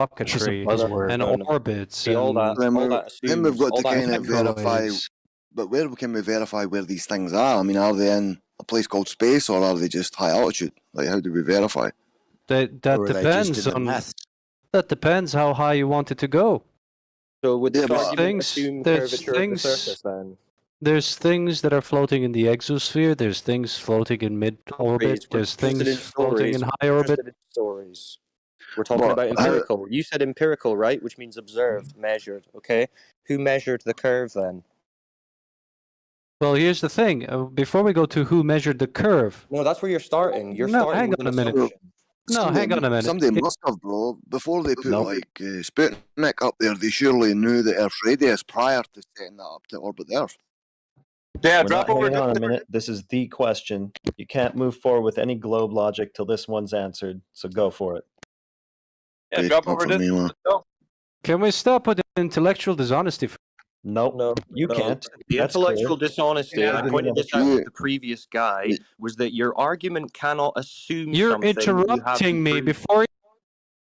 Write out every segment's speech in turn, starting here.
rocketry buzzword. and No, no. orbits See, all that, and all that Then we've assumes, got all to that kind of verify. microwaves. But where can we verify where these things are? I mean, are they in a place called space, or are they just high altitude? Like, how do we verify? That Or are they just depends in the on math? that depends how high you want it to go. So would Yeah, this but argument things- assume there's curvature of the things- surface then? There's things that are floating in the exosphere. There's things floating in mid-orbit. We're There's interested in things floating in stories. high We're orbit. interested in stories. We're talking Well, about empirical. You said empirical, right? Which means observed, measured. Okay. Who measured the curve then? Well, here's the thing. Before we go to who measured the curve, No, that's where you're starting. You're No, starting hang with on an a minute. assumption. No, hang on a minute. Somebody must have, bro. Before they put Nope. Sputnik up there, they surely knew the Earth's radius prior to setting that up to orbit the Earth. Yeah, We're drop not over. hanging on a minute. This is the question. You can't move forward with any globe logic till this one's answered. So go for it. Yeah, Wait, drop not over for this. me, man. Let's go. Can we stop with the intellectual dishonesty? Nope. No, You no. can't. The That's intellectual clear. dishonesty, and I Yeah. pointed this out Yeah. with the previous guy, was that your argument cannot assume You're something that you haven't interrupting me proven. before.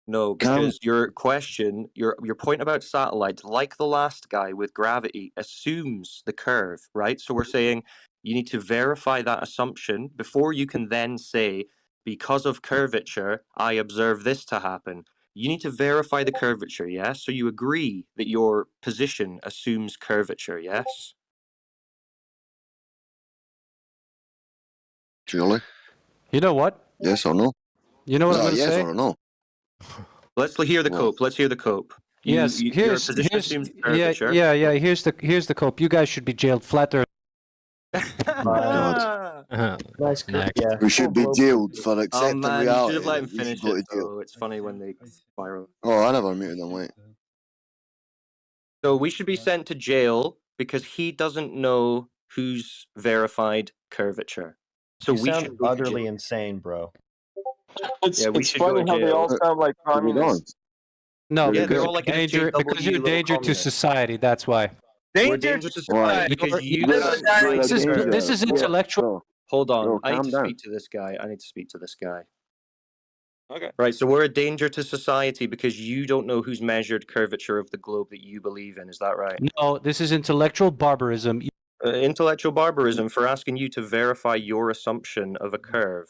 No, Can- because your question, your point about satellites, like the last guy with gravity, assumes the curve, right? So we're saying you need to verify that assumption before you can then say, because of curvature, I observe this to happen. You need to verify the curvature, yes? So you agree that your position assumes curvature, yes? Surely. You know what? Yes or no? You know what I'm No, going to yes say? or no? Let's hear the Well- cope. Let's hear the cope. Yes. Your Here's position assumes yeah, curvature. yeah. Here's the cope. You guys should be jailed. Flat Earth. God. Nice. Next. Yeah. We should be jailed for Oh accepting man, you reality. should have let him We should finish go it. to jail. So it's funny when they spiral. Oh, I never muted them. Wait. So we should be sent to jail because he doesn't know who's verified curvature. So You we sound should go to utterly jail. insane, bro. It's, Yeah, we it's should go funny to how they jail. all sound like Moving on. communists. No, Yeah, because they're you're all like danger. SJW Because you're little danger to communists. society. That's why. We're Danger dangerous to to Why? society because you You're- can't you're find This is curve. this is intellectual. Hold on, Bro, I need calm to down. speak to this guy. I need to speak to this guy. Okay. Right, so we're a danger to society because you don't know who's measured curvature of the globe that you believe in. Is that right? No, this is intellectual barbarism. Intellectual barbarism for asking you to verify your assumption of a curve.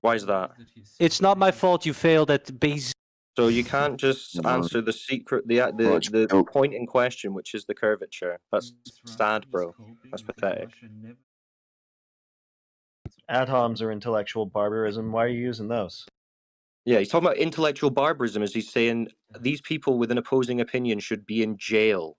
Why is that? It's not my fault you failed at base. So you can't just No. answer the secret, the Well, point in question, which is the curvature. That's sad, bro. That's pathetic. Ad-homs are intellectual barbarism. Why are you using those? Yeah, he's talking about intellectual barbarism as he's saying these people with an opposing opinion should be in jail.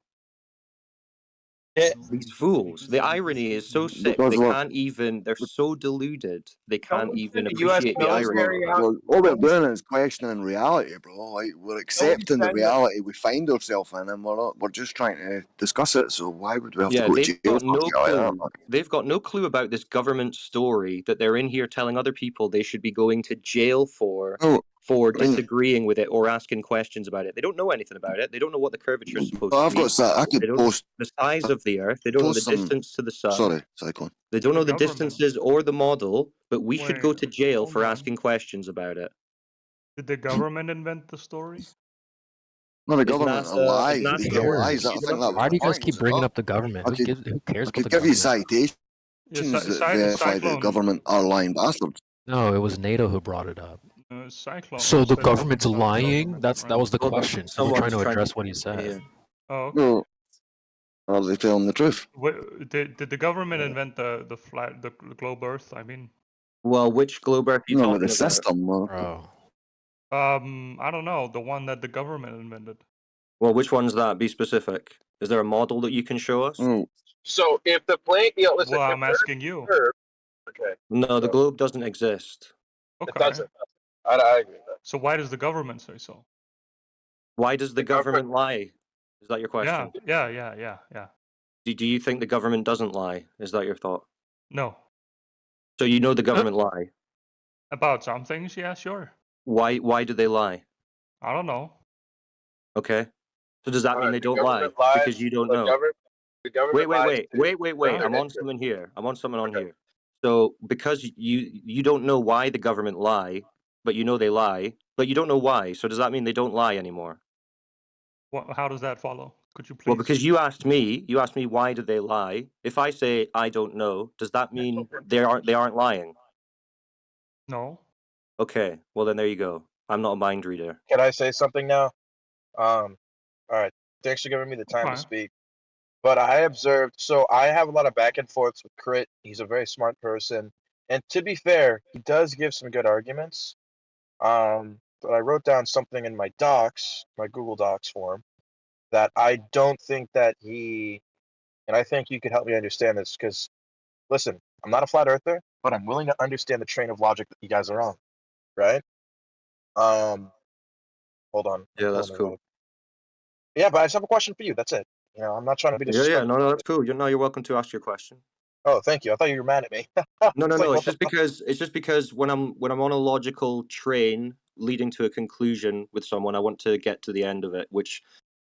These fools. The irony is so sick. Because They look- can't even. They're so deluded. They can't we even send the US appreciate the irony. military out? Well, all we're doing is questioning reality, bro. Like, we're accepting the send the- reality we find ourselves in, and we're just trying to discuss it. So why would we have Yeah, to go to they've jail? got for no shit like that? clue. They've got no clue about this government story that they're in here telling other people they should be going to jail for No, for I mean- disagreeing with it or asking questions about it. They don't know anything about it. They don't know what the curvature is supposed but to I've be. got I could They don't- post. The size of the Earth. They don't know the Post some- distance to the sun. Sorry, Cyclone. They don't The know the government. distances or the model, but we should go Wait, to jail hold for on. asking questions about it. Did the government invent the story? No, the Is government NASA are lies. is They NASA tell aware? lies. I think that was Why do you the guys point, keep so bringing that- up the government? I Who, could- who cares I about the could give you government? citations Yeah, that verify the Cyclone. government are lying bastards. No, it was NATO who brought it up. Cyclone. So the said government's something about the lying? government, That right? was the Hold on, question. We're someone's trying to trying to- address what he said. Yeah. Oh, okay. No, are they telling the truth? Did the government invent the flat the globe Earth? I mean, Well, which globe Earth are you No, talking with the about? system. Bro. I don't know, the one that the government invented. Well, which one's that? Be specific. Is there a model that you can show us? Oh, So if the plane, listen, Well, if I'm Earth asking you. curve- okay, No, the globe doesn't exist. it Okay. doesn't. I agree with that. So why does the government say so? Why does the government lie? Is that your question? Yeah. Do you think the government doesn't lie? Is that your thought? No. So you know the government lie. About some things, yeah, sure. Why do they lie? I don't know. Okay. So does that mean they The don't lie government lies, because you don't the know? the government lies Wait. to- I'm on something here. I'm on something on Okay. here. So because you don't know why the government lie, but you know they lie, But you don't know why. So does that mean they don't lie anymore? How does that follow? Could you please? Well, because you asked me why do they lie? If I say I don't know, does that mean they aren't lying? No. Okay, well then there you go. I'm not a mind reader. Can I say something now? All right. Thanks for giving me the time Fine. to speak. But I observed, so I have a lot of back and forths with Crit. He's a very smart person. And to be fair, he does give some good arguments. But I wrote down something in my docs, my Google Docs form, that I don't think that he, and I think you could help me understand this, because listen, I'm not a flat earther, but I'm willing to understand the train of logic that you guys are on, right? Hold on. Yeah, that's cool. Yeah, but I just have a question for you. That's it. You know, I'm not trying to be Yeah, disrespectful. no, that's cool. You're welcome to ask your question. Oh, thank you. I thought you were mad at me. No, It's like, what it's just because when I'm on a logical train leading to a conclusion with someone, I want to get to the end of it. Which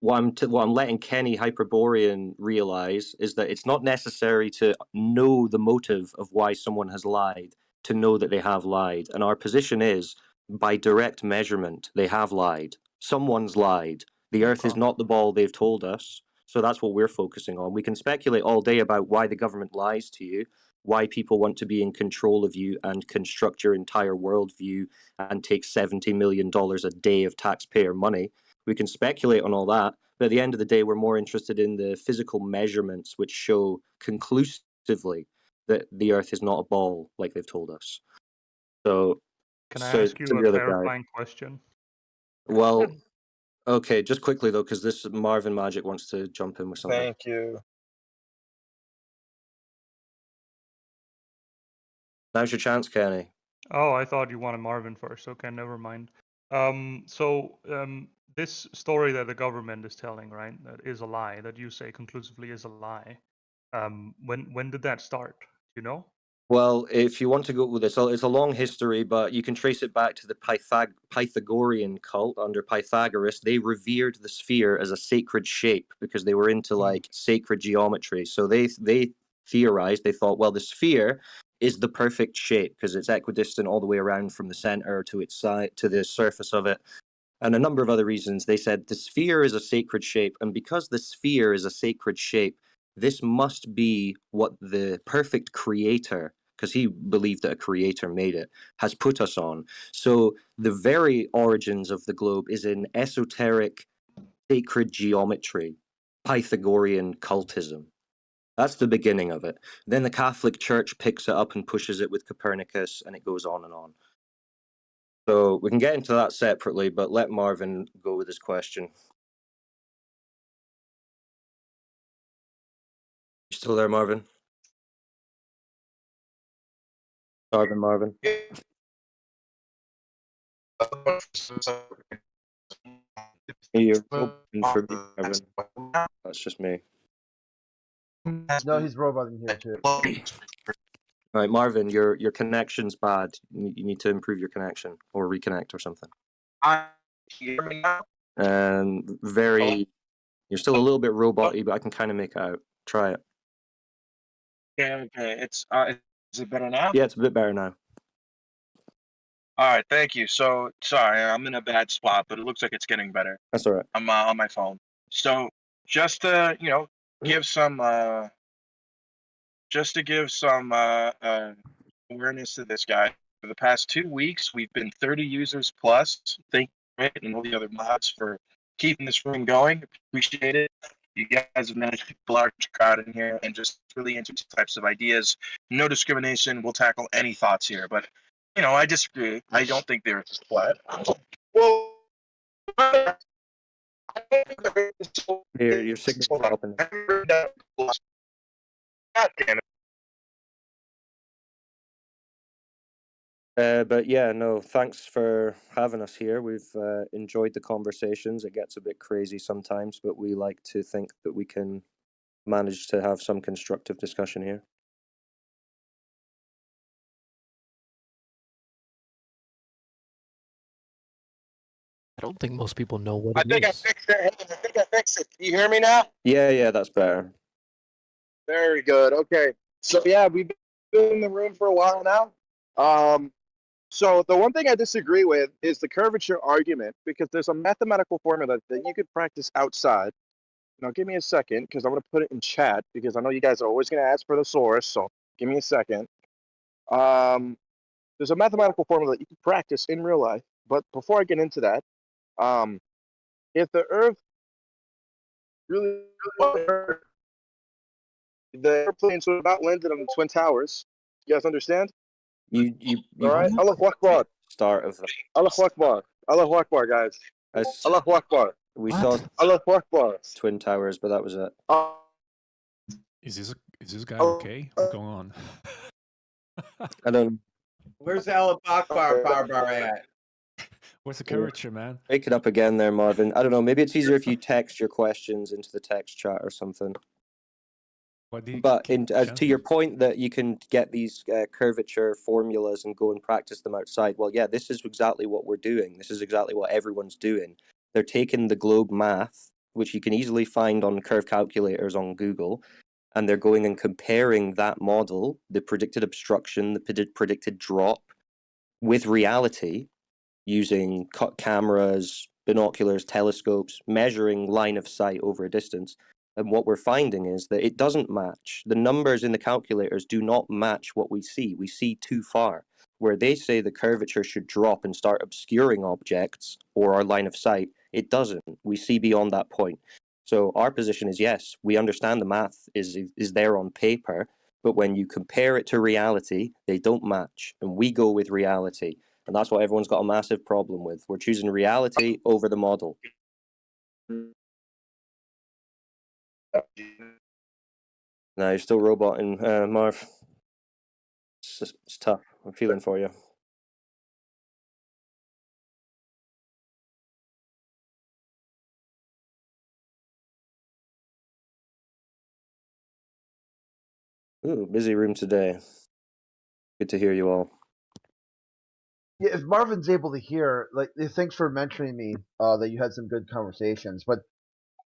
what I'm letting Kenny Hyperborean realize is that it's not necessary to know the motive of why someone has lied to know that they have lied. And our position is, by direct measurement, they have lied. Someone's lied. The Earth is Okay. not the ball they've told us. So that's what we're focusing on. We can speculate all day about why the government lies to you, why people want to be in control of you and construct your entire worldview and take $70 million a day of taxpayer money. We can speculate on all that, but at the end of the day, we're more interested in the physical measurements which show conclusively that the Earth is not a ball like they've told us. So, Can I so ask you to a the other guy. clarifying question? Well, okay, just quickly though, because this Marvin Magic wants to jump in with something. Thank you. Now's your chance, Kenny. Oh, I thought you wanted Marvin first. Okay, never mind. This story that the government is telling, right, that is a lie, that you say conclusively is a lie. When did that start? Do you know? Well, if you want to go with this, it's a long history, but you can trace it back to the Pythagorean cult under Pythagoras. They revered the sphere as a sacred shape because they were into like sacred geometry. So they theorized, they thought, well, the sphere is the perfect shape because it's equidistant all the way around from the center to its side to the surface of it. And a number of other reasons. They said the sphere is a sacred shape, and because the sphere is a sacred shape, this must be what the perfect creator, because he believed that a creator made it, has put us on. So the very origins of the globe is in esoteric sacred geometry, Pythagorean cultism. That's the beginning of it. Then the Catholic Church picks it up and pushes it with Copernicus, and it goes on and on. So we can get into that separately, but let Marvin go with his question. You still there, Marvin? Marvin. You're open for me, Marvin. That's just me. No, he's roboting here too. All right, Marvin, your connection's bad. You need to improve your connection or reconnect or something. Hear me now? And you're still a little bit robot-y, but I can kind of make it out. Try it. Okay. It's is it better now? Yeah, it's a bit better now. All right, thank you. So sorry, I'm in a bad spot, but it looks like it's getting better. That's all right. I'm on my phone. So just to give some awareness to this guy. For the past 2 weeks, we've been 30 users plus. Thank you and all the other mods for keeping this room going. Appreciate it. You guys have managed to keep a large crowd in here and just really into types of ideas. No discrimination. We'll tackle any thoughts here, but I disagree. I don't think they're flat. Well, Your signal's dropping. But yeah, no, thanks for having us here. We've enjoyed the conversations. It gets a bit crazy sometimes, but we like to think that we can manage to have some constructive discussion here. I don't think most people know what I it think I is. fixed it. I think I fixed it. Can you hear me now? Yeah, that's better. Very good. Okay. So yeah, we've been in the room for a while now. So the one thing I disagree with is the curvature argument, because there's a mathematical formula that you could practice outside. Now give me a second, because I'm going to put it in chat, because I know you guys are always going to ask for the source, so give me a second. There's a mathematical formula that you can practice in real life, but before I get into that, if the Earth really the airplanes would not landed on the Twin Towers. You guys understand? You All right. Allahu Akbar. start of Allahu Akbar. Allahu Akbar, guys. as Allahu Akbar. we What? saw Allahu Akbar. Twin Towers, but that was it. Is this guy Oh, okay? What's going on? I don't Where's Al Akbar Barbar at? Where's the curvature, man? break it up again there, Marvin. I don't know. Maybe it's easier if you text your questions into the text chat or something. Why did he But keep as to your chanting? point that you can get these curvature formulas and go and practice them outside, well, yeah, this is exactly what we're doing. This is exactly what everyone's doing. They're taking the globe math, which you can easily find on curve calculators on Google, and they're going and comparing that model, the predicted obstruction, the predicted drop, with reality, using cameras, binoculars, telescopes, measuring line of sight over a distance. And what we're finding is that it doesn't match. The numbers in the calculators do not match what we see. We see too far. Where they say the curvature should drop and start obscuring objects or our line of sight, it doesn't. We see beyond that point. So our position is, yes, we understand the math is there on paper, but when you compare it to reality, they don't match. And we go with reality. And that's what everyone's got a massive problem with. We're choosing reality over the model. No, you're still roboting, Marv. It's tough. I'm feeling for you. Ooh, busy room today. Good to hear you all. Yeah, if Marvin's able to hear, like, thanks for mentioning me, that you had some good conversations. But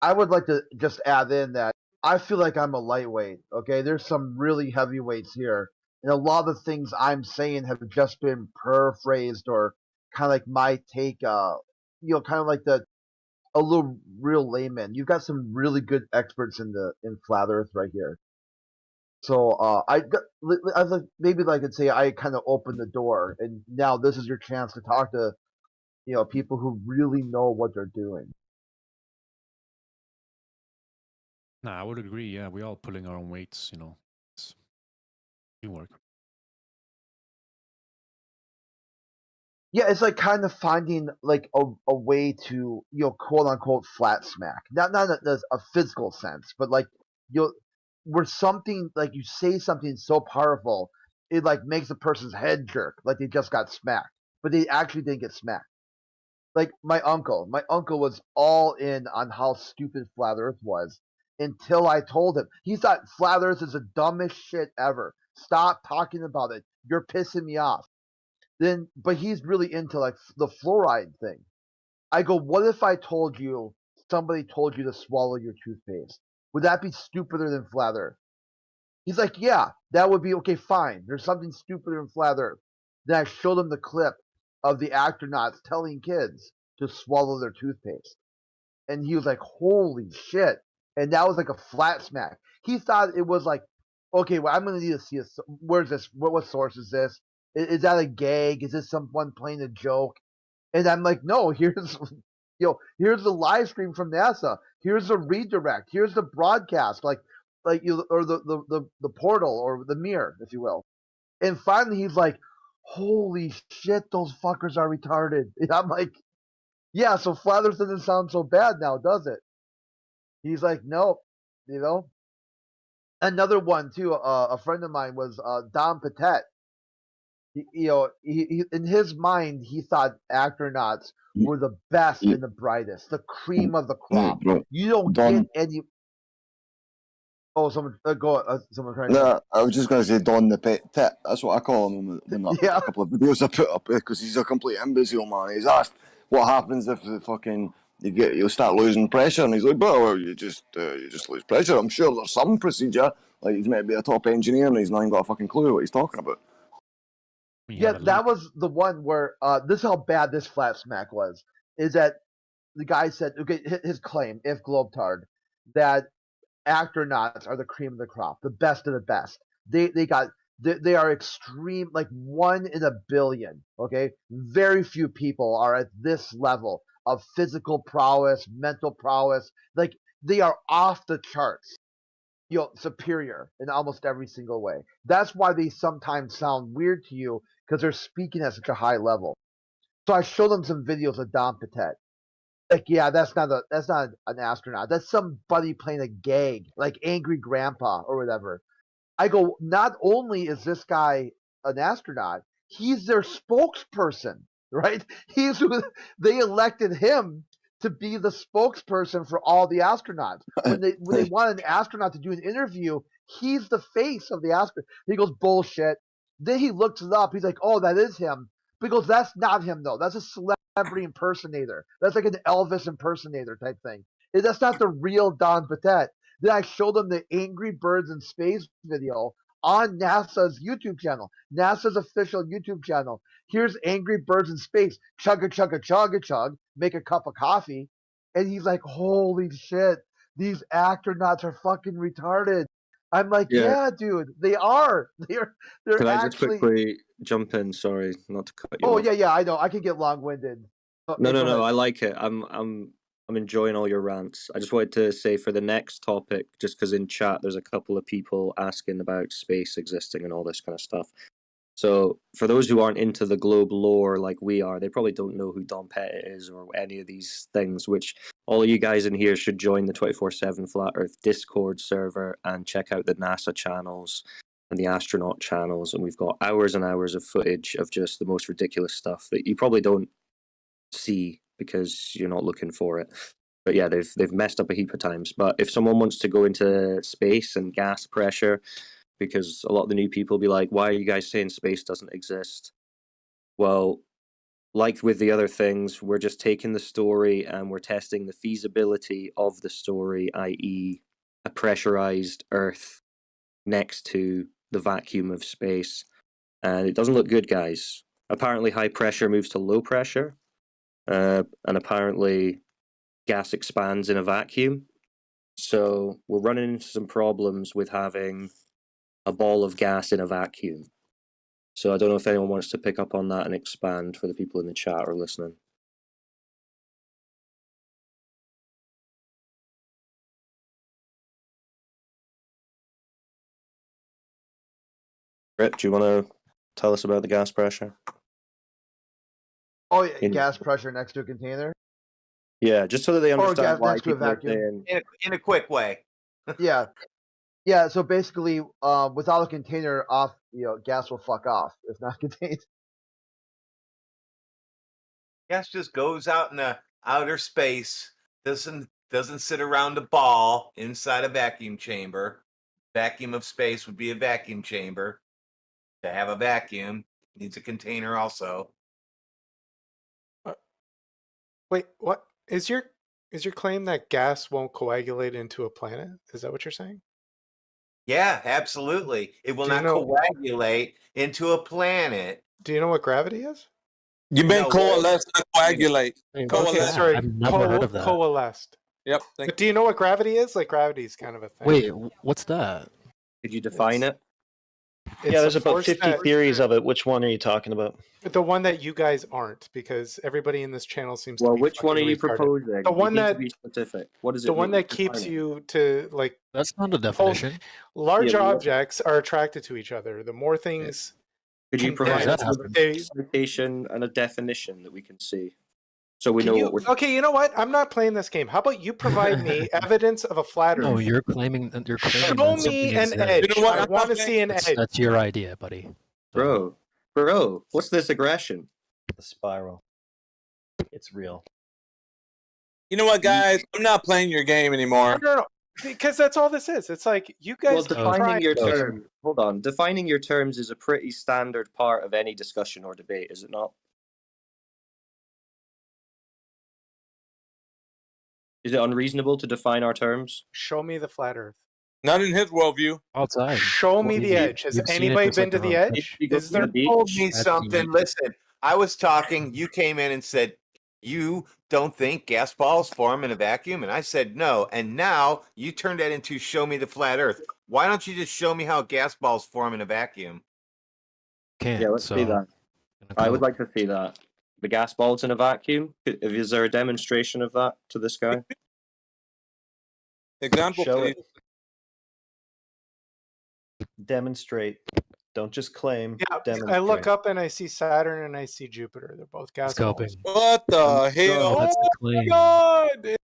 I would like to just add in that I feel like I'm a lightweight. Okay, there's some really heavyweights here, and a lot of the things I'm saying have just been paraphrased or kind of like my take. Kind of like a little real layman. You've got some really good experts in flat Earth right here. So maybe I could say I kind of opened the door, and now this is your chance to talk to people who really know what they're doing. Nah, I would agree. Yeah, we all pulling our own weights. It's teamwork. Yeah, it's like kind of finding like a way to quote unquote flat smack, not in a physical sense, but like where something like you say something so powerful, it like makes a person's head jerk, like they just got smacked, but they actually didn't get smacked. Like my uncle was all in on how stupid flat Earth was until I told him. He thought flat Earth is the dumbest shit ever. Stop talking about it. You're pissing me off. But he's really into like the fluoride thing. I go, what if I told you somebody told you to swallow your toothpaste? Would that be stupider than flat Earth? He's like, yeah, that would be okay, fine. There's something stupider than flat Earth. Then I showed him the clip of the astronauts telling kids to swallow their toothpaste. And he was like, holy shit. And that was like a flat smack. He thought it was like, okay, well, I'm going to need to see this. Where's this? What source is this? Is that a gag? Is this someone playing a joke? And I'm like, no, here's the live stream from NASA. Here's the redirect. Here's the broadcast, or the portal or the mirror, if you will. And finally, he's like, holy shit, those fuckers are retarded. And I'm like, yeah, so flat Earth doesn't sound so bad now, does it? He's like, nope, Another one too. A friend of mine was Don Patet. He in his mind, he thought astronauts were the best and the brightest, the cream of the crop. You don't get any. Oh, someone someone trying. No, I was just going to say Don the Pet Tit. That's what I call him in a couple of videos I put up because he's a complete imbecile, man. He's asked what happens if the fucking you'll start losing pressure, and he's like, well, you just lose pressure. I'm sure there's some procedure. Like he's maybe a top engineer, and he's not even got a fucking clue what he's talking about. We Yeah, have a that leak. was the one where this is how bad this flat smack was. Is that the guy said, okay, his claim, if Globetard, that astronauts are the cream of the crop, the best of the best. They are extreme, like 1 in a billion. Okay, very few people are at this level of physical prowess, mental prowess. Like they are off the charts, superior in almost every single way. That's why they sometimes sound weird to you because they're speaking at such a high level. So I showed them some videos of Dom Patet. Like, yeah, that's not an astronaut. That's somebody playing a gag, like Angry Grandpa or whatever. I go, not only is this guy an astronaut, he's their spokesperson, right? They elected him to be the spokesperson for all the astronauts. When they want an astronaut to do an interview, he's the face of the astronaut. He goes, bullshit. Then he looks it up. He's like, oh, that is him. But he goes, that's not him though. That's a celebrity impersonator. That's like an Elvis impersonator type thing. That's not the real Don Patet. Then I showed them the Angry Birds in Space video on NASA's YouTube channel, NASA's official YouTube channel. Here's Angry Birds in Space, chugga chugga chugga chug, make a cup of coffee, and he's like, "Holy shit, these astronauts are fucking retarded." I'm like, "Yeah, dude, they are. They're Can I just actually." quickly jump in? Sorry, not to cut you Oh off. yeah, I know. I can get long-winded. No, Go ahead. I like it. I'm enjoying all your rants. I just wanted to say for the next topic, just because in chat there's a couple of people asking about space existing and all this kind of stuff. So for those who aren't into the globe lore like we are, they probably don't know who Dom Pettit is or any of these things, which all of you guys in here should join the 24/7 Flat Earth Discord server and check out the NASA channels and the astronaut channels. And we've got hours and hours of footage of just the most ridiculous stuff that you probably don't see because you're not looking for it. But yeah, they've messed up a heap of times. But if someone wants to go into space and gas pressure, because a lot of the new people will be like, why are you guys saying space doesn't exist? Well, like with the other things, we're just taking the story and we're testing the feasibility of the story, i.e., a pressurized Earth next to the vacuum of space. And it doesn't look good, guys. Apparently, high pressure moves to low pressure. And apparently gas expands in a vacuum. So we're running into some problems with having a ball of gas in a vacuum. So I don't know if anyone wants to pick up on that and expand for the people in the chat or listening. Rip, do you want to tell us about the gas pressure? Oh yeah, gas pressure next to a container. Yeah, just so that they understand gas why next to a people are vacuum. saying... In a quick way. Yeah. So basically, without a container, gas will fuck off if not contained. Gas just goes out in the outer space. Doesn't sit around a ball inside a vacuum chamber. Vacuum of space would be a vacuum chamber. To have a vacuum, needs a container also. Wait, what is your claim that gas won't coagulate into a planet? Is that what you're saying? Yeah, absolutely. It will Do you not know- coagulate into a planet. Do you know what gravity is? You meant coalesce, not coagulate. Okay, Coalesce. sorry, I've never heard of that. coalesced. Yep. But do you know what gravity is? Like gravity is kind of a thing. Wait, what's that? Could you define it? Yeah, there's a about force 50 that- theories of it. Which one are you talking about? The one that you guys aren't, because everybody in this channel seems to Well, be which one are fucking you retarded. proposing? The You one need to that be specific. What is it? the one mean? that keeps Define it. you to like That's not a definition. large Yeah, but- objects are attracted to each other. The more things Could you can- provide that us with happen? a citation and a definition that we can see, so we know what we're? Okay, you know what? I'm not playing this game. How about you provide me evidence of a flat Earth? No, you're claiming that Show something me an exists. edge. You know what? I I'm want to not see an edge. That's your idea, buddy. Bro, what's this aggression? The spiral. It's real. You know what, guys? I'm not playing your game anymore. No, because that's all this is. It's like you guys Well, keep defining trying your to- term. Hold on, defining your terms is a pretty standard part of any discussion or debate, is it not? Is it unreasonable to define our terms? Show me the flat Earth. Not in his worldview. Outside. Show me the edge. Has You've seen it anybody just been like to the the hub. edge? You go Is to there? the told beach. me That's something. unique. Listen, I was talking. You came in and said you don't think gas balls form in a vacuum, and I said no. And now you turned that into show me the flat Earth. Why don't you just show me how gas balls form in a vacuum? Can't. Yeah, let's so see that. gonna I would code. like to see that. The gas balls in a vacuum. Is there a demonstration of that to this guy? Example, Show please. it. Demonstrate. Don't just claim. Yeah, Demonstrate. I look up and I see Saturn and I see Jupiter. They're both gas Scoping. balls. What the hell? That's the Oh my claim. god! Yeah,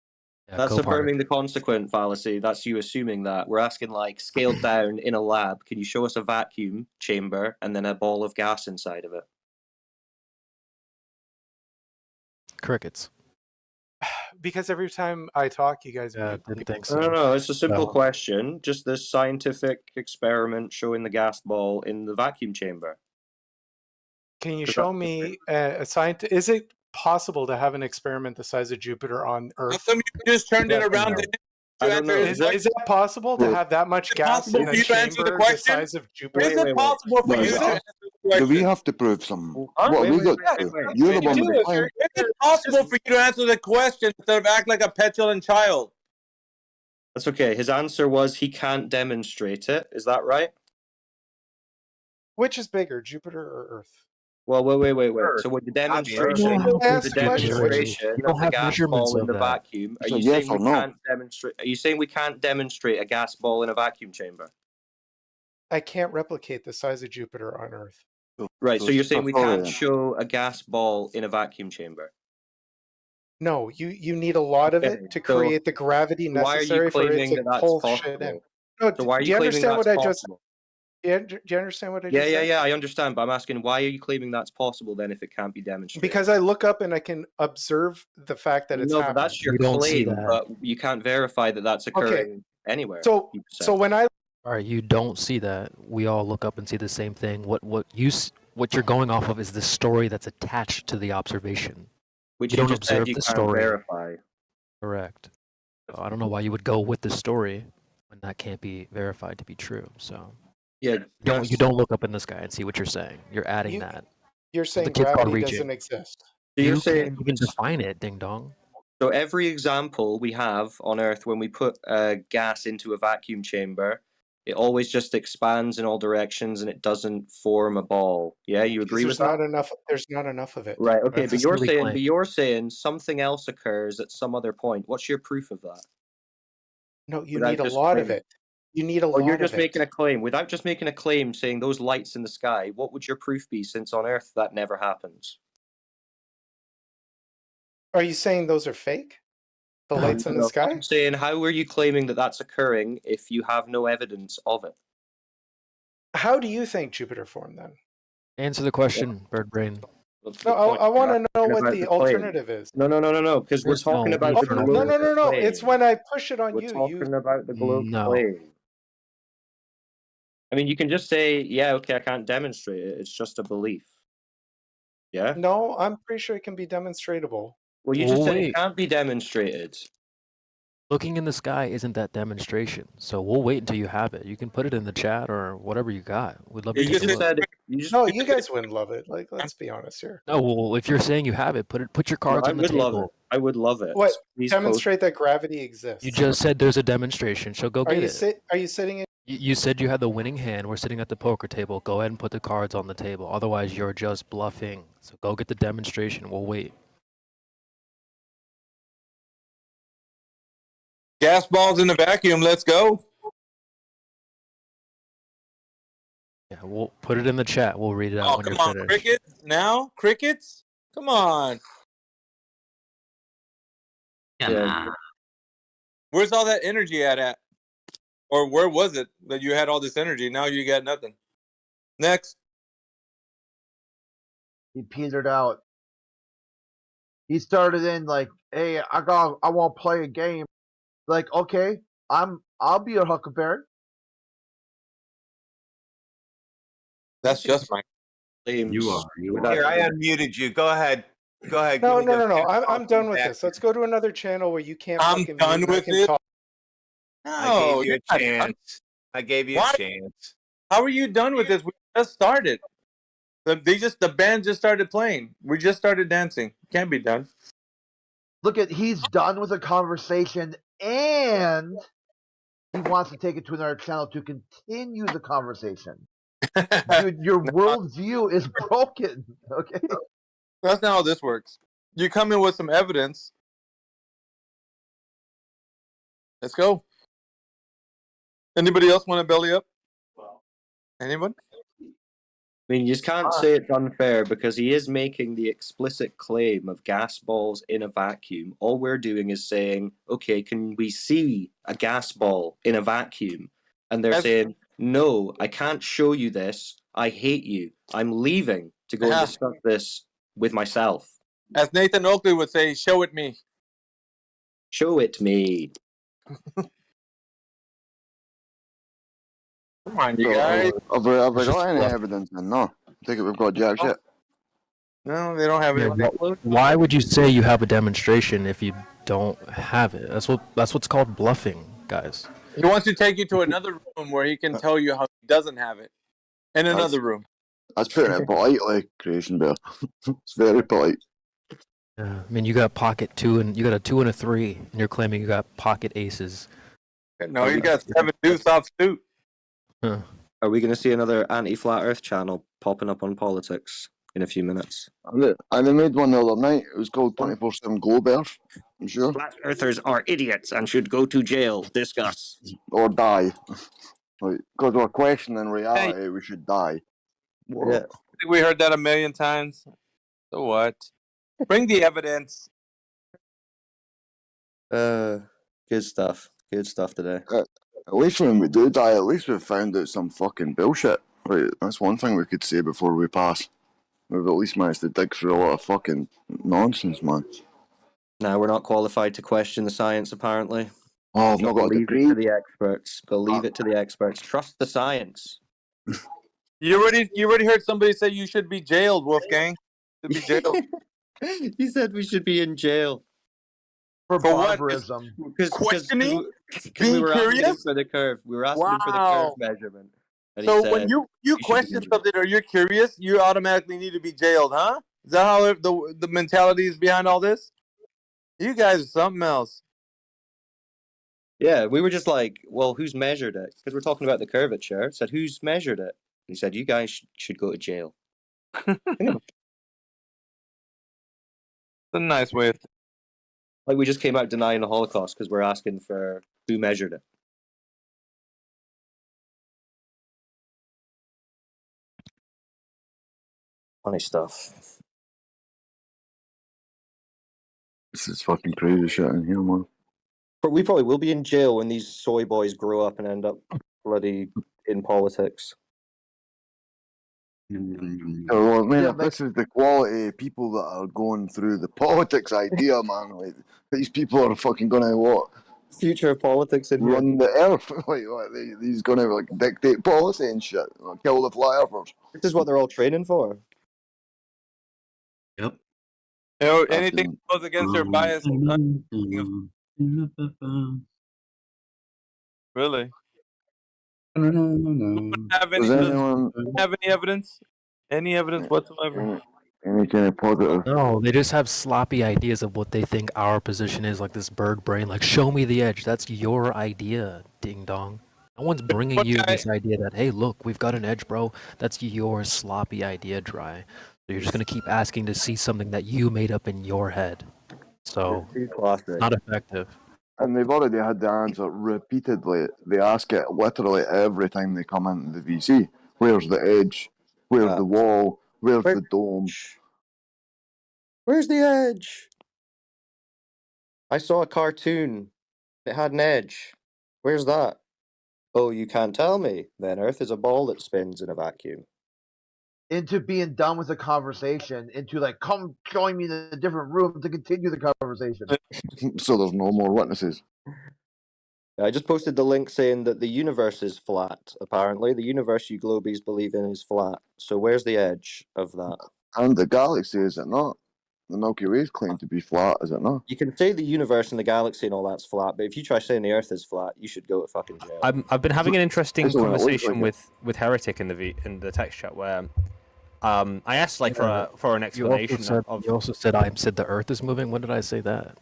That's Copart. affirming the consequent fallacy. That's you assuming that. We're asking, like, scaled down in a lab. Can you show us a vacuum chamber and then a ball of gas inside of it? Crickets. Because every time I talk, you guys. Yeah, mute me. didn't think so. No. It's a simple No. question. Just this scientific experiment showing the gas ball in the vacuum chamber. Can you Does show that- me a scientist? Is it possible to have an experiment the size of Jupiter on How Earth? come you just turned it Yes or around no? to I don't know. Is it possible to have that much Is it gas possible in for a you to answer the chamber the question? size of Jupiter? Is it possible for No, you is to it? answer the Do question? we have to prove something? Huh? What Wait, we wait, got wait, to? wait. You're the You one do with the if claim. you're- Is it possible for you to answer the question instead of act like a petulant child? That's okay. His answer was he can't demonstrate it. Is that right? Which is bigger, Jupiter or Earth? Well, wait. Earth. So with the Obviously. demonstration, No, the ask the question. demonstration You don't of the have gas measurements ball in of the that. vacuum, are It's a you yes saying or we no. can't demonstrate? Are you saying we can't demonstrate a gas ball in a vacuum chamber? I can't replicate the size of Jupiter on Earth. Right. So you're saying we can't Victoria. show a gas ball in a vacuum chamber? No, you need a lot of Okay, it to so create the gravity Why are necessary you for it claiming to that that's pull shit in. possible? No, So why are do you you claiming understand that's what I just? possible? Do you understand what I just said? Yeah. I understand, but I'm asking why are you claiming that's possible then if it can't be demonstrated? Because I look up and I can observe the fact that it's no, but happening. that's your We don't see claim, that. but you can't verify that that's occurring anywhere. So you said. so when I All right, you don't see that. We all look up and see the same thing. What you're going off of is the story that's attached to the observation. Which you you don't just said observe you the can't story. verify. Correct. So I don't know why you would go with the story when that can't be verified to be true. So Yeah, you don't look up in the sky and see what you're saying. You're adding You- that. you're saying kid's called gravity reaching. doesn't exist. So you're You saying can't even define it, ding dong. so every example we have on Earth when we put gas into a vacuum chamber, it always just expands in all directions and it doesn't form a ball. Yeah, you agree with There's not that? enough. There's not enough of it. Right. Okay, That's but a silly claim. you're saying something else occurs at some other point. What's your proof of that? No, you Without need a just lot of claiming. it. You need a Or lot you're of just it. making a claim. Without just making a claim saying those lights in the sky, what would your proof be since on Earth that never happens? Are you saying those are fake? The lights in the No, sky? I'm saying, how are you claiming that that's occurring if you have no evidence of it? How do you think Jupiter formed then? Answer the question, bird brain. That's No, the point. I want We're to know asking what about the claim. alternative is. No, because we're There's talking no about the alternative. globe No. claim. It's when I push it on We're you. talking about the globe No. claim. I mean, you can just say, yeah, okay, I can't demonstrate it. It's just a belief. Yeah? No, I'm pretty sure it can be demonstratable. Well, you just Well, said it wait. can't be demonstrated. Looking in the sky isn't that demonstration. So we'll wait until you have it. You can put it in the chat or whatever you got. We'd love to You take a just look. Said you just No, you guys wouldn't love it. Like, let's be honest here. No, well, if you're saying you have it, put your No, cards I on the would love it. table. I would love it. What? Please post- Demonstrate that gravity exists. You just said there's a demonstration, so go Are get you it. Are you sitting in? You said you had the winning hand. We're sitting at the poker table. Go ahead and put the cards on the table. Otherwise, you're just bluffing. So go get the demonstration. We'll wait. Gas balls in the vacuum. Let's go. Yeah, we'll put it in the chat. We'll read it out Oh, when come you're on, finished. crickets now, crickets. Come on. Yeah. Where's all that energy at? Or where was it that you had all this energy? Now you got nothing. Next. He petered out. He started in like, "Hey, I want to play a game." Like, okay, I'll be your Huckleberry. That's just my claims. You are. without- Here, I unmuted you. Go ahead. Go ahead. No. give me the- I'm done with this. Let's go to another channel where you can't I'm fucking done mute and I with can it. talk. I No, gave you you're a not done. chance. I gave you Why? a chance. How are you done with this? We just started. The band just started playing. We just started dancing. Can't be done. Look at he's done with the conversation and he wants to take it to another channel to continue the conversation. Dude, your worldview is broken. Okay. That's not how this works. You come in with some evidence. Let's go. Anybody else want to belly up? Anyone? I mean, you just can't say it's unfair because he is making the explicit claim of gas balls in a vacuum. All we're doing is saying, okay, can we see a gas ball in a vacuum? And they're saying, no, I can't show you this. I hate you. I'm leaving to go and discuss this with myself. As Nathan Oakley would say, show it me. Show it me. Come on, you guys. Have we got any evidence? Then no. I think we've got jack shit. No, they don't have Yeah, anything. why would you say you have a demonstration if you don't have it? That's what's called bluffing, guys. He wants to take you to another room where he can tell you how he doesn't have it. In another room. That's putting it politely, Creation Bear. It's very polite. Yeah, I mean, you got pocket 2 and you got a 2 and a 3, and you're claiming you got pocket aces. No, you got 7 deuce off suit. Huh. Are we going to see another anti-flat Earth channel popping up on politics in a few minutes? I made one the other night. It was called 24/7 Globe Earth. I'm sure. Flat Earthers are idiots and should go to jail. Discuss. Or die. Because we're questioning reality, we should die. Whoa. Yeah. I think we heard that a million times. So what? Bring the evidence. Good stuff. Good stuff today. At least when we do die, at least we've found out some fucking bullshit. Right, that's one thing we could say before we pass. We've at least managed to dig through a lot of fucking nonsense, man. Now we're not qualified to question the science, apparently. Oh, I've not got a Believe degree. it to the experts. Believe it to the experts. Trust the science. You already heard somebody say you should be jailed, Wolfgang. Should be jailed. He said we should be in jail. For what? barbarism. Questioning? We Being were asking him curious? for the curve. We were asking him for the Wow. curve measurement. And he So said, when you should be question in jail. something or you're curious, you automatically need to be jailed, huh? Is that how the mentality is behind all this? You guys are something else. Yeah, we were just like, well, who's measured it? Because we're talking about the curvature. Said, who's measured it? He said, you guys should go to jail. It's a nice way of Like we just came out denying the Holocaust because we're asking for who measured it. Funny stuff. This is fucking crazy shit in here, man. But we probably will be in jail when these soy boys grow up and end up bloody in politics. Well, man, if this is the quality of people that are going through the politics idea, man, like, these people are fucking gonna what? Future of politics in run the earth. Like he's gonna like dictate policy and shit. Like, kill the flat earthers. This is what they're all training for. You know, anything that goes against their bias. Really? Have any, Does anyone have any evidence? Any evidence whatsoever? any kind of positive? No, they just have sloppy ideas of what they think our position is, like this bird brain, like, show me the edge. That's your idea, ding dong. No one's bringing you this idea that, hey, look, we've got an edge, bro. That's your sloppy idea, Dry. So you're just going to keep asking to see something that you made up in your head. So, it's not effective. And they've already had the answer repeatedly. They ask it literally every time they come into the VC. Where's the edge? Where's the wall? Where's the dome? Where's the edge? I saw a cartoon. It had an edge. Where's that? Oh, you can't tell me. Then Earth is a ball that spins in a vacuum. Into being done with the conversation, into like, come join me in a different room to continue the conversation. So there's no more witnesses. I just posted the link saying that the universe is flat, apparently. The universe you globies believe in is flat. So where's the edge of that? And the galaxy, is it not? the Milky Way's claimed to be flat, is it not? You can say the universe and the galaxy and all that's flat, but if you try saying the Earth is flat, you should go to fucking jail. I've been having an interesting That's what it looks conversation like with Heretic in the text chat where I asked like for an You also explanation said, of. you also said I said the Earth is moving. When did I say that?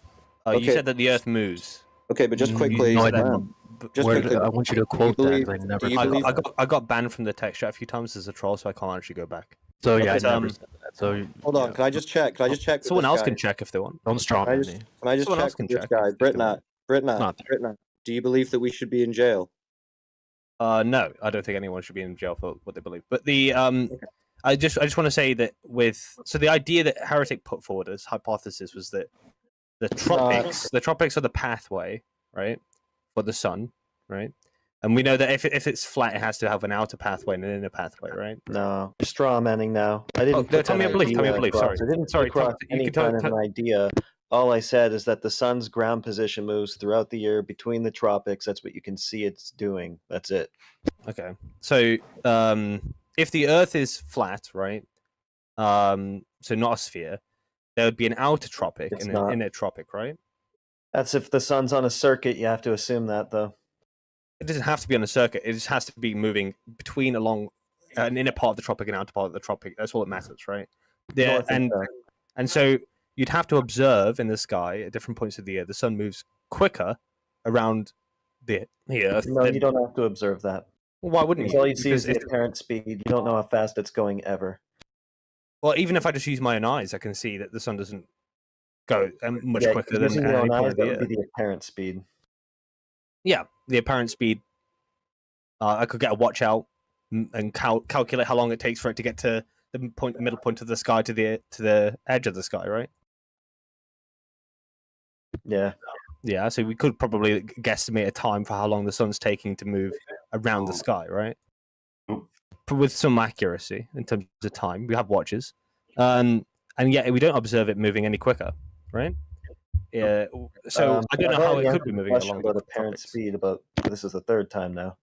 You Okay. said that the Earth moves. Okay, but just quickly, No, I so that- didn't. just Where quickly, I want you to do you quote that. believe- 'Cause I never. do you said believe- that. I got banned from the text chat a few times as a troll, so I can't actually go back. So yeah, But, I never said that. So hold on, can I just check? Can I just check? with Someone this else guy? can check if they want. don't straw Can I man just, me. can I just Someone else check can with this check guy? if they Britnat, Britnat, Not Britnat, do you believe that we should be in jail? No, I don't think anyone should be in jail for what they believe. But the I just want to say that the idea that Heretic put forward as hypothesis was that the tropics are the pathway, right, for the sun, right? And we know that if it's flat, it has to have an outer pathway and an inner pathway, right? No, you're straw manning now. I didn't. Oh, put tell me that a belief. Tell me a idea belief. across. Sorry. I didn't Sorry, put across you any can tell- kind of an idea. All I said is that the sun's ground position moves throughout the year between the tropics. That's what you can see it's doing. That's it. Okay. So if the Earth is flat, right? So not a sphere, there would be an outer tropic It's and not. an inner tropic, right? That's if the sun's on a circuit. You have to assume that, though. It doesn't have to be on a circuit. It just has to be moving along an inner part of the tropic and outer part of the tropic. That's all that matters, right? Yeah, North and south. and so you'd have to observe in the sky at different points of the year. The sun moves quicker around the Earth. No, than- you don't have to observe that. Well, why wouldn't Because you? all you see is Because the apparent speed. You don't know how fast it's going ever. well, even if I just use my own eyes, I can see that the sun doesn't go much Yeah, quicker than using your any own point eyes, of the that year. would be the apparent speed. Yeah, the apparent speed. I could get a watch out and calculate how long it takes for it to get to the middle point of the sky to the edge of the sky, right? Yeah. Yeah, so we could probably guesstimate a time for how long the sun's taking to move around the sky, right? With some accuracy in terms of time. We have watches. And yet we don't observe it moving any quicker, right? Yeah. So I don't know I've how already it could answered be the moving question along about the apparent tropics. speed. About this is the third time now.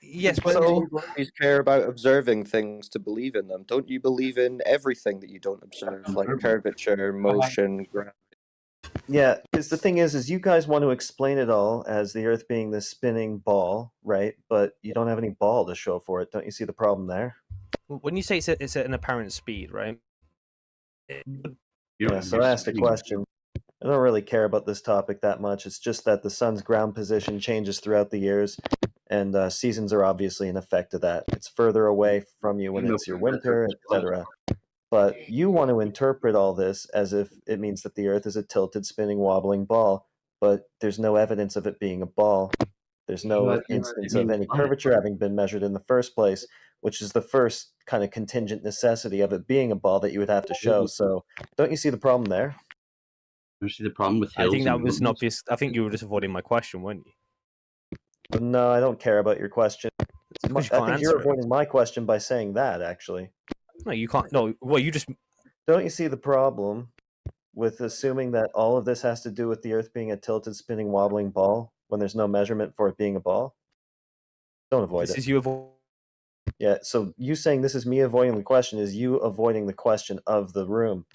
Yes, Why but do you always care about observing things to believe in them? Don't you believe in everything that you don't observe, like curvature, motion, gravity? Yeah, because the thing is you guys want to explain it all as the Earth being this spinning ball, right? But you don't have any ball to show for it. Don't you see the problem there? when you say it's at an apparent speed, right? Yeah. So I asked a question. I don't really care about this topic that much. It's just that the sun's ground position changes throughout the years, and seasons are obviously an effect of that. It's further away from you when it's your winter, etc. But you want to interpret all this as if it means that the Earth is a tilted, spinning, wobbling ball, but there's no evidence of it being a ball. There's no instance of any curvature having been measured in the first place, which is the first kind of contingent necessity of it being a ball that you would have to show. So don't you see the problem there? You see the problem with I hills think that and was an mountains? obvious. I think you were just avoiding my question, weren't you? No, I don't care about your question. because you I can't think you're answer it. avoiding my question by saying that, actually. No, you can't. No, well, you just. Don't you see the problem with assuming that all of this has to do with the Earth being a tilted, spinning, wobbling ball when there's no measurement for it being a ball? Don't avoid This it. is you avoid. Yeah, so you saying this is me avoiding the question is you avoiding the question of the room.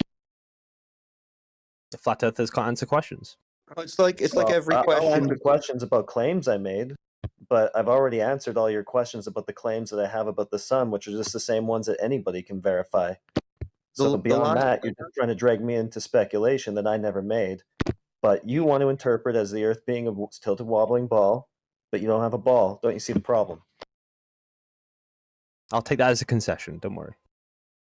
The flat earthers can't answer questions. It's like every I'll question. answer questions about claims I made, but I've already answered all your questions about the claims that I have about the sun, which are just the same ones that anybody can verify. So The beyond last- that, you're just trying to drag me into speculation that I never made. But you want to interpret as the Earth being a tilted, wobbling ball, but you don't have a ball. Don't you see the problem? I'll take that as a concession. Don't worry.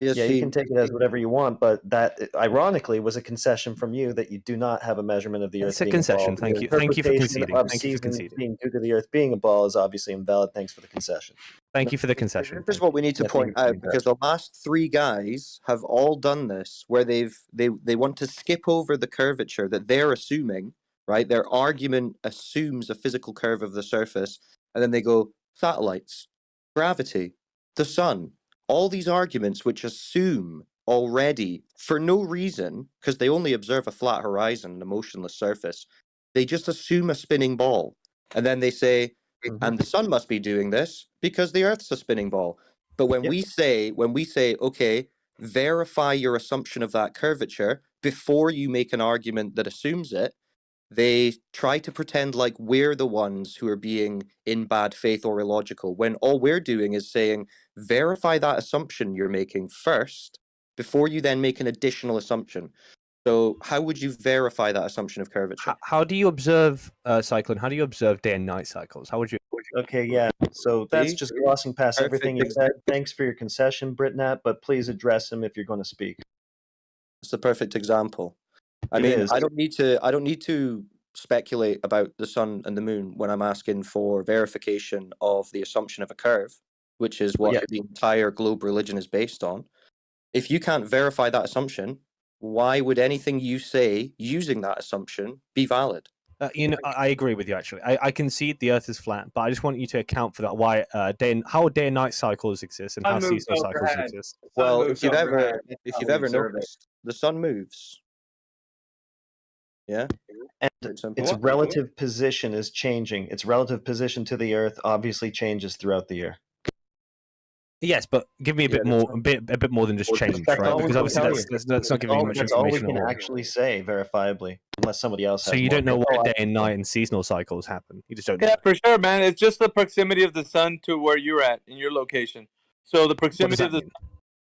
Yes, Yeah, you can take it as whatever you want, but that ironically was a concession from you that you do not have a measurement of the Earth It's a being concession. a ball. Thank Your you. Thank you for interpretation conceding. of Thank you for seasons conceding. being due to the Earth being a ball is obviously invalid. Thanks for the concession. Thank you for the concession. This is what we need to Yeah, thank point you for out doing that. because the last three guys have all done this, where they want to skip over the curvature that they're assuming. Right, their argument assumes a physical curve of the surface, and then they go satellites, gravity, the sun. All these arguments which assume already, for no reason, because they only observe a flat horizon, a motionless surface, they just assume a spinning ball. And then they say, and the sun must be doing this because the Earth's a spinning ball. But when we say, okay, verify your assumption of that curvature before you make an argument that assumes it. They try to pretend like we're the ones who are being in bad faith or illogical, when all we're doing is saying, verify that assumption you're making first before you then make an additional assumption. So how would you verify that assumption of curvature? How do you observe Cyclone? How do you observe day and night cycles? How would you? Okay, yeah. So that's See? just glossing past Perfect everything you said. Thanks for your concession, Britnat, but please address him if you're going to speak. It's the perfect example. I It mean, is. I don't need to speculate about the sun and the moon when I'm asking for verification of the assumption of a curve, which is what Yeah. the entire globe religion is based on. If you can't verify that assumption, why would anything you say using that assumption be valid? I agree with you. Actually, I concede the Earth is flat, but I just want you to account for that. Why how day and night cycles exist and how seasonal cycles exist. Well, if you've ever noticed, the sun moves. Yeah. And example. its What? relative position is changing. Its relative position to the Earth obviously changes throughout the year. Yes, but give me a bit more, a bit more than just change, That's right? all we Because can obviously tell that's not giving you much That's all we information can at all. actually say verifiably, unless somebody else has So you more don't know info. why day and night and seasonal cycles happen. You just don't know. Yeah, for sure, man. It's just the proximity of the sun to where you're at in your location. So the proximity that of the mean?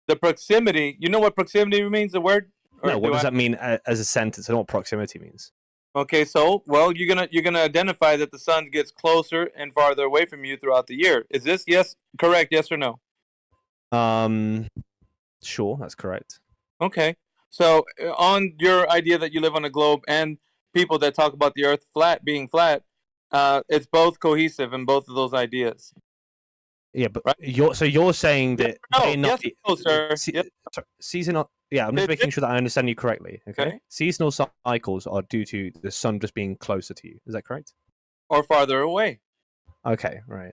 the proximity. You know what proximity means? The word. Or No, what do does I- that mean as a sentence? I don't know what proximity means. Okay, so well, you're gonna identify that the sun gets closer and farther away from you throughout the year. Is this correct? Yes or no? Sure, that's correct. Okay, so on your idea that you live on a globe and people that talk about the Earth being flat, it's both cohesive in both of those ideas. Yeah, but you're saying that No, day and yes, night, no, sir. seasonal. Yeah, I'm just making sure that I understand you correctly. Okay, Okay. seasonal cycles are due to the sun just being closer to you. Is that correct? Or farther away. Okay, right.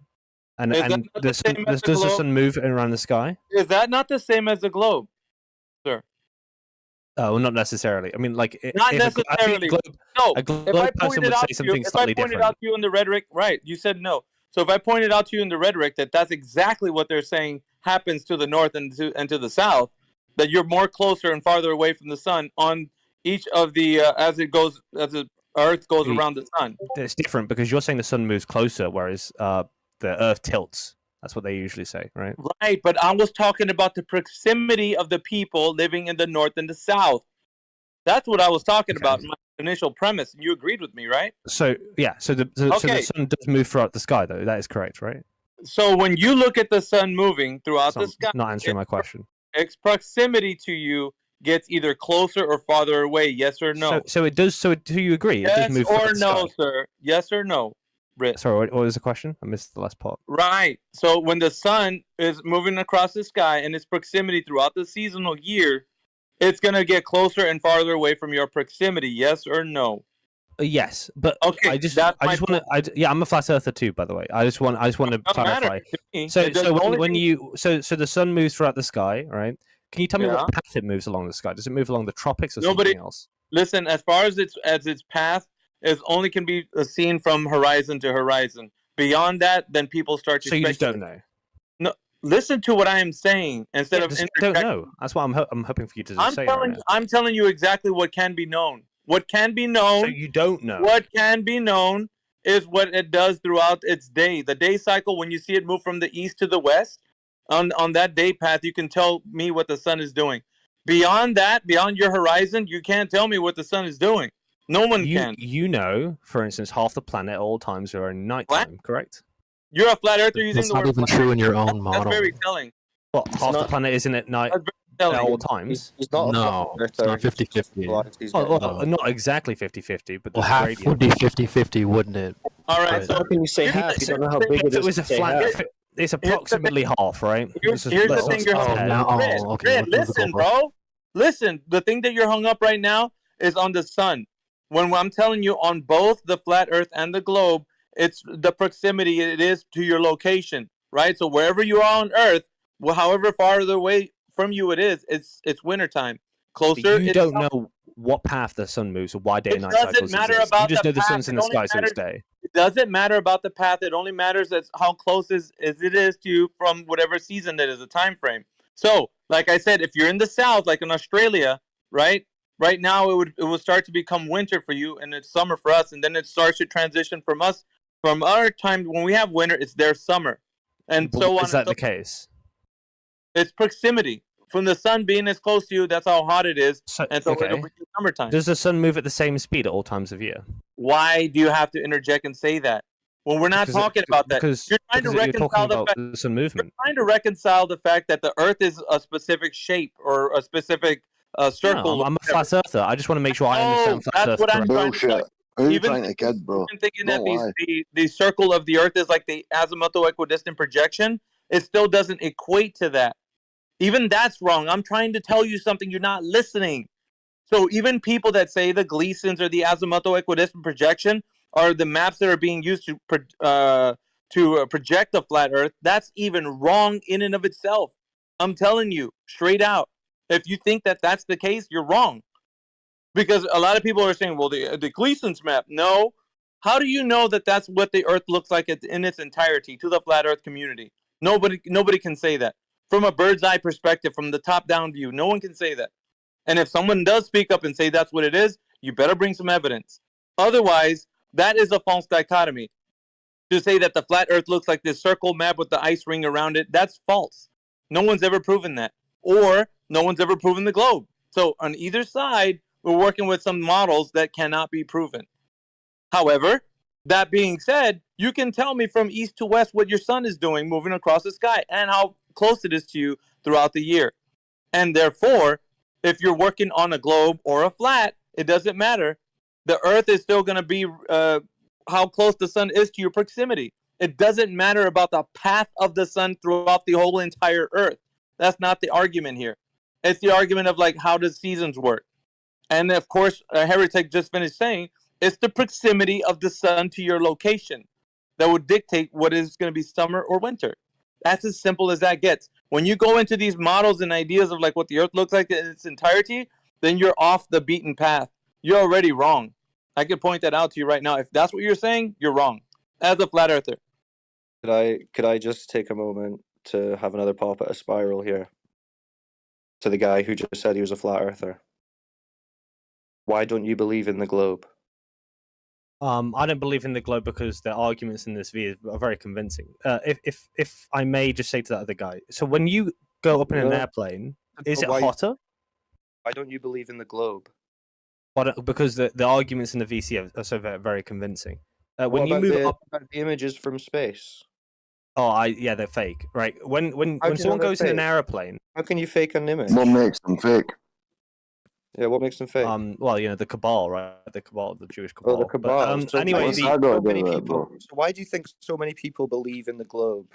And Is that and not the the sun, same as the does the globe? sun move around the sky? Is that not the same as the globe, sir? Oh, well, not necessarily. I mean, like, Not if I think necessarily. a If globe I person pointed would out say to you, something if I slightly pointed different. out to you in the rhetoric, right? You said no. So if I pointed out to you in the rhetoric that that's exactly what they're saying happens to the north and to the south, that you're more closer and farther away from the sun on each of the as the Earth goes around the sun. It's different because you're saying the sun moves closer, whereas the Earth tilts. That's what they usually say, right? Right, but I was talking about the proximity of the people living in the north and the south. That's what I was talking about in my initial premise, and you agreed with me, right? So yeah, so the Okay. sun does move throughout the sky, though. That is correct, right? So when you look at the sun moving throughout the It's sky, not answering my question. its proximity to you gets either closer or farther away. Yes or no? So it does. So do you agree? It does Yes move or throughout the no, sky? sir? Yes or no, Britt? Sorry, what was the question? I missed the last part. Right. So when the sun is moving across the sky and its proximity throughout the seasonal year, it's gonna get closer and farther away from your proximity. Yes or no? Yes, but Okay, I just that's my want to. Yeah, I'm a flat earther too, by the way. I just want to Doesn't matter clarify. to me. So It does- so the only when thing- you so the sun moves throughout the sky, right? Can you tell me Yeah. what path it moves along the sky? Does it move along the tropics or Nobody something else? listen. As far as its path is only can be seen from horizon to horizon. Beyond that, then people start to. So you just speculate. don't know. No, listen to what I am saying instead Yeah, of just don't interjecting. know. That's what I'm hoping for you to I'm say. telling right now. I'm telling you exactly what can be known. What can be known. So you don't know. What can be known is what it does throughout its day. The day cycle, when you see it move from the east to the west, on that day path, you can tell me what the sun is doing. Beyond that, beyond your horizon, you can't tell me what the sun is doing. No one can. You know, for instance, half the planet at all times are in nighttime, correct? You're a flat earther using That's the not word even flat. true in your own That's model. very telling. Well, half the planet isn't at night That's at very telling. all times. He's not a No, flat it's not earther, he's just 50-50. realised he's Well, getting- well, not exactly 50-50, but Well, there's half gradient. would be 50-50, wouldn't it? All right, But- so How can you say here's half? the You don't know how thing- big it If is it was to a say flat, half. it's approximately half, right? Here's Let's the let's thing you're let's hung head. now- up. oh, okay, Britt, let's listen, go. bro. Listen, the thing that you're hung up right now is on the sun. When I'm telling you on both the flat Earth and the globe, it's the proximity it is to your location, right? So wherever you are on Earth, well, however farther away from you it is, it's wintertime. Closer, You it's don't summer. know what path the sun moves or why day It and night doesn't cycles matter exist. You about just the know the path, sun's in it the only sky, so it's matters- day. It doesn't matter about the path. It only matters as how close as it is to you from whatever season it is, a time frame. So Like I said, if you're in the South, like in Australia, right? Right now, it will start to become winter for you, and it's summer for us, and then it starts to transition from us. From our time when we have winter, it's their summer, and But so on. is that and so the case? It's proximity from the sun being as close to you. That's how hot it is, So, and so it'll okay. be summertime. Does the sun move at the same speed at all times of year? Why do you have to interject and say that when we're not Because talking about that? Because, You're trying to because you're talking reconcile the about fact. the sun movement. Trying to reconcile the fact that the Earth is a specific shape or a specific circle. No, I'm a flat earther. I just want to make sure I understand flat that's Earth what I'm correctly. trying to Bullshit. say. Who are you Even trying to kid, bro? Even thinking that Don't lie. the circle of the Earth is like the azimuthal equidistant projection, it still doesn't equate to that. Even that's wrong. I'm trying to tell you something. You're not listening. So even people that say the Gleasons or the azimuthal equidistant projection are the maps that are being used to project the flat Earth, that's even wrong in and of itself. I'm telling you straight out. If you think that that's the case, you're wrong. Because a lot of people are saying, well, the Gleason's map. No. How do you know that that's what the Earth looks like in its entirety to the flat Earth community? Nobody can say that. From a bird's eye perspective, from the top down view, no one can say that. And if someone does speak up and say that's what it is, you better bring some evidence. Otherwise, that is a false dichotomy. To say that the flat Earth looks like this circle map with the ice ring around it, that's false. No one's ever proven that. Or no one's ever proven the globe. So on either side, we're working with some models that cannot be proven. However, that being said, you can tell me from east to west what your sun is doing moving across the sky and how close it is to you throughout the year. And therefore, if you're working on a globe or a flat, it doesn't matter. The Earth is still going to be how close the sun is to your proximity. It doesn't matter about the path of the sun throughout the whole entire Earth. That's not the argument here. It's the argument of like, how does seasons work? And of course, Heretic just finished saying, it's the proximity of the sun to your location that would dictate what is going to be summer or winter. That's as simple as that gets. When you go into these models and ideas of like what the Earth looks like in its entirety, then you're off the beaten path. You're already wrong. I can point that out to you right now. If that's what you're saying, you're wrong. As a flat earther. Could I just take a moment to have another pop at a spiral here? To the guy who just said he was a flat earther. Why don't you believe in the globe? I don't believe in the globe because the arguments in this video are very convincing. If I may just say to that other guy, so when you go up in an airplane, is it hotter? Why don't you believe in the globe? Because the arguments in the VC are so very, very convincing. When What you about move up, the images from space? yeah, they're fake, right? When How do you someone know they're goes in an fake? airplane, How can you fake an image? What makes them fake? Yeah, what makes them fake? well, the cabal, right? The cabal, the Jewish Oh, cabal. the cabal. But, So anyway, why do you think so many people. So why do you think so many people believe in the globe?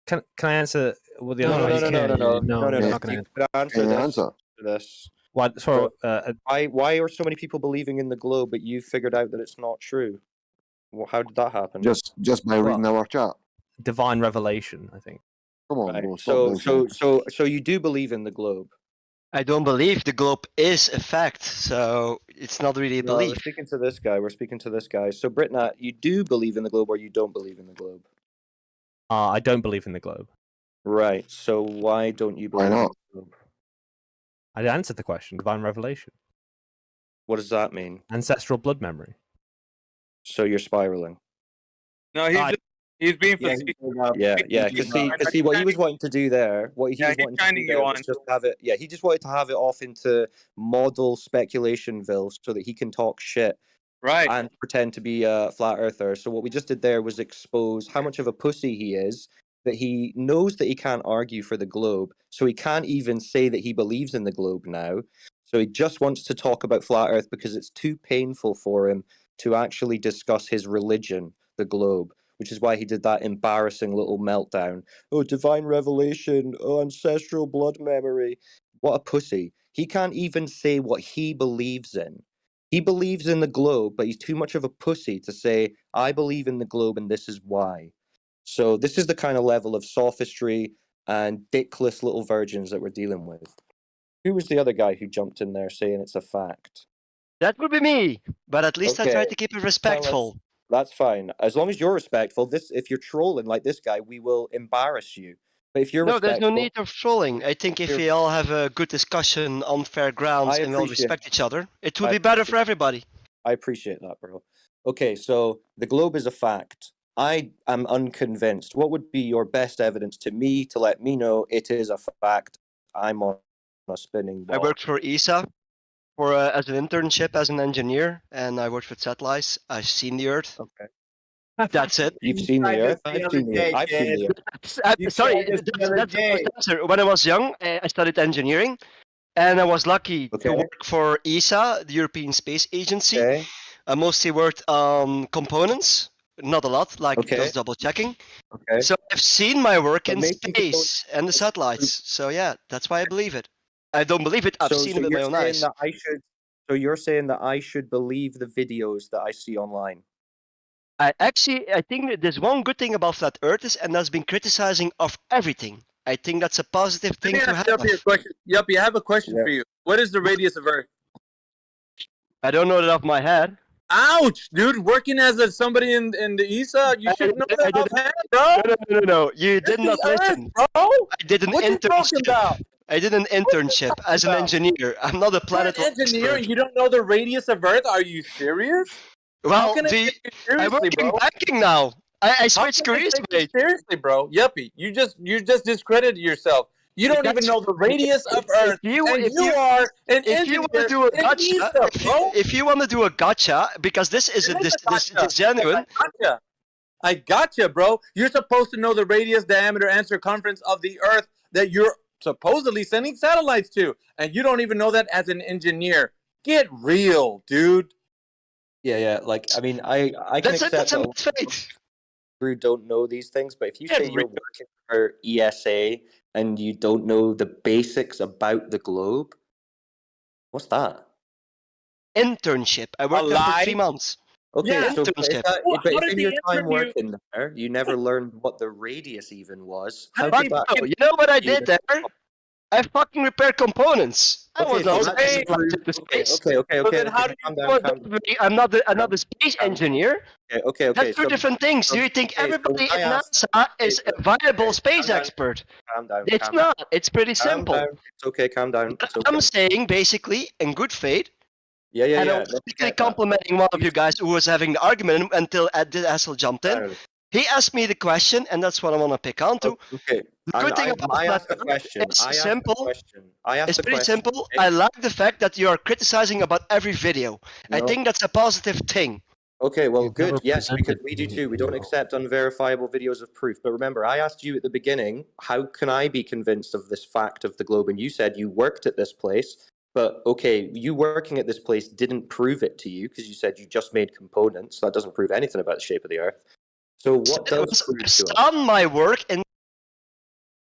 Can I answer? Well, the No, other no, guy? no, no, no, no, no, I'm no. not going You to could answer this. Why? Sorry. Why are so many people believing in the globe, but you figured out that it's not true? Well, how did that happen? Just by reading our chat. Divine revelation, I think. Come on, Right. bro. Stop So you do believe in the globe? I don't believe the globe is a fact, so it's not really a No, we're belief. speaking to this guy. We're speaking to this guy. So Britnat, you do believe in the globe, or you don't believe in the globe? I don't believe in the globe. Right. So why don't you believe not? in the globe? I answered the question. Divine revelation. What does that mean? Ancestral blood memory. So you're spiraling. No, he's being facetious. Yeah. Because see, what he was wanting to do there, what he was he's wanting trying to to do go there on. was just have it. Yeah, he just wanted to have it off into model speculationville so that he can talk shit, right, and pretend to be a flat earther. So what we just did there was expose how much of a pussy he is. That he knows that he can't argue for the globe, so he can't even say that he believes in the globe now. So he just wants to talk about flat Earth because it's too painful for him to actually discuss his religion, the globe, which is why he did that embarrassing little meltdown. Oh, divine revelation, oh, ancestral blood memory. What a pussy. He can't even say what he believes in. He believes in the globe, but he's too much of a pussy to say, I believe in the globe and this is why. So this is the kind of level of sophistry and dickless little virgins that we're dealing with. Who was the other guy who jumped in there saying it's a fact? That would be me, but at least I Okay, try to keep it tell us- respectful. That's fine. As long as you're respectful, if you're trolling like this guy, we will embarrass you. But if you're No, there's no respectful, need of trolling. I think if You're- we all have a good discussion on fair grounds I and we all appreciate- respect each other, it would I be better appreciate- for everybody. I appreciate that, bro. Okay, so the globe is a fact. I am unconvinced. What would be your best evidence to me to let me know it is a fact? I'm on a spinning ball. I worked for ESA for as an internship as an engineer, and I worked with satellites. I've seen the Earth. Okay. That's it. You've seen the Earth. I've seen the Earth. I've seen the Earth. Sorry, that's the first answer. When I was young, I studied engineering, and I was lucky to work for ESA, the European Space Agency. Okay. I mostly worked on components, not a lot, like just double checking. Okay. So I've seen my work in making space and the satellites. So yeah, that's why I believe it. I don't believe it. I've seen it with my own eyes. So you're saying that I should believe the videos that I see online? I think that there's one good thing about flat earthers, and that's been criticizing of everything. I think that's a positive thing to have. Yuppie, I have a question for you. What is the radius of Earth? I don't know that off my head. Ouch, dude! Working as somebody in the ESA, you should know that offhand, bro. No. You did not listen, bro. I did an What you talking internship. about? I did an internship as an engineer. I'm not a planet Engineer, expert. you don't know the radius of Earth? Are you serious? Well, How can I do you- take you I work seriously, in bro? banking now. I How switched can I careers, take you mate. seriously, bro. Yuppie, you just discredited yourself. You don't even know the radius of Earth, and you are an if you engineer want to do a in gotcha, ESA, bro. if you want to do a gotcha, because this is genuine. I gotcha, bro. You're supposed to know the radius, diameter, and circumference of the Earth that you're supposedly sending satellites to, and you don't even know that as an engineer. Get real, dude. Yeah. Like, I mean, I can That's accept a that misfit. who don't know these things, but if you Yeah, say you're working for ESA and you don't know the basics about the globe, what's that? Internship. I worked there for lie? 3 months. Okay, Yeah. so Internship. if in your time working there, you never learned what the radius even was. How But did that? you know what I did there? I fucking repaired components. I Okay, was so not that's- sent to space. Okay. Calm down. I'm not a space engineer. Okay. That's two so- different things. Do you think okay, so everybody I at asked- NASA is a viable space calm down. expert? Calm down. It's calm down. not. It's pretty Calm simple. down. It's okay. Calm down. It's okay. I'm saying basically in good faith. Yeah. And I Yeah. was basically complimenting one of you guys who was having the argument until Ed Hassel jumped in. He asked me the question, and that's what I want to pick on to. Okay. The good thing about I flat asked a Earth question. is I asked a simple. question. I asked It's a pretty question. simple. I like the fact that you are criticizing about every video. I No. think that's a positive thing. Okay, well, You've good. never Yes, because presented we do me too. We with don't accept unverifiable videos of proof. But remember, I asked you at the beginning, how can I be convinced of this fact of the globe? And you said you worked at this place. But okay, you working at this place didn't prove it to you because you said you just made components. That doesn't prove anything about the shape of the Earth. So what does prove to us? On my work and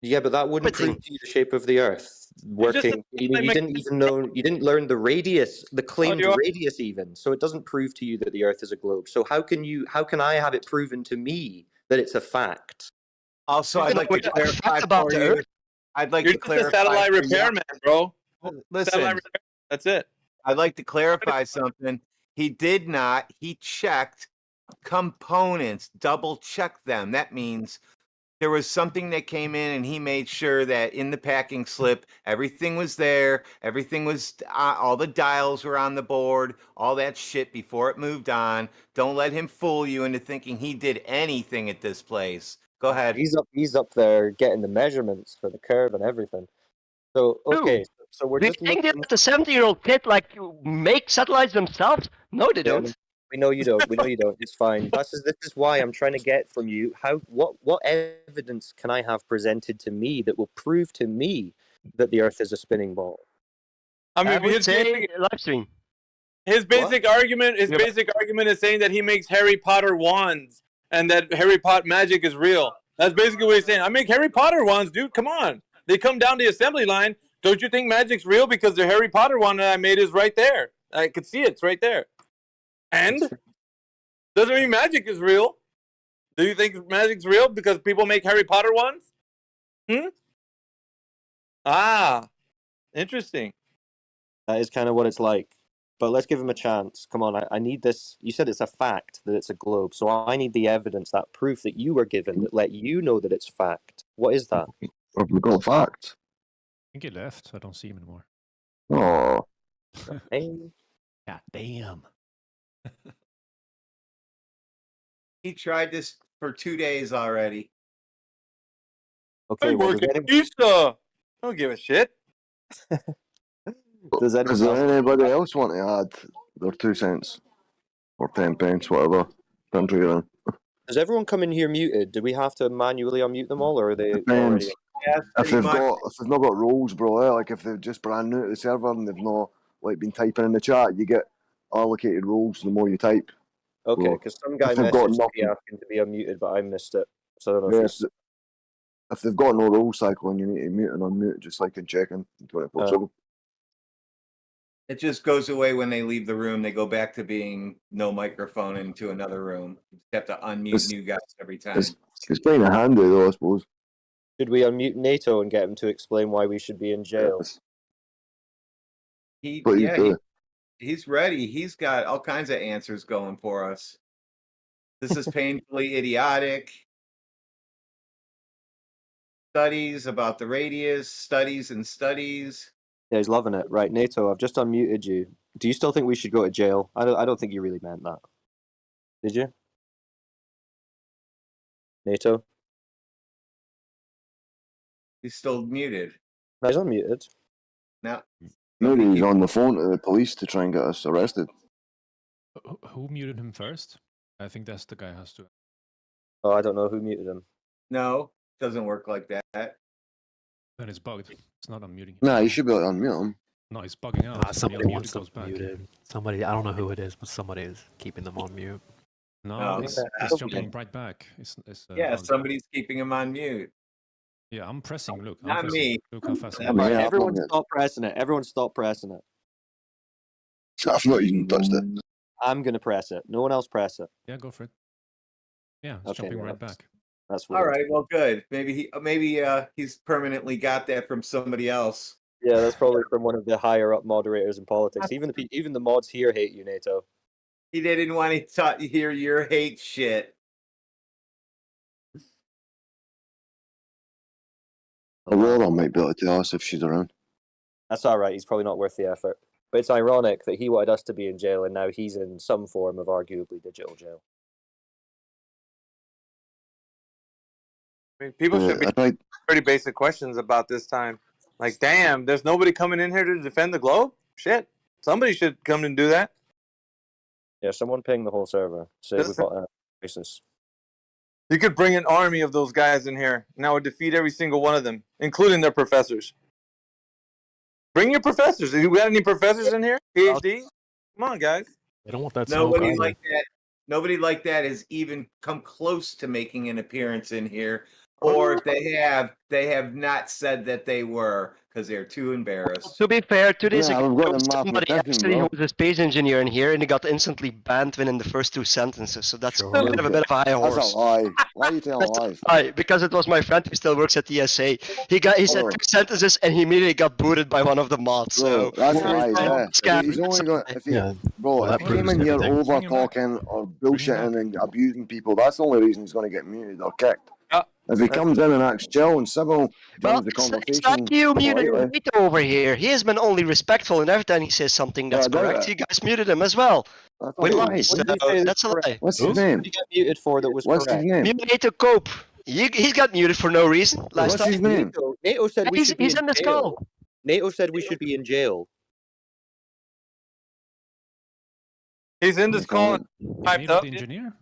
Yeah, but that wouldn't prove to you the shape of the Earth. Working, you didn't even know. You didn't learn the radius, the claimed radius, even. So it doesn't prove to you that the Earth is a globe. So how can you? How can I have it proven to me that it's a fact? Also, You I'd can like to put a clarify fact about for the you. Earth. I'd like You're to just clarify. a satellite for repairman, bro. Listen, Satellite repair. That's it. I'd like to clarify something. He did not. He checked components, double checked them. That means there was something that came in and he made sure that in the packing slip, everything was there. Everything was, all the dials were on the board, all that shit before it moved on. Don't let him fool you into thinking he did anything at this place. Go ahead. He's up there getting the measurements for the curve and everything. So okay, so we're Do you just think looking. that the 70-year-old kid like make satellites themselves? No, they don't. We know you don't. We know you don't. It's fine. This is why I'm trying to get from you what evidence can I have presented to me that will prove to me that the Earth is a spinning ball? I mean, I would his say basic, live stream. his basic argument, is saying that he makes Harry Potter wands and that Harry Potter magic is real. That's basically what he's saying. I make Harry Potter wands, dude. Come on. They come down the assembly line. Don't you think magic's real? Because the Harry Potter wand that I made is right there. I could see it's right there. And doesn't mean magic is real. Do you think magic's real because people make Harry Potter wands? Ah, interesting. That is kind of what it's like. But let's give him a chance. Come on, I need this. You said it's a fact that it's a globe, so I need the evidence, that proof that you were given that let you know that it's fact. What is that? Have we got facts? I think he left. I don't see him anymore. Oh. God damn. He tried this for 2 days already. Okay, I well, work does at anyone, Pizza. I don't give a shit. does anyone Is there else? anybody else want to add their 2 cents? Or 10 pence, whatever country you're in? Does everyone come in here muted? Do we have to manually unmute them all, or are they already? Depends. Yeah, If pretty they've much. not got roles, bro, like if they're just brand new to the server and they've not like been typing in the chat, you get allocated roles the more you type. Okay, So, because some guy if they've got messaged me nothing, asking to be unmuted, but I missed it. So I don't know yeah, if he's. if they've got no role cycle and you need to mute and unmute, just like in checking 24/7. It just goes away when they leave the room. They go back to being no microphone into another room. You have to unmute It's- new guys every time. It's kind of handy though, I suppose. Should we unmute NATO and get him to explain why we should be in jail? Yes. He, Please yeah, do. he's ready. He's got all kinds of answers going for us. This is painfully idiotic. Studies about the radius, studies and studies. Yeah, he's loving it. Right, NATO, I've just unmuted you. Do you still think we should go to jail? I don't think you really meant that. Did you? NATO? He's still muted. No, he's unmuted. Now, Maybe he's on the phone to the police to try and get us arrested. Who muted him first? I think that's the guy who has to. Oh, I don't know who muted him. no, doesn't work like that. Then it's bugged. It's not unmuting him. Nah, you should be able to unmute him. No, it's bugging out. Ah, somebody The wants unmuted them goes back. muted. Somebody, I don't know who it is, but somebody is keeping them on mute. No, Oh, it's okay. jumping right back. It's Yeah, on- somebody's keeping him on mute. Yeah, I'm pressing. Look, I'm Not pressing. me. Look how fast. Not me. Yeah, Everyone I'm stop pressing it. Everyone stop pressing it. I've not even touched it. I'm gonna press it. No one else press it. Yeah, go for it. Yeah, it's Okay, jumping yeah, right that's- back. That's All weird. right, well, good. Maybe he's permanently got that from somebody else. Yeah, that's probably from one of the higher up moderators in politics. Even the mods here hate you, NATO. He didn't want to hear your hate shit. Aurora might be able to tell us if she's around. That's all right. He's probably not worth the effort. But it's ironic that he wanted us to be in jail, and now he's in some form of arguably digital jail. I mean, people should be pretty basic questions about this time. Like, damn, there's nobody coming in here to defend the globe? Shit. Somebody should come and do that. Yeah, someone ping the whole server. Say we've got a crisis. You could bring an army of those guys in here, and that would defeat every single one of them, including their professors. Bring your professors. You got any professors in here? PhD? Come on, guys. They don't want that smoke Nobody either. like that. Nobody like that has even come close to making an appearance in here. Or if they have not said that they were because they're too embarrassed. To be fair, 2 days Yeah, ago, we've got the somebody mathematician, actually bro. who was a space engineer in here, and he got instantly banned within the first 2 sentences. So that's Sure. a bit of a high That's horse. a lie. Why are you telling lies? Why? Because it was my friend who still works at ESA. He said Oh. 2 sentences, and he immediately got booted by one of the mods. Bro, So that's lies, yeah. Scam. He's only going if he, Yeah. bro, Well, if that he came proves in here everything. over Bring him back. talking or Bring him bullshitting back. and abusing people, that's the only reason he's going to get muted or kicked. Yeah. If he comes in and acts chill and civil, well, joins the it's conversation like you muted politely. Vito over here. He has been only respectful, and every time he says something that's Yeah, I doubt correct, it. you guys muted him as well. That's With a lie. lies. What So did he say that's a lie. What's Who? his What name? did he get muted for that was What's correct? his name? Mutator Cope. He's got muted for no reason last What's his time. name? NATO said we He's should be in the jail. skull. NATO said we should be in jail. He's in this call piped Maybe up. the engineer.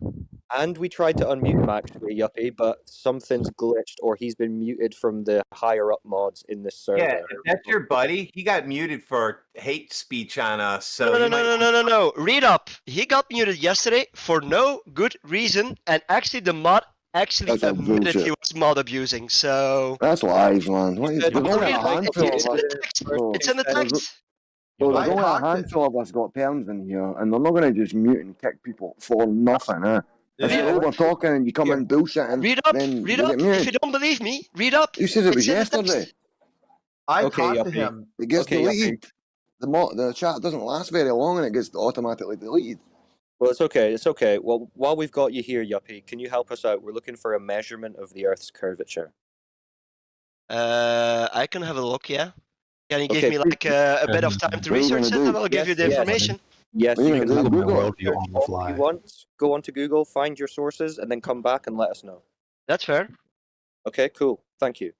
And we tried to unmute him actually, Yuppie, but something's glitched or he's been muted from the higher up mods in this server. Yeah, if that's your buddy, he got muted for hate speech on us. So No, you might- no. Read up. He got muted yesterday for no good reason, and actually the mod actually That's a admitted bullshit. he was mod abusing. So That's lies, man. What is, Said- there's only a Read up. handful of It's in us. the text. Bro, It's in the There's- text. bro, I there's only a talked to- handful of us got perms in here, and they're not going to just mute and kick people for nothing, eh? If Yeah. you're over talking and you come in bullshitting, Read up. then Read you up. get If muted. you don't believe me, read up. You said it was It's in the text. yesterday. I Okay, talked to Yuppie. him. It gets Okay, Yuppie. deleted. The chat doesn't last very long and it gets automatically deleted. Well, it's okay. It's okay. Well, while we've got you here, Yuppie, can you help us out? We're looking for a measurement of the Earth's curvature. I can have a look. Yeah. Can you give Okay. me like a bit of time to What are you research gonna it, do? and I'll give you the Yes, yes. information? Yes, What are you you can gonna do? Google Google? Worldview on the if fly. you want. Go onto Google, find your sources, and then come back and let us know. That's fair. Okay, cool. Thank you.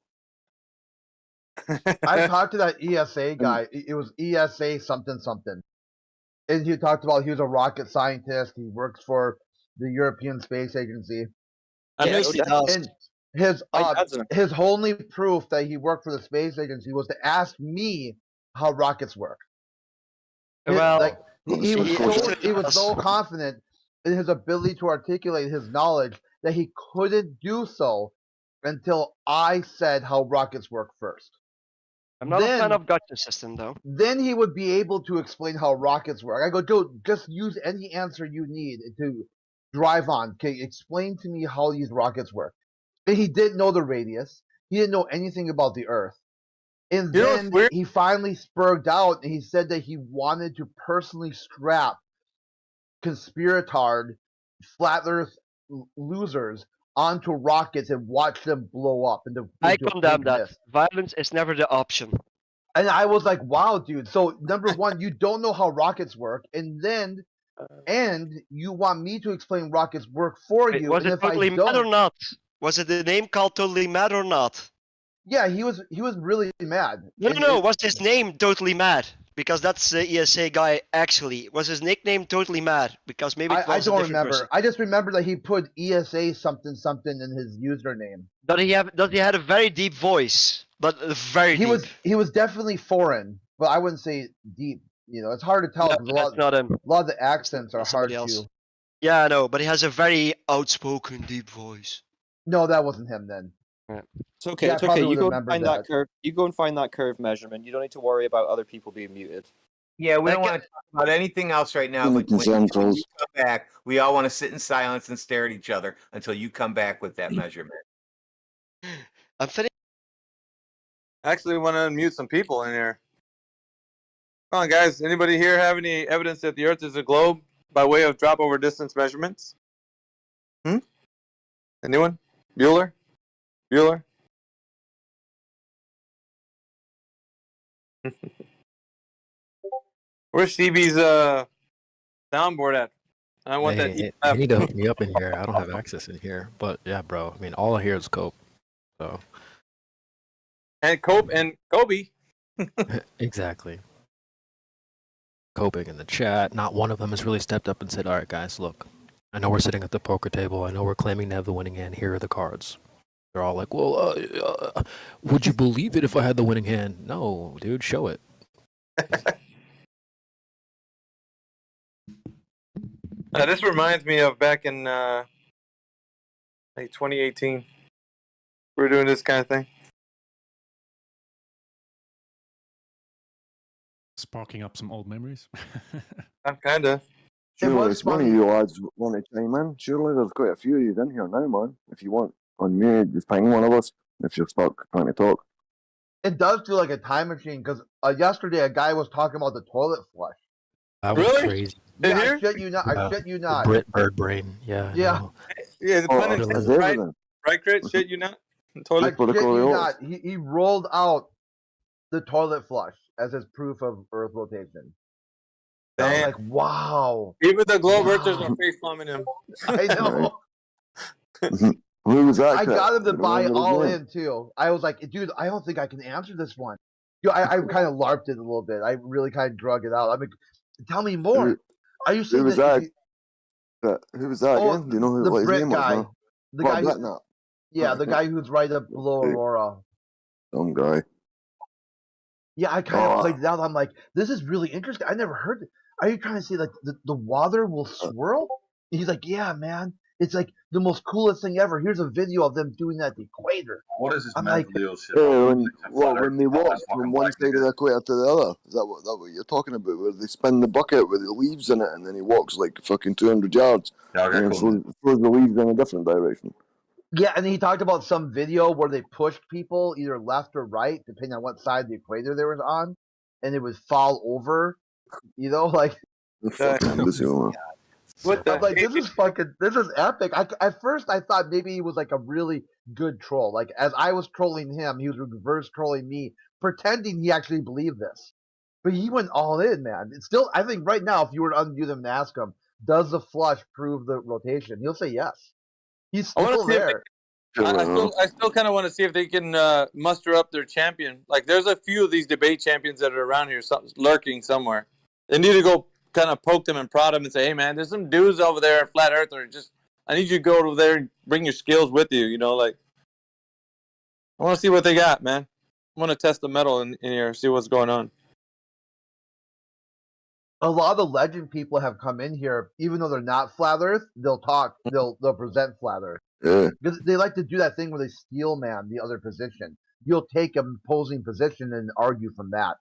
I talked to that ESA guy. It was ESA something something, and he talked about he was a rocket scientist. He works for the European Space Agency. I know he does. And his My dad's an- his only proof that he worked for the space agency was to ask me how rockets work. Well, Like he was he so does. confident in his ability to articulate his knowledge that he couldn't do so until I said how rockets work first. I'm not a fan Then- of gotcha system though. Then he would be able to explain how rockets work. I go, dude, just use any answer you need to drive on. Okay, explain to me how these rockets work. And he didn't know the radius. He didn't know anything about the Earth. And You know what's then weird? he finally spurred out and he said that he wanted to personally strap conspiratard, flat Earth losers onto rockets and watch them blow up. I into a condemn big that. mist. Violence is never the option. And I was like, wow, dude. So number one, you don't know how rockets work, and then you want me to explain rockets work for Wait, you. was and it if I totally don't, mad or not? Was it the name called Totally Mad or not? yeah, he was really mad. No. Was his name Totally Mad? Because that's the ESA guy. Actually, was his nickname Totally Mad? Because maybe it I was a don't different remember. person. I just remember that he put ESA something something in his username. Does he have a very deep voice? But very He deep. was definitely foreign, but I wouldn't say deep. You know, it's hard to tell No, because that's not him. a lot of the accents are That's hard somebody else. to. Yeah, I know, but he has a very outspoken, deep voice. No, that wasn't him then. It's okay. Yeah, I It's okay. probably You would go and remember find that that. curve. You go and find that curve measurement. You don't need to worry about other people being muted. Yeah, we That don't guy- want to talk about anything else right now. Too But many when you concerns. come back, we all want to sit in silence and stare at each other until you come back with that measurement. I'm finished. I actually want to unmute some people in here. Come on, guys. Anybody here have any evidence that the Earth is a globe by way of drop over distance measurements? Anyone? Bueller? Where's CB's soundboard at? I want that. Hey, EF. you need to hook me up in here. I don't have access in here. But yeah, bro. I mean, all I hear is Cope. So And Cope and Kobe. exactly. Coping in the chat. Not one of them has really stepped up and said, "All right, guys, look. I know we're sitting at the poker table. I know we're claiming to have the winning hand. Here are the cards." They're all like, "Well, would you believe it if I had the winning hand?" No, dude, show it. This reminds me of back in like 2018. We were doing this kind of thing. Sparking up some old memories. I'm kind of. Surely was it's one of funny. you lads want to chime in. Surely there's quite a few of you in here now, man. If you want unmute, just ping one of us if you're stuck trying to talk. It does feel like a time machine because yesterday a guy was talking about the toilet flush. That was Really? crazy. In Yeah, here? I shit you not. I shit you not. Brit bird brain. Yeah. I Yeah. know. Yeah, the Oh, pun as intended, right? evidence. Right, Crit? Shit, you not? I Toilet. shit political you rewards. not. He rolled out the toilet flush as his proof of Earth rotation. I was Damn. like, wow. Even the globe earthers Wow. are face palming him. I know. Who was that? I Crit? got him to You buy remember his all name? in too. I was like, dude, I don't think I can answer this one. You know, I kind of larped it a little bit. I really kind of drug it out. I mean, tell me more. Who- Are you saying was that? that? Who was that Oh, again? Do you know who the what his Brit name was? guy. No? The What, guy, Brit, who, no. yeah, the guy who's right up below Hey. Aurora. Some guy. Yeah, I kind of Oh. played it out. I'm like, this is really interesting. I never heard it. Are you trying to say like the water will swirl? And he's like, yeah, man. It's like the most coolest thing ever. Here's a video of them doing that at the equator. What is this I'm like, mental shit? Yeah, when they Oh, walk that's fucking from one black side of the equator to the other. Is that what you're talking about? Where they spin the bucket with the leaves in it and then he walks like fucking 200 yards Yeah, okay, and then cool. throws the leaves in a different direction. yeah, and he talked about some video where they pushed people either left or right, depending on what side of the equator they was on, and it would fall over. You know, like Fucking imbecile, man. What the I'm like, this is epic. At first, I thought maybe he was like a really good troll. Like as I was trolling him, he was reverse trolling me, pretending he actually believed this. But he went all in, man. It's still, I think right now, if you were to unmute him and ask him, does the flush prove the rotation? He'll say yes. He's I want still to see if there. I still kind of want to see if they can muster up their champion. Like, there's a few of these debate champions that are around here, lurking somewhere. They need to go kind of poke them and prod them and say, "Hey, man, there's some dudes over there at Flat Earth, or just I need you to go over there and bring your skills with you." You know, like I want to see what they got, man. I want to test the metal in here, see what's going on. A lot of the legend people have come in here, even though they're not Flat Earth. They'll talk. They'll present Flat Earth. Yeah. Because they like to do that thing where they steel man the other position. You'll take an opposing position and argue from that.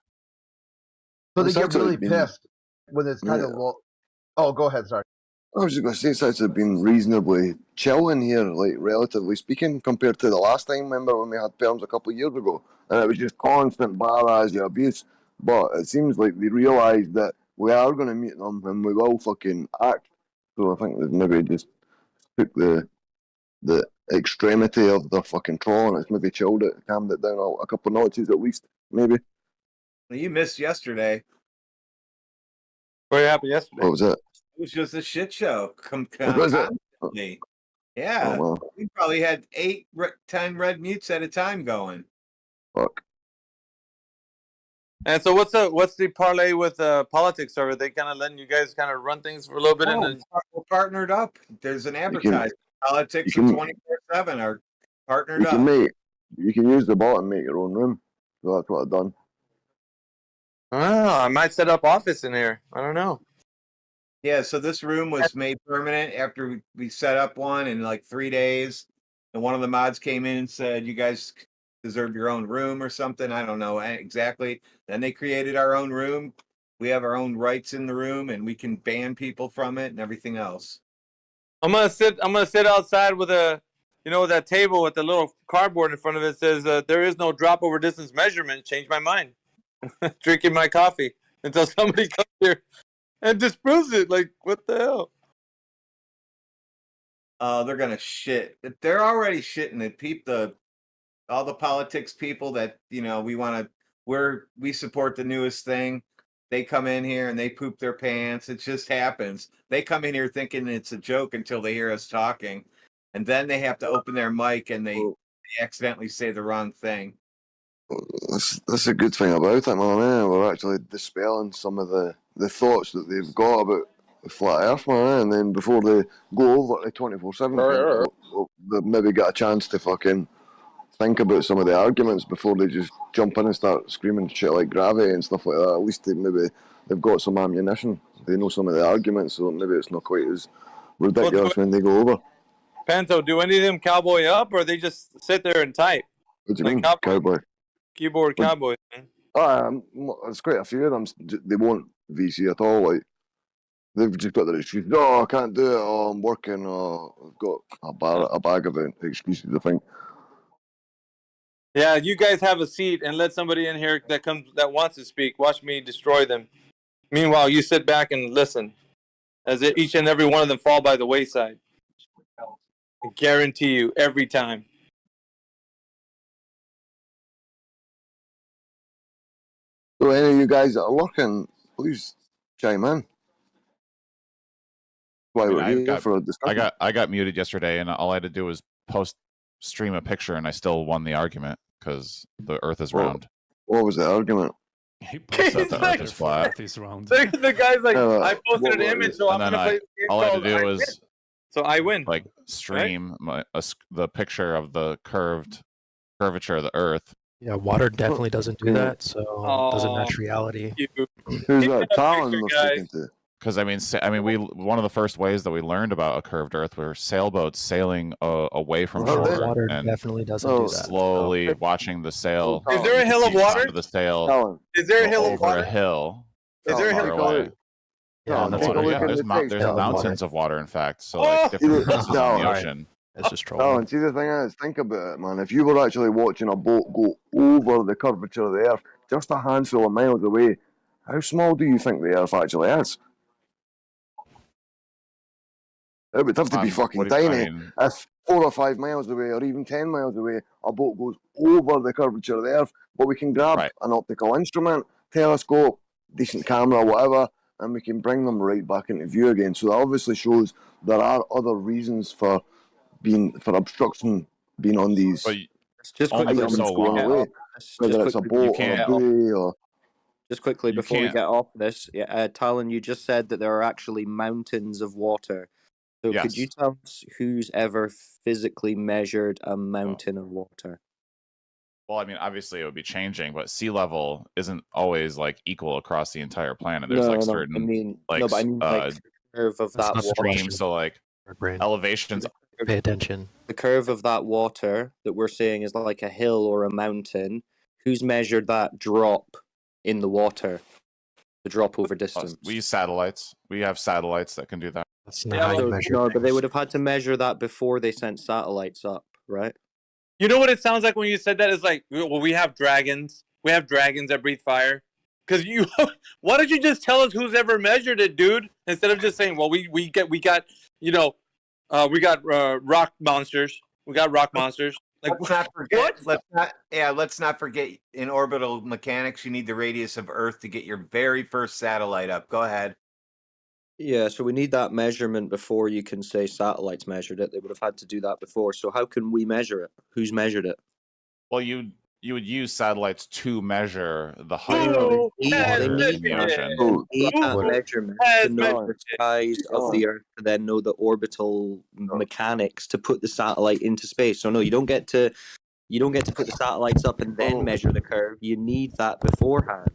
So they get really pissed when it's kind of low. Oh, go ahead. Sorry. I was just going to say, it's actually been reasonably chill in here, like, relatively speaking, compared to the last time. Remember when we had Perms a couple of years ago? And it was just constant barrage of abuse. But it seems like they realised that we are going to meet them and we will fucking act. So I think they've maybe just took the extremity of the fucking troll and it's maybe chilled it, calmed it down a couple of notches at least, maybe. You missed yesterday. What happened yesterday? What was it? It was just a shit show. Was it? Constantly. Yeah. Oh, wow. We probably had 10 red mutes at a time going. Fuck. And so what's the parlay with politics? Are they kind of letting you guys kind of run things for a little bit? Oh, And then... we're partnered up. There's an advertisement. Politics and 24/7 are partnered up. You can use the bot and make your own room. So that's what I've done. Oh, I might set up office in here. I don't know. Yeah, so this room was made permanent after we set up one in like 3 days. And one of the mods came in and said, "You guys deserve your own room," or something. I don't know exactly. Then they created our own room. We have our own rights in the room and we can ban people from it and everything else. I'm gonna sit outside with that table with the little cardboard in front of it. Says there is no drop over distance measurement. Change my mind. Drinking my coffee until somebody comes here and disproves it. Like, what the hell? They're gonna shit. They're already shitting it. All the politics people that we support the newest thing. They come in here and they poop their pants. It just happens. They come in here thinking it's a joke until they hear us talking, and then they have to open their mic and they accidentally say the wrong thing. That's a good thing about it, man. We're actually dispelling some of the thoughts that they've got about the flat Earth, man. And then before they go over to 24/7, they maybe get a chance to fucking think about some of the arguments before they just jump in and start screaming shit like gravity and stuff like that. At least they've got some ammunition. They know some of the arguments, so maybe it's not quite as ridiculous when they go over. Panto, do any of them cowboy up, or they just sit there and type? What do you mean, cowboy? Keyboard cowboy, man. There's quite a few of them. They won't VC at all. Like they've just got their excuses. Oh, I can't do it. Oh, I'm working. Oh, I've got a bag of excuses, I think. Yeah, you guys have a seat and let somebody in here that wants to speak. Watch me destroy them. Meanwhile, you sit back and listen as each and every one of them fall by the wayside. I guarantee you, every time. So any of you guys that are lurking, please chime in. Why we're here for a discussion. I got muted yesterday, and all I had to do was stream a picture, and I still won the argument because the Earth is round. What was the argument? He posted the Earth is flat. He's round. The guy's like, I posted an image, so I'm gonna play the game. All I had to do was, so I win. Like stream the picture of the curvature of the Earth. Yeah, water definitely doesn't do that, so it doesn't match reality. Who's that Talon was speaking to? Because one of the first ways that we learned about a curved Earth were sailboats sailing away from shore. Water and definitely doesn't do that. Slowly watching the sail. Is there a hill of water? The sail. Is there a hill of over water? A hill. Is there a hill of water? Yeah, there's mountains of water, in fact. So like different places in the ocean. It's just trolling. See, the thing is, think about it, man. If you were actually watching a boat go over the curvature of the Earth, just a handful of miles away, how small do you think the Earth actually is? It would have to be fucking what do you- I tiny. mean- If 4 or 5 miles away, or even 10 miles away, a boat goes over the curvature of the Earth, but we can grab an optical instrument, telescope, decent camera, whatever, and we can bring them right back into view again. So that obviously shows there are other reasons for obstruction being on these But Just only quickly, for so before we get long. off this, whether it's a quickly boat before we or a get off- buoy or. Just quickly You before we can't. get off this, Talon, you just said that there are actually mountains of water. So could you Yes. tell us who's ever physically measured a mountain of water? Well, I mean, obviously it would be changing, but sea level isn't always like equal across the entire planet. There's like certain, I mean, like, no, but I mean like the curve of That's that not the water. question. streams, so like elevations. Pay attention. The curve of that water that we're saying is like a hill or a mountain. Who's measured that drop in the water? The drop over distance. We use satellites. We have satellites that can do that. That's No, but they would have had to measure that before they sent satellites up, right? You know what it sounds like when you said that? It's like, well, we have dragons. We have dragons that breathe fire. Because you, why don't you just tell us who's ever measured it, dude? Instead of just saying, well, we got, you know, we got rock monsters. We got rock monsters. Like, let's not forget. Let's not forget. In orbital mechanics, you need the radius of Earth to get your very first satellite up. Go ahead. Yeah, so we need that measurement before you can say satellites measured it. They would have had to do that before. So how can we measure it? Who's measured it? Well, you would use satellites to measure the height No, of the water in the ocean. Need that measurement to know the size of the Earth to then know the orbital mechanics to put the satellite into space. So no, you don't get to put the satellites up and then measure the curve. You need that beforehand.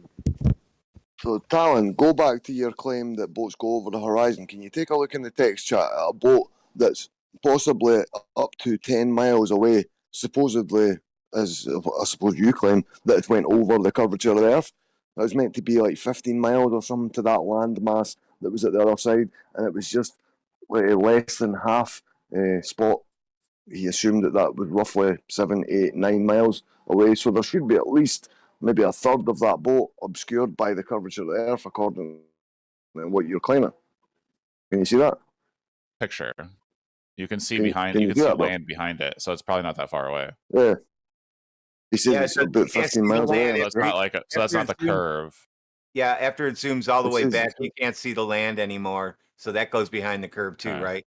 So, Talon, go back to your claim that boats go over the horizon. Can you take a look in the text chat at a boat that's possibly up to 10 miles away, supposedly, as I suppose you claim, that it went over the curvature of the Earth? It was meant to be like 15 miles or something to that landmass that was at the other side, and it was just less than half spot. He assumed that was roughly 7, 8, 9 miles away, so there should be at least maybe a third of that boat obscured by the curvature of the Earth, according to what you're claiming. Can you see that? Picture. You can see Can- behind. can You you can do see that, bro? land behind it, so it's probably not that far away. Yeah. He said Yeah, it's so about you can't 15 see the miles land, away. So it's not like so that's not the After it zooms- curve. Yeah, after it zooms all the It way says- back, you can't see the land anymore. So that goes behind the curve too, Alright. right?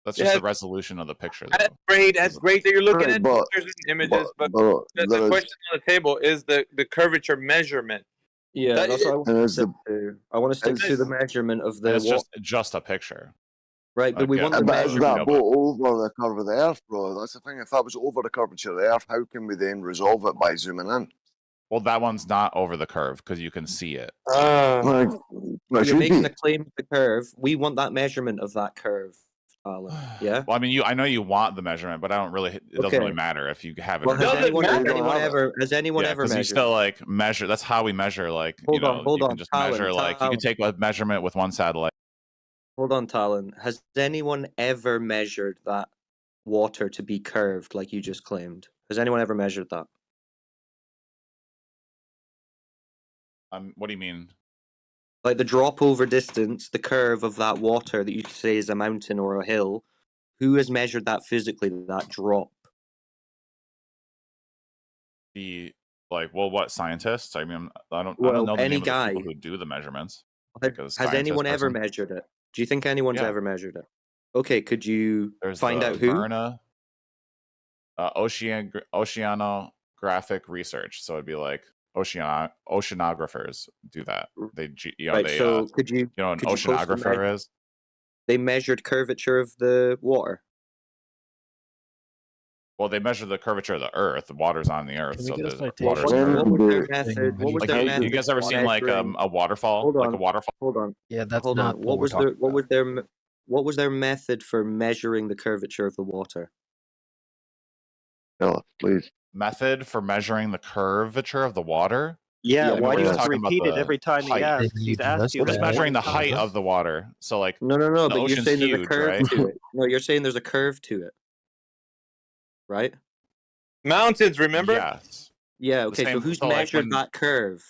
That's just Yeah. the resolution of the picture. That's Though. great. That's great that you're looking Right, at but- pictures and images, but but the there is- question on the table is the curvature measurement. Yeah, That that's is- what I want And to it's stick to. I want to stick to the it's- measurement of the And it's wa- just a picture. right, but we yeah. want the But is measurement. that boat over the curve of the Earth, bro? That's the thing. If that was over the curvature of the Earth, how can we then resolve it by zooming in? Well, that one's not over the curve because you can see it. Like, it You're should making be. a claim to the curve. We want that measurement of that curve, Alan. Yeah. Well, I mean, I know you want the measurement, but I don't really. It doesn't Okay. really matter if you have it. Well, or has not. anyone, matter. has anyone ever Yeah, ever because you measured? still like measure. That's how we measure. Like Hold you on, know, hold you on, can just Talon, measure. Like you Talon. can take a measurement with one satellite. Hold on, Talon. Has anyone ever measured that water to be curved like you just claimed? Has anyone ever measured that? What do you mean? Like the drop over distance, the curve of that water that you say is a mountain or a hill. Who has measured that physically? That drop. What scientists? I mean, I don't Well, know the any name of the guy. people who do the measurements. Has, Because has scientist anyone ever person- measured it? Do you think anyone's Yeah. ever measured it? Okay, could you There's find the out who? Myrna, oceanographic research. So it'd be like oceanographers do that. They Right, they so could you know what an could you post the oceanographer me- is? They measured curvature of the water. Well, they measure the curvature of the Earth. The water's on the Earth, Can we so get a the citation? water's What was their Like, method? What was like their you method? guys ever for seen like measuring- a waterfall? Hold Like on. a waterfall? Hold on. Yeah, that's Hold not on. what we're talking What was about. what was their method for measuring the curvature of the water? Yeah, please. Method for measuring the curvature of the water? Yeah, I mean, why we're do you just have to talking about repeat it the every time he height. asks? He's asked you We're just that measuring the 20 height times. of the water. So like No, the but you're ocean's saying there's a huge, curve right? to it. No, you're saying there's a curve to it. Right? Mountains, remember? Yes. Yeah, The okay, so same- who's so, like, measured when- that curve?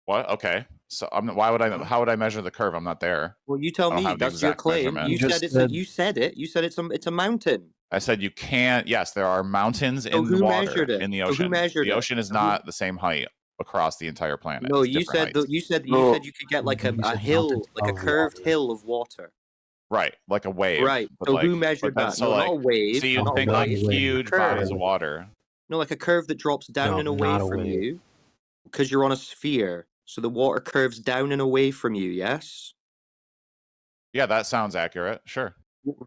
What? Okay. So why would I? How would I measure the curve? I'm not there. Well, you tell I don't me. have the That's your exact claim. measurement. You said it's. You said it. You said it's a mountain. I said you can't. Yes, there are mountains So in the who water measured it? in the So who ocean. measured The it? ocean is So who- not the same height across the entire planet. No, It's you different said heights. you said No. you could get like You a said hill, mountains like a of curved water. hill of water. Right, like a wave. Right. but So like, who measured but then- that? So No, like, not a wave. so you not think a like wave. huge Curve. bodies of water. No, like a curve that drops down No, and away not a from wave. you, because you're on a sphere. So the water curves down and away from you. Yes. Yeah, that sounds accurate. Sure.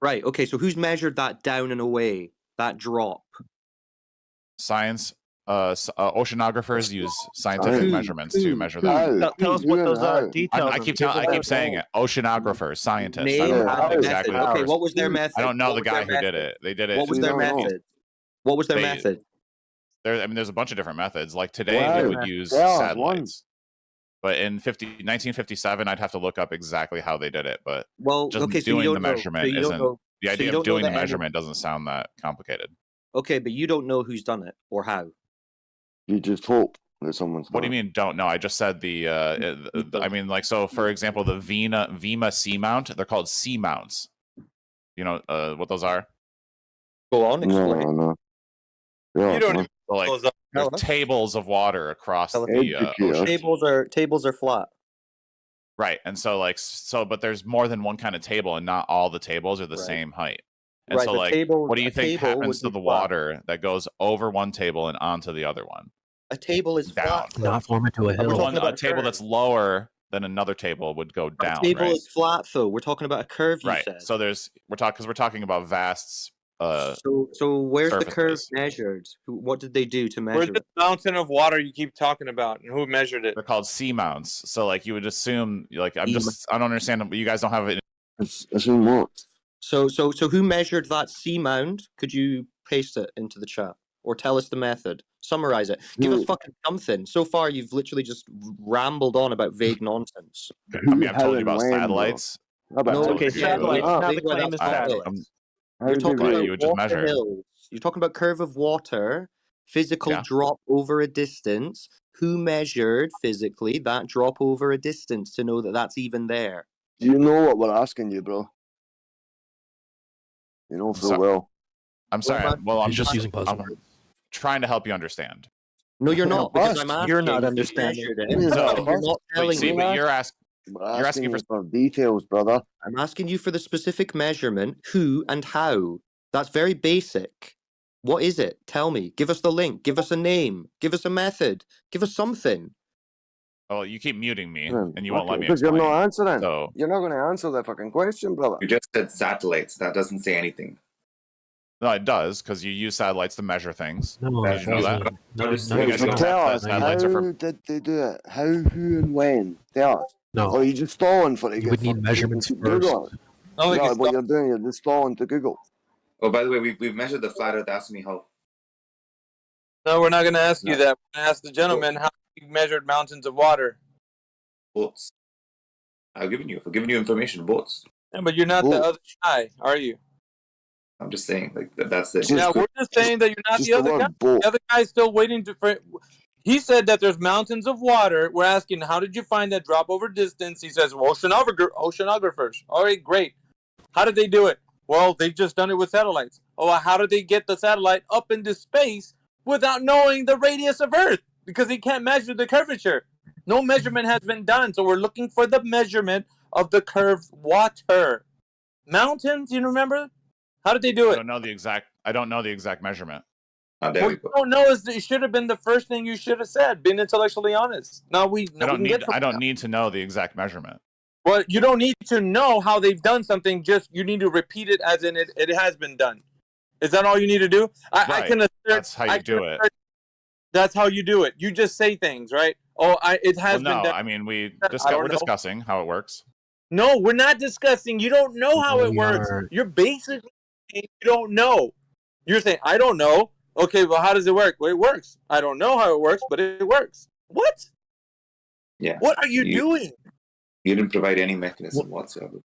Right. Okay. So who's measured that down and away? That drop. Science. Oceanographers use scientific Who? measurements Who? to measure Who? that. Tell us what those I keep saying it. Oceanographers, scientists. I Name don't how know method. exactly. the Okay. person. What was their method? I don't know What the was their guy who did method? it. They did it. What was We their don't know. method? What was their They- method? I mean, there's a bunch of different methods. Like today, Wow. we would use Yeah, satellites. But in 1957, I'd have to look up exactly how they did it. But Well, just okay. So you doing don't the know. measurement So you don't isn't. know. The so you idea don't of know doing the the energy- measurement doesn't sound that complicated. Okay, but you don't know who's done it or how. You just hope that someone's. What do you mean? Don't know? I just said I mean, like, so for example, the Vima seamount. They're called seamounts. You know what those are? Go on, No, explain. no. Yeah, You don't man. So, like, Those are- there's Tell us. tables of water across the Educate us. ocean. Tables are flat. Right, and so but there's more than one kind of table, and not all the tables are the Right. same height. And Right, so, the like, table- what do you a think table happens to would the be flat. water that goes over one table and onto the other one? A table is Down. flat. Phil. Not form it to a We're hill. talking A about table curve. that's lower than another table would go A down. table right? is flat, though. We're talking about a curve. You Right. said. So we're talking about vast. So where's the curve surfaces. measured? What did they do to Where's measure the it? mountain of water you keep talking about, and who measured it? They're called seamounts. So like you would assume, like I don't understand. You guys don't have it. Assume what? So who measured that sea mound? Could you paste it into the chat or tell us the method? Summarize it. Give us Who- fucking something. So far, you've literally just rambled on about vague nonsense. I mean, I've How told you and about when, bro? satellites. How about No, how- okay, satellites. Ah, Now the claim is satellites. how You're did talking they about rate? you would just water measure. hills. You're talking about curve of water, physical Yeah. drop over a distance. Who measured physically that drop over a distance to know that that's even there? Do you know what we're asking you, bro? You know full So- well. I'm sorry. Well, I'm He's just using I'm buzzwords. trying to help you understand. No, you're not, because Us. I'm asking. You're not who understanding. measured it, No, and you're not telling See, me. but you're asking. We're You're asking asking you for details, brother. I'm asking you for the specific measurement, who and how. That's very basic. What is it? Tell me. Give us the link. Give us a name. Give us a method. Give us something. Oh, you keep muting me, Hmm, and you won't let me Because you're explain. not answering. So You're not going to answer that fucking question, brother. You just said satellites. That doesn't say anything. no, it does because you use satellites to measure things. No, Did you know that? no, Notice no, the you guys So know don't. tell that us, satellites how are for- did they do it? How, who, and when? Tell us. No. Or are you just stalling for it? You would need measurements Google it. Oh, No, what you're doing, you're just stalling to Google. Oh, by the way, we've measured the flat Earth. Ask me how. No, we're not going to ask you No. that. We're going to ask the gentleman how he measured mountains of water. Boats. I've given you information. Boats. Yeah, but you're not the other guy, are you? I'm just saying, like that's it. Yeah, we're just saying that you're not the other guy. The other guy's still waiting to. He said that there's mountains of water. We're asking, how did you find that drop over distance? He says, well, oceanographers. All right, great. How did they do it? Well, they've just done it with satellites. Oh, well, how did they get the satellite up into space without knowing the radius of Earth? Because they can't measure the curvature. No measurement has been done, so we're looking for the measurement of the curved water. Mountains, you remember? How did they do I it? don't know the exact measurement. Oh, What you don't know is that it should have been the first thing you should have said, being intellectually honest. Now we I don't we can get from I don't that. need to know the exact measurement. Well, you don't need to know how they've done something. Just you need to repeat it as in it has been done. Is that all you need to do? I Right. can assert. That's how you I can do it. assert- That's how you do it. You just say things, right? Oh, it has Well, no, been done. I mean I don't we're know. discussing how it works. No, we're not discussing. You don't know how No, it we works. are. You're basically saying you don't know. You're saying I don't know. Okay, well, how does it work? Well, it works. I don't know how it works, but it works. What? Yeah. What are you doing? You didn't provide any mechanism whatsoever.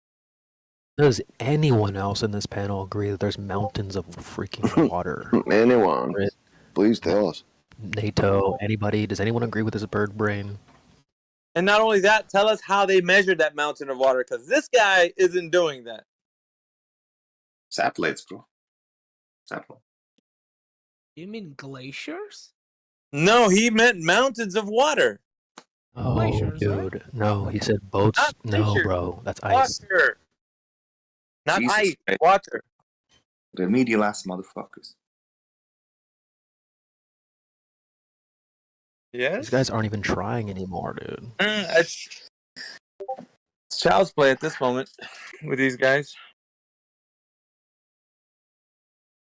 Does anyone else in this panel agree that there's mountains of freaking water? Anyone? Please tell us. NATO, anybody? Does anyone agree with this bird brain? And not only that, tell us how they measured that mountain of water, because this guy isn't doing that. Satellites, bro. Satellite. You mean glaciers? No, he meant mountains of water. Oh, Glaciers, right? dude. No, he said boats. Not No, glaciers. bro. That's ice. Water. Not Jesus ice, Christ. water. Remedial ass motherfuckers. Yes? These guys aren't even trying anymore, dude. It's child's play at this moment with these guys.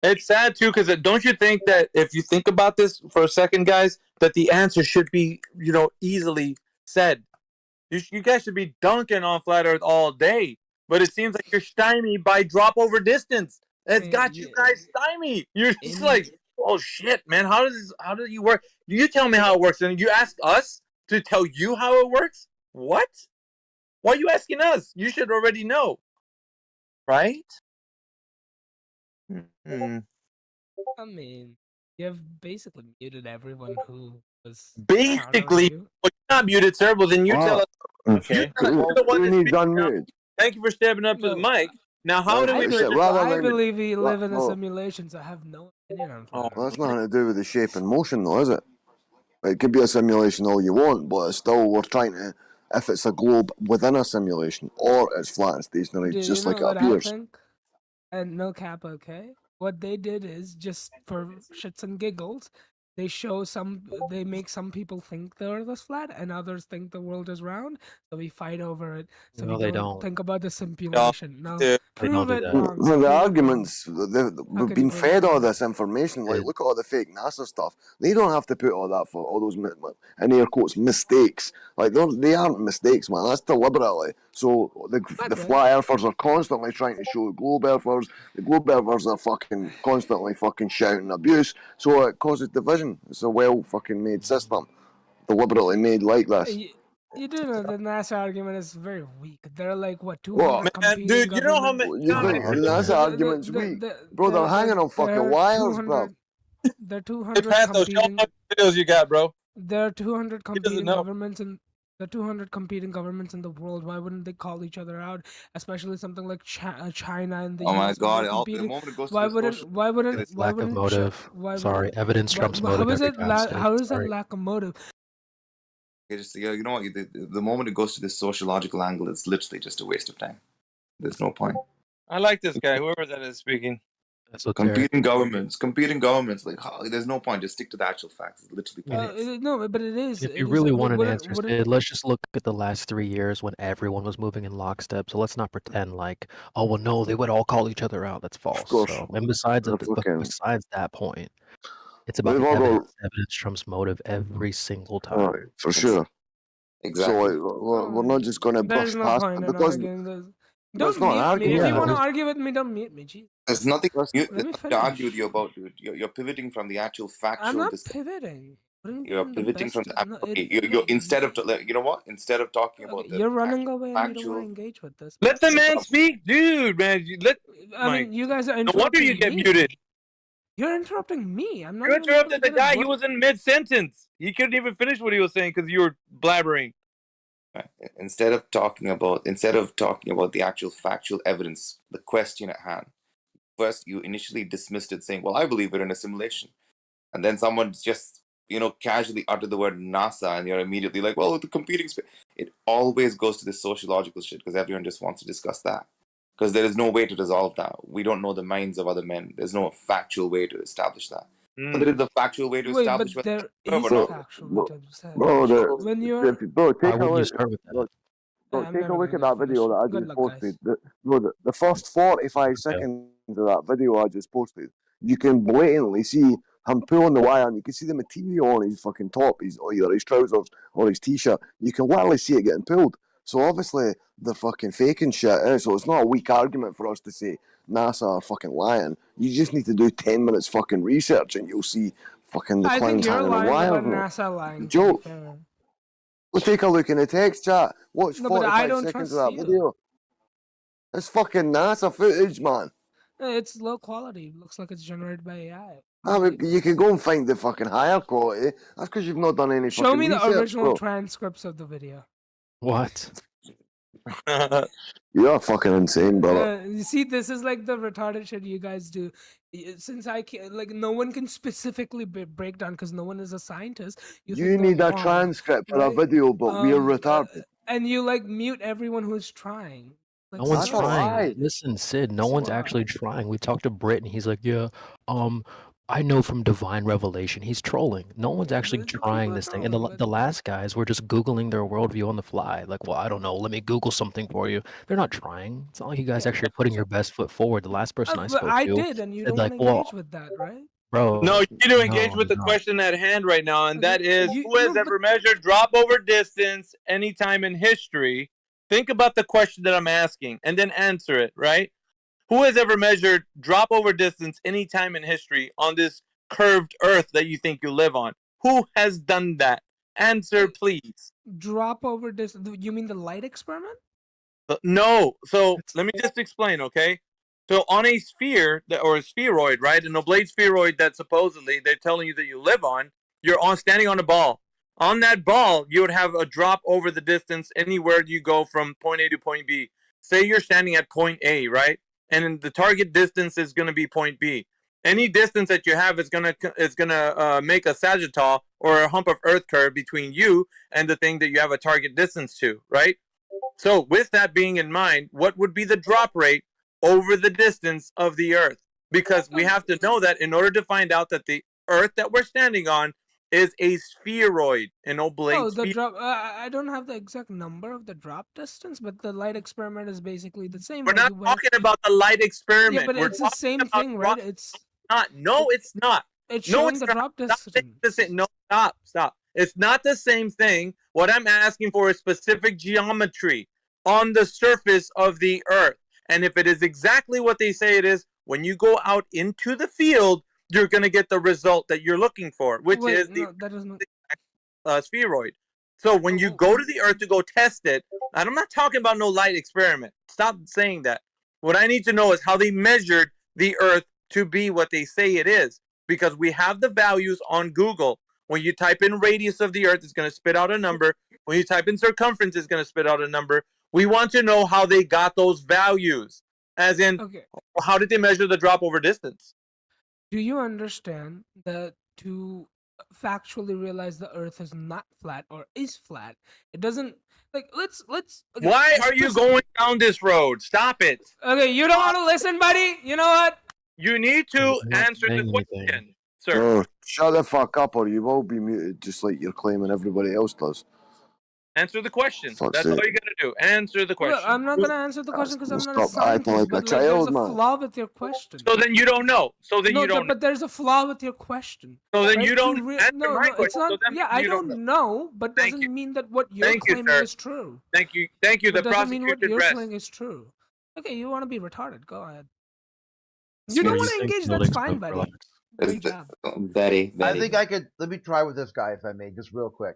It's sad too, because don't you think that if you think about this for a second, guys, that the answer should be, easily said. You guys should be dunking on flat Earth all day, but it seems like you're stymied by drop over distance. It's got you guys stymied. You're just like, oh shit, man, how does you work? You tell me how it works, and you ask us to tell you how it works? What? Why are you asking us? You should already know, right? I mean, you've basically muted everyone who was Basically, well, you're not muted, sir. Well, then you tell us. Okay. You're the one that's speaking now. unmuted. Thank you for stepping up to the mic. Now, how do we? I believe we live in a simulation, so I have no opinion on Well, that's nothing to do with the shape and motion, though, is it? It could be a simulation all you want, but it's still, we're trying to, if it's a globe within a simulation, or it's flat and stationary, Do just you like know it what appears. I think? And no cap, okay? What they did is just for shits and giggles, they make some people think the Earth is flat and others think the world is round. So we fight over it. So No, we they don't don't. think about the simulation. No, They prove don't it do that. wrong. No, prove the it arguments, we've can been you fed prove all this information. Like, look at all the fake NASA stuff. They don't have to put all that for all those, in air quotes, mistakes. Like, they aren't mistakes, man. That's deliberately. So the flat earthers are constantly trying to show the globe earthers. The globe earthers are fucking constantly fucking shouting abuse. So it causes division. It's a well fucking made system, deliberately made like this. You do know the NASA argument is very weak. They're like what 200 What? competing Dude, you know how governments. You think the NASA argument's weak? Bro, they're hanging on fucking wires, bro. There are Hey, 200 Pathos, show 'em competing. what videos you got, bro. There are 200 competing know. governments and the 200 competing governments in the world. Why wouldn't they call each other out? Especially something like China and the Oh my US. when they're God! The competing. moment it goes to Why the wouldn't? social, Why wouldn't? it's Why Lack of wouldn't? motive. Why, Sorry, evidence trumps motive How is every it? time, Steve. How is that Sorry. lack of motive? you know what? The moment it goes to this sociological angle, it's literally just a waste of time. There's no point. I like this guy, whoever that is speaking. Competing governments. Like, there's no point. Just stick to the actual facts. It's literally pointless. No, but it is. If it you is- really would- want an wouldn't- answer, wouldn't- Sid, let's just look at the last 3 years when everyone was moving in lockstep. So let's not pretend like, oh well, no, they would all call each other out. That's false. course. So, and besides that point, it's about They've the all got- evidence. Evidence trumps motive every single time. Right, for sure. Exactly. So like, we're not just going to brush There's no past point it in because arguing this. that's Don't not an mute me. If argument. you want to It's- argue with me, don't mute me. Jeez. There's nothing Let me to finish. argue with you about, dude. You're pivoting from the actual factual. I'm not pivoting. Wouldn't You're be the pivoting from best- the. no, Okay, it- you're instead of you know what? Instead of talking about the You're running away and you don't factual. want to engage with this. Let the man speak, dude, man. I mean, you guys are No wonder interrupting you get me. muted. You're interrupting me. I'm not. You even interrupted the gonna guy. go- He was in mid-sentence. He couldn't even finish what he was saying because you were blabbering. Instead of talking about the actual factual evidence, the question at hand. First, you initially dismissed it, saying, "Well, I believe we're in a simulation," and then someone just casually uttered the word NASA, and you're immediately like, "Well, the competing space." It always goes to this sociological shit because everyone just wants to discuss that. Because there is no way to resolve that. We don't know the minds of other men. There's no factual way to establish that. But there is a factual way to Wait, establish but whether there is or a not. factual way to establish. Bro, When you're take Why a wouldn't you look. start with that? Look, I'm take a never look at gonna that video that I Good just luck, guys. posted. The first 45 seconds of that video I just posted, you can blatantly see him pulling the wire, and you can see the material on his fucking top, or either his trousers or his t-shirt. You can literally see it getting pulled. So obviously they're fucking faking shit. So it's not a weak argument for us to say NASA are fucking lying. You just need to do 10 minutes fucking research, and you'll see fucking the I think clowns you're hanging on lying wires. about and NASA lying. to be Joke. fair. Well, take a look in the text chat. Watch No, but I 45 don't seconds of trust that you. video. It's fucking NASA footage, man. It's low quality. Looks like it's generated by AI. You can go and find the fucking higher quality. That's because you've not done any Show fucking me the research, original bro. transcripts of the video. What? You're fucking insane, brother. You see, this is like the retarded shit you guys do. Since I can't, like, no one can specifically break down because no one is a scientist. You think they're need a wrong, transcript for a right? video, but we're retarded. And you like mute everyone who's trying. Like, No one's seriously. trying. Listen, Sid, no one's actually trying. We talked to Britt, and he's like, yeah, I know from Divine Revelation. He's trolling. No one's actually trying this thing. And the last guys were just Googling their worldview on the fly. Like, well, I don't know. Let me Google something for you. They're not trying. It's not like you guys actually are putting your best foot forward. The last person I But spoke I to did, and you said, don't like, want to well, engage with that, right? bro. No, you need to engage no, with the no. question at hand right now, and that is who has ever measured drop over distance any time in history? Think about the question that I'm asking and then answer it, right? Who has ever measured drop over distance any time in history on this curved earth that you think you live on? Who has done that? Answer, please. Drop over this. You mean the light experiment? No. So let me just explain, okay? So on a sphere or a spheroid, right? An oblate spheroid that supposedly they're telling you that you live on, you're standing on a ball. On that ball, you would have a drop over the distance anywhere you go from point A to point B. Say you're standing at point A, right? And then the target distance is going to be point B. Any distance that you have is gonna make a sagittal or a hump of Earth curve between you and the thing that you have a target distance to, right? So with that being in mind, what would be the drop rate over the distance of the Earth? Because we have to know that in order to find out that the Earth that we're standing on is a spheroid, an oblate. Oh, the drop. I don't have the exact number of the drop distance, but the light experiment is basically the same. We're not talking about the light experiment. Yeah, but We're it's the talking same about thing, right? It's not. No, it's not. It's No, showing it's the not. drop Stop distance. saying the same- No, stop. It's not the same thing. What I'm asking for is specific geometry on the surface of the Earth. And if it is exactly what they say it is, when you go out into the field, you're going to get the result that you're looking for, which Wait, is no, that doesn't. spheroid. So when you go to the Earth to go test it, and I'm not talking about no light experiment. Stop saying that. What I need to know is how they measured the Earth to be what they say it is, because we have the values on Google. When you type in radius of the Earth, it's going to spit out a number. When you type in circumference, it's going to spit out a number. We want to know how they got those values, as in, how did they measure the drop over distance? Do you understand that to factually realize the Earth is not flat or is flat, it doesn't like let's. Okay, Why let's are you just- going down this road? Stop it. Okay, you don't want to listen, buddy. You know what? You need to answer the question, sir. Oh, shut the fuck up, or you will be muted, just like you're claiming everybody else does. Answer the question. Fuck's That's all sake. you gotta do. Answer the question. Look, I'm not gonna answer the question because I'm not a Stop acting scientist. like a But like, child, there's a man. flaw with your question. So then you don't know. So then No, you don't. but there's a flaw with your question. So then right? you To don't answer no, my no, it's question. not. So then Yeah, I you don't know, but Thank doesn't mean that what you're Thank you, claiming sir. is true. Thank you. Thank you. But The doesn't mean what prosecution you're rests. saying is true. Okay, you want to be retarded? Go ahead. So You don't you want to think engage? buildings That's fine, don't buddy. relax? Great job. Very, I very. think I could. Let me try with this guy if I may, just real quick.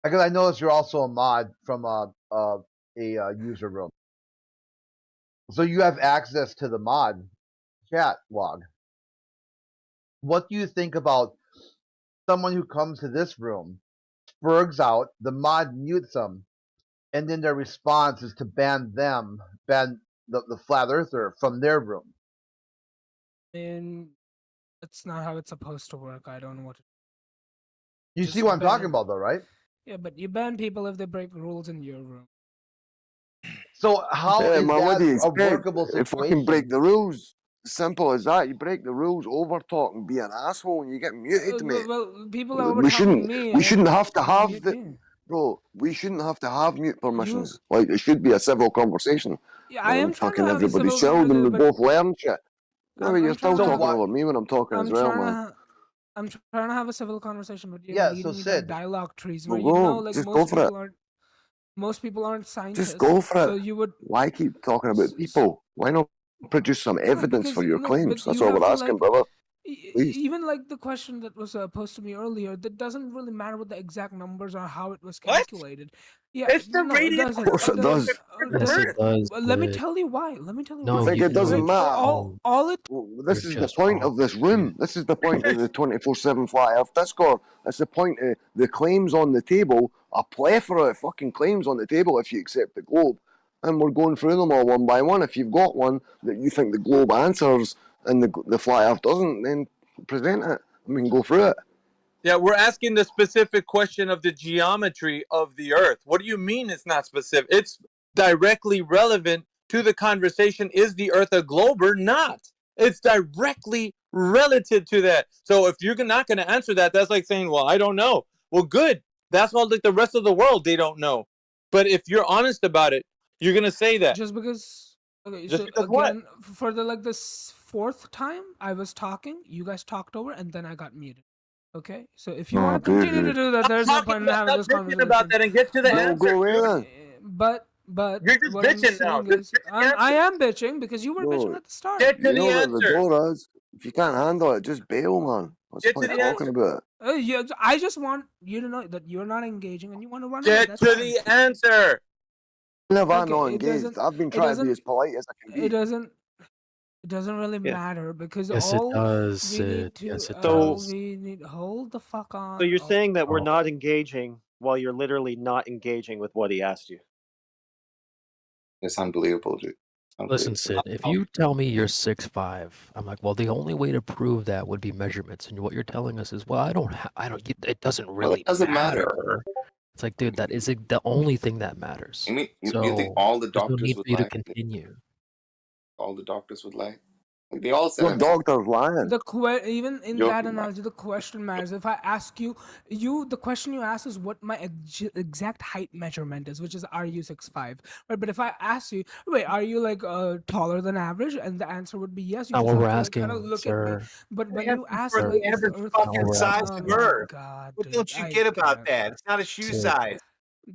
Because I noticed you're also a mod from a user room, so you have access to the mod chat log. What do you think about someone who comes to this room, spurgs out, the mod mutes them, and then their response is to ban the flat earther from their room? And that's not how it's supposed to work. I don't know what. You Just see what I'm ban- talking about, though, right? Yeah, but you ban people if they break rules in your room. So how Yeah, is man, what that do you a expect? workable You fucking break situation? the rules. Simple as that. You break the rules, over talk, and be an asshole, and you get muted, mate. Well, people are over We talking shouldn't. me. We shouldn't have to have mute the. me. Bro, we shouldn't have to have mute permissions. Like it should be a civil conversation. Yeah, I am trying to Fucking have a everybody's civil chilled, and we conversation, but both learn shit. No, but you're still trying to- talking over me when I'm talking I'm as well, trying man. to. I'm trying to have a civil conversation, but you're Yeah, so leading me down Sid- dialogue trees Well, where you know, go. like Just go most for it. people aren't. Most people aren't scientists. Just go for it. So you would. Why keep talking about people? Why not produce some evidence because for your no, claims? but That's you all have we're to, asking, like- brother. Please. Even like the question that was posed to me earlier, that doesn't really matter what the exact numbers are, how it was What? calculated. Yeah, It's the no, it radius. doesn't. Of course it does. Yes, it does. Well, let me But tell you why. Let me tell you no, You why. think you it doesn't you're matter? wrong. All it Well, You're this is the just point wrong. of this room. This is the point of the 24/7 Flat Earth Discord. That's the point of the claims on the table. A plethora of fucking claims on the table if you accept the globe. And we're going through them all one by one. If you've got one that you think the globe answers and the Flat Earth doesn't, then present it. I mean, go through it. Yeah, we're asking the specific question of the geometry of the Earth. What do you mean it's not specific? It's directly relevant to the conversation. Is the Earth a globe or not? It's directly relative to that. So if you're not going to answer that, that's like saying, well, I don't know. Well, good. That's all like the rest of the world, they don't know. But if you're honest about it, you're going to say that. just because. Okay, Just so because what? again, for the like this fourth time, I was talking. You guys talked over, and then I got muted. Okay, so if you Oh, want to continue to dude. do that, Stop there's no talking point in about, having stop this bitching conversation. about that and get to the No, answer. go away dude. then. But You're just what I'm bitching now. saying Just is, get to the I answer. am bitching because you were bitching No, at the start. Get to you the know that the answer. door is. If you can't handle it, just bail, man. What's the Get to point of the talking answer. about it? Yeah, I just want you to know that you're not engaging and you want to run away. Get That's to fine. the answer. When have I not Okay, it engaged? doesn't. I've been It trying to be doesn't. as polite as I can It be. doesn't. It doesn't really Yeah. matter because Yes, it all does, we need Sid. to Yes, it all does. we need hold the fuck on. So you're saying that we're Oh. not engaging while you're literally not engaging with what he asked you. It's unbelievable, dude. Listen, Unbelievable. Sid, if you tell me you're 6'5", I'm like, well, the only way to prove that would be measurements. And what you're telling us is, well, I don't, it doesn't Well, really it doesn't matter. It's like, dude, that is the only thing that matters. You mean you So think all the there's no doctors need would for you to lie? continue. All the doctors would lie? Like they all said What I'm doctor's lying? Even in Joking, that man. analogy, the question matters. If I ask you, the question you ask is what my exact height measurement is, which is are you 6'5", right? But if I ask you, wait, are you like taller than average, and the answer would be yes, you Not just what have we're to like kind of asking, look at me. sir. But when Yeah, you ask for like, the is the average Earth fucking we're size oh of my Earth. god, What dude, don't you I get about can't. that? It's not a shoe Sid, size.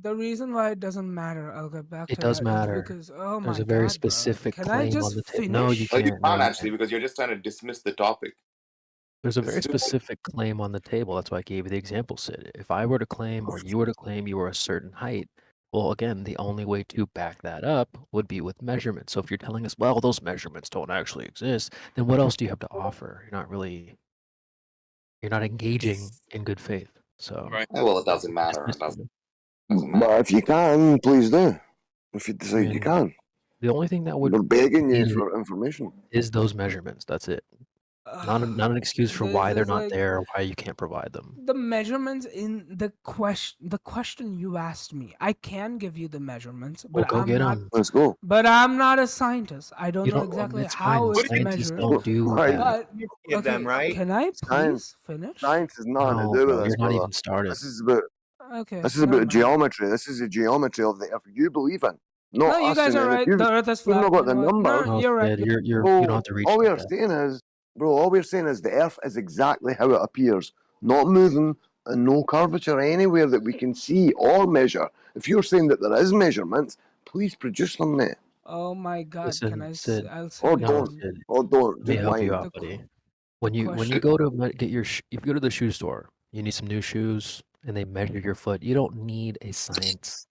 The reason why it doesn't matter, I'll get back it to does that, is matter. because oh There's my a very god, bro. specific Can I claim on just the table. No, you finish? Well, you can't. No, can't you actually can't. because you're just trying to dismiss the topic. There's a It's very stupid. specific claim on the table. That's why I gave you the example, Sid. If I were to claim, or you were to claim you were a certain height, well, again, the only way to back that up would be with measurements. So if you're telling us, well, those measurements don't actually exist, then what else do you have to offer? You're not engaging in good faith. So Right. Well, it doesn't you're matter. It dismissing doesn't them. But if you can, please do. If you I decide you mean, can. the only thing that would We're begging you be for information. is those measurements. That's it. Not an excuse for why they're There's not like there, or why you can't provide them. the measurements in the question you asked me. I can give you the measurements, Well, but go I'm get not. them. Let's go. But I'm not a scientist. I don't You know don't. exactly It's how fine. it's Scientists measured. don't do Right. that. But Give them okay, right. can I Science, please finish? science has nothing to No, do with bro, this, you're not brother. even started. This is about Okay, this is never about mind. geometry. This is the geometry of the earth you believe in, not No, you us. guys are And if right. The Earth is you've flat. not got You the know what? numbers, No, No, you're right. Sid, you bro, don't have to reach all like we're that. saying is, bro, all we're saying is the earth is exactly how it appears, not moving and no curvature anywhere that we can see or measure. If you're saying that there is measurements, please produce them, mate. Oh my God! Can Listen, I? Sid. I'll say Or it No, don't. again. Sid. Or don't. Let me Just help you whine. out, The buddy. the When you question. go to get your if you go to the shoe store, you need some new shoes, and they measure your foot. You don't need a scientist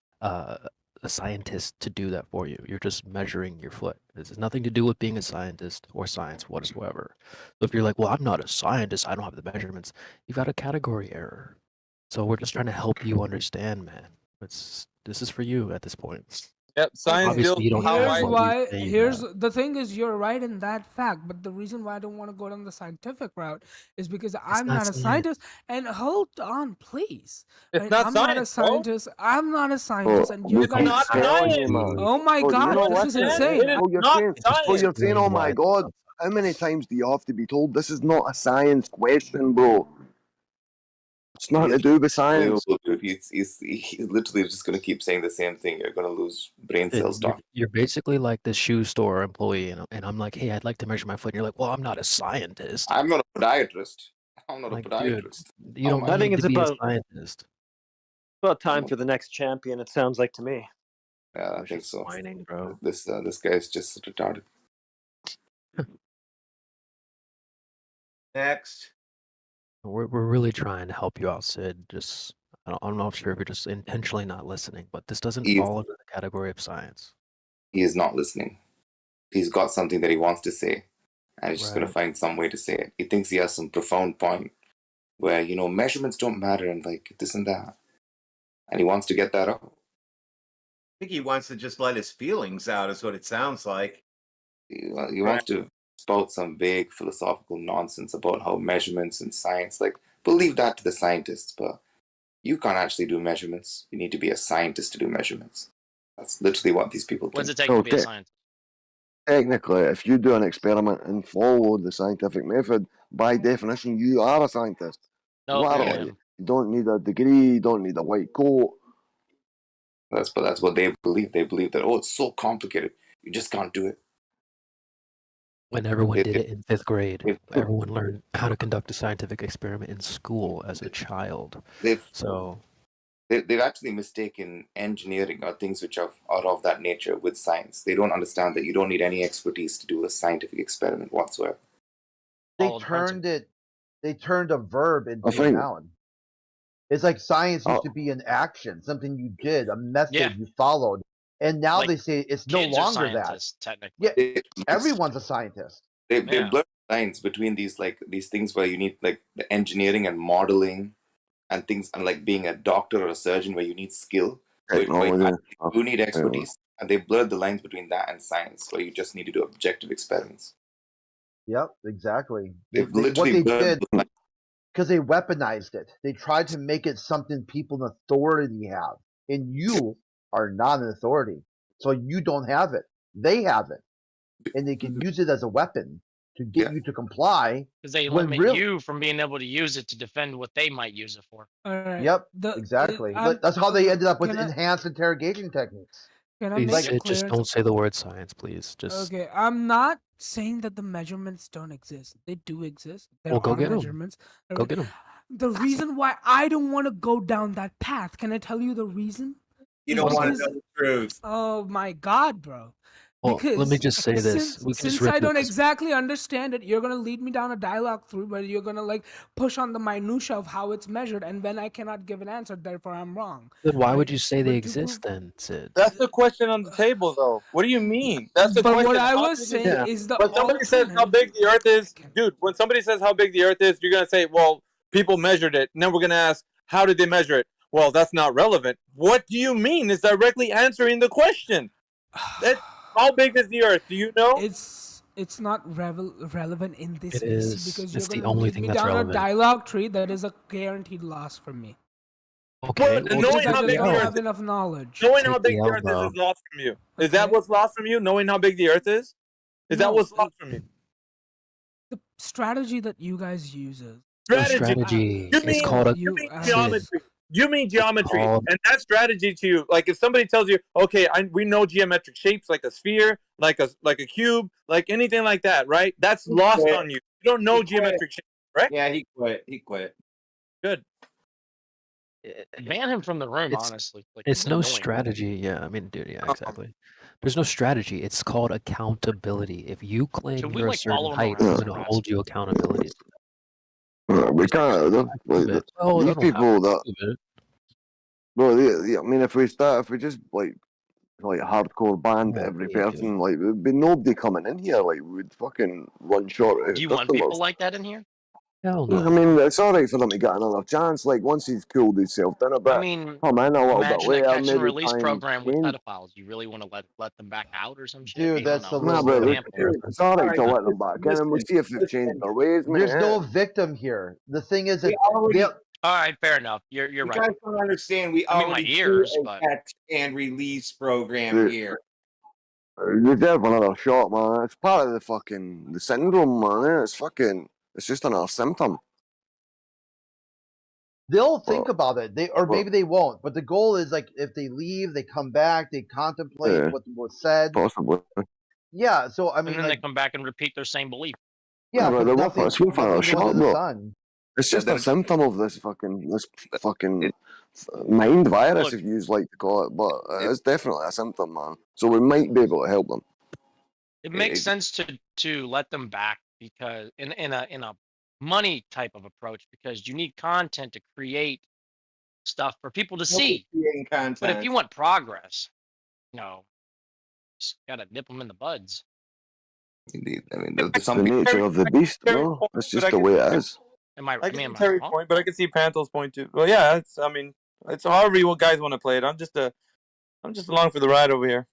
to do that for you. You're just measuring your foot. This has nothing to do with being a scientist or science whatsoever. So if you're like, well, I'm not a scientist, I don't have the measurements, you've got a category error. So we're just trying to help you understand, man. This is for you at this point. Yep, science Obviously, deals you with don't how have Here's wide. what you why. say you Here's have. the thing: is you're right in that fact, but the reason why I don't want to go down the scientific route is because It's I'm not not a science. scientist. And hold on, please. It's Right? not I'm not a science, bro. scientist. I'm not a Oh, scientist, and you It's guys. not telling science. you, man. Oh my Oh, you God! know This what? is It insane. is You're not saying, science. you're saying, oh my God, how many times do you have to be told this is not a science question, bro? It's nothing to do with science. Unbelievable, dude. He's literally just going to keep saying the same thing. You're going to lose brain Sid, cells talking. you're basically like the shoe store employee, and I'm like, hey, I'd like to measure my foot. And you're like, well, I'm not a scientist. I'm not a podiatrist. I'm not a Like, dude, podiatrist. you How don't am I? I think need it's to be a about scientist. time for the next champion. It sounds like to me. Yeah, I You're think just so. whining, bro. This guy is just retarded. Next. We're really trying to help you out, Sid. Just I'm not sure if you're just intentionally not listening, but this doesn't He, fall into the category of science. he is not listening. He's got something that he wants to say, and he's just going to Right. find some way to say it. He thinks he has some profound point where, you know, measurements don't matter and like this and that. And he wants to get that out. I think he wants to just let his feelings out, is what it sounds like. He wants to spout some big philosophical nonsense about how measurements and science, like, we'll leave that to the scientists, but you can't actually do measurements. You need to be a scientist to do measurements. That's literally what these people What does think. it take to be a scientist? Technically, if you do an experiment and follow the scientific method, by definition, you are a scientist. No, Literally. You don't need a degree, you don't need a white coat. That's what they believe. They believe that, oh, it's so complicated. You just can't do it. When everyone did it in 5th grade, everyone learned how to conduct a scientific experiment in school as a child. So They've actually mistaken engineering or things which are of that nature with science. They don't understand that you don't need any expertise to do a scientific experiment whatsoever. They turned a verb into a think- noun. It's like science used to be an action, something you did, a method you followed. And now Like, they say it's no kids are longer that. scientists, technically. Yeah, everyone's a scientist. They Yeah. blur the lines between these things where you need like the engineering and modeling and things, and like being a doctor or a surgeon where you need skill, where you Technology. do need expertise, and they blurred the lines between that and science, where you just need to do objective experiments. Yep, exactly. They've What literally they blurred did, the lines. because they weaponized it. They tried to make it something people in authority have. And you are not an authority. So you don't have it. They have it. And they can use it as a weapon to get you to comply. Because they when limit real- you from being able to use it to defend what they might use it for. Alright. Yep, exactly. That's how they ended up with can I- enhanced interrogation techniques. Can I please, make Sid, it just clear? don't say the word science, please. Just Okay, I'm not saying that the measurements don't exist. They do exist. There Well, go are get 'em. measurements. Go get 'em. The reason why I don't want to go down that path, can I tell you the reason? You Is don't want to because- know the truth. Oh my god, bro. Well, let me just say this. We can just Since rip I don't this. exactly understand it, you're gonna lead me down a dialogue through where you're gonna like push on the minutia of how it's measured, and then I cannot give an answer. Therefore, I'm wrong. Then why would you say they But to prove- exist then, Sid? That's the question on the table, though. What do you mean? That's the But question. what I How was big is saying it? is the when somebody says how big the Earth is, dude. When somebody says how big the Earth is, you're gonna say, "Well, people measured it." And then we're gonna ask, "How did they measure it?" Well, that's not relevant. What do you mean? Is directly answering the question. How big is the Earth? Do you know? It's not relevant in this It species is. because It's you're the gonna only lead thing me that's down relevant. a dialogue tree that is a guaranteed loss for me. Okay, But well, knowing just how take big the the L. Earth have enough knowledge. Knowing Take how the big the L, Earth bro. is lost from you. Is that what's lost from you? Knowing how big the Earth is? Is that No, what's lost from you? The strategy that you guys use is No strategy. You It's mean called a you mean Sid. geometry? You mean geometry, called- and that strategy to you, like if somebody tells you, okay, we know geometric shapes like a sphere, like a cube, like anything like that, right? That's lost quit. on you. You don't know He quit. geometric shapes, right? Yeah, he quit. He quit. Good. Ban him from the room, It's- honestly. Like, It's he's no annoying. strategy. Yeah, I mean, dude, yeah, exactly. There's no strategy. It's called accountability. If you claim Should we, you're a like, certain follow him height, around I'm and going to harass hold you accountability. We can't. Prove it. Oh, These I don't have people to that. prove it. Bro, I mean, if we just like hardcore banned Yeah, every yeah, person, like there'd be nobody coming in here. Like we'd fucking run short of Do you want people customers. like that in here? Hell I no. mean, it's all right for them to get another chance. Like once he's cooled himself down a bit, I mean, come in a little bit imagine a later, catch and maybe release try and program with change. pedophiles. You really want to let them back out or some shit? Dude, I don't that's know. a Nah, little but bit. it's all right to Alright, let them back in, and we'll see if they've changed their ways, man. There's no victim here. The thing is that We already, they, All right, fair enough. You're you right. guys don't understand. We I mean, my already ears, do a but catch and release program Dude. here. You deserve another shot, man. It's part of the syndrome, man. It's just another symptom. they'll think about it. Maybe they won't. But the goal is like if they leave, they come back, they contemplate Yeah. what was said. Possibly. Yeah. So I and mean, then they like, come back and repeat their same belief. yeah, But but they're nothing, it's worth another nothing goes shot, to the bro. sun. It's just then- a symptom of this fucking mind virus, Look. if you like to call it. But it's definitely a symptom, man. So we might be able to help them. It makes sense to let them back because in a money type of approach because you need content to create stuff for people to see. Creating But if content. you want progress, just gotta nip them in the buds. Indeed. I mean, It's the nature of the beast, bro. It's just the way it is. I can see Terry's point, but I can see Pantel's point too. Well, yeah, it's however you guys want to play it. I'm just along for the ride over here.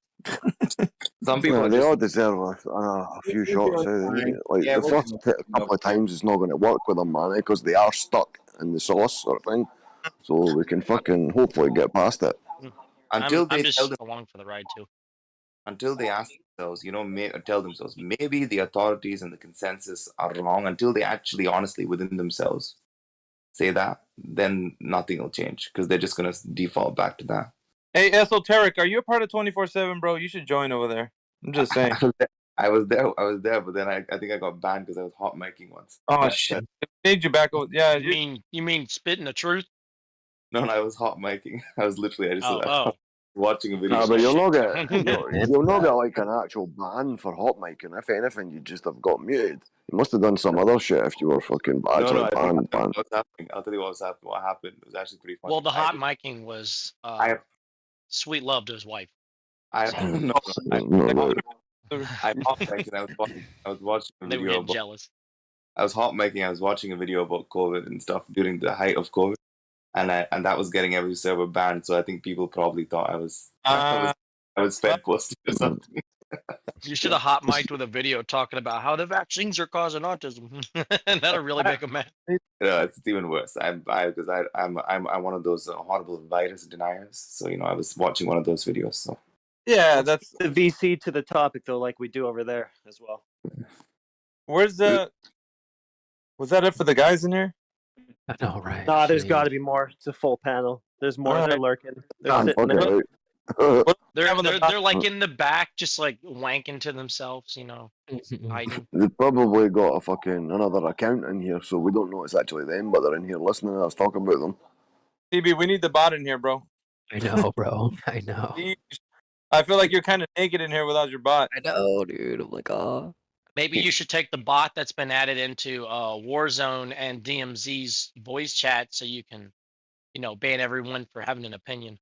Some people they all deserve a few shots. Like Yeah, the we'll first couple of times, it's not going to work with them, man, because they are stuck in the sauce sort of thing. So we can fucking hopefully get past it. Until I'm they just tell them, along for the ride too. until they ask themselves, tell themselves maybe the authorities and the consensus are wrong. Until they actually, honestly, within themselves, say that, then nothing will change because they're just gonna default back to that. Hey, Esoteric, are you a part of 24/7, bro? You should join over there. I'm just saying. I was there, but then I think I got banned because I was hot micing once. Oh shit! They made you back over. Yeah, you mean spitting the truth? No, I was hot micing. I was literally I Oh, was watching a video. But you'll not get like an actual ban for hot micing. If anything, you just have got muted. You must have done some other shit if you were fucking actually I banned. think what's happening. I'll tell you what happened. It was actually pretty funny. Well, the hot micing was sweet love to his wife. I'm hot micing. I was watching a They were video. getting jealous. I was hot micing. I was watching a video about COVID and stuff during the height of COVID, and that was getting every server banned. So I think people probably thought I was fed posted or something. You should have hot mic'd with a video talking about how the vaccines are causing autism. That'll really make them mad. No, it's even worse. I'm one of those horrible virus deniers. So I was watching one of those videos. So yeah, that's the VC to the topic though, like we do over there as well. Where's the? Was that it for the guys in here? I know, right? Nah, there's got to be more. It's a full panel. There's more. All They're right. lurking. They're sitting there. They're like in the back, just like wanking to themselves, hiding. They've probably got another account in here, so we don't know it's actually them, but they're in here listening to us talk about them. TB, we need the bot in here, bro. I know, bro. I know. I feel like you're kind of naked in here without your bot. I know, dude. I'm like, oh. Maybe you should take the bot that's been added into Warzone and DMZ's voice chat so you can, ban everyone for having an opinion.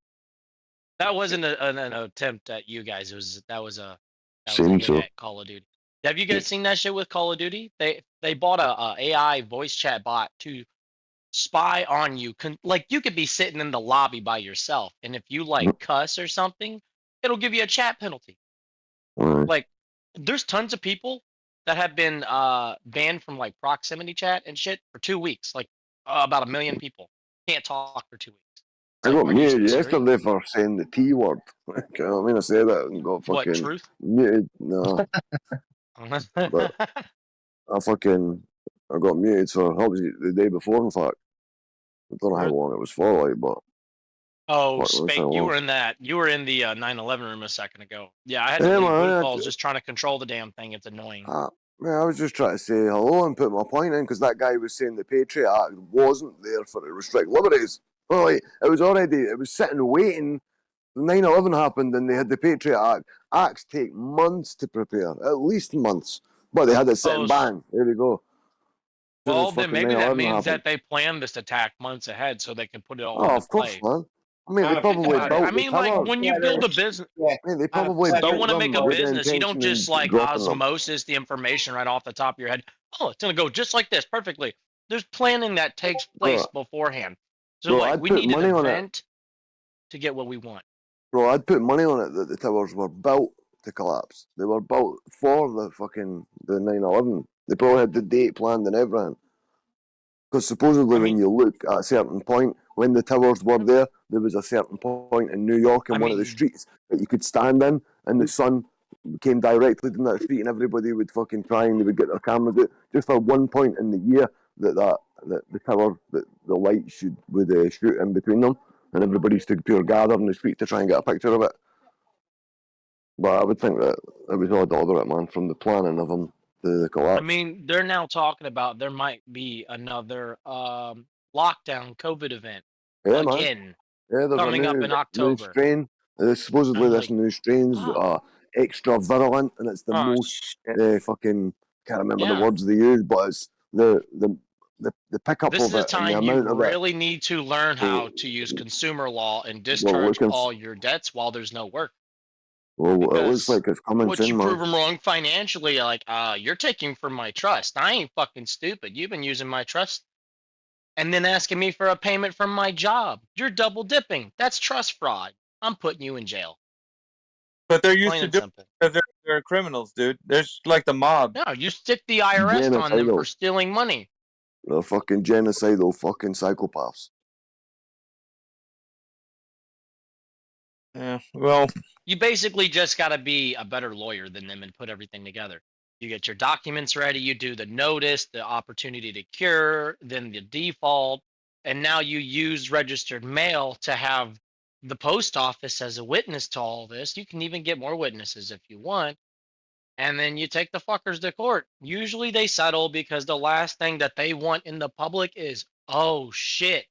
That wasn't an attempt at you guys. That was a hit at Call of Duty. Have you guys seen that shit with Call of Duty? They bought a AI voice chat bot to spy on you. Like you could be sitting in the lobby by yourself, and if you cuss or something, it'll give you a chat penalty. Like there's tons of people that have been banned from like proximity chat and shit for 2 weeks. Like about 1 million people can't talk for 2 weeks. I got muted yesterday for saying the T word. I said that and got What, fucking truth? muted. No. But I got muted for obviously the day before, in fact. I don't know how long it was for, but Oh, What was Spake, that you one? were in that. You were in the 9/11 room a second ago. Yeah, I had to Yeah, leave man, room I calls had just trying to control the damn thing. It's annoying. I was just trying to say hello and put my point in because that guy was saying the Patriot Act wasn't there for to restrict liberties. Well, like, it was sitting waiting. 9/11 happened and they had the Patriot Act. Acts take months to prepare, at least months. But they had it sitting bang. There we go. Well, As then fucking maybe that 9/11 means happened. that they planned this attack months ahead so they can put it all Oh, into of course, play. man. I mean, they Think probably about it. built I mean, the like towers. when you build a business, Mate, they probably you built want to them make a with the business. You don't intention just of like dropping them. osmosis the information right off the top of your head. Oh, it's gonna go just like this perfectly. There's planning that takes place beforehand. So Bro, like I'd we put need an money on it. event to get what we want. Bro, I'd put money on it that the towers were built to collapse. They were built for the 9/11. They probably had the date planned and everything. Because supposedly when you look at a certain point, when the towers were there was a certain point in New York in one of the streets that you could stand in and the sun came directly down that street and everybody would fucking try and they would get their cameras out. Just for one point in the year that the tower, that the light would shoot in between them and everybody stood pure gather in the street to try and get a picture of it. But I would think that it was all deliberate, man, from the planning of them to the collapse. I mean, they're now talking about there might be another lockdown COVID event Yeah, man. again Yeah, there's coming a up new, in new October. strain. Supposedly this new strain's extra virulent and it's the most fucking can't remember the words they use, but it's the the pickup This of is the it and the time you amount of it. really need to learn how to use consumer law and discharge looking f- all your debts while there's no work. Well, it looks Because like it's coming once you soon, prove man. them wrong financially, like, you're taking from my trust. I ain't fucking stupid. You've been using my trust and then asking me for a payment from my job. You're double dipping. That's trust fraud. I'm putting you in jail. But they're used Plain to and doing simple. it because they're criminals, dude. They're just like the mob. No, you stick the IRS on them for Genocidal. stealing money. They're fucking genocidal fucking psychopaths. Yeah, well, You basically just got to be a better lawyer than them and put everything together. You get your documents ready, you do the notice, the opportunity to cure, then the default, and now you use registered mail to have the post office as a witness to all this. You can even get more witnesses if you want. And then you take the fuckers to court. Usually they settle because the last thing that they want in the public is, oh shit,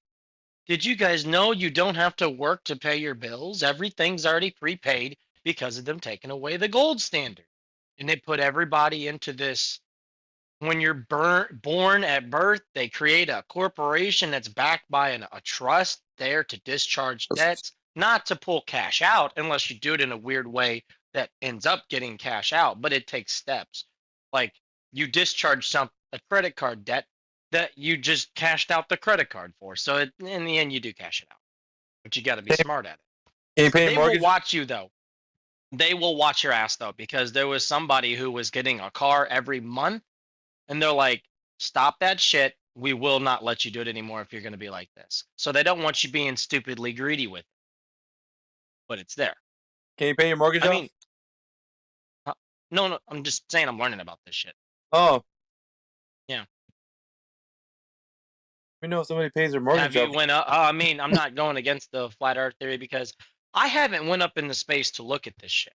did you guys know you don't have to work to pay your bills? Everything's already prepaid because of them taking away the gold standard. And they put everybody into this. When you're born at birth, they create a corporation that's backed by a trust there to discharge debts, not to pull cash out unless you do it in a weird way that ends up getting cash out, but it takes steps. Like you discharge a credit card debt that you just cashed out the credit card for. So in the end, you do cash it out, but you got to be smart at it. Can you pay a They mortgage? will watch you though. They will watch your ass though, because there was somebody who was getting a car every month, and they're like, "Stop that shit. We will not let you do it anymore if you're going to be like this." So they don't want you being stupidly greedy with it, but it's there. Can you pay your mortgage I off? mean, no, I'm just saying I'm learning about this shit. Oh, Yeah. we know if somebody pays their mortgage Have you off. went up? I mean, I'm not going against the flat Earth theory because I haven't went up in the space to look at this shit.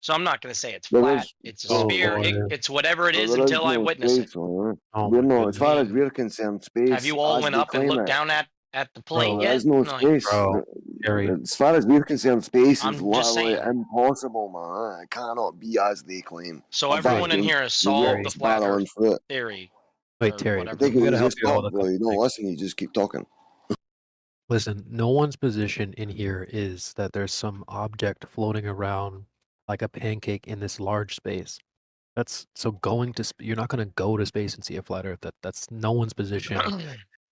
So I'm not going to say it's There flat. is- It's a Oh, sphere. boy. It's whatever it is There until I no witness it. space, man. Oh We're my not, as far as goodness. we're concerned, space. Have you all as went they up and claim looked it. down at the plate Bro, yet? there's no Like, space. Bro, Gary. As far as we're concerned, space is I'm just literally saying. impossible, man. It cannot be as they claim. So A everyone in vacuum, here has the solved world's the flat barreling Earth through it. theory. Wait, or Terry, whatever. I think we you gotta help just you out talk, with a bro. couple You don't things. listen. You just keep talking. Listen, no one's position in here is that there's some object floating around like a pancake in this large space. That's so going to you're not going to go to space and see a flat Earth. That's no one's position.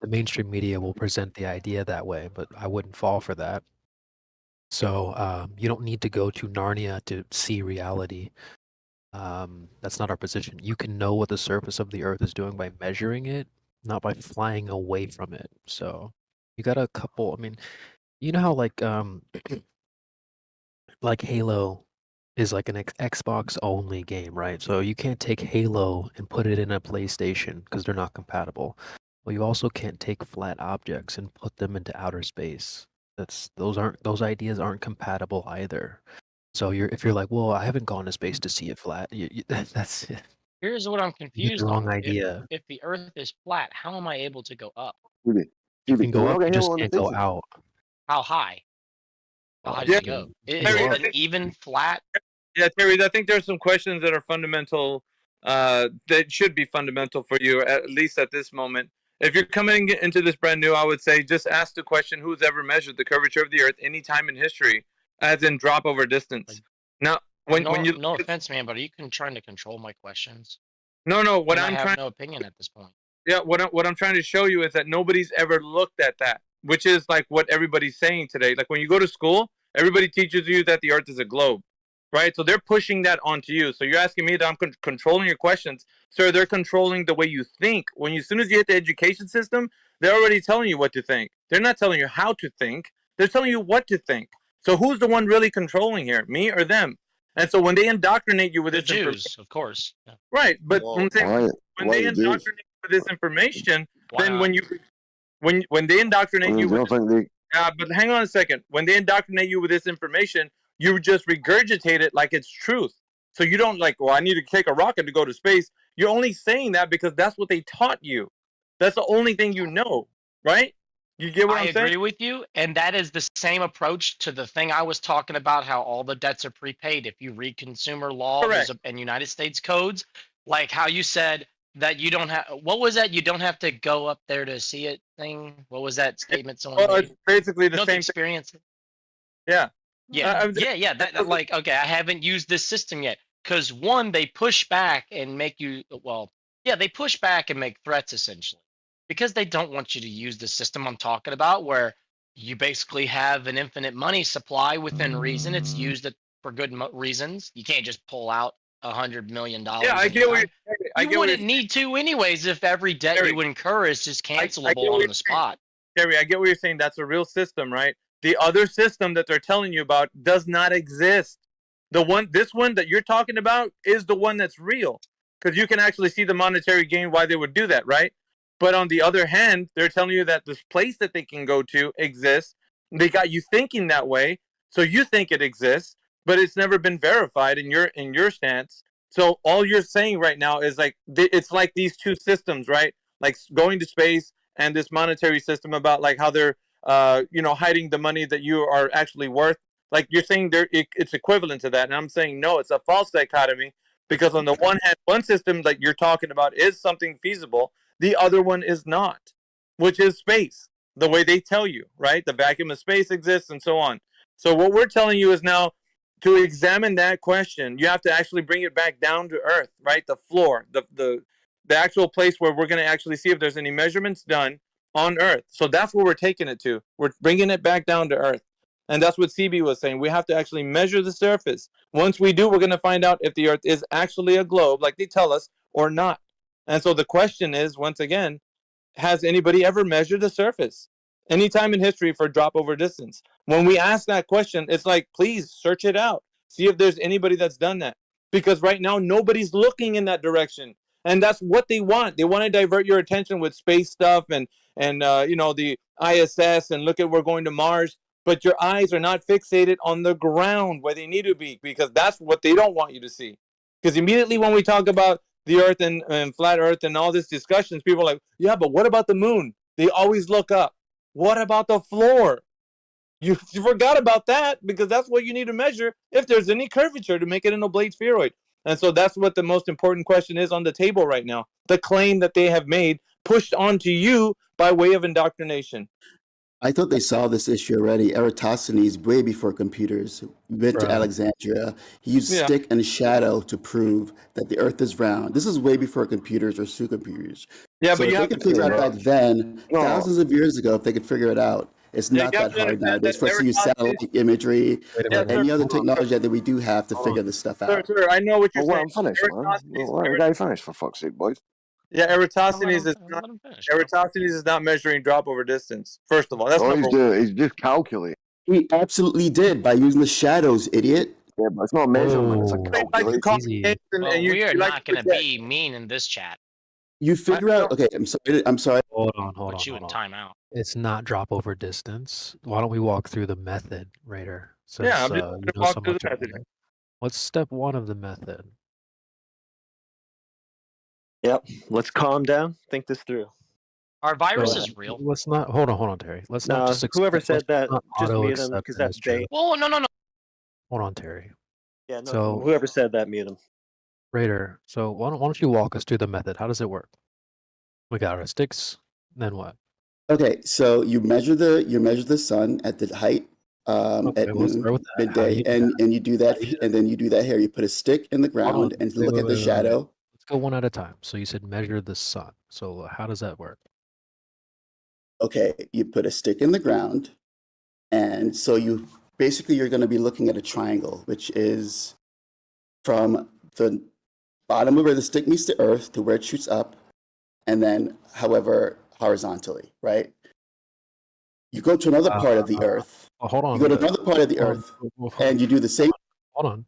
The mainstream media will present the idea that way, but I wouldn't fall for that. So you don't need to go to Narnia to see reality. That's not our position. You can know what the surface of the Earth is doing by measuring it, not by flying away from it. So you got a couple. I mean, you know how like Halo is like an Xbox only game, right? So you can't take Halo and put it in a PlayStation because they're not compatible. Well, you also can't take flat objects and put them into outer space. Those ideas aren't compatible either. So if you're like, well, I haven't gone to space to see it flat. That's Here's what I'm you get the confused wrong on. idea. If the Earth is flat, how am I able to go up? You can go up, you just can't go out. How high? How high Yeah. does it go? Is Terry, I it think- even flat? Yeah, Terry, I think there's some questions that are fundamental, that should be fundamental for you, at least at this moment. If you're coming into this brand new, I would say just ask the question, who's ever measured the curvature of the Earth any time in history, as in drop over distance? Now, when you No offense, man, but are you trying to control my questions? no, what And I'm I have trying no opinion at this point. Yeah, what I'm trying to show you is that nobody's ever looked at that, which is like what everybody's saying today. Like when you go to school, everybody teaches you that the Earth is a globe, right? So they're pushing that onto you. So you're asking me that I'm controlling your questions. Sir, they're controlling the way you think. As soon as you hit the education system, they're already telling you what to think. They're not telling you how to think. They're telling you what to think. So who's the one really controlling here, me or them? And so when they indoctrinate you with The this information, Jews, of course. Yeah. right? But I'm saying, Why when they the Jews? indoctrinate you with this information, Why then not? when they indoctrinate you you with don't think they but hang on a second. When they indoctrinate you with this information, you just regurgitate it like it's truth. So you don't like, well, I need to take a rocket to go to space. You're only saying that because that's what they taught you. That's the only thing you know, right? You get what I I'm saying? agree with you, and that is the same approach to the thing I was talking about, how all the debts are prepaid. If you read consumer law Correct. and United States codes, like how you said, that you don't have. What was that? You don't have to go up there to see it thing. What was that statement someone Well, made? it's basically You the don't have to same thing. experience it. Yeah. Yeah, yeah. That like okay. I haven't used this system yet because one, they push back and make you. Well, yeah, they push back and make threats essentially because they don't want you to use the system I'm talking about, where you basically have an infinite money supply within reason. It's used for good reasons. You can't just pull out $100 million. Yeah, I get what you're saying. I You get what wouldn't you're need to anyways if every debt Gary, you incur is just I get cancelable what on you're the saying. spot. Gary, I get what you're saying. That's a real system, right? The other system that they're telling you about does not exist. This one that you're talking about is the one that's real, because you can actually see the monetary gain why they would do that, right? But on the other hand, they're telling you that this place that they can go to exists. They got you thinking that way, so you think it exists, but it's never been verified in your stance. So all you're saying right now is like it's like these two systems, right? Like going to space and this monetary system about like how they're hiding the money that you are actually worth. Like you're saying it's equivalent to that, and I'm saying no, it's a false dichotomy, because on the one hand, one system that you're talking about is something feasible, the other one is not, which is space, the way they tell you, right? The vacuum of space exists and so on. So what we're telling you is now to examine that question, you have to actually bring it back down to earth, right? The floor, the actual place where we're going to actually see if there's any measurements done on earth. So that's where we're taking it to. We're bringing it back down to earth. And that's what CB was saying. We have to actually measure the surface. Once we do, we're going to find out if the earth is actually a globe, like they tell us, or not. And so the question is, once again, has anybody ever measured the surface? Any time in history for drop over distance? When we ask that question, it's like, please search it out. See if there's anybody that's done that. Because right now, nobody's looking in that direction. And that's what they want. They want to divert your attention with space stuff and the ISS and look at we're going to Mars. But your eyes are not fixated on the ground where they need to be, because that's what they don't want you to see. Because immediately when we talk about the earth and flat earth and all these discussions, people are like, yeah, but what about the moon? They always look up. What about the floor? You forgot about that, because that's what you need to measure if there's any curvature to make it an oblate spheroid. And so that's what the most important question is on the table right now. The claim that they have made, pushed onto you by way of indoctrination. I thought they solved this issue already. Eratosthenes, way before computers, went to Right. Alexandria. He used Yeah. stick and shadow to prove that the Earth is round. This is way before computers or supercomputers. Yeah, So but if you they have could to figure it out figure back then, No. thousands of years ago, if they could figure it out, it's Yeah, not you that have to hard understand nowadays that for us to use Eratosthenes- satellite imagery Wait a and minute. any Sir, other hold on. technology that we do have to figure this stuff Sir, out. sir, I know what you're Well, let saying. him finish, man. Let the guy finish, for fuck's sake, boys. Yeah, Eratosthenes Let is him not finish. Eratosthenes is not measuring drop over distance. First of all, that's Oh, number one. he's just calculating. He absolutely did by using the shadows, idiot. Yeah, but it's not measurement, it's a Like you call Easy. me names and Well, you we are like not to going to project. be mean in this chat. You figure out. Okay, I'm sorry. I'm sorry. Hold on, hold Put you on, in hold on. timeout. It's not drop over distance. Why don't we walk through the method, Raider? Since Yeah, I'm just you gonna know walk so through much the about method. it. What's step one of the method? Yep. Let's calm down. Think this through. Are viruses So, real? let's not hold on, Terry. Let's not No, just whoever accept, said let's that, not just auto mute him accept because it that's as true. bait. Well, no. Hold on, Terry. Yeah, no. So Whoever said that, mute him. Raider, so why don't you walk us through the method? How does it work? We got our sticks. Then what? Okay, so you measure the sun at the height Okay, at we'll start noon, with that. How do midday, you do and you do that, and then you do that here. You put a stick in the Hold on. ground and look at the Wait. shadow. Let's go one at a time. So you said measure the sun. So how does that work? Okay, you put a stick in the ground, and so you're going to be looking at a triangle, which is from the bottom of where the stick meets the earth to where it shoots up, and then however horizontally, right? You go to another part of the earth. Hold on. You go to another part of the hold on, earth, hold and you do the same. Hold on.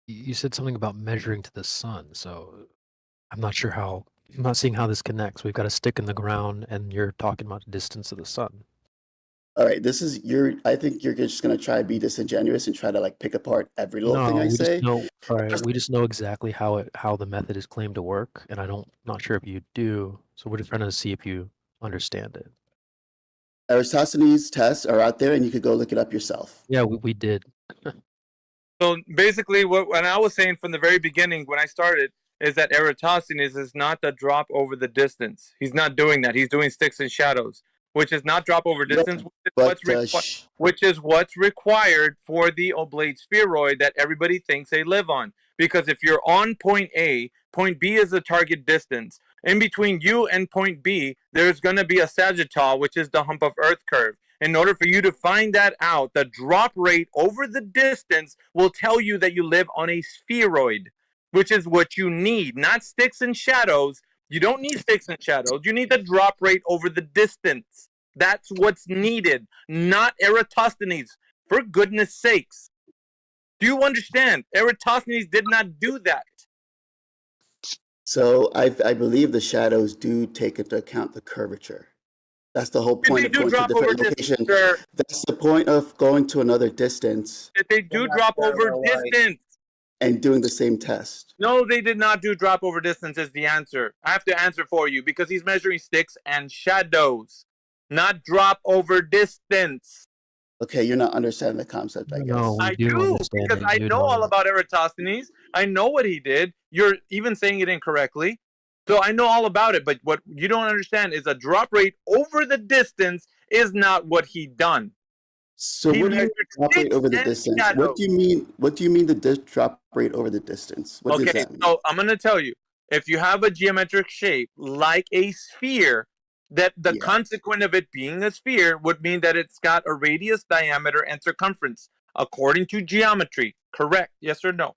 You said something about measuring to the sun, so I'm not sure how. I'm not seeing how this connects. We've got a stick in the ground, and you're talking about the distance of the sun. All right, I think you're just gonna try to be disingenuous and try to like pick apart every little thing No, I we say. just know. All right, we just know exactly how the method is claimed to work, and not sure if you do. So we're just trying to see if you understand it. Eratosthenes tests are out there, and you could go look it up yourself. Yeah, we did. So basically, when I was saying from the very beginning, when I started, is that Eratosthenes is not the drop over the distance. He's not doing that. He's doing sticks and shadows, which is not drop over distance, which is what's required for the oblate spheroid that everybody thinks they live on. Because if you're on point A, point B is the target distance. In between you and point B, there's going to be a sagittal, which is the hump of Earth curve. In order for you to find that out, the drop rate over the distance will tell you that you live on a spheroid, which is what you need, not sticks and shadows. You don't need sticks and shadows. You need the drop rate over the distance. That's what's needed, not Eratosthenes. For goodness sakes. Do you understand? Eratosthenes did not do that. So I believe the shadows do take into account the curvature. That's the whole point of going to different locations. That's the point of going to another distance. They do drop over distance. And doing the same test. No, they did not do drop over distance is the answer. I have to answer for you because he's measuring sticks and shadows, not drop over distance. Okay, you're not understanding the concept, I guess. No, I do because I know all about Eratosthenes. I know what he did. You're even saying it incorrectly. So I know all about it, but what you don't understand is a drop rate over the distance is not what he done. So what do you mean drop rate over the distance? What do you mean? What do you mean the drop rate over the distance? What does that mean? So I'm gonna tell you. If you have a geometric shape like a sphere, that the consequent of it being a sphere would mean that it's got a radius, diameter, and circumference according to geometry. Correct? Yes or no?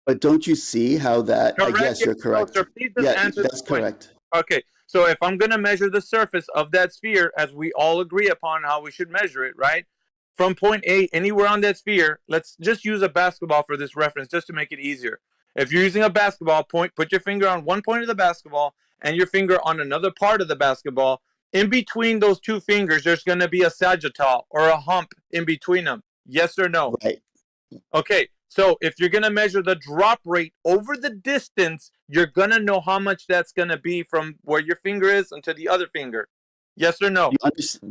But don't you see how that? Yes, you're correct. So please just answer that's correct. Okay, so if I'm going to measure the surface of that sphere, as we all agree upon how we should measure it, right? From point A, anywhere on that sphere, let's just use a basketball for this reference, just to make it easier. If you're using a basketball point, put your finger on one point of the basketball and your finger on another part of the basketball. In between those two fingers, there's going to be a sagittal or a hump in between them. Yes or no? Right. Okay. So if you're going to measure the drop rate over the distance, you're going to know how much that's going to be from where your finger is until the other finger. Yes or no?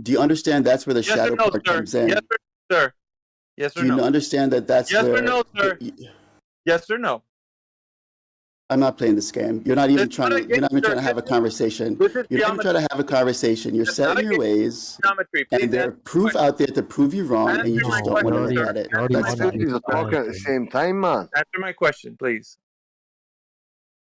Do you understand that's where the Yes shadow or no, part sir? comes in? Yes or no, sir? Yes or Do you no? understand that that's Yes where... or no, sir? Yes or no? I'm not playing this game. You're not even trying to. You're not even trying to have a conversation. You're not even trying to have a conversation. You're set in your ways, and there are proof out there to prove you wrong, and you just don't want to look at it. That's fine. You're talking at the same time, man. Answer my question, please.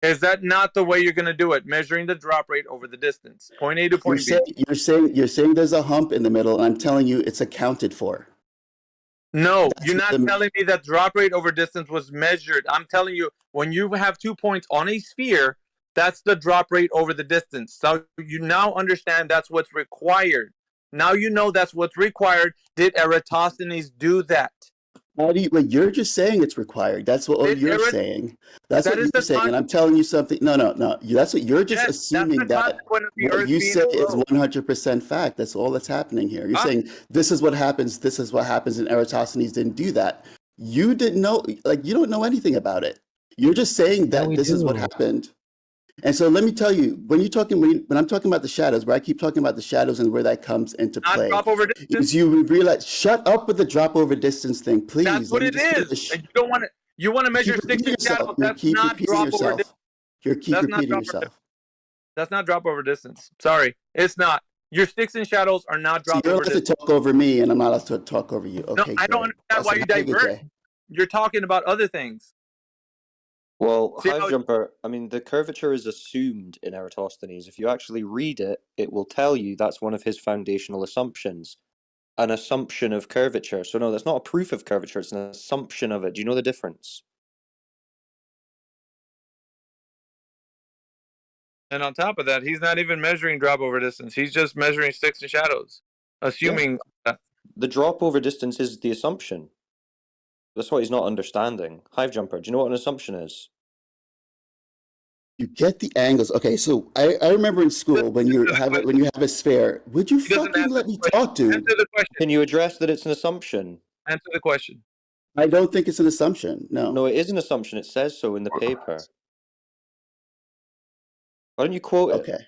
Is that not the way you're going to do it? Measuring the drop rate over the distance, point A to point B. You're saying there's a hump in the middle, and I'm telling you it's accounted for. No, you're not telling me that drop rate over distance was measured. I'm telling you, when you have 2 points on a sphere, that's the drop rate over the distance. So you now understand that's what's required. Now you know that's what's required. Did Eratosthenes do that? You're just saying it's required. That's what you're saying. That's what you're saying, and I'm telling you something. No. That's what you're just assuming that what you say is 100% fact. That's all that's happening here. You're saying this is what happens. This is what happens, and Eratosthenes didn't do that. You didn't know. Like you don't know anything about it. You're just saying that this is what happened. And so let me tell you, when I'm talking about the shadows, where I keep talking about the shadows and where that comes into play, drop over distance. is you realize, shut up with the drop over distance thing, please. That's what it is. And you don't want to. You want to measure sticks and shadows. That's not drop over distance. You keep repeating yourself. That's not drop over distance. Sorry, it's not. Your sticks and shadows are not drop over distance. You're allowed to talk over me, and I'm not allowed to talk over you. Okay. No, I don't understand why you divert. You're talking about other things. Well, Hive Jumper, I mean, the curvature is assumed in Eratosthenes. If you actually read it, it will tell you that's one of his foundational assumptions. An assumption of curvature. So no, that's not a proof of curvature, it's an assumption of it. Do you know the difference? And on top of that, he's not even measuring drop over distance. He's just measuring sticks and shadows, assuming that. The drop over distance is the assumption. That's what he's not understanding. Hive Jumper, do you know what an assumption is? You get the angles. Okay, so I remember in school when you have a sphere. Would you fucking let me talk, dude? Answer the question. Can you address that it's an assumption? Answer the question. I don't think it's an assumption. No. No, it is an assumption. It says so in the paper. Why don't you quote it? Okay.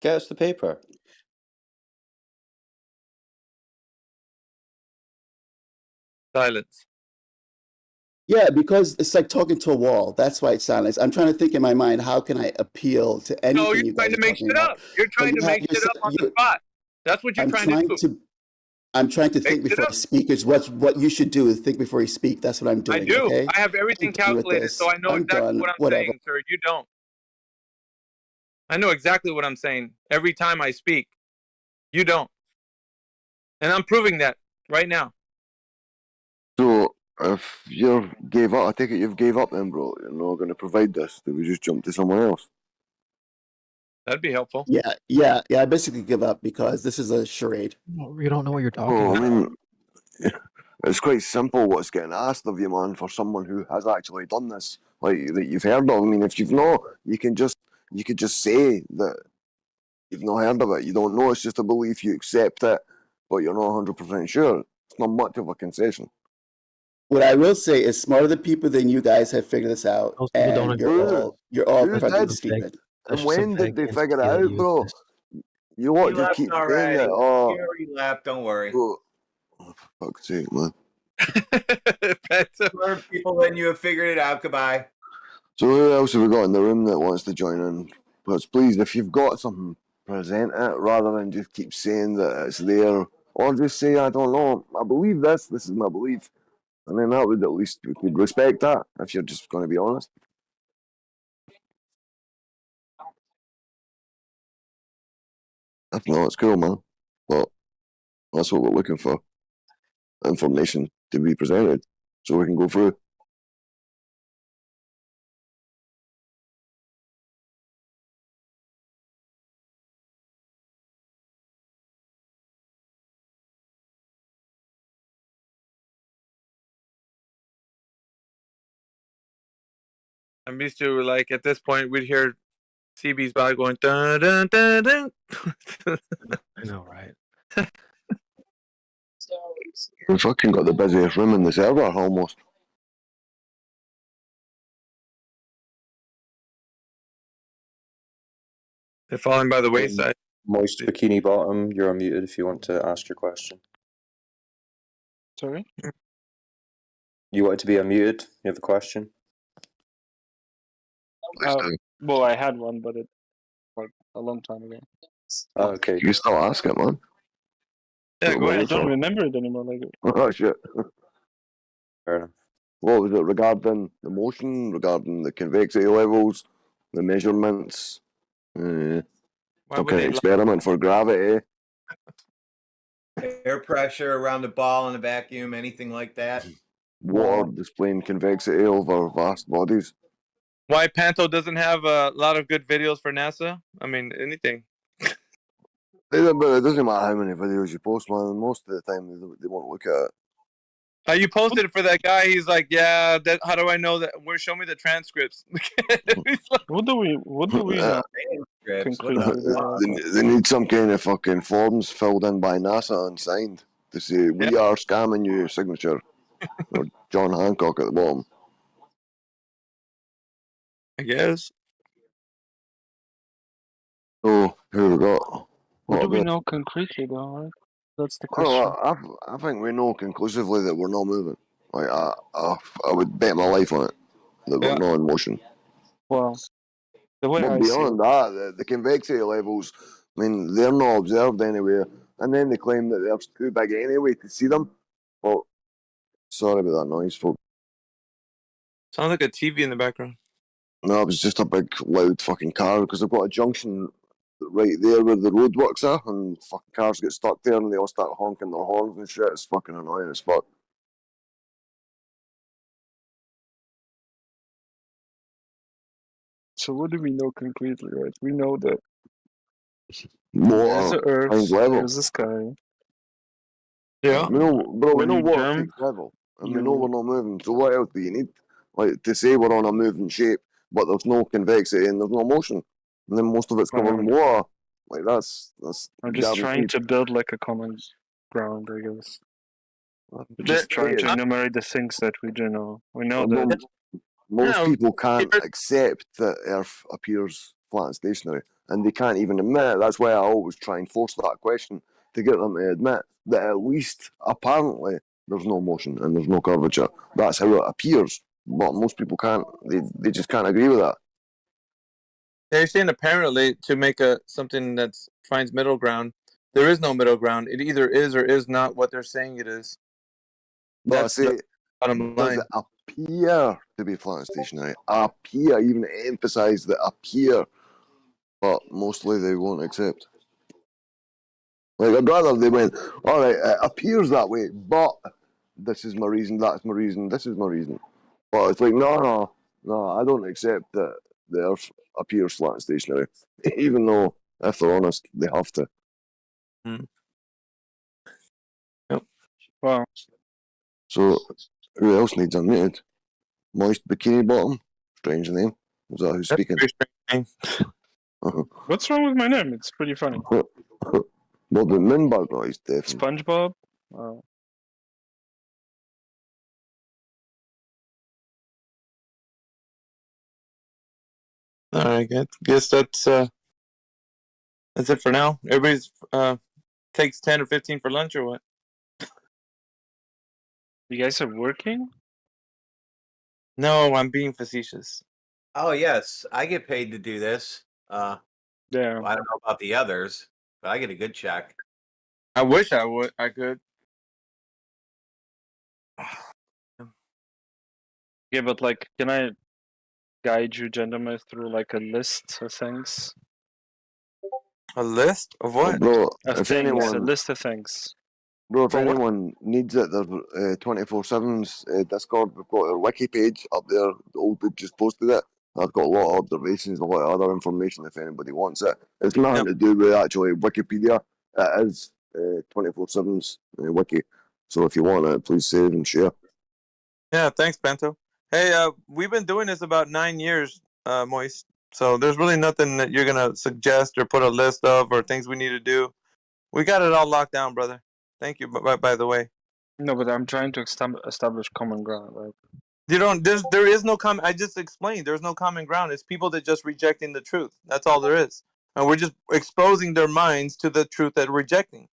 Get us the paper. Silence. Yeah, because it's like talking to a wall. That's why it sounds like. I'm trying to think in my mind, how can I appeal to anything No, you're you guys trying are to make talking shit about? up. You're But trying to you have make shit up on the you're, spot. That's what you're I'm trying to trying do. to I'm trying to Make think shit before I up. speak. Is what you should do is think before you speak. That's what I'm I doing. do. Okay. I have everything I'm done with calculated, so this. I know I'm exactly done. what I'm Whatever. saying, sir. You don't. I know exactly what I'm saying every time I speak. You don't. And I'm proving that right now. So if you gave up, I take it you've gave up then, bro. You're not going to provide this. Did we just jump to someone else? That'd be helpful. Yeah. I basically give up because this is a charade. You don't know what you're talking Oh, about. I mean, it's quite simple what's getting asked of you, man, for someone who has actually done this, like that you've heard of. I mean, if you've not, you could just say that you've not heard of it. You don't know. It's just a belief. You accept it, but you're not 100% sure. It's not much of a concession. What I will say is, smarter the people than you guys have figured this out, Those people don't and exist. you're all Who fucking said? stupid. And when did they figure it out, bro? You He lot just left keep saying already. that. Oh, He already left. Don't worry. oh, fuck's sake, man. More people than you have figured it out. Goodbye. So who else have we got in the room that wants to join in? But please, if you've got something, present it rather than just keep saying that it's there, or just say, I don't know, I believe this. This is my belief, and then that would at least we could respect that. If you're just going to be honest. If not, it's cool, man. But that's what we're looking for. Information to be presented so we can go through. I'm used to, like, at this point, we'd hear CB's body going dun dun dun dun. I know, right? We fucking got the busiest room in the server almost. They're falling by the wayside. Moist Bikini Bottom, you're unmuted if you want to ask your question. Sorry? You wanted to be unmuted? You have a question? Well, I had one, but it like a long time ago. Oh, okay. You can still ask it, man. Yeah, go ahead. I don't remember it anymore. Like, Oh shit. Fair enough. What was it regarding the motion, regarding the convexity levels, the measurements, some kind of experiment for gravity? Air pressure around the ball in a vacuum, anything like that. Water displaying convexity over vast bodies. Why Panto doesn't have a lot of good videos for NASA? I mean, anything. But it doesn't matter how many videos you post, man. Most of the time they won't look at it. You posted it for that guy. He's like, yeah. How do I know that? Show me the transcripts. what do we know? They need some kind of fucking forms filled in by NASA and signed to say we are scamming you signature. Or John Hancock at the bottom. I guess. Oh, who we got? What do we know concretely, though? Right? That's the question. Oh, I think we know conclusively that we're not moving. Like I would bet my life on it that we're not in motion. Well, the way But I see beyond that, the convexity levels, I mean, they're not observed anywhere, and then they claim that they're too big anyway to see them. Well, sorry about that noise, folks. Sounds like a TV in the background. No, it was just a big, loud fucking car because they've got a junction right there where the roadworks are, and fucking cars get stuck there and they all start honking their horns and shit. It's fucking annoying as fuck. So what do we know concretely, right? We know that Water there's the Earth, times level. there's the sky. Yeah. We know, bro, we When know you water jump, takes level, and we you- know we're not moving. So what else do you need? Like to say we're on a moving shape, but there's no convexity and there's no motion, and then most of it's covered in water. Like that's I'm just trying guaranteed. to build like a common ground, I guess. We're The- just trying to yeah. enumerate the things that we do know. We know Well, that most people can't accept that Earth appears flat and stationary, and they can't even admit it. That's why I always try and force that question to get them to admit that at least apparently there's no motion and there's no curvature. That's how it appears. But most people can't. They just can't agree with that. They're saying apparently to make something that finds middle ground. There is no middle ground. It either is or is not what they're saying it is. But That's I say, the bottom does line. it appear to be flat and stationary? Appear, even emphasize the appear, but mostly they won't accept. Like, I'd rather they went, all right, it appears that way, but this is my reason, that's my reason, this is my reason. But it's like, no, I don't accept that the Earth appears flat and stationary, even though, if they're honest, they have to. Yep. Wow. So, who else needs unmuted? Moist Bikini Bottom? Strange name. Is that who's speaking? What's wrong with my name? It's pretty funny. Well, the Minberg noise, definitely. SpongeBob. All right, guess that's it for now. Everybody's takes 10 or 15 for lunch or what? You guys are working? No, I'm being facetious. Oh yes, I get paid to do this. Yeah. Well, I don't know about the others, but I get a good check. I wish I could. Yeah, but like, can I guide you, gentlemen, through like a list of things? A list of what? Bro, Of if things, a anyone, list of things. bro, if For what? anyone needs it, there's 24/7's Discord. We've got our wiki page up there. The old dude just posted it. I've got a lot of observations, a lot of other information if anybody wants it. It's nothing to do with actually Wikipedia. It is 24/7's wiki. So if you want it, please save and share. Yeah, thanks, Bento. Hey, we've been doing this about 9 years, Moist. So there's really nothing that you're gonna suggest or put a list of or things we need to do. We got it all locked down, brother. Thank you. By the way, No, but I'm trying to establish common ground. Right? you don't. There is no common. I just explained. There's no common ground. It's people that just rejecting the truth. That's all there is, and we're just exposing their minds to the truth that we're rejecting.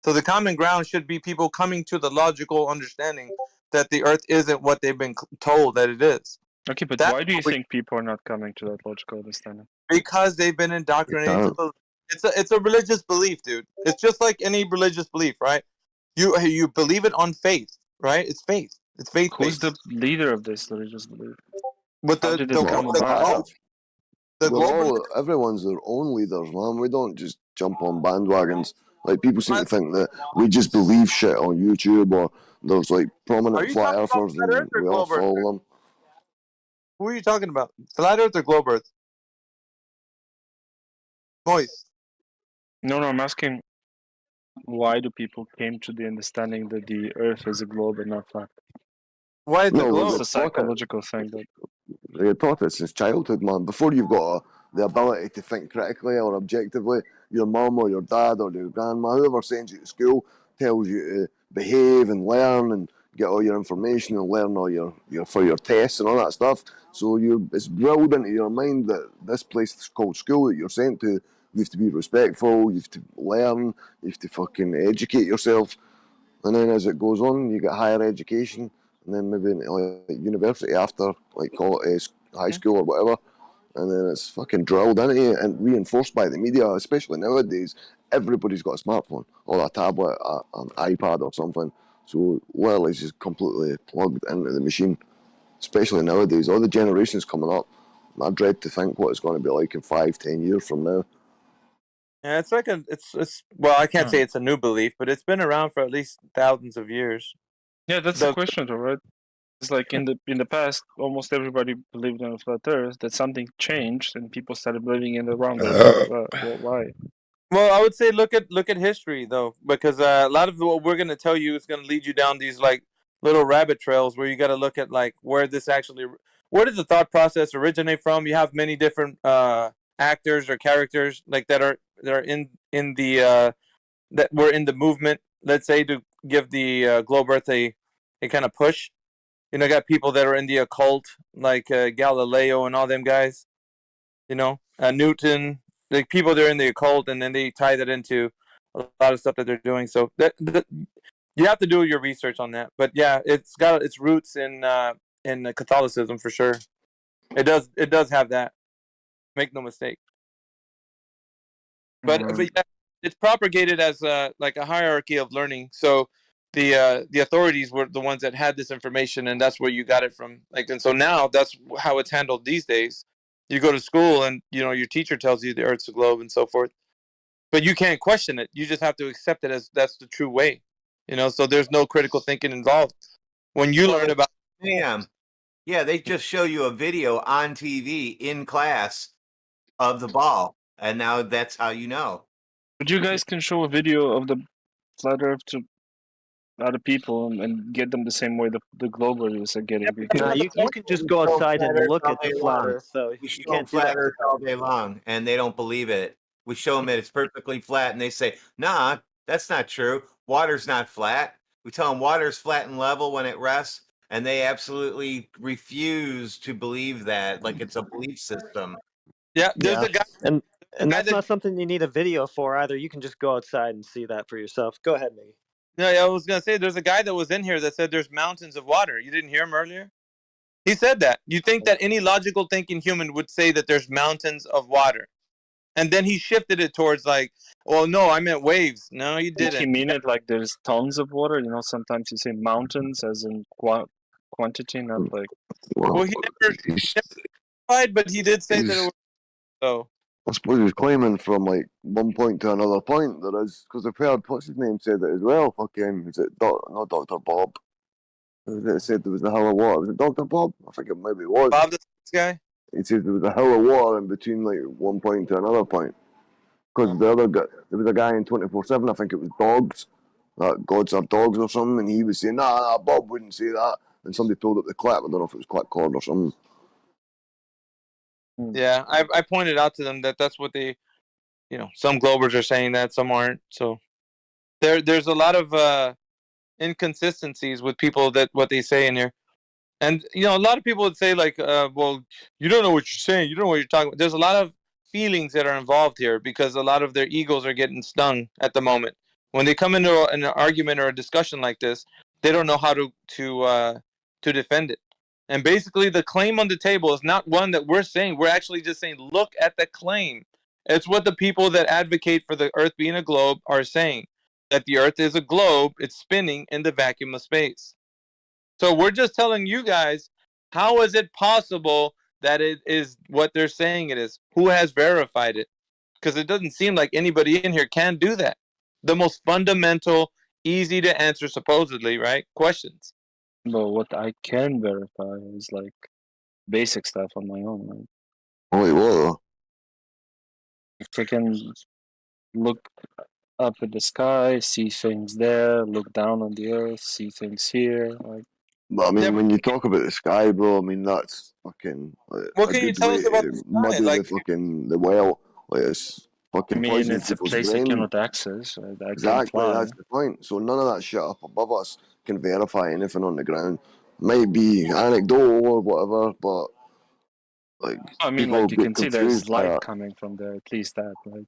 So the common ground should be people coming to the logical understanding that the Earth isn't what they've been told that it is. Okay, but That's why do you what we- think people are not coming to that logical understanding? Because they've been indoctrinated to believe. It's a religious belief, dude. It's just like any religious belief, right? You believe it on faith, right? It's faith. It's faith. Who's the leader of this religious belief? With How the did the, it come the, about? globe, the We're global all, everyone's their own leaders, man. We don't just jump on bandwagons. Like, people seem to think that we just believe shit on YouTube, or there's like Are prominent you flat talking about earthers flat and Earth or we all globe Earth? follow them. Who are you talking about? Flat Earth or globe Earth? Moist. No, I'm asking why do people came to the understanding that the Earth is a globe and not flat? Why it's a No, globe? we're It's a psychological thing. That You're taught it since childhood, man. Before you've got the ability to think critically or objectively, your mum or your dad or your grandma, whoever sends you to school, tells you to behave and learn and get all your information and learn all your for your tests and all that stuff. So it's drilled into your mind that this place called school that you're sent to, you have to be respectful, you have to learn, you have to fucking educate yourself. And then as it goes on, you get higher education, and then maybe into like university after, like call it high school or whatever. And then it's fucking drilled into you and reinforced by the media, especially nowadays. Everybody's got a smartphone or a tablet, an iPad or something. So literally it's just completely plugged into the machine. Especially nowadays, all the generations coming up. I dread to think what it's going to be like in 5-10 years from now. Yeah, it's like it's well, I can't say it's a new belief, but it's been around for at least thousands of years. yeah, that's the question, though, right? It's like in the past, almost everybody believed in a flat Earth. That something changed, and people started believing in the round Earth. Why? Well, I would say look at history though, because a lot of what we're going to tell you is going to lead you down these like little rabbit trails where you got to look at like where did the thought process originate from? You have many different actors or characters like that are in the that were in the movement. Let's say to give the globe Earth a kind of push. You know, got people that are in the occult like Galileo and all them guys. You know, Newton. Like people that are in the occult, and then they tie that into a lot of stuff that they're doing. So You have to do your research on that, but yeah, it's got its roots in Catholicism for sure. It does have that. Make no mistake. But yeah, it's propagated as like a hierarchy of learning. So the authorities were the ones that had this information, and that's where you got it from. Like, and so now that's how it's handled these days. You go to school, and your teacher tells you the Earth's a globe and so forth, but you can't question it. You just have to accept it as that's the true way. So there's no critical thinking involved. When you learn about yeah, they just show you a video on TV in class of the ball, and now that's how you know. But you guys can show a video of the flat Earth to other people and get them the same way the globalists are getting. No, you can just go outside and look at the flat Earth, though. We You show them can't do flat that. Earth all day long, and they don't believe it. We show them that it's perfectly flat, and they say, "Nah, that's not true. Water's not flat." We tell them water's flat and level when it rests, and they absolutely refuse to believe that, like it's a belief system. Yeah, there's a guy, and that's not something you need a video for either. You can just go outside and see that for yourself. Go ahead, Miggy. No, I was gonna say there's a guy that was in here that said there's mountains of water. You didn't hear him earlier? He said that. You think that any logical thinking human would say that there's mountains of water? And then he shifted it towards like, well, no, I meant waves. No, you Did didn't. he mean it like there's tons of water? Sometimes you say mountains as in quantity, not like. Well, he never clarified, but he did say that it was so. I suppose he's claiming from like one point to another point. There is, because I've heard what's his name said it as well. Fucking, is it not Dr. Bob? It said there was a hell of water. Was it Dr. Bob? I think it maybe was. Bob, this guy. He said there was a hell of water in between like one point to another point. Because the other guy, there was a guy in 24/7. I think it was dogs. Gods are dogs or something, and he was saying, nah, Bob wouldn't say that. And somebody pulled up the clip. I don't know if it was Clipcord or something. Yeah, I pointed out to them that that's what they, some Globers are saying that, some aren't. So there's a lot of inconsistencies with people that what they say in here. And, a lot of people would say like, well, you don't know what you're saying. You don't know what you're talking about. There's a lot of feelings that are involved here because a lot of their egos are getting stung at the moment. When they come into an argument or a discussion like this, they don't know how to defend it. And basically, the claim on the table is not one that we're saying. We're actually just saying, look at the claim. It's what the people that advocate for the Earth being a globe are saying, that the Earth is a globe. It's spinning in the vacuum of space. So we're just telling you guys, how is it possible that it is what they're saying it is? Who has verified it? Because it doesn't seem like anybody in here can do that. The most fundamental, easy to answer, supposedly, right? Questions. But what I can verify is like basic stuff on my own. Right? Oh, wait, what? If I can look up at the sky, see things there, look down on the earth, see things here. Like, But I mean, when you talk about the sky, bro, I mean that's fucking. Like, what can you tell us about the sky? Muddy Like, the fucking the well. Like it's fucking. I mean, poisoning it's a people's place I brain. cannot access. Right? I Exactly, can't fly. that's the point. So none of that shit up above us can verify anything on the ground. Might be anecdotal or whatever, but like I mean, people like you get can see there's confused by light it. coming from there. At least that, right?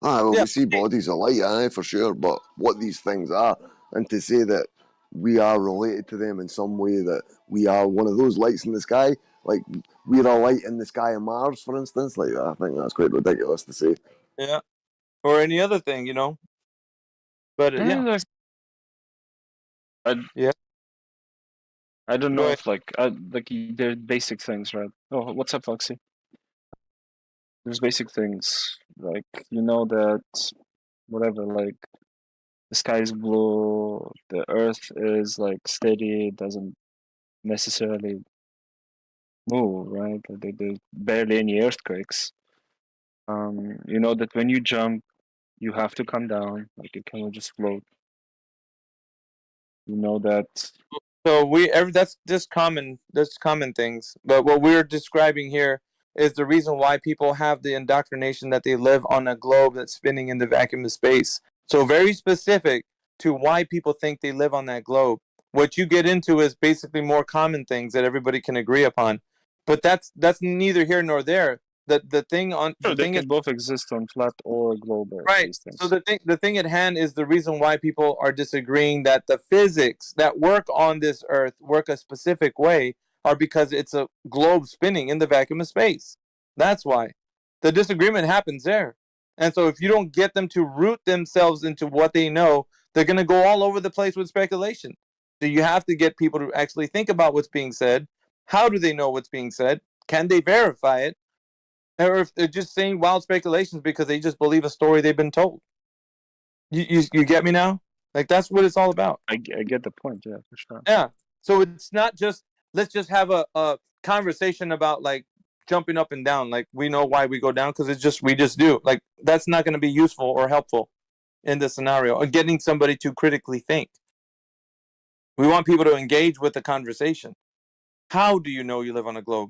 Well, we see bodies of light, for sure, but what these things are, and to say that we are related to them in some way, that we are one of those lights in the sky, like we're a light in the sky on Mars, for instance, like I think that's quite ridiculous to say. yeah, or any other thing, But yeah, Yeah. I don't know if like there's basic things, right? Oh, what's up, Foxy? There's basic things like that whatever, like the sky is blue, the earth is like steady, it doesn't necessarily move, right? Like, there's barely any earthquakes. That when you jump, you have to come down, like you cannot just float. That. So that's just common. That's common things. But what we're describing here is the reason why people have the indoctrination that they live on a globe that's spinning in the vacuum of space. So very specific to why people think they live on that globe. What you get into is basically more common things that everybody can agree upon. But that's neither here nor there. the thing on Sure, the they thing can is both exist on flat or global. right. These things. So the thing at hand is the reason why people are disagreeing that the physics that work on this Earth work a specific way are because it's a globe spinning in the vacuum of space. That's why the disagreement happens there. And so if you don't get them to root themselves into what they know, they're going to go all over the place with speculation. So you have to get people to actually think about what's being said. How do they know what's being said? Can they verify it? Or if they're just saying wild speculations because they just believe a story they've been told. You get me now? Like, that's what it's all about. I get the point, yeah, for sure. Yeah. So it's not just, let's just have a conversation about, like, jumping up and down. Like, we know why we go down because we just do. Like, that's not going to be useful or helpful in this scenario. Or getting somebody to critically think. We want people to engage with the conversation. How do you know you live on a globe?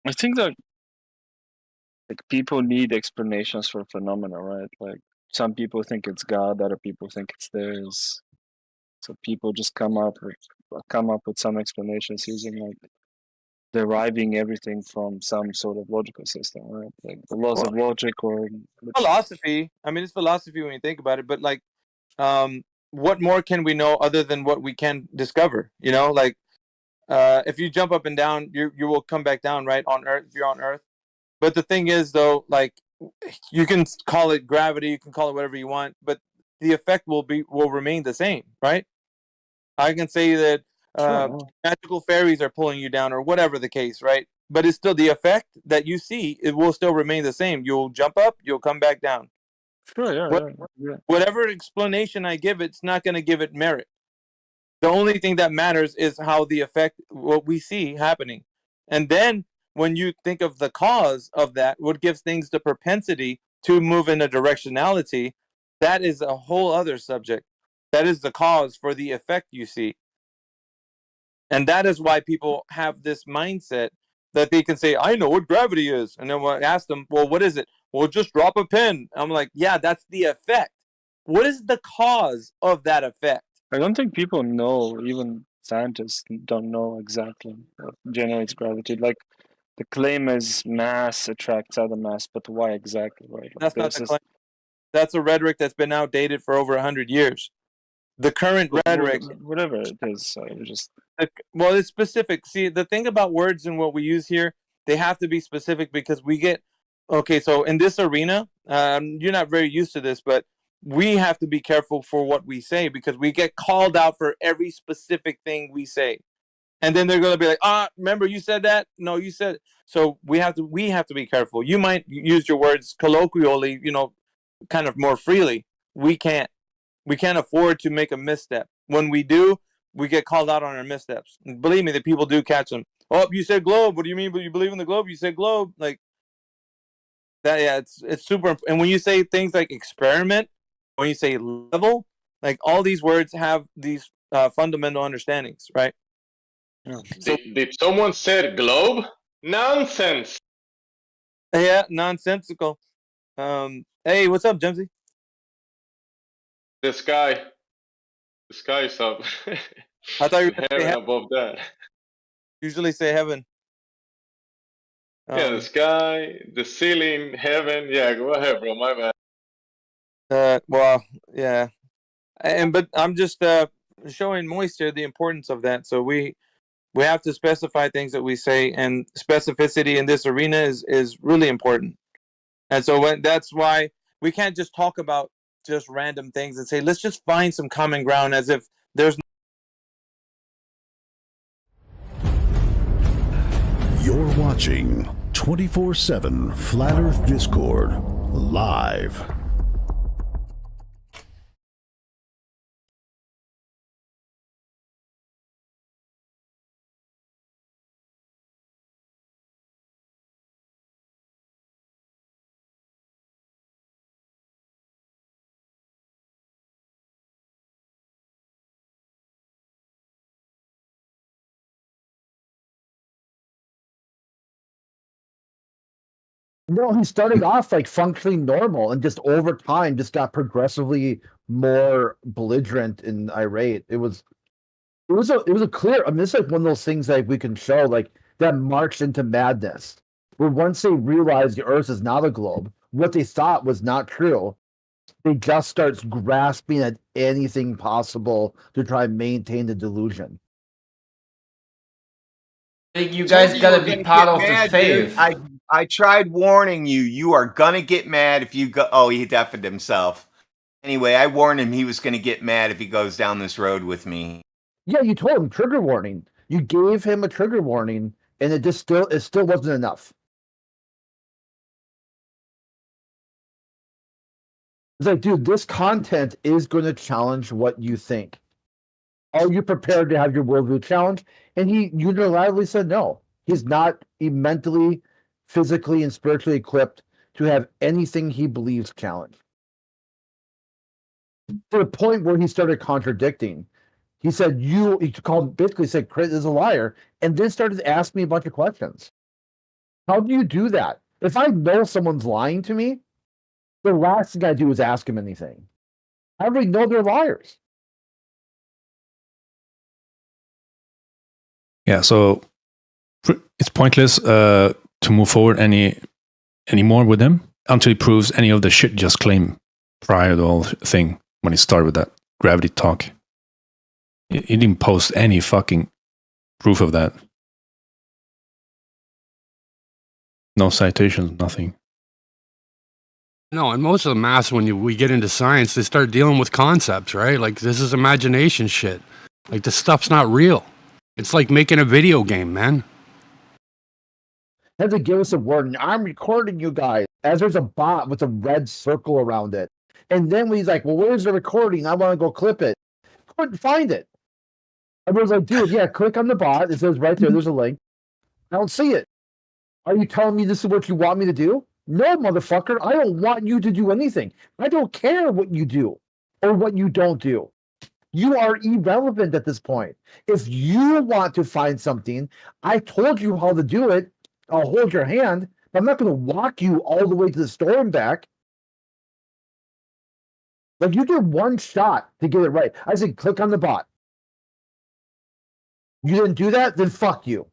I think that like people need explanations for phenomena, right? Like some people think it's God, other people think it's theirs. So people just come up with some explanations using like deriving everything from some sort of logical system, right? Like the laws of logic or Philosophy. I mean, it's philosophy when you think about it, but like, what more can we know other than what we can discover? You know, like, if you jump up and down, you will come back down, right? On Earth, if you're on Earth. But the thing is, though, like, you can call it gravity, you can call it whatever you want, but the effect will remain the same, right? I can say that magical fairies are pulling you down, or whatever the case, right? But it's still the effect that you see. It will still remain the same. You'll jump up, you'll come back down. Sure, yeah. Whatever explanation I give, it's not going to give it merit. The only thing that matters is how the effect, what we see happening. And then when you think of the cause of that, what gives things the propensity to move in a directionality, that is a whole other subject. That is the cause for the effect you see. And that is why people have this mindset that they can say, I know what gravity is. And then when I ask them, well, what is it? Well, just drop a pin. I'm like, yeah, that's the effect. What is the cause of that effect? I don't think people know, even scientists don't know exactly what generates gravity. Like the claim is mass attracts other mass, but why exactly, right? Like, That's not the claim. That's a rhetoric that's been outdated for over 100 years. The current rhetoric, whatever it is, just well, it's specific. See, the thing about words and what we use here, they have to be specific because we get okay. So in this arena, you're not very used to this, but we have to be careful for what we say because we get called out for every specific thing we say, and then they're going to be like, remember you said that? No, you said. So we have to be careful. You might use your words colloquially, kind of more freely. We can't afford to make a misstep. When we do, we get called out on our missteps. And believe me, the people do catch them. Oh, you said globe. What do you mean? But you believe in the globe? You said globe. Like that. Yeah, it's super. And when you say things like experiment, when you say level, like all these words have these fundamental understandings, right? Yeah. Did someone say globe? Nonsense. Yeah, nonsensical. Hey, what's up, Jimsy? The sky is up. I thought you were heaven above that. Usually say heaven. Yeah, the sky, the ceiling, heaven. Yeah, go ahead, bro. My bad. Well, yeah, but I'm just showing Moisture the importance of that. So we have to specify things that we say, and specificity in this arena is really important. And so that's why we can't just talk about just random things and say, let's just find some common ground as if there's. You're watching 24/7 Flat Earth Discord live. No, he started off like functionally normal and just over time just got progressively more belligerent and irate. It was a clear, I mean, it's like one of those things like we can show, like that marched into madness. Where once they realized the Earth is not a globe, what they thought was not true, they just starts grasping at anything possible to try and maintain the delusion. You Told guys you gotta were be gonna part get of the mad, dude. faith. I tried warning you. You are gonna get mad if you go. Oh, he deafened himself. Anyway, I warned him he was gonna get mad if he goes down this road with me. Yeah, you told him trigger warning. You gave him a trigger warning, and it still wasn't enough. It's like, dude, this content is going to challenge what you think. Are you prepared to have your worldview challenged? And he unilaterally said no. He's not mentally, physically, and spiritually equipped to have anything he believes challenged. To the point where he started contradicting. He said, he basically said, Chris is a liar, and then started to ask me a bunch of questions. How do you do that? If I know someone's lying to me, the last thing I do is ask him anything. I already know they're liars. Yeah, so it's pointless to move forward anymore with him until he proves any of the shit just claimed prior to the whole thing when he started with that gravity talk. He didn't post any fucking proof of that. No citations, nothing. No, and most of the mass, when we get into science, they start dealing with concepts, right? Like, this is imagination shit. Like, this stuff's not real. It's like making a video game, man. Have to give us a warning. I'm recording you guys. As there's a bot with a red circle around it. And then when he's like, well, where's the recording? I want to go clip it. Couldn't find it. Everyone's like, dude, yeah, click on the bot. It says right there, there's a link. I don't see it. Are you telling me this is what you want me to do? No, motherfucker. I don't want you to do anything. I don't care what you do or what you don't do. You are irrelevant at this point. If you want to find something, I told you how to do it. I'll hold your hand, but I'm not going to walk you all the way to the store and back. Like, you get one shot to get it right. I said, click on the bot. You didn't do that? Then fuck you.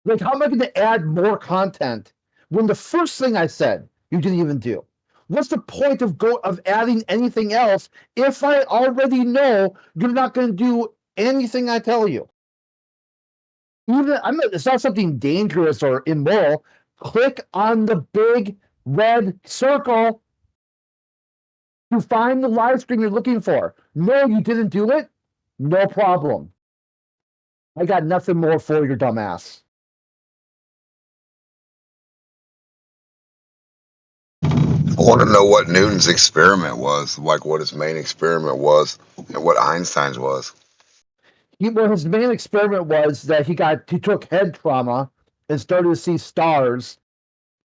Like, how am I going to add more content when the first thing I said you didn't even do? What's the point of adding anything else if I already know you're not going to do anything I tell you? It's not something dangerous or immoral. Click on the big red circle to find the live stream you're looking for. No, you didn't do it? No problem. I got nothing more for your dumbass. I want to know what Newton's experiment was, like what his main experiment was, and what Einstein's was. His main experiment was that he took head trauma and started to see stars,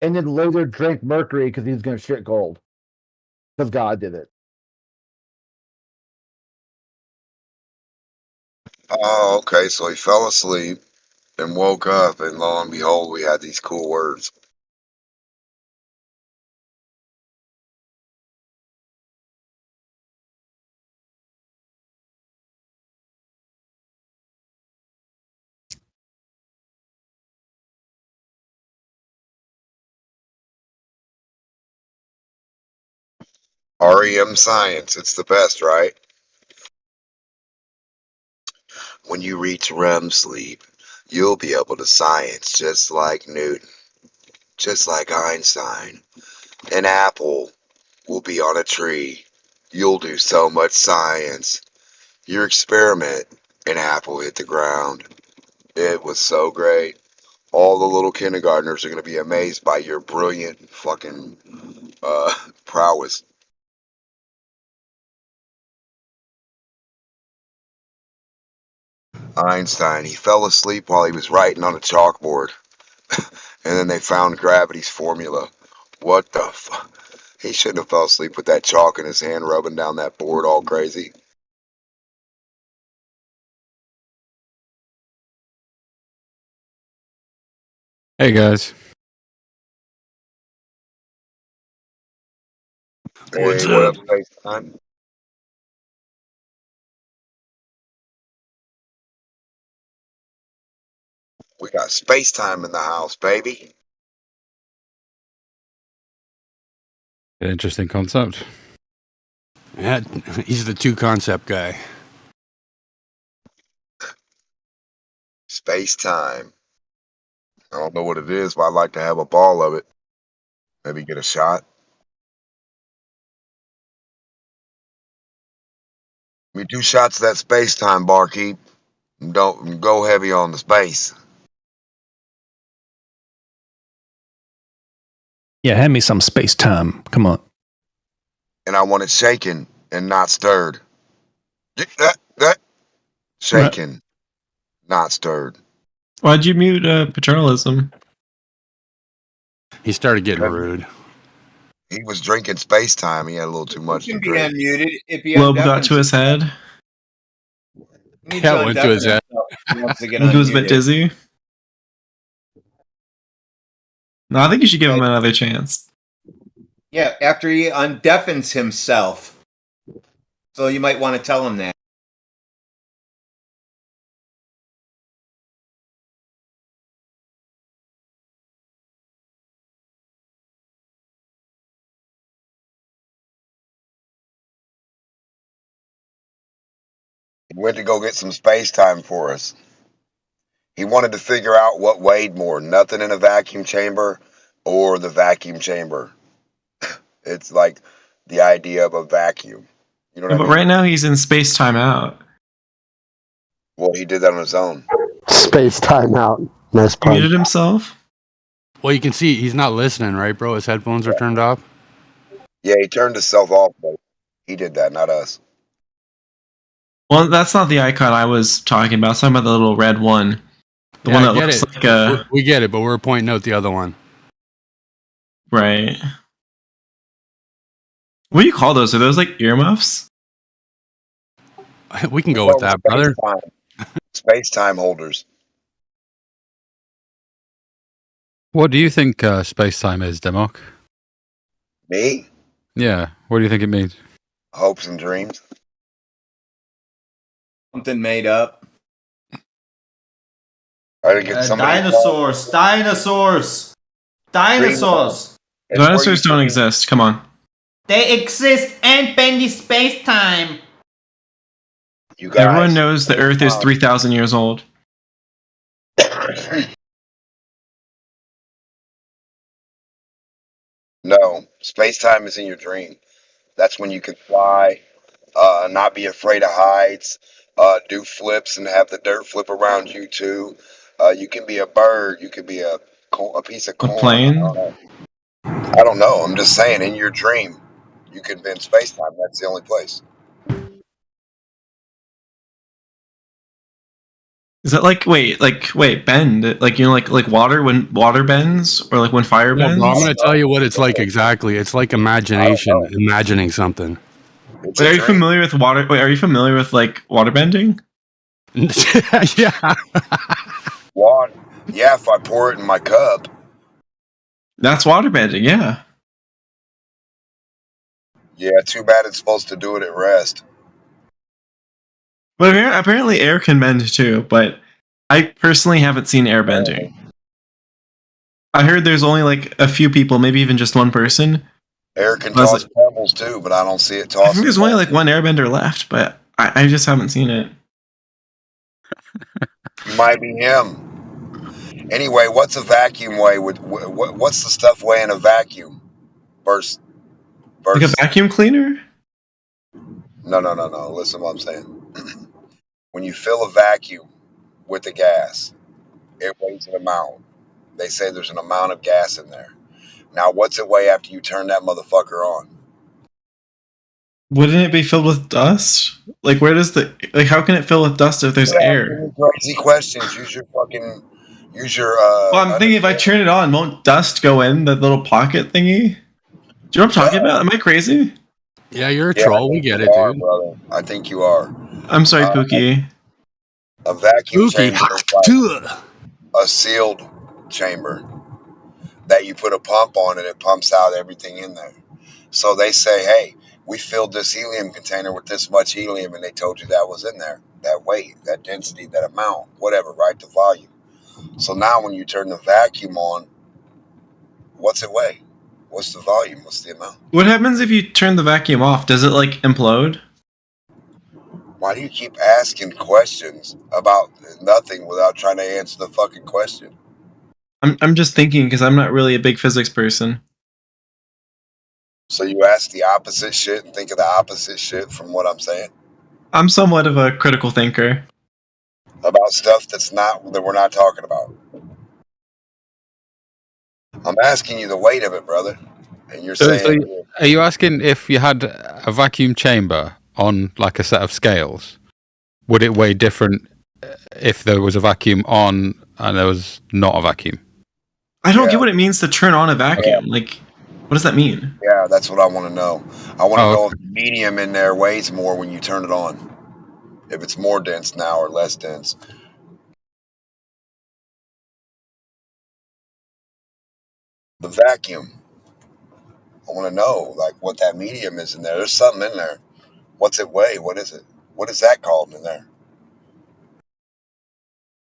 and then later drank mercury because he was going to shit gold. Because God did it. Oh, okay. So he fell asleep and woke up, and lo and behold, we had these cool words. REM science, it's the best, right? When you reach REM sleep, you'll be able to science just like Newton, just like Einstein. An apple will be on a tree. You'll do so much science. Your experiment, an apple hit the ground. It was so great. All the little kindergartners are going to be amazed by your brilliant fucking prowess. Einstein, he fell asleep while he was writing on a chalkboard. And then they found gravity's formula. What the fuck? He shouldn't have fell asleep with that chalk in his hand rubbing down that board all crazy. Hey, guys. Hey, what up, FaceTime? We got space time in the house, baby. Interesting concept. Yeah, he's the two concept guy. Space time. I don't know what it is, but I'd like to have a ball of it. Maybe get a shot. Give me 2 shots of that space time, barkeep. Don't go heavy on the space. Yeah, hand me some space time. Come on. And I want it shaken and not stirred. Shaken, not stirred. Why'd you mute paternalism? He started getting rude. He was drinking space time. He had a little too much He to can be drink. unmuted if he Globe got to his head. Yeah, went to his head. He was a bit dizzy. No, I think you should give him another chance. Yeah, after he undeafens himself. So you might want to tell him that. He went to go get some space time for us. He wanted to figure out what weighed more, nothing in a vacuum chamber or the vacuum chamber. It's like the idea of a vacuum. You know what I But mean? right now he's in space timeout. Well, he did that on his own. Space timeout. Nice He pun. muted himself. Well, you can see he's not listening, right, bro? His headphones are turned off. Yeah, he turned himself off, but he did that, not us. Well, that's not the icon I was talking about. I was talking about the little red one. The one that looks like a... We get it, but we're pointing out the other one. Right. What do you call those? Are those like earmuffs? We can go with that, brother. Space time holders. What do you think space time is, Demok? Me? Yeah. What do you think it means? Hopes and dreams. Something made up. Dinosaurs. Dinosaurs. Dinosaurs. Dinosaurs don't exist. Come on. They exist and bend the space time. Everyone knows the Earth is 3,000 years old. No, space time is in your dream. That's when you can fly, not be afraid of heights, do flips and have the dirt flip around you too. You can be a bird. You could be a piece of corn. Plane? I don't know. I'm just saying, in your dream, you can be in space time. That's the only place. Is that like bend? Like, you know, like water when water bends, or like when fire Yeah, bends? bro, I'm going to tell you what it's like exactly. It's like imagination, imagining something. Wait, are you familiar with water? Wait, are you familiar with like water bending? Yeah. Water. Yeah, if I pour it in my cup. That's water bending. Yeah. Yeah, too bad it's supposed to do it at rest. But apparently air can bend too, but I personally haven't seen air bending. I heard there's only like a few people, maybe even just one person. Air can toss pebbles too, but I don't see it tossing. I think there's only like one airbender left, but I just haven't seen it. Might be him. Anyway, what's a vacuum weigh? What's the stuff weigh in a vacuum? Versus Like a vacuum cleaner? No. Listen to what I'm saying. When you fill a vacuum with the gas, it weighs an amount. They say there's an amount of gas in there. Now, what's it weigh after you turn that motherfucker on? Wouldn't it be filled with dust? Like, where does how can it fill with dust if there's air? Crazy questions. Use your. Well, I'm thinking if I turn it on, won't dust go in the little pocket thingy? Do you know what I'm talking about? Am I crazy? Yeah, you're a troll. We get it, dude. Brother. I think you are. I'm sorry, Pookie. A vacuum Pookie. chamber is like a sealed chamber that you put a pump on and it pumps out everything in there. So they say, hey, we filled this helium container with this much helium, and they told you that was in there, that weight, that density, that amount, whatever, right? The volume. So now when you turn the vacuum on, what's it weigh? What's the volume? What's the amount? What happens if you turn the vacuum off? Does it like implode? Why do you keep asking questions about nothing without trying to answer the fucking question? I'm just thinking because I'm not really a big physics person. So you ask the opposite shit and think of the opposite shit from what I'm saying I'm somewhat of a critical thinker. about stuff that we're not talking about. I'm asking you the weight of it, brother, and you're So saying are you asking if you had a vacuum chamber on like a set of scales, would it weigh different if there was a vacuum on and there was not a vacuum? I don't get what it means to turn on a vacuum. Like, what does that mean? Yeah, that's what I want to know. I want to know if the medium in there weighs more when you turn it on. If it's more dense now or less dense. The vacuum. I want to know, like, what that medium is in there. There's something in there. What's it weigh? What is it? What is that called in there?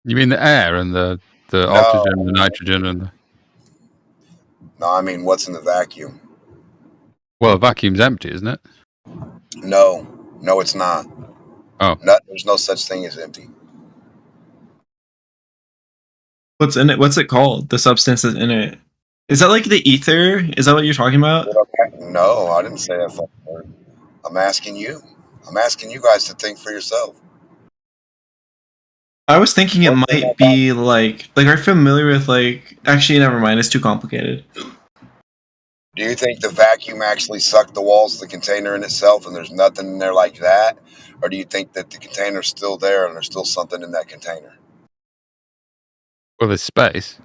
You mean the air and the No. oxygen, the nitrogen, and No, I mean, what's in the vacuum? well, the vacuum's empty, isn't it? No. No, it's not. Oh. There's no such thing as empty. What's in it? What's it called? The substance that's in it. Is that like the ether? Is that what you're talking about? No, I didn't say that fucking word. I'm asking you. I'm asking you guys to think for yourself. I was thinking it might be like are you familiar with like? Actually, never mind. It's too complicated. Do you think the vacuum actually sucked the walls of the container in itself and there's nothing in there like that? Or do you think that the container's still there and there's still something in that container? Well, there's space.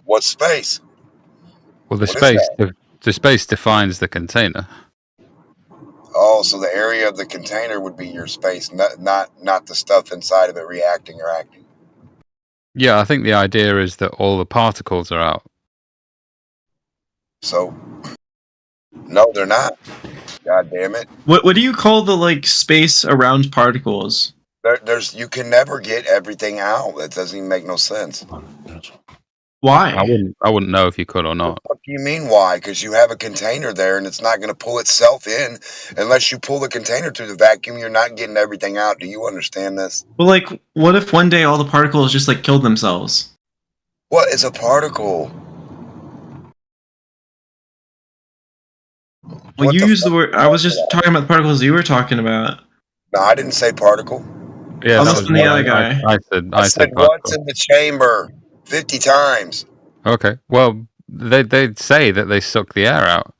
What space? Well, the What is space that? the space defines the container. Oh, so the area of the container would be your space, not the stuff inside of it reacting or acting. Yeah, I think the idea is that all the particles are out. So, no, they're not. God damn it. What do you call the like space around particles? You can never get everything out. That doesn't even make no sense. Why? I wouldn't know if you could or not. What do you mean why? Because you have a container there and it's not going to pull itself in unless you pull the container through the vacuum. You're not getting everything out. Do you understand this? Well, like, what if one day all the particles just like killed themselves? What is a particle? Well, you used the word. I was just talking about the particles you were talking about. No, I didn't say particle. Yeah, I must have been the other guy. I said what's in the chamber 50 times. Okay. Well, they say that they suck the air out.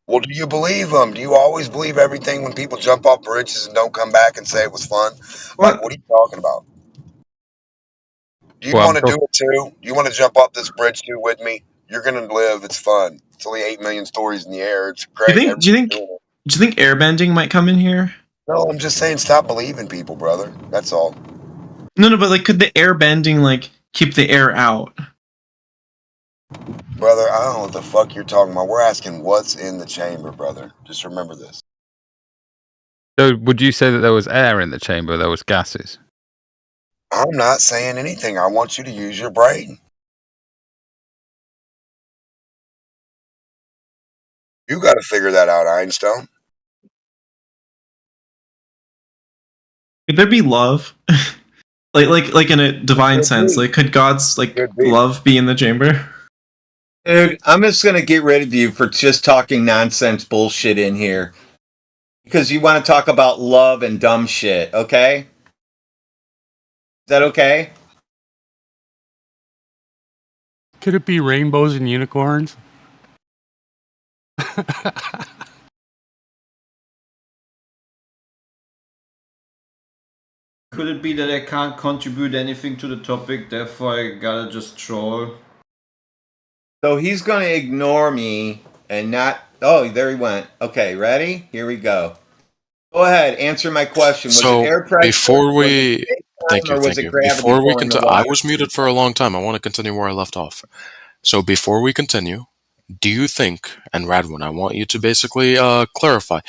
Well, do you believe them? Do you always believe everything when people jump off bridges and don't come back and say it was fun? Like, what are you talking about? Do you want to do it too? Do you want to jump off this bridge too with me? You're gonna live. It's fun. It's only 8 million stories in the air. It's great. Do you think airbending might come in here? No, I'm just saying stop believing people, brother. That's all. No, but like, could the airbending like keep the air out? Brother, I don't know what the fuck you're talking about. We're asking what's in the chamber, brother. Just remember this. So, would you say that there was air in the chamber? There was gases. I'm not saying anything. I want you to use your brain. You got to figure that out, Einstein. Could there be love? like in a divine sense? Like, could God's like love be in the chamber? Dude, I'm just going to get rid of you for just talking nonsense bullshit in here. Because you want to talk about love and dumb shit, okay? Is that okay? Could it be rainbows and unicorns? Could it be that I can't contribute anything to the topic, therefore I gotta just troll? So he's going to ignore me and not... Oh, there he went. Okay, ready? Here we go. Go ahead, answer my question. Was So it air pressure? before Was we, it space thank time, you, or was thank it you. gravity Before we pulling the continue, I water? was muted for a long time. I want to continue where I left off. So before we continue, do you think, and Radwin, I want you to basically clarify,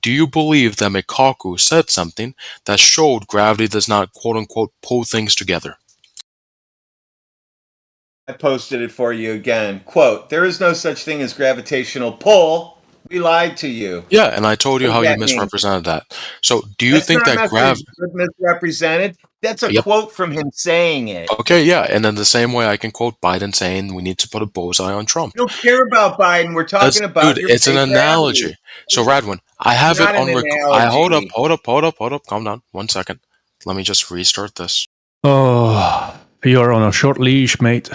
do you believe that Mikaku said something that showed gravity does not quote-unquote pull things together? I posted it for you again. Quote, there is no such thing as gravitational pull. We lied to you. Yeah, and I told you What how does you that mean? misrepresented that. So do you That's think not that gravity... misrepresented. That's a Yep. quote from him saying it. Okay, yeah, and then the same way I can quote Biden saying we need to put a bullseye on Trump. We don't care about Biden. We're talking about Dude, your it's an fake analogy. gravity. So Radwin, I have Not it on an record. Hold up. Calm down. 1 second. Let me just restart this. Oh, you're on a short leash, mate.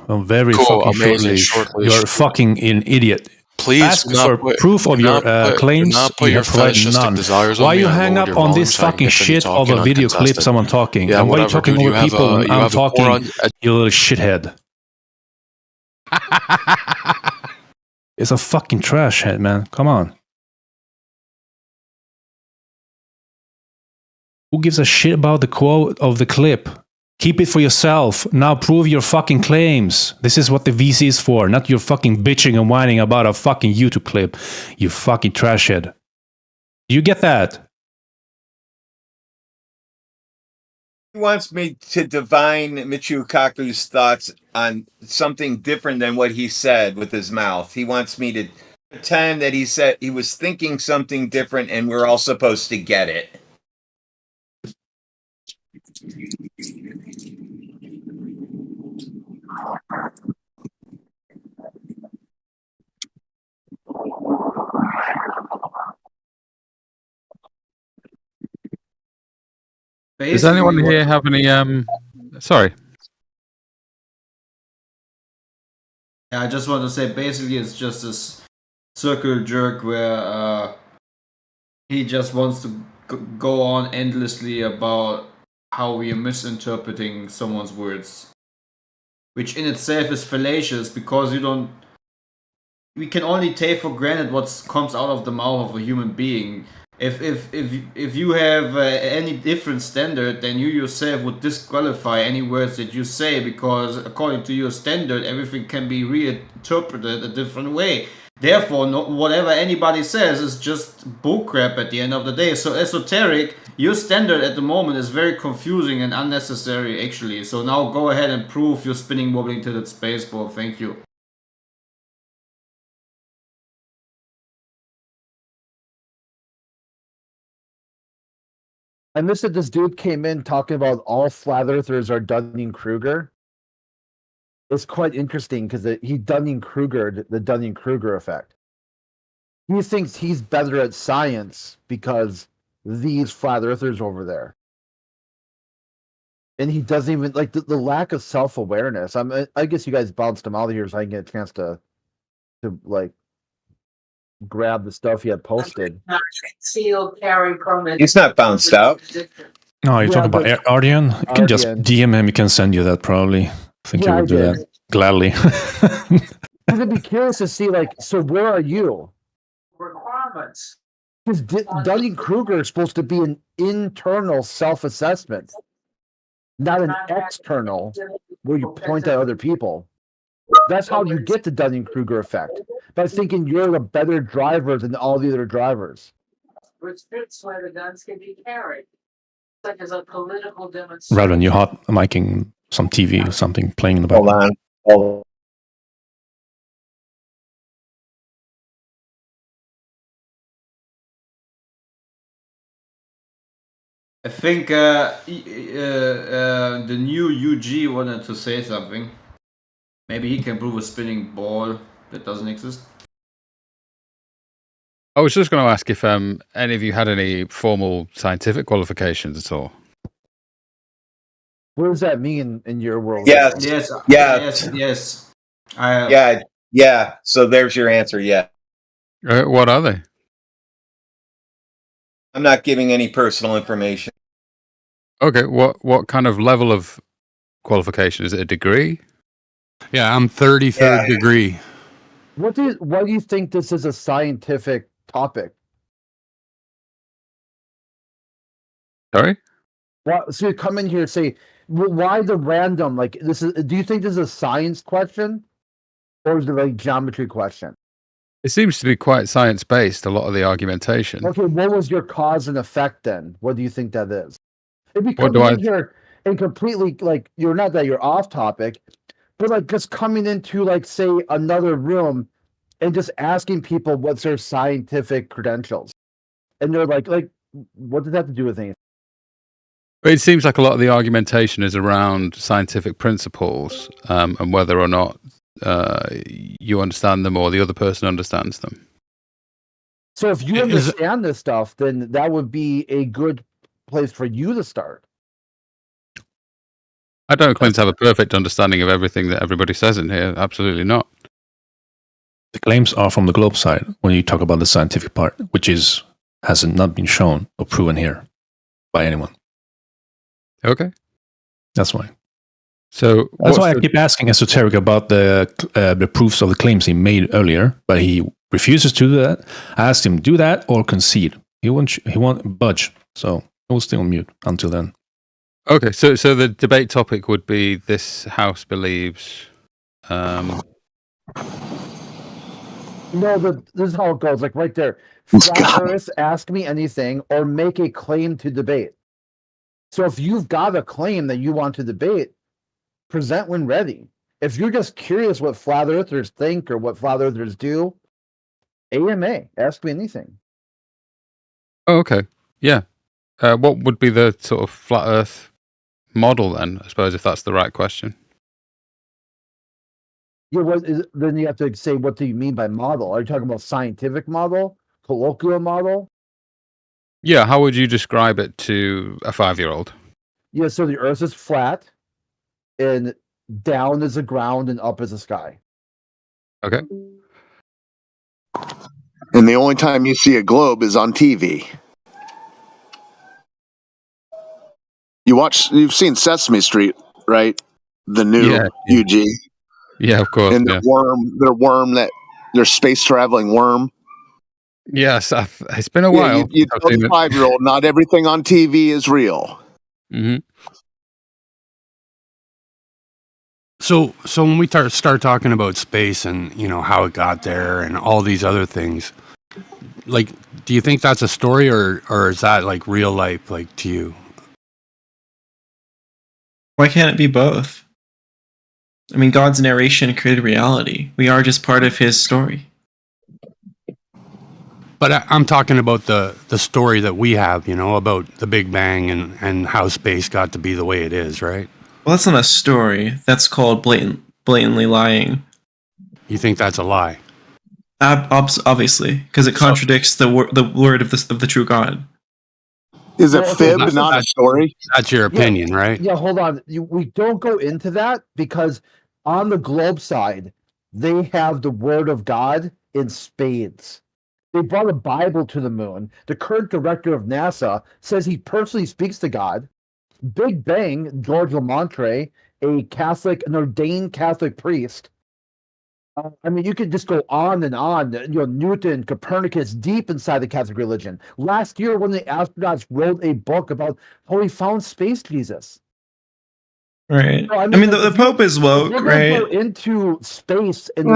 A very Cool, fucking short amazing, leash. short leash. You're fucking an idiot. Please Ask do not for put- proof of do your not put- claims. do not put You your have provided fetishistic none. desires on Why me you and hang lower up your on volume this so I can fucking continue shit of talking a video uncontested. clip someone talking? Yeah, And why are you whatever, talking dude. You over have people a- when you I'm have a talking? poor You little shithead. It's a fucking trash head, man. Come on. Who gives a shit about the quote of the clip? Keep it for yourself. Now prove your fucking claims. This is what the VC is for, not your fucking bitching and whining about a fucking YouTube clip. You fucking trash head. Do you get that? He wants me to divine Michio Kaku's thoughts on something different than what he said with his mouth. He wants me to pretend that he said he was thinking something different and we're all supposed to get it. Does anyone here have any? Sorry. Yeah, I just want to say basically it's just this circle jerk where he just wants to go on endlessly about how we are misinterpreting someone's words, which in itself is fallacious because we can only take for granted what comes out of the mouth of a human being. If you have any different standard, then you yourself would disqualify any words that you say because according to your standard, everything can be reinterpreted a different way. Therefore, whatever anybody says is just bullcrap at the end of the day. So esoteric, your standard at the moment is very confusing and unnecessary actually. So now go ahead and prove your spinning wobbling tilted spaceball. Thank you. I missed that this dude came in talking about all flat earthers are Dunning-Kruger. It's quite interesting because he Dunning-Krugered the Dunning-Kruger effect. He thinks he's better at science because these flat earthers over there. And he doesn't even like the lack of self-awareness. I guess you guys bounced him out of here so I can get a chance to like grab the stuff he had posted. He's not bounced out. No, you're Yeah, talking about but- Ardian? You can just Ardian. DM him. He can send you that probably. I think Yeah, he I would do did. that gladly. I'm gonna be curious to see like, so where are you? Requirements. Because Dunning-Kruger is supposed to be an internal self-assessment, not an external where you point at other people. That's how you get the Dunning-Kruger effect, by thinking you're a better driver than all the other drivers. Restricts where the guns can be carried. It's like as a political demonstration. Rather than you hot micing some TV or something playing in the background. Hold on. I think the new UG wanted to say something. Maybe he can prove a spinning ball that doesn't exist. I was just going to ask if any of you had any formal scientific qualifications at all. What does that mean in your world? Yes. Yes. Yeah. Yes. Yeah. So there's your answer. Yeah. What are they? I'm not giving any personal information. Okay. What kind of level of qualification? Is it a degree? Yeah, I'm 33rd degree. Why do you think this is a scientific topic? Sorry? So you come in here and say, why the random? Like this is? Do you think this is a science question, Or is it like geometry question? It seems to be quite science based, a lot of the argumentation. Okay, what was your cause and effect then? What do you think that is? If you What come do I- in here and completely like you're not that you're off topic, but like just coming into like say another room and just asking people what's their scientific credentials, and they're like what does that have to do with anything? It seems like a lot of the argumentation is around scientific principles and whether or not you understand them or the other person understands them. So if you understand this stuff, then that would be a good place for you to start. I don't claim to have a perfect understanding of everything that everybody says in here. Absolutely not. The claims are from the globe side when you talk about the scientific part, which hasn't not been shown or proven here by anyone. Okay. That's why. So that's why I keep asking Esoteric about the proofs of the claims he made earlier, but he refuses to do that. I asked him, do that or concede. He won't budge. So we'll stay on mute until then. Okay, so the debate topic would be this house believes. No, but this is how it goes. Like right there, flat Earth, ask me anything or make a claim to debate. So if you've got a claim that you want to debate, present when ready. If you're just curious what flat earthers think or what flat earthers do, AMA, ask me anything. Oh, okay. Yeah. What would be the sort of flat earth model then, I suppose, if that's the right question? Yeah, then you have to say, what do you mean by model? Are you talking about scientific model, colloquial model? Yeah, how would you describe it to a 5-year-old? Yeah, so the earth is flat, and down is the ground, and up is the sky. Okay. And the only time you see a globe is on TV. You've seen Sesame Street, right? The new UG. Yeah, of course. And their space traveling worm. Yes, it's been a while. You tell the 5-year-old, not everything on TV is real. Mm-hmm. So when we start talking about space and how it got there and all these other things, like, do you think that's a story or is that like real life, like to you? Why can't it be both? I mean, God's narration created reality. We are just part of His story. But I'm talking about the story that we have, about the Big Bang and how space got to be the way it is, right? Well, that's not a story. That's called blatantly lying. You think that's a lie? Obviously, because it contradicts the word of the true God. Is it fib, not a story? That's your opinion, right? Yeah, hold on. We don't go into that because on the globe side, they have the word of God in spades. They brought a Bible to the moon. The current director of NASA says he personally speaks to God. Big Bang, George Lamontre, an ordained Catholic priest. I mean, you could just go on and on. Newton, Copernicus, deep inside the Catholic religion. Last year, one of the astronauts wrote a book about how he found space Jesus. Right. So, I mean the Pope is woke, right? Go into space and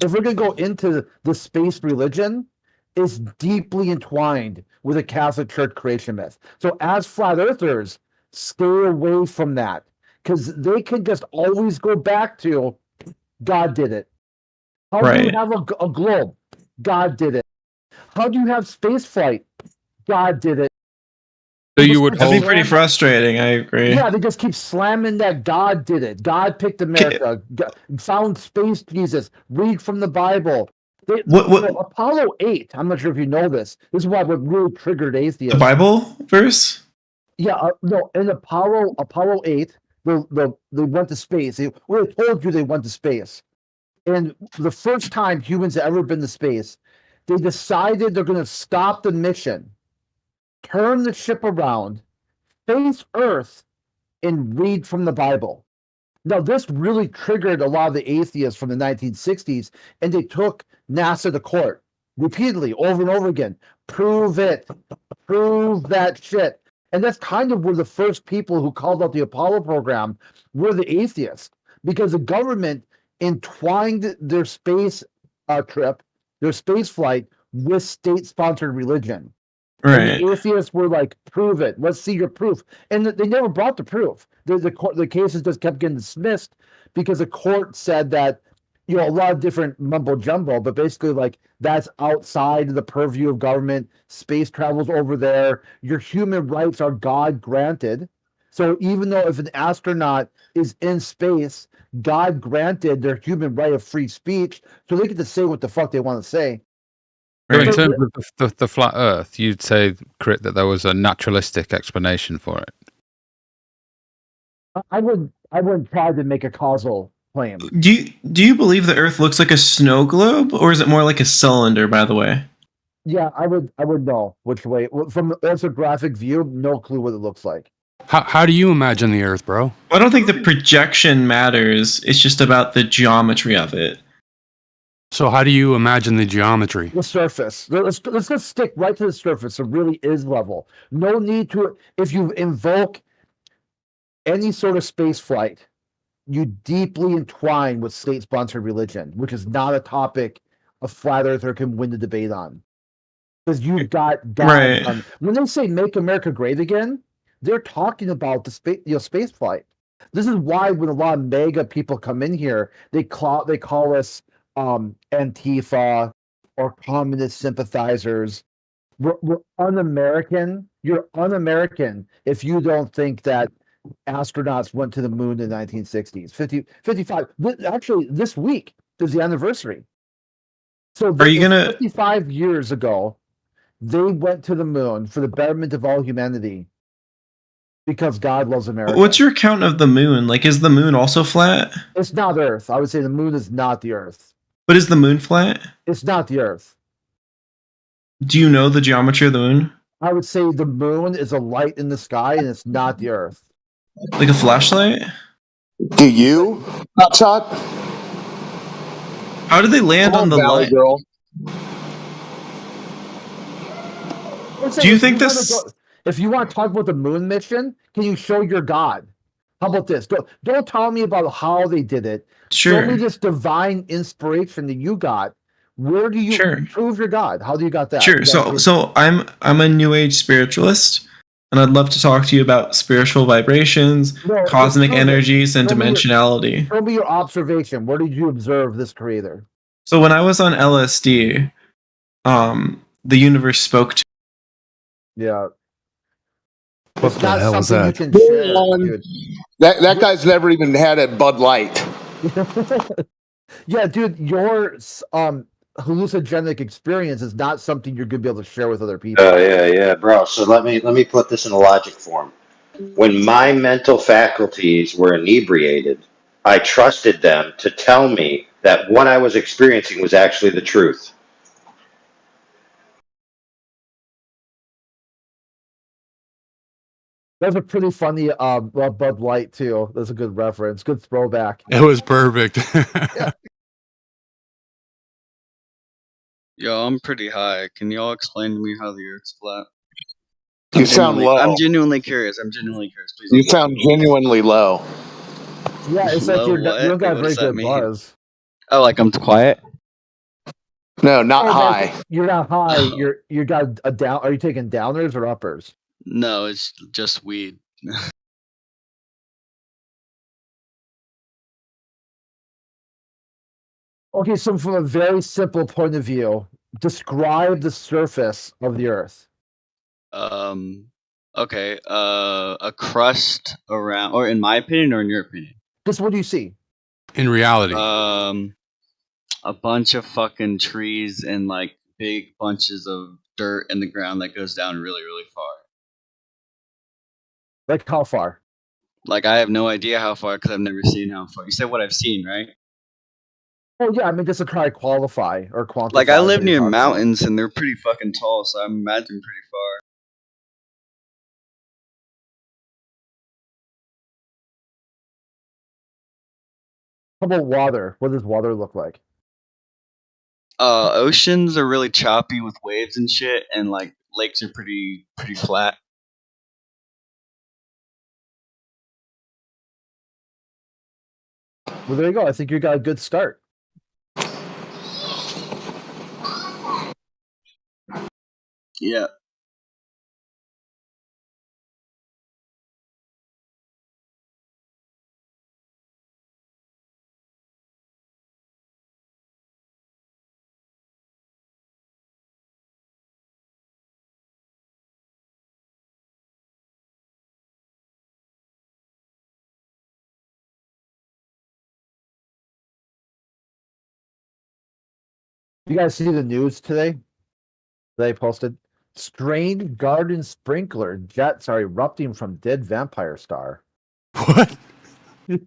if we're going to go into the space religion, is deeply entwined with the Catholic Church creation myth. So as flat earthers, stay away from that because they can just always go back to God did it. How do you have a globe? God did it. How do you have space flight? God did it. So you would That'd be pretty frustrating. I agree. Yeah, they just keep slamming that God did it. God picked America. God found space Jesus. Read from the Bible. Apollo 8. I'm not sure if you know this. This is what really triggered atheists. The Bible verse? Yeah, no. In Apollo 8, they went to space. We told you they went to space, and the first time humans have ever been to space, they decided they're going to stop the mission, turn the ship around, face Earth, and read from the Bible. Now, this really triggered a lot of the atheists from the 1960s, and they took NASA to court repeatedly, over and over again. Prove it. Prove that shit. And that's kind of where the first people who called out the Apollo program were the atheists, because the government entwined their space trip, their space flight, with state-sponsored religion. Right. And the atheists were like, "Prove it. Let's see your proof." And they never brought the proof. The cases just kept getting dismissed because the court said that, you know, a lot of different mumbo jumbo, but basically like that's outside the purview of government. Space travels over there. Your human rights are God granted. So even though if an astronaut is in space, God granted their human right of free speech, so they get to say what the fuck they want to say. So in terms of the flat Earth, you'd say, Crit, that there was a naturalistic explanation for it. I wouldn't try to make a causal claim. Do you believe the Earth looks like a snow globe, or is it more like a cylinder? By the way. Yeah, I would know which way. From an orthographic view, no clue what it looks like. How do you imagine the Earth, bro? I don't think the projection matters. It's just about the geometry of it. So how do you imagine the geometry? The surface. Let's just stick right to the surface. It really is level. No need to. If you invoke any sort of space flight, you deeply entwine with state-sponsored religion, which is not a topic a flat earther can win the debate on. Because you've got God. Right. When they say "Make America Great Again," they're talking about the space flight. This is why when a lot of mega people come in here, they call us Antifa or communist sympathizers. We're un-American. You're un-American if you don't think that astronauts went to the moon in the 1960s. 55. Actually, this week is the anniversary. So Are you gonna 55 years ago, they went to the moon for the betterment of all humanity because God loves America. What's your count of the moon? Like, is the moon also flat? It's not Earth. I would say the moon is not the Earth. But is the moon flat? It's not the Earth. Do you know the geometry of the moon? I would say the moon is a light in the sky and it's not the Earth. Like a flashlight? Do you? Hotshot? How did they land on the Valley light? Girl. Do you think this? If you want to talk about the moon mission, can you show your God? How about this? Don't tell me about how they did it. Sure. Show me this divine inspiration that you got. Where do you prove your God? How do you got that? Sure. So I'm a new age spiritualist, and I'd love to talk to you about spiritual vibrations, cosmic energies, and dimensionality. Show me your observation. Where did you observe this creator? So when I was on LSD, the universe spoke to me. Yeah. What the hell was that? That guy's never even had a Bud Light. Yeah, dude, your hallucinogenic experience is not something you're gonna be able to share with other people. Yeah, bro. So let me put this in a logic form. When my mental faculties were inebriated, I trusted them to tell me that what I was experiencing was actually the truth. That's a pretty funny Bud Light too. That's a good reference. Good throwback. It was perfect. Yeah. Yo, I'm pretty high. Can y'all explain to me how the Earth's flat? You sound low. I'm genuinely curious. Please. You sound genuinely low. Yeah, it's like Low you what? don't got a What very does that good mean? buzz. Oh, like I'm quiet? No, not Oh, high. like, you're not high. You got a down. Are you taking downers or uppers? No, it's just weed. Okay, so from a very simple point of view, describe the surface of the Earth. Okay. A crust around, or in my opinion, or in your opinion? Just what do you see? In reality. A bunch of fucking trees and like big bunches of dirt in the ground that goes down really, really far. Like how far? Like I have no idea how far because I've never seen how far. You said what I've seen, right? Oh yeah, I mean just to try to qualify or quantify. Like I live what you're near talking about. mountains and they're pretty fucking tall, so I imagine pretty far. How about water? What does water look like? Oceans are really choppy with waves and shit, and like lakes are pretty flat. Well, there you go. I think you got a good start. Yeah. You guys see the news today that I posted? Strange garden sprinkler jets are erupting from dead vampire star. What? Let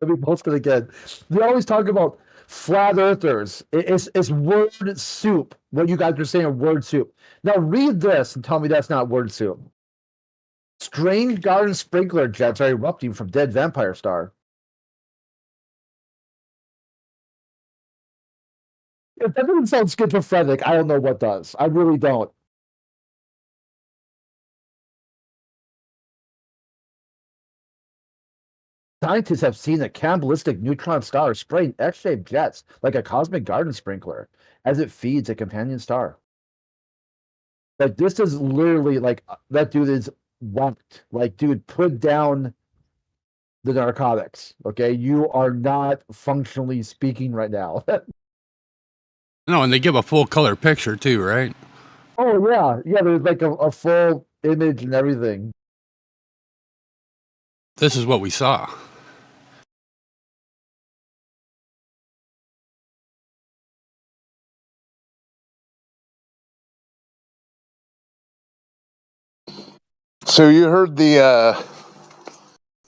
me post it again. They always talk about flat earthers. It's word soup. What you guys are saying, word soup. Now read this and tell me that's not word soup. Strange garden sprinkler jets are erupting from dead vampire star. If that doesn't sound schizophrenic, I don't know what does. I really don't. Scientists have seen a cannibalistic neutron star spraying X-shaped jets like a cosmic garden sprinkler as it feeds a companion star. Like, this is literally like that dude is whacked. Like, dude, put down the narcotics. Okay, you are not functionally speaking right now. No, and they give a full color picture too, right? Oh yeah, there's like a full image and everything. This is what we saw. So you heard the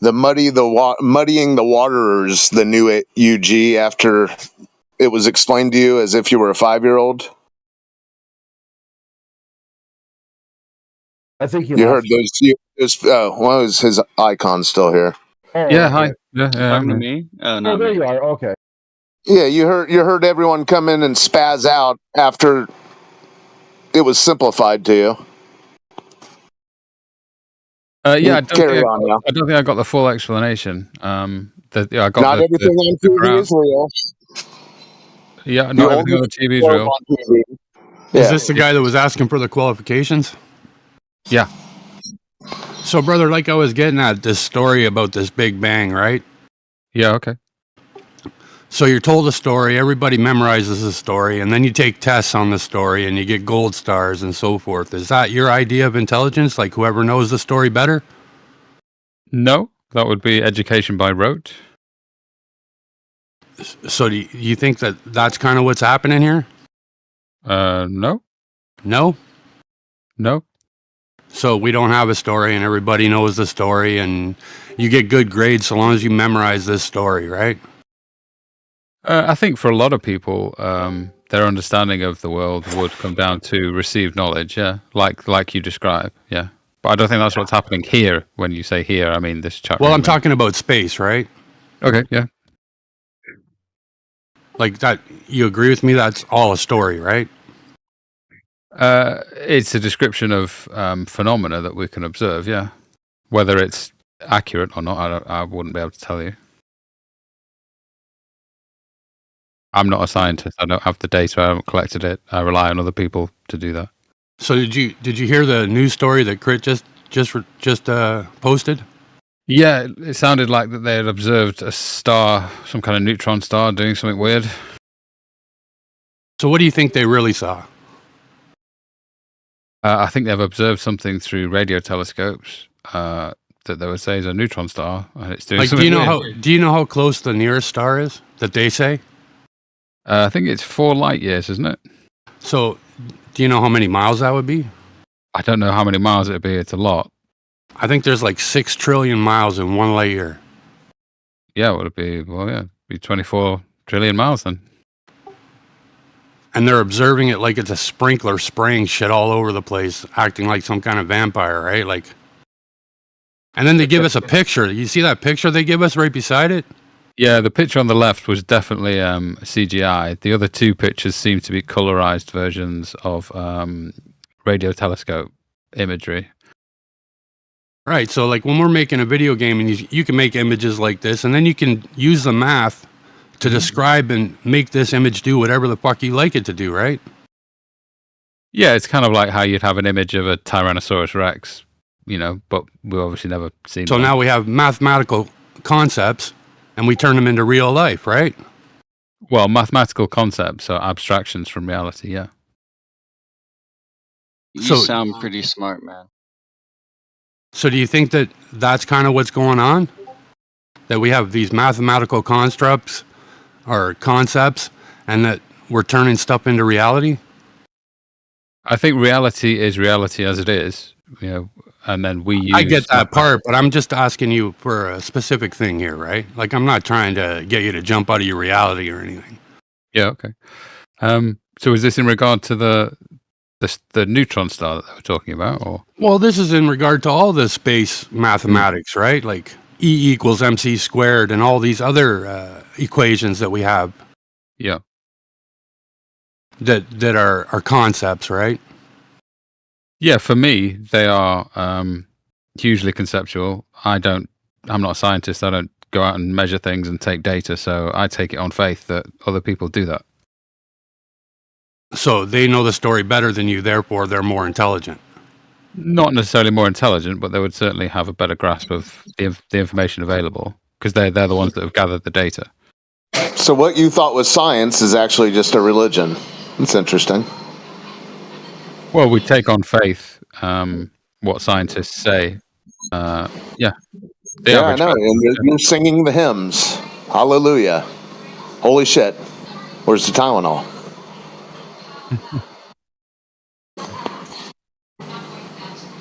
muddying the waterers, the new UG after it was explained to you as if you were a 5-year-old. I think you heard those. Well, is his icon still here? Oh, Yeah, hi. Yeah, Talking to me? Oh, Oh, not there me. you are. Okay. Yeah, you heard everyone come in and spaz out after it was simplified to you. Yeah, Carry on now. I don't think I got the full explanation. I got Not everything on TV is real. Yeah, not everything on the TV is real. Is this the guy that was asking for the qualifications? Yeah. So, brother, like I was getting at this story about this Big Bang, right? Yeah, okay. So you're told a story, everybody memorizes the story, and then you take tests on the story and you get gold stars and so forth. Is that your idea of intelligence? Like whoever knows the story better? No, that would be education by rote. So do you think that that's kind of what's happening here? No. No? No. So we don't have a story and everybody knows the story and you get good grades so long as you memorize this story, right? I think for a lot of people, their understanding of the world would come down to received knowledge, yeah, like you describe, yeah. But I don't think that's what's happening here. When you say here, I mean this chat. Well, I'm talking about space, right? Okay, yeah. Like that, you agree with me? That's all a story, right? It's a description of phenomena that we can observe, yeah. Whether it's accurate or not, I wouldn't be able to tell you. I'm not a scientist. I don't have the data. I haven't collected it. I rely on other people to do that. So did you hear the news story that Crit just posted? Yeah, it sounded like that they had observed a star, some kind of neutron star, doing something weird. So what do you think they really saw? I think they've observed something through radio telescopes that they would say is a neutron star, and it's doing Like, something do you know how close the nearest star is that they say? I think it's 4 light years, isn't it? So, do you know how many miles that would be? I don't know how many miles it would be. It's a lot. I think there's like 6 trillion miles in 1 light year. Yeah, would it be? Well, yeah, it'd be 24 trillion miles then. And they're observing it like it's a sprinkler spraying shit all over the place, acting like some kind of vampire, right? Like, and then they give us a picture. You see that picture they give us right beside it? Yeah, the picture on the left was definitely CGI. The other 2 pictures seem to be colorized versions of radio telescope imagery. Right. So like when we're making a video game and you can make images like this and then you can use the math to describe and make this image do whatever the fuck you like it to do, right? Yeah, it's kind of like how you'd have an image of a Tyrannosaurus Rex, but we've obviously never seen So one. now we have mathematical concepts and we turn them into real life, right? Well, mathematical concepts are abstractions from reality, yeah. You sound pretty smart, man. So do you think that that's kind of what's going on? That we have these mathematical constructs or concepts and that we're turning stuff into reality? I think reality is reality as it is, and then we use... I get that part, but I'm just asking you for a specific thing here, right? Like, I'm not trying to get you to jump out of your reality or anything. Yeah, okay. So is this in regard to the neutron star that they were talking about, or? Well, this is in regard to all the space mathematics, right? Like E equals mc squared and all these other equations that we have. Yeah. That are concepts, right? Yeah, for me, they are hugely conceptual. I'm not a scientist. I don't go out and measure things and take data, so I take it on faith that other people do that. So they know the story better than you, therefore they're more intelligent. Not necessarily more intelligent, but they would certainly have a better grasp of the information available because they're the ones that have gathered the data. So what you thought was science is actually just a religion. It's interesting. Well, we take on faith what scientists say. Yeah. Yeah, I know. And you're singing the hymns. Hallelujah. Holy shit. Where's the Tylenol?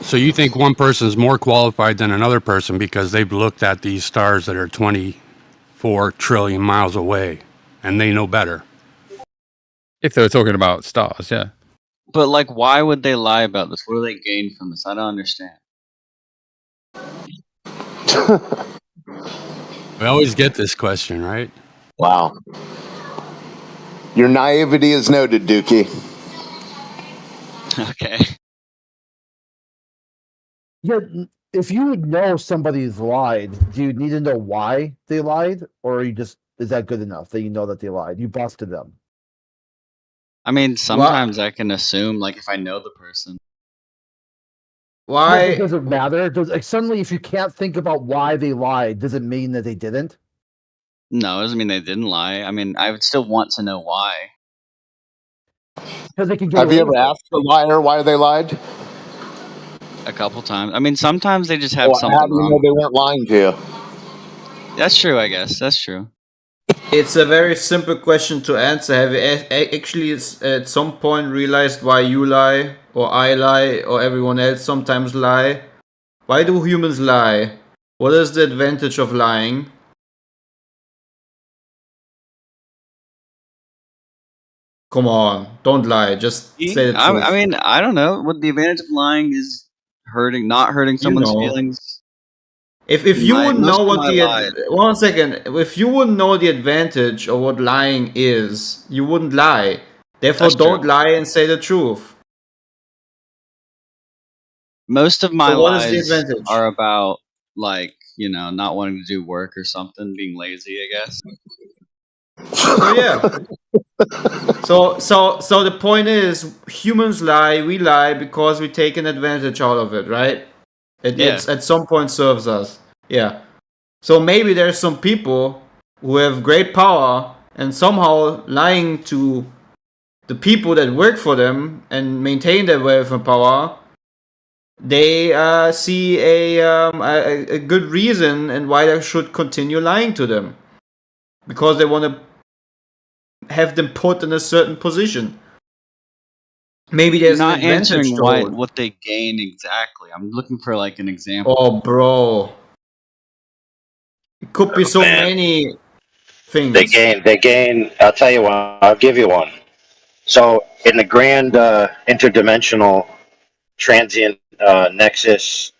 So you think one person's more qualified than another person because they've looked at these stars that are 24 trillion miles away and they know better? If they were talking about stars, yeah. But like, why would they lie about this? What do they gain from this? I don't understand. We always get this question, right? Wow. Your naivety is noted, Dookie. Okay. Yeah, if you know somebody's lied, do you need to know why they lied, or are you just is that good enough that you know that they lied? You busted them. I mean, sometimes I can assume, like, if I know the person. Why does it matter? Suddenly, if you can't think about why they lied, does it mean that they didn't? No, it doesn't mean they didn't lie. I mean, I would still want to know why. Because they can get. Have you ever asked a liar why they lied? A couple times. I mean, sometimes they just have something how do you wrong. know they weren't lying to you? That's true, I guess. That's true. It's a very simple question to answer. Have you actually at some point realized why you lie, or I lie, or everyone else sometimes lie? Why do humans lie? What is the advantage of lying? Come on, don't lie. Just say the truth. I mean, I don't know. What the advantage of lying is not hurting someone's know. feelings. If you wouldn't most know of what my the lies- one second, if you wouldn't know the advantage of what lying is, you wouldn't lie. Therefore, That's don't true. lie and say the truth. Most of my So what is the lies advantage? are about, like, not wanting to do work or something, being lazy, I guess. So yeah. So the point is, humans lie. We lie because we take an advantage out of it, right? It's at some point serves us. Yeah. So maybe there's some people who have great power and somehow lying to the people that work for them and maintain their wealth and power. They see a good reason and why they should continue lying to them, because they want to have them put in a certain position. Maybe there's not an advantage answering to hold. what they gain exactly. I'm looking for like an example. Oh, bro. It could be so many things. They gain, I'll tell you one, I'll give you one. So in the grand interdimensional transient nexus,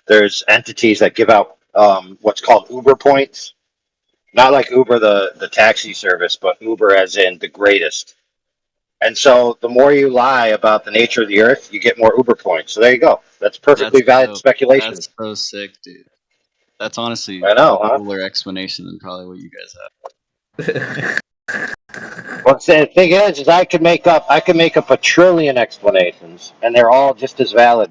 there's entities that give out what's called Uber points. Not like Uber, the taxi service, but Uber as in the greatest. And so the more you lie about the nature of the Earth, you get more Uber points. So there you go. That's perfectly valid dope. speculation. That's so sick, dude. That's honestly I know, a huh? cooler explanation than probably what you guys have. Well, the thing is I could make up a trillion explanations, and they're all just as valid.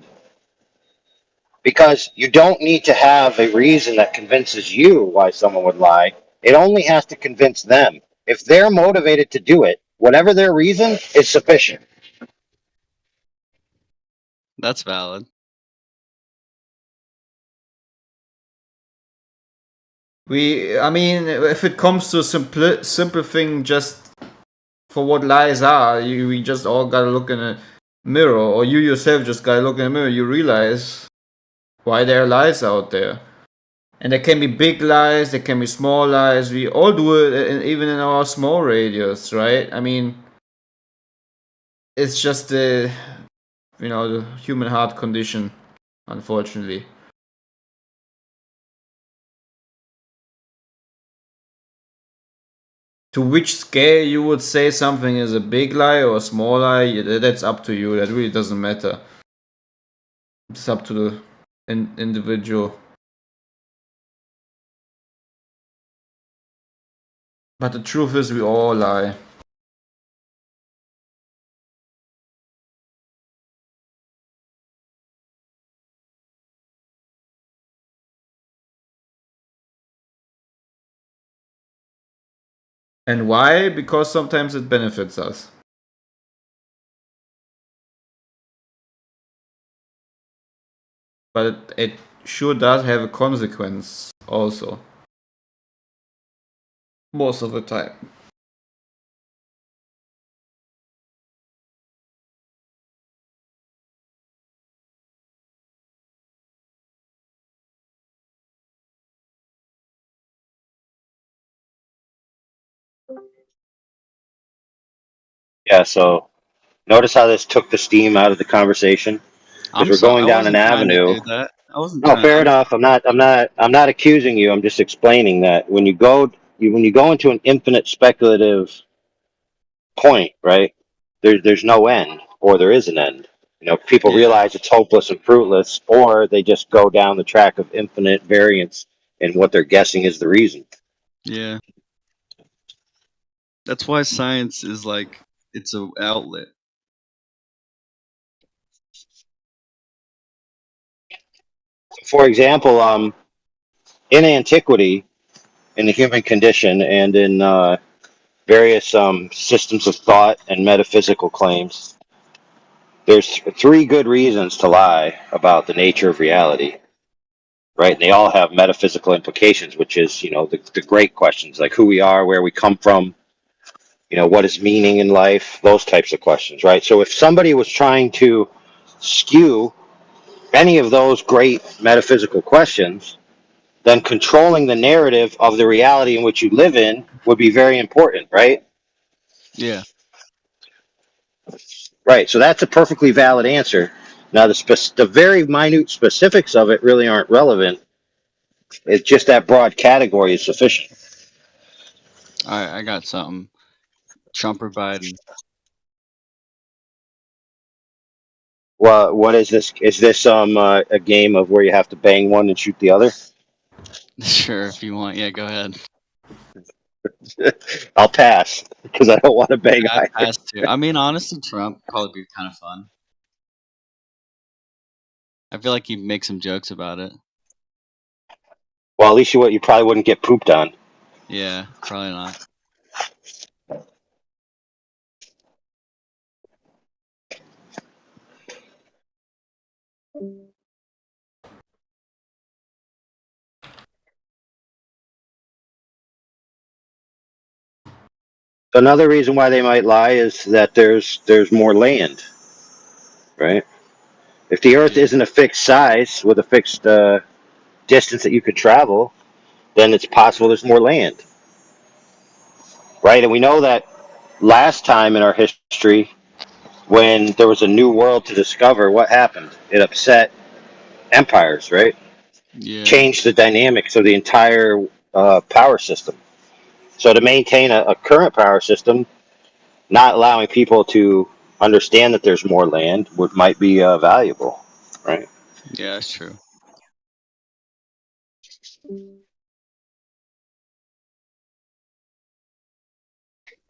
Because you don't need to have a reason that convinces you why someone would lie. It only has to convince them. If they're motivated to do it, whatever their reason is sufficient. That's valid. I mean, if it comes to a simple thing, just for what lies are, we just all gotta look in a mirror, or you yourself just gotta look in a mirror. You realize why there are lies out there, and there can be big lies, there can be small lies. We all do it, even in our small radius, right? I mean, it's just the human heart condition, unfortunately. To which scale you would say something is a big lie or a small lie, that's up to you. That really doesn't matter. It's up to the individual. But the truth is, we all lie. And why? Because sometimes it benefits us. But it sure does have a consequence also. Most of the time. Yeah, so notice how this took the steam out of the conversation? Because we're going down an avenue. No, fair enough. I'm not accusing you. I'm just explaining that when you go into an infinite speculative point, right? There's no end, or there is an end. People realize it's hopeless and fruitless, or they just go down the track of infinite variance in what they're guessing is the reason. Yeah. That's why science is like, it's an outlet. For example, in antiquity, in the human condition, and in various systems of thought and metaphysical claims, there's three good reasons to lie about the nature of reality, right? And they all have metaphysical implications, which is, the great questions like who we are, where we come from, what is meaning in life, those types of questions, right? So if somebody was trying to skew any of those great metaphysical questions, then controlling the narrative of the reality in which you live in would be very important, right? Yeah. Right. So that's a perfectly valid answer. Now, the very minute specifics of it really aren't relevant. It's just that broad category is sufficient. All right, I got something. Trump or Biden? Well, what is this? Is this a game of where you have to bang one and shoot the other? Sure, if you want. Yeah, go ahead. I'll pass because I don't want to bang I either. pass too. I mean, honestly, Trump probably be kind of fun. I feel like he'd make some jokes about it. Well, at least you probably wouldn't get pooped on. Yeah, probably not. Another reason why they might lie is that there's more land, right? If the Earth isn't a fixed size with a fixed distance that you could travel, then it's possible there's more land, right? And we know that last time in our history, when there was a new world to discover, what happened? It upset empires, right? Yeah. Changed the dynamics of the entire power system. So to maintain a current power system, not allowing people to understand that there's more land might be valuable, right? Yeah, that's true.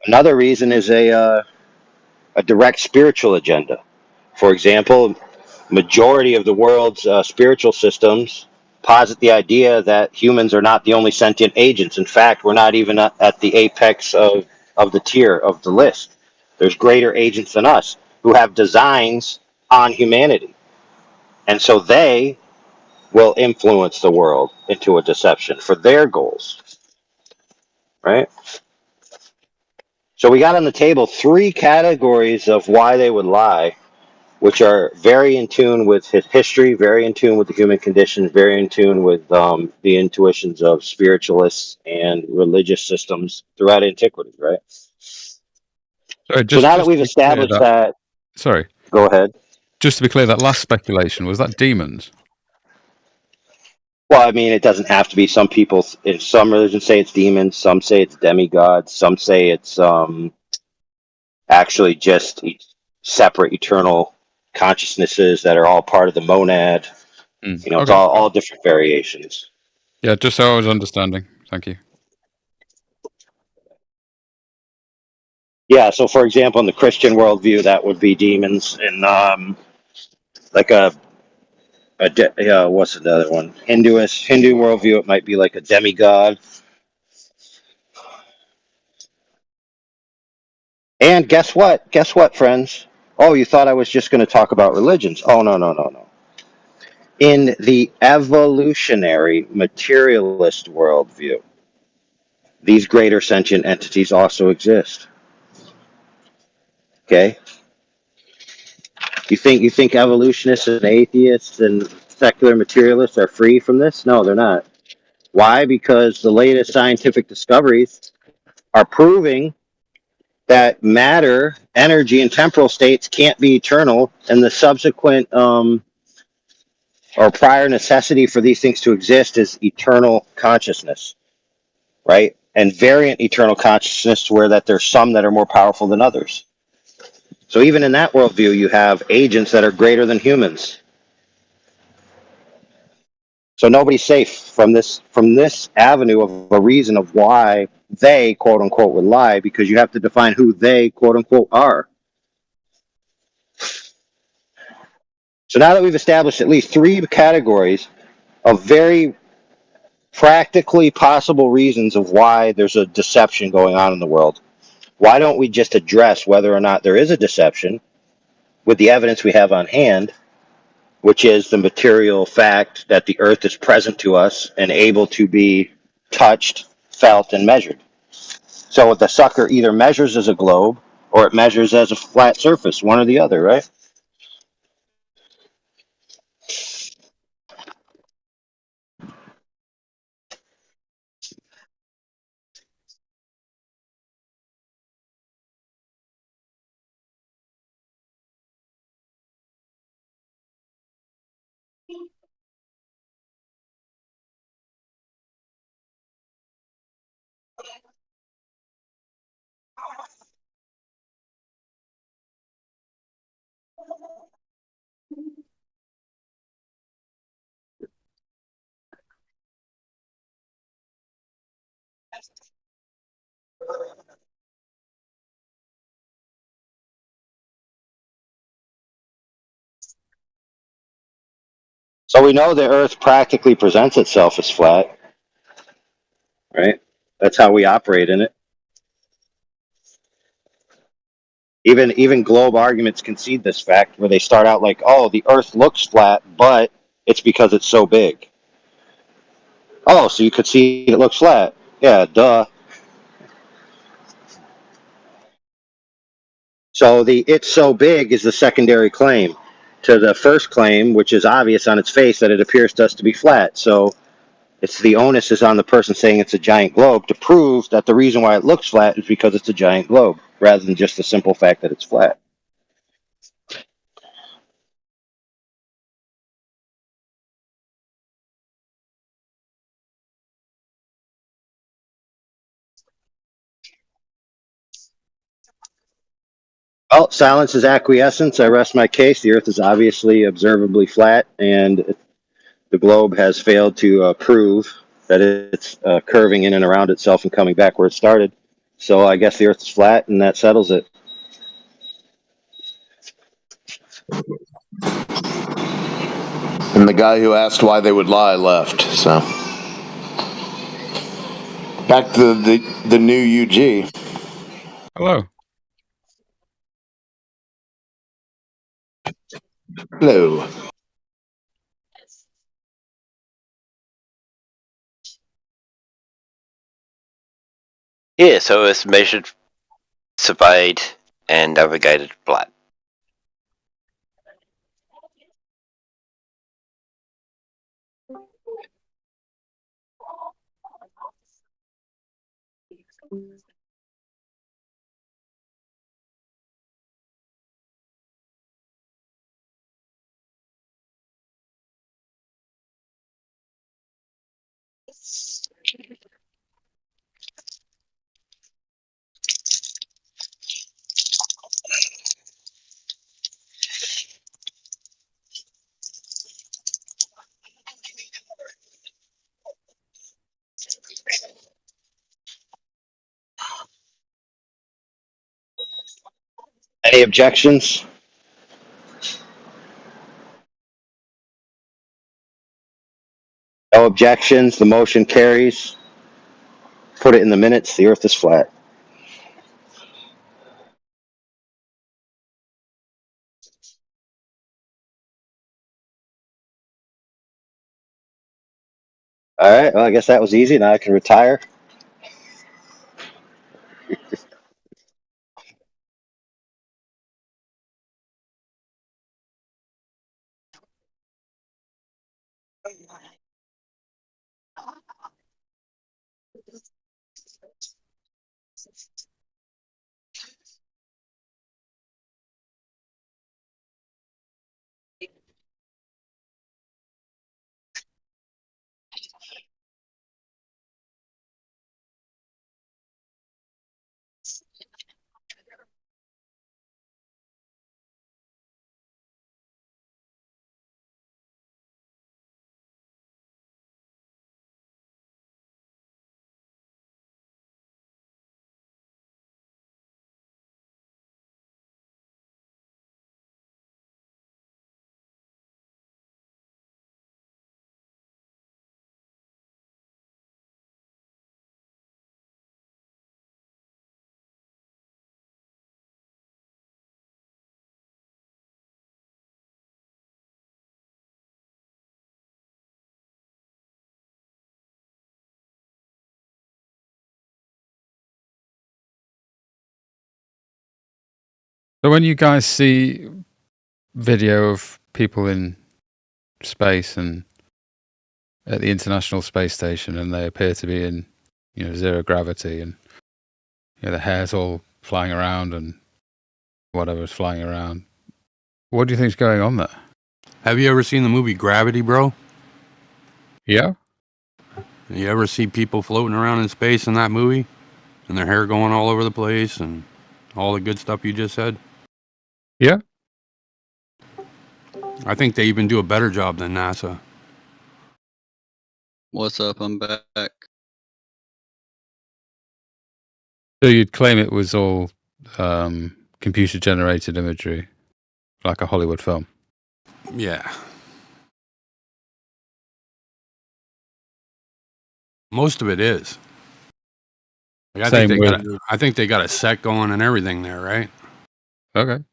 Another reason is a direct spiritual agenda. For example, majority of the world's spiritual systems posit the idea that humans are not the only sentient agents. In fact, we're not even at the apex of the tier of the list. There's greater agents than us who have designs on humanity. And so they will influence the world into a deception for their goals, right? So we got on the table three categories of why they would lie, which are very in tune with his history, very in tune with the human condition, very in tune with the intuitions of spiritualists and religious systems throughout antiquity, right? Sorry, So now that just to we've be clear established that, sorry, go ahead. just to be clear, that last speculation was that demons. Well, I mean, it doesn't have to be. Some people in some religions say it's demons, some say it's demigods, some say it's actually just separate eternal consciousnesses that are all part of the monad. You know, it's Okay. all different variations. Yeah, just so I was understanding. Thank you. Yeah, so for example, in the Christian worldview, that would be demons, and like what's another one? Hindu worldview, it might be like a demigod. And guess what? Guess what, friends? Oh, you thought I was just going to talk about religions? Oh, no, no, no, no. In the evolutionary materialist worldview, these greater sentient entities also exist. Okay? You think evolutionists and atheists and secular materialists are free from this? No, they're not. Why? Because the latest scientific discoveries are proving that matter, energy, and temporal states can't be eternal, and the subsequent or prior necessity for these things to exist is eternal consciousness, right? And variant eternal consciousness, where that there's some that are more powerful than others. So even in that worldview, you have agents that are greater than humans. So nobody's safe from this avenue of a reason of why they quote unquote would lie, because you have to define who they quote unquote are. So now that we've established at least three categories of very practically possible reasons of why there's a deception going on in the world, why don't we just address whether or not there is a deception with the evidence we have on hand, which is the material fact that the earth is present to us and able to be touched, felt, and measured. So the sucker either measures as a globe or it measures as a flat surface, one or the other, right? So we know the earth practically presents itself as flat, right? That's how we operate in it. Even globe arguments concede this fact, where they start out like, oh, the earth looks flat, but it's because it's so big. Oh, so you could see it looks flat. Yeah, duh. So the it's so big is the secondary claim to the first claim, which is obvious on its face that it appears to us to be flat. So it's the onus is on the person saying it's a giant globe to prove that the reason why it looks flat is because it's a giant globe, rather than just the simple fact that it's flat. Well, silence is acquiescence. I rest my case. The Earth is obviously observably flat, and the globe has failed to prove that it's curving in and around itself and coming back where it started. So I guess the Earth is flat, and that settles it. And the guy who asked why they would lie left. So back to the new UG. Hello. Hello. Yeah, so it's measured, surveyed, and navigated flat. Any objections? No objections. The motion carries. Put it in the minutes. The Earth is flat. All right. Well, I guess that was easy. Now I can retire. So when you guys see video of people in space and at the International Space Station, and they appear to be in, zero gravity, and the hair's all flying around and whatever's flying around, what do you think's going on there? Have you ever seen the movie Gravity, bro? Yeah. You ever see people floating around in space in that movie, and their hair going all over the place, and all the good stuff you just said? Yeah. I think they even do a better job than NASA. What's up? I'm back. So you'd claim it was all computer-generated imagery, like a Hollywood film? Yeah. Most of it is. Like, I think they got a set going and everything there, right? Okay.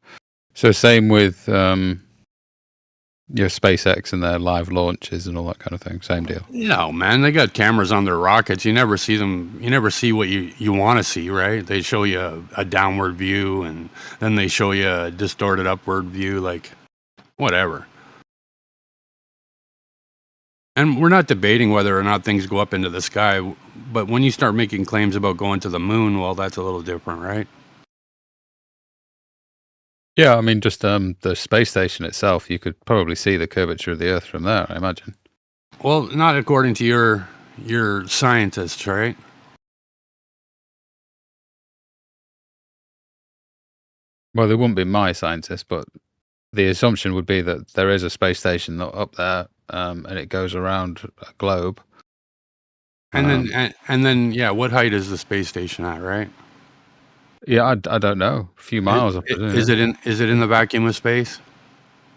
So same with your SpaceX and their live launches and all that kind of thing. Same deal. No, man, they got cameras on their rockets. You never see them. You never see what you want to see, right? They show you a downward view, and then they show you a distorted upward view, like whatever. And we're not debating whether or not things go up into the sky, but when you start making claims about going to the moon, well, that's a little different, right? Yeah, I mean, just the space station itself, you could probably see the curvature of the Earth from there, I imagine. Well, not according to your scientists, right? Well, they wouldn't be my scientists, but the assumption would be that there is a space station up there, and it goes around a globe. And then, yeah, what height is the space station at, right? Yeah, I don't know. A few miles, I presume. Is it in the vacuum of space?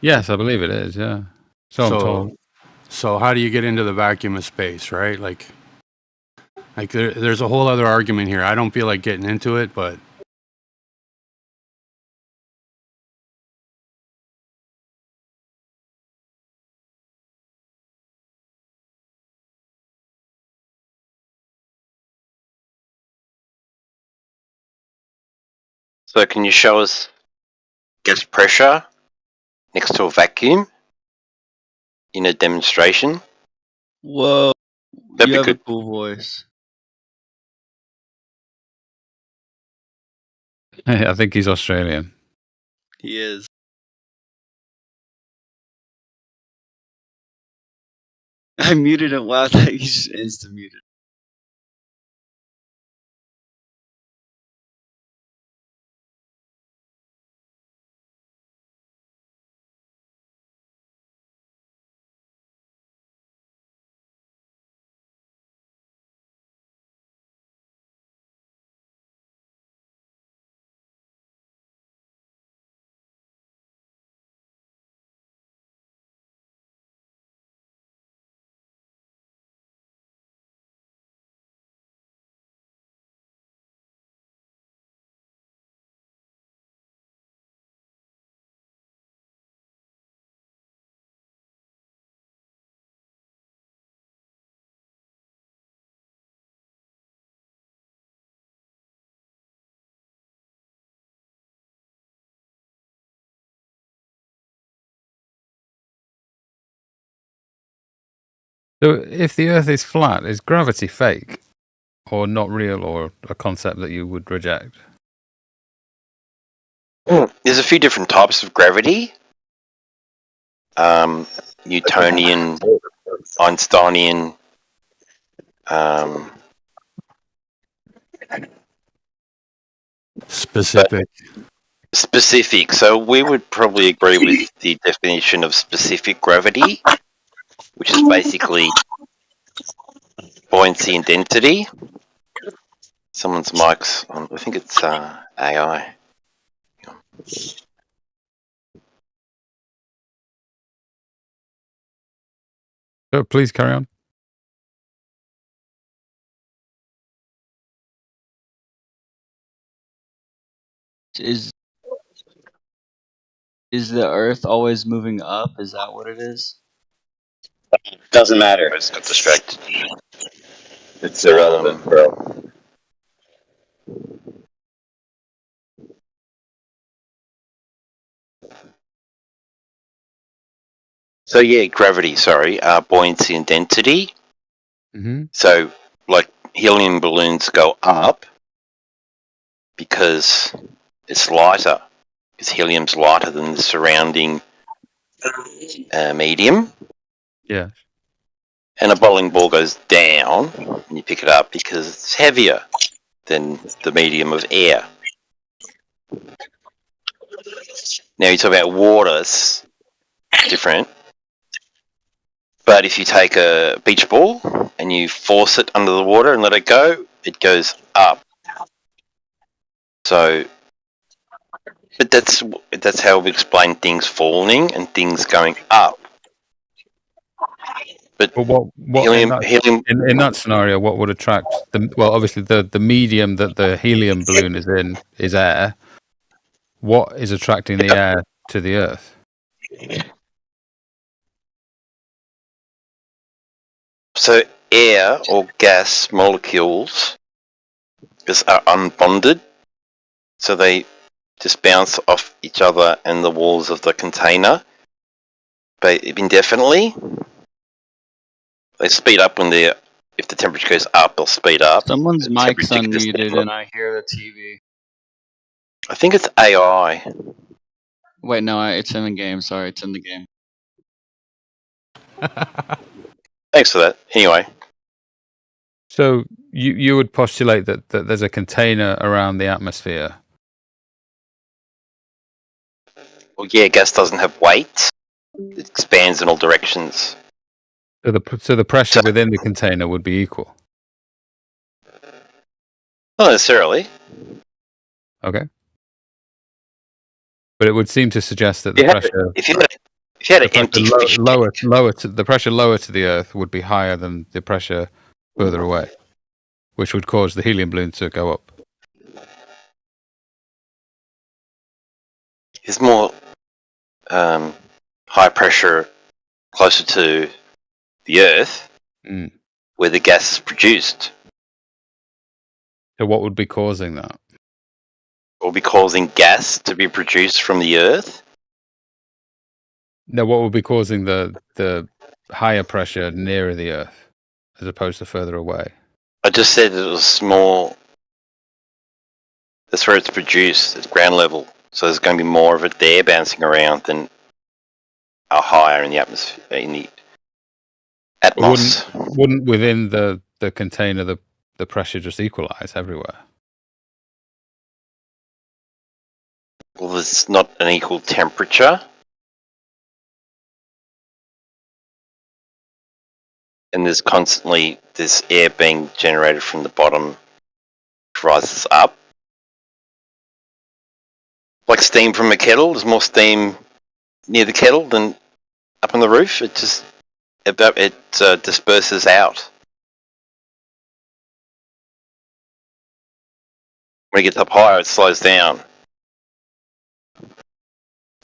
Yes, I believe it is. Yeah. So I'm told. So how do you get into the vacuum of space, right? Like there's a whole other argument here. I don't feel like getting into it, but So can you show us gas pressure next to a vacuum in a demonstration? Whoa, That'd you be have good. a cool voice. I think he's Australian. He is. I muted him. Wow, that you just instant muted. So if the Earth is flat, is gravity fake, or not real, or a concept that you would reject? There's a few different types of gravity. Newtonian, Einsteinian. Specific. Specific. So we would probably agree with the definition of specific gravity, which is basically buoyancy and density. Someone's mic's on. I think it's AI. So please carry on. Is the Earth always moving up? Is that what it is? Doesn't matter. I just got distracted. It's irrelevant, bro. So yeah, gravity. Sorry, buoyancy and density. Mm-hmm. So like helium balloons go up because it's lighter. Because helium's lighter than the surrounding medium. Yeah. And a bowling ball goes down and you pick it up because it's heavier than the medium of air. Now you talk about water, it's different. But if you take a beach ball and you force it under the water and let it go, it goes up. So, but that's how we explain things falling and things going up. But what helium in that scenario, what would attract the? Well, obviously the medium that the helium balloon is in is air. What is attracting the air to the Earth? So air or gas molecules are unbonded, so they just bounce off each other and the walls of the container, but indefinitely. They speed up when if the temperature goes up, they'll speed up. Someone's mic's unmuted and I hear the TV. I think it's AI. Wait, no, it's in the game. Sorry, it's in the game. Thanks for that. Anyway. So you would postulate that there's a container around the atmosphere Well, yeah, gas doesn't have weight. It expands in all directions. So the pressure within the container would be equal. Not necessarily. Okay. But it would seem to suggest that the You had- pressure, if you had an empty fish lower to the pressure lower to the Earth would be higher than the pressure further away, which would cause the helium balloon to go up. There's more high pressure closer to the Earth, where the gas is produced. So what would be causing that? Or be causing gas to be produced from the Earth. No, what would be causing the higher pressure nearer the Earth as opposed to further away? I just said it was more. That's where it's produced. It's ground level, so there's going to be more of it there bouncing around than higher in the atmosphere. In the atmos. Wouldn't within the container the pressure just equalize everywhere? Well, there's not an equal temperature. And there's constantly this air being generated from the bottom, which rises up. Like steam from a kettle, there's more steam near the kettle than up on the roof. It just disperses out. When it gets up higher, it slows down.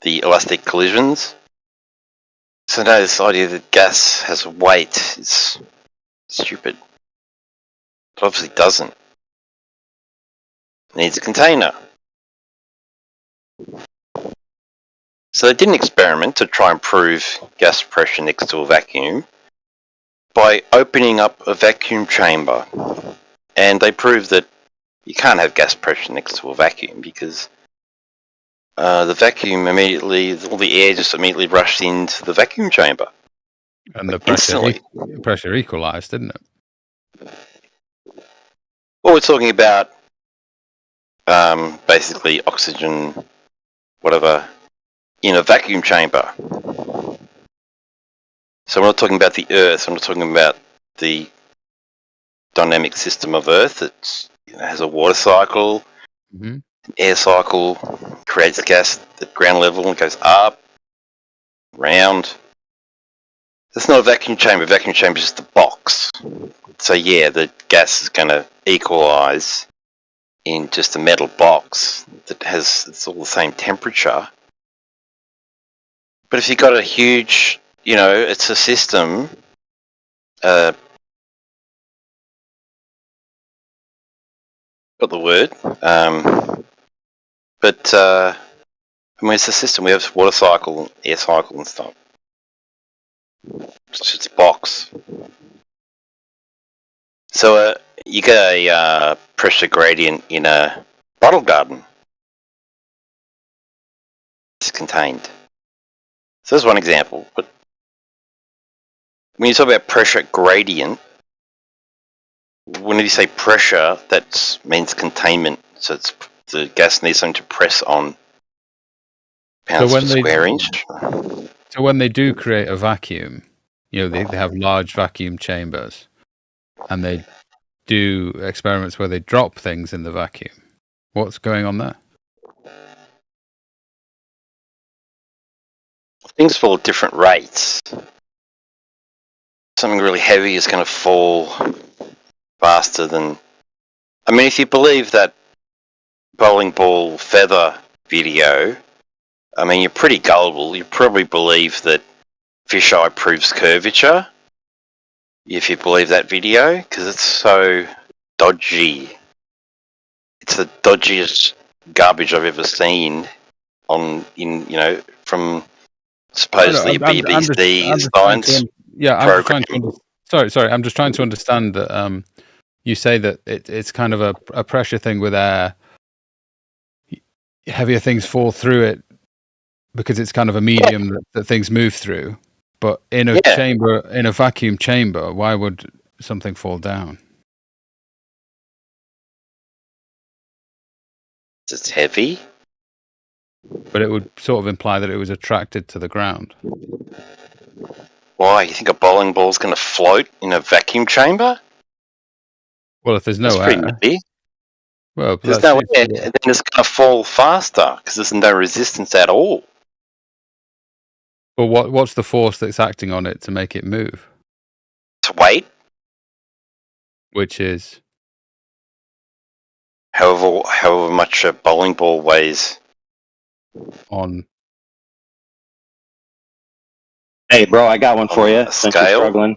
The elastic collisions. So no, this idea that gas has weight is stupid. It obviously doesn't. It needs a container. So they did an experiment to try and prove gas pressure next to a vacuum by opening up a vacuum chamber. And they proved that you can't have gas pressure next to a vacuum because the vacuum immediately, all the air just immediately rushed into the vacuum chamber. And the pressure equalized, didn't it? Well, we're talking about basically oxygen, whatever, in a vacuum chamber. So we're not talking about the Earth, I'm not talking about the dynamic system of Earth. It has a water cycle, air cycle, creates gas at ground level and goes up, round. That's not a vacuum chamber. A vacuum chamber is just a box. So yeah, the gas is going to equalize in just a metal box that has, it's all the same temperature. But if you've got a huge, it's a system, got the word, but it's a system. We have water cycle, air cycle and stuff. It's just a box. So you get a pressure gradient in a bottle garden. It's contained. So that's one example. But when you talk about pressure gradient, whenever you say pressure, that means containment. So it's the gas needs something to press on pounds per square inch. So when they do create a vacuum, they have large vacuum chambers, and they do experiments where they drop things in the vacuum. What's going on there? Things fall at different rates. Something really heavy is going to fall faster than... if you believe that bowling ball feather video, you're pretty gullible. You probably believe that fisheye proves curvature, if you believe that video, because it's so dodgy. It's the dodgiest garbage I've ever seen from supposedly BBC science. I'm just trying to understand that you say that it's kind of a pressure thing with air. Heavier things fall through it because it's kind of a medium that things move through. But in a chamber, in a vacuum chamber, why would something fall down? It's heavy. but it would sort of imply that it was attracted to the ground. Why? You think a bowling ball's going to float in a vacuum chamber? Well, if there's That's no pretty air, nifty. well, If there's let's no see. air, then it's going to fall faster because there's no resistance at all. But what's the force that's acting on it to make it move? To weight, Which is however much a bowling ball weighs. on. Hey, bro, I got one for On you. a Since you're scale? struggling,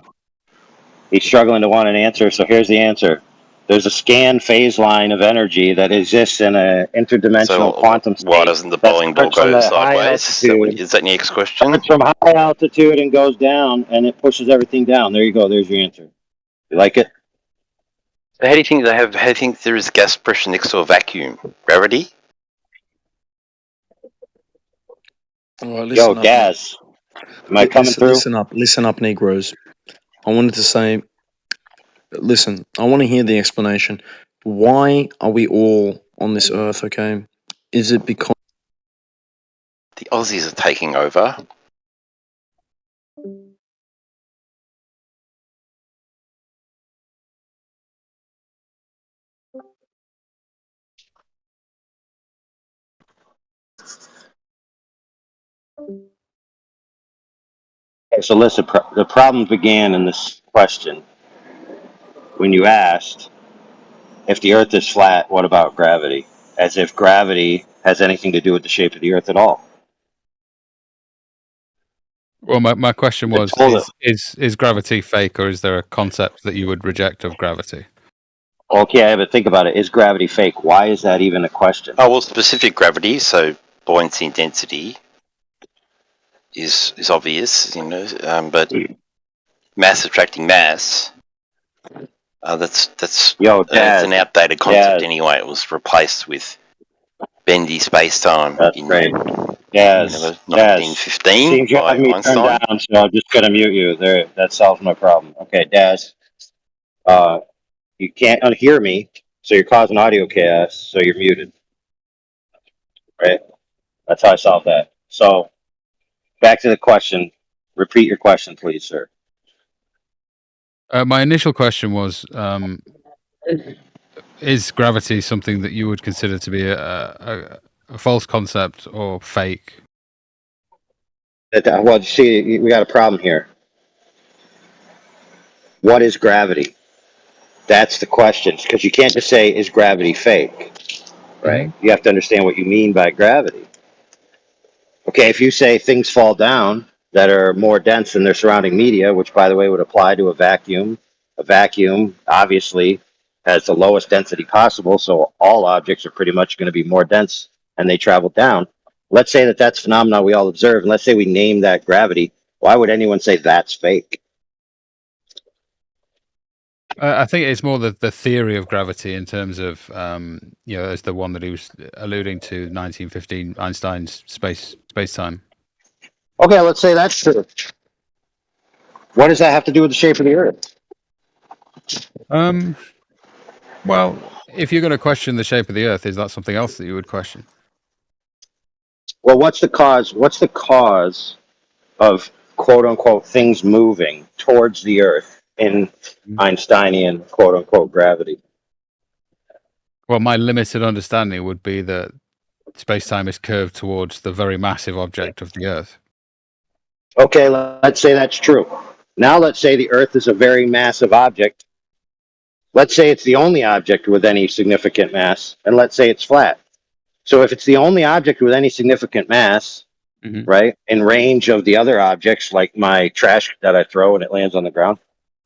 he's struggling to want an answer. So here's the answer. There's a scan phase line of energy that exists in an interdimensional So quantum state. why doesn't the that bowling ball starts from go the high sideways? altitude. Is that your next question? Starts from high altitude and goes down, and it pushes everything down. There you go. There's your answer. You like it? So how do you think how do you think there is gas pressure next to a vacuum? Gravity? All right, Yo, Daz, am I coming through? Listen up, Negroes. I wanted to say, listen, I want to hear the explanation. Why are we all on this earth, okay? Is it because... The Aussies are taking over. Okay, so listen, the problem began in this question when you asked, if the Earth is flat, what about gravity? As if gravity has anything to do with the shape of the Earth at all. Well, my question was: told is gravity fake, or is there a concept that you would reject of gravity? Okay, but think about it. Is gravity fake? Why is that even a question? Oh well, specific gravity, so buoyancy and density is obvious, you know. But mass attracting mass, that's it's an outdated concept anyway. It was replaced with bendy space time. That's great. Yes, 1915 seems you by have me Einstein. turned down, so I'm just gonna mute you. There, that solves my problem. Okay, Daz, you can't unhear me, so you're causing audio chaos, so you're muted. Right? That's how I solved that. So, back to the question. Repeat your question, please, sir. My initial question was: is gravity something that you would consider to be a false concept or fake? Well, you see, we got a problem here. What is gravity? That's the question, because you can't just say, is gravity fake? Right? Mm-hmm. You have to understand what you mean by gravity. Okay, if you say things fall down that are more dense than their surrounding media, which, by the way, would apply to a vacuum obviously has the lowest density possible, so all objects are pretty much going to be more dense and they travel down. Let's say that that's a phenomenon we all observe, and let's say we name that gravity. Why would anyone say that's fake? I think it's more the theory of gravity in terms of, as the one that he was alluding to, 1915, Einstein's space-time. Okay, let's say that's true. What does that have to do with the shape of the Earth? Well, if you're going to question the shape of the Earth, is that something else that you would question? Well, what's the cause? What's the cause of quote unquote things moving towards the Earth in Einsteinian quote unquote gravity? Well, my limited understanding would be that space-time is curved towards the very massive object of the Earth. Okay, let's say that's true. Now let's say the Earth is a very massive object. Let's say it's the only object with any significant mass, and let's say it's flat. So if it's the only object with any significant mass, right, in range of the other objects, like my trash that I throw and it lands on the ground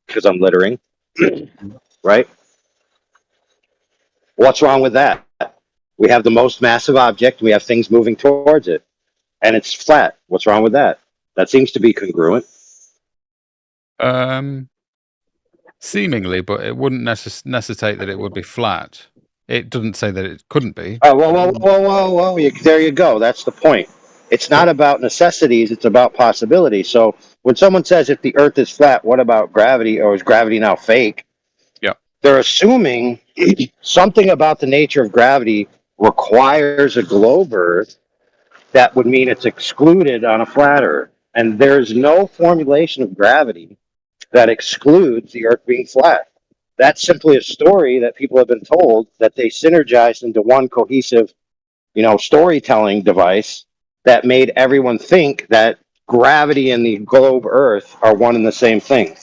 because I'm littering, right? What's wrong with that? We have the most massive object, we have things moving towards it, and it's flat. What's wrong with that? That seems to be congruent. Seemingly, but it wouldn't necessitate that it would be flat. It doesn't say that it couldn't be. Oh, whoa. There you go. That's the point. It's not about necessities, it's about possibilities. So when someone says if the Earth is flat, what about gravity, or is gravity now fake? Yeah. They're assuming something about the nature of gravity requires a globe Earth that would mean it's excluded on a flat Earth. And there's no formulation of gravity that excludes the Earth being flat. That's simply a story that people have been told that they synergized into one cohesive, storytelling device that made everyone think that gravity and the globe Earth are one and the same thing.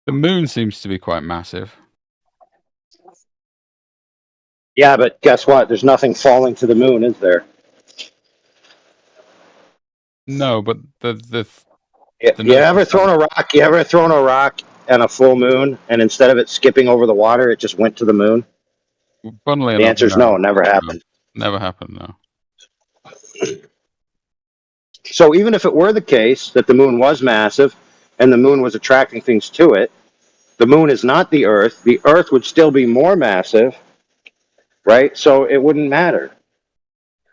The moon seems to be quite massive. Yeah, but guess what? There's nothing falling to the moon, is there? No, but You ever thrown a rock? You ever thrown a rock and a full moon, and instead of it skipping over the water, it just went to the moon? Funnily The enough, answer is no, never happened. Never happened, no. So even if it were the case that the moon was massive and the moon was attracting things to it, the moon is not the Earth. The Earth would still be more massive, right? So it wouldn't matter.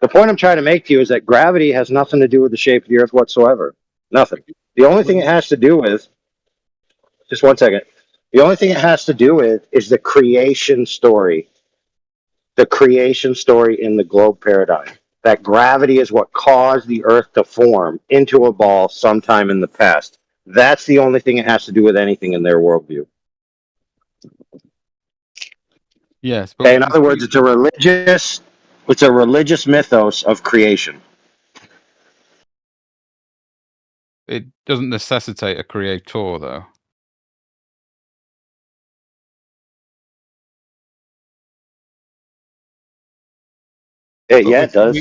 The point I'm trying to make to you is that gravity has nothing to do with the shape of the Earth whatsoever. Nothing. The only thing it has to do with, just one second, the only thing it has to do with is the creation story. The creation story in the globe paradigm. That gravity is what caused the Earth to form into a ball sometime in the past. That's the only thing it has to do with anything in their worldview. Yes, but Okay, in other words, it's a religious mythos of creation. it doesn't necessitate a creator, though. Yeah, it does.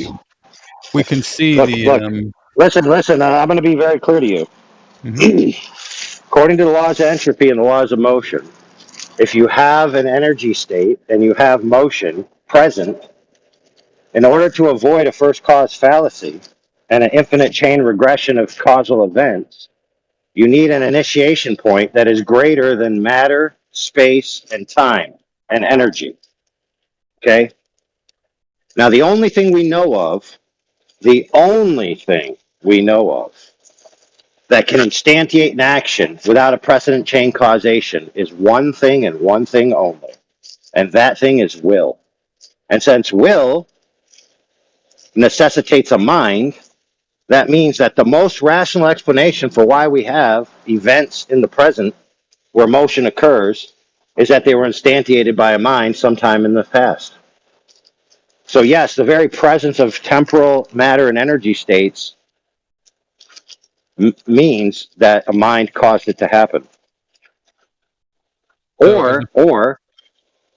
We can see Look, the. listen. I'm going to be very clear to you. According to the laws of entropy and the laws of motion, if you have an energy state and you have motion present, in order to avoid a first cause fallacy and an infinite chain regression of causal events, you need an initiation point that is greater than matter, space, and time and energy. Okay? Now, the only thing we know of that can instantiate an action without a precedent chain causation is one thing and one thing only. And that thing is will. And since will necessitates a mind, that means that the most rational explanation for why we have events in the present where motion occurs is that they were instantiated by a mind sometime in the past. So yes, the very presence of temporal matter and energy states means that a mind caused it to happen. Or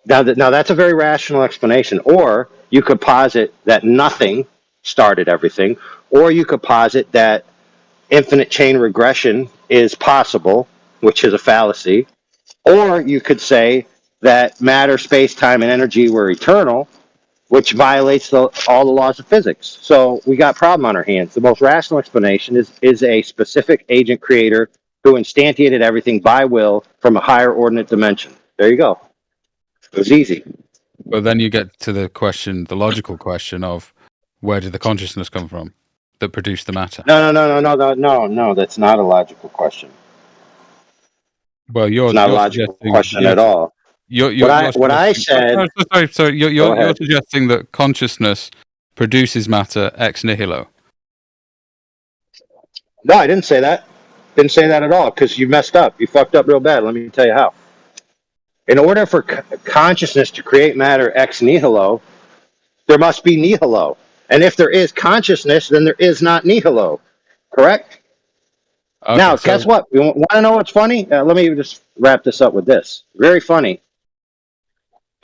now that's a very rational explanation. Or you could posit that nothing started everything, or you could posit that infinite chain regression is possible, which is a fallacy. Or you could say that matter, space, time, and energy were eternal, which violates all the laws of physics. So we got a problem on our hands. The most rational explanation is a specific agent creator who instantiated everything by will from a higher ordinate dimension. There you go. It was easy. But then you get to the logical question of where did the consciousness come from that produced the matter? No. That's not a logical question. Well, it's not a logical question at all. What I said. Sorry. You're suggesting that consciousness produces matter ex nihilo. No, I didn't say that. Didn't say that at all because you messed up. You fucked up real bad. Let me tell you how. In order for consciousness to create matter ex nihilo, there must be nihilo. And if there is consciousness, then there is not nihilo. Correct? Okay, now, guess what? You want to know what's funny? Let me just wrap this up with this. Very funny.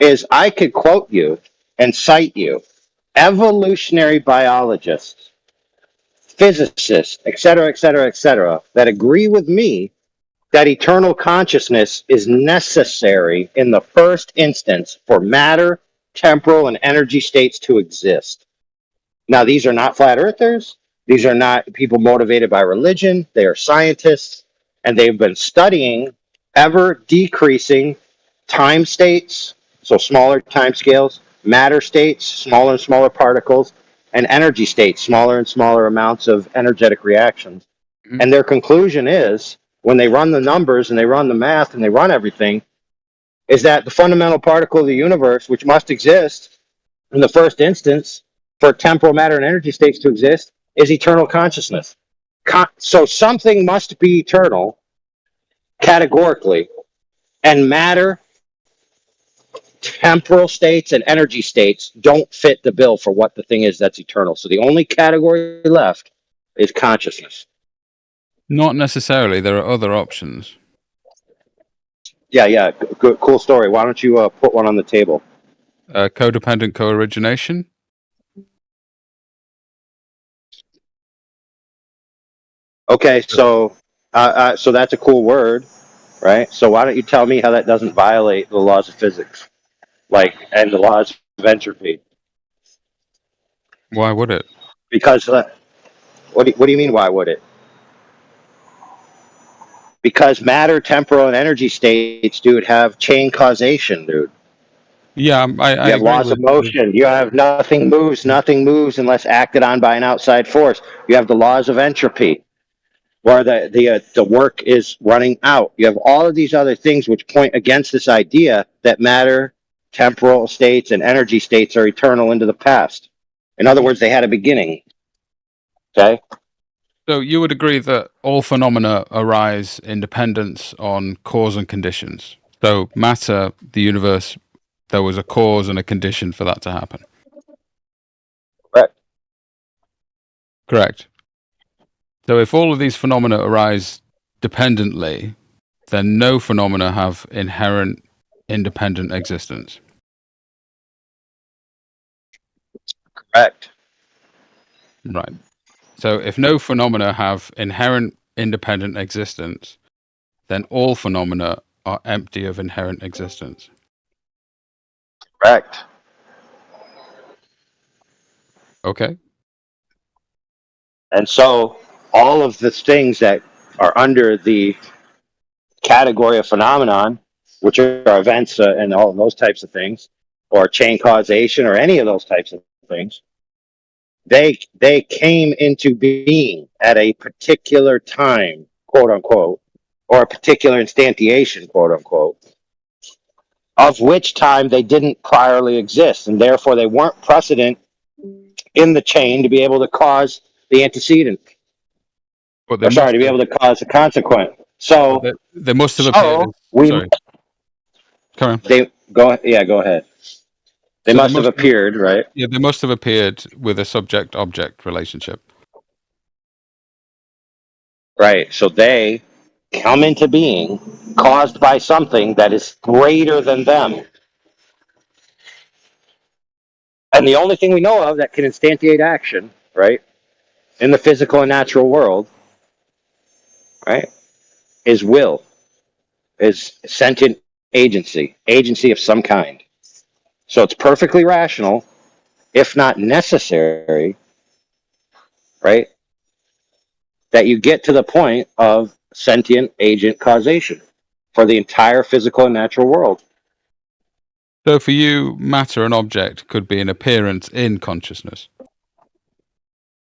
Is I could quote you and cite you evolutionary biologists, physicists, etc., that agree with me that eternal consciousness is necessary in the first instance for matter, temporal, and energy states to exist. Now, these are not flat earthers. These are not people motivated by religion. They are scientists, and they've been studying ever decreasing time states, so smaller time scales, matter states, smaller and smaller particles, and energy states, smaller and smaller amounts of energetic reactions. Mm-hmm. And their conclusion is, when they run the numbers and they run the math and they run everything, is that the fundamental particle of the universe, which must exist in the first instance for temporal matter and energy states to exist, is eternal consciousness. So something must be eternal categorically, and matter, temporal states, and energy states don't fit the bill for what the thing is that's eternal. So the only category left is consciousness. Not necessarily. There are other options. Yeah. Good, cool story. Why don't you put one on the table? Codependent co-origination. Okay, so that's a cool word, right? So why don't you tell me how that doesn't violate the laws of physics, and the laws of entropy? Why would it? Because what do you mean? Why would it? Because matter, temporal, and energy states, dude, have chain causation, dude. Yeah, I You have agree laws of with motion. You have nothing moves unless acted on by an outside force. You have the laws of entropy, where the work is running out. You have all of these other things which point against this idea that matter, temporal states, and energy states are eternal into the past. In other words, they had a beginning. Okay? So you would agree that all phenomena arise in dependence on cause and conditions. So matter, the universe, there was a cause and a condition for that to happen. Correct. Correct. So if all of these phenomena arise dependently, then no phenomena have inherent independent existence. Correct. Right. So if no phenomena have inherent independent existence, then all phenomena are empty of inherent existence. Correct. Okay. And so all of the things that are under the category of phenomenon, which are events and all of those types of things, or chain causation, or any of those types of things, they came into being at a particular time, quote unquote, or a particular instantiation, quote unquote, of which time they didn't priorly exist, and therefore they weren't precedent in the chain to be able to cause the antecedent. But Or sorry, to be able to cause a consequent. So they must have appeared. Sorry. Carry on. Go ahead. They So must have appeared, right? Yeah, they must have appeared with a subject-object relationship. Right. So they come into being caused by something that is greater than them. And the only thing we know of that can instantiate action, right, in the physical and natural world, right, is will, is sentient agency of some kind. So it's perfectly rational, if not necessary, right, that you get to the point of sentient agent causation for the entire physical and natural world. So for you, matter and object could be an appearance in consciousness.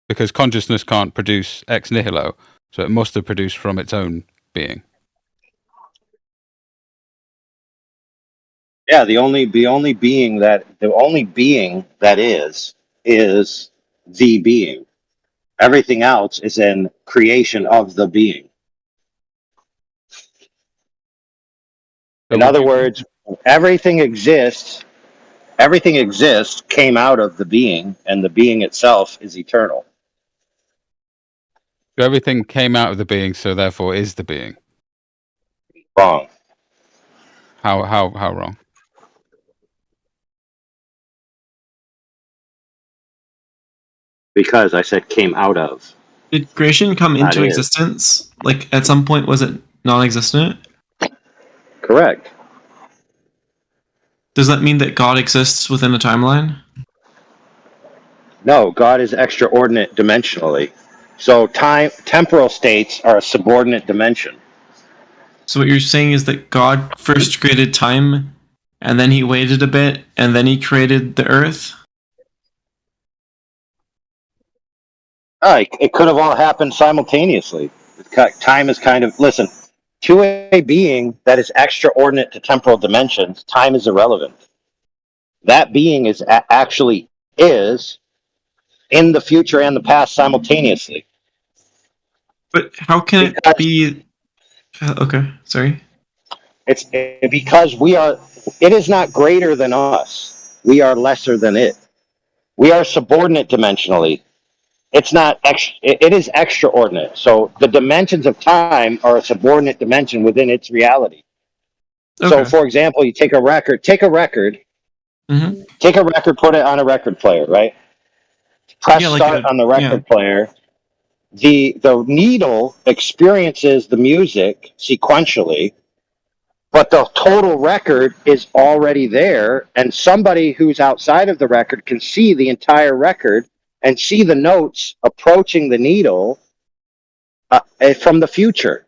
Because consciousness can't produce ex nihilo, so it must have produced from its own being. Yeah, the only being that is the being. Everything else is in creation of the being. In other words, everything exists, came out of the being, and the being itself is eternal. So everything came out of the being, so therefore is the being. Wrong. How wrong? Because I said came out of. Did creation come That into is. existence? Like at some point, was it non-existent? Correct. Does that mean that God exists within a timeline? No, God is extraordinate dimensionally. So temporal states are a subordinate dimension. So what you're saying is that God first created time, and then he waited a bit, and then he created the earth? It could have all happened simultaneously. Time is kind of, listen, To a being that is extraordinate to temporal dimensions, time is irrelevant. That being is actually is in the future and the past simultaneously. But how can it be? Okay, sorry. It's because it is not greater than us. We are lesser than it. We are subordinate dimensionally. It's not it is extraordinate. So the dimensions of time are a subordinate dimension within its reality. So for example, you take a record, Mm-hmm. take a record, put it on a record player, right? Press start on the record player. The needle experiences the music sequentially, but the total record is already there, and somebody who's outside of the record can see the entire record and see the notes approaching the needle from the future.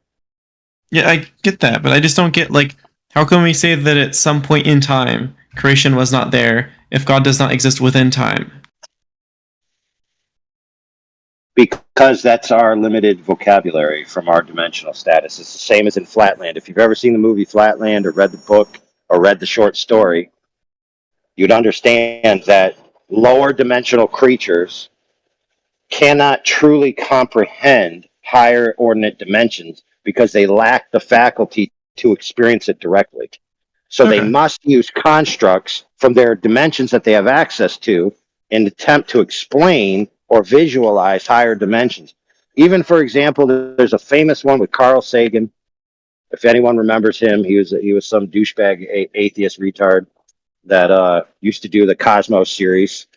Yeah, I get that, but I just don't get, like, how can we say that at some point in time creation was not there if God does not exist within time? Because that's our limited vocabulary from our dimensional status. It's the same as in Flatland. If you've ever seen the movie Flatland or read the book or read the short story, you'd understand that lower dimensional creatures cannot truly comprehend higher ordinate dimensions because they lack the faculty to experience it directly. So they must use constructs from their dimensions that they have access to in an attempt to explain or visualize higher dimensions. Even, for example, there's a famous one with Carl Sagan. If anyone remembers him, he was some douchebag atheist retard that used to do the Cosmos series.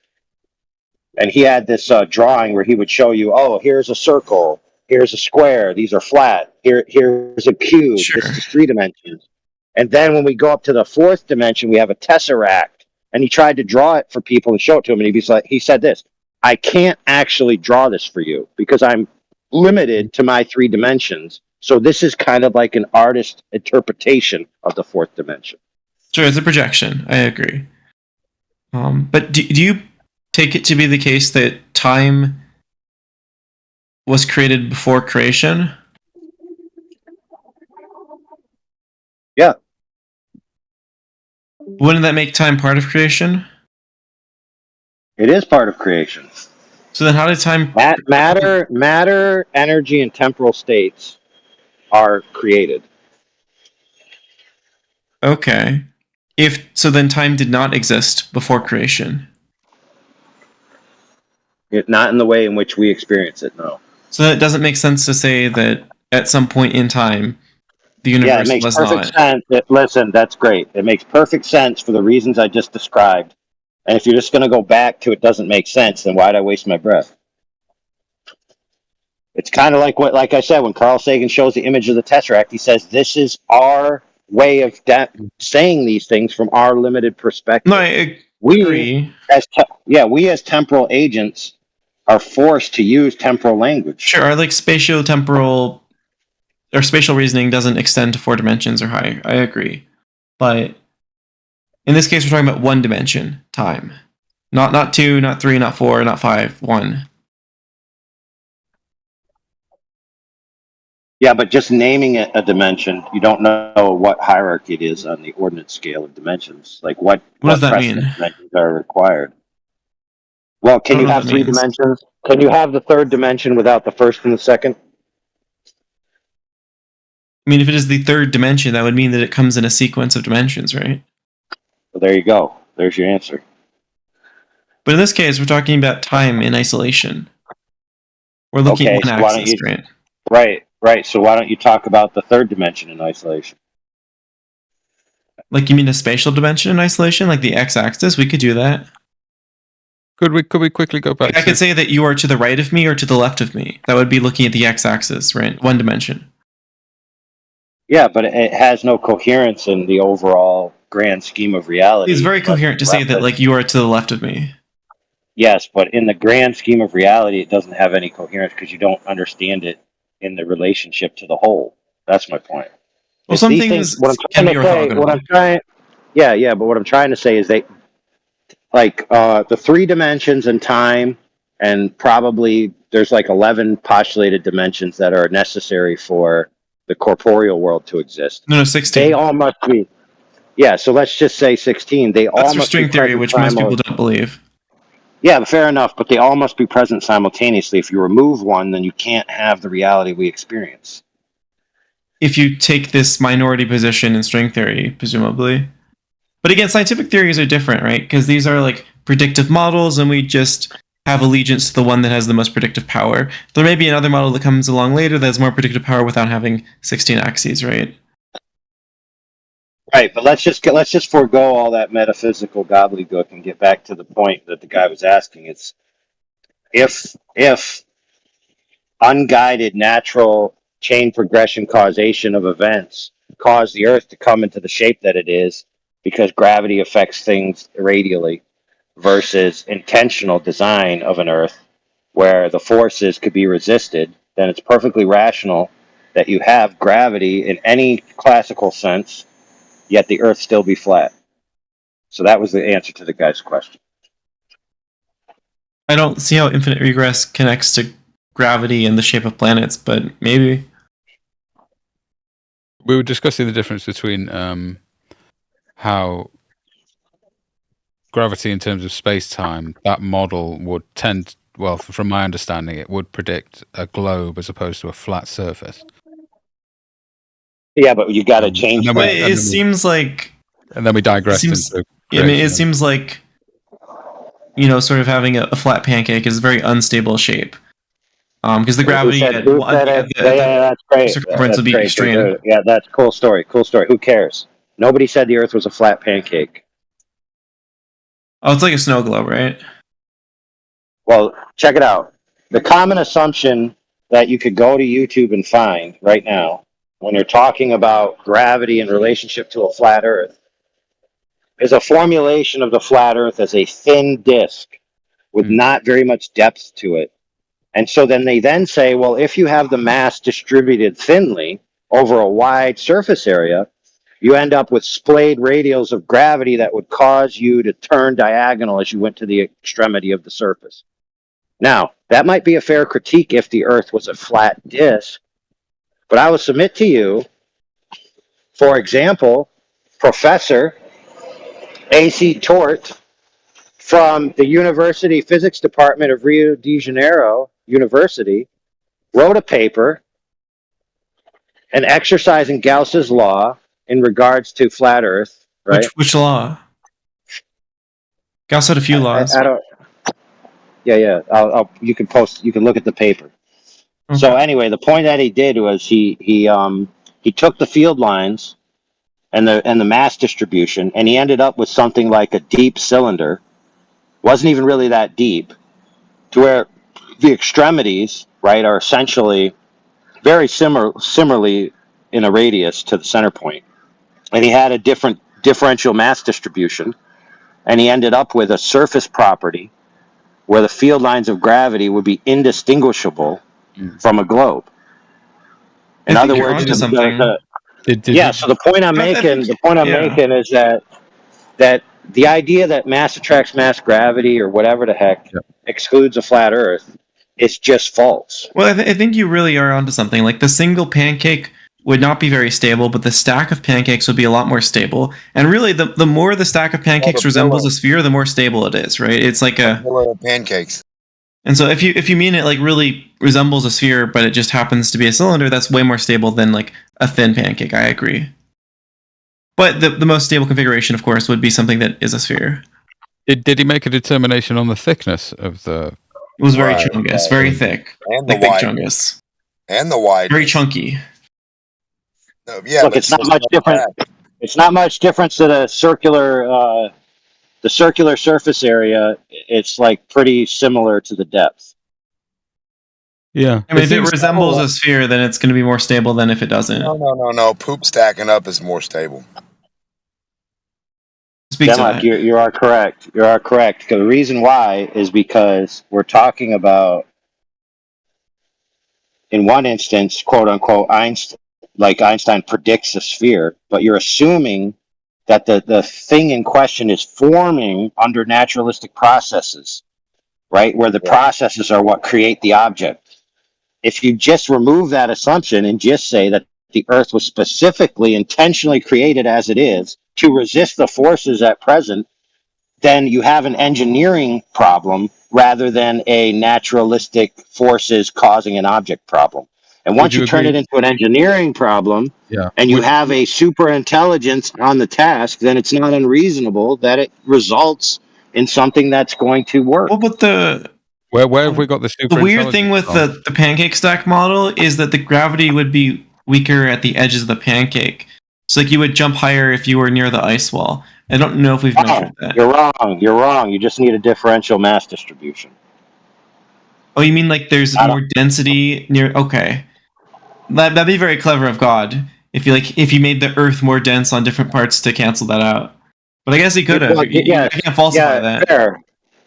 And he had this drawing where he would show you, oh, here's a circle, here's a square, these are flat, here's a cube, this is 3 dimensions. And then when we go up to the 4th dimension, we have a tesseract. And he tried to draw it for people and show it to him, and he said this, I can't actually draw this for you because I'm limited to my 3 dimensions. So this is kind of like an artist interpretation of the 4th dimension. Sure, it's a projection. I agree. But do you take it to be the case that time was created before creation? Yeah. Wouldn't that make time part of creation? It is part of creation. So then how did time... Matter, energy, and temporal states are created. Okay. So then time did not exist before creation? Not in the way in which we experience it, no. So that doesn't make sense to say that at some point in time, the universe it makes was perfect not. sense. Listen, that's great. It makes perfect sense for the reasons I just described. And if you're just going to go back to it doesn't make sense, then why'd I waste my breath? It's kind of like I said, when Carl Sagan shows the image of the Tesseract, he says, this is our way of saying these things from our limited perspective. No, I agree. We as temporal agents are forced to use temporal language. Sure, like spatial-temporal or spatial reasoning doesn't extend to 4 dimensions or higher. I agree. But in this case, we're talking about 1 dimension, time. Not 2, not 3, not 4, not 5, 1. Yeah, but just naming it a dimension, you don't know what hierarchy it is on the ordinate scale of dimensions. Like what does that mean? Dimensions are required. Well, can you have 3 dimensions? Can you have the 3rd dimension without the 1st and the 2nd? I mean, if it is the 3rd dimension, that would mean that it comes in a sequence of dimensions, right? Well, there you go. There's your answer. But in this case, we're talking about time in isolation. We're looking at one axis, right? Right. So why don't you talk about the 3rd dimension in isolation? Like, you mean a spatial dimension in isolation, like the x-axis? We could do that. Could we quickly go back? I could say that you are to the right of me or to the left of me. That would be looking at the x-axis, right? 1 dimension. Yeah, but it has no coherence in the overall grand scheme of reality. It's very coherent to say that, like, you are to the left of me. Yes, but in the grand scheme of reality, it doesn't have any coherence because you don't understand it in the relationship to the whole. That's my point. Well, some things can be orthogonal. But what I'm trying to say is they, like, the 3 dimensions in time, and probably there's like 11 postulated dimensions that are necessary for the corporeal world to exist. No, 16. They all must be. Yeah, so let's just say 16. They all That's for must be string theory, present which most people don't believe. Yeah, fair enough, but they all must be present simultaneously. If you remove one, then you can't have the reality we experience. If you take this minority position in string theory, presumably. But again, scientific theories are different, right? Because these are like predictive models, and we just have allegiance to the one that has the most predictive power. There may be another model that comes along later that has more predictive power without having 16 axes, right? Right, but let's just forego all that metaphysical gobbledygook and get back to the point that the guy was asking. It's if unguided natural chain progression causation of events cause the Earth to come into the shape that it is because gravity affects things radially versus intentional design of an Earth where the forces could be resisted, then it's perfectly rational that you have gravity in any classical sense, yet the Earth still be flat. So that was the answer to the guy's question. I don't see how infinite regress connects to gravity and the shape of planets, but maybe. We were discussing the difference between how gravity in terms of space-time, that model would tend, well, from my understanding, it would predict a globe as opposed to a flat surface. Yeah, but you got to change But it seems like... And then we digressed into... I mean, it seems like, you know, sort of having a flat pancake is a very unstable shape. Because the gravity at that's great. circumference would be extreme. Yeah, that's cool story. Cool story. Who cares? Nobody said the Earth was a flat pancake. Oh, it's like a snow globe, right? Well, check it out. The common assumption that you could go to YouTube and find right now when you're talking about gravity in relationship to a flat Earth is a formulation of the flat Earth as a thin disk with not very much depth to it. And so then they then say, well, if you have the mass distributed thinly over a wide surface area, you end up with splayed radials of gravity that would cause you to turn diagonal as you went to the extremity of the surface. Now, that might be a fair critique if the Earth was a flat disk, but I will submit to you, for example, Professor A.C. Tort from the University Physics Department of Rio de Janeiro University wrote a paper, an exercise in Gauss's law in regards to flat Earth, right? Which law? Gauss had a few laws. I don't. Yeah. You can look at the paper. Okay. So anyway, the point that he did was he took the field lines and the mass distribution, and he ended up with something like a deep cylinder. Wasn't even really that deep, to where the extremities, right, are essentially very similarly in a radius to the center point. And he had a different differential mass distribution, and he ended up with a surface property where the field lines of gravity would be indistinguishable from a globe. In other words, so the point I'm making is that the idea that mass attracts mass gravity or whatever the heck excludes a flat Earth is just false. Well, I think you really are onto something. Like the single pancake would not be very stable, but the stack of pancakes would be a lot more stable. And really, the more the stack of pancakes resembles a sphere, the more stable it is, right? It's like a pancakes. And so if you mean it like really resembles a sphere, but it just happens to be a cylinder, that's way more stable than like a thin pancake. I agree. But the most stable configuration, of course, would be something that is a sphere. Did he make a determination on the thickness of the... It was very chungus, very thick. And like the thick chungus. And the wide. Very chunky. No, yeah, look, it's not much different. It's not much difference to the circular surface area. It's like pretty similar to the depth. Yeah. I mean, if it resembles a sphere, then it's going to be more stable than if it doesn't. No. Poop stacking up is more stable. Denmark, you are correct. You are correct. The reason why is because we're talking about, in one instance, quote unquote, Einstein predicts a sphere, but you're assuming that the thing in question is forming under naturalistic processes, right? Where the processes are what create the object. If you just remove that assumption and just say that the Earth was specifically, intentionally created as it is to resist the forces at present, then you have an engineering problem rather than a naturalistic forces causing an object problem. And Would once you you turn agree? it into an engineering problem Yeah. and you have a super intelligence on the task, then it's not unreasonable that it results in something that's going to work. Well, but Where have we got the super the weird thing intelligence with from? the pancake stack model is that the gravity would be weaker at the edges of the pancake. So like you would jump higher if you were near the ice wall. I don't know if we've measured that. You're wrong. You're wrong. You just need a differential mass distribution. Oh, you mean like there's more density near? Okay, that'd be very clever of God if you made the Earth more dense on different parts to cancel that out. But I guess he could have. Well, You can't falsify that.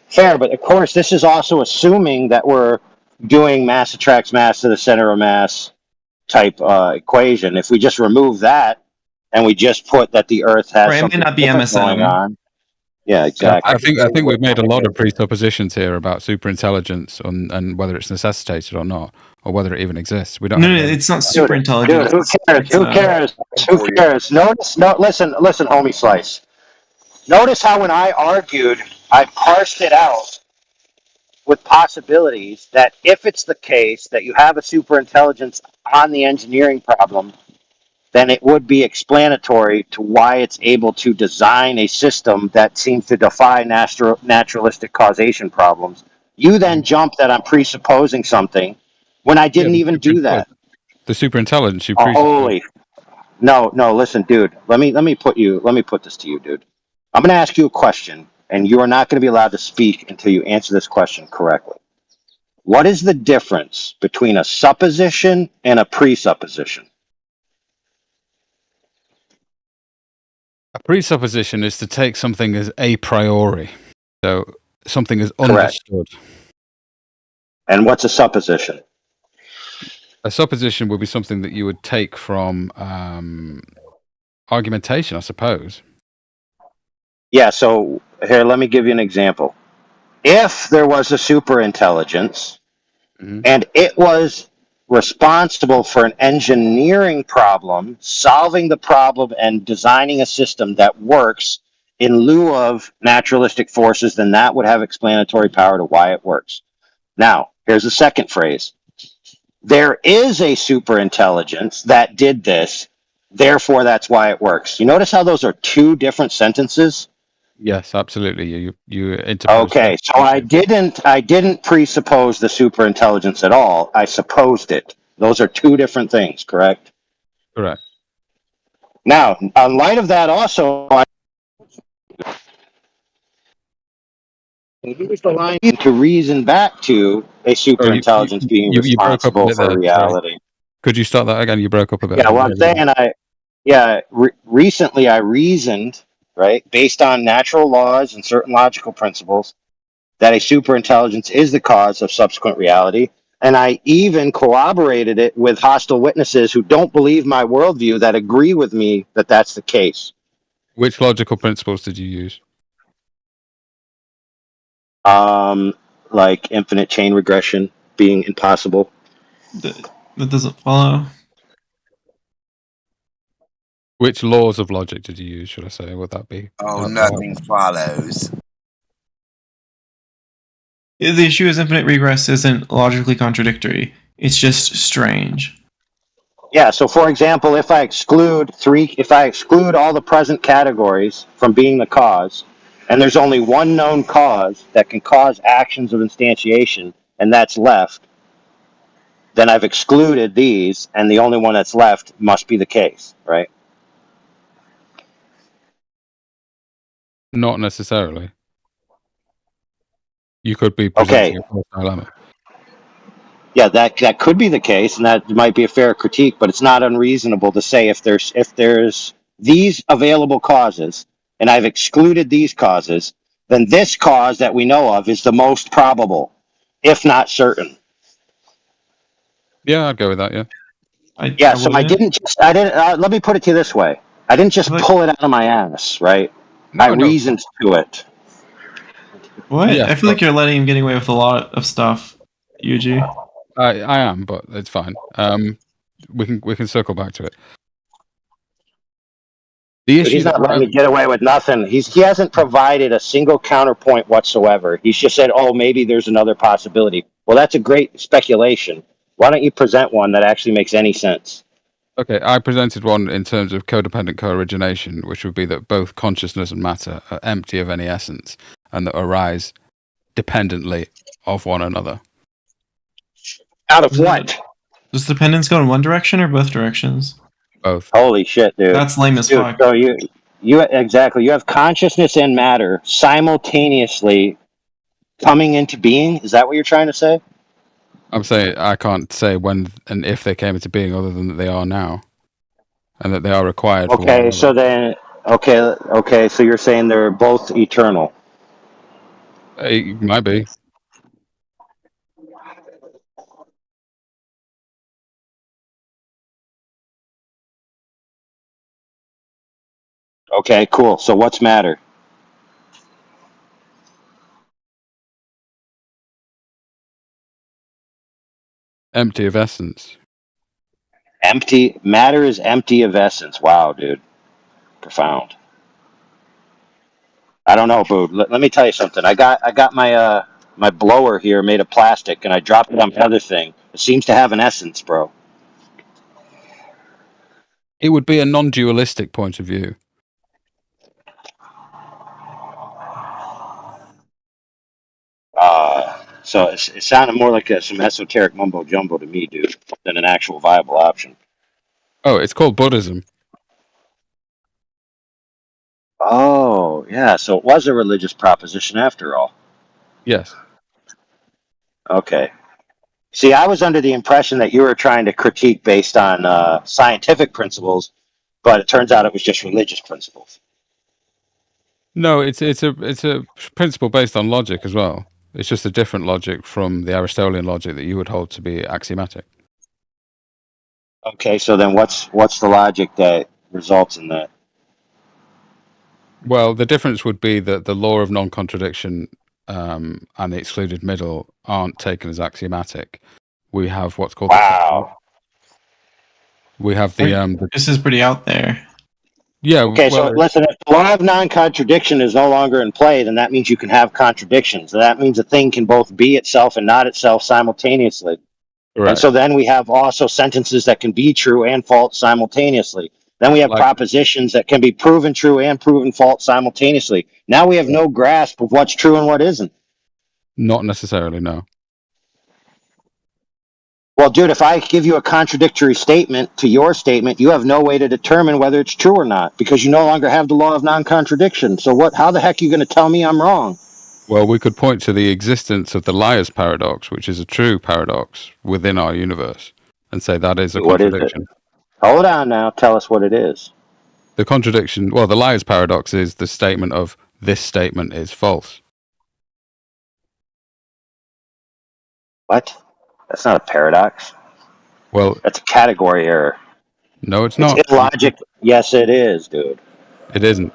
Fair, but of course, this is also assuming that we're doing mass attracts mass to the center of mass type equation. If we just remove that and we just put that the Earth has Right, it may something not be different MSM. going on. Yeah, Yeah, exactly. I think we've made a lot of presuppositions here about superintelligence and whether it's necessitated or not, or whether it even exists. We don't. No, have any- it's not super intelligent. Dude, who cares? Who cares? Listen, homie Slice. Notice how when I argued, I parsed it out with possibilities that if it's the case that you have a superintelligence on the engineering problem, then it would be explanatory to why it's able to design a system that seems to defy naturalistic causation problems. You then jump that I'm presupposing something when I didn't even do that. The superintelligence you Oh, holy. No, listen, dude. Let me put this to you, dude. I'm going to ask you a question, and you are not going to be allowed to speak until you answer this question correctly. What is the difference between a supposition and a presupposition? A presupposition is to take something as a priori, so something is understood. And what's a supposition? A supposition would be something that you would take from argumentation, I suppose. Yeah, so here, let me give you an example. If there was a superintelligence and it was responsible for an engineering problem, solving the problem and designing a system that works in lieu of naturalistic forces, then that would have explanatory power to why it works. Now, here's the second phrase. There is a superintelligence that did this, therefore that's why it works. You notice how those are two different sentences? Yes, absolutely. You interpose. Okay, so I didn't presuppose the superintelligence at all. I supposed it. Those are two different things, correct? Correct. Now, in light of that, also, I use the line to reason back to a superintelligence being you broke up a responsible bit for there, reality. sorry. Could you start that again? You broke up a bit. Yeah, well, I'm saying recently I reasoned, right, based on natural laws and certain logical principles, that a superintelligence is the cause of subsequent reality. And I even corroborated it with hostile witnesses who don't believe my worldview that agree with me that that's the case. Which logical principles did you use? Like infinite chain regression being impossible. That doesn't follow. Which laws of logic did you use, should I say? Would that be? Oh, nothing follows. The issue is infinite regress isn't logically contradictory. It's just strange. Yeah, so for example, if I exclude all the present categories from being the cause, and there's only one known cause that can cause actions of instantiation, and that's left, then I've excluded these, and the only one that's left must be the case, right? Not necessarily. You could be presenting a false dilemma. Yeah, that could be the case, and that might be a fair critique, but it's not unreasonable to say if there's these available causes, and I've excluded these causes, then this cause that we know of is the most probable, if not certain. Yeah, I'd go with that. Yeah. Let me put it to you this way: I didn't just pull it out of my ass, right? I reasoned to it. What? Yeah, I feel like you're letting him get away with a lot of stuff, Yuji. I am, but it's fine. we can circle back to it. The But issue he's that not letting I, me get away with nothing. He hasn't provided a single counterpoint whatsoever. He's just said, "Oh, maybe there's another possibility." Well, that's a great speculation. Why don't you present one that actually makes any sense? okay, I presented one in terms of codependent co-origination, which would be that both consciousness and matter are empty of any essence and that arise dependently of one another. Out of what? Does dependence go in one direction or both directions? Both. Holy shit, dude! That's lame as Dude, fuck. so you exactly. You have consciousness and matter simultaneously coming into being. Is that what you're trying to say? I'm saying I can't say when and if they came into being other than that they are now, and that they are required for one Okay, another. so then, okay, so you're saying they're both eternal. It might be. Okay, cool. So what's matter? Empty of essence. Empty. Matter is empty of essence. Wow, dude. Profound. I don't know, Boo. Let me tell you something. I got my my blower here made of plastic, and I dropped it on the other thing. It seems to have an essence, bro. It would be a non-dualistic point of view. So it sounded more like some esoteric mumbo jumbo to me, dude, than an actual viable option. Oh, it's called Buddhism. Oh, yeah. So it was a religious proposition after all. Yes. Okay. See, I was under the impression that you were trying to critique based on scientific principles, but it turns out it was just religious principles. No, it's a principle based on logic as well. It's just a different logic from the Aristotelian logic that you would hold to be axiomatic. Okay, so then what's the logic that results in that? Well, the difference would be that the law of non-contradiction and the excluded middle aren't taken as axiomatic. We have what's called we have the This is pretty out there. yeah. Okay, well, so listen, if the law of non-contradiction is no longer in play, then that means you can have contradictions. So that means a thing can both be itself and not itself simultaneously. Right. And so then we have also sentences that can be true and false simultaneously. Then we have propositions that can be proven true and proven false simultaneously. Now we have no grasp of what's true and what isn't. Not necessarily, no. Well, dude, if I give you a contradictory statement to your statement, you have no way to determine whether it's true or not because you no longer have the law of non-contradiction. So how the heck are you going to tell me I'm wrong? Well, we could point to the existence of the liar's paradox, which is a true paradox within our universe, and say that is a contradiction. Hold on now. Tell us what it is. The contradiction, well, the liar's paradox is the statement of this statement is false. What? That's not a paradox. Well, that's a category error. No, it's not. It's illogic. Yes, it is, dude. It isn't.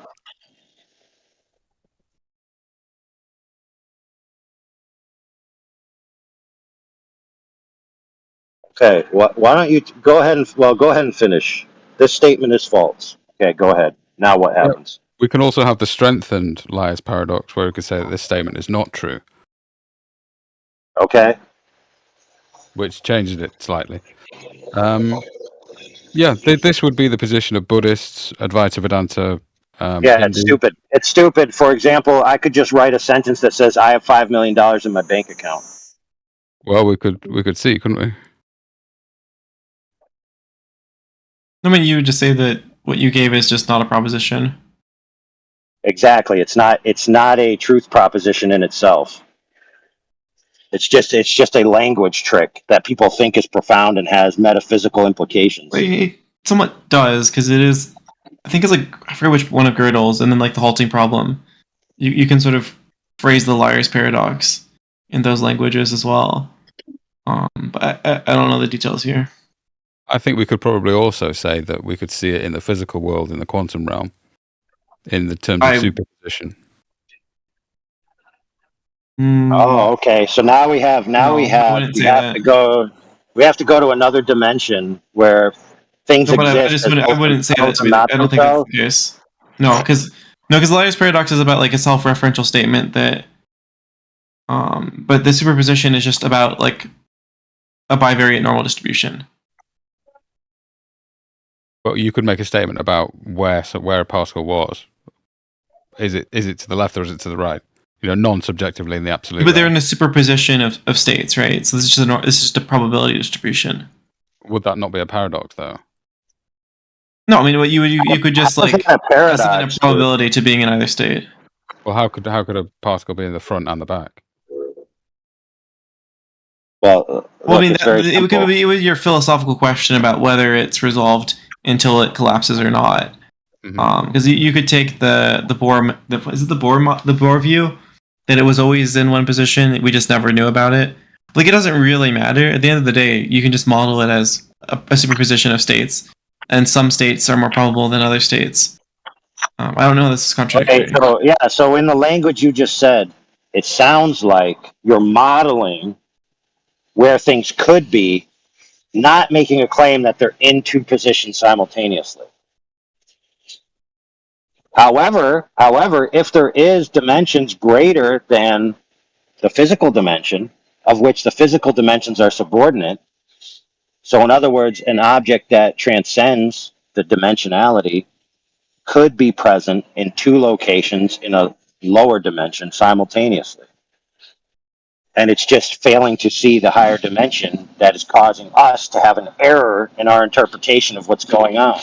Okay, why don't you go ahead and finish. This statement is false. Okay, go ahead. Now what happens? We can also have the strengthened liar's paradox, where we could say that this statement is not true. Okay. Which changes it slightly. Yeah, this would be the position of Buddhists, Advaita Vedanta. Yeah, it's stupid. It's stupid. For example, I could just write a sentence that says, "I have $5 million in my bank account." Well, we could see, couldn't we? I mean, you would just say that what you gave is just not a proposition. Exactly. It's not a truth proposition in itself. It's just a language trick that people think is profound and has metaphysical implications. It somewhat does, because it is. I think it's like, I forget which one of Gödel's, and then like the halting problem. You can sort of phrase the liar's paradox in those languages as well. But I don't know the details here. I think we could probably also say that we could see it in the physical world, in the quantum realm, in the terms of superposition. Oh, okay. So now we have to go. We have to go to another dimension where things No, but I exist just as wouldn't. I both wouldn't say that themselves to and be. I not don't think that's themselves. the case. No, because Elias paradox is about like a self-referential statement that. But the superposition is just about like a bivariate normal distribution. But you could make a statement about where a particle was. Is it to the left or is it to the right? Non-subjectively in the absolute. But they're in a superposition of states, right? So this is just a probability distribution. Would that not be a paradox, though? No, I mean, what you could just like a paradox, assign a probability to being in either state. Well, how could a particle be in the front and the back? Well, I mean, it could be your philosophical question about whether it's resolved until it collapses or not. Because you could take the Bohr view that it was always in one position. We just never knew about it. Like, it doesn't really matter. At the end of the day, you can just model it as a superposition of states, and some states are more probable than other states. I don't know. This is contradictory. Okay, so in the language you just said, it sounds like you're modeling where things could be, not making a claim that they're in two positions simultaneously. However, if there is dimensions greater than the physical dimension, of which the physical dimensions are subordinate, so in other words, an object that transcends the dimensionality could be present in two locations in a lower dimension simultaneously. And it's just failing to see the higher dimension that is causing us to have an error in our interpretation of what's going on.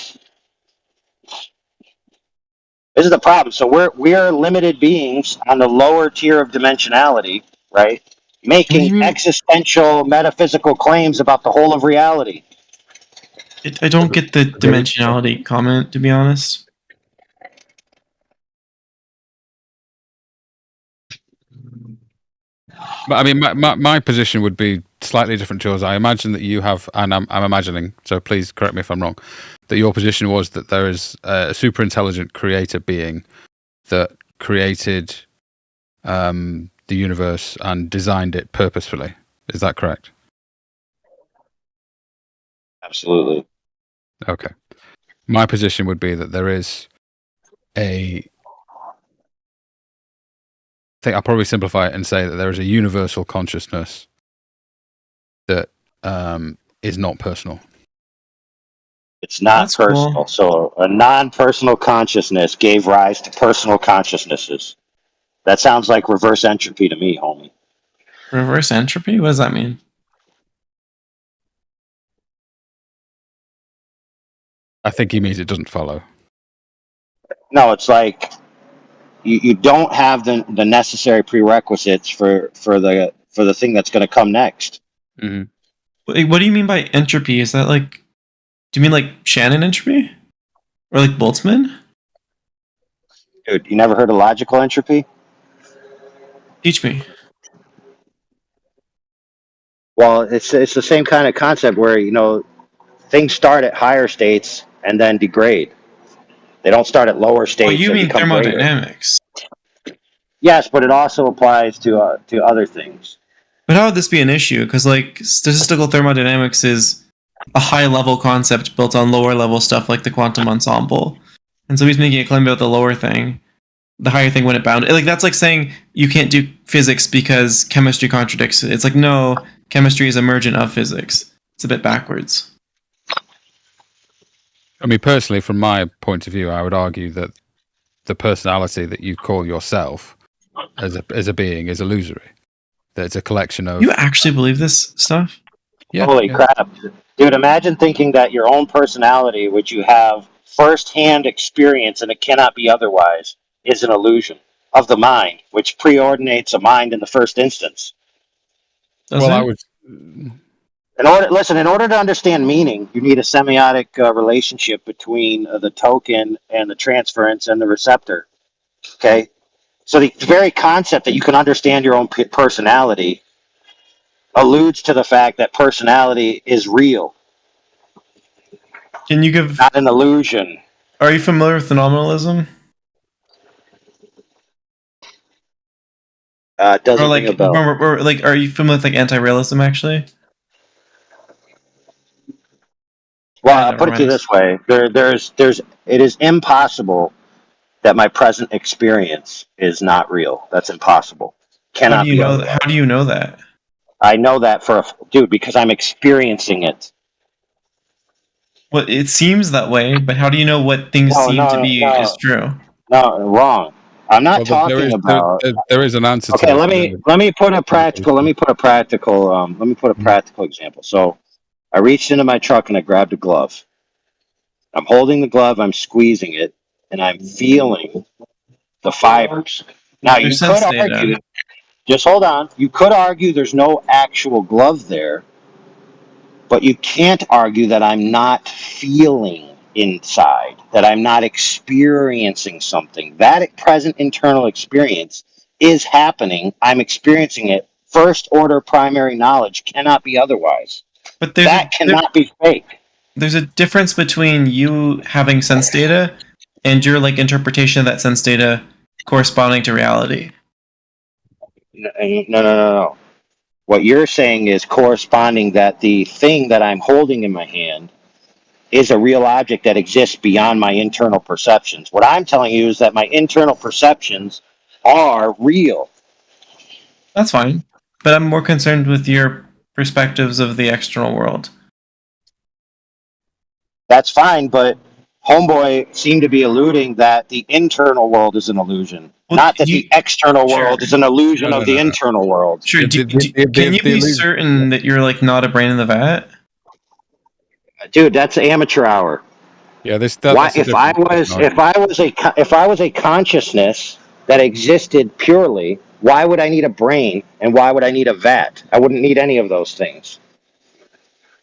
This is the problem. So we're limited beings on the lower tier of dimensionality, right? Making existential metaphysical claims about the whole of reality. I don't get the dimensionality comment, to be honest. But I mean, my position would be slightly different to yours. I imagine that you have, and I'm imagining, so please correct me if I'm wrong, that your position was that there is a super intelligent creator being that created the universe and designed it purposefully. Is that correct? Absolutely. Okay. My position would be that there is I think I'll probably simplify it and say that there is a universal consciousness that is not personal. It's not personal. Cool. So a non-personal consciousness gave rise to personal consciousnesses. That sounds like reverse entropy to me, homie. Reverse entropy? What does that mean? I think he means it doesn't follow. No, it's like you don't have the necessary prerequisites for the thing that's going to come next. Mm-hmm. What do you mean by entropy? Is that like, do you mean like Shannon entropy, or like Boltzmann? Dude, you never heard of logical entropy? Teach me. Well, it's the same kind of concept where things start at higher states and then degrade. They don't start at lower states. Oh, you mean thermodynamics? Greater. Yes, but it also applies to other things. But how would this be an issue? Because like statistical thermodynamics is a high-level concept built on lower-level stuff like the quantum ensemble, and so he's making a claim about the lower thing. The higher thing wouldn't bound. Like that's like saying you can't do physics because chemistry contradicts it. It's like no, chemistry is emergent of physics. It's a bit backwards. I mean, personally, from my point of view, I would argue that the personality that you call yourself as a being is illusory. That it's a collection of. You actually believe this stuff? Yeah. Holy crap. Dude, imagine thinking that your own personality, which you have first-hand experience and it cannot be otherwise, is an illusion of the mind, which preordinates a mind in the first instance. I would. In order to understand meaning, you need a semiotic relationship between the token and the transference and the receptor. Okay? So the very concept that you can understand your own personality alludes to the fact that personality is real. Can you give... Not an illusion. Are you familiar with nominalism? Doesn't ring a bell. Or like, are you familiar with like anti-realism actually? Well, Yeah, I'll never put it to you mind. this way: it is impossible that my present experience is not real. That's impossible. How do Cannot you be know? How otherwise. do you know that? I know that dude because I'm experiencing it. Well, it seems that way, but how do you know what things No, seem to no, be is no, true? no, wrong. I'm not Well, talking about. there is an answer to Okay, this. let me put a practical. Let me put a practical example. So I reached into my truck and I grabbed a glove. I'm holding the glove. I'm squeezing it, and I'm feeling the fibers. Now you There's could sense argue. data. Just hold on. You could argue there's no actual glove there, but you can't argue that I'm not feeling inside, that I'm not experiencing something. That present internal experience is happening. I'm experiencing it. First order primary knowledge cannot be otherwise. But That cannot be fake. there's a difference between you having sense data and your like interpretation of that sense data corresponding to reality. No. What you're saying is corresponding that the thing that I'm holding in my hand is a real object that exists beyond my internal perceptions. What I'm telling you is that my internal perceptions are real. That's fine. But I'm more concerned with your perspectives of the external world. That's fine, but Homeboy seemed to be alluding that the internal world is an illusion, not that the external world is an illusion of the internal world. Sure. Can you be certain that you're like not a brain in the vat? Dude, that's amateur hour. Yeah, Why, if I was a consciousness that existed purely, why would I need a brain and why would I need a vat? I wouldn't need any of those things.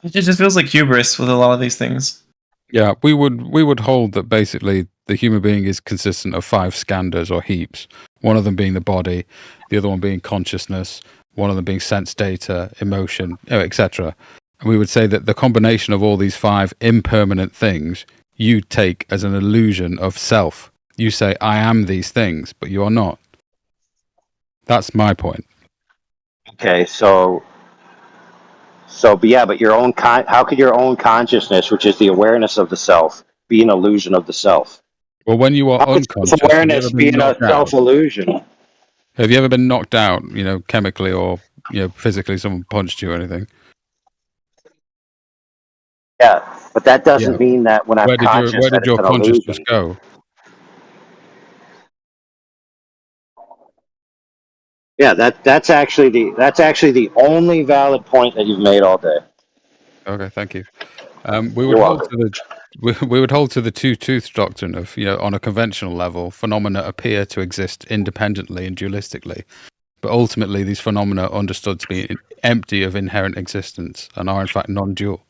It just feels like hubris with a lot of these things. Yeah, we would hold that basically the human being is consistent of 5 skandhas or heaps. One of them being the body, the other one being consciousness, one of them being sense data, emotion, etc. And we would say that the combination of all these 5 impermanent things you take as an illusion of self. You say, I am these things, but you are not. That's my point. Okay, but your own how could your own consciousness, which is the awareness of the self, be an illusion of the self? Well, when you are How could unconscious, awareness be a self-illusion? Have you ever been knocked out, chemically or, physically, someone punched you or anything? Yeah, but that doesn't mean that when I'm conscious where that did your it's an consciousness illusion. go? Yeah, that's actually the only valid point that you've made all day. Okay, thank you. We would hold to we would hold to the two-tooth doctrine of, on a conventional level, phenomena appear to exist independently and dualistically, but ultimately these phenomena are understood to be empty of inherent existence and are in fact non-dual.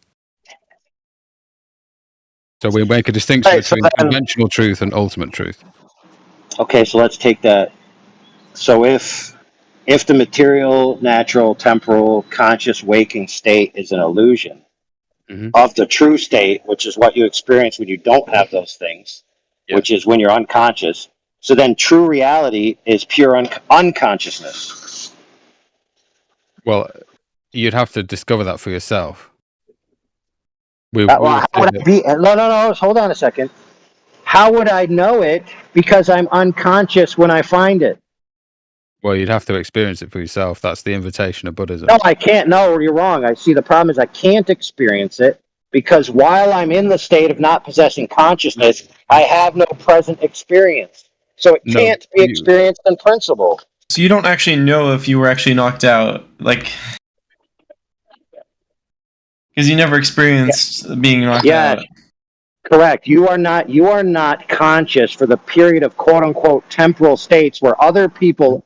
So we make a distinction between conventional truth and ultimate truth. Okay, so let's take that. So if the material, natural, temporal, conscious, waking state is an illusion of the true state, which is what you experience when you don't have those things, which is when you're unconscious. So then true reality is pure unconsciousness. Well, you'd have to discover that for yourself. How would I be? No. Hold on a second. How would I know it? Because I'm unconscious when I find it. Well, you'd have to experience it for yourself. That's the invitation of Buddhism. No, I can't. No, you're wrong. I see the problem is I can't experience it because while I'm in the state of not possessing consciousness, I have no present experience. So it can't be experienced in principle. So you don't actually know if you were actually knocked out, like, because you never experienced being knocked out. Correct. You are not conscious for the period of quote unquote temporal states where other people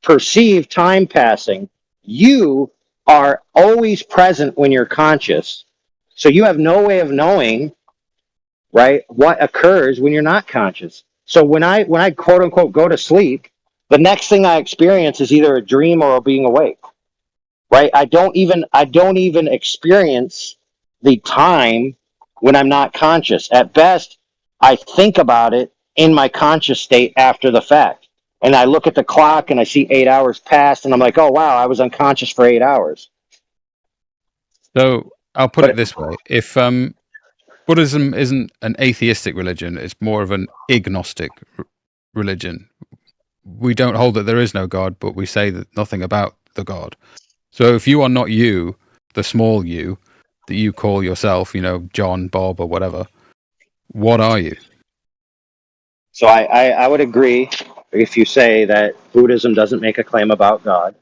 perceive time passing. You are always present when you're conscious. So you have no way of knowing, right, what occurs when you're not conscious. So when I quote unquote go to sleep, the next thing I experience is either a dream or a being awake. Right? I don't even experience the time when I'm not conscious. At best, I think about it in my conscious state after the fact. And I look at the clock and I see 8 hours passed and I'm like, oh wow, I was unconscious for 8 hours. So I'll put it this way. If Buddhism isn't an atheistic religion. It's more of an agnostic religion. We don't hold that there is no God, but we say that nothing about the God. So if you are not you, the small you, that you call yourself, John, Bob, or whatever, what are you? So I would agree if you say that Buddhism doesn't make a claim about God,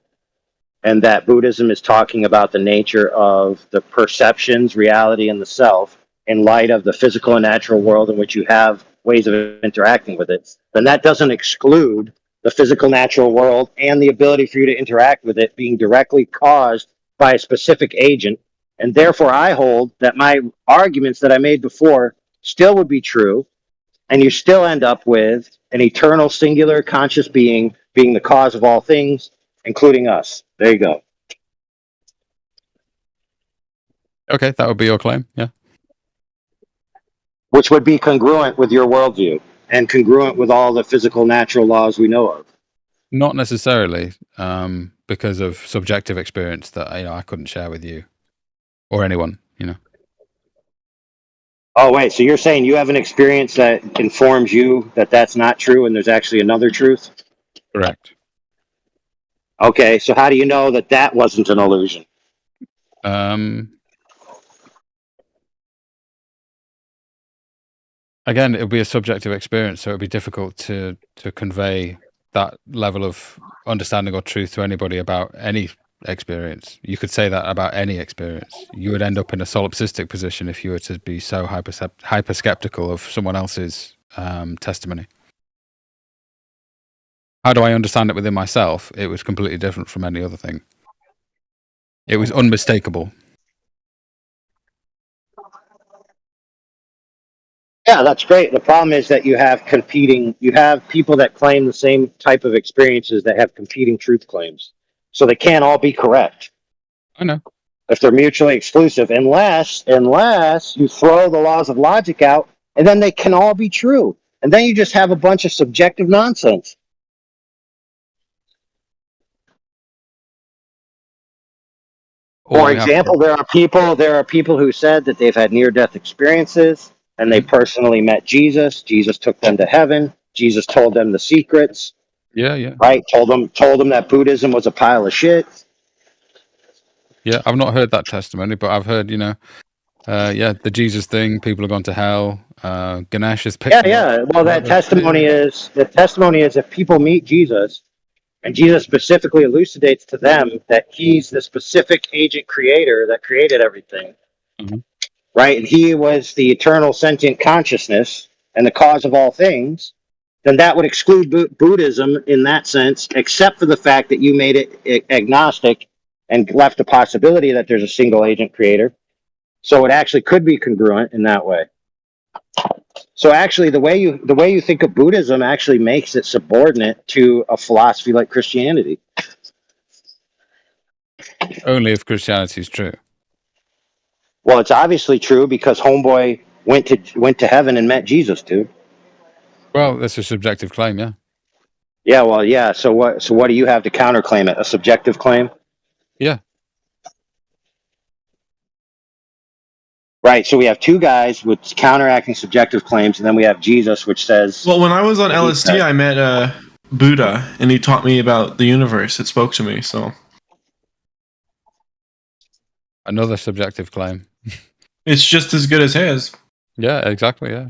and that Buddhism is talking about the nature of the perceptions, reality, and the self in light of the physical and natural world in which you have ways of interacting with it, then that doesn't exclude the physical natural world and the ability for you to interact with it being directly caused by a specific agent. And therefore, I hold that my arguments that I made before still would be true, and you still end up with an eternal, singular, conscious being the cause of all things, including us. There you go. Okay, that would be your claim, yeah. Which would be congruent with your worldview and congruent with all the physical, natural laws we know of. Not necessarily, because of subjective experience that I couldn't share with you or anyone. Oh, wait, so you're saying you have an experience that informs you that that's not true and there's actually another truth? Correct. Okay, so how do you know that that wasn't an illusion? Again, it would be a subjective experience, so it would be difficult to convey that level of understanding or truth to anybody about any experience. You could say that about any experience. You would end up in a solipsistic position if you were to be so hyper skeptical of someone else's testimony. How do I understand it within myself? It was completely different from any other thing. It was unmistakable. Yeah, that's great. The problem is that you have people that claim the same type of experiences that have competing truth claims. So they can't all be correct. I know. If they're mutually exclusive, unless you throw the laws of logic out, and then they can all be true. And then you just have a bunch of subjective nonsense. For example, there are people who said that they've had near-death experiences and they personally met Jesus. Jesus took them to heaven. Jesus told them the secrets. Yeah. Right? Told them that Buddhism was a pile of shit. Yeah, I've not heard that testimony, but I've heard, the Jesus thing. People have gone to hell. Ganesh is picked. Yeah. Well, the testimony is if people meet Jesus, and Jesus specifically elucidates to them that he's the specific agent creator that created everything. Mm-hmm. Right? And he was the eternal sentient consciousness and the cause of all things, then that would exclude Buddhism in that sense, except for the fact that you made it agnostic and left the possibility that there's a single agent creator. So it actually could be congruent in that way. So actually, the way you think of Buddhism actually makes it subordinate to a philosophy like Christianity. Only if Christianity is true. Well, it's obviously true because Homeboy went to heaven and met Jesus, dude. Well, that's a subjective claim, yeah. Yeah, well, yeah. So what do you have to counterclaim it? A subjective claim? Yeah. Right. So we have two guys with counteracting subjective claims, and then we have Jesus, which says. Well, when I was on LSD, I met Buddha, and he taught me about the universe. It spoke to me. So another subjective claim. It's just as good as his. Yeah, exactly. Yeah.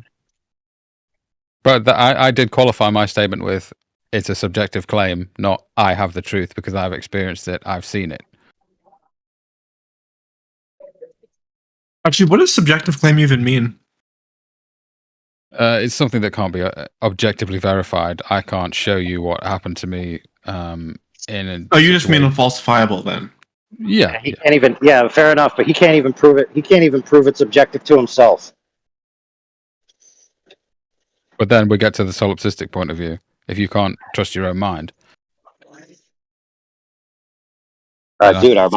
But I did qualify my statement with it's a subjective claim, not I have the truth because I've experienced it, I've seen it. Actually, what does subjective claim even mean? It's something that can't be objectively verified. I can't show you what happened to me. You just mean unfalsifiable then? Yeah. He can't even. Yeah, fair enough. But he can't even prove it. He can't even prove it's objective to himself. But then we get to the solipsistic point of view. If you can't trust your own mind, dude, our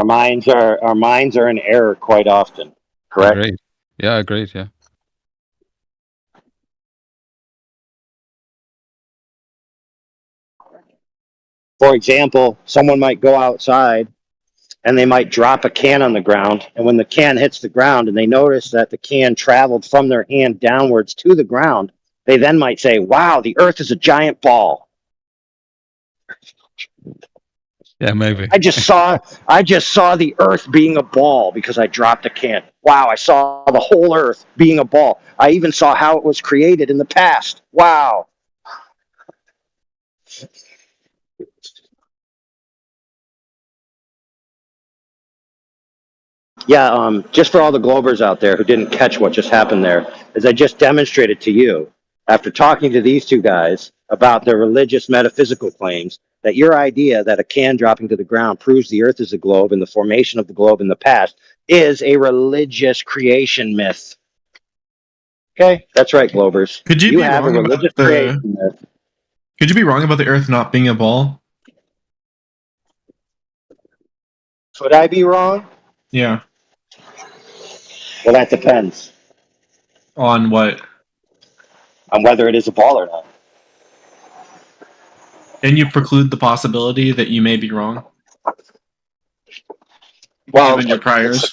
minds are in error quite often. Correct. Agreed. Yeah, agreed. Yeah. For example, someone might go outside and they might drop a can on the ground. And when the can hits the ground and they notice that the can traveled from their hand downwards to the ground, they then might say, wow, the earth is a giant ball. Yeah, maybe. I just saw the earth being a ball because I dropped a can. Wow, I saw the whole earth being a ball. I even saw how it was created in the past. Wow. Yeah, just for all the Globers out there who didn't catch what just happened there, as I just demonstrated to you, after talking to these two guys about their religious metaphysical claims, that your idea that a can dropping to the ground proves the earth is a globe and the formation of the globe in the past is a religious creation myth. Okay, that's right, Globers. Could you be have a wrong about religious creation myth. Could you be wrong about the Earth not being a ball? Could I be wrong? Yeah. Well, that depends. On what? On whether it is a ball or not. Can you preclude the possibility that you may be wrong? Well, given your priors? It's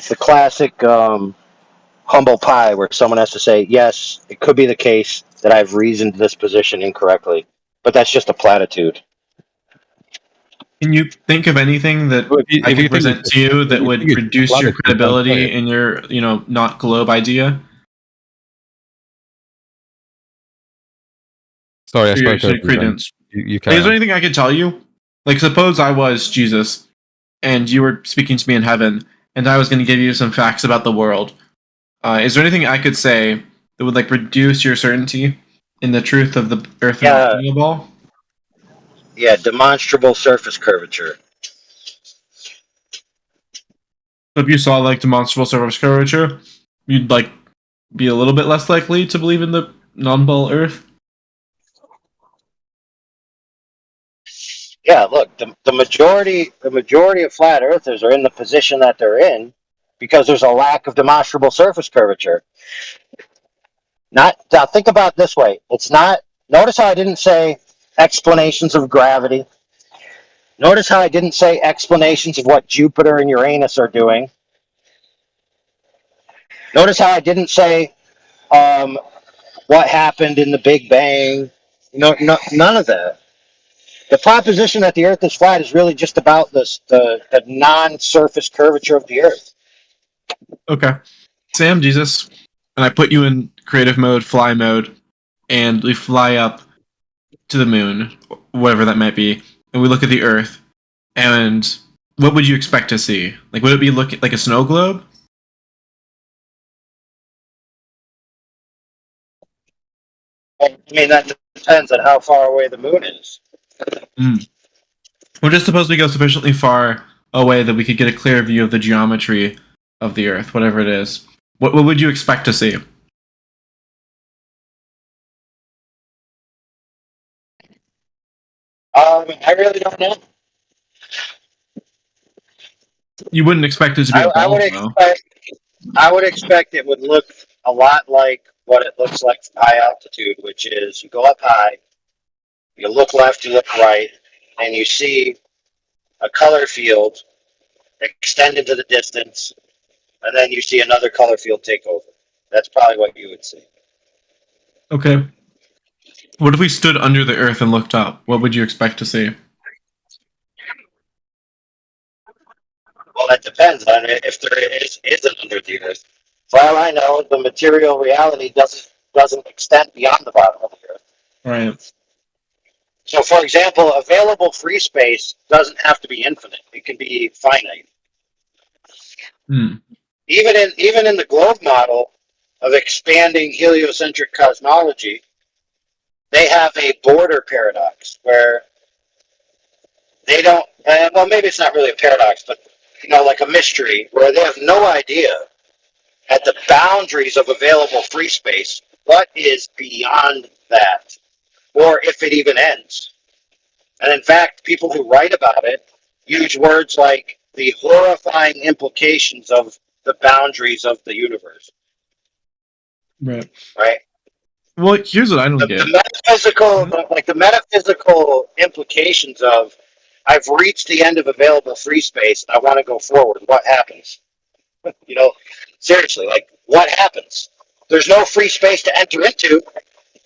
the classic humble pie where someone has to say, yes, it could be the case that I've reasoned this position incorrectly, but that's just a platitude. Can you think of anything that I could present to you that would reduce your credibility in your, not globe idea? Sorry, I Or your spoke over you, credence. Ben. You Like, carry is there on. anything I could tell you? Like, suppose I was Jesus, and you were speaking to me in heaven, and I was going to give you some facts about the world. Is there anything I could say that would reduce your certainty in the truth of the Earth not being a ball? Yeah, demonstrable surface curvature. So if you saw demonstrable surface curvature, you'd be a little bit less likely to believe in the non-ball Earth. Yeah, look, the majority of flat earthers are in the position that they're in because there's a lack of demonstrable surface curvature. Now think about it this way. It's not, notice how I didn't say explanations of gravity. Notice how I didn't say explanations of what Jupiter and Uranus are doing. Notice how I didn't say what happened in the Big Bang. No, none of that. The proposition that the Earth is flat is really just about the non-surface curvature of the Earth. Okay. Say I'm Jesus, and I put you in creative mode, fly mode, and we fly up to the moon, whatever that might be, and we look at the Earth, and what would you expect to see? Would it be look like a snow globe? I mean, that depends on how far away the moon is. Well, just suppose we go sufficiently far away that we could get a clear view of the geometry of the Earth, whatever it is. What would you expect to see? I really don't know. You wouldn't expect it to be a ball, though. I would expect it would look a lot like what it looks like from high altitude, which is you go up high, you look left, you look right, and you see a color field extend into the distance, and then you see another color field take over. That's probably what you would see. Okay. What if we stood under the Earth and looked up? What would you expect to see? Well, that depends on if there isn't under the Earth. For all I know, the material reality doesn't extend beyond the bottom of the Earth. Right. So, for example, available free space doesn't have to be infinite; it can be finite. Even in the globe model of expanding heliocentric cosmology, they have a border paradox where they don't. Well, maybe it's not really a paradox, but like a mystery where they have no idea at the boundaries of available free space what is beyond that, or if it even ends. And in fact, people who write about it use words like the horrifying implications of the boundaries of the universe. Right. Right. Well, here's what I don't get. The metaphysical implications of I've reached the end of available free space. I want to go forward. What happens? You know, seriously, like what happens? There's no free space to enter into.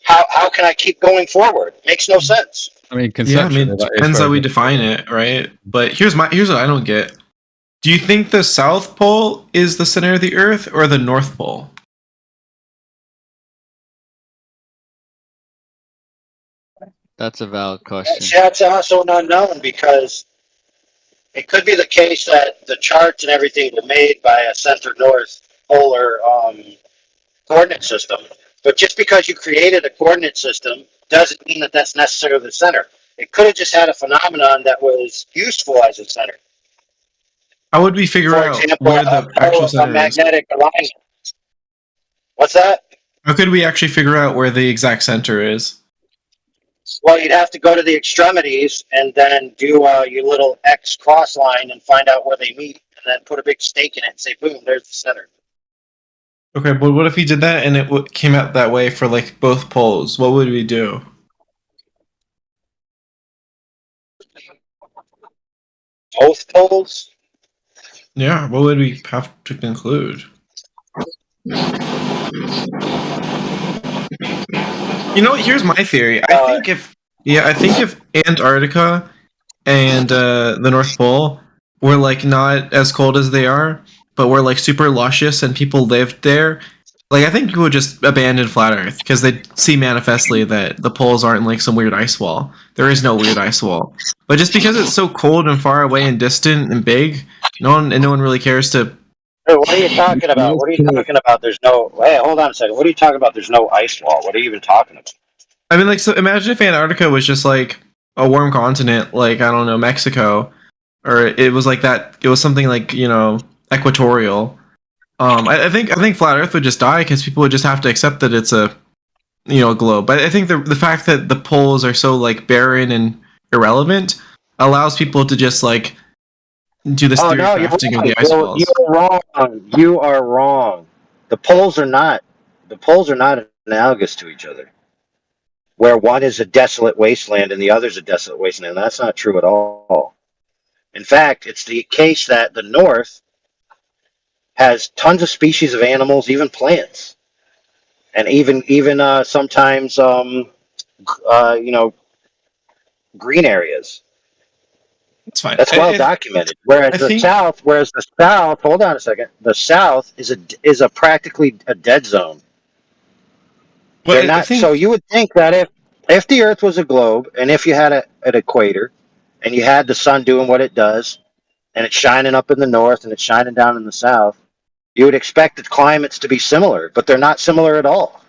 How can I keep going forward? Makes no sense. I mean, Yeah, I conceptually, mean, it that is depends very how we difficult. define it, right? But here's what I don't get. Do you think the South Pole is the center of the Earth or the North Pole? That's a valid question. That's also an unknown because it could be the case that the charts and everything were made by a center north polar coordinate system. But just because you created a coordinate system doesn't mean that that's necessarily the center. It could have just had a phenomenon that was useful as a center. How would we figure For out example, where the actual center is? magnetic alignment. What's that? How could we actually figure out where the exact center is? Well, you'd have to go to the extremities and then do your little X cross line and find out where they meet, and then put a big stake in it and say, boom, there's the center. Okay, but what if we did that and it came out that way for like both poles? What would we do? Both poles? Yeah, what would we have to conclude? You know, here's my theory. I think if Antarctica and the North Pole were like not as cold as they are, but were like super luscious and people lived there, like I think people would just abandon flat Earth because they see manifestly that the poles aren't like some weird ice wall. There is no weird ice wall. But just because it's so cold and far away and distant and big, no one really cares to. Hey, what are you talking about? What are you talking about? There's no. Hey, hold on a second. What are you talking about? There's no ice wall. What are you even talking about? I mean, like, so imagine if Antarctica was just like a warm continent, like I don't know, Mexico, or it was like that. It was something like equatorial. I think flat Earth would just die because people would just have to accept that it's a globe. But I think the fact that the poles are so like barren and irrelevant allows people to just like do this theory crafting of the ice walls. You're wrong. You are wrong. The poles are not analogous to each other. Where one is a desolate wasteland and the other is a desolate wasteland. That's not true at all. In fact, it's the case that the North has tons of species of animals, even plants, and even sometimes green areas. That's fine. That's well documented. Whereas the South, hold on a second, the South is a practically a dead zone. They're not. So you would think that if the Earth was a globe, and if you had an equator, and you had the sun doing what it does, and it's shining up in the north and it's shining down in the south, you would expect the climates to be similar, but they're not similar at all.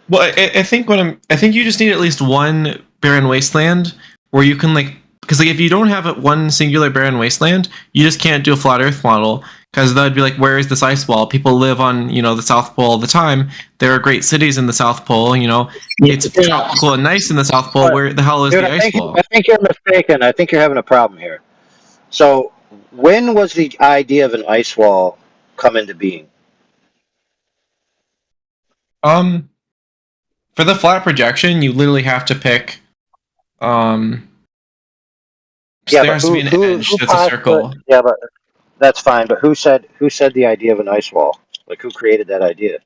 Well, I think you just need at least one barren wasteland where you can because if you don't have one singular barren wasteland, you just can't do a flat Earth model because that would be like, where is this ice wall? People live on the South Pole all the time. There are great cities in the South Pole. It's tropical and nice in the South Pole. Where the hell is the ice wall? I think you're mistaken. I think you're having a problem here. So, when was the idea of an ice wall come into being? For the flat projection, you literally have to pick. There has to be an edge that's a circle. Yeah, but that's fine. But who said the idea of an ice wall? Like, who created that idea?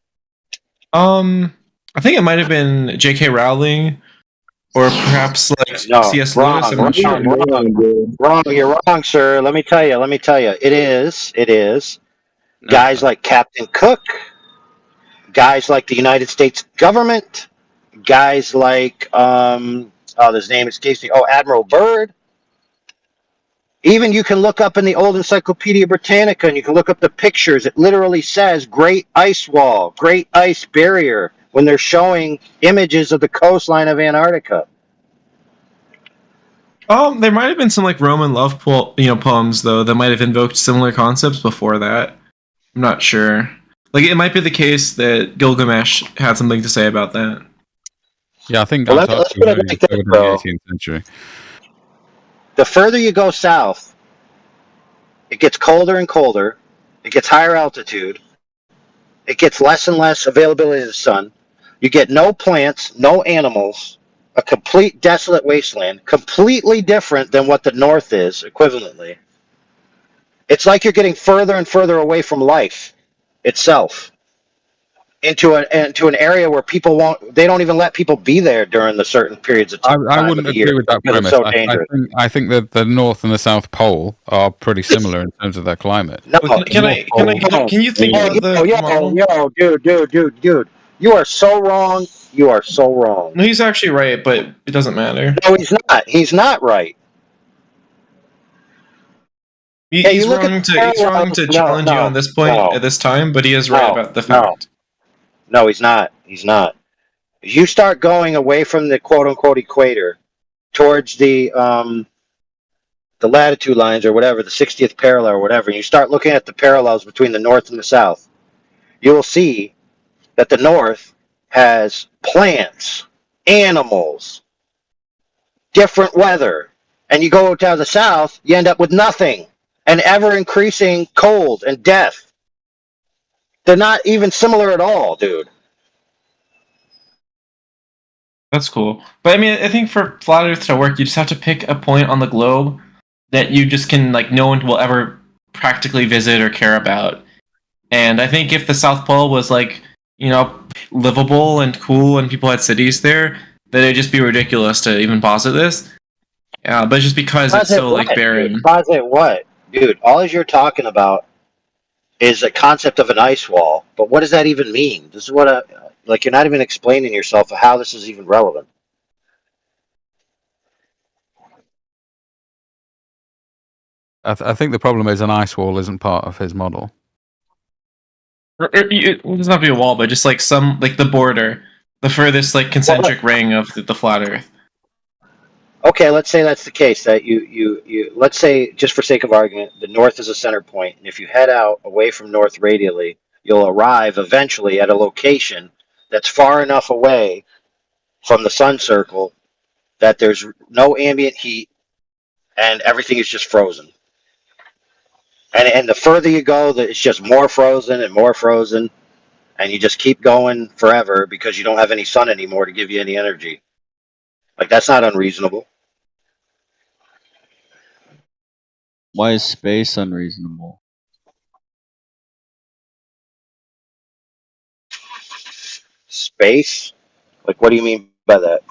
I think it might have been J.K. Rowling, or perhaps like C.S. Lewis. I'm not sure. Wrong. You're wrong, sir. Let me tell you. It is. Guys like Captain Cook. Guys like the United States government. Guys like his name escapes me. Oh, Admiral Byrd. Even you can look up in the old Encyclopedia Britannica and you can look up the pictures. It literally says Great Ice Wall, Great Ice Barrier, when they're showing images of the coastline of Antarctica. There might have been some like Roman love poems though that might have invoked similar concepts before that. I'm not sure. Like it might be the case that Gilgamesh had something to say about that. Yeah, I think let's put it like this, in the 18th century. The further you go south, it gets colder and colder. It gets higher altitude. It gets less and less availability of the sun. You get no plants, no animals, a complete desolate wasteland, completely different than what the North is, equivalently. It's like you're getting further and further away from life itself into an area where people they don't even let people be there during the certain periods of time. I wouldn't agree with that premise. It's so dangerous. I think that the North and the South Pole are pretty similar in terms of their climate. No, Can you think about the dude, you are so wrong. You are so wrong. No, he's actually right, but it doesn't matter. No, he's not. He's not right. He's wrong to challenge you on this point at this time, but he is right about the fact. No, he's not. He's not. You start going away from the quote-unquote equator towards the latitude lines or whatever, the 60th parallel or whatever, and you start looking at the parallels between the North and the South, you will see that the North has plants, animals, different weather, and you go down the South, you end up with nothing, and ever-increasing cold and death. They're not even similar at all, dude. That's cool. But I mean, I think for Flat Earth to work, you just have to pick a point on the globe that you just can, like, no one will ever practically visit or care about. And I think if the South Pole was, like, you know, livable and cool and people had cities there, then it'd just be ridiculous to even posit this. But just because it's so, like, barren. Posit what? Dude, all you're talking about is a concept of an ice wall, but what does that even mean? This is what you're not even explaining yourself how this is even relevant. I think the problem is an ice wall isn't part of his model. It doesn't have to be a wall, but just like the border, the furthest like concentric ring of the flat Earth. Okay, let's say that's the case. That you let's say, just for sake of argument, the North is a center point, and if you head out away from North radially, you'll arrive eventually at a location that's far enough away from the sun circle that there's no ambient heat and everything is just frozen. And the further you go, it's just more frozen, and you just keep going forever because you don't have any sun anymore to give you any energy. Like, that's not unreasonable. Why is space unreasonable? Space? Like, what do you mean by that?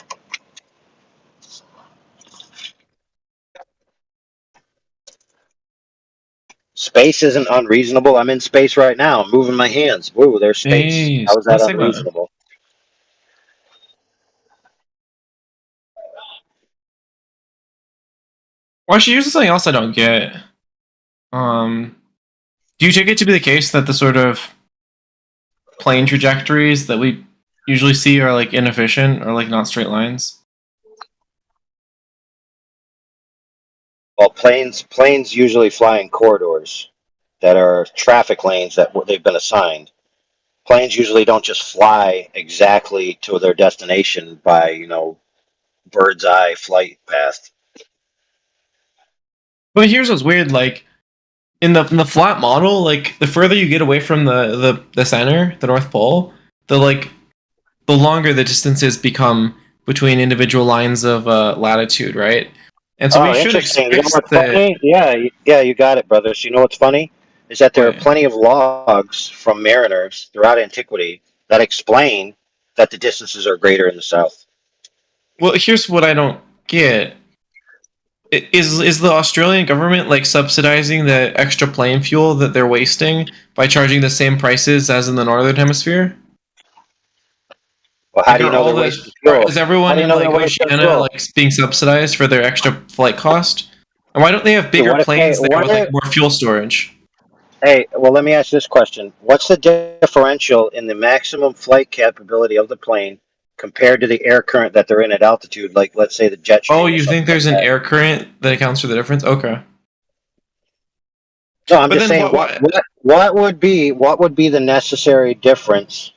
Space isn't unreasonable. I'm in space right now. I'm moving my hands. Whoa, there's space. Jeez, How is that let's think about it. unreasonable? Well, actually, here's something else I don't get. Do you take it to be the case that the sort of plane trajectories that we usually see are like inefficient or like not straight lines? Well, planes usually fly in corridors that are traffic lanes that they've been assigned. Planes usually don't just fly exactly to their destination by, bird's eye flight path. But here's what's weird: like in the flat model, like the further you get away from the center, the North Pole, the longer the distances become between individual lines of latitude, right? And so we should interesting. expect funny? Yeah, you got it, brothers. You know what's funny is that there are plenty of logs from mariners throughout antiquity that explain that the distances are greater in the south. Well, here's what I don't get. Is the Australian government like subsidizing the extra plane fuel that they're wasting by charging the same prices as in the Northern Hemisphere? Well, how do you know they're wasting fuel? Is everyone in like Oceania like being subsidized for their extra flight cost? And why don't they have bigger planes there with like more fuel storage? Hey, well, let me ask this question: what's the differential in the maximum flight capability of the plane compared to the air current that they're in at altitude, like let's say the jet stream? Oh, you think there's an air current that accounts for the difference? Okay. No, I'm just saying what would be the necessary difference,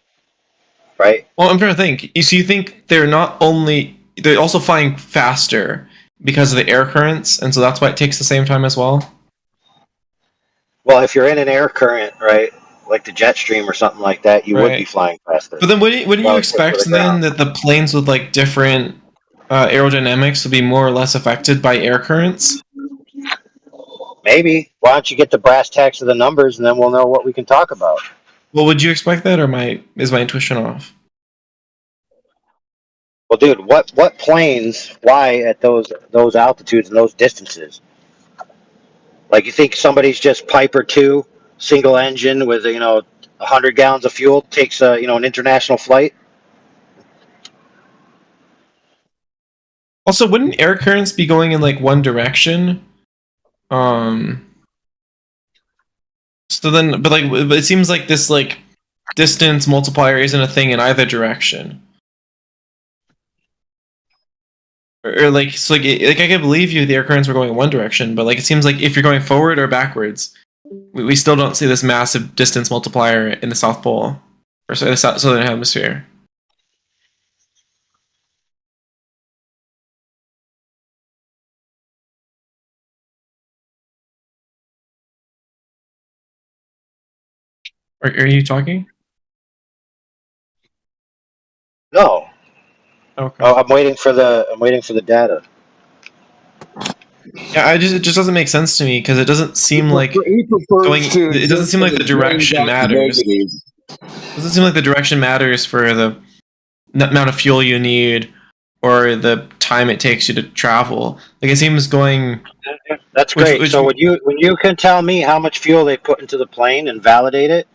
right? Well, I'm trying to think. So you think they're also flying faster because of the air currents, and so that's why it takes the same time as well? Well, if you're in an air current, right, like the jet stream or something like that, you would be flying faster. But then wouldn't you expect then that the planes with like different aerodynamics will be more or less affected by air currents? Maybe. Why don't you get the brass tacks of the numbers, and then we'll know what we can talk about. Well, would you expect that, or is my intuition off? Well, dude, what planes fly at those altitudes and those distances? Like, you think somebody's just Piper 2, single engine with 100 gallons of fuel takes an international flight? Also, wouldn't air currents be going in like one direction? So then, but it seems like this like distance multiplier isn't a thing in either direction. Or like, so like I could believe you the air currents were going in one direction, but like it seems like if you're going forward or backwards, we still don't see this massive distance multiplier in the South Pole or the southern hemisphere. Are you talking? No. Okay. I'm waiting for the data. Yeah, it just doesn't make sense to me because it doesn't seem like it doesn't seem like the direction matters. It doesn't seem like the direction matters for the amount of fuel you need or the time it takes you to travel. Like it seems going. That's great. So when you can tell me how much fuel they put into the plane and validate it,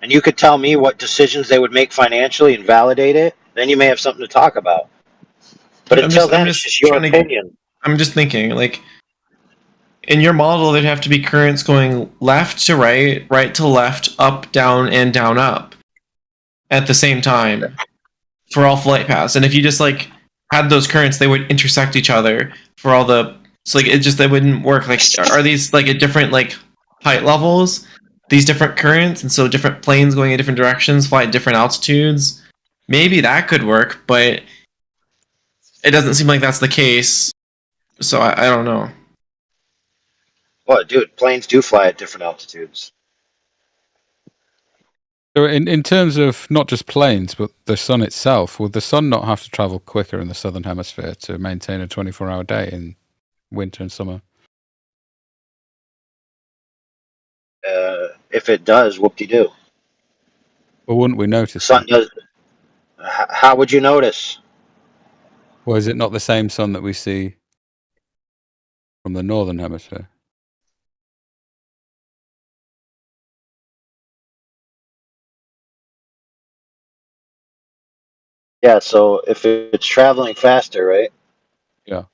and you could tell me what decisions they would make financially and validate it, then you may have something to talk about. But until then, it's just your opinion. I'm just thinking, like, in your model, there'd have to be currents going left to right, right to left, up, down, and down, up at the same time for all flight paths. And if you just, like, had those currents, they would intersect each other for all the... So, like, they wouldn't work. Like, are these, like, at different, like, height levels? These different currents, and so different planes going in different directions, fly at different altitudes? Maybe that could work, but it doesn't seem like that's the case. So, I don't know. Well, dude, planes do fly at different altitudes. So in terms of not just planes, but the sun itself, would the sun not have to travel quicker in the southern hemisphere to maintain a 24-hour day in winter and summer? If it does, whoop-de-doo. Well, wouldn't we notice? Sun does. How would you notice? Well, is it not the same sun that we see from the northern hemisphere? Yeah, so if it's traveling faster, right? Yeah.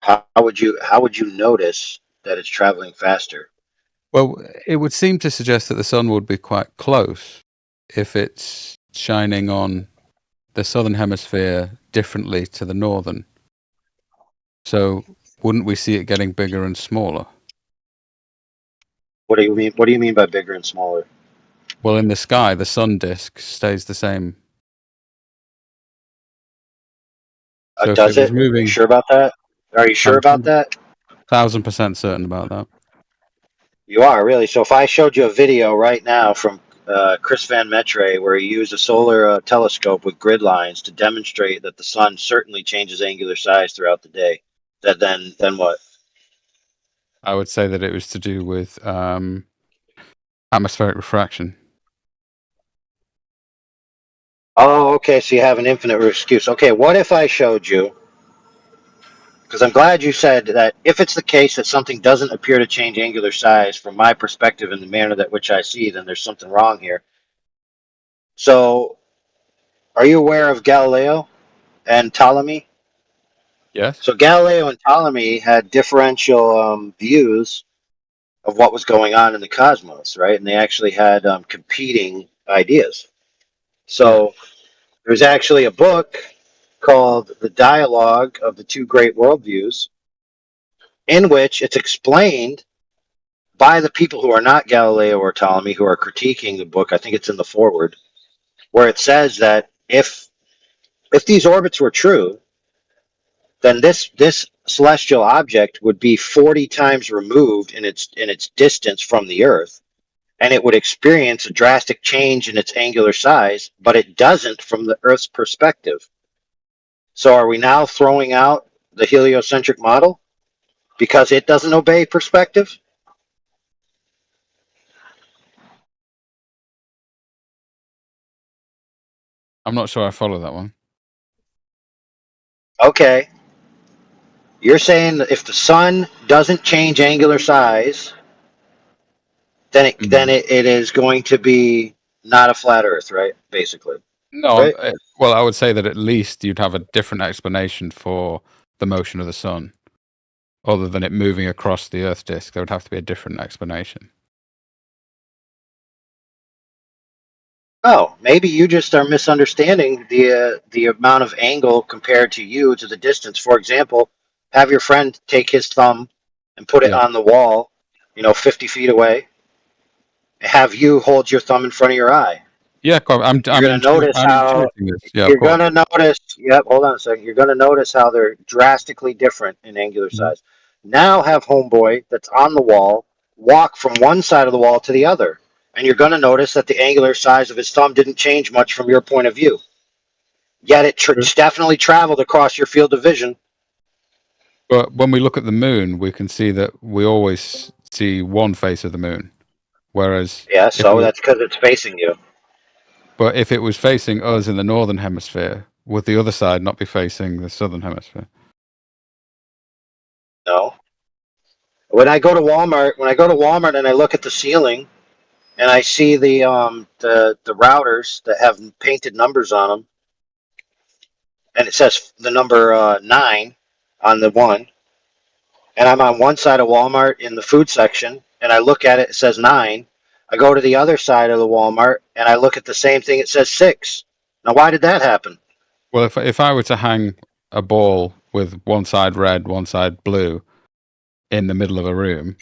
How would you notice that it's traveling faster? Well, it would seem to suggest that the sun would be quite close if it's shining on the southern hemisphere differently to the northern. So wouldn't we see it getting bigger and smaller? What do you mean? What do you mean by bigger and smaller? Well, in the sky, the sun disk stays the same. So Does it? Are you sure about that? Are you sure about that? 1,000% certain about that. You are, really? So if I showed you a video right now from Chris Van Metre where he used a solar telescope with grid lines to demonstrate that the sun certainly changes angular size throughout the day, then what? I would say that it was to do with atmospheric refraction. Oh, okay, so you have an infinite excuse. Okay, what if I showed you, because I'm glad you said that if it's the case that something doesn't appear to change angular size from my perspective in the manner that which I see, then there's something wrong here. So, are you aware of Galileo and Ptolemy? Yes. So Galileo and Ptolemy had differential views of what was going on in the cosmos, right? And they actually had competing ideas. So there's actually a book called The Dialogue of the Two Great Worldviews, in which it's explained by the people who are not Galileo or Ptolemy, who are critiquing the book. I think it's in the foreword, where it says that if these orbits were true, then this celestial object would be 40 times removed in its distance from the Earth, and it would experience a drastic change in its angular size, but it doesn't from the Earth's perspective. So are we now throwing out the heliocentric model because it doesn't obey perspective? I'm not sure I follow that one. Okay. You're saying that if the sun doesn't change angular size, then it is going to be not a flat Earth, right? Basically, No, right? well, I would say that at least you'd have a different explanation for the motion of the sun, other than it moving across the Earth disk. There would have to be a different explanation. Oh, maybe you just are misunderstanding the amount of angle compared to you to the distance. For example, have your friend take his thumb and put it Yeah. on the wall, 50 feet away. Have you hold your thumb in front of your eye. Yeah, I'm You're going to notice how intuiting this. Yeah, of you're course. going to notice. Yep, hold on a second. You're going to notice how they're drastically different in angular Mm-hmm. size. Now have homeboy that's on the wall walk from one side of the wall to the other, and you're going to notice that the angular size of his thumb didn't change much from your point of view. Yet it definitely traveled across your field of vision. But when we look at the moon, we can see that we always see one face of the moon, whereas Yeah, so that's because it's facing you. But if it was facing us in the northern hemisphere, would the other side not be facing the southern hemisphere? No. When I go to Walmart and I look at the ceiling and I see the routers that have painted numbers on them, and it says the number 9 on the one, and I'm on one side of Walmart in the food section, and I look at it, it says 9. I go to the other side of the Walmart and I look at the same thing, it says 6. Now, why did that happen? Well, if I were to hang a ball with one side red, one side blue in the middle of a room,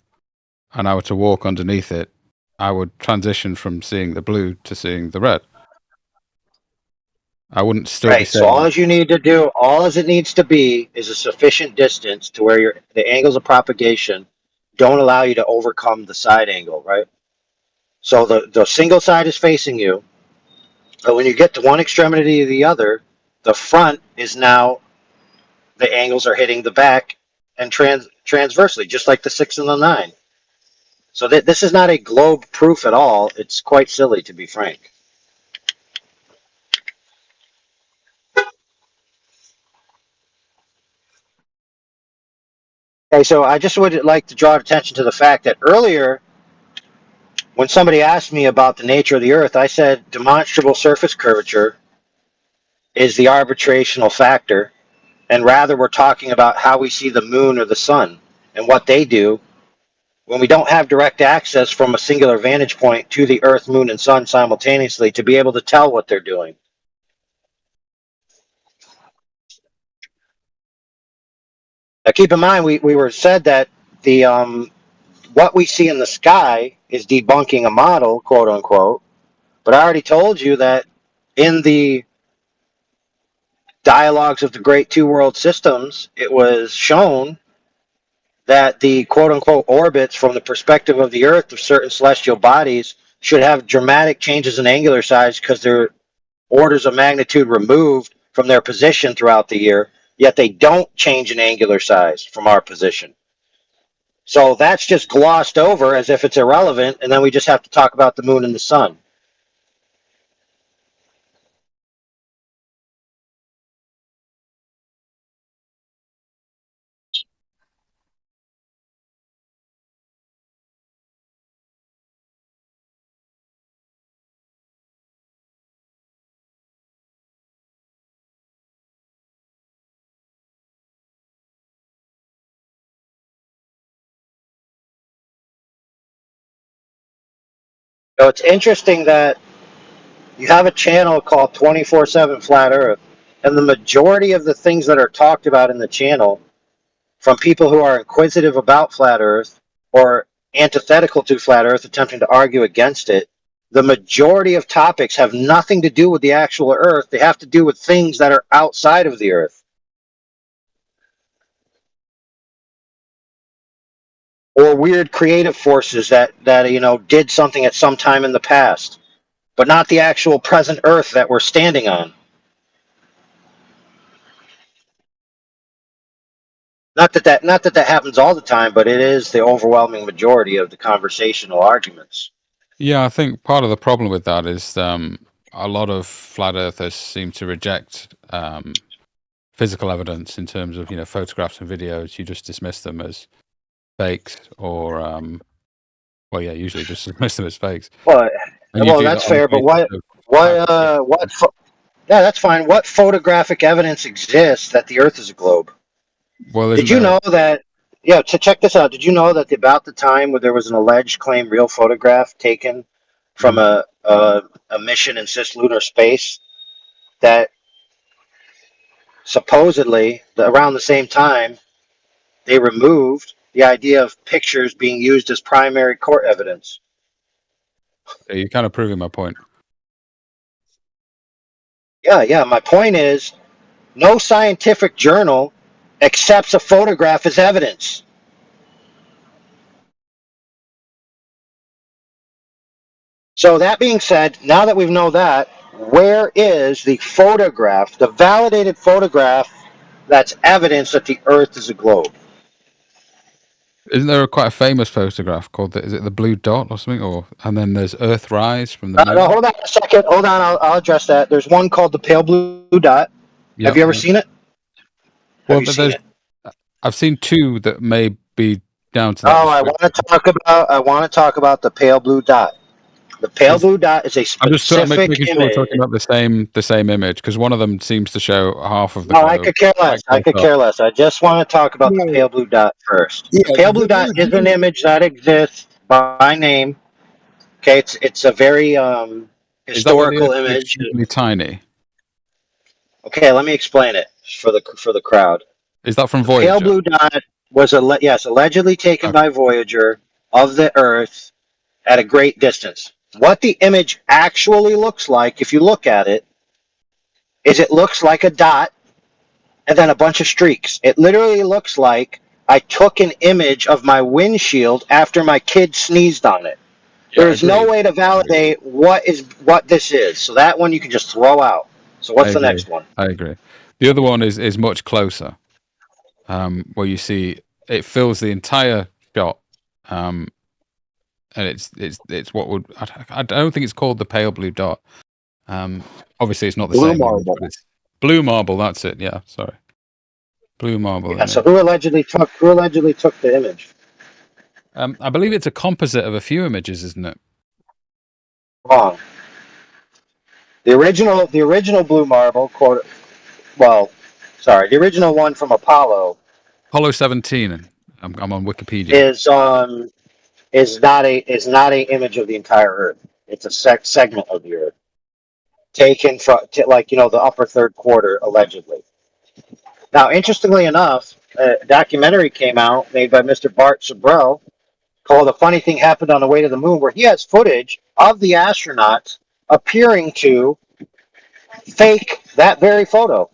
and I were to walk underneath it, I would transition from seeing the blue to seeing the red. I wouldn't still be Right. So saying. all you need to do, all as it needs to be, is a sufficient distance to where the angles of propagation don't allow you to overcome the side angle, right? So the single side is facing you, but when you get to one extremity to the other, the front is now the angles are hitting the back and transversely, just like the 6 and the 9. So this is not a globe proof at all. It's quite silly, to be frank. Okay, so I just would like to draw attention to the fact that earlier, when somebody asked me about the nature of the Earth, I said demonstrable surface curvature is the arbitrational factor, and rather we're talking about how we see the moon or the sun and what they do when we don't have direct access from a singular vantage point to the Earth, moon, and sun simultaneously to be able to tell what they're doing. Now, keep in mind, we were said that the what we see in the sky is debunking a model, quote unquote. But I already told you that in the dialogues of the great two world systems, it was shown that the quote unquote orbits from the perspective of the Earth of certain celestial bodies should have dramatic changes in angular size because they're orders of magnitude removed from their position throughout the year, yet they don't change in angular size from our position. So that's just glossed over as if it's irrelevant, and then we just have to talk about the moon and the sun. So it's interesting that you have a channel called 24/7 Flat Earth, and the majority of the things that are talked about in the channel from people who are inquisitive about Flat Earth or antithetical to Flat Earth, attempting to argue against it, the majority of topics have nothing to do with the actual Earth. They have to do with things that are outside of the Earth. Or weird creative forces that did something at some time in the past, but not the actual present Earth that we're standing on. Not that that happens all the time, but it is the overwhelming majority of the conversational arguments. Yeah, I think part of the problem with that is a lot of flat earthers seem to reject physical evidence in terms of photographs and videos. You just dismiss them as fakes, or well, yeah, usually just dismiss them as fakes. Well, And you do that's that on the fair, but basis of yeah, that's fine. What photographic evidence exists that the Earth is a globe? well, Did you know that? Yeah, to check this out. Did you know that about the time where there was an alleged claim real photograph taken from a mission in cislunar space, that supposedly around the same time they removed the idea of pictures being used as primary court evidence? You're kind of proving my point. Yeah. My point is, no scientific journal accepts a photograph as evidence. So that being said, now that we know that, where is the photograph, the validated photograph that's evidence that the Earth is a globe? Isn't there quite a famous photograph called is it the blue dot or something? And then there's Earthrise from the moon. No, hold on a second. Hold on, I'll address that. There's one called the pale blue dot. Have you ever seen it? Well, I've seen two that may be down to that. I want to talk about the pale blue dot. The pale blue dot is a specific making sure we're talking about the same image, because one of them seems to show half of the No, globe. I could care less. I could care less. I just want to talk about the pale blue dot first. Yeah, the pale blue dot is an image that exists by name. Okay, it's a very historical image. Extremely tiny. Okay, let me explain it for the crowd. Is that from Voyager? Pale blue dot was allegedly taken by Voyager of the Earth at a great distance. What the image actually looks like, if you look at it, is it looks like a dot and then a bunch of streaks. It literally looks like I took an image of my windshield after my kid sneezed on it. There's no way to validate what this is. So that one you can just throw out. So what's the next one? I agree. The other one is much closer, where you see it fills the entire shot, and it's what would I don't think it's called the pale blue dot. Obviously it's not the blue same. Marble. But it's blue marble. That's it. Yeah, sorry, blue marble. Yeah, so who allegedly took the image? I believe it's a composite of a few images, isn't it? Wrong. The original blue marble the original one from Apollo 17. I'm on Wikipedia. Is not a image of the entire Earth. It's a segment of the Earth taken from the upper third quarter allegedly. Now, interestingly enough, a documentary came out made by Mr. Bart Sabrell called "A Funny Thing Happened on the Way to the Moon," where he has footage of the astronauts appearing to fake that very photo.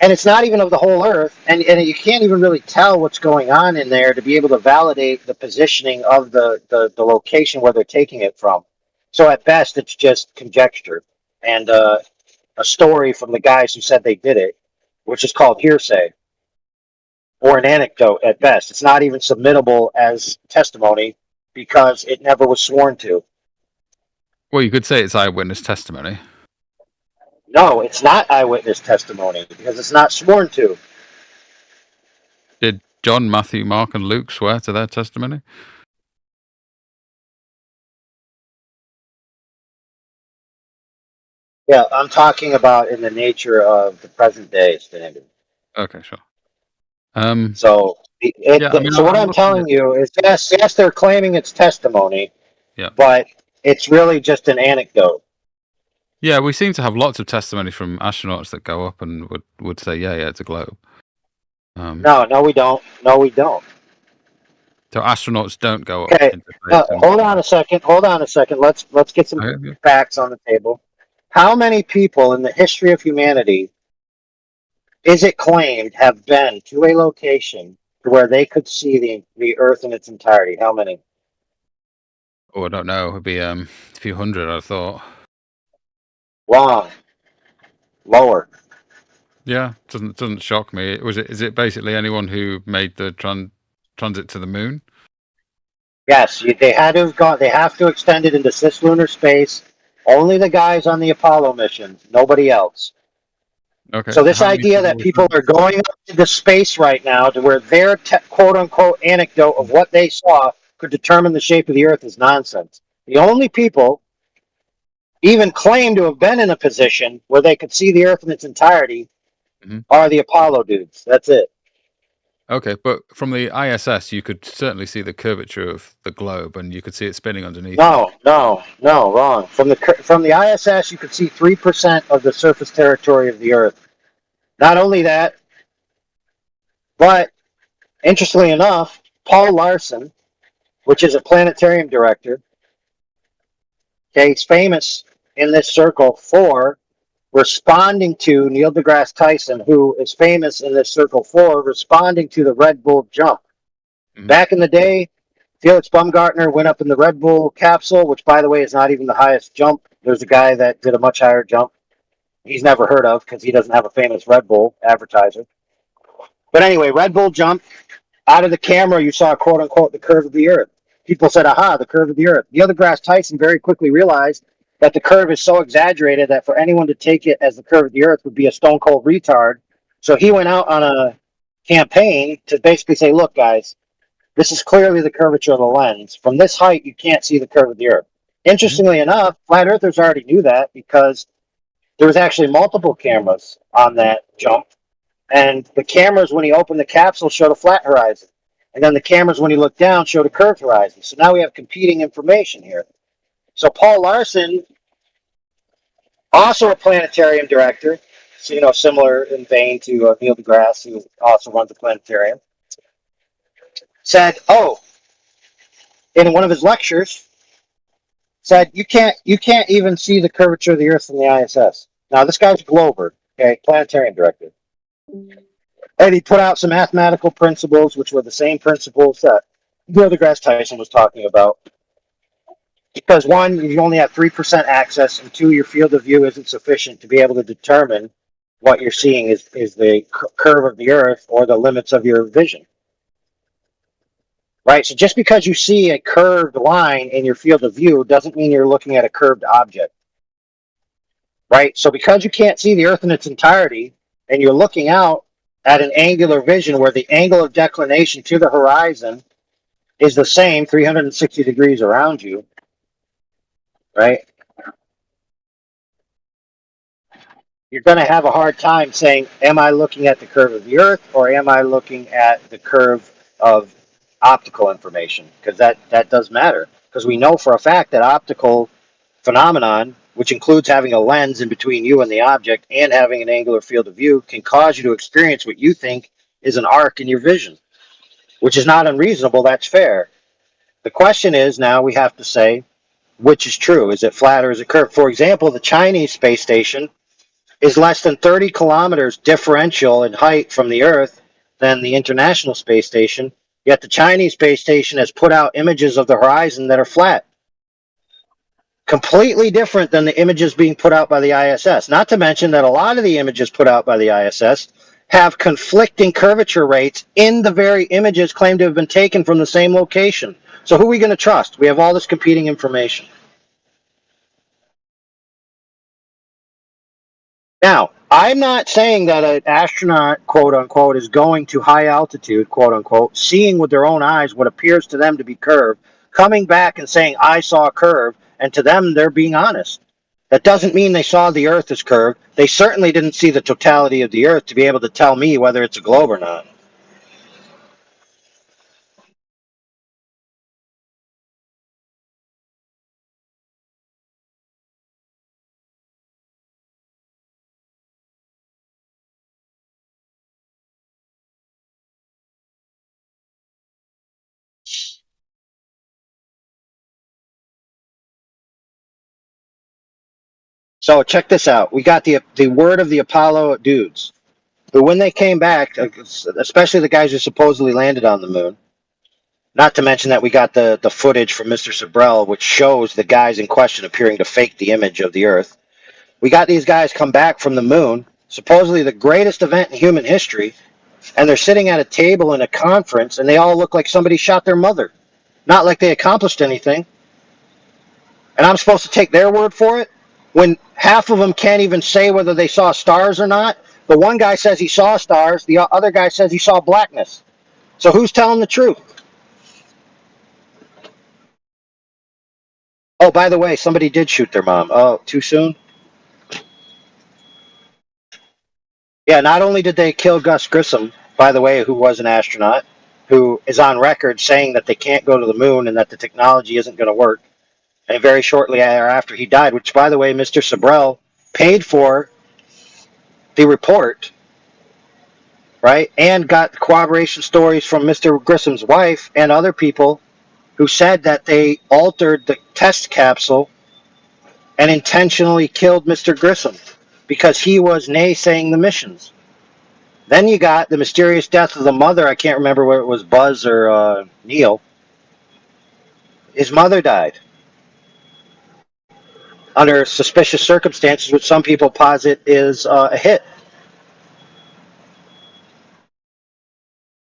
And it's not even of the whole Earth, and you can't even really tell what's going on in there to be able to validate the positioning of the location where they're taking it from. So at best, it's just conjecture and a story from the guys who said they did it, which is called hearsay, or an anecdote at best. It's not even submittable as testimony because it never was sworn to. Well, you could say it's eyewitness testimony. No, it's not eyewitness testimony because it's not sworn to. Did John, Matthew, Mark, and Luke swear to their testimony? Yeah, I'm talking about in the nature of the present day standard. Okay, sure. So what I'm telling you is, yes, they're claiming it's testimony, but it's really just an anecdote. Yeah, we seem to have lots of testimony from astronauts that go up and would say, yeah, it's a globe. No, we don't. No, we don't. So astronauts don't go up. Okay, hold on a second. Let's get some facts on the table. How many people in the history of humanity is it claimed have been to a location where they could see the Earth in its entirety? How many? Oh, I don't know. It'd be a few hundred, I thought. Wrong. Lower. Yeah, doesn't shock me. Is it basically anyone who made the transit to the moon? Yes, they had to have gone. They have to extend it into cislunar space. Only the guys on the Apollo mission, nobody else. Okay. So this how many idea that people are going up into space right now to where their quote unquote anecdote of what they saw could determine the shape of the Earth is nonsense. The only people even claim to have been in a position where they could see the Earth in its entirety are the Apollo dudes. That's it. Okay, but from the ISS, you could certainly see the curvature of the globe, and you could see it spinning underneath. No, wrong. From the ISS, you could see 3% of the surface territory of the Earth. Not only that, but interestingly enough, Paul Larson, which is a planetarium director, okay, he's famous in this circle for responding to Neil deGrasse Tyson, who is famous in this circle for responding to the Red Bull jump. Back in the day, Felix Baumgartner went up in the Red Bull capsule, which, by the way, is not even the highest jump. There's a guy that did a much higher jump. He's never heard of because he doesn't have a famous Red Bull advertiser. But anyway, Red Bull jump. Out of the camera, you saw, quote unquote, the curve of the Earth. People said, aha, the curve of the Earth. Neil deGrasse Tyson very quickly realized that the curve is so exaggerated that for anyone to take it as the curve of the Earth would be a stone cold retard. So he went out on a campaign to basically say, look, guys, this is clearly the curvature of the lens. From this height, you can't see the curve of the Earth. Interestingly enough, flat earthers already knew that because there was actually multiple cameras on that jump. And the cameras, when he opened the capsule, showed a flat horizon. And then the cameras, when he looked down, showed a curved horizon. So now we have competing information here. So Paul Larson, also a planetarium director, so, similar in vein to Neil deGrasse, who also runs a planetarium, said, in one of his lectures, said you can't even see the curvature of the Earth from the ISS. Now this guy's a Glober, okay, planetarium director, and he put out some mathematical principles, which were the same principles that Neil deGrasse Tyson was talking about. Because one, you only have 3% access, and two, your field of view isn't sufficient to be able to determine what you're seeing is the curve of the Earth or the limits of your vision. Right, so just because you see a curved line in your field of view doesn't mean you're looking at a curved object. Right, so because you can't see the Earth in its entirety, and you're looking out at an angular vision where the angle of declination to the horizon is the same, 360 degrees around you, right? You're going to have a hard time saying, am I looking at the curve of the Earth or am I looking at the curve of optical information? Because that does matter. Because we know for a fact that optical phenomenon, which includes having a lens in between you and the object and having an angular field of view, can cause you to experience what you think is an arc in your vision, which is not unreasonable. That's fair. The question is now we have to say, which is true? Is it flat or is it curved? For example, the Chinese space station is less than 30 kilometers differential in height from the Earth than the International Space Station, yet the Chinese space station has put out images of the horizon that are flat. Completely different than the images being put out by the ISS. Not to mention that a lot of the images put out by the ISS have conflicting curvature rates in the very images claimed to have been taken from the same location. So who are we going to trust? We have all this competing information. Now, I'm not saying that an astronaut, quote unquote, is going to high altitude, quote unquote, seeing with their own eyes what appears to them to be curved, coming back and saying, I saw a curve, and to them, they're being honest. That doesn't mean they saw the Earth as curved. They certainly didn't see the totality of the Earth to be able to tell me whether it's a globe or not. So check this out. We got the word of the Apollo dudes, who when they came back, especially the guys who supposedly landed on the moon, not to mention that we got the footage from Mr. Sabrell, which shows the guys in question appearing to fake the image of the Earth. We got these guys come back from the moon, supposedly the greatest event in human history, and they're sitting at a table in a conference, and they all look like somebody shot their mother. Not like they accomplished anything. And I'm supposed to take their word for it? When half of them can't even say whether they saw stars or not. The one guy says he saw stars, the other guy says he saw blackness. So who's telling the truth? Oh, by the way, somebody did shoot their mom. Oh, too soon? Yeah, not only did they kill Gus Grissom, by the way, who was an astronaut, who is on record saying that they can't go to the moon and that the technology isn't going to work. And very shortly thereafter, he died, which, by the way, Mr. Sabrell paid for the report, right? And got corroboration stories from Mr. Grissom's wife and other people who said that they altered the test capsule and intentionally killed Mr. Grissom because he was naysaying the missions. Then you got the mysterious death of the mother. I can't remember whether it was Buzz or Neil. His mother died under suspicious circumstances, which some people posit is a hit.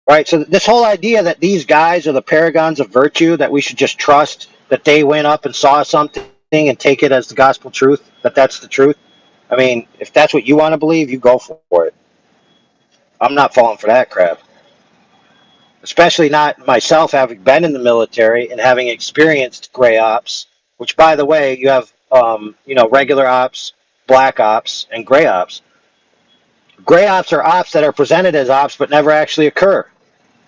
Right, so this whole idea that these guys are the paragons of virtue, that we should just trust that they went up and saw something and take it as the gospel truth, that that's the truth. I mean, if that's what you want to believe, you go for it. I'm not falling for that crap. Especially not myself having been in the military and having experienced gray ops, which, by the way, you have, regular ops, black ops, and gray ops. Gray ops are ops that are presented as ops but never actually occur.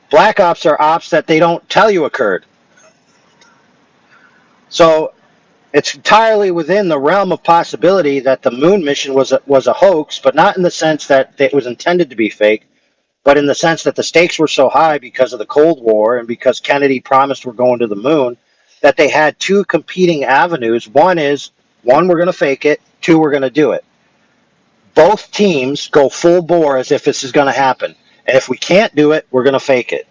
Black ops are ops that they don't tell you occurred. So it's entirely within the realm of possibility that the moon mission was a hoax, but not in the sense that it was intended to be fake, but in the sense that the stakes were so high because of the Cold War and because Kennedy promised we're going to the moon, that they had two competing avenues. One, we're going to fake it. Two, we're going to do it. Both teams go full bore as if this is going to happen. And if we can't do it, we're going to fake it.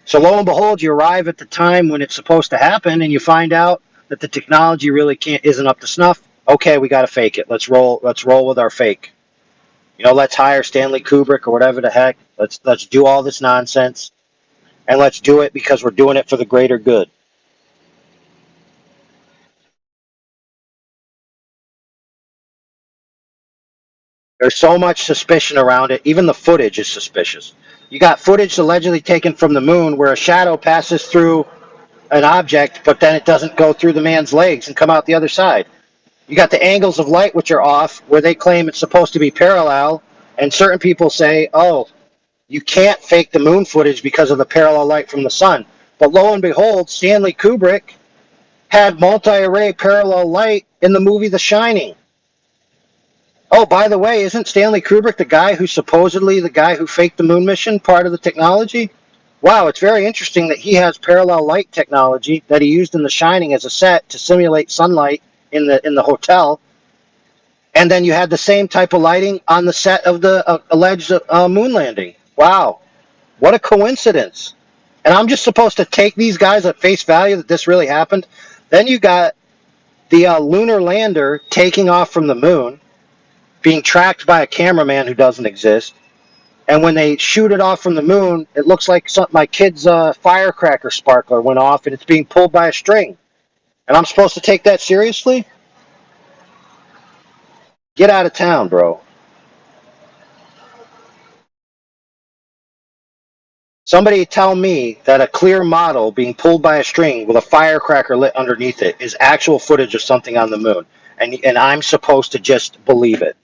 So lo and behold, you arrive at the time when it's supposed to happen, and you find out that the technology really isn't up to snuff. Okay, we got to fake it. Let's roll with our fake. Let's hire Stanley Kubrick or whatever the heck. Let's do all this nonsense, and let's do it because we're doing it for the greater good. There's so much suspicion around it. Even the footage is suspicious. You got footage allegedly taken from the moon where a shadow passes through an object, but then it doesn't go through the man's legs and come out the other side. You got the angles of light, which are off, where they claim it's supposed to be parallel, and certain people say, oh, you can't fake the moon footage because of the parallel light from the sun. But lo and behold, Stanley Kubrick had multi-array parallel light in the movie The Shining. Oh, by the way, isn't Stanley Kubrick the guy who faked the moon mission, part of the technology? Wow, it's very interesting that he has parallel light technology that he used in The Shining as a set to simulate sunlight in the hotel. And then you had the same type of lighting on the set of the alleged moon landing. Wow, what a coincidence. And I'm just supposed to take these guys at face value that this really happened? Then you got the lunar lander taking off from the moon, being tracked by a cameraman who doesn't exist. And when they shoot it off from the moon, it looks like my kid's firecracker sparkler went off and it's being pulled by a string. And I'm supposed to take that seriously? Get out of town, bro. Somebody tell me that a clear model being pulled by a string with a firecracker lit underneath it is actual footage of something on the moon. And I'm supposed to just believe it.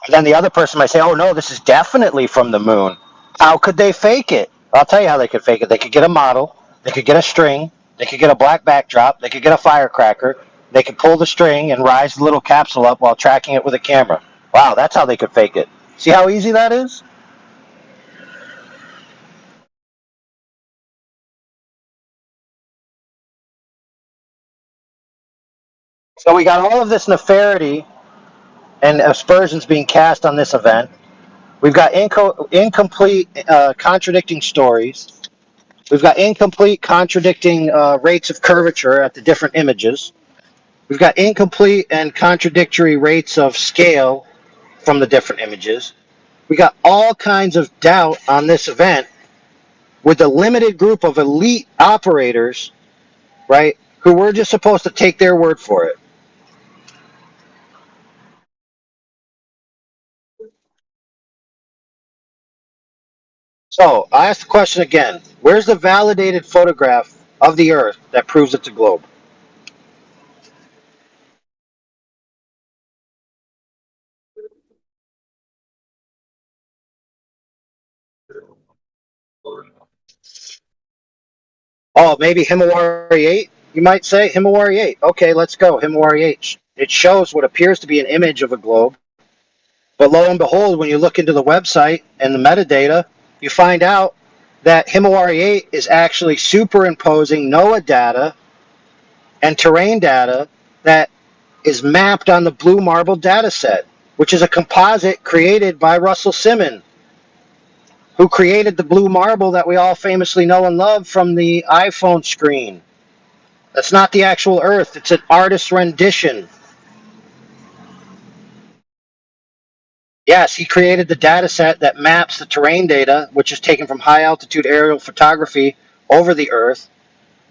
And then the other person might say, oh, no, this is definitely from the moon. How could they fake it? I'll tell you how they could fake it. They could get a model. They could get a string. They could get a black backdrop. They could get a firecracker. They could pull the string and rise the little capsule up while tracking it with a camera. Wow, that's how they could fake it. See how easy that is? So we got all of this nefarity and aspersions being cast on this event. We've got incomplete, contradicting stories. We've got incomplete, contradicting rates of curvature at the different images. We've got incomplete and contradictory rates of scale from the different images. We got all kinds of doubt on this event with a limited group of elite operators, right, who we're just supposed to take their word for it. So I ask the question again, where's the validated photograph of the Earth that proves it's a globe? Oh, maybe Himawari 8, you might say? Himawari 8. Okay, let's go. Himawari 8. It shows what appears to be an image of a globe. But lo and behold, when you look into the website and the metadata, you find out that Himawari 8 is actually superimposing NOAA data and terrain data that is mapped on the Blue Marble data set, which is a composite created by Russell Simmons, who created the Blue Marble that we all famously know and love from the iPhone screen. That's not the actual Earth. It's an artist's rendition. Yes, he created the data set that maps the terrain data, which is taken from high altitude aerial photography over the Earth,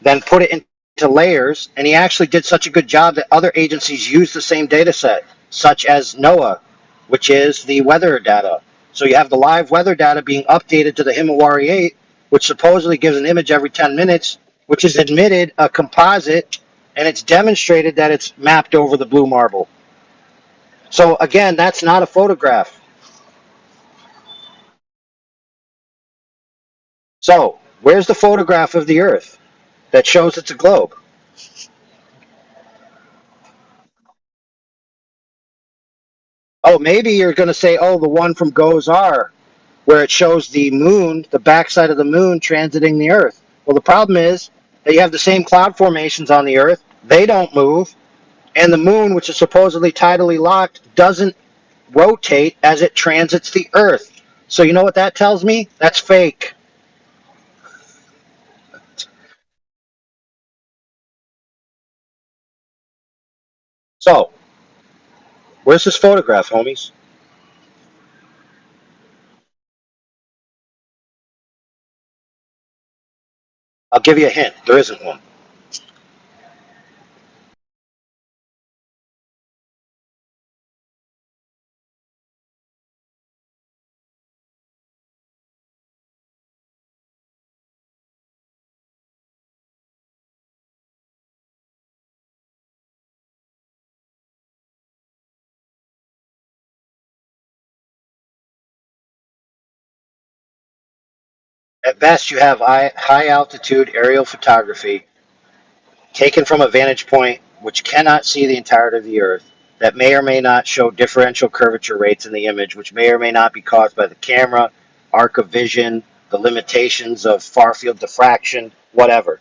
then put it into layers, and he actually did such a good job that other agencies use the same data set, such as NOAA, which is the weather data. So you have the live weather data being updated to the Himawari 8, which supposedly gives an image every 10 minutes, which is admitted a composite, and it's demonstrated that it's mapped over the Blue Marble. So again, that's not a photograph. So where's the photograph of the Earth that shows it's a globe? Oh, maybe you're going to say, oh, the one from GOES-R, where it shows the moon, the backside of the moon transiting the Earth. Well, the problem is that you have the same cloud formations on the Earth. They don't move. And the moon, which is supposedly tidally locked, doesn't rotate as it transits the Earth. So you know what that tells me? That's fake. So, where's this photograph, homies? I'll give you a hint. There isn't one. At best, you have high altitude aerial photography taken from a vantage point which cannot see the entirety of the Earth, that may or may not show differential curvature rates in the image, which may or may not be caused by the camera, arc of vision, the limitations of far field diffraction, whatever.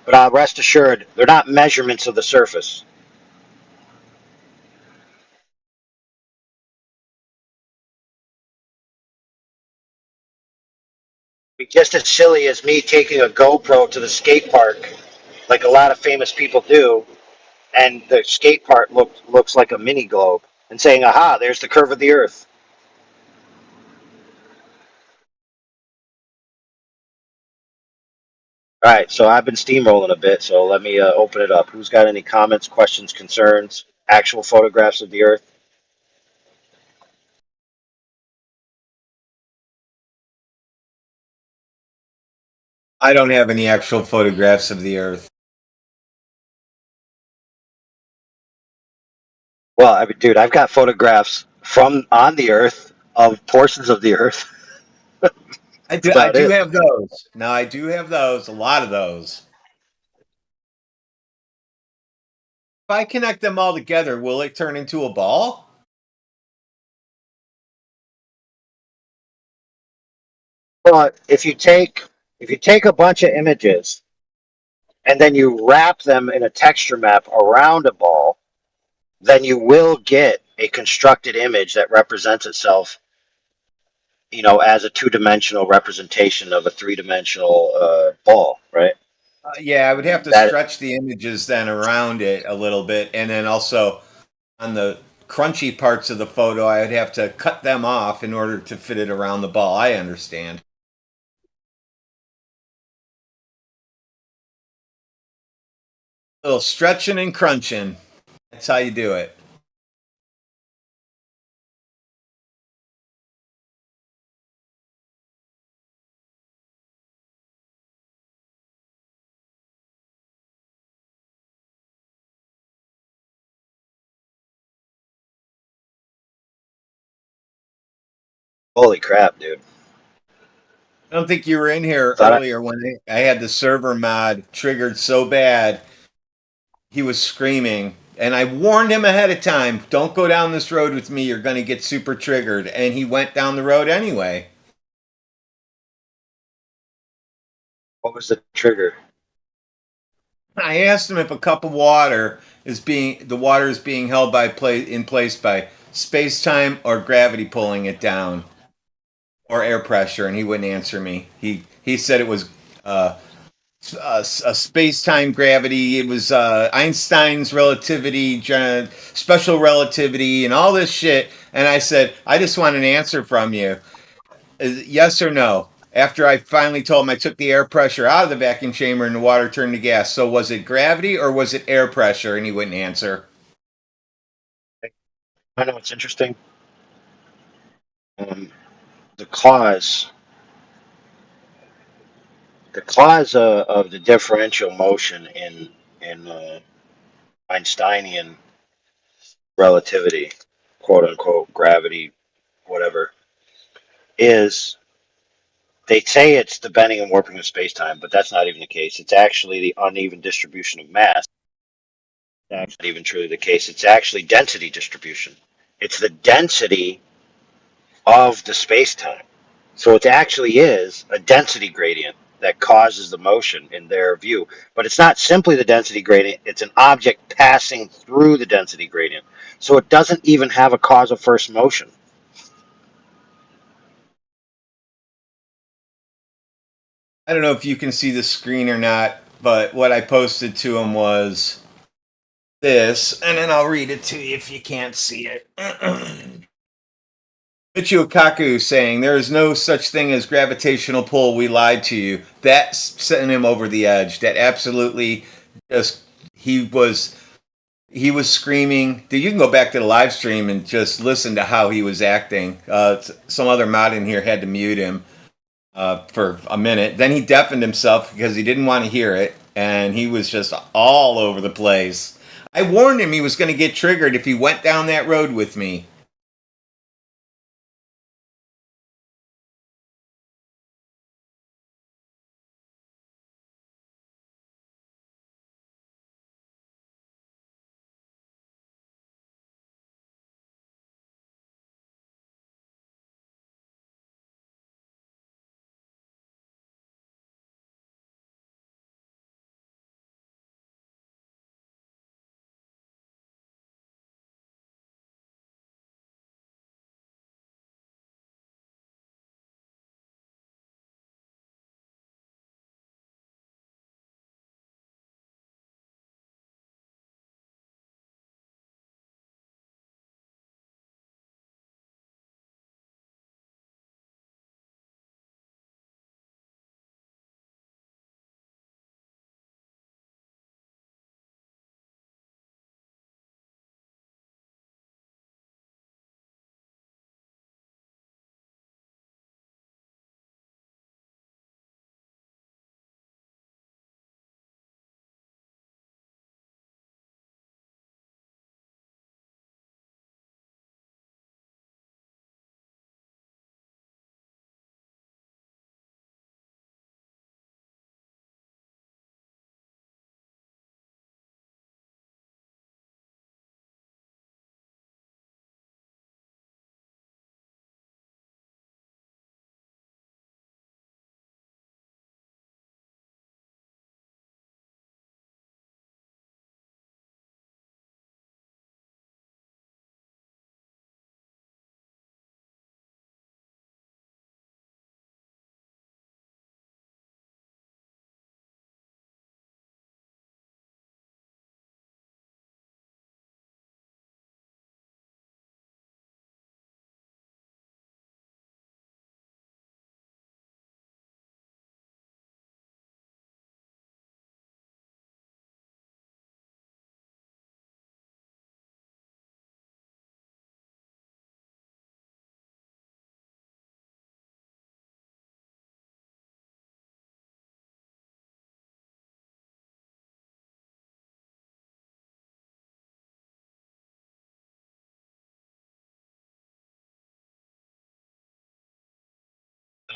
But rest assured, they're not measurements of the surface. Be just as silly as me taking a GoPro to the skate park, like a lot of famous people do, and the skate park looks like a mini globe, and saying, aha, there's the curve of the Earth. All right, so I've been steamrolling a bit, so let me open it up. Who's got any comments, questions, concerns, actual photographs of the Earth? I don't have any actual photographs of the Earth. Well, I mean, dude, I've got photographs from on the Earth of portions of the Earth. I do have those. Now, I do have those, a lot of those. If I connect them all together, will it turn into a ball? But if you take a bunch of images and then you wrap them in a texture map around a ball, then you will get a constructed image that represents itself as a two-dimensional representation of a three-dimensional ball, right? Yeah, I would have to That stretch the images then around it a little bit, and then also on the crunchy parts of the photo, I would have to cut them off in order to fit it around the ball. I understand. A little stretching and crunching. That's how you do it. holy crap, dude! I don't think you were in here Thought I- earlier when I had the server mod triggered so bad he was screaming. And I warned him ahead of time, don't go down this road with me, you're going to get super triggered. And he went down the road anyway. What was the trigger? I asked him if a cup of water is being held in place by space time or gravity pulling it down, or air pressure, and he wouldn't answer me. He said it was a space time gravity. It was Einstein's relativity, special relativity, and all this shit. And I said, I just want an answer from you, yes or no. After I finally told him I took the air pressure out of the vacuum chamber and the water turned to gas. So was it gravity or was it air pressure? And he wouldn't answer. I know it's interesting. The cause of the differential motion in Einsteinian relativity, quote unquote gravity, whatever, is they say it's the bending and warping of space time, but that's not even the case. It's actually the uneven distribution of mass. That's not even truly the case. It's actually density distribution. It's the density of the space time. So it actually is a density gradient that causes the motion in their view. But it's not simply the density gradient, it's an object passing through the density gradient. So it doesn't even have a cause of first motion. I don't know if you can see the screen or not, but what I posted to him was this, and then I'll read it to you if you can't see it. Michio Kaku saying, there is no such thing as gravitational pull. We lied to you. That sent him over the edge. That absolutely just, he was screaming. You can go back to the live stream and just listen to how he was acting. Some other mod in here had to mute him for a minute. Then he deafened himself because he didn't want to hear it. And he was just all over the place. I warned him he was going to get triggered if he went down that road with me.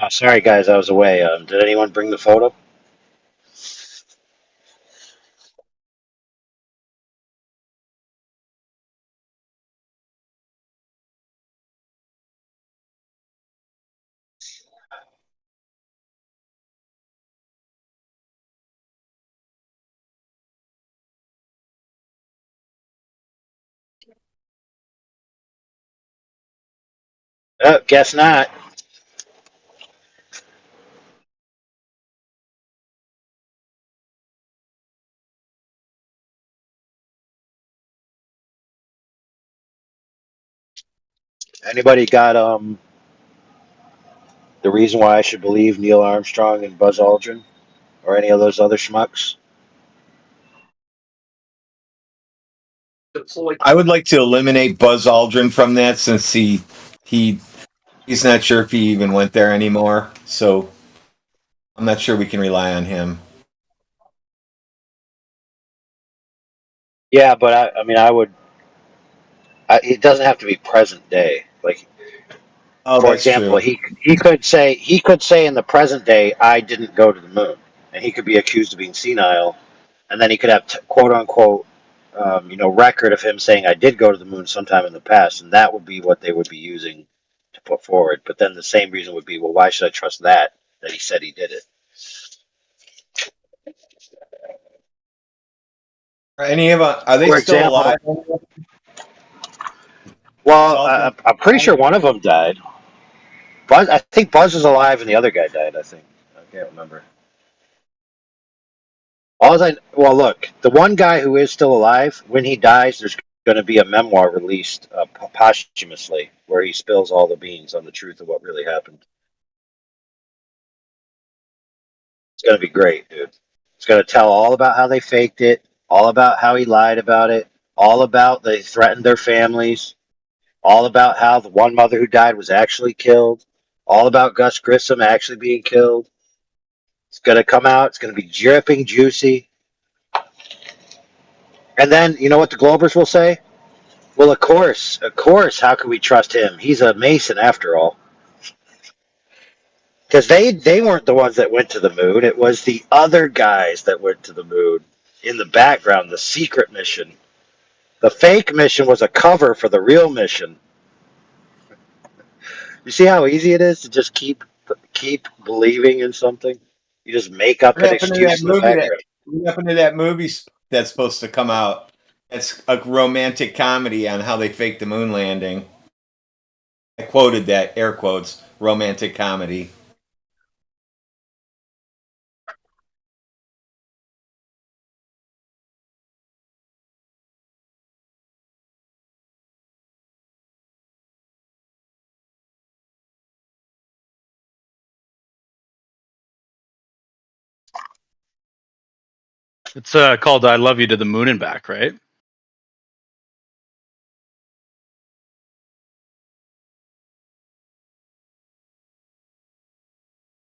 Sorry, guys, I was away. Did anyone bring the photo? Guess not. Anybody got the reason why I should believe Neil Armstrong and Buzz Aldrin or any of those other schmucks? I would like to eliminate Buzz Aldrin from that since he's not sure if he even went there anymore. So I'm not sure we can rely on him. Yeah, but I mean, I would. It doesn't have to be present day. Like, Oh, for that's example, true. he could say in the present day, I didn't go to the moon, and he could be accused of being senile, and then he could have quote unquote, record of him saying I did go to the moon sometime in the past, and that would be what they would be using to put forward. But then the same reason would be, well, why should I trust that he said he did it? Are they For still example, alive? well, I'm pretty sure one of them died. Buzz, I think Buzz is alive, and the other guy died. I can't remember. Well, look, the one guy who is still alive, when he dies, there's going to be a memoir released posthumously where he spills all the beans on the truth of what really happened. It's going to be great, dude. It's going to tell all about how they faked it, all about how he lied about it, all about they threatened their families, all about how the one mother who died was actually killed, all about Gus Grissom actually being killed. It's going to come out. It's going to be dripping juicy. And then, you know what the Globers will say? Well, of course. How can we trust him? He's a Mason after all. Because they weren't the ones that went to the moon. It was the other guys that went to the moon in the background, the secret mission. The fake mission was a cover for the real mission. You see how easy it is to just keep believing in something? You just make up an excuse in the background. What happened to that movie that's supposed to come out? It's a romantic comedy on how they faked the moon landing. I quoted that, air quotes, romantic comedy. It's called "I Love You to the Moon and Back," right?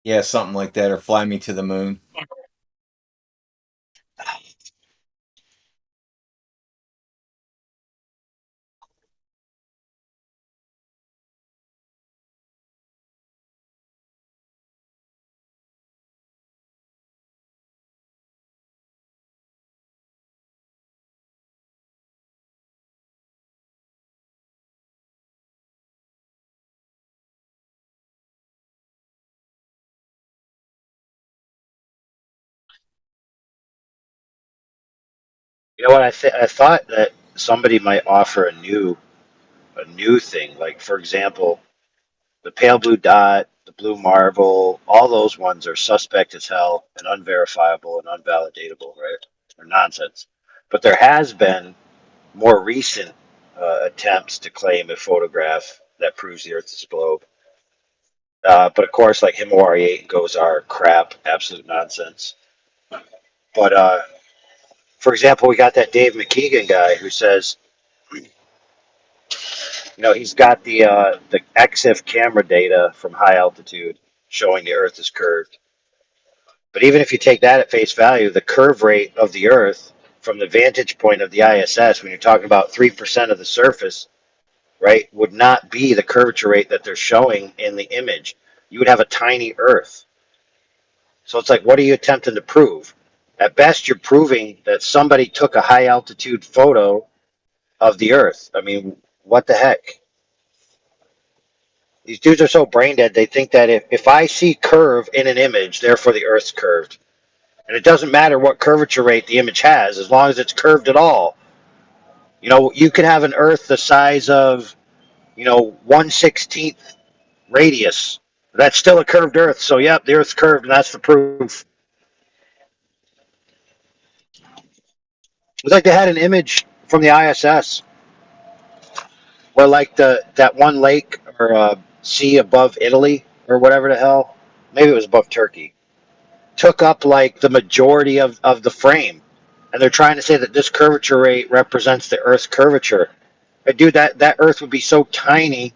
Yeah, something like that, or Fly Me to the Moon. You know what? I thought that somebody might offer a new thing. Like, for example, the pale blue dot, the blue marble, all those ones are suspect as hell and unverifiable and unvalidatable, right? They're nonsense. But there has been more recent attempts to claim a photograph that proves the Earth is a globe. But of course, like Himawari 8 and Gozar, crap, absolute nonsense. But for example, we got that Dave McKeegan guy who says, he's got the EXIF camera data from high altitude showing the Earth is curved. But even if you take that at face value, the curve rate of the Earth from the vantage point of the ISS, when you're talking about 3% of the surface, right, would not be the curvature rate that they're showing in the image. you would have a tiny Earth. So it's like, what are you attempting to prove? At best, you're proving that somebody took a high altitude photo of the Earth. I mean, what the heck? These dudes are so brain dead, they think that if I see curve in an image, therefore the Earth's curved. And it doesn't matter what curvature rate the image has, as long as it's curved at all. You know, you could have an Earth the size of, 1/16th radius. That's still a curved Earth. So, yep, the Earth's curved, and that's the proof. It's like they had an image from the ISS where, like, that one lake or sea above Italy or whatever the hell, maybe it was above Turkey, took up like the majority of the frame. And they're trying to say that this curvature rate represents the Earth's curvature. But dude, that Earth would be so tiny.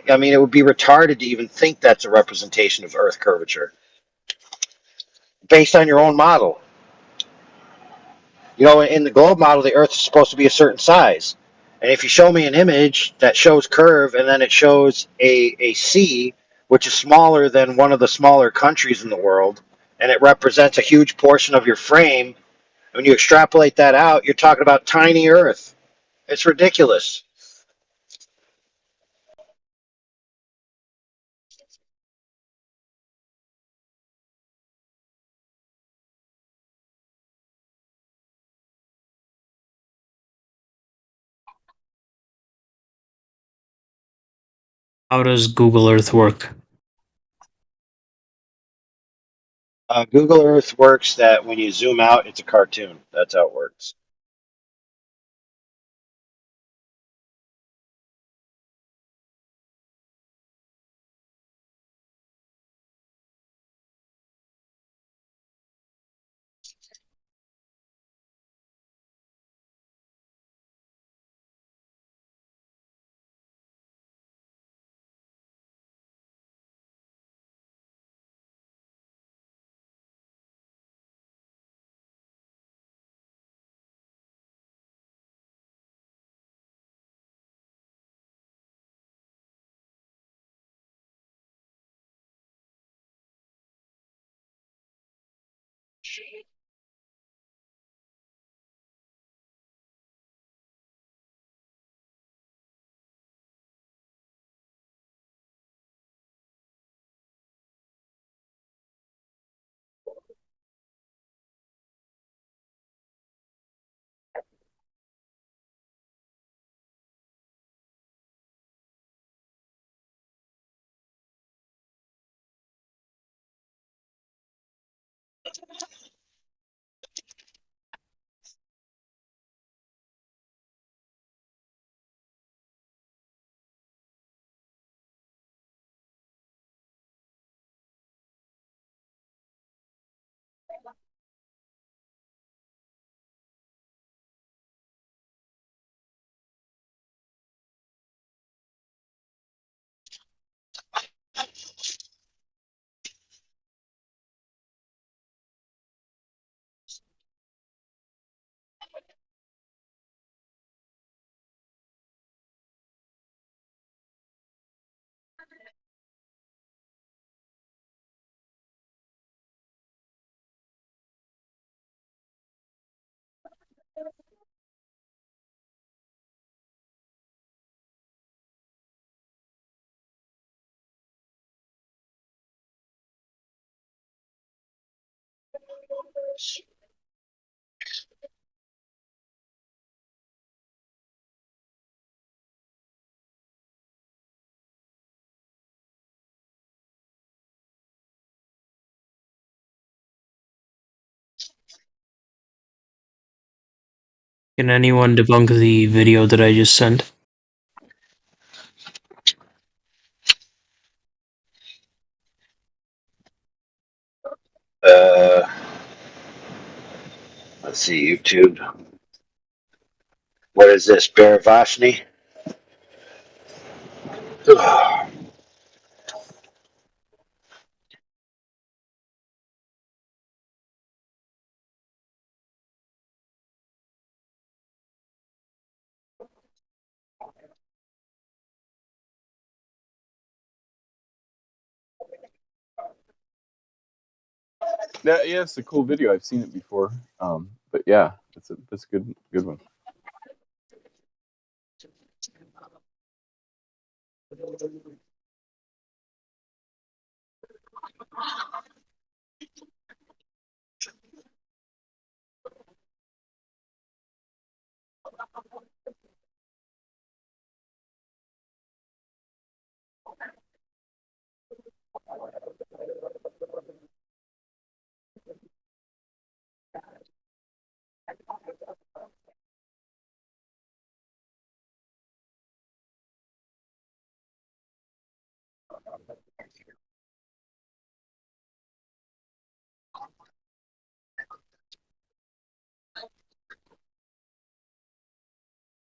I mean, it would be retarded to even think that's a representation of Earth curvature based on your own model. In the globe model, the Earth is supposed to be a certain size. And if you show me an image that shows curve and then it shows a sea, which is smaller than one of the smaller countries in the world, and it represents a huge portion of your frame, when you extrapolate that out, you're talking about tiny Earth. It's ridiculous. How does Google Earth work? Google Earth works that when you zoom out, it's a cartoon. That's how it works. Can anyone debunk the video that I just sent? Let's see, YouTube. What is this, Baravashni? Yeah, it's a cool video. I've seen it before. But yeah, that's a good one.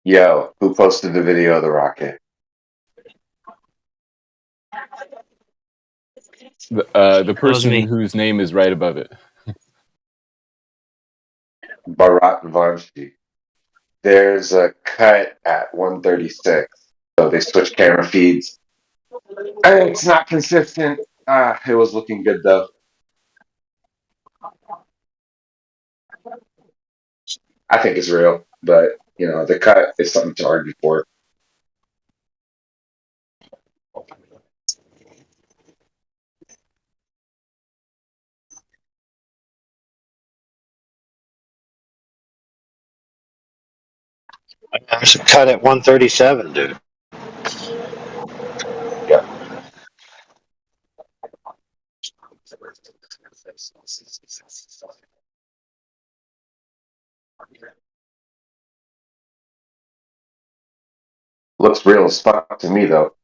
Yo, who posted the video of the rocket? The person me. whose name is right above it. Barack Vansky. There's a cut at 136. So they switch camera feeds. It's not consistent. It was looking good though. I think it's real, but you know, the cut is something to argue for. There's a cut at 137, dude. Yeah. Looks real as fuck to me though.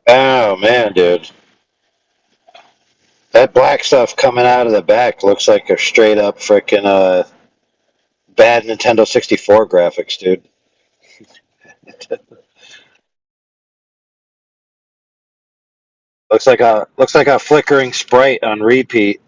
Oh man, dude. That black stuff coming out of the back looks like a straight up freaking bad Nintendo 64 graphics, dude. Looks like a flickering sprite on repeat.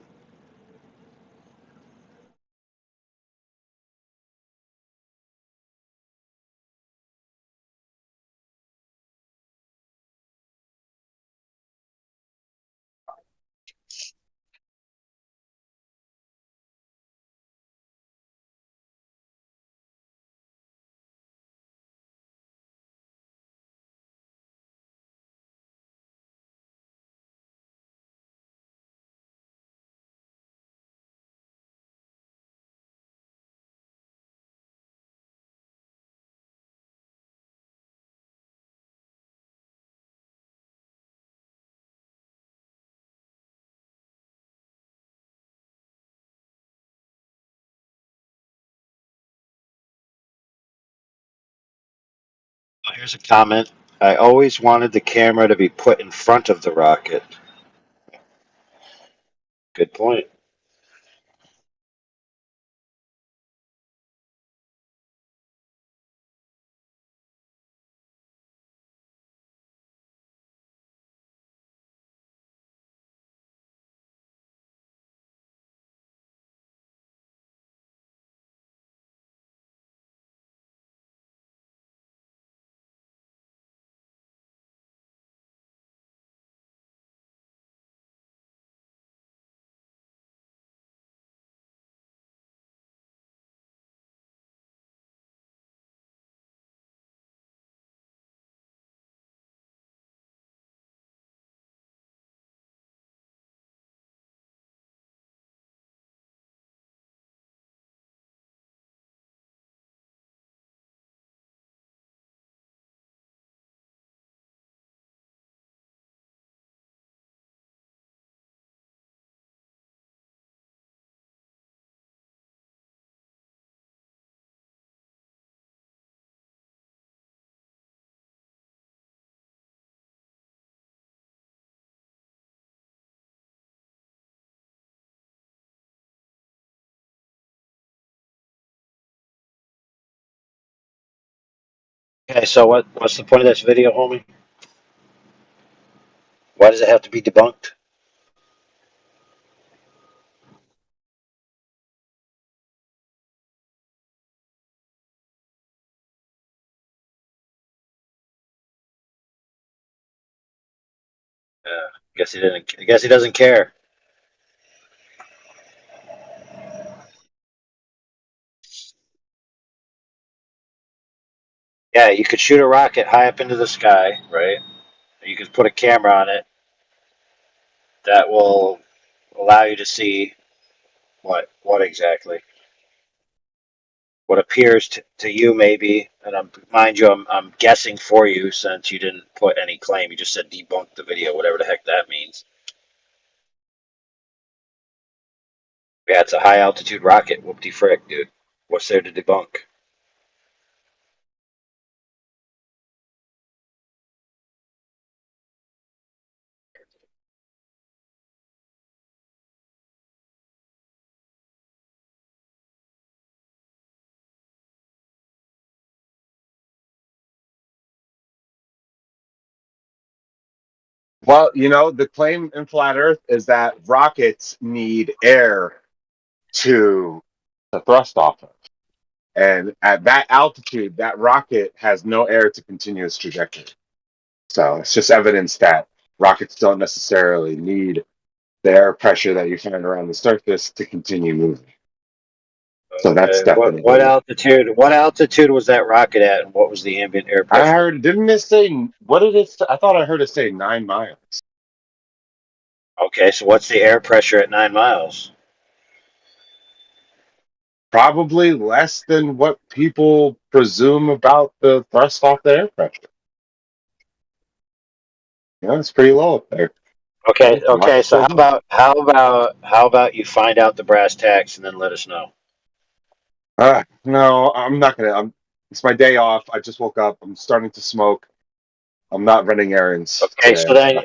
Here's a comment. I always wanted the camera to be put in front of the rocket. Good point. Okay, so what's the point of this video, homie? Why does it have to be debunked? Guess he didn't. I guess he doesn't care. Yeah, you could shoot a rocket high up into the sky, right? You could put a camera on it that will allow you to see what exactly what appears to you maybe. And mind you, I'm guessing for you since you didn't put any claim. You just said debunk the video, whatever the heck that means. Yeah, it's a high altitude rocket. Whoop-de frick, dude. What's there to debunk? Well, the claim in Flat Earth is that rockets need air to thrust off of. And at that altitude, that rocket has no air to continue its trajectory. So it's just evidence that rockets don't necessarily need the air pressure that you find around the surface to continue moving. So that's definitely What altitude? What altitude was that rocket at, and what was the ambient air pressure? I heard. Didn't it say? What did it say? I thought I heard it say 9 miles. Okay, so what's the air pressure at 9 miles? Probably less than what people presume about the thrust off the air pressure. Yeah, it's pretty low up there. Okay. So how about you find out the brass tacks and then let us know. No, I'm not gonna. It's my day off. I just woke up. I'm starting to smoke. I'm not running errands. Okay, so then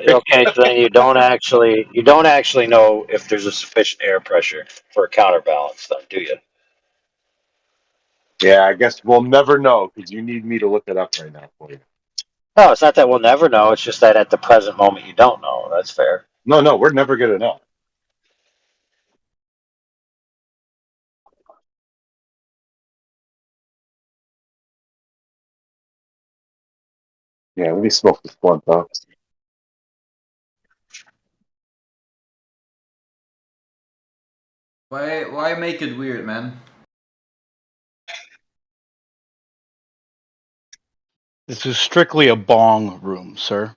you don't actually know if there's a sufficient air pressure for a counterbalance, then, do you? Yeah, I guess we'll never know because you need me to look it up right now for you. No, it's not that we'll never know. It's just that at the present moment you don't know. That's fair. No, we're never gonna know. Yeah, let me smoke this blunt though. Why make it weird, man? This is strictly a bong room, sir.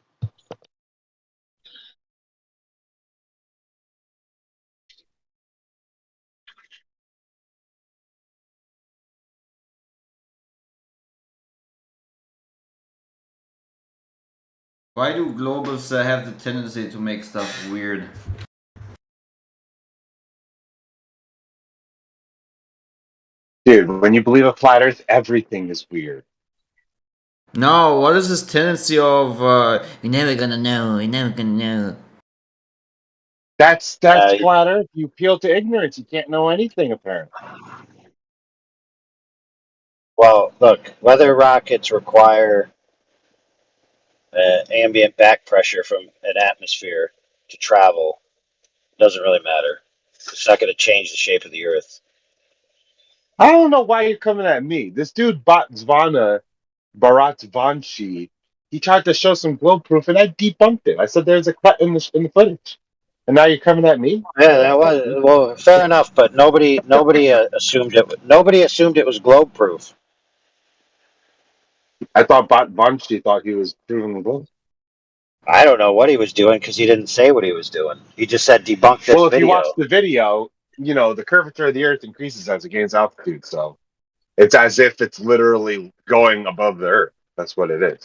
Why do globals have the tendency to make stuff weird? Dude, when you believe a flat Earth, everything is weird. No, what is this tendency of you're never gonna know, you're never gonna know? That's flat Earth. You appeal to ignorance. You can't know anything apparently. Well, look, weather rockets require ambient back pressure from an atmosphere to travel. It doesn't really matter. It's not going to change the shape of the Earth. I don't know why you're coming at me. This dude Bharat Vanshi, he tried to show some globe proof, and I debunked it. I said there's a cut in the footage, and now you're coming at me. Yeah, that was well, fair enough, but nobody assumed it. Nobody assumed it was globe proof. I thought Vanshi thought he was proving the globe. I don't know what he was doing because he didn't say what he was doing. He just said debunk this Well, if video. you watch the video, the curvature of the Earth increases as it gains altitude, so it's as if it's literally going above the Earth. That's what it is.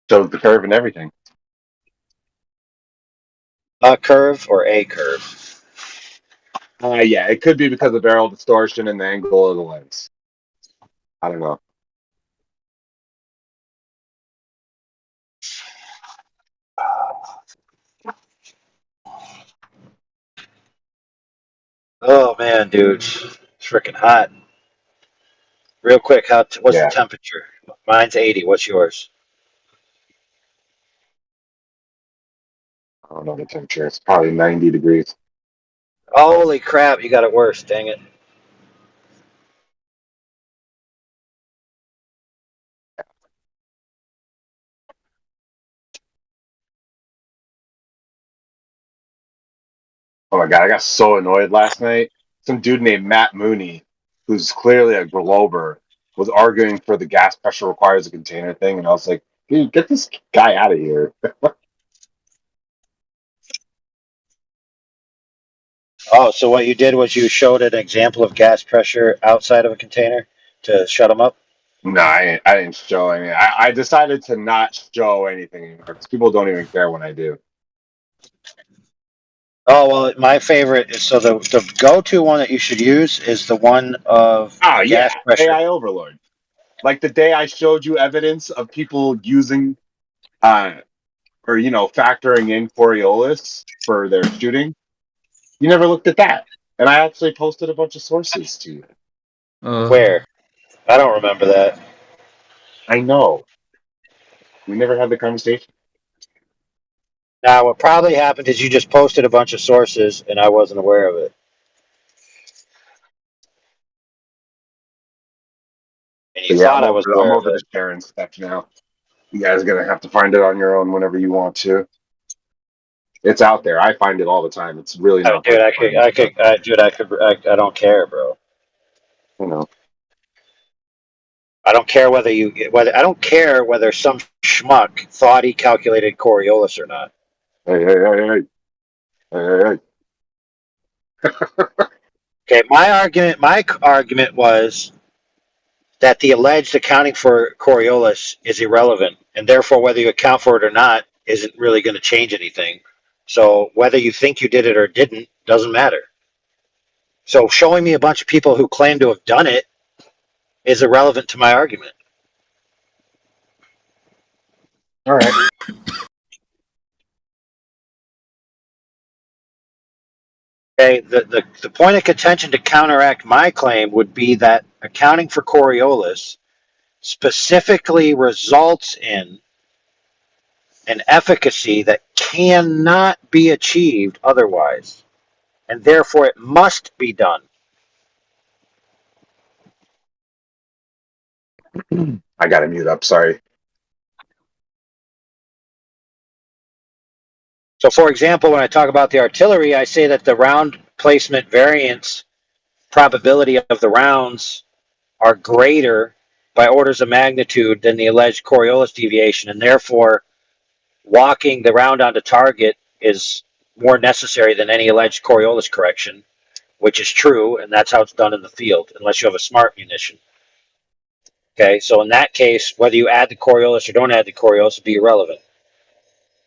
Shows the curve and everything. A curve or a curve? Yeah, it could be because of barrel distortion and the angle of the lens. I don't know. Oh man, dude, it's freaking hot. Real quick, what's the temperature? Mine's 80. What's yours? I don't know the temperature. It's probably 90 degrees. Holy crap, you got it worse. Dang it. Oh my god, I got so annoyed last night. Some dude named Matt Mooney, who's clearly a Glober, was arguing for the gas pressure requires a container thing, and I was like, dude, get this guy out of here. Oh, so what you did was you showed an example of gas pressure outside of a container to shut them up? No, I didn't show any. I decided to not show anything anymore because people don't even care when I do. Oh, well, my favorite is, so the go-to one that you should use is the one of Oh yeah, gas pressure. AI overlord. Like the day I showed you evidence of people using, or factoring in Coriolis for their shooting, you never looked at that, and I actually posted a bunch of sources to you. Where? I don't remember that. I know. We never had the conversation. Now, what probably happened is you just posted a bunch of sources, and I wasn't aware of it. And you But yeah, thought I was I'm aware of over the it. sharing stuff now. You guys are gonna have to find it on your own whenever you want to. It's out there. I find it all the time. It's really not Dude, hard to find. I don't care, bro. You know. I don't care I don't care whether some schmuck thought he calculated Coriolis or not. Hey. Okay, my argument was that the alleged accounting for Coriolis is irrelevant, and therefore whether you account for it or not isn't really going to change anything. So whether you think you did it or didn't doesn't matter. So showing me a bunch of people who claim to have done it is irrelevant to my argument. All right. Okay, the point of contention to counteract my claim would be that accounting for Coriolis specifically results in an efficacy that cannot be achieved otherwise, and therefore it must be done. I gotta mute up. Sorry. So, for example, when I talk about the artillery, I say that the round placement variance probability of the rounds are greater by orders of magnitude than the alleged Coriolis deviation, and therefore walking the round onto target is more necessary than any alleged Coriolis correction, which is true, and that's how it's done in the field, unless you have a smart munition. Okay, so in that case, whether you add the Coriolis or don't add the Coriolis would be irrelevant.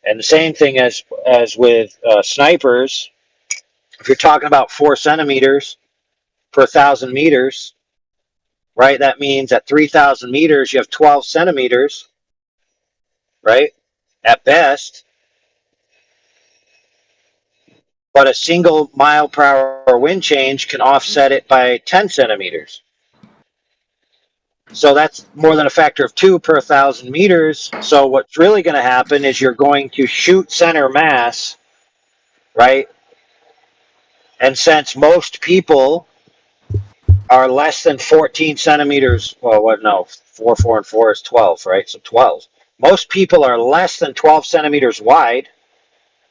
And the same thing as with snipers. If you're talking about 4 centimeters per 1,000 meters, right? That means at 3,000 meters you have 12 centimeters, right? At best. But a single mile per hour wind change can offset it by 10 centimeters. So that's more than a factor of 2 per 1,000 meters. So what's really going to happen is you're going to shoot center mass, right? And since most people are less than 14 centimeters, well, what? No, 4 and 4 is 12, right? So 12. Most people are less than 12 centimeters wide.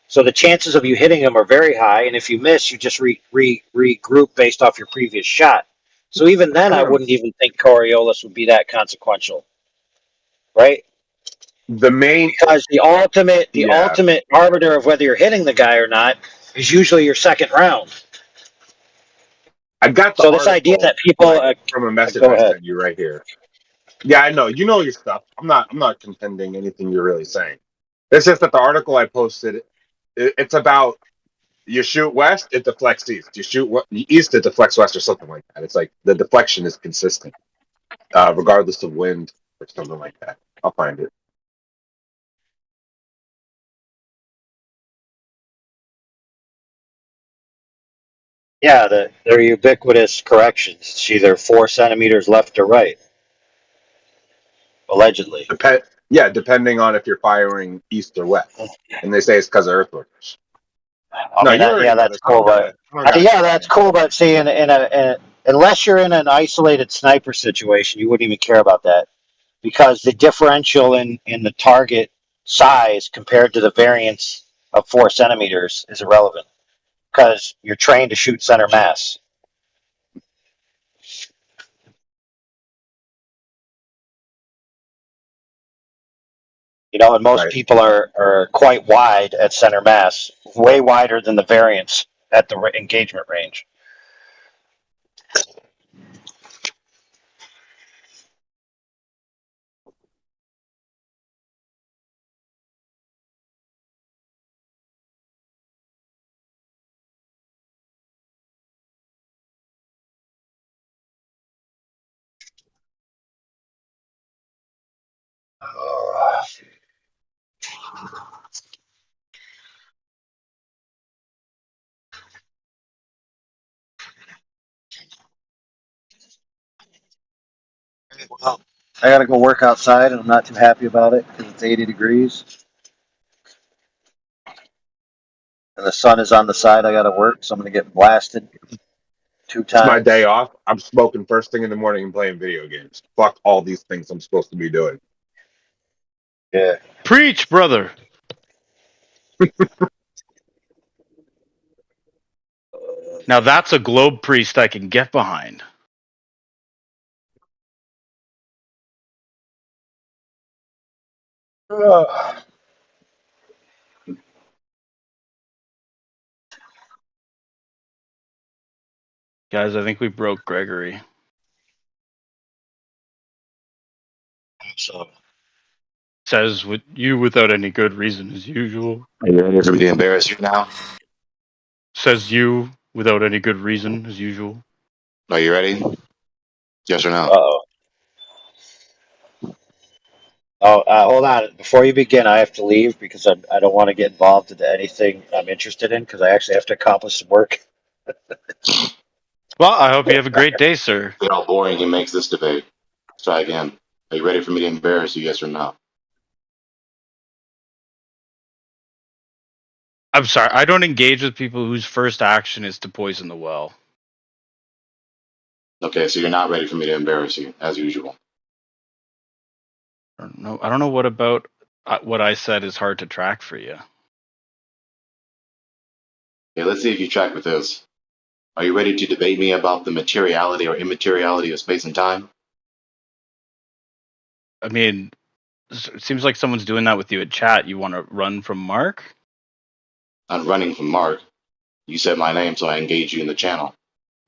So the chances of you hitting them are very high. And if you miss, you just regroup based off your previous shot. So even then, I wouldn't even think Coriolis would be that consequential, right? Because the ultimate arbiter of whether you're hitting the guy or not is usually your second round. I got the so this idea that people from a message I sent you right here. Yeah, I know. You know your stuff. I'm not contending anything you're really saying. It's just that the article I posted, it's about you shoot west, it deflects east. You shoot east, it deflects west, or something like that. It's like the deflection is consistent, regardless of wind or something like that. I'll find it. Yeah, they're ubiquitous corrections. It's either 4 centimeters left or right. Allegedly. Depending on if you're firing east or west. And they say it's because of earthworks. That's cool. But that's cool. But see, unless you're in an isolated sniper situation, you wouldn't even care about that, because the differential in the target size compared to the variance of 4 centimeters is irrelevant. because you're trained to shoot center mass. You know, and most people are quite wide at center mass, way wider than the variance at the engagement range. Well, I gotta go work outside, and I'm not too happy about it because it's 80 degrees, and the sun is on the side I gotta work, so I'm gonna get blasted 2 It's my times. day off. I'm smoking first thing in the morning and playing video games. Fuck all these things I'm supposed to be doing. Yeah. Preach, brother. Now that's a globe priest I can get behind. Guys, I think we broke Gregory. So Says with you without any good reason as usual. Are you ready for me to embarrass you now? Says you without any good reason as usual. Are you ready? Yes or no? Uh-oh. Hold on. Before you begin, I have to leave because I don't want to get involved into anything I'm interested in because I actually have to accomplish some work. Well, I hope you have a great day, sir. Get how boring he makes this debate. Let's try again. Are you ready for me to embarrass you? Yes or no? I'm sorry, I don't engage with people whose first action is to poison the well. Okay, so you're not ready for me to embarrass you, as usual. I don't know what about what I said is hard to track for you. Okay, let's see if you track with this. Are you ready to debate me about the materiality or immateriality of space and time? I mean, it seems like someone's doing that with you at chat. You want to run from Mark? I'm running from Mark. You said my name, so I engage you in the channel.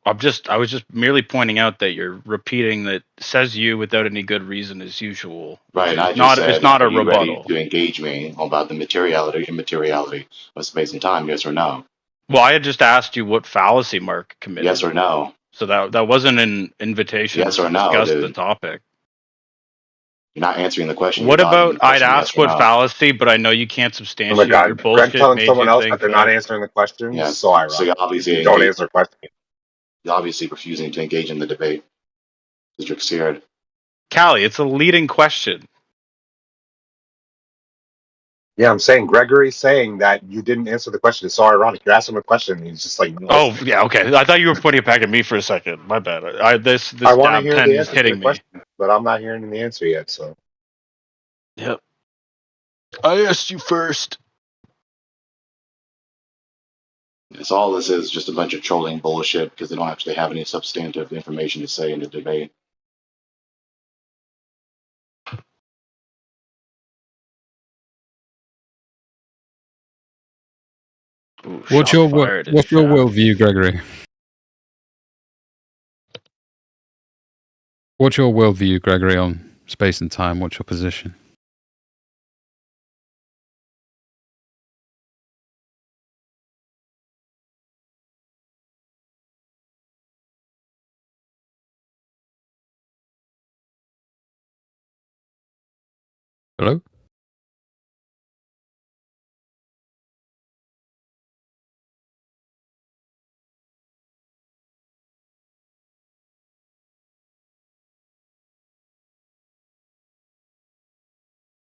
I was just merely pointing out that you're repeating that says you without any good reason as usual. Right, and I just said, it's not a are you rebuttal. ready to engage me about the materiality or immateriality of space and time? Yes or no? Well, I had just asked you what fallacy Mark committed. Yes or no? So that wasn't an invitation Yes to or no, discuss dude? the topic. You're not answering the question. What You're dodging about the question. I'd Yes ask or what no? fallacy, but I know you can't Oh my substantiate your god, Greg bullshit. telling Made someone you else think that they're not that. answering the questions Yeah, is so ironic. so you're obviously Don't answer questions. You're obviously refusing to engage in the debate because you're scared. Callie, it's a leading question. Yeah, I'm saying Gregory's saying that you didn't answer the question. It's so ironic. You're asking him a question, and he's just like, no. Oh yeah, okay. I thought you were putting it back at me for a second. My bad. This I want to dab hear pen the is answer to the hitting me. question, but I'm not hearing the answer yet. So Yep. I asked you first. It's all this is just a bunch of trolling bullshit because they don't actually have any substantive information to say in the debate. Ooh, What's shots your fired in what's your chat. worldview, Gregory? What's your worldview, Gregory, on space and time? What's your position? Hello?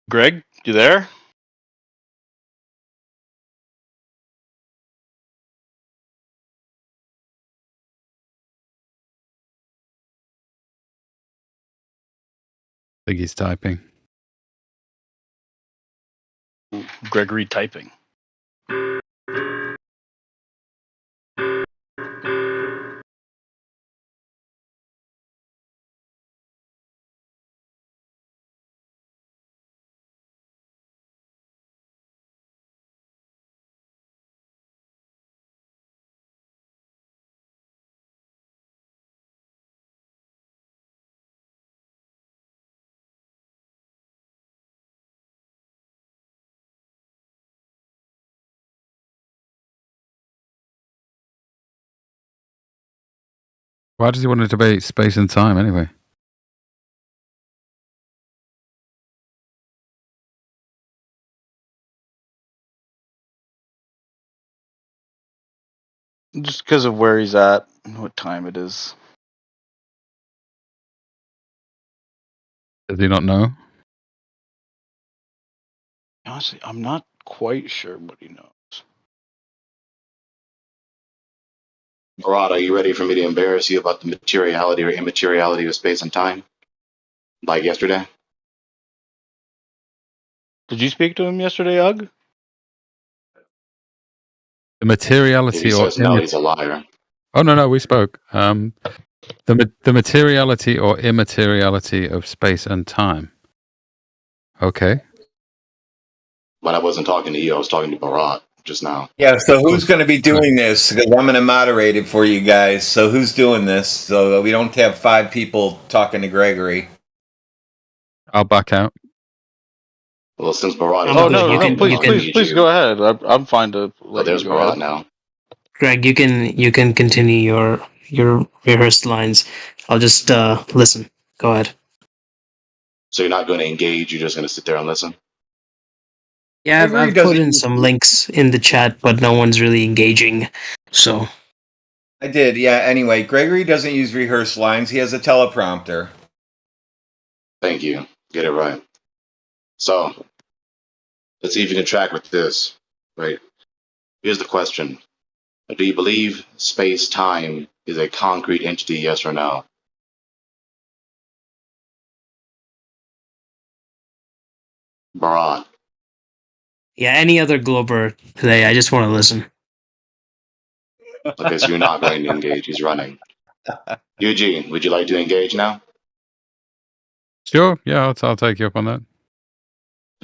Greg, you there? I think he's typing. Gregory typing. Why does he want to debate space and time anyway? Just because of where he's at and what time it is. Does he not know? Honestly, I'm not quite sure what he knows. Rod, are you ready for me to embarrass you about the materiality or immateriality of space and time? Like yesterday? Did you speak to him yesterday, Ugg? The materiality If he or says no, he's a liar. Oh no, we spoke. The materiality or immateriality of space and time. Okay. But I wasn't talking to you, I was talking to Barat just now. Yeah, so who's going to be doing this? Because I'm going to moderate it for you guys. So who's doing this? So that we don't have 5 people talking to Gregory. I'll back out. Well, since Barat is Oh no, please go ahead. I'm fine to let there's you go Barat ahead. now. Greg, you can continue your rehearsed lines. I'll just listen. Go ahead. So you're not going to engage, you're just going to sit there and listen? Yeah, I've put in some links in the chat, but no one's really engaging. So I did, yeah. Anyway, Gregory doesn't use rehearsed lines. He has a teleprompter. Thank you. Get it right. So, let's see if you can track with this. Right. Here's the question. Do you believe space-time is a concrete entity, yes or no? Barat. yeah, any other Glober today? I just want to listen. Okay, so you're not going to engage. He's running. Eugene, would you like to engage now? Sure. Yeah, I'll take you up on that.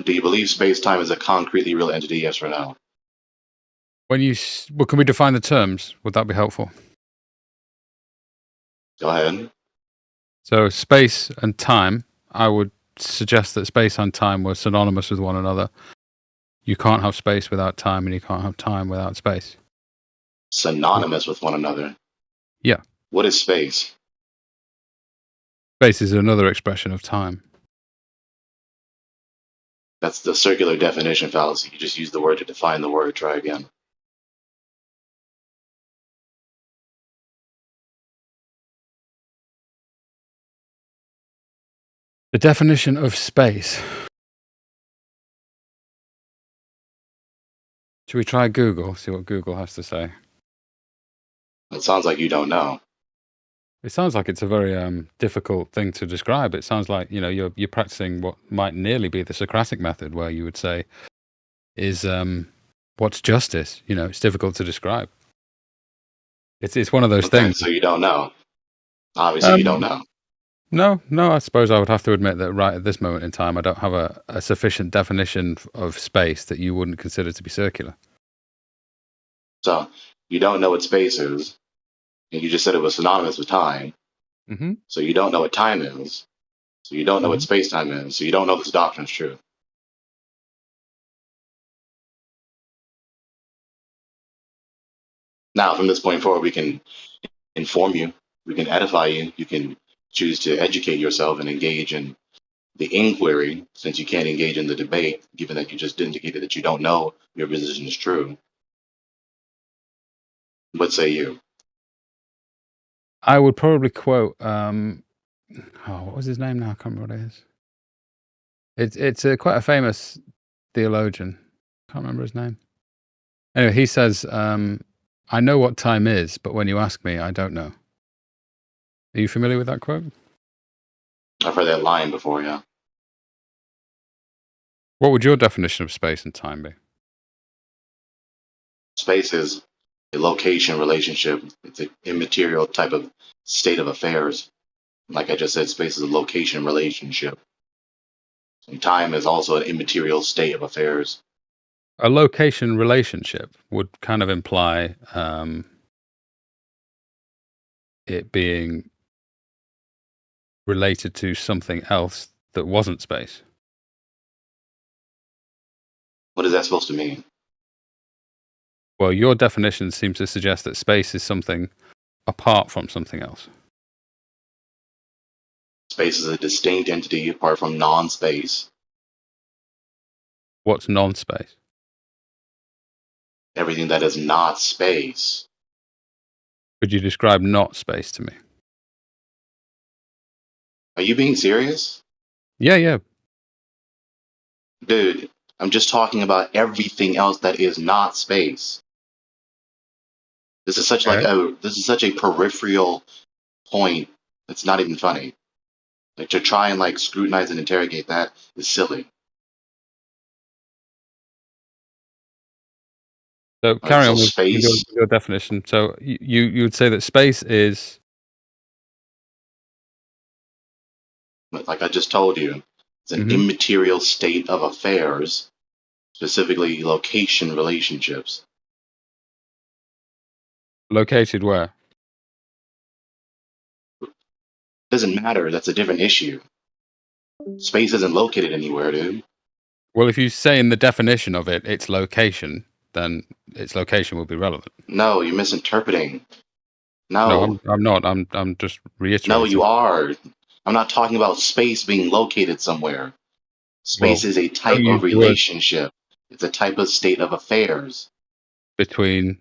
Do you believe space-time is a concretely real entity, yes or no? When you, well, can we define the terms? Would that be helpful? Go ahead. So space and time, I would suggest that space and time were synonymous with one another. You can't have space without time, and you can't have time without space. Synonymous with one another. Yeah. What is space? Space is another expression of time. That's the circular definition fallacy. You just use the word to define the word. Try again. The definition of space. Should we try Google? See what Google has to say. It sounds like you don't know. It sounds like it's a very difficult thing to describe. It sounds like you're practicing what might nearly be the Socratic method, where you would say, "Is what's justice?" It's difficult to describe. It's one of those things. So you don't know. Obviously, you don't know. No. I suppose I would have to admit that right at this moment in time, I don't have a sufficient definition of space that you wouldn't consider to be circular. So you don't know what space is, and you just said it was synonymous with time. Mm-hmm. So you don't know what time is. So you don't know what space-time is. So you don't know this doctrine is true. Now, from this point forward, we can inform you. We can edify you. You can choose to educate yourself and engage in the inquiry, since you can't engage in the debate, given that you just indicated that you don't know your position is true. What say you? I would probably quote, what was his name now? I can't remember what it is. It's quite a famous theologian. Can't remember his name. Anyway, he says, I know what time is, but when you ask me, I don't know. Are you familiar with that quote? I've heard that line before, yeah. What would your definition of space and time be? Space is a location relationship. It's an immaterial type of state of affairs. Like I just said, space is a location relationship. And time is also an immaterial state of affairs. A location relationship would kind of imply it being related to something else that wasn't space. What is that supposed to mean? Well, your definition seems to suggest that space is something apart from something else. Space is a distinct entity apart from non-space. What's non-space? Everything that is not space. Could you describe not space to me? Are you being serious? Yeah, yeah. Dude, I'm just talking about everything else that is not space. This is such a peripheral point. It's not even funny. Like to try and like scrutinize and interrogate that is silly. So carry on with space. your definition. So you would say that space is, like I just told you, it's an immaterial state of affairs, specifically location relationships. located where? Doesn't matter. That's a different issue. Space isn't located anywhere, dude. Well, if you say in the definition of it, its location, then its location will be relevant. No, you're misinterpreting. No, I'm not. I'm just reiterating. No, you are. I'm not talking about space being located somewhere. Space is a type of relationship. It's a type of state of affairs between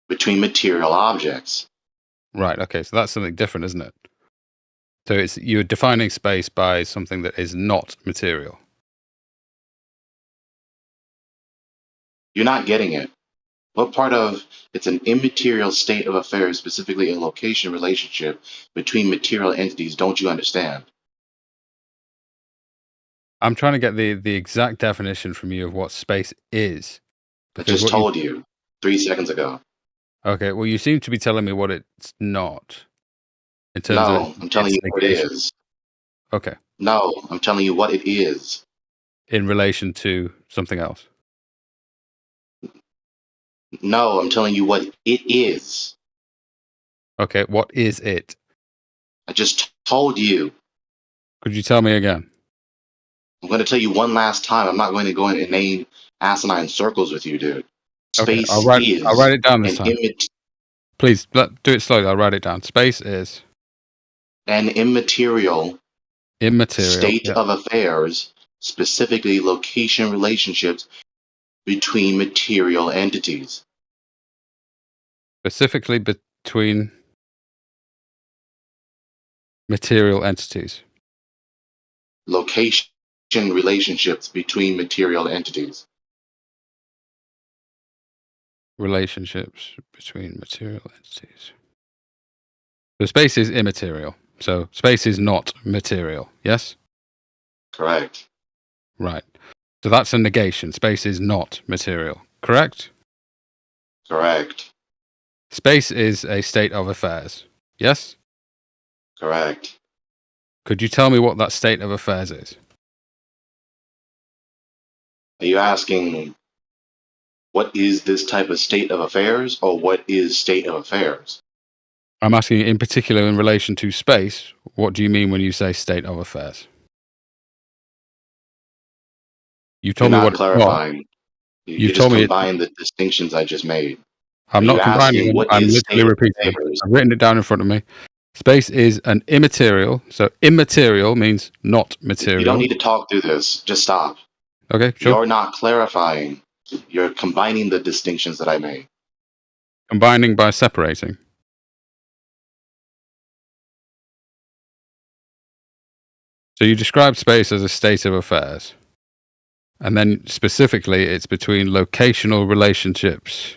material objects. Right. Okay. So that's something different, isn't it? So it's you're defining space by something that is not material. You're not getting it. What part of it's an immaterial state of affairs, specifically a location relationship between material entities, don't you understand? I'm trying to get the exact definition from you of what space is. I just told you 3 seconds ago. Okay, well, you seem to be telling me what it's not. In terms No, I'm telling you what it is. Okay. No, I'm telling you what it is. In relation to something else. No, I'm telling you what it is. Okay, what is it? I just told you. Could you tell me again? I'm going to tell you one last time. I'm not going to go in and name asinine circles with you, dude. Space I'll write it down this time. Please, do it slowly. I'll write it down. Space is an immaterial state of affairs, specifically location relationships between material entities. Specifically between material entities. Location relationships between material entities. Relationships between material entities. So space is immaterial. So space is not material. Yes? Correct. Right. So that's a negation. Space is not material. Correct? Correct. Space is a state of affairs. Yes? Correct. Could you tell me what that state of affairs is? Are you asking what is this type of state of affairs, or what is state of affairs? I'm asking in particular in relation to space, what do you mean when you say state of affairs? You told me what clarifying. You just told me combine the distinctions I just made. I'm not combining them. I'm literally repeating them. I've written it down in front of me. Space is an immaterial. So immaterial means not material. You don't need to talk through this. Just stop. Okay, sure. You're not clarifying. You're combining the distinctions that I made. Combining by separating. So you describe space as a state of affairs. And then specifically, it's between locational relationships.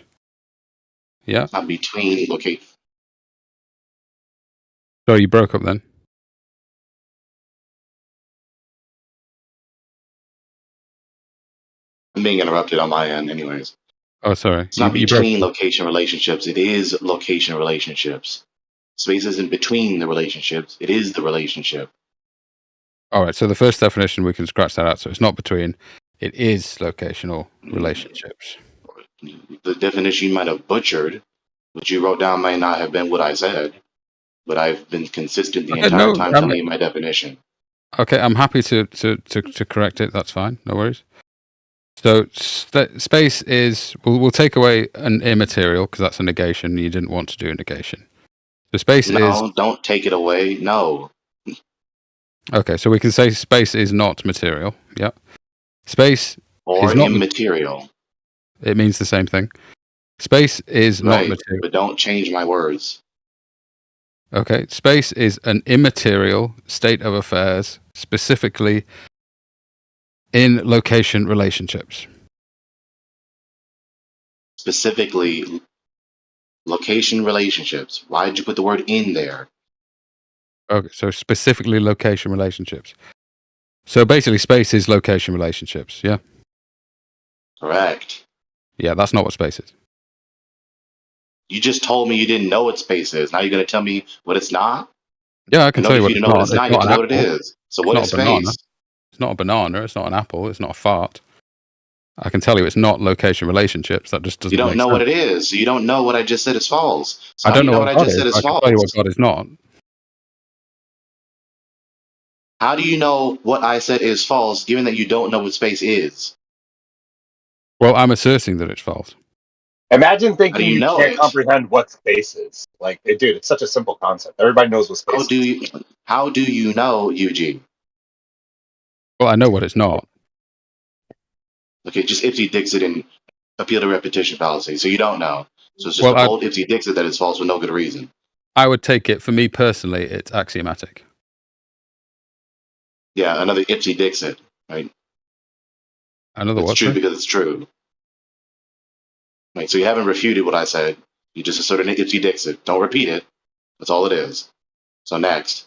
Yeah? Not between location. Sorry, you broke up then. I'm being interrupted on my end anyways. Oh, sorry. It's not between location relationships. It is location relationships. Space isn't between the relationships. It is the relationship. All right. So the first definition, we can scratch that out. So it's not between. It is locational relationships. The definition you might have butchered, what you wrote down might not have been what I said, but I've been consistent the entire time telling you my definition. Okay, I'm happy to correct it. That's fine. No worries. So space is, we'll take away an immaterial because that's a negation. You didn't want to do a negation. So space is No, don't take it away. No. okay. So we can say space is not material. Yeah. Space Or is not. immaterial. It means the same thing. Space is not Right. material. But don't change my words. Okay. Space is an immaterial state of affairs, specifically in location relationships. Specifically, location relationships. Why did you put the word in there? Okay. So specifically location relationships. So basically, space is location relationships. Yeah. Correct. Yeah. That's not what space is. You just told me you didn't know what space is. Now you're going to tell me what it's not? Yeah, I can know tell you if what you it's know what not. it's It's not, you not have to an know what it apple. is. So It's what not is a banana. space? It's not a banana. It's not an apple. It's not a fart. I can tell you it's not location relationships. That just You doesn't don't make know sense. what it is. So you don't know what I just said is false. So I how do don't you know know what what I God just is. said is I can tell you what false? God is not. How do you know what I said is false given that you don't know what space is? Well, I'm asserting that it's false. Imagine How do thinking you you know can't it? comprehend what space is. Like, dude, it's such a simple concept. Everybody knows what How space do is. you know, Eugene? Well, I know what it's not. Okay, just Ipsy Dixit and appeal to repetition fallacy. So you don't know. So it's just Well, a bold Ipsy Dixit that is false for no good reason. I would take it, for me personally, it's axiomatic. Yeah, another Ipsy Dixit, right? Another It's what, true sorry? because it's true. Right. So you haven't refuted what I said. You just asserted an Ipsy Dixit. Don't repeat it. That's all it is. So next.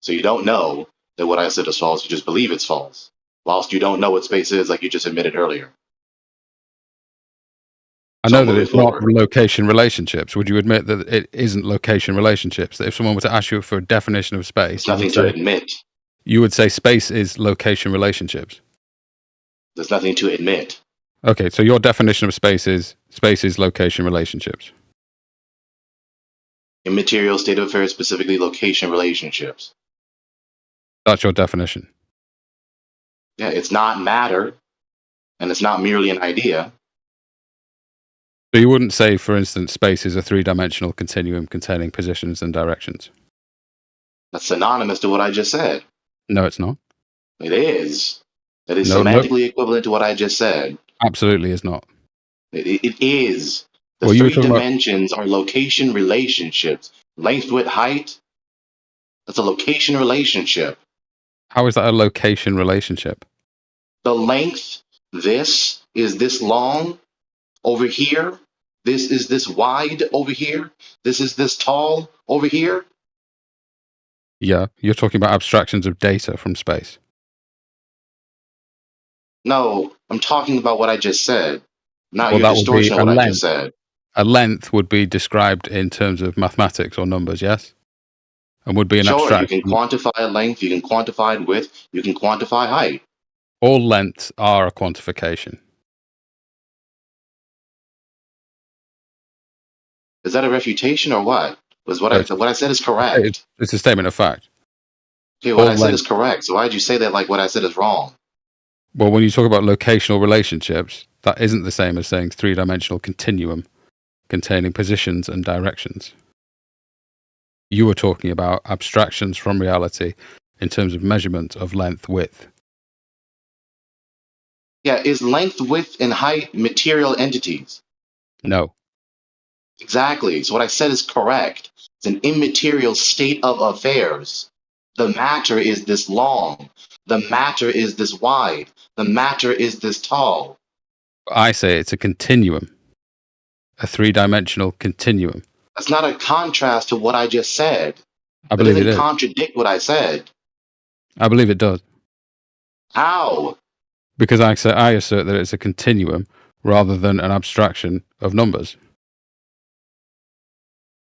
So you don't know that what I said is false. You just believe it's false. Whilst you don't know what space is, like you just admitted earlier. I So know that moving it's not forward. location relationships. Would you admit that it isn't location relationships? That if someone were to ask you for a definition of space, There's nothing to admit. you would say space is location relationships. There's nothing to admit. Okay, so your definition of space is location relationships. Immaterial state of affairs, specifically location relationships. That's your definition. Yeah, it's not matter, and it's not merely an idea. So you wouldn't say, for instance, space is a three-dimensional continuum containing positions and directions. That's synonymous to what I just said. No, it's not. It is. It is No, semantically equivalent to what I just said. absolutely is not. It is. The Well, you were three talking about. dimensions are location relationships. Length, width, height. That's a location relationship. How is that a location relationship? The length, this is this long over here. This is this wide over here. This is this tall over here. Yeah, you're talking about abstractions of data from space. No, I'm talking about what I just said. Not Well, your that would be distortion of a what I length. just said. A length would be described in terms of mathematics or numbers, yes? And would be an Sure, you abstraction. can quantify a length, you can quantify width, you can quantify height. All lengths are a quantification. Is that a refutation or what? Was what I said is correct. It's a statement of fact. Okay, what all I said is length- correct. So why'd you say that like what I said is wrong? Well, when you talk about locational relationships, that isn't the same as saying three-dimensional continuum containing positions and directions. You were talking about abstractions from reality in terms of measurement of length, width. Yeah, is length, width, and height material entities? No. Exactly. So what I said is correct. It's an immaterial state of affairs. The matter is this long. The matter is this wide. The matter is this tall. I say it's a continuum, a three-dimensional continuum. That's not a contrast to what I just said. I That believe it doesn't is. contradict what I said. I believe it does. How? Because I assert that it's a continuum rather than an abstraction of numbers.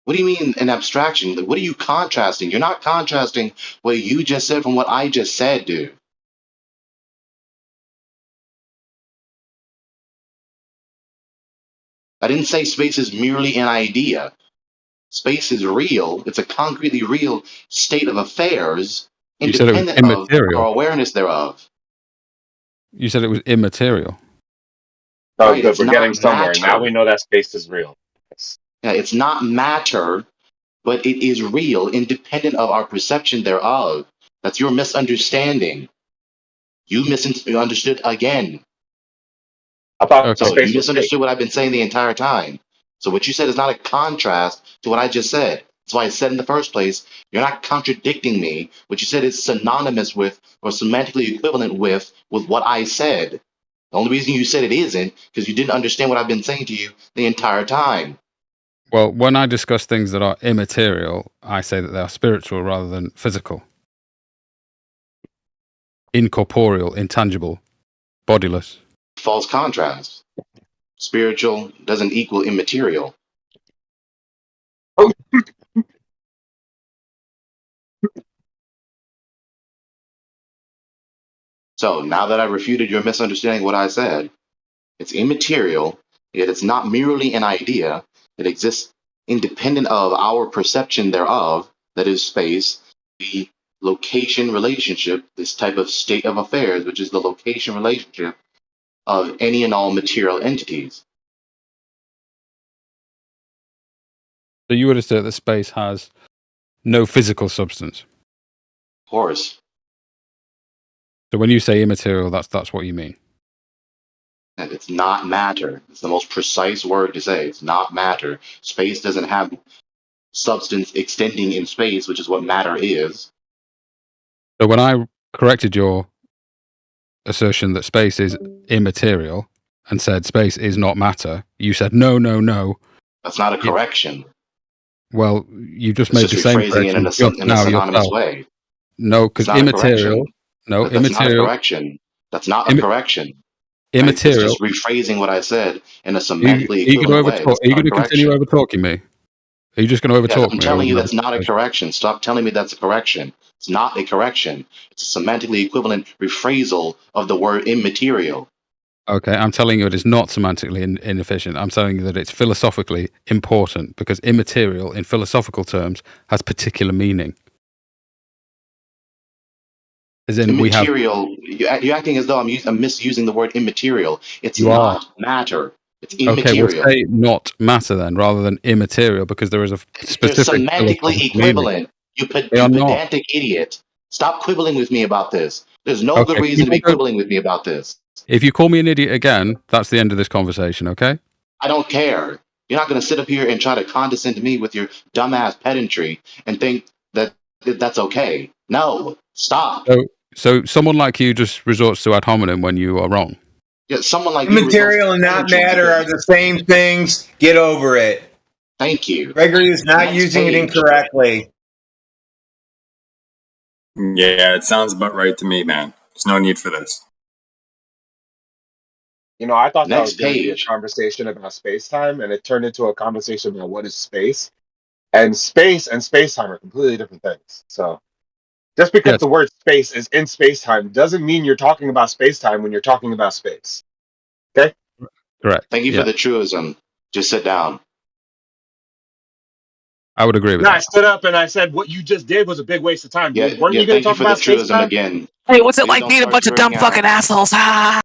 What do you mean an abstraction? What are you contrasting? You're not contrasting what you just said from what I just said, dude. I didn't say space is merely an idea. Space is real. It's a concretely real state of affairs, You said it was independent of immaterial. our awareness thereof. You said it was immaterial. Oh, Right, good. it's We're not getting somewhere. Now matter. we know that space is real. Yeah, it's not matter, but it is real, independent of our perception thereof. That's your misunderstanding. You misunderstood again. I thought So you space was fake. misunderstood what I've been saying the entire time. So what you said is not a contrast to what I just said. That's why I said in the first place, you're not contradicting me. What you said is synonymous with or semantically equivalent with what I said. The only reason you said it isn't because you didn't understand what I've been saying to you the entire time. Well, when I discuss things that are immaterial, I say that they are spiritual rather than physical. Incorporeal, intangible, bodiless. False contrast. Spiritual doesn't equal immaterial. So now that I've refuted your misunderstanding of what I said, it's immaterial, yet it's not merely an idea. It exists independent of our perception thereof, that is space, the location relationship, this type of state of affairs, which is the location relationship of any and all material entities. So you would assert that space has no physical substance. Of course. So when you say immaterial, that's what you mean. And it's not matter. It's the most precise word to say. It's not matter. Space doesn't have substance extending in space, which is what matter is. So when I corrected your assertion that space is immaterial and said space is not matter, you said no, no, no. That's not a correction. Well, you just It's made just the same rephrasing it correction in just a now synonymous yourself. way. No, It's because not a immaterial. correction. No, That's not a immaterial. correction. That's not a correction. Right? It's Immaterial. just rephrasing what I said in a Are semantically you going equivalent to way. overtalk? That's Are you not a going to continue correction. over talking me? Are you just going to Yeah, overtalk I'm me? telling you that's not a correction. Stop telling me that's a correction. It's not a correction. It's a semantically equivalent rephrasal of the word immaterial. Okay, I'm telling you it is not semantically inefficient. I'm telling you that it's philosophically important because immaterial in philosophical terms has particular meaning. As in, we have. Immaterial. You're acting as though I'm misusing the word immaterial. It's You are. not matter. It's Okay, we'll immaterial. say not matter then, rather than immaterial, because there is a They're specific semantically philosophical meaning. equivalent. They You are not. pedantic idiot. Stop quibbling with me about this. There's no good Okay, reason to be quibbling with me about this. if you call me an idiot again, that's the end of this conversation, okay? I don't care. You're not going to sit up here and try to condescend to me with your dumbass pedantry and think that that's okay. No, stop. So someone like you just resorts to ad hominem when you are wrong. Yeah, someone like you Immaterial and not matter are the same things. Get over it. Thank you. Gregory is not Next using it page. incorrectly. Yeah, it sounds about right to me, man. There's no need for this. You know, I thought that was Next going to be a page. conversation about space time, and it turned into a conversation about what is space. And space and space time are completely different things. So just because Yes. the word space is in space time doesn't mean you're talking about space time when you're talking about space. Okay? Correct. Thank you for the truism. Just sit down. I would agree with No, I that. stood up and I said what you just did was a big waste of time. Yeah, Weren't you going thank to you talk for the about space truism time? again. Hey, what's it Please like don't being a start bunch of dumb straighting fucking out. assholes? Ah!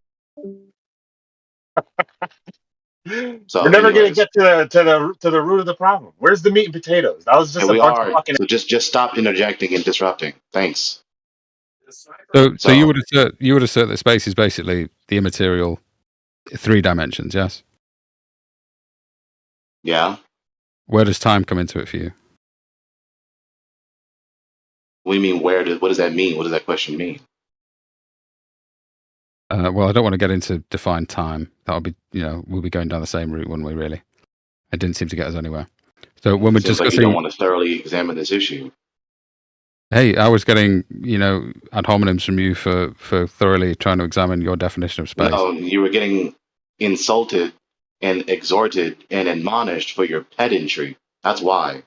So, We're never going to anyways, get to the root of the problem. Where's the meat and potatoes? That was just and a we bunch of are. fucking. So just stop interjecting and disrupting. Thanks. So you would assert that space is basically the immaterial 3 dimensions, yes? Yeah. Where does time come into it for you? What do you mean? What does that mean? What does that question mean? Well, I don't want to get into defined time. That would be, we'll be going down the same route, wouldn't we, really? It didn't seem to get us anywhere. So when we're Seems like you discussing... don't want to thoroughly examine this issue. Hey, I was getting, ad hominems from you for thoroughly trying to examine your definition of space. No, you were getting insulted and exhorted and admonished for your pedantry. That's why.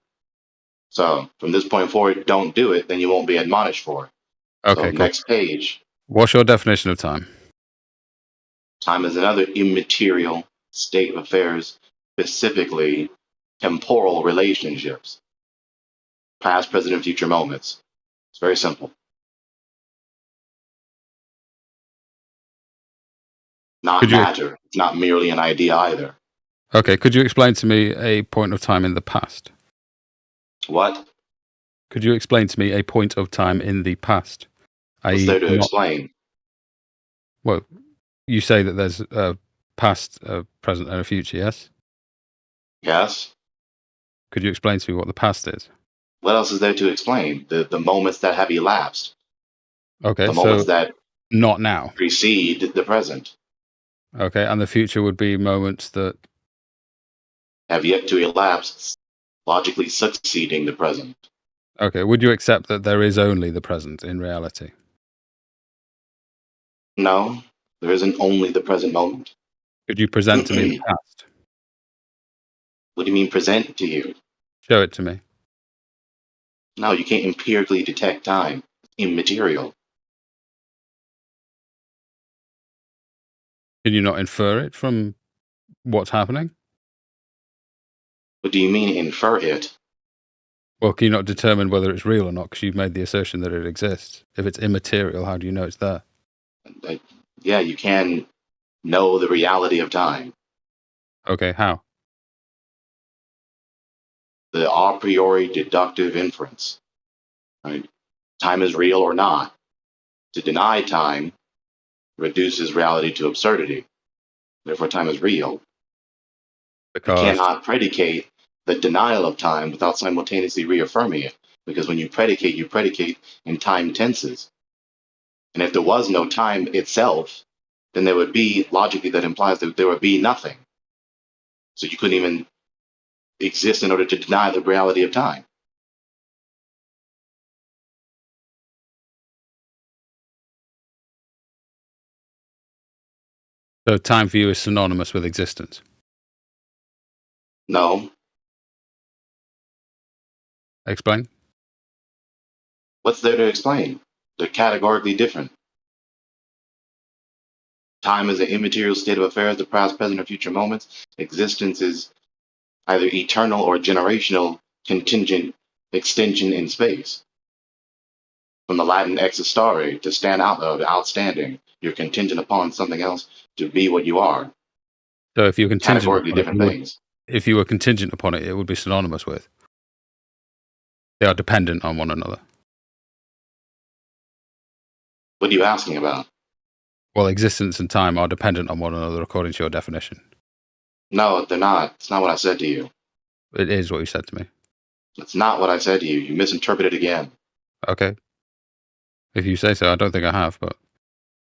So from this point forward, don't do it, then you won't be admonished for it. Okay, So cool. next page. What's your definition of time? Time is another immaterial state of affairs, specifically temporal relationships. Past, present, and future moments. It's very simple. Not Could you- matter. It's not merely an idea either. Okay, could you explain to me a point of time in the past? What? Could you explain to me a point of time in the past? What's there to explain? Well, you say that there's a past, a present, and a future, yes? Yes. Could you explain to me what the past is? What else is there to explain? The moments that have elapsed, Okay, the so moments that not now. precede the present, Okay, and the future would be moments that have yet to elapse, logically succeeding the present. Okay, would you accept that there is only the present in reality? No, there isn't only the present moment. Could you present to me the past? What do you mean present to you? Show it to me. No, you can't empirically detect time. It's immaterial. Can you not infer it from what's happening? What do you mean infer it? Well, can you not determine whether it's real or not because you've made the assertion that it exists? If it's immaterial, how do you know it's there? Yeah, you can know the reality of time. Okay, how? The a priori deductive inference. Right? Time is real or not. To deny time reduces reality to absurdity. Therefore, time is real. Because You cannot predicate the denial of time without simultaneously reaffirming it. Because when you predicate in time tenses. And if there was no time itself, then there would be, logically, that implies that there would be nothing. So you couldn't even exist in order to deny the reality of time. So time for you is synonymous with existence? No. Explain. What's there to explain? They're categorically different. Time is an immaterial state of affairs, the past, present, or future moments. Existence is either eternal or generational, contingent extension in space. From the Latin existare, to stand out of, outstanding. You're contingent upon something else to be what you are. So if you're contingent Categorically upon it, different things. if you were contingent upon it, it would be synonymous with. They are dependent on one another. What are you asking about? Well, existence and time are dependent on one another according to your definition. No, they're not. It's not what I said to you. It is what you said to me. It's not what I said to you. You misinterpreted again. Okay. If you say so, I don't think I have, but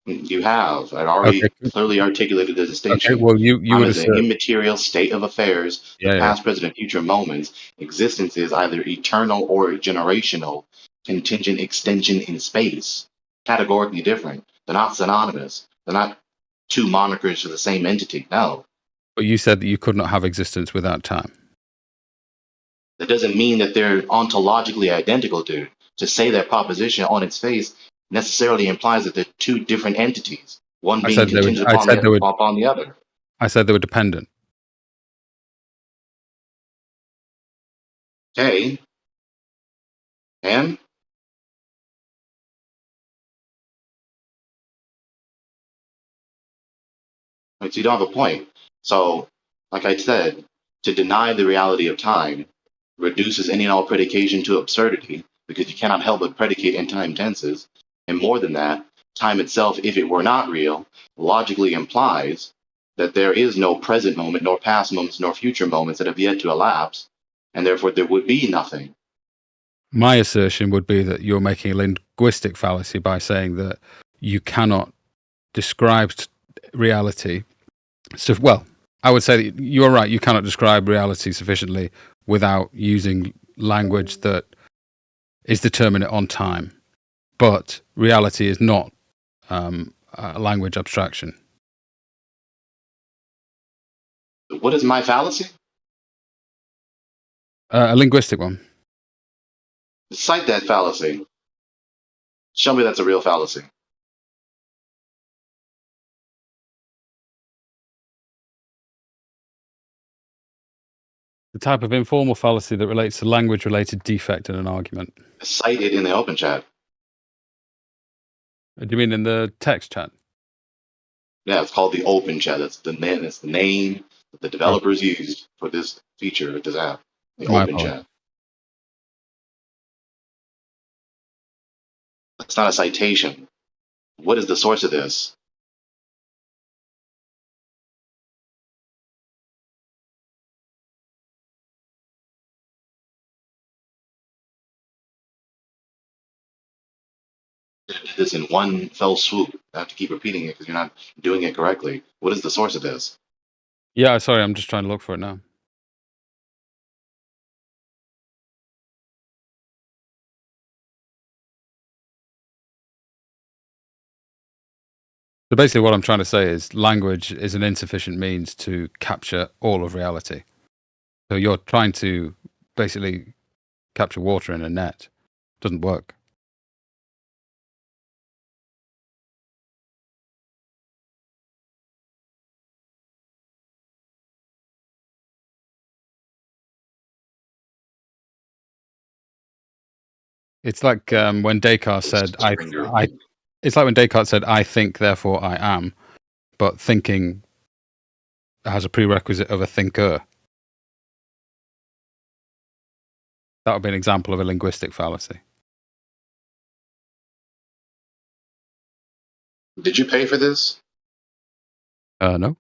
You have. I've already clearly articulated the distinction. Okay, well, you Time would is an assert. immaterial state of affairs, Yeah, past, present, and future moments. Existence is either eternal or generational, contingent extension in space. Categorically different. They're not synonymous. They're not two monikers for the same entity. No. But you said that you could not have existence without time. That doesn't mean that they're ontologically identical, dude. To say that proposition on its face necessarily implies that they're two different entities, one I being said they would. contingent I upon said they would. upon the other. I said they were dependent. Okay. And right, so you don't have a point. So, like I said, to deny the reality of time reduces any and all predication to absurdity because you cannot help but predicate in time tenses. And more than that, time itself, if it were not real, logically implies that there is no present moment, nor past moments, nor future moments that have yet to elapse, and therefore there would be nothing. My assertion would be that you're making a linguistic fallacy by saying that you cannot describe reality. So, well, I would say that you're right. You cannot describe reality sufficiently without using language that is determinate on time. But reality is not a language abstraction. What is my fallacy? A linguistic one. Cite that fallacy. Show me that's a real fallacy. The type of informal fallacy that relates to language-related defect in an argument. Cite it in the open chat. Do you mean in the text chat? Yeah, it's called the open chat. That's the name. That's the name that the developers used for this feature of this app. The My open apologies. chat. It's not a citation. What is the source of this? This in one fell swoop. I have to keep repeating it because you're not doing it correctly. What is the source of this? Yeah, sorry, I'm just trying to look for it now. So basically, what I'm trying to say is language is an insufficient means to capture all of reality. So you're trying to basically capture water in a net. Doesn't work. It's like when Descartes said, It's like when Descartes said, "I think, therefore I am," but thinking has a prerequisite of a thinker. That would be an example of a linguistic fallacy. Did you pay for this? No.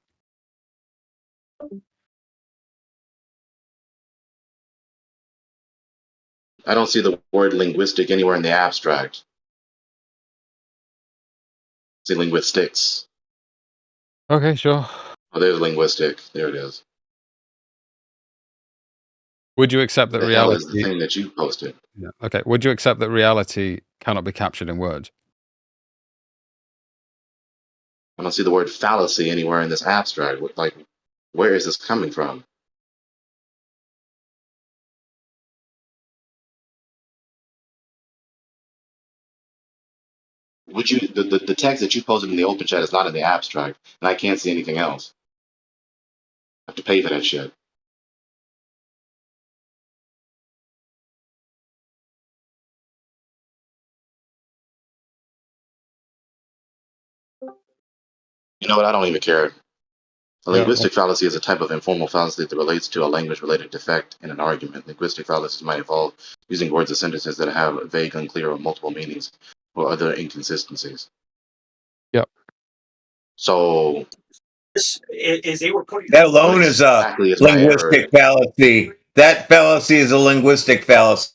I don't see the word linguistic anywhere in the abstract. See linguistics. Okay, sure. Oh, there's linguistic. There it is. Would you accept that The hell reality? is the thing that you posted? Yeah. Okay. Would you accept that reality cannot be captured in words? I don't see the word fallacy anywhere in this abstract. Like, where is this coming from? Would you the text that you posted in the open chat is not in the abstract, and I can't see anything else. I have to pay for that shit. You know what? I don't even care. A linguistic fallacy is a type of informal fallacy that relates to a language-related defect in an argument. Linguistic fallacies might involve using words or sentences that have vague, unclear, or multiple meanings, or other inconsistencies. Yep. So That alone is a exactly is my error. linguistic fallacy. That fallacy is a linguistic fallacy.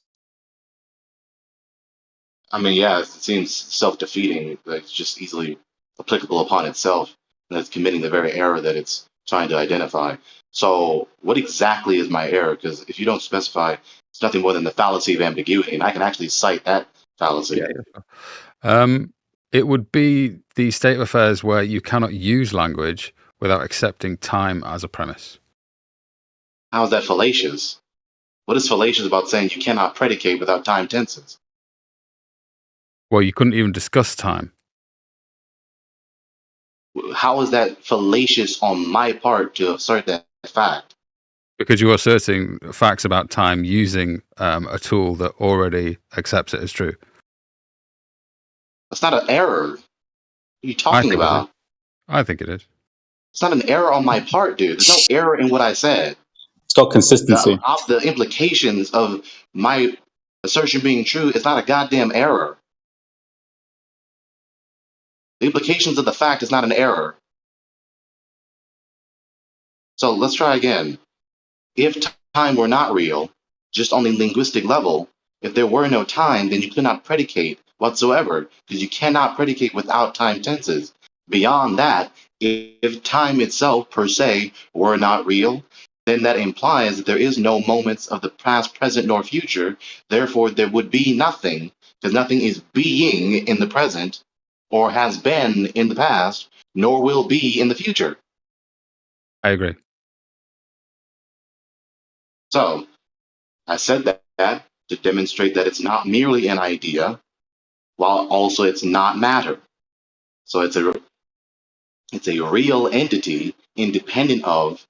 I mean, yeah, it seems self-defeating. Like it's just easily applicable upon itself, and it's committing the very error that it's trying to identify. So, what exactly is my error? Because if you don't specify, it's nothing more than the fallacy of ambiguity, and I can actually cite that fallacy. It would be the state of affairs where you cannot use language without accepting time as a premise. How is that fallacious? What is fallacious about saying you cannot predicate without time tenses? Well, you couldn't even discuss time. How is that fallacious on my part to assert that fact? Because you're asserting facts about time using a tool that already accepts it as true. That's not an error. What are you talking about? I think it is. It's not an error on my part, dude. There's no error in what I said. It's called consistency. The implications of my assertion being true is not a goddamn error. The implications of the fact is not an error. So let's try again. If time were not real, just on the linguistic level, if there were no time, then you could not predicate whatsoever, because you cannot predicate without time tenses. Beyond that, if time itself per se were not real, then that implies that there is no moments of the past, present, nor future. Therefore, there would be nothing, because nothing is being in the present, or has been in the past, nor will be in the future. I agree. So, I said that to demonstrate that it's not merely an idea, while also it's not matter. So it's a real entity independent of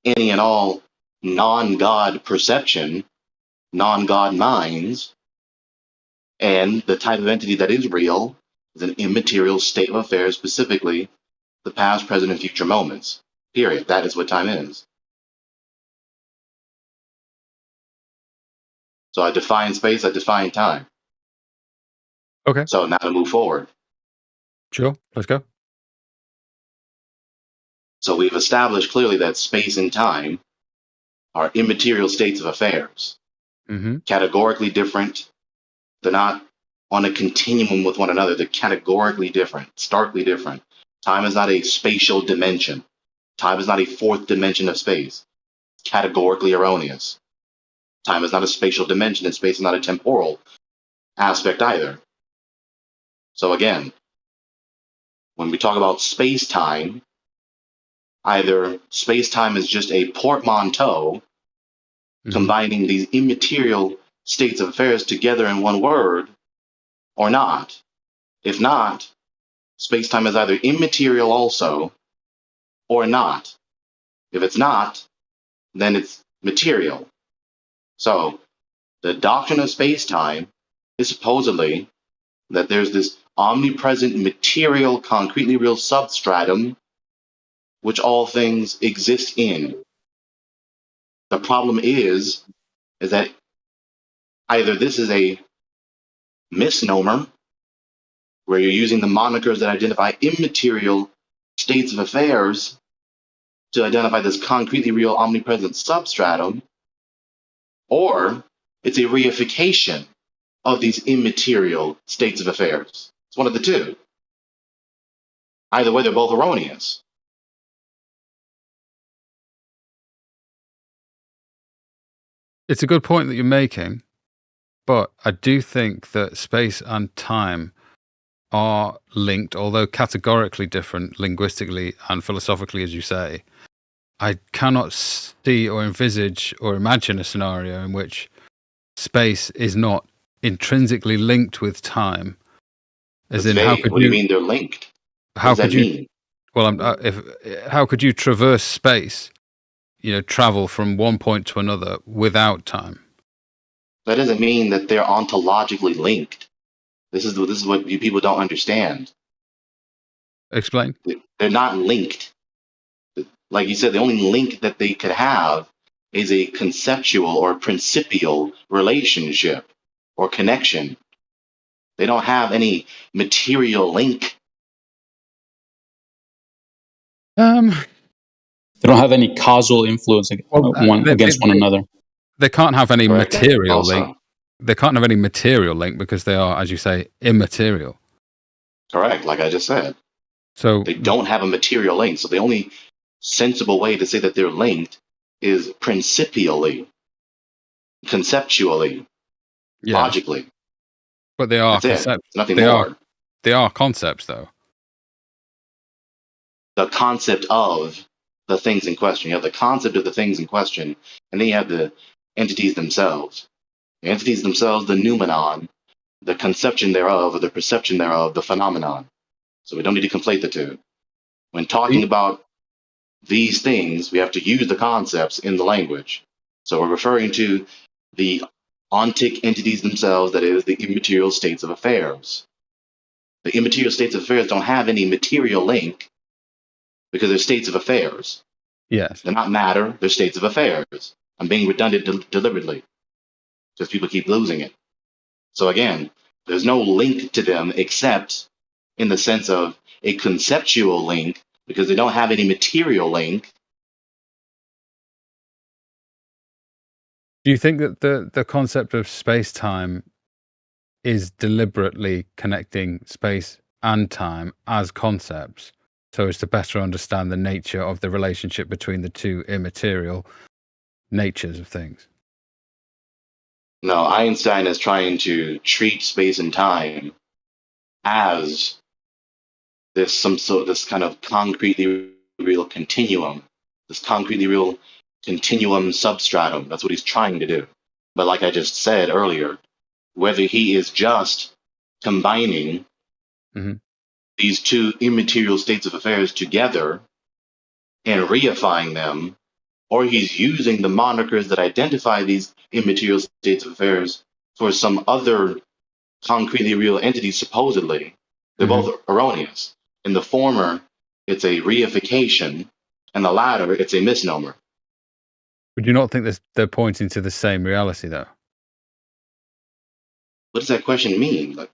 any and all non-God perception, non-God minds, and the type of entity that is real is an immaterial state of affairs, specifically the past, present, and future moments. Period. That is what time is. So I define space, I define time. Okay. So now to move forward. Sure. Let's go. So we've established clearly that space and time are immaterial states of affairs, Mm-hmm. categorically different. They're not on a continuum with one another. They're categorically different, starkly different. Time is not a spatial dimension. Time is not a fourth dimension of space. Categorically erroneous. Time is not a spatial dimension, and space is not a temporal aspect either. So again, when we talk about space-time, either space-time is just a portmanteau combining these immaterial states of affairs together in one word, or not. If not, space-time is either immaterial also, or not. If it's not, then it's material. So, the doctrine of space-time is supposedly that there's this omnipresent material, concretely real substratum which all things exist in. The problem is that either this is a misnomer, where you're using the monikers that identify immaterial states of affairs to identify this concretely real omnipresent substratum, or it's a reification of these immaterial states of affairs. It's one of the two. Either way, they're both erroneous. It's a good point that you're making, but I do think that space and time are linked, although categorically different linguistically and philosophically, as you say. I cannot see or envisage or imagine a scenario in which space is not intrinsically linked with time. As in, how could what do you mean they're linked? How What does could that you? mean? Well, how could you traverse space? Travel from one point to another without time. That doesn't mean that they're ontologically linked. This is what you people don't understand. Explain. They're not linked. Like you said, the only link that they could have is a conceptual or principial relationship or connection. They don't have any material link. They don't have any causal influence against one another. They can't have any Correct. material Also. link. They can't have any material link because they are, as you say, immaterial. Correct, like I just said. So they don't have a material link. So the only sensible way to say that they're linked is principially, conceptually, logically. But they are That's it. concepts. Nothing they more. are. They are concepts, though. The concept of the things in question. You have the concept of the things in question, and then you have the entities themselves. The entities themselves, the noumenon, the conception thereof, or the perception thereof, the phenomenon. So we don't need to conflate the two. When talking about these things, we have to use the concepts in the language. So we're referring to the ontic entities themselves, that is, the immaterial states of affairs. The immaterial states of affairs don't have any material link because they're states of affairs. Yes. They're not matter, they're states of affairs. I'm being redundant deliberately because people keep losing it. So again, there's no link to them except in the sense of a conceptual link because they don't have any material link. Do you think that the concept of space-time is deliberately connecting space and time as concepts so as to better understand the nature of the relationship between the two immaterial natures of things? No, Einstein is trying to treat space and time as this kind of concretely real continuum, this concretely real continuum substratum. That's what he's trying to do. But like I just said earlier, whether he is just combining these two immaterial states of affairs together and reifying them, or he's using the monikers that identify these immaterial states of affairs for some other concretely real entity, supposedly, they're both erroneous. In the former, it's a reification, and the latter, it's a misnomer. Would you not think they're pointing to the same reality, though? What does that question mean? Like,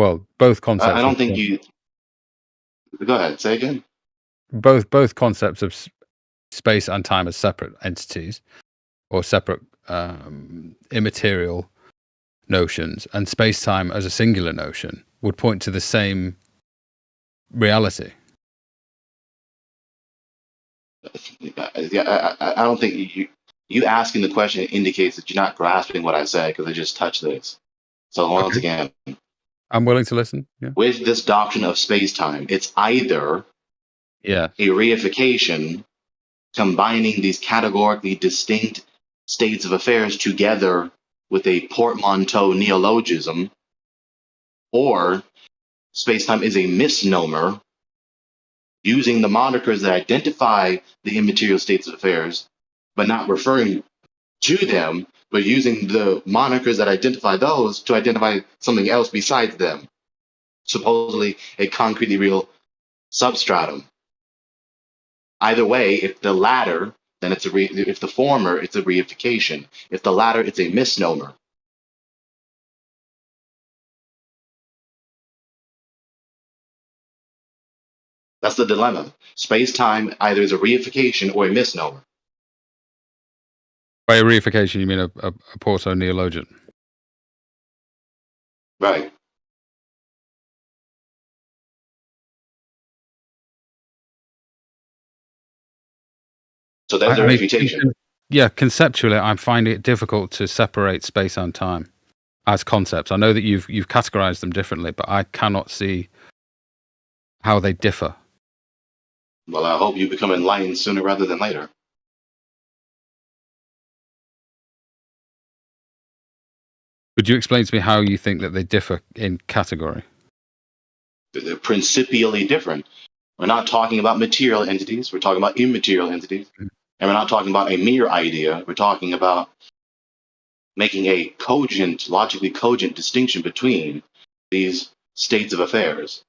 Well, both concepts. I don't think you. Go ahead. Say again. Both concepts of space and time as separate entities or separate immaterial notions, and space-time as a singular notion would point to the same reality. Yeah, I don't think you asking the question indicates that you're not grasping what I said because I just touched this. So once again, I'm willing to listen. Yeah. With this doctrine of space-time, it's either a reification combining these categorically distinct states of affairs together with a portmanteau neologism, or space-time is a misnomer using the monikers that identify the immaterial states of affairs, but not referring to them, but using the monikers that identify those to identify something else besides them, supposedly a concretely real substratum. Either way, if the latter, then it's if the former, it's a reification. If the latter, it's a misnomer. That's the dilemma. Space-time either is a reification or a misnomer. By a reification, you mean a porto-neologian? Right. So there's a refutation. Yeah, conceptually, I'm finding it difficult to separate space and time as concepts. I know that you've categorized them differently, but I cannot see how they differ. Well, I hope you become enlightened sooner rather than later. Could you explain to me how you think that they differ in category? They're principially different. We're not talking about material entities. We're talking about immaterial entities. And we're not talking about a mere idea. We're talking about making a cogent, logically cogent distinction between these states of affairs.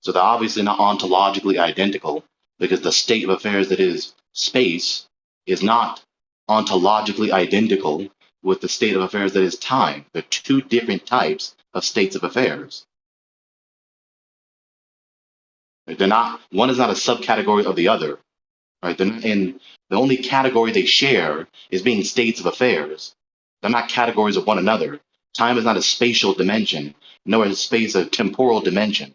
So they're obviously not ontologically identical, because the state of affairs that is space is not ontologically identical with the state of affairs that is time. They're two different types of states of affairs. They're not, one is not a subcategory of the other. Right? They're not in, the only category they share is being states of affairs. They're not categories of one another. Time is not a spatial dimension, nor is space a temporal dimension.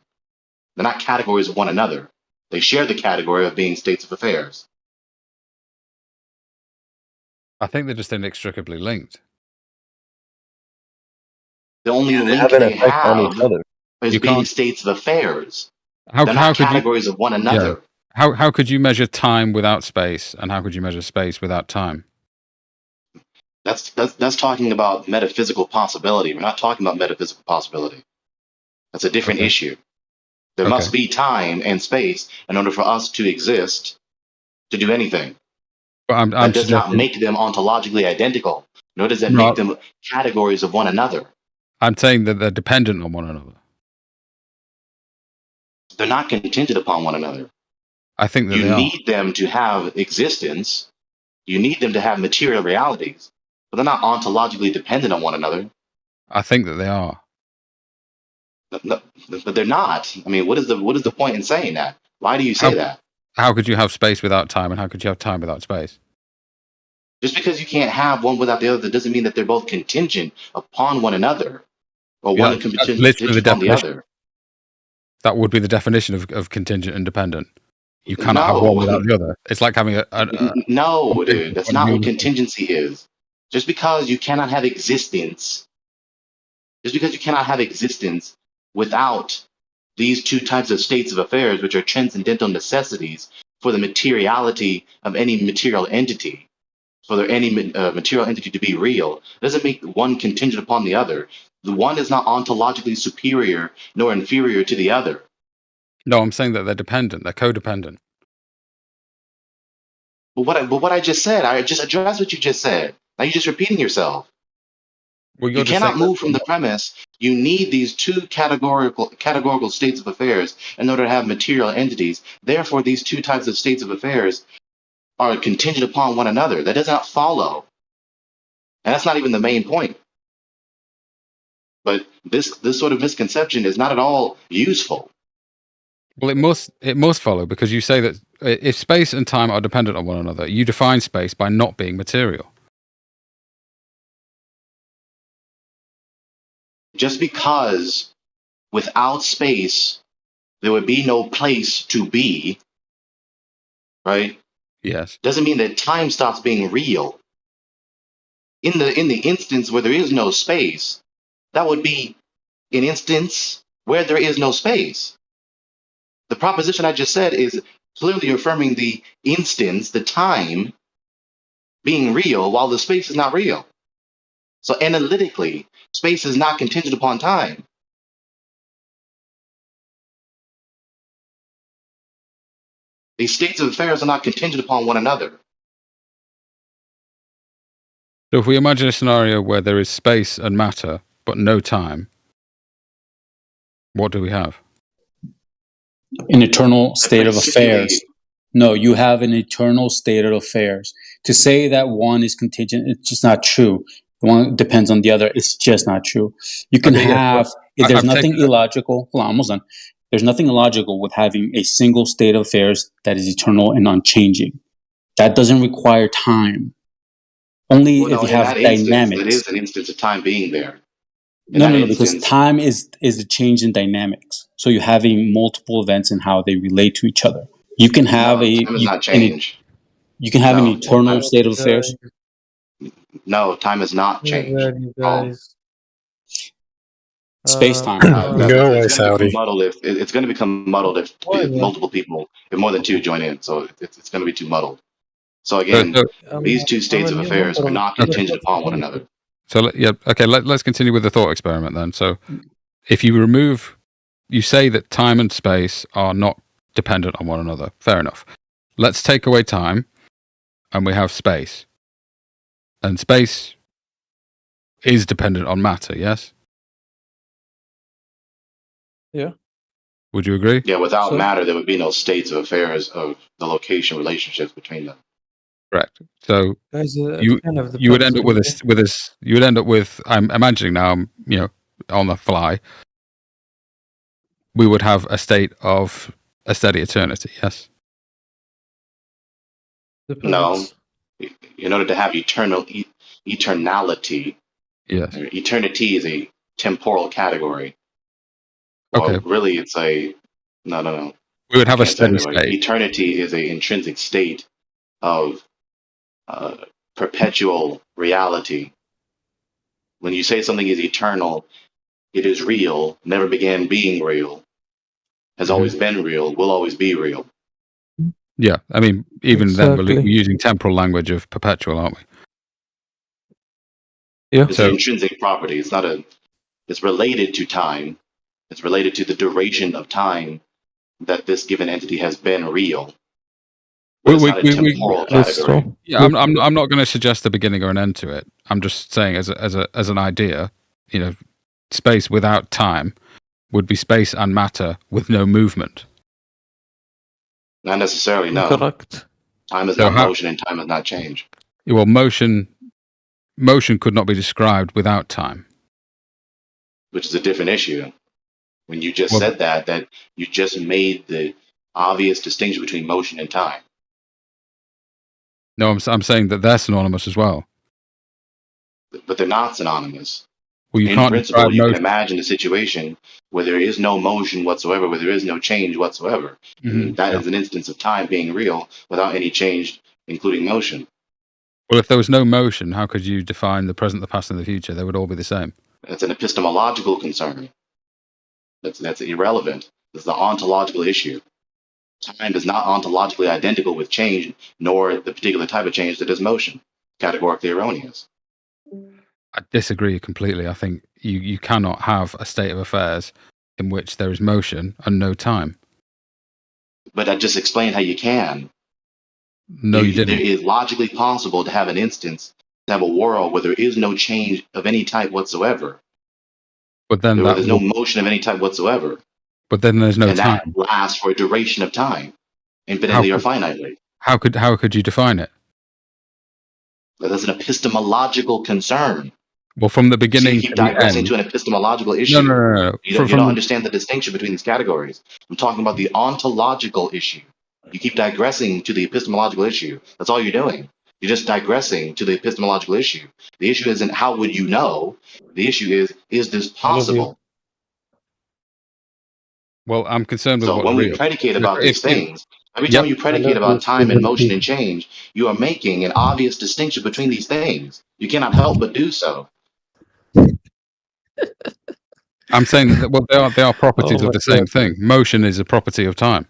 They're not categories of one another. They share the category of being states of affairs. I think they're just inextricably linked. The only link they have is being states of affairs. They're not categories of one another. Yeah. How could you measure time without space, and how could you measure space without time? That's talking about metaphysical possibility. We're not talking about metaphysical possibility. That's a different issue. There must be time and space in order for us to exist, to do anything. But that does not make them ontologically identical, nor does that make them categories of one another. I'm saying that they're dependent on one another. They're not contingent upon one another. I think that you need them to have existence. You need them to have material realities, but they're not ontologically dependent on one another. I think that they are. No, but they're not. I mean, what is the point in saying that? Why do you say that? How could you have space without time, and how could you have time without space? Just because you can't have one without the other doesn't mean that they're both contingent upon one another, or one contingent upon the other. That would be the definition of contingent and dependent. You cannot have one without the other. It's like having no, dude. That's not what contingency is. Just because you cannot have existence, without these two types of states of affairs, which are transcendental necessities for the materiality of any material entity, for any material entity to be real, doesn't make one contingent upon the other. The one is not ontologically superior nor inferior to the other. No, I'm saying that they're dependent. They're codependent. But what I just said, I just addressed what you just said. Now you're just repeating yourself. Well, you cannot move from the premise. You need these two categorical states of affairs in order to have material entities. Therefore, these two types of states of affairs are contingent upon one another. That does not follow. And that's not even the main point. But this sort of misconception is not at all useful. Well, it must follow, because you say that if space and time are dependent on one another, you define space by not being material. Just because without space there would be no place to be, right? Yes. Doesn't mean that time stops being real. In the instance where there is no space, that would be an instance where there is no space. The proposition I just said is clearly affirming the instance, the time, being real while the space is not real. So analytically, space is not contingent upon time. These states of affairs are not contingent upon one another. So if we imagine a scenario where there is space and matter, but no time, what do we have? An eternal state of affairs. No, you have an eternal state of affairs. To say that one is contingent, it's just not true. One depends on the other. It's just not true. You can have, if there's nothing illogical, hold on, almost done. There's nothing illogical with having a single state of affairs that is eternal and unchanging. That doesn't require time. Only if you have dynamics. That is an instance of time being there. No, because time is a change in dynamics. So you're having multiple events and how they relate to each other. You can have time does not change. You can have an eternal state of affairs. No, time has not changed. Space time. Go away, Saudi. It's going to become muddled if multiple people, if more than two join in. So it's going to be too muddled. So again, these two states of affairs are not contingent upon one another. So let's continue with the thought experiment then. So if you you say that time and space are not dependent on one another. Fair enough. Let's take away time, and we have space. And space is dependent on matter, yes? Yeah. Would you agree? Yeah, without matter, there would be no states of affairs of the location relationships between them. Correct. So Guys, you would end up you would end up with, I'm imagining now, on the fly, we would have a state of a steady eternity, yes? No. In order to have eternality, yes. Eternity is a temporal category. Okay. Well, really, it's no. We would have a steady state. Eternity is an intrinsic state of perpetual reality. When you say something is eternal, it is real, never began being real, has always been real, will always be real. Yeah, I mean, even then we're using temporal language of perpetual, aren't we? Yeah. It's an intrinsic property. It's related to time. It's related to the duration of time that this given entity has been real. But it's not a temporal category. Yeah, I'm not going to suggest a beginning or an end to it. I'm just saying as an idea, space without time would be space and matter with no movement. Not necessarily, no. Correct. Time is not motion and time is not change. Well, motion could not be described without time. Which is a different issue. When you just said that you just made the obvious distinction between motion and time. No, I'm saying that they're synonymous as well. But they're not synonymous. Well, you in can't principle, you motion. can imagine a situation where there is no motion whatsoever, where there is no change whatsoever. That is an instance of time being real without any change, including motion. Well, if there was no motion, how could you define the present, the past, and the future? They would all be the same. That's an epistemological concern. That's irrelevant. It's the ontological issue. Time is not ontologically identical with change, nor the particular type of change that is motion. Categorically erroneous. I disagree completely. I think you cannot have a state of affairs in which there is motion and no time. But I just explained how you can. No, you didn't. It is logically possible to have an instance, to have a world where there is no change of any type whatsoever. But then there's no motion of any type whatsoever. But then there's no and time. And that lasts for a duration of time, infinitely or finitely. How could you define it? But that's an epistemological concern. Well, from the So beginning you to keep the digressing end. to an epistemological No, issue. no, no, no. You don't From understand the distinction between these categories. I'm talking about the ontological issue. You keep digressing to the epistemological issue. That's all you're doing. You're just digressing to the epistemological issue. The issue isn't how would you know. The issue is this I love you. possible? well, I'm concerned with So what's when we real. predicate So about these things, every time yep. you predicate about time and motion and change, you are making an obvious distinction between these things. You cannot help but do so. I'm saying that well, they are properties Oh of my the same god. thing. Motion is a property of time.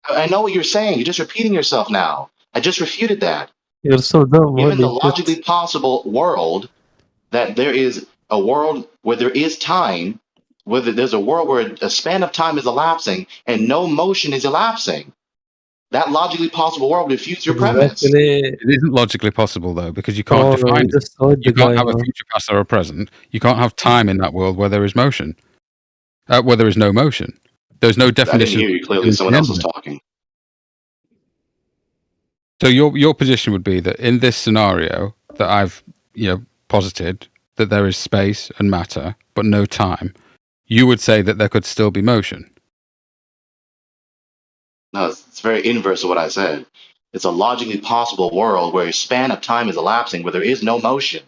I know what you're saying. You're just repeating yourself now. I just refuted that. You're so dumb, Given the holy shit. logically possible world that there is a world where there is time, whether there's a world where a span of time is elapsing and no motion is elapsing, that logically possible world refutes your premise. Exactly. It isn't logically possible though, because you can't Oh no, define you it. just saw the You can't guy, have a man. future, past, or a present. You can't have time in that world where there is motion. Where there is no motion. There's no I didn't definition. hear you clearly. Someone else was talking. So your position would be that in this scenario that I've posited, that there is space and matter but no time, you would say that there could still be motion. No, it's very inverse of what I said. It's a logically possible world where a span of time is elapsing where there is no motion,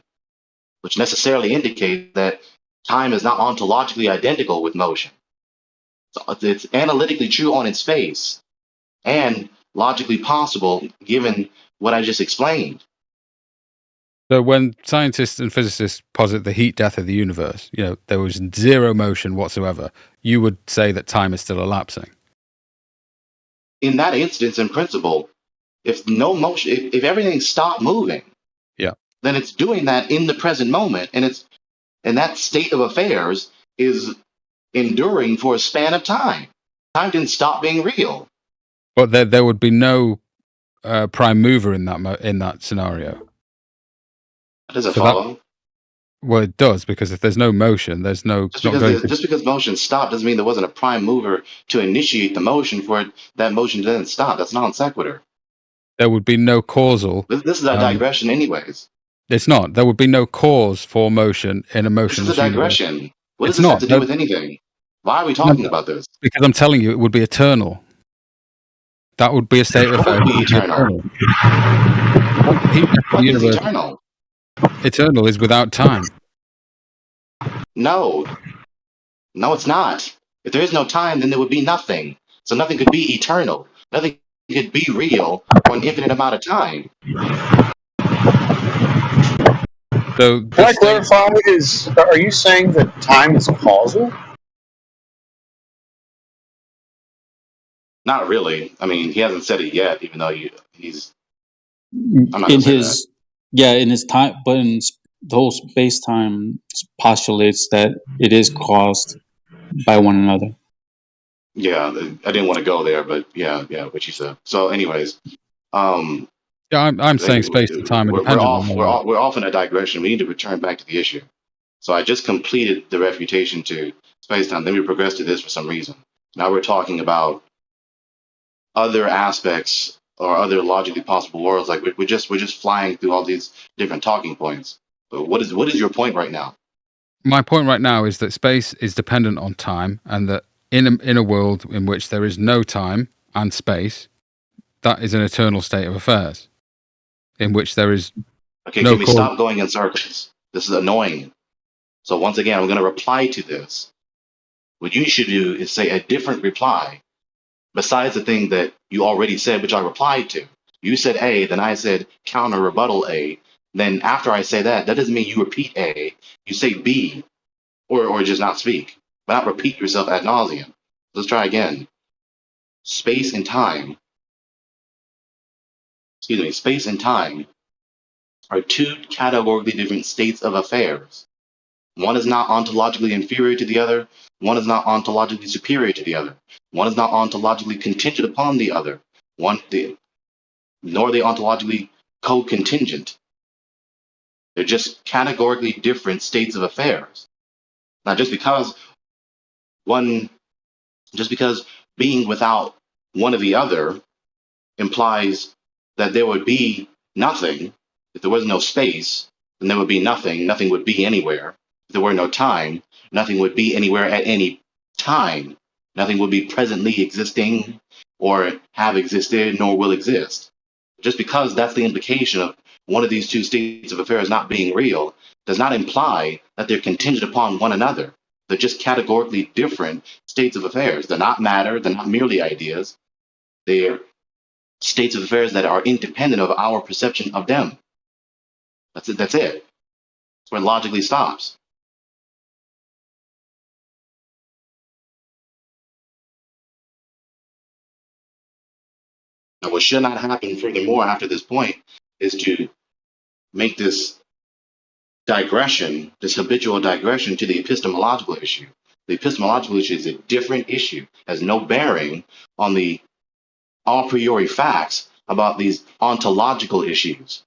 which necessarily indicates that time is not ontologically identical with motion. So it's analytically true on its face and logically possible given what I just explained. So when scientists and physicists posit the heat death of the universe, there was zero motion whatsoever, you would say that time is still elapsing. In that instance, in principle, if no motion, if everything stopped moving, yeah, then it's doing that in the present moment, and that state of affairs is enduring for a span of time. Time didn't stop being real. But there would be no prime mover in that scenario. That doesn't follow. Well, it does, because if there's no motion, there's no. Just because motion stopped doesn't mean there wasn't a prime mover to initiate the motion for it. That motion didn't stop. That's non sequitur. There would be no causal. This is a digression, anyways. It's not. There would be no cause for motion in a motionless This is a digression. universe. What does this have to do with anything? Why are we talking about this? Because I'm telling you, it would be eternal. That would be a state of affairs. Eternal. What is eternal? Eternal is without time. No, it's not. If there is no time, then there would be nothing. So nothing could be eternal. Nothing could be real for an infinite amount of time. So can I clarify? Are you saying that time is causal? Not really. I mean, he hasn't said it yet, even though he's. I'm not in gonna say his in his time, but in the whole space time postulates that it is caused by one another. Yeah, I didn't want to go there, but yeah, what you said. So, anyways, yeah, I'm saying space and time are dependent. We're off in a digression. We need to return back to the issue. So I just completed the refutation to space time. Then we progressed to this for some reason. Now we're talking about other aspects or other logically possible worlds. Like we're just flying through all these different talking points. But what is your point right now? My point right now is that space is dependent on time, and that in a world in which there is no time and space, that is an eternal state of affairs, in which there is Okay, no can we stop going in circles? This is annoying. So once again, I'm going to reply to this. What you should do is say a different reply, besides the thing that you already said, which I replied to. You said A, then I said counter rebuttal A. Then after I say that doesn't mean you repeat A. You say B, or just not speak, but not repeat yourself ad nauseum. Let's try again. Space and time are two categorically different states of affairs. One is not ontologically inferior to the other. One is not ontologically superior to the other. One is not ontologically contingent upon the other. Nor are they ontologically co-contingent. They're just categorically different states of affairs. Now, just because being without one or the other implies that there would be nothing if there was no space, then there would be nothing. Nothing would be anywhere. If there were no time, nothing would be anywhere at any time. Nothing would be presently existing or have existed nor will exist. Just because that's the implication of one of these two states of affairs not being real does not imply that they're contingent upon one another. They're just categorically different states of affairs. They're not matter, they're not merely ideas. They're states of affairs that are independent of our perception of them. That's it. That's it. That's where it logically stops. Now, what should not happen furthermore after this point is to make this digression, this habitual digression to the epistemological issue. The epistemological issue is a different issue, has no bearing on the a priori facts about these ontological issues.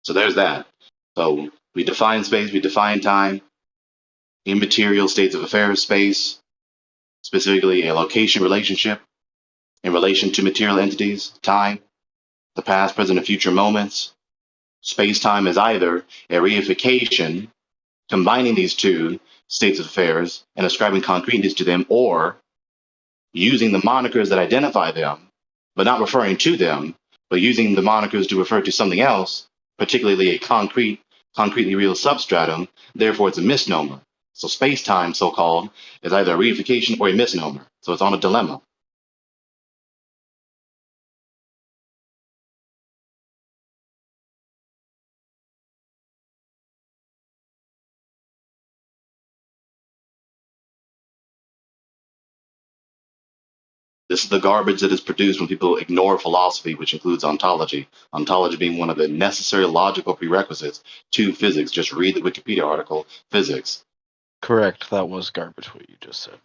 So there's that. So we define space, we define time, immaterial states of affairs, space, specifically a location relationship in relation to material entities, time, the past, present, and future moments. Space-time is either a reification, combining these two states of affairs and ascribing concreteness to them, or using the monikers that identify them, but not referring to them, but using the monikers to refer to something else, particularly a concretely real substratum. Therefore, it's a misnomer. So space-time, so-called, is either a reification or a misnomer. So it's on a dilemma. This is the garbage that is produced when people ignore philosophy, which includes ontology. Ontology being one of the necessary logical prerequisites to physics. Just read the Wikipedia article, physics. Correct. That was garbage what you just said.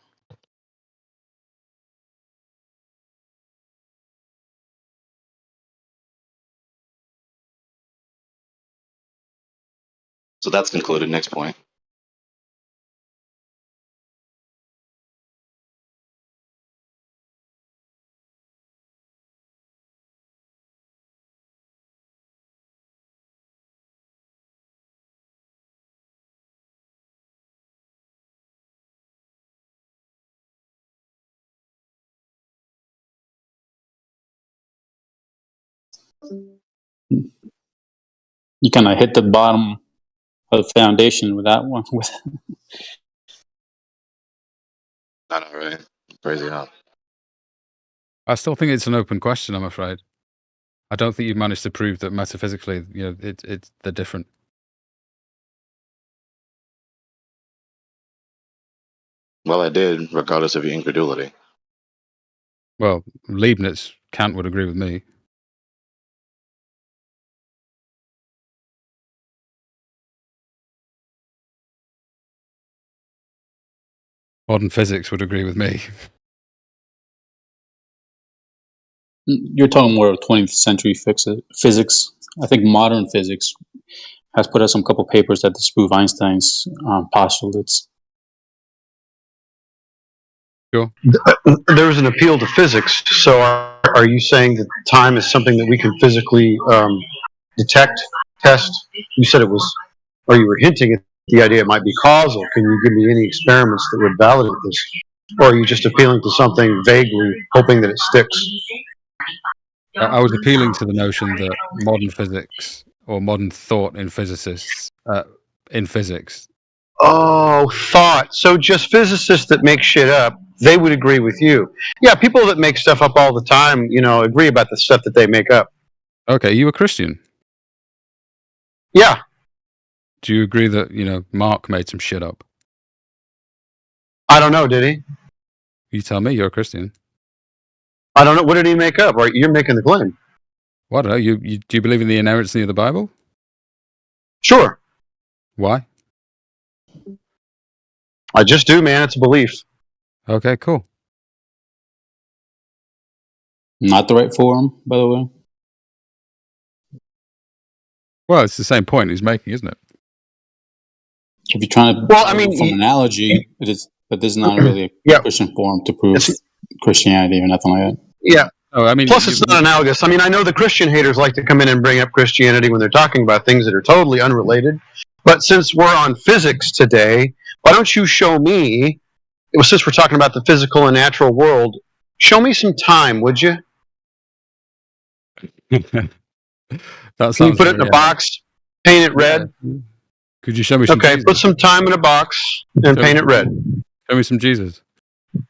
So that's concluded. Next point. You kind of hit the bottom of the foundation with that one. Not all right. Crazy how. I still think it's an open question, I'm afraid. I don't think you've managed to prove that metaphysically, they're different. Well, I did, regardless of your incredulity. Well, Leibniz, Kant would agree with me. Modern physics would agree with me. You're talking more of 20th century physics. I think modern physics has put out some couple papers that disprove Einstein's postulates. Sure. There's an appeal to physics. So are you saying that time is something that we can physically detect, test? You said it was, or you were hinting at the idea it might be causal. Can you give me any experiments that would validate this? Or are you just appealing to something vaguely, hoping that it sticks? I was appealing to the notion that modern physics or modern thought in physicists, in physics. Oh, thought. So just physicists that make shit up, they would agree with you. Yeah, people that make stuff up all the time, agree about the stuff that they make up. Okay, you a Christian? Yeah. Do you agree that, Mark made some shit up? I don't know, did he? You tell me, you're a Christian. I don't know. What did he make up? Right? You're making the claim. Well, I don't know. You do you believe in the inerrancy of the Bible? Sure. Why? I just do, man. It's a belief. Okay, cool. Not the right forum, by the way. Well, it's the same point he's making, isn't it? If you're trying to from an analogy, it is, but this is not really a Christian forum to prove Christianity or nothing like that. Yeah. Oh, I mean, Plus, it's not analogous. I mean, I know the Christian haters like to come in and bring up Christianity when they're talking about things that are totally unrelated. But since we're on physics today, why don't you show me, since we're talking about the physical and natural world, show me some time, would you? That Can you sounds put it in very, a box, paint it red? Could you show me some Okay, Jesus? put some time in a box and Show me paint it some- red. Show me some Jesus.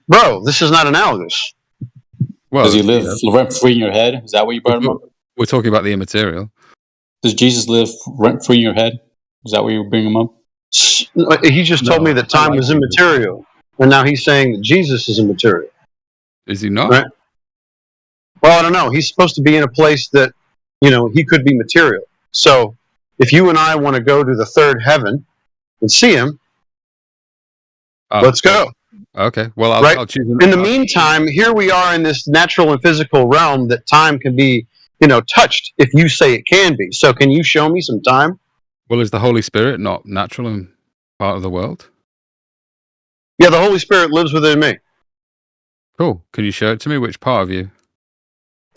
Bro, this is not analogous. Well, Does he live you know, rent free in your head? Is that what you brought him up? we're talking about the immaterial. Does Jesus live rent free in your head? Is that what you bring him up? He just told me that time was immaterial, and now he's saying that Jesus is immaterial. Is he not? Right? Well, I don't know. He's supposed to be in a place that, he could be material. So if you and I want to go to the third heaven and see him, let's go. Okay. Well, I'll choose. In the meantime, here we are in this natural and physical realm that time can be, touched if you say it can be. So can you show me some time? Well, is the Holy Spirit not natural and part of the world? Yeah, the Holy Spirit lives within me. Cool. Can you show it to me? Which part of you?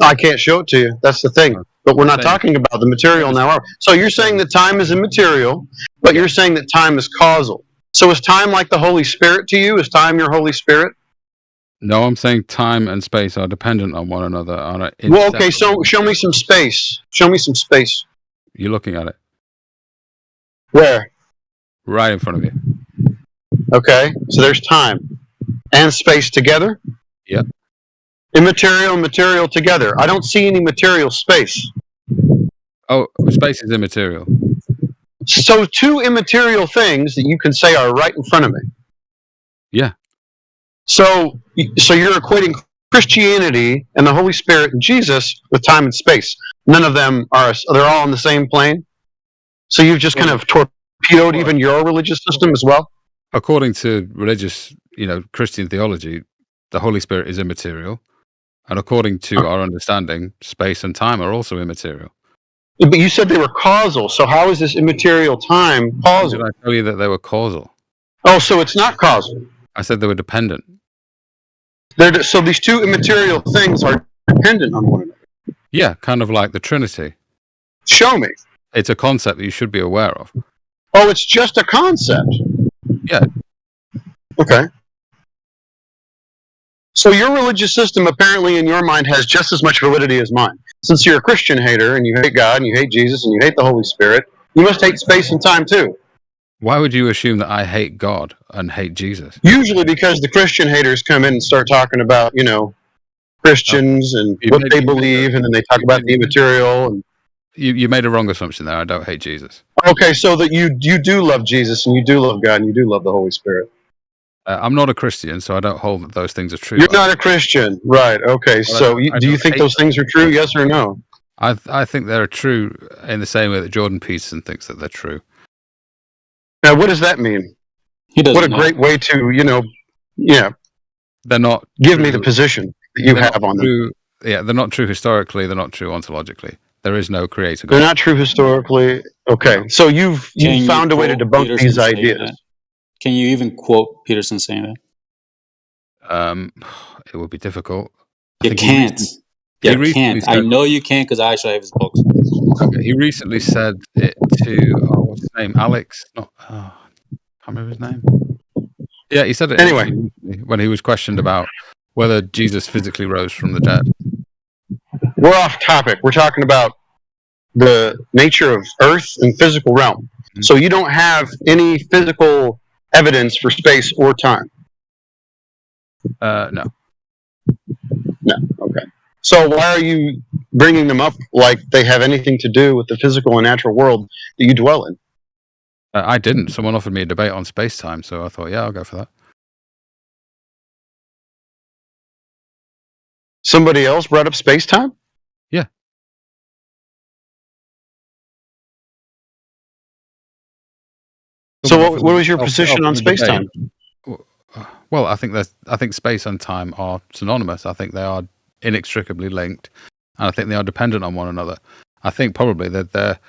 I can't show it to you. That's the thing. But we're not talking about the material now. So you're saying that time is immaterial, but you're saying that time is causal. So is time like the Holy Spirit to you? Is time your Holy Spirit? No, I'm saying time and space are dependent on one another. Well, okay, so show me some space. Show me some space. You're looking at it. Where? Right in front of you. Okay, so there's time and space together? Yep. Immaterial and material together. I don't see any material space. Oh, space is immaterial. So two immaterial things that you can say are right in front of me. Yeah. So you're equating Christianity and the Holy Spirit and Jesus with time and space. None of them they're all on the same plane. So you've just kind of torpedoed even your religious system as well? According to religious, Christian theology, the Holy Spirit is immaterial. And according to our understanding, space and time are also immaterial. But you said they were causal. So how is this immaterial time causal? Did I tell you that they were causal? Oh, so it's not causal. I said they were dependent. So these two immaterial things are dependent on one another. Yeah, kind of like the Trinity. Show me. It's a concept that you should be aware of. Oh, it's just a concept. Yeah. Okay. So your religious system apparently in your mind has just as much validity as mine. Since you're a Christian hater and you hate God and you hate Jesus and you hate the Holy Spirit, you must hate space and time too. Why would you assume that I hate God and hate Jesus? Usually because the Christian haters come in and start talking about, Christians and what they believe, and then they talk about the immaterial. And you made a wrong assumption there. I don't hate Jesus. Okay, so that you do love Jesus and you do love God and you do love the Holy Spirit. I'm not a Christian, so I don't hold that those things are true. You're not a Christian, right? Okay, so do you think those things are true? Yes or no? I think they're true in the same way that Jordan Peterson thinks that they're true. Now, what does that mean? What a great way to, they're not. Give me the position that you have on them. Yeah, they're not true historically. They're not true ontologically. There is no creator. They're not true historically. Okay, so you've found a way to debunk these ideas. Can you even quote Peterson saying that? It would be difficult. You can't. You can't. I know you can't because I actually have his books. Okay, he recently said it to what's his name? Alex. Not. I can't remember his name. Yeah, he said it anyway when he was questioned about whether Jesus physically rose from the dead. We're off topic. We're talking about the nature of Earth and physical realm. Mm-hmm. So you don't have any physical evidence for space or time? No. No. Okay. So why are you bringing them up like they have anything to do with the physical and natural world that you dwell in? I didn't. Someone offered me a debate on space-time, so I thought, yeah, I'll go for that. Somebody else brought up space-time? Yeah. So what was your position on space-time? Well, I think space and time are synonymous. I think they are inextricably linked, and I think they are dependent on one another. I think probably that they're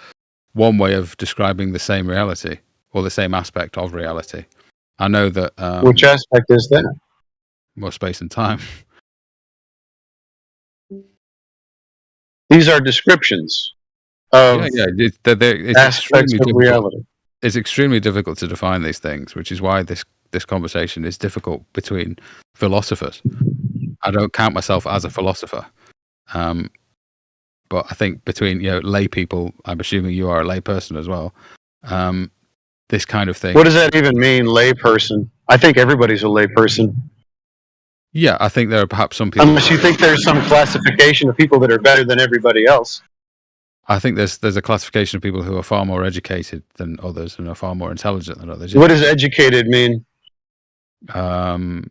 one way of describing the same reality or the same aspect of reality. I know that. Which aspect is that? Well, space and time. These are descriptions of it's aspects extremely of difficult. reality. It's extremely difficult to define these things, which is why this conversation is difficult between philosophers. I don't count myself as a philosopher, but I think between lay people, I'm assuming you are a lay person as well. This kind of thing. What does that even mean, lay person? I think everybody's a lay person. Yeah, I think there are perhaps some people. Unless you think there's some classification of people that are better than everybody else. I think there's a classification of people who are far more educated than others and are far more intelligent than others. What does educated mean? Someone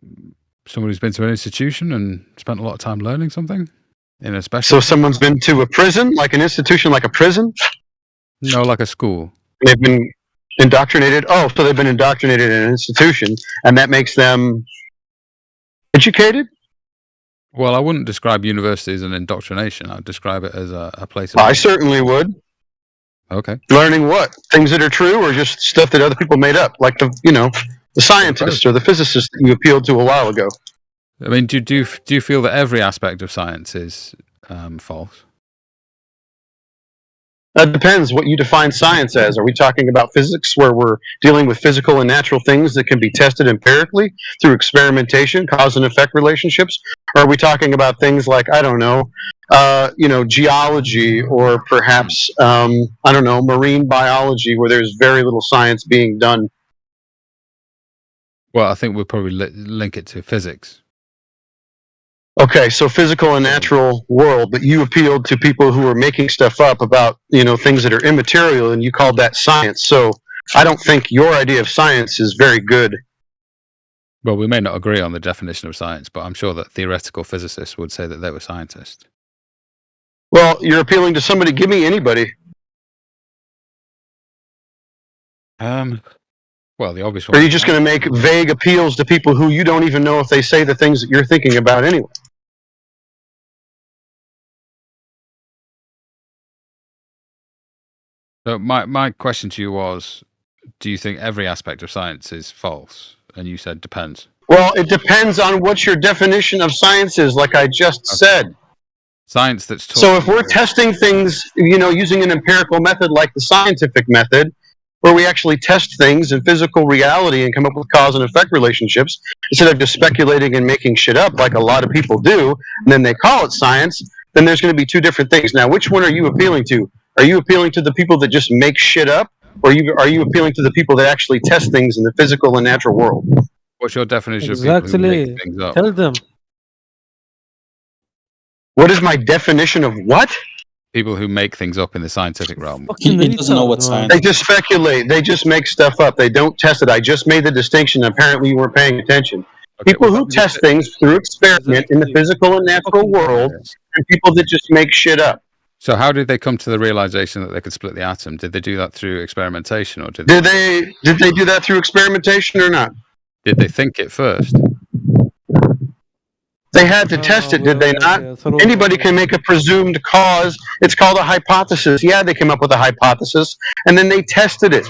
who's been to an institution and spent a lot of time learning something in a special. So someone's been to a prison, like an institution, like a prison? No, like a school. They've been indoctrinated. Oh, so they've been indoctrinated in an institution, and that makes them educated? Well, I wouldn't describe university as an indoctrination. I'd describe it as a place of... I certainly would. Okay. Learning what? Things that are true, or just stuff that other people made up? Like the scientists or the physicists that you appealed to a while ago. I mean, do you feel that every aspect of science is false? That depends what you define science as. Are we talking about physics, where we're dealing with physical and natural things that can be tested empirically through experimentation, cause and effect relationships? Or are we talking about things like, I don't know, geology, or perhaps, marine biology, where there's very little science being done? Well, I think we'll probably link it to physics. Okay, so physical and natural world, but you appealed to people who are making stuff up about, things that are immaterial, and you called that science. So I don't think your idea of science is very good. Well, we may not agree on the definition of science, but I'm sure that theoretical physicists would say that they were scientists. Well, you're appealing to somebody. Give me anybody. Well, the obvious one. Or are you just going to make vague appeals to people who you don't even know if they say the things that you're thinking about anyway? So my question to you was, do you think every aspect of science is false? And you said depends. Well, it depends on what your definition of science is, like I just said. Science that's taught. So if we're testing things, using an empirical method like the scientific method, where we actually test things in physical reality and come up with cause and effect relationships, instead of just speculating and making shit up like a lot of people do, and then they call it science, then there's going to be two different things. Now, which one are you appealing to? Are you appealing to the people that just make shit up, or are you appealing to the people that actually test things in the physical and natural world? What's your definition of people who make things up? Tell them. What is my definition of what? People who make things up in the scientific realm. He doesn't know what science. They just speculate. They just make stuff up. They don't test it. I just made the distinction. Apparently, you weren't paying attention. Okay, People who test things through experiment in the physical and natural world, and people that just make shit up. So how did they come to the realization that they could split the atom? Did they do that through experimentation, or did they do that through experimentation or not? Did they think it first? They had to test it, did they not? Anybody can make a presumed cause. It's called a hypothesis. Yeah, they came up with a hypothesis, and then they tested it.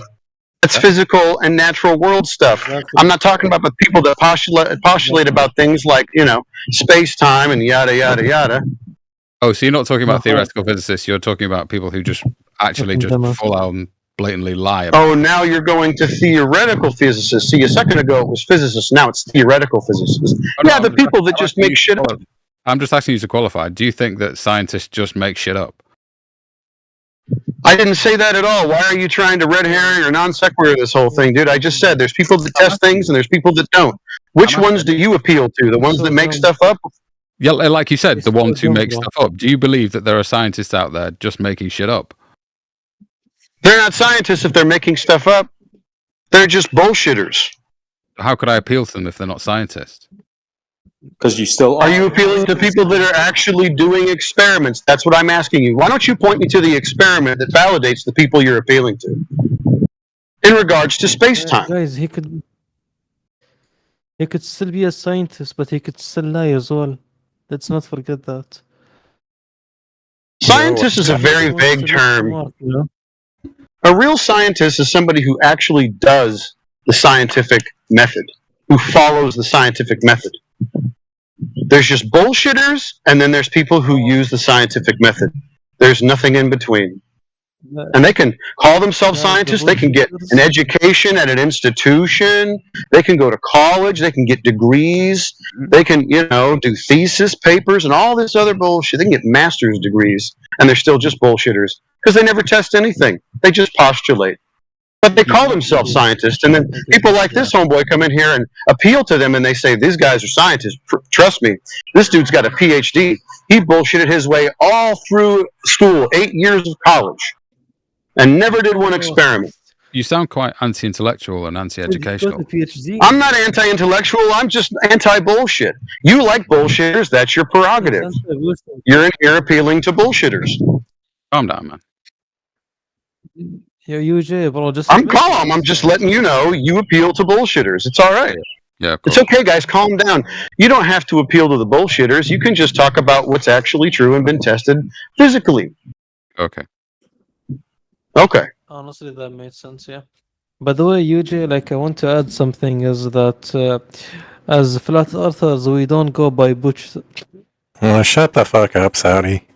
That's physical and natural world stuff. I'm not talking about the people that postulate about things like, space-time and yada, yada, yada. Oh, so you're not talking about theoretical physicists. You're talking about people who just actually just full-on blatantly lie about it. Now you're going to theoretical physicists. See, a second ago it was physicists. Now it's theoretical physicists. The people that just make shit up. I'm just asking you to qualify. Do you think that scientists just make shit up? I didn't say that at all. Why are you trying to red herring or non sequitur this whole thing, dude? I just said there's people that test things and there's people that don't. Which ones do you appeal to? The ones that make stuff up? Yeah, like you said, the ones who make stuff up. Do you believe that there are scientists out there just making shit up? They're not scientists if they're making stuff up. They're just bullshitters. How could I appeal to them if they're not scientists? Because you still are. You appealing to people that are actually doing experiments? That's what I'm asking you. Why don't you point me to the experiment that validates the people you're appealing to in regards to space-time? Guys, he could still be a scientist, but he could still lie as well. Let's not forget that. Scientist is a very vague term. A real scientist is somebody who actually does the scientific method, who follows the scientific method. There's just bullshitters, and then there's people who use the scientific method. There's nothing in between. That, And they can call themselves guys, the scientists. They can get bullshitters. an education at an institution. They can go to college. They can get degrees. They can, do thesis papers and all this other bullshit. They can get master's degrees, and they're still just bullshitters because they never test anything. They just postulate. But they call themselves scientists, and then people like this homeboy come in here and appeal to them, and they say, these guys are scientists. Trust me, this dude's got a PhD. He bullshitted his way all through school, 8 years of college, and never did one experiment. You sound quite anti-intellectual and anti-educational. I'm not anti-intellectual. I'm just anti-bullshit. You like bullshitters. That's your prerogative. You're in here appealing to bullshitters. Calm down, man. Yo, UJ, bro, just I'm calm. I'm just letting you know you appeal to bullshitters. It's all right. Yeah, it's okay, guys. Calm down. You don't have to appeal to the bullshitters. You can just talk about what's actually true and been tested physically. Okay. Okay. Honestly, that made sense, yeah. By the way, UJ, I want to add something is that as flat earthers, we don't go by butch. Oh, shut the fuck up, Saudi.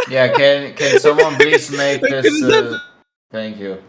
Yeah, can someone please make this? Thank you.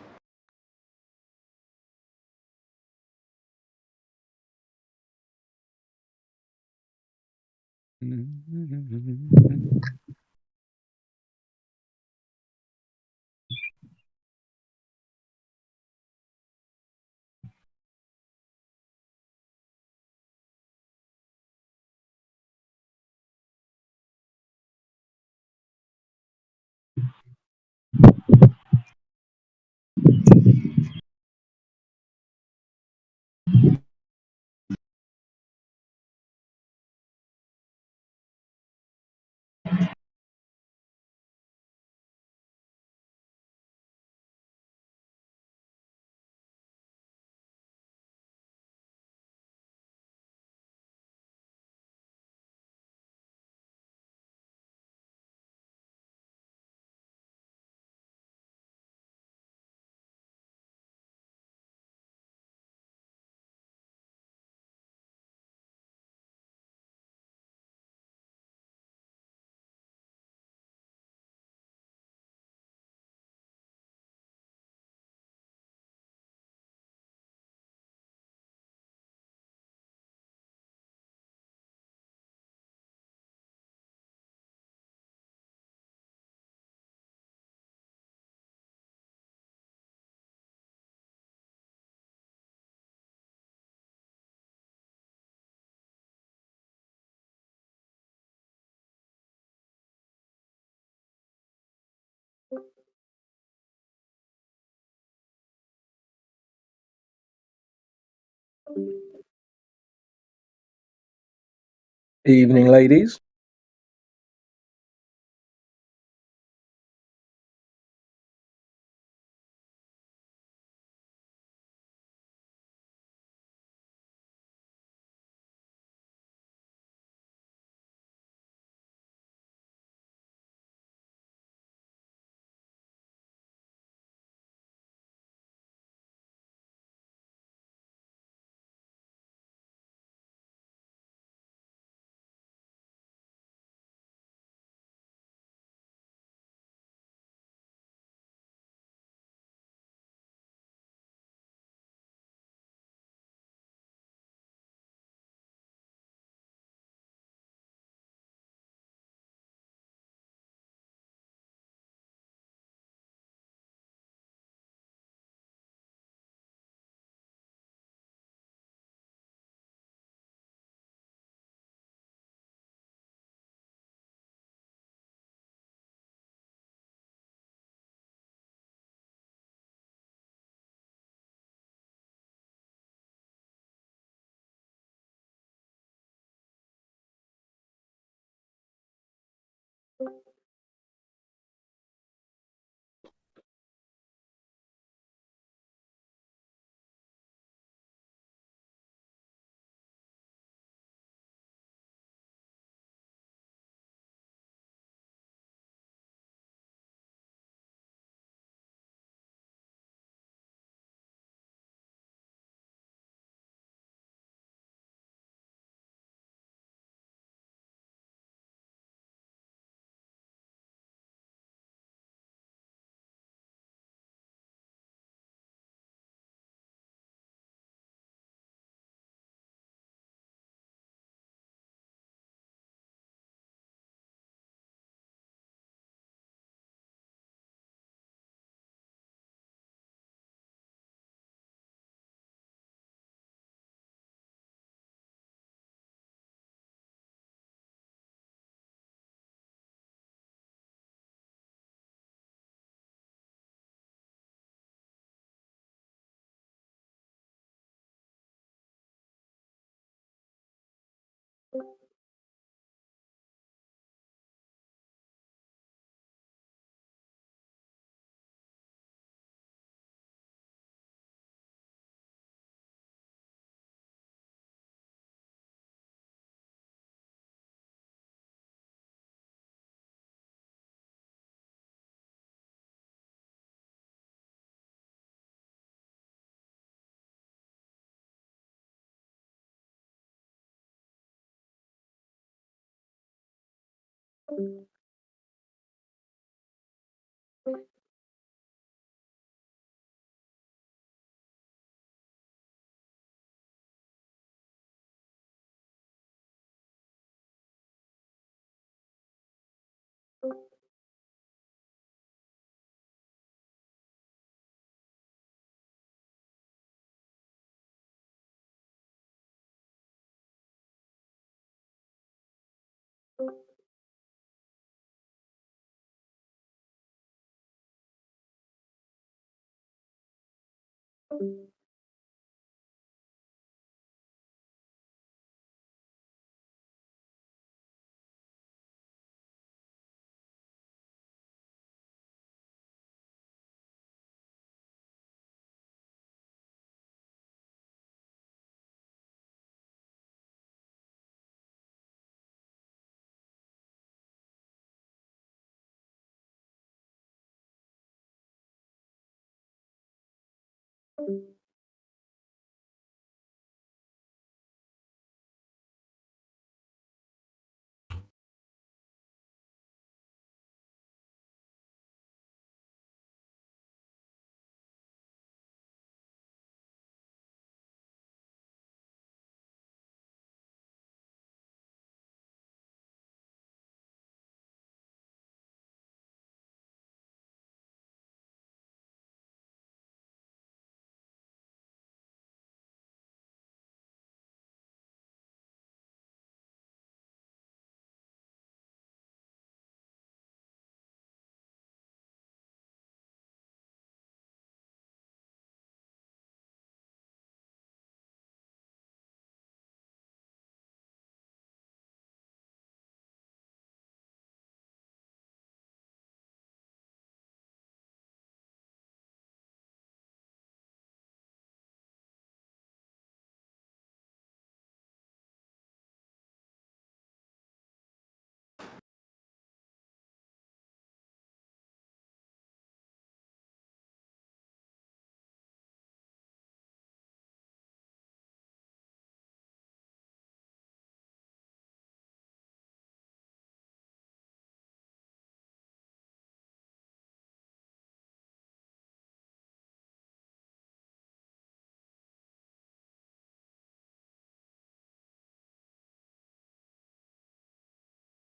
Evening, ladies.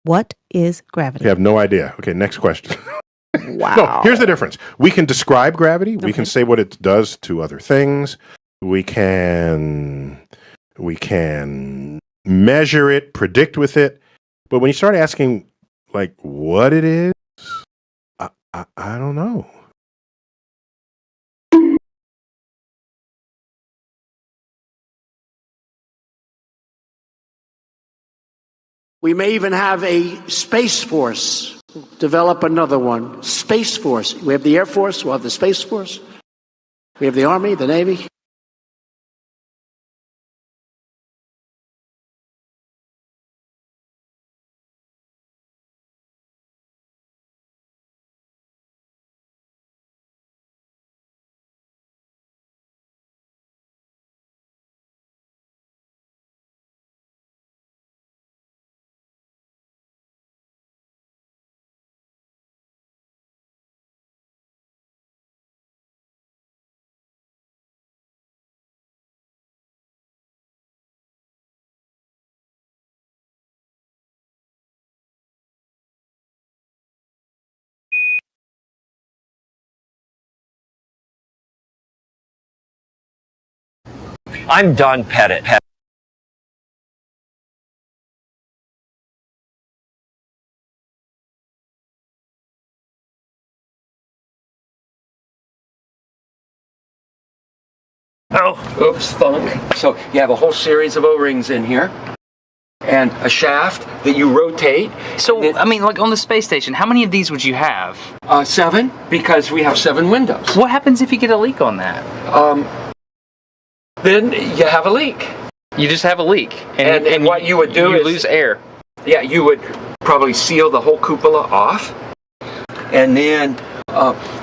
What is gravity? You have no idea. Okay, next question. Wow. No, here's the difference. We can describe gravity. We can Okay. say what it does to other things. We can measure it, predict with it. But when you start asking like what it is, I don't know. We may even have a Space Force, develop another one. Space Force. We have the Air Force, we'll have the Space Force. We have the Army, the Navy. I'm Don Pettit. Oh, oops, funk. So you have a whole series of O-rings in here and a shaft that you rotate. So, I mean, like on the space station, how many of these would you have? 7, because we have 7 windows. What happens if you get a leak on that? Then you have a leak. You just have a leak. And what you would do you is lose air. Yeah, you would probably seal the whole cupola off. And then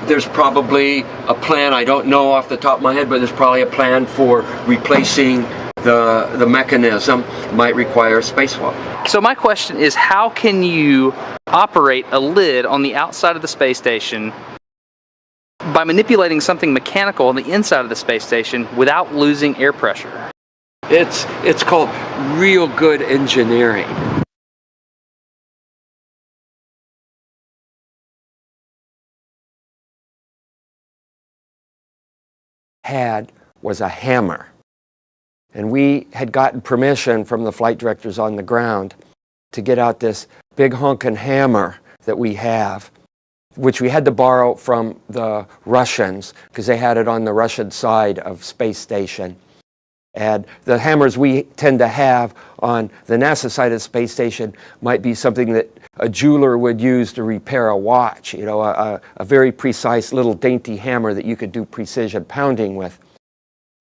there's probably a plan, I don't know off the top of my head, but there's probably a plan for replacing the mechanism might require a spacewalk. So my question is, how can you operate a lid on the outside of the space station by manipulating something mechanical on the inside of the space station without losing air pressure? It's called real good engineering. Had was a hammer. And we had gotten permission from the flight directors on the ground to get out this big honkin' hammer that we have, which we had to borrow from the Russians because they had it on the Russian side of space station. And the hammers we tend to have on the NASA side of the space station might be something that a jeweler would use to repair a watch, you know, a very precise little dainty hammer that you could do precision pounding with.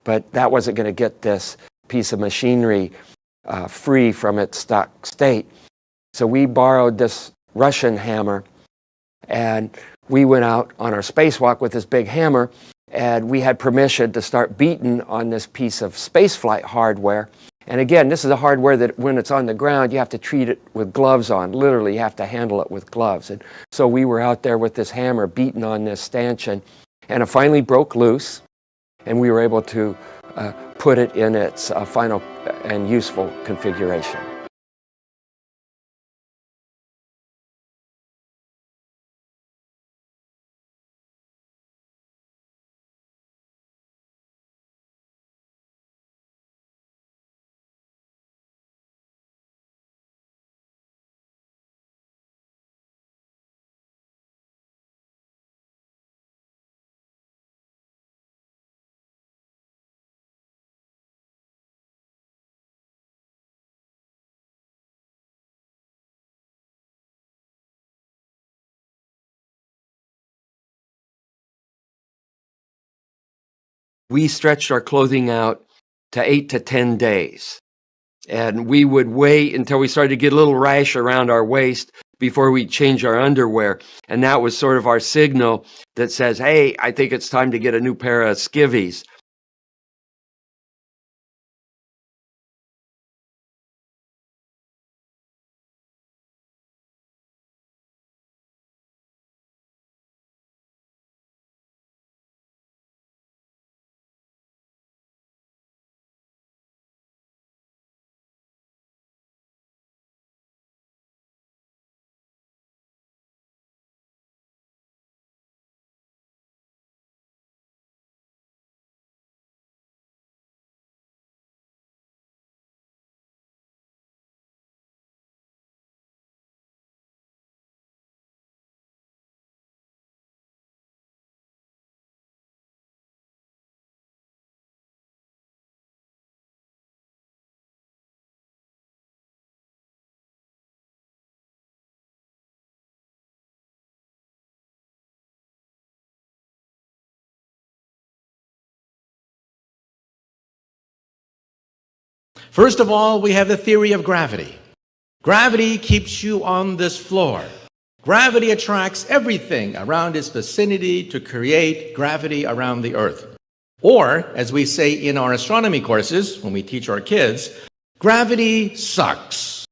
But that wasn't going to get this piece of machinery free from its stuck state. So we borrowed this Russian hammer, and we went out on our spacewalk with this big hammer, and we had permission to start beating on this piece of spaceflight hardware. And again, this is a hardware that when it's on the ground, you have to treat it with gloves on. Literally, you have to handle it with gloves. And so we were out there with this hammer beating on this stanchion, and it finally broke loose, and we were able to put it in its final and useful configuration. We stretched our clothing out to 8 to 10 days. And we would wait until we started to get a little rash around our waist before we change our underwear. And that was sort of our signal that says, hey, I think it's time to get a new pair of skivvies. First of all, we have the theory of gravity. Gravity keeps you on this floor. Gravity attracts everything around its vicinity to create gravity around the Earth. Or, as we say in our astronomy courses, when we teach our kids, gravity sucks.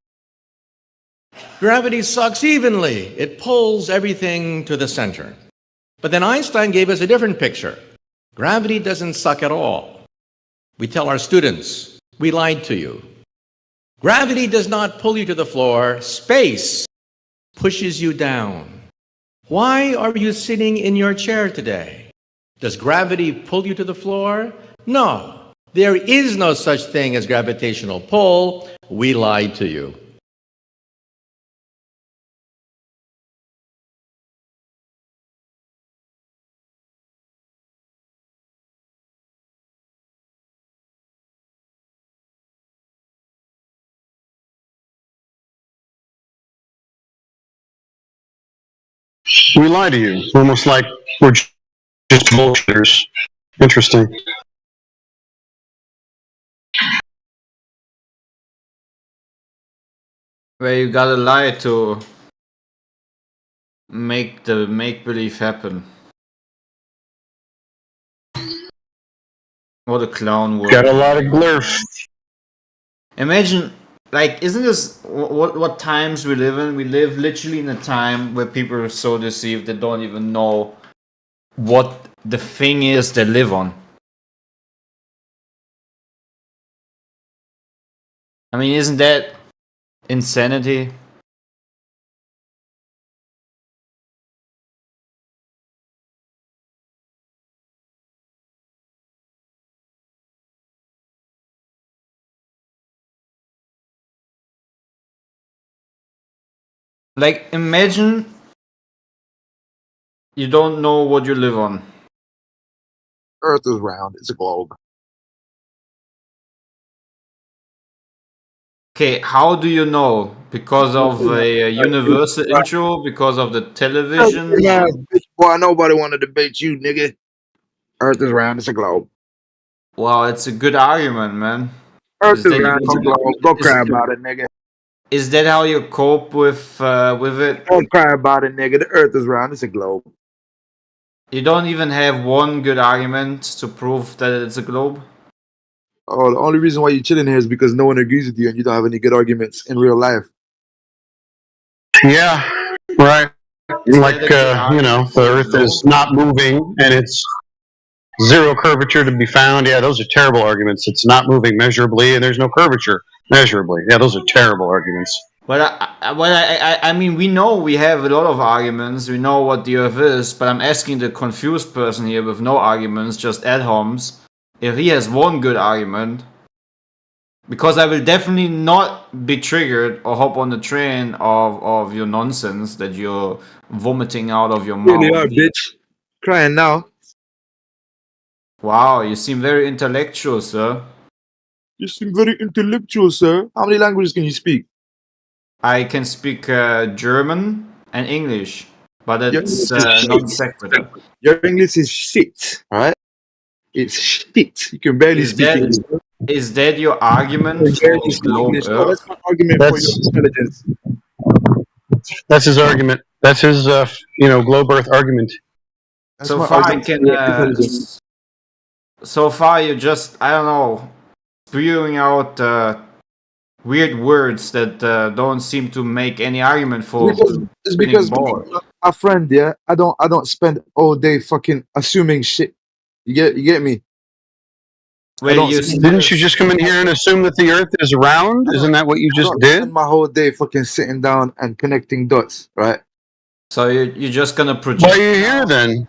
Gravity sucks evenly. It pulls everything to the center. But then Einstein gave us a different picture. Gravity doesn't suck at all. We tell our students, we lied to you. Gravity does not pull you to the floor. Space pushes you down. Why are you sitting in your chair today? Does gravity pull you to the floor? No. There is no such thing as gravitational pull. We lied to you. We lie to you, almost like we're just bullshitters. Interesting. Where you gotta lie to make the make-believe happen. Or the clown world. Got a lot of glurf. Imagine, like, isn't this what times we live in? We live literally in a time where people are so deceived they don't even know what the thing is they live on. I mean, isn't that insanity? Like, imagine you don't know what you live on. Earth is round. It's a globe. Okay, how do you know? Because of a universal intro? Because of the television? Yeah, bitch, boy, nobody want to debate you, nigga. Earth is round. It's a globe. Wow, it's a good argument, man. Earth is round. It's a globe. Go cry about it, nigga. Is that how you cope with it? Don't cry about it, nigga. The Earth is round. It's a globe. You don't even have one good argument to prove that it's a globe? Oh, the only reason why you're chilling here is because no one agrees with you and you don't have any good arguments in real life. Yeah, right. Like, you know, the Earth is not moving and it's zero curvature to be found. Yeah, those are terrible arguments. It's not moving measurably and there's no curvature measurably. Yeah, those are terrible arguments. But I mean, we know we have a lot of arguments. We know what the Earth is, but I'm asking the confused person here with no arguments, just ad homs, if he has one good argument. Because I will definitely not be triggered or hop on the train of your nonsense that you're vomiting out of your mouth. Really are, bitch. Crying now. Wow, you seem very intellectual, sir. You seem very intellectual, sir. How many languages can you speak? I can speak German and English, but it's non sequitur. Your English is shit, alright? It's shit. You can barely speak English. Is that your argument for globe Earth? Oh, that's my argument for your intelligence. That's his argument. That's his, you know, globe Earth argument. So far, I can. So far, you're just, I don't know, spewing out weird words that don't seem to make any argument for. It's because my friend, yeah, I don't spend all day fucking assuming shit. You get me? Didn't you just come in here and assume that the Earth is round? Isn't that what you just did? Spend my whole day fucking sitting down and connecting dots, right? So you're just gonna project. Why are you here then?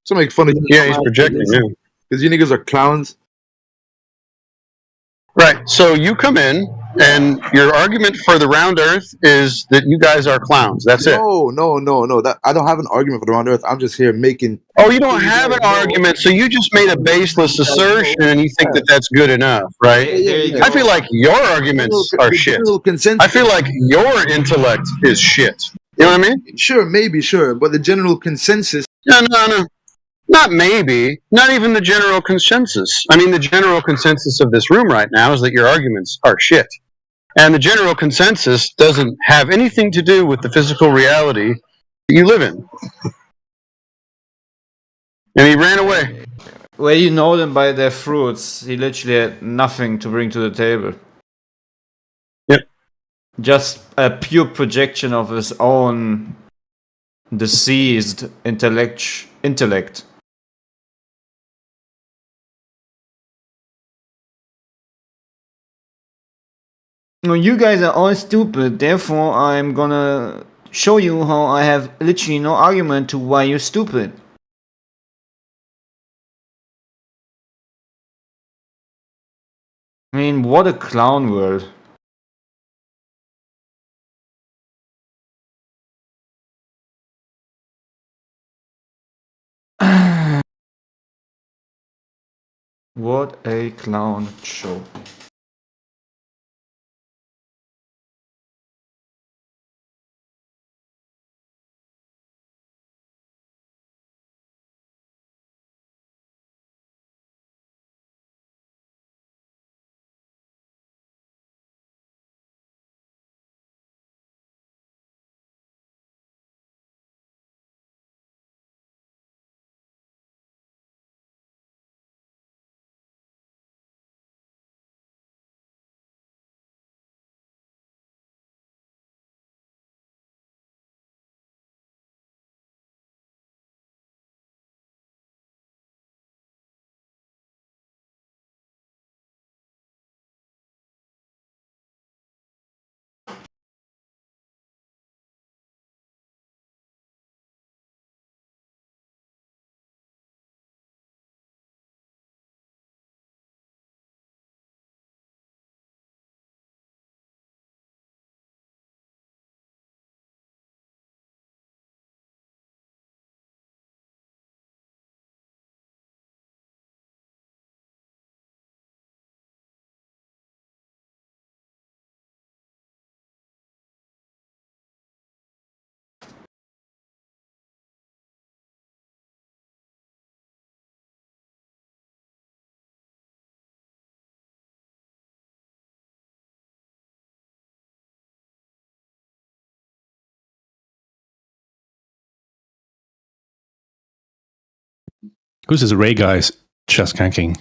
To make fun of you. Yeah, he's projecting. Yeah. Because you niggas are clowns. Right. So you come in, and your argument for the round Earth is that you guys are clowns. That's it. No. That I don't have an argument for the round Earth. I'm just here making. Oh, you don't have an argument, so you just made a baseless assertion, and you think that that's good enough, right? I feel like your arguments are shit. I feel like your intellect is shit. You know what I mean? Sure, maybe, sure, but the general consensus. No. Not maybe. Not even the general consensus. I mean, the general consensus of this room right now is that your arguments are shit. And the general consensus doesn't have anything to do with the physical reality that you live in. And he ran away. Well, you know them by their fruits. He literally had nothing to bring to the table. Yep. Just a pure projection of his own diseased intellect. Well, you guys are all stupid, therefore I'm gonna show you how I have literally no argument to why you're stupid. I mean, what a clown world. What a clown show. Who's this Ray guy's chest skanking?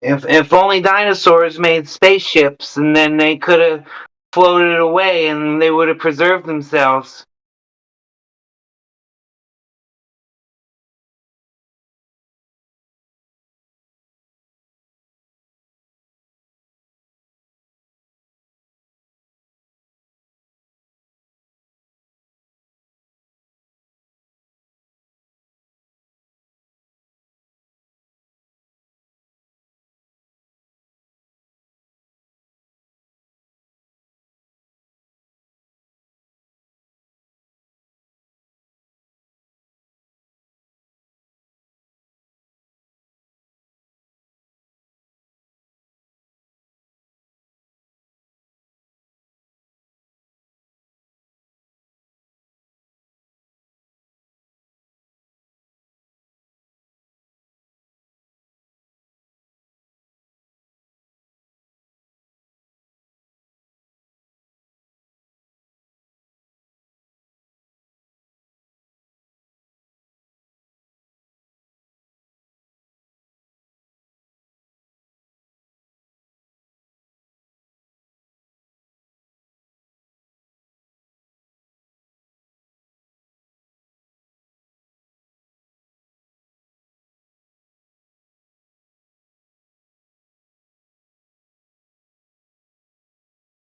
If only dinosaurs made spaceships, and then they could have floated away, and they would have preserved themselves.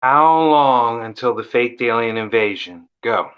How long until the faked alien invasion? Go.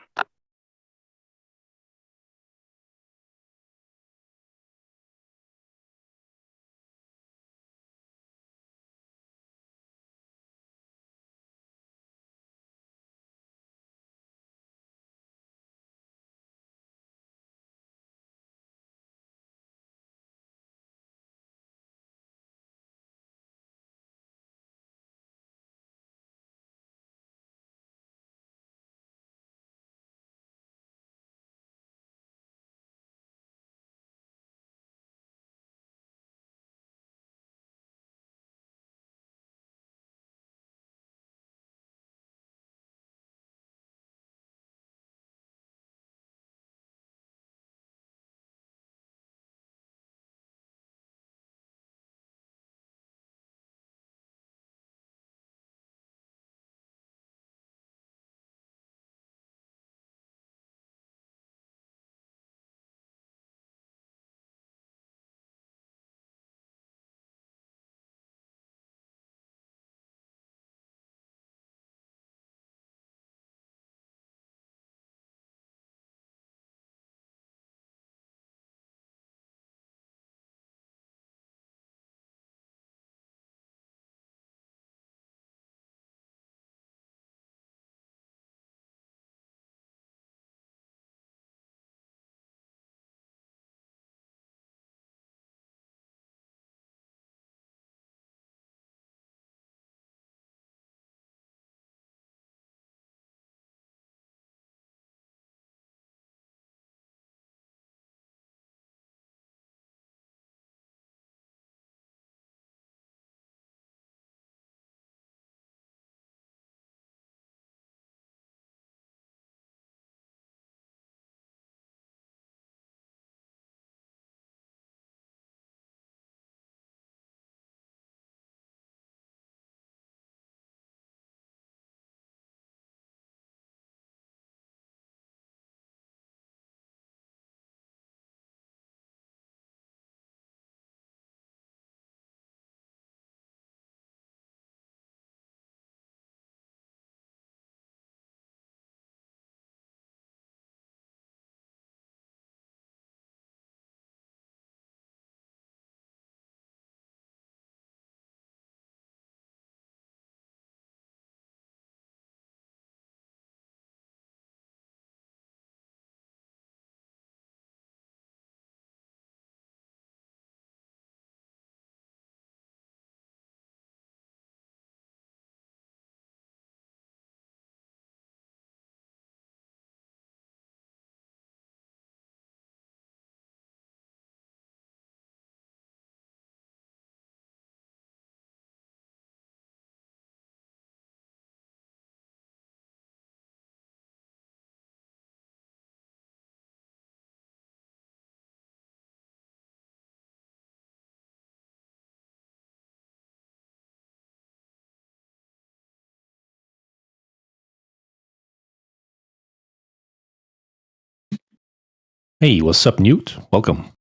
Hey, what's up, Newt? Welcome.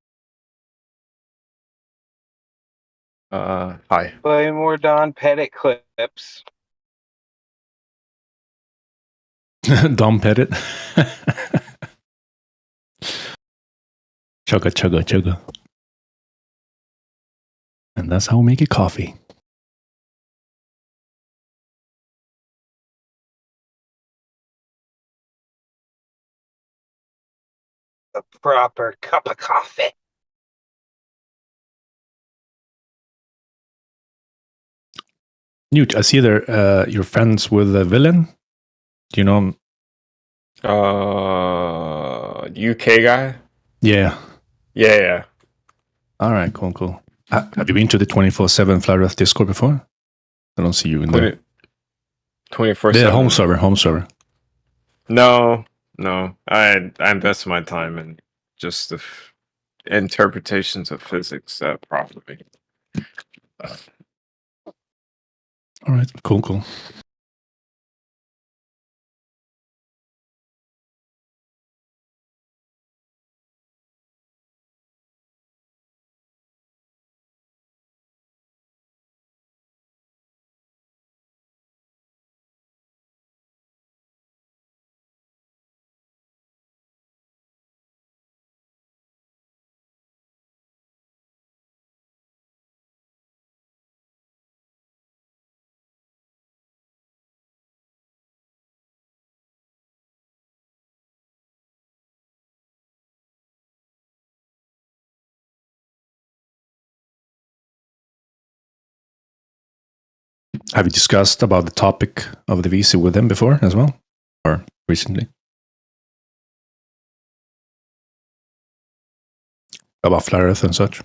Hi. Play more Don Pettit clips. Dom Pettit. Chugga, chugga, chugga. And that's how we make it coffee. A proper cup of coffee. Newt, I see there you're friends with the villain. Do you know him? UK guy? Yeah. Yeah. All right, cool. Have you been to the 24/7 Flat Earth Discord before? I don't see you in there. 24/7. The home server. No. I invest my time in just the interpretations of physics that profit me. All right, cool. Have you discussed about the topic of the VC with him before as well? Or recently? About Flat Earth and such?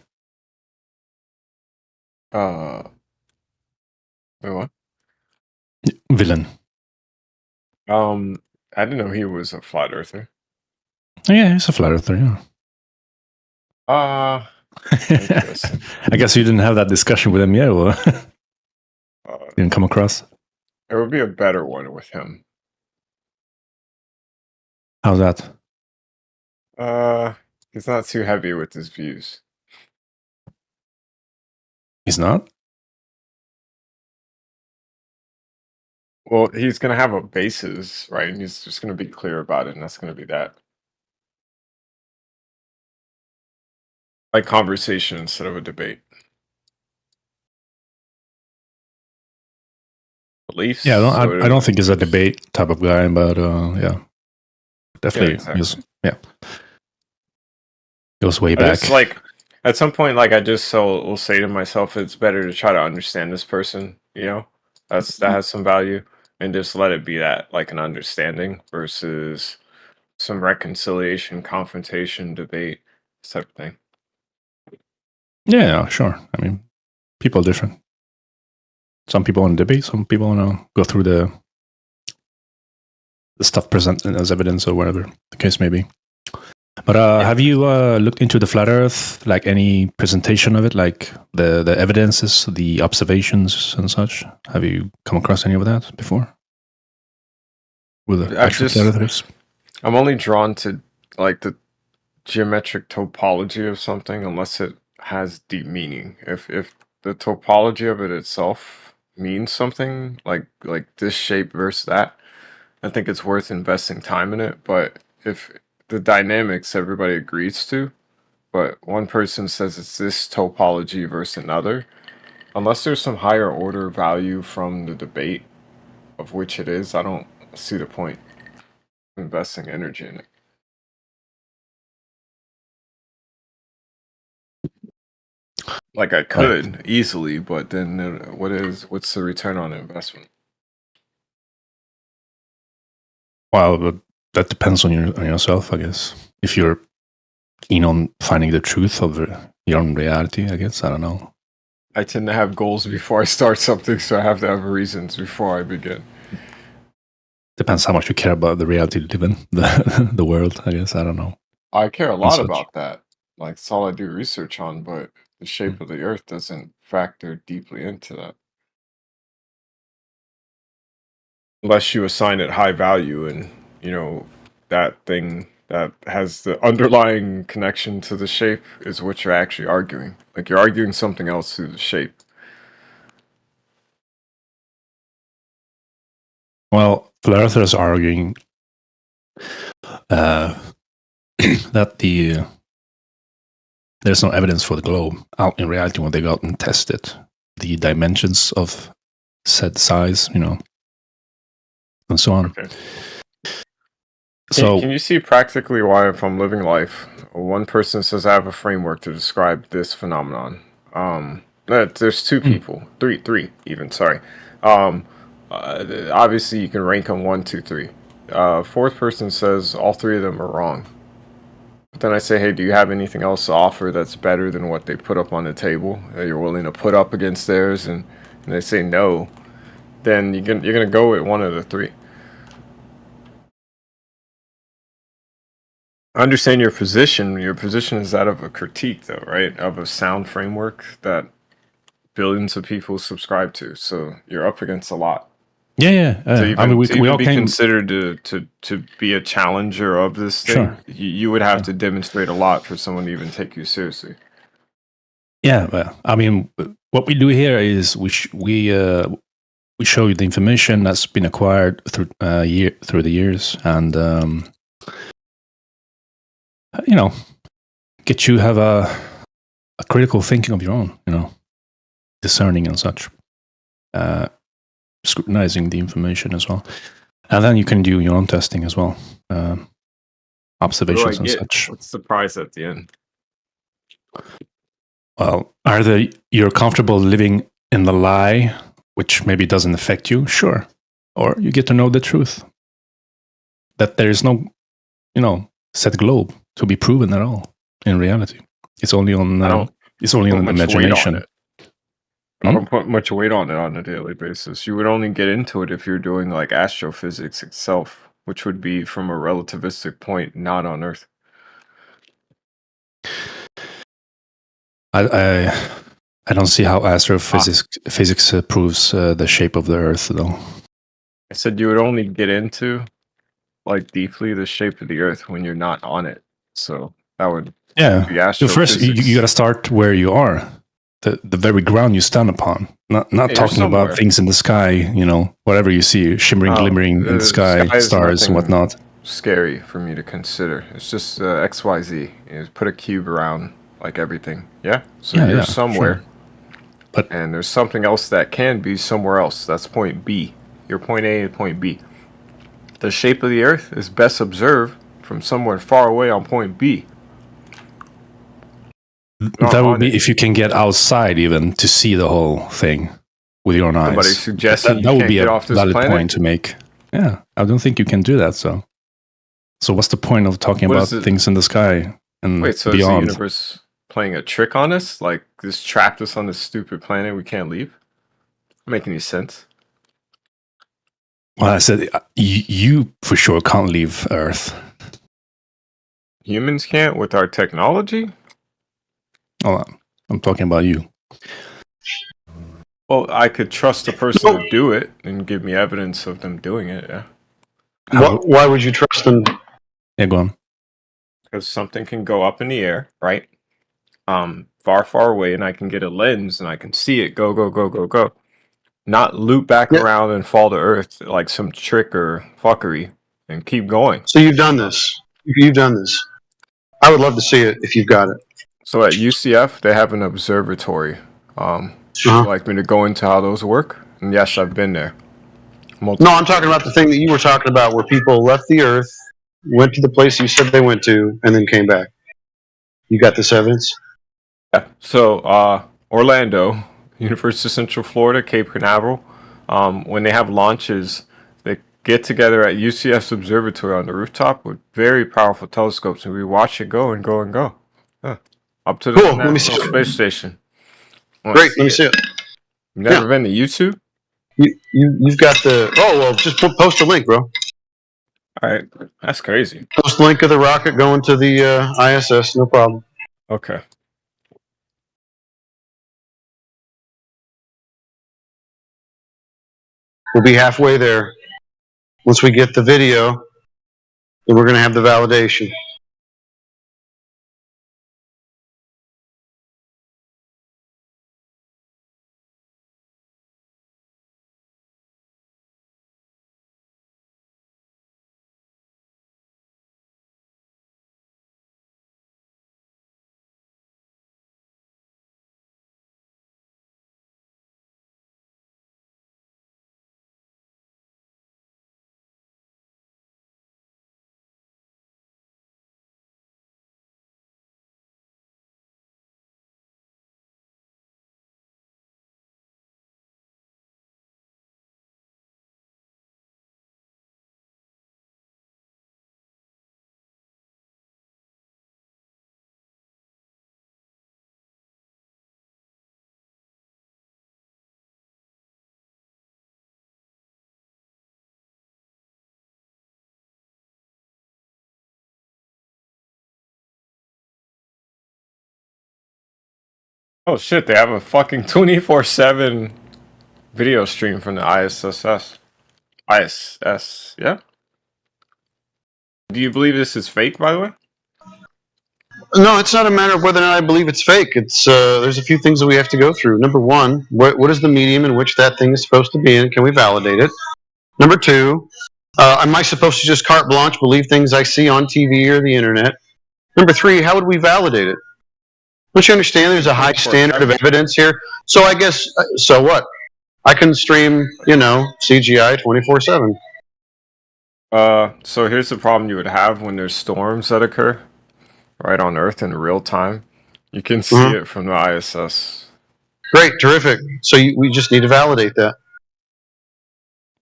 Wait, what? Villain. I didn't know he was a flat earther. Yeah, he's a Flat Earther, yeah. I guess you didn't have that discussion with him yet, or didn't come across? It would be a better one with him. How's that? He's not too heavy with his views. He's not? Well, he's going to have a basis, right? And he's just going to be clear about it, and that's going to be that. Like conversation instead of a debate. Beliefs? Yeah, I don't think he's a debate type of guy, but yeah. Definitely. Yeah, exactly. Goes way I back. just, like, at some point, like, I just will say to myself, it's better to try to understand this person, you know? That has some value. And just let it be that, like an understanding versus some reconciliation, confrontation, debate, type of thing. Yeah, sure. I mean, people are different. Some people want to debate, some people want to go through the stuff presented as evidence or whatever the case may be. But have you looked into the Flat Earth, like any presentation of it, like the evidences, the observations and such? Have you come across any of that before? With the actual Flat Earthers? I'm only drawn to like the geometric topology of something unless it has deep meaning. If the topology of it itself means something, like this shape versus that, I think it's worth investing time in it. But if the dynamics everybody agrees to, but one person says it's this topology versus another, unless there's some higher order value from the debate of which it is, I don't see the point of investing energy in it. Like I could easily, but then what's the return on investment? Well, but that depends on yourself, I guess. If you're keen on finding the truth of your own reality, I guess. I don't know. I tend to have goals before I start something, so I have to have reasons before I begin. Depends how much you care about the reality you live in, the world, I guess. I don't know. I care a lot about that. Like, it's all I do research on, but the shape of the Earth doesn't factor deeply into that. Unless you assign it high value and, that thing that has the underlying connection to the shape is what you're actually arguing. Like you're arguing something else through the shape. Well, flat earthers are arguing that there's no evidence for the globe. Out in reality, when they got and tested the dimensions of said size, and so on. Okay. So can you see practically why, if I'm living life, one person says I have a framework to describe this phenomenon? There's two people, three even. Sorry. Obviously, you can rank them 1, 2, 3. Fourth person says all three of them are wrong. But then I say, hey, do you have anything else to offer that's better than what they put up on the table that you're willing to put up against theirs? And they say no. Then you're gonna go with one of the three. I understand your position. Your position is that of a critique, though, right? Of a sound framework that billions of people subscribe to. So you're up against a lot. Yeah. I mean, we all be considered to be a challenger of this thing. Sure. You would have to demonstrate a lot for someone to even take you seriously. Yeah, well, I mean, what we do here is we show you the information that's been acquired through the years, and get you have a critical thinking of your own, discerning and such, scrutinizing the information as well, and then you can do your own testing as well, observations and such. What's the prize at the end? Well, either you're comfortable living in the lie, which maybe doesn't affect you, sure, or you get to know the truth that there is no, set globe to be proven at all in reality. It's only on imagination. I don't put much weight on it on a daily basis. You would only get into it if you're doing like astrophysics itself, which would be from a relativistic point, not on Earth. I don't see how astrophysics proves the shape of the Earth, though. I said you would only get into like deeply the shape of the Earth when you're not on it. So that would be So first, you got to start where you are, the very ground you stand upon. Not talking about things in the sky, whatever you see, shimmering, glimmering in the sky, stars and whatnot. Scary for me to consider. It's just XYZ. Put a cube around like everything. Yeah. So you're somewhere, sure. And there's something else that can be somewhere else. That's point B. Your point A and point B. The shape of the Earth is best observed from somewhere far away on point B. That would be if you can get outside even to see the whole thing with your own eyes. Somebody suggesting that would be a valid planet? point to make. Yeah, I don't think you can do that. So what's the point of talking about things in the sky and Wait, so beyond? is the universe playing a trick on us? Like this trapped us on this stupid planet we can't leave? Doesn't make any sense. Well, I said you for sure can't leave Earth. Humans can't with our technology? Oh, I'm talking about you. Well, I could trust a person to do it and give me evidence of them doing it, yeah. Why would you trust them? Yeah, go on. Because something can go up in the air, right? Far, far away, and I can get a lens and I can see it go. Not loop back around and fall to Earth like some trick or fuckery and keep going. So you've done this. You've done this. I would love to see it if you've got it. So at UCF, they have an observatory. Would you like me to go into how those work? And yes, I've been there. No, I'm talking about the thing that you were talking about where people left the Earth, went to the place you said they went to, and then came back. You got this evidence? Yeah. So Orlando, University of Central Florida, Cape Canaveral, when they have launches, they get together at UCF's observatory on the rooftop with very powerful telescopes, and we watch it go and go and go. Yeah. Up to the National Space Station. Great, let me see it. You've never been to YouTube? You've got the... Oh, well, just post a link, bro. All right. That's crazy. Post the link of the rocket going to the ISS, no problem. Okay. We'll be halfway there once we get the video then we're going to have the validation. Oh shit, they have a fucking 24/7 video stream from the ISS, yeah? Do you believe this is fake, by the way? No, it's not a matter of whether or not I believe it's fake. It's there's a few things that we have to go through. Number one, what is the medium in which that thing is supposed to be in? Can we validate it? Number two, am I supposed to just carte blanche believe things I see on TV or the internet? Number three, how would we validate it? Don't you understand there's a high standard of evidence here? So I guess, so what? I can stream, CGI 24/7. So here's the problem you would have when there's storms that occur right on Earth in real time. You can see it from the ISS. Great, terrific. So we just need to validate that.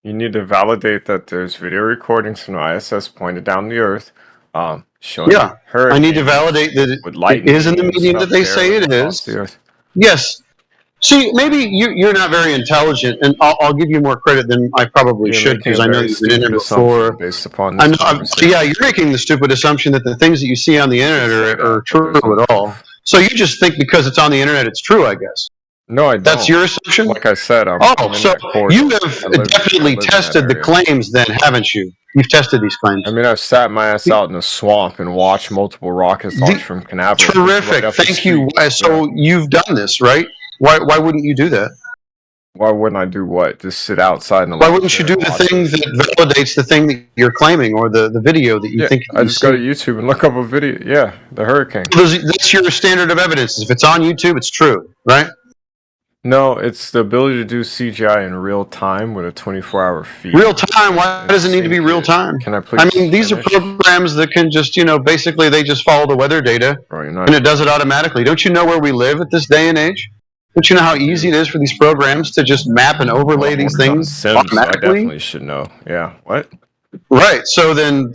You need to validate that there's video recordings from the ISS pointed down the Earth. Showing I need to validate that it is in the medium that they say it is. Yes. See, maybe you're not very intelligent, and I'll give you more credit than I probably should, because I know you've been in there before. Based upon this you're making the stupid assumption that the things that you see on the internet are true at all. So you just think because it's on the internet, it's true, I guess. No, I don't. That's your assumption? Like I said, so you have definitely tested the claims then, haven't you? You've tested these claims. I mean, I've sat my ass out in a swamp and watched multiple rockets launch from Canaveral. Terrific. Thank you. So you've done this, right? Why wouldn't you do that? Why wouldn't I do what? Just sit outside in the Why wouldn't you do the thing that validates the thing that you're claiming, or the video that you think I just go to YouTube and look up a video. Yeah, the hurricane. That's your standard of evidence. If it's on YouTube, it's true, right? No, it's the ability to do CGI in real time with a 24-hour feed. Real time? Why does it need to be real time? Can I please I mean, these are programs that can just, basically they just follow the weather data, and it does it automatically. Don't you know where we live at this day and age? Don't you know how easy it is for these programs to just map and overlay these things automatically? I definitely should know. Yeah, what? Right, so then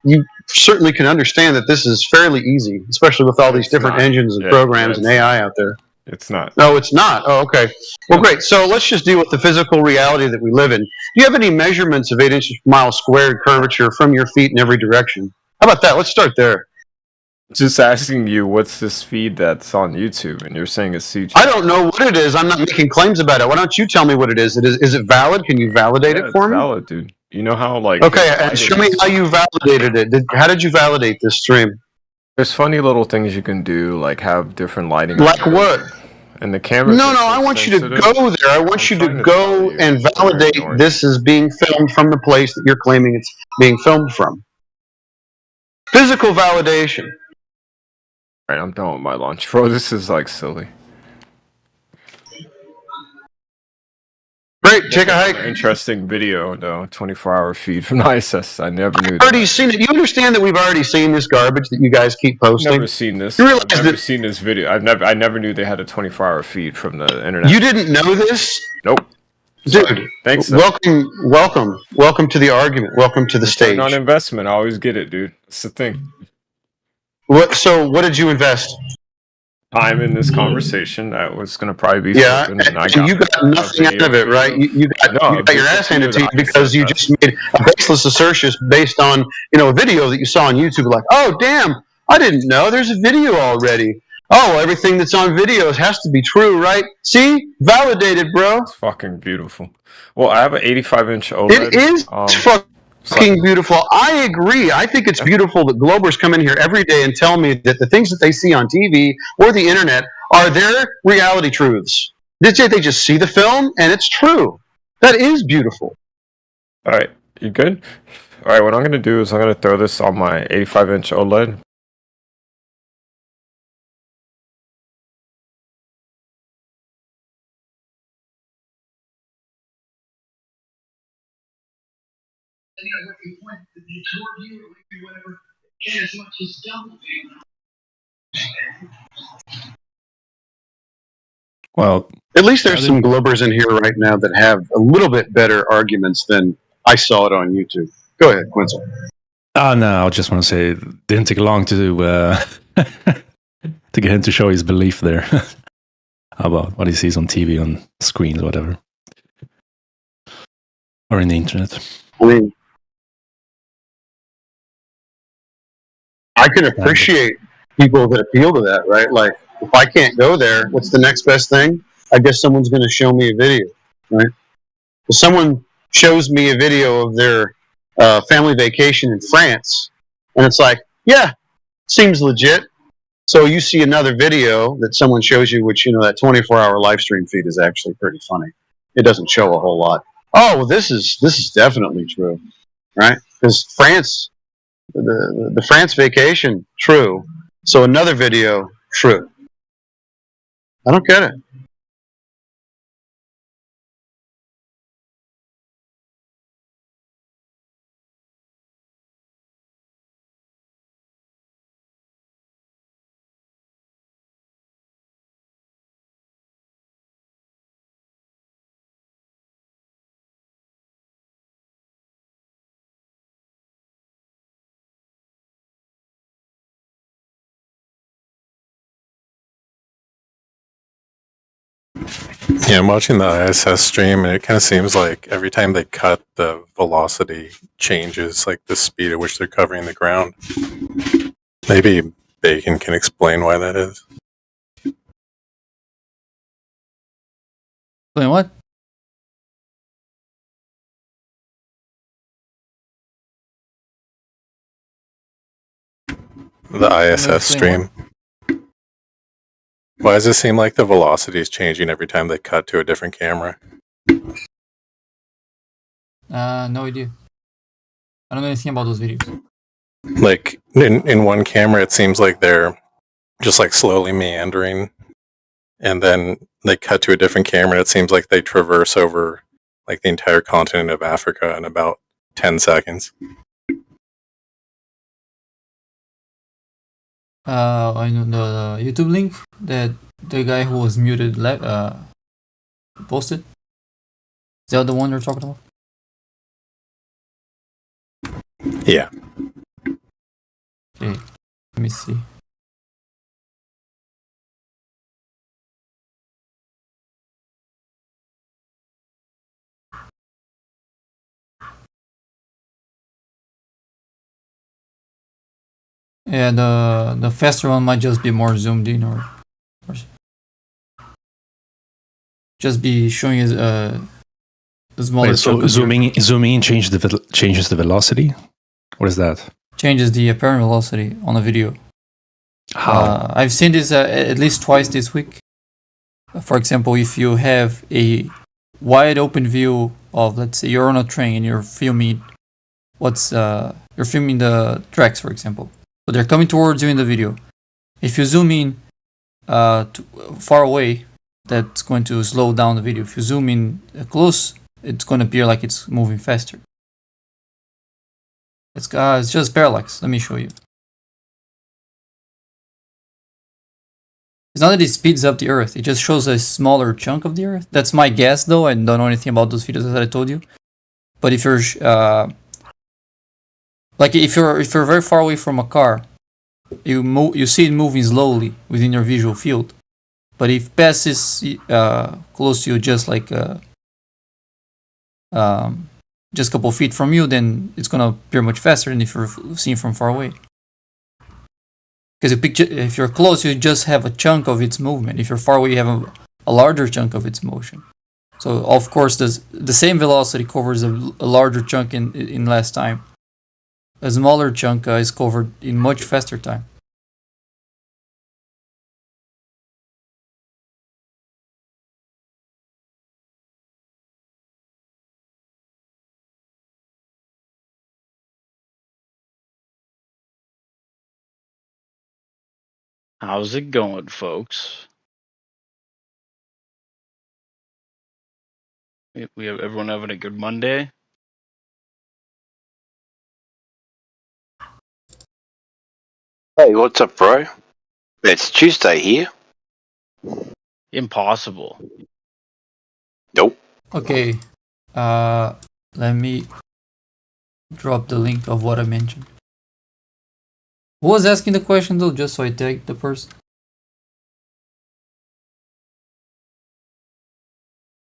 you certainly can understand that this is fairly easy, especially with all these different engines and programs and AI out there. It's not. No, it's not. Oh, okay. Well, great. So let's just deal with the physical reality that we live in. Do you have any measurements of 8 inches per mile squared curvature from your feet in every direction? How about that? Let's start there. Just asking you, what's this feed that's on YouTube? And you're saying it's CGI. I don't know what it is. I'm not making claims about it. Why don't you tell me what it is? Is it valid? Can you validate it for me? It's valid, dude. You know how, like... Okay, and show me how you validated it. How did you validate this stream? There's funny little things you can do, like have different lighting. Like what? And the camera. No, I want you to go there. I want you to go and validate this is being filmed from the place that you're claiming it's being filmed from. Physical validation. All right, I'm done with my lunch, bro. This is like silly. Great, take a hike. Interesting video, though. 24-hour feed from the ISS. I never knew. I've already seen it. You understand that we've already seen this garbage that you guys keep posting? Never seen this. You realize I've never seen this video. I never knew they had a 24-hour feed from the internet. You didn't know this? Nope. Dude, thanks. Welcome to the argument. Welcome to the stage. Return on investment. I always get it, dude. That's the thing. So what did you invest? Time in this conversation that was going to probably be and you got nothing out of it, right? You got your ass handed to you because you just made a baseless assertion based on a video that you saw on YouTube. Like, oh damn, I didn't know there's a video already. Oh, everything that's on videos has to be true, right? See, validated, bro. It's fucking beautiful. Well, I have an 85-inch OLED. It is fucking beautiful. I agree. I think it's beautiful that Globers come in here every day and tell me that the things that they see on TV or the internet are their reality truths. They just see the film and it's true. That is beautiful. All right, you good? All right, what I'm going to do is I'm going to throw this on my 85-inch OLED. Well, at least there's some Globers in here right now that have a little bit better arguments than I saw it on YouTube. Go ahead, Quincy. Oh no, I just want to say it didn't take long to to get him to show his belief there about what he sees on TV, on screens, or whatever, or in the internet. I mean, I can appreciate people that appeal to that, right? Like, if I can't go there, what's the next best thing? I guess someone's going to show me a video, right? If someone shows me a video of their family vacation in France, and it's like, yeah, seems legit. So you see another video that someone shows you, which, you know, that 24-hour live stream feed is actually pretty funny. It doesn't show a whole lot. Oh, well, this is definitely true, right? Because France, the France vacation, true. So another video, true. I don't get it. Yeah, I'm watching the ISS stream, and it kind of seems like every time they cut, the velocity changes, like the speed at which they're covering the ground. Maybe Bacon can explain why that is. Explain what? The ISS stream. Why does it seem like the velocity is changing every time they cut to a different camera? No idea. I don't know anything about those videos. Like, in one camera, it seems like they're just like slowly meandering. And then they cut to a different camera, and it seems like they traverse over like the entire continent of Africa in about 10 seconds. I know the YouTube link that the guy who was muted posted. Is that the one you're talking about? Yeah. Okay, let me see. Yeah, the faster one might just be more zoomed in, or just be showing us the smaller. Wait, so zooming in changes the velocity. What is that? Changes the apparent velocity on a video. How? I've seen this at least twice this week. For example, if you have a wide open view of, let's say, you're on a train and you're filming you're filming the tracks, for example. So they're coming towards you in the video. If you zoom in far away, that's going to slow down the video. If you zoom in close, it's going to appear like it's moving faster. It's just parallax. Let me show you. It's not that it speeds up the Earth. It just shows a smaller chunk of the Earth. That's my guess, though. I don't know anything about those videos that I told you. But if you're if you're very far away from a car, you see it moving slowly within your visual field. But if it passes close to you, just like just a couple feet from you, then it's gonna appear much faster than if you're seeing from far away. Because if you're close, you just have a chunk of its movement. If you're far away, you have a larger chunk of its motion. So of course, the same velocity covers a larger chunk in less time. A smaller chunk is covered in much faster time. How's it going, folks? We have everyone having a good Monday. Hey, what's up, bro? It's Tuesday here. Impossible. Nope. Okay, let me drop the link of what I mentioned. Who was asking the question though, just so I tag the person?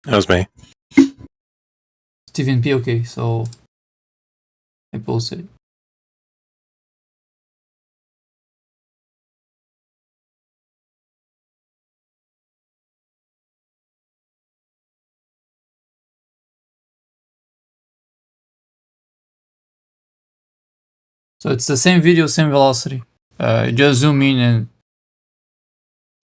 That was me. Stephen P. Okay, so I posted it. So it's the same video, same velocity. You just zoom in and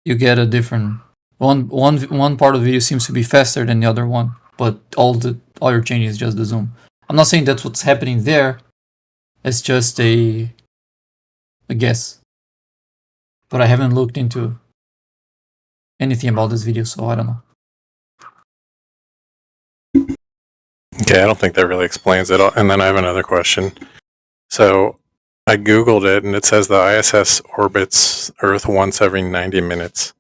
you get a different one part of the video seems to be faster than the other one, but all you're changing is just the zoom. I'm not saying that's what's happening there. It's just a guess. But I haven't looked into anything about this video, so I don't know. Okay, I don't think that really explains it. And then I have another question. So I Googled it and it says the ISS orbits Earth once every 90 minutes.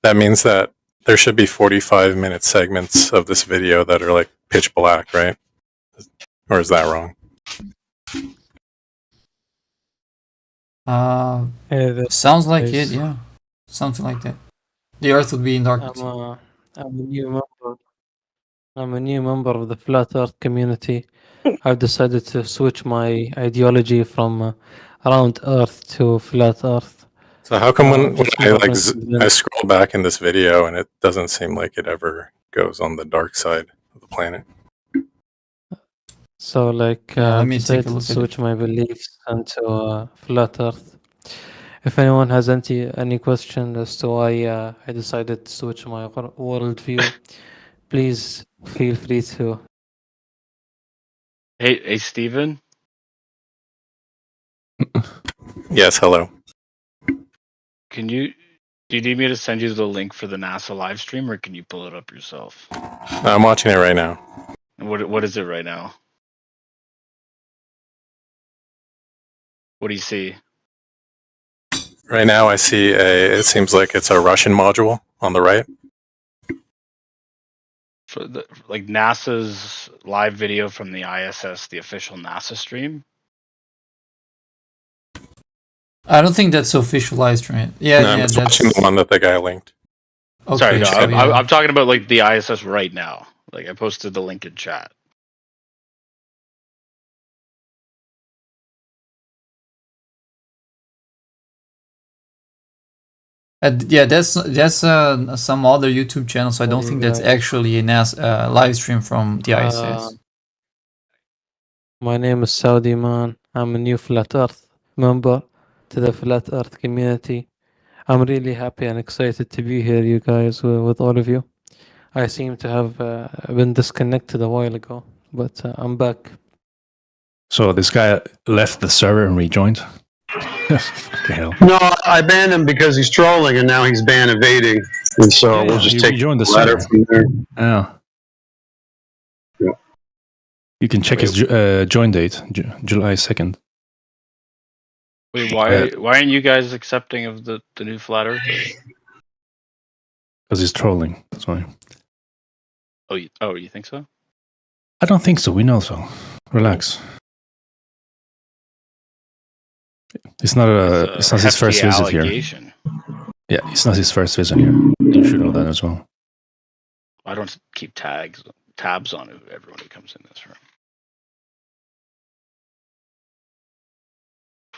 That means that there should be 45-minute segments of this video that are like pitch black, right? Or is that wrong? Sounds like it, yeah. Something like that. The Earth would be in darkness. I'm a new member of the Flat Earth community. I've decided to switch my ideology from round Earth to Flat Earth. So how come when I I scroll back in this video and it doesn't seem like it ever goes on the dark side of the planet? So like let I me take a decided to look at it. switch my beliefs into Flat Earth. If anyone has any question as to why I decided to switch my worldview, please feel free to. Hey, Steven? Yes, hello. Do you need me to send you the link for the NASA live stream, or can you pull it up yourself? I'm watching it right now. What is it right now? What do you see? Right now I see it seems like it's a Russian module on the right. For like NASA's live video from the ISS, the official NASA stream. I don't think that's official live stream. Yeah, No, I'm just watching the one that the guy linked. Okay, Sorry, no, so I'm talking about like the ISS right now. Like I posted the link in chat. Yeah, that's some other YouTube channel, so I don't think that's actually a NASA live stream from the ISS. My name is Saudi Man. I'm a new Flat Earth member to the Flat Earth community. I'm really happy and excited to be here, you guys, with all of you. I seem to have been disconnected a while ago, but I'm back. So this guy left the server and rejoined. Fucking hell. No, I banned him because he's trolling, and now he's ban evading, and so we'll just take rejoined the letter server. from there. Oh. Yeah. You can check his join date, July 2nd. Wait, why aren't you guys accepting of the new flat earth? Because he's trolling. That's why. Oh, you think so? I don't think so. We know so. Relax. It's not his first visit here. Yeah, it's not his first visit here. You should know that as well. I don't keep tabs on everyone who comes in this room.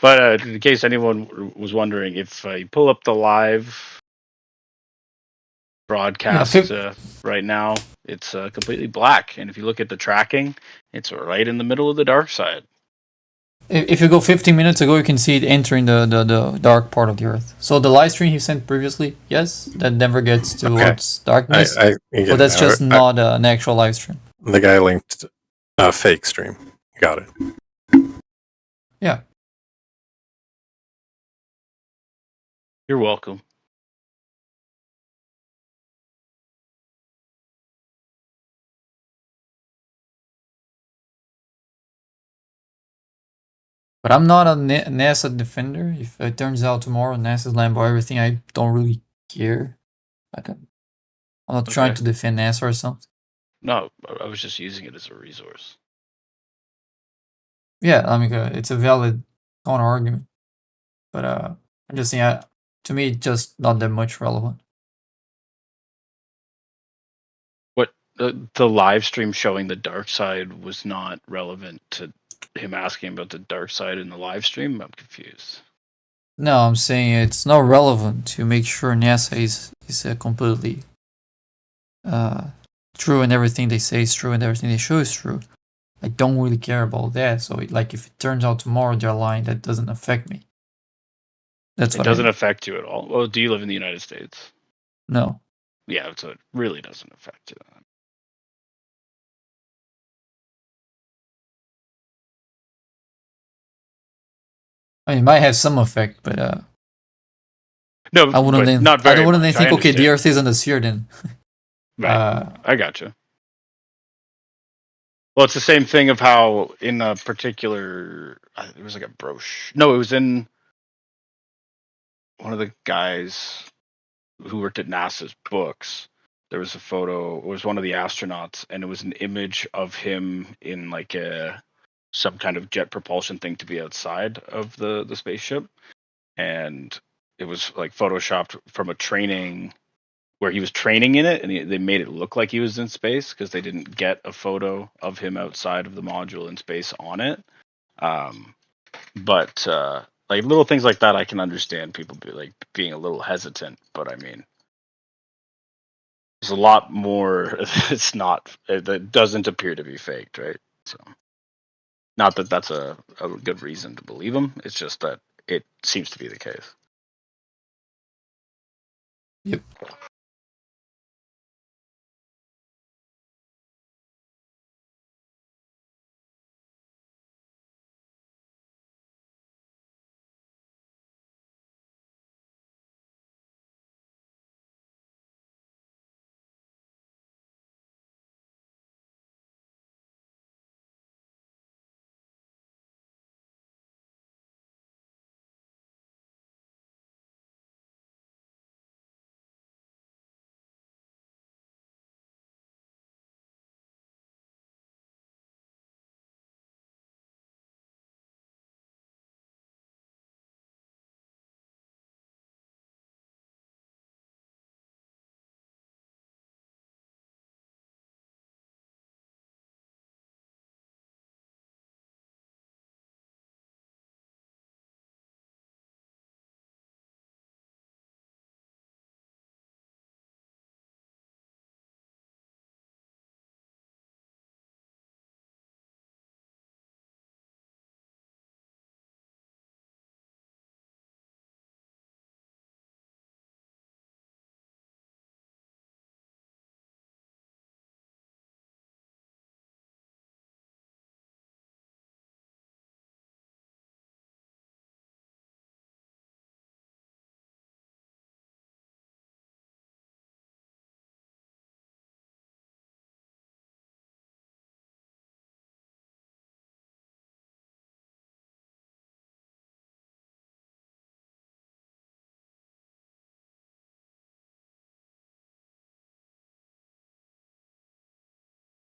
But in case anyone was wondering, if you pull up the live broadcast right now, it's completely black. And if you look at the tracking, it's right in the middle of the dark side. If you go 15 minutes ago, you can see it entering the dark part of the Earth. So the live stream he sent previously, yes, that never gets towards darkness. I get But that's it now. just not an actual live stream. The guy linked a fake stream. Got it. Yeah. You're welcome. But I'm not a NASA defender. If it turns out tomorrow NASA's lying about everything, I don't really care. Like I'm not trying to defend NASA or something. No, I was just using it as a resource. Yeah, I mean it's a valid counter argument. But I'm just saying, to me, it's just not that much relevant. What the live stream showing the dark side was not relevant to him asking about the dark side in the live stream? I'm confused. No, I'm saying it's not relevant to make sure NASA is completely true and everything they say is true and everything they show is true. I don't really care about that. So, like, if it turns out tomorrow they're lying, that doesn't affect me. That's It what doesn't affect you at all. Well, do you live in the United States? No. Yeah, so it really doesn't affect you. I mean, it might have some effect, but No, I wouldn't. but not I very don't wouldn't much. think. I Okay, the understand. Earth isn't a sphere then. Right. I gotcha. Well, it's the same thing of how in a particular, it was like a brochure. No, it was in one of the guys who worked at NASA's books. There was a photo. It was one of the astronauts, and it was an image of him in like some kind of jet propulsion thing to be outside of the spaceship, and it was like photoshopped from a training where he was training in it, and they made it look like he was in space because they didn't get a photo of him outside of the module in space on it. But like little things like that, I can understand people being a little hesitant. But I mean, there's a lot more. It's not. That doesn't appear to be faked, right? So, not that that's a good reason to believe him. It's just that it seems to be the case. Yep.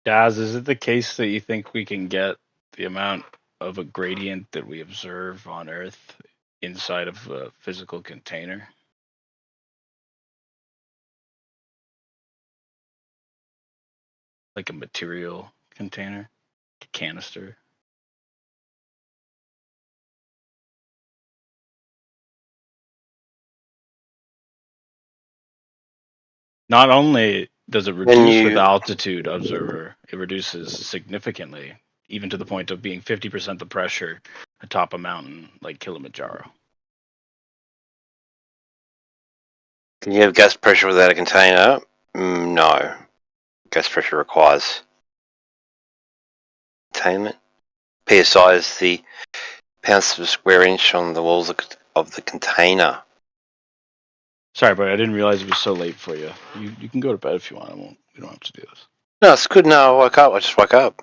Daz, is it the case that you think we can get the amount of a gradient that we observe on Earth inside of a physical container? Like a material container? A canister? Not only does it When reduce with you altitude observer, it reduces significantly, even to the point of being 50% the pressure atop a mountain like Kilimanjaro. can you have gas pressure without a container? No. Gas pressure requires containment. PSI is the pounds per square inch on the walls of the container. Sorry, but I didn't realize it was so late for you. You can go to bed if you want. We don't have to do this. No, it's good. No, I woke up. I just woke up.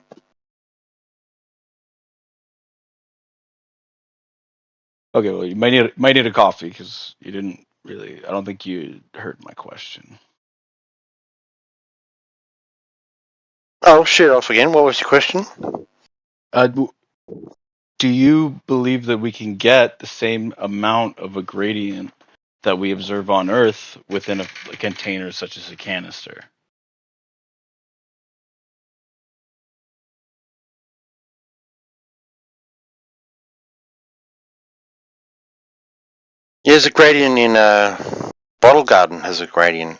Okay, well, you might need a coffee because you didn't really. I don't think you heard my question. Oh, shit off again. What was your question? Do you believe that we can get the same amount of a gradient that we observe on Earth within a container such as a canister? Yeah, there's a gradient in Bottle Garden has a gradient.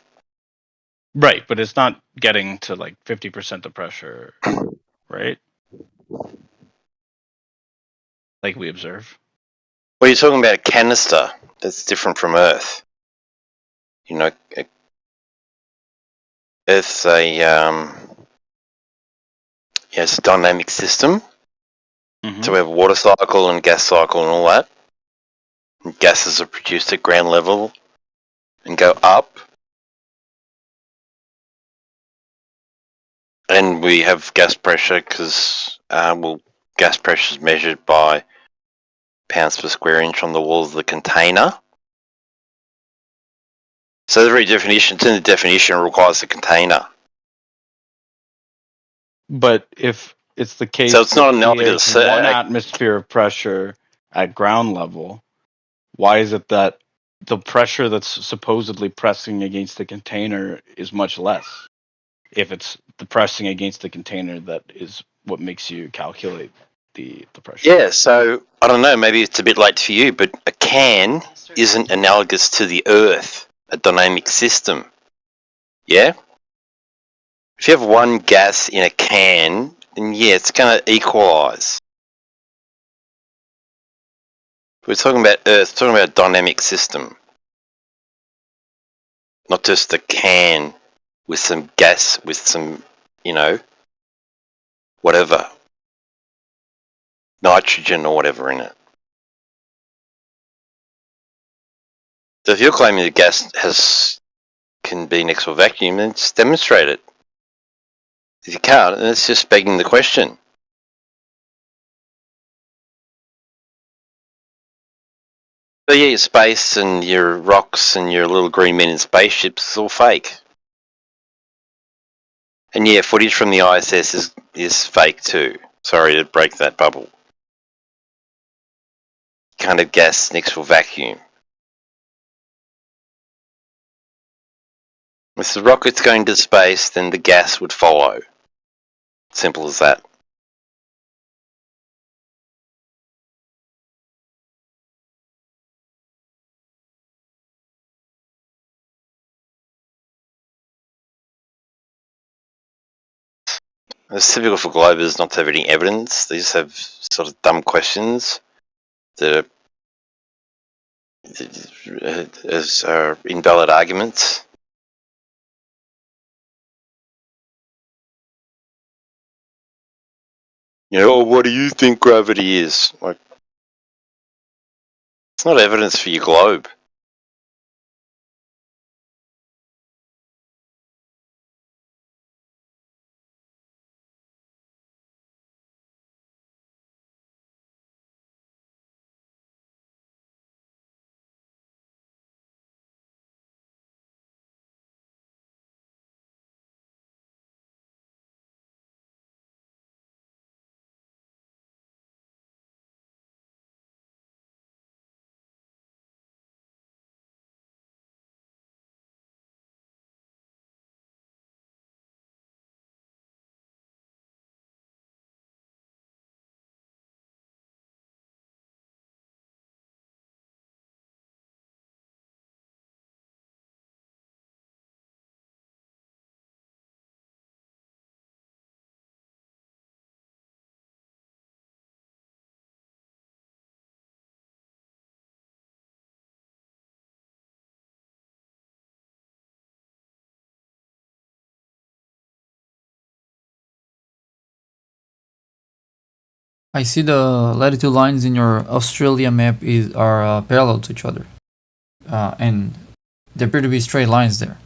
Right, but it's not getting to like 50% the pressure, right? Like we observe. Well, you're talking about a canister. That's different from Earth. You know, Earth's it's a dynamic system. So we have a water cycle and gas cycle and all that. And gases are produced at ground level and go up. And we have gas pressure because, gas pressure is measured by pounds per square inch on the walls of the container. So the very definition, it's in the definition, it requires a container. But if it's the case, So it's not that analogous. there's 1 atmosphere of pressure at ground level, why is it that the pressure that's supposedly pressing against the container is much less? If it's the pressing against the container that is what makes you calculate the pressure. Yeah, so I don't know, maybe it's a bit late for you, but a can isn't analogous to the Earth, a dynamic system. Yeah? If you have one gas in a can, then yeah, it's going to equalize. We're talking about Earth, talking about a dynamic system. Not just a can with some gas, with some, whatever. Nitrogen or whatever in it. So if you're claiming the gas can be next to a vacuum, then just demonstrate it. If you can't, then it's just begging the question. So yeah, your space and your rocks and your little green men in spaceships is all fake. And yeah, footage from the ISS is fake too. Sorry to break that bubble. Kind of gas next to a vacuum. If the rocket's going to space, then the gas would follow. Simple as that. It's typical for Globers not to have any evidence. They just have sort of dumb questions that are invalid arguments. What do you think gravity is? Like, it's not evidence for your globe. I see the latitude lines in your Australia map are parallel to each other, and there appear to be straight lines there.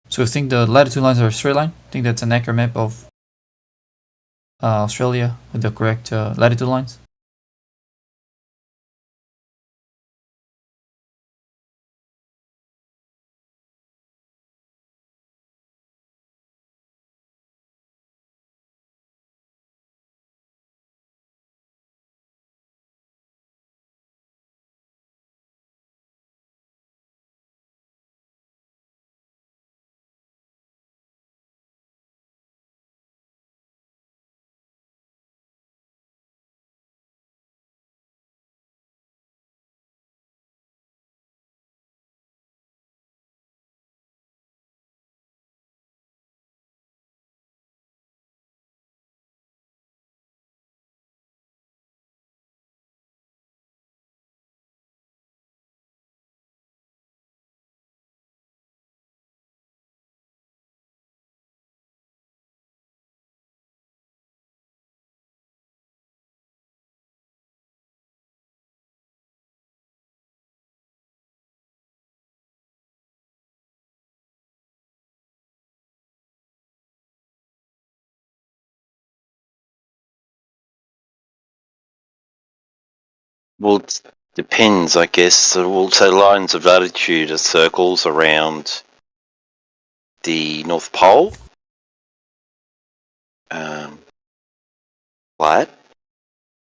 So you think the latitude lines are a straight line? I think that's an accurate map of Australia with the correct latitude lines. Well, it depends, I guess. So lines of latitude are circles around the North Pole. Flat,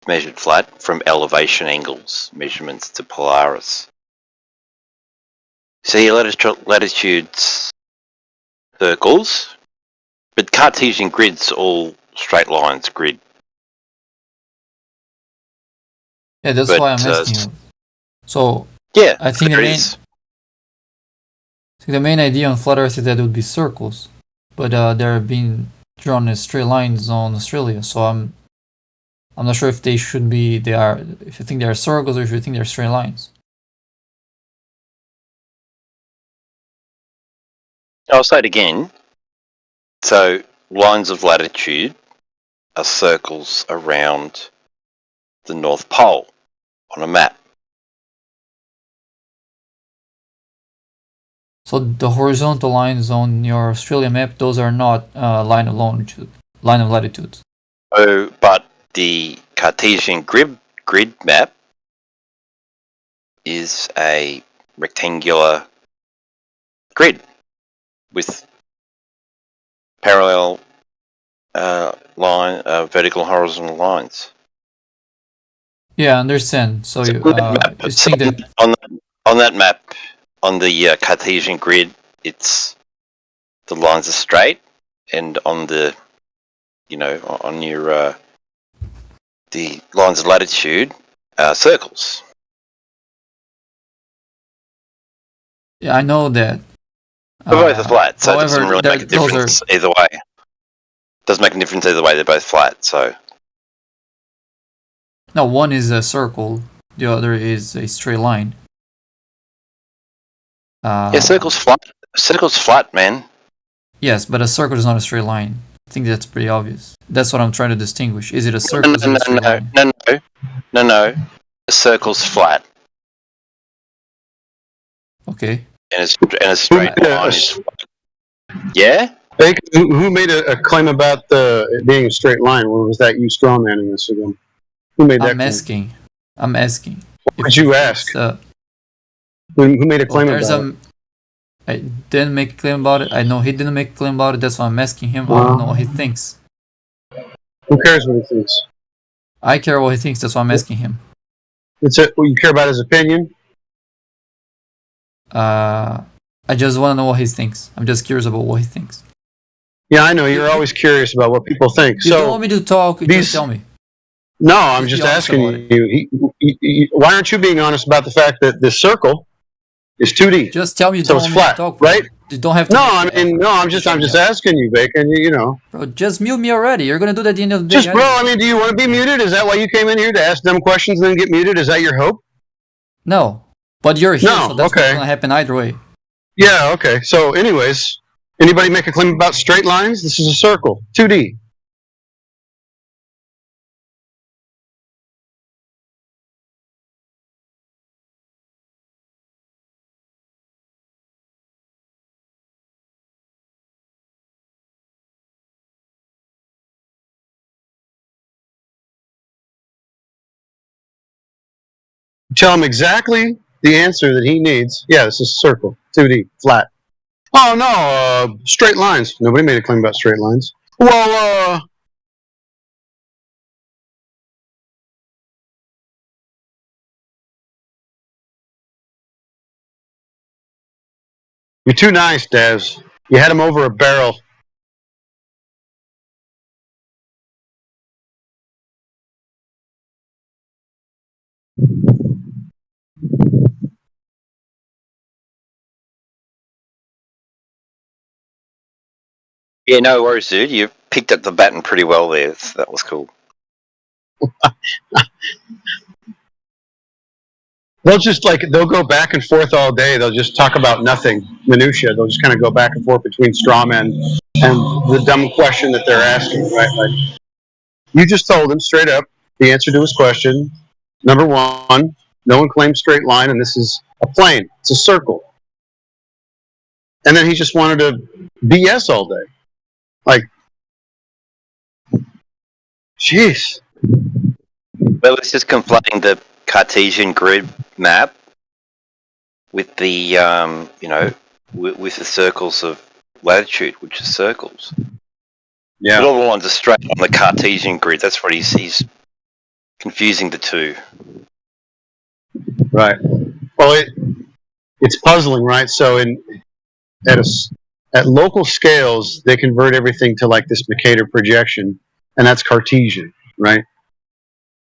measured flat from elevation angles, measurements to Polaris. So your latitudes circles, but Cartesian grids all straight lines grid. Yeah, that's why I'm asking you. So yeah, I think the main idea on flat Earth is that it would be circles, but they're being drawn as straight lines on Australia. So I'm not sure if they should be. If you think they are circles or if you think they're straight lines. I'll say it again. So lines of latitude are circles around the North Pole on a map. So the horizontal lines on your Australia map, those are not line of latitudes. Oh, but the Cartesian grid map is a rectangular grid with parallel vertical and horizontal lines. Yeah, I understand. So you think that on that map, on the Cartesian grid, it's the lines are straight, and on the on your the lines of latitude are circles. Yeah, I know that. Both are flat, so it doesn't however, really make a difference either way. Doesn't make a difference either way. They're both flat, so. No, one is a circle, the other is a straight line. Yeah, circle's flat. Circle's flat, man. Yes, but a circle is not a straight line. I think that's pretty obvious. That's what I'm trying to distinguish. Is it a circle? No. A circle's flat. Okay. And a straight line is flat. Yeah? Who made a claim about it being a straight line? Or was that you strawmanning us again? Who made that claim? I'm asking. What did you ask? Who made a claim about it? I didn't make a claim about it. I know he didn't make a claim about it. That's why I'm asking him. I don't know what he thinks. Who cares what he thinks? I care what he thinks. That's why I'm asking him. What you care about his opinion? I just want to know what he thinks. I'm just curious about what he thinks. Yeah, I know. You're always curious about what people think. You don't want me to talk. Just tell me. No, I'm just asking you. Why aren't you being honest about the fact that this circle is 2D? Just tell me. So it's flat, right? You don't have to. No, I'm just asking you, Bacon. Bro, just mute me already. You're gonna do that at the end of the day. Just, bro. Do you want to be muted? Is that why you came in here to ask them questions and then get muted? Is that your hope? No, but you're here, No, so that's okay. what's gonna happen either way. Yeah. Okay. So, anyways, anybody make a claim about straight lines? This is a circle, 2D. Tell him exactly the answer that he needs. Yeah, this is circle, 2D, flat. Oh no, straight lines. Nobody made a claim about straight lines. Well, you're too nice, Daz. You had him over a barrel. Yeah, no worries, dude. You picked up the baton pretty well there. That was cool. They'll go back and forth all day. They'll just talk about nothing, minutia. They'll just kind of go back and forth between straw men and the dumb question that they're asking, right? Like, you just told him straight up the answer to his question. Number one, no one claims straight line, and this is a plane. It's a circle. And then he just wanted to BS all day. Like, jeez. Well, it's just conflating the Cartesian grid map with the, with the circles of latitude, which is circles. Yeah. But all the lines are straight on the Cartesian grid. That's what he's confusing the two. Right. Well, it's puzzling, right? So at local scales, they convert everything to like this Mercator projection, and that's Cartesian, right?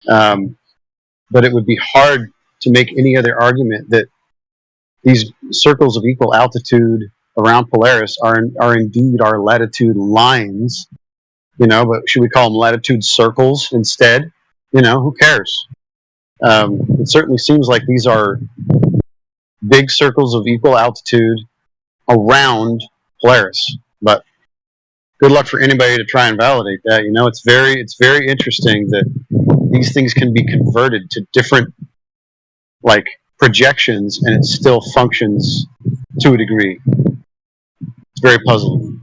But it would be hard to make any other argument that these circles of equal altitude around Polaris are indeed our latitude lines, but should we call them latitude circles instead? Who cares? It certainly seems like these are big circles of equal altitude around Polaris, but good luck for anybody to try and validate that. It's very interesting that these things can be converted to different projections and it still functions to a degree. It's very puzzling.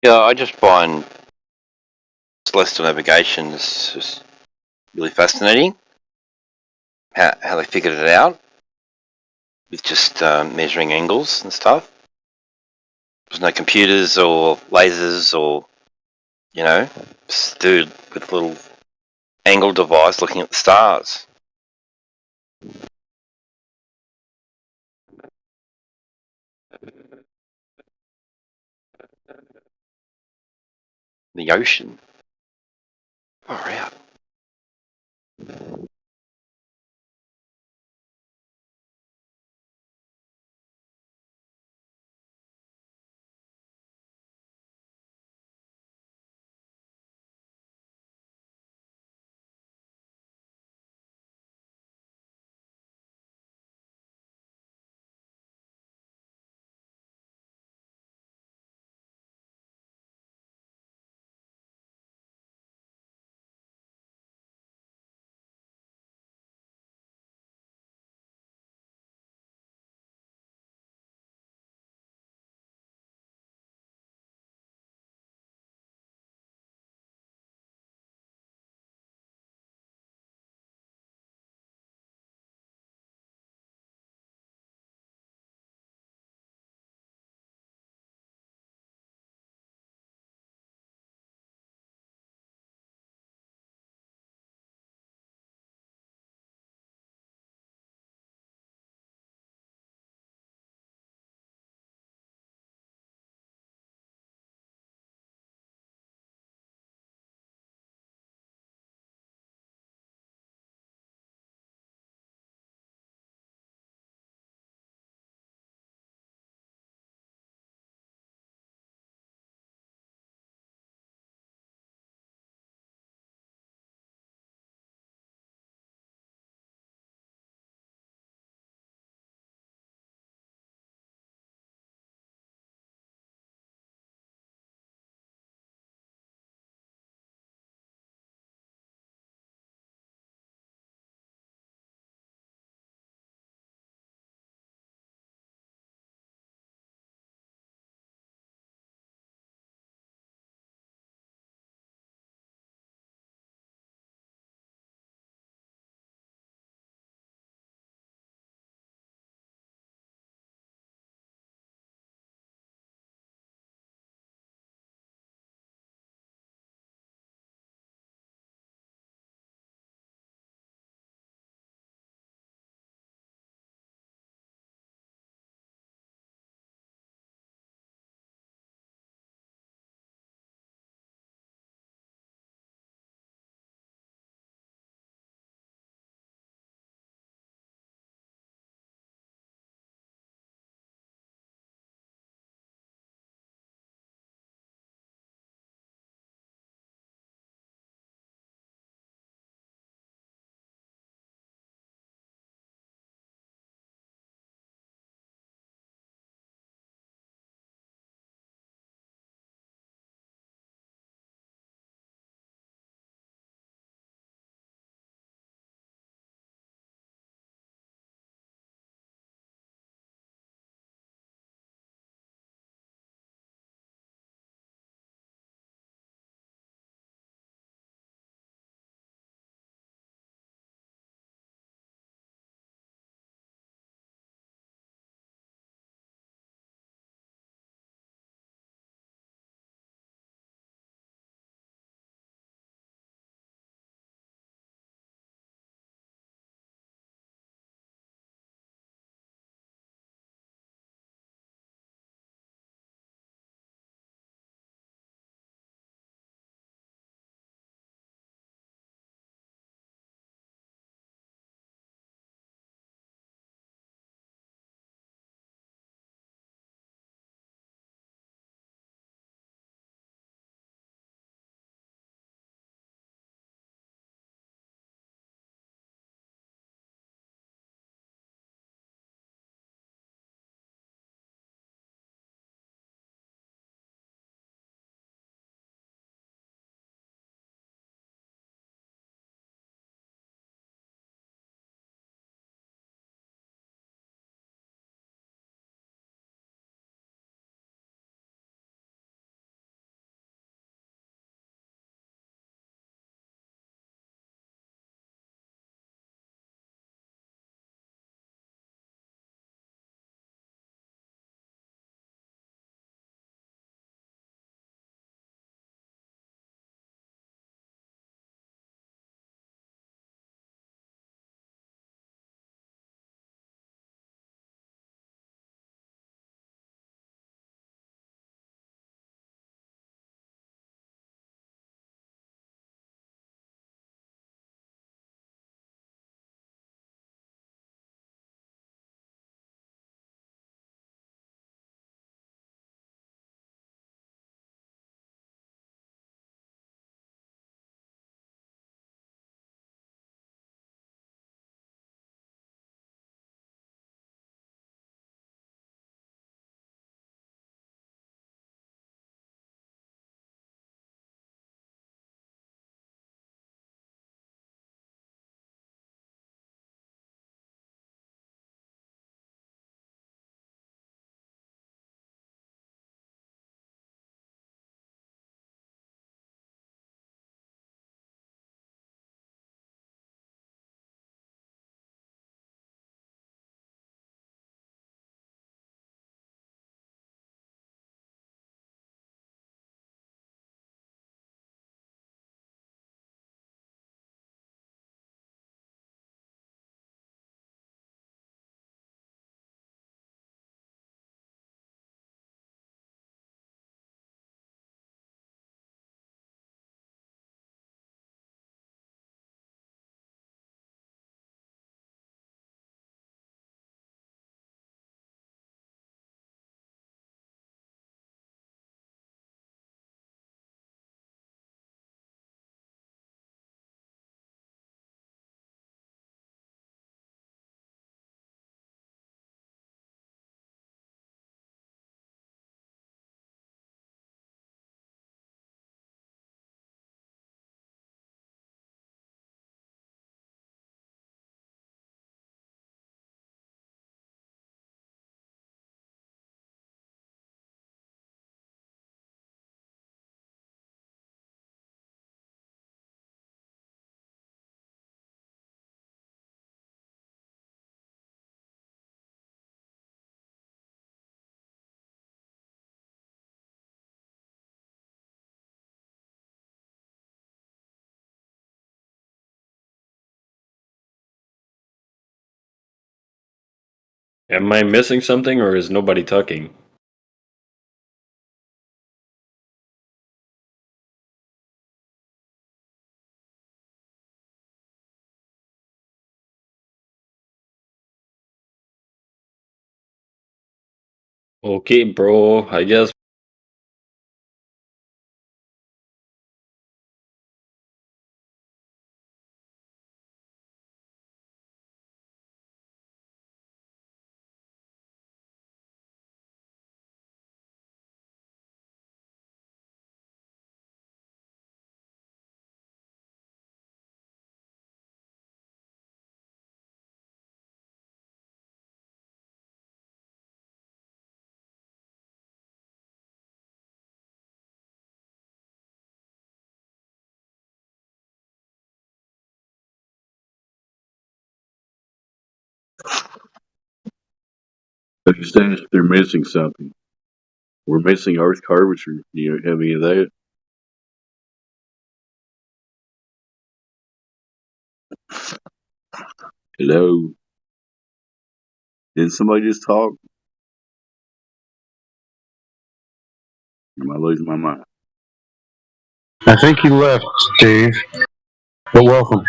Yeah, I just find celestial navigation is just really fascinating. How they figured it out with just measuring angles and stuff. There's no computers or lasers or, just dude with a little angle device looking at the stars. The ocean. Far out. Am I missing something, or is nobody talking? Okay, bro. I guess. But you saying they're missing something. We're missing Earth curvature. Do you have any of that? Hello? Did somebody just talk? Am I losing my mind? I think he left, Dave. But welcome.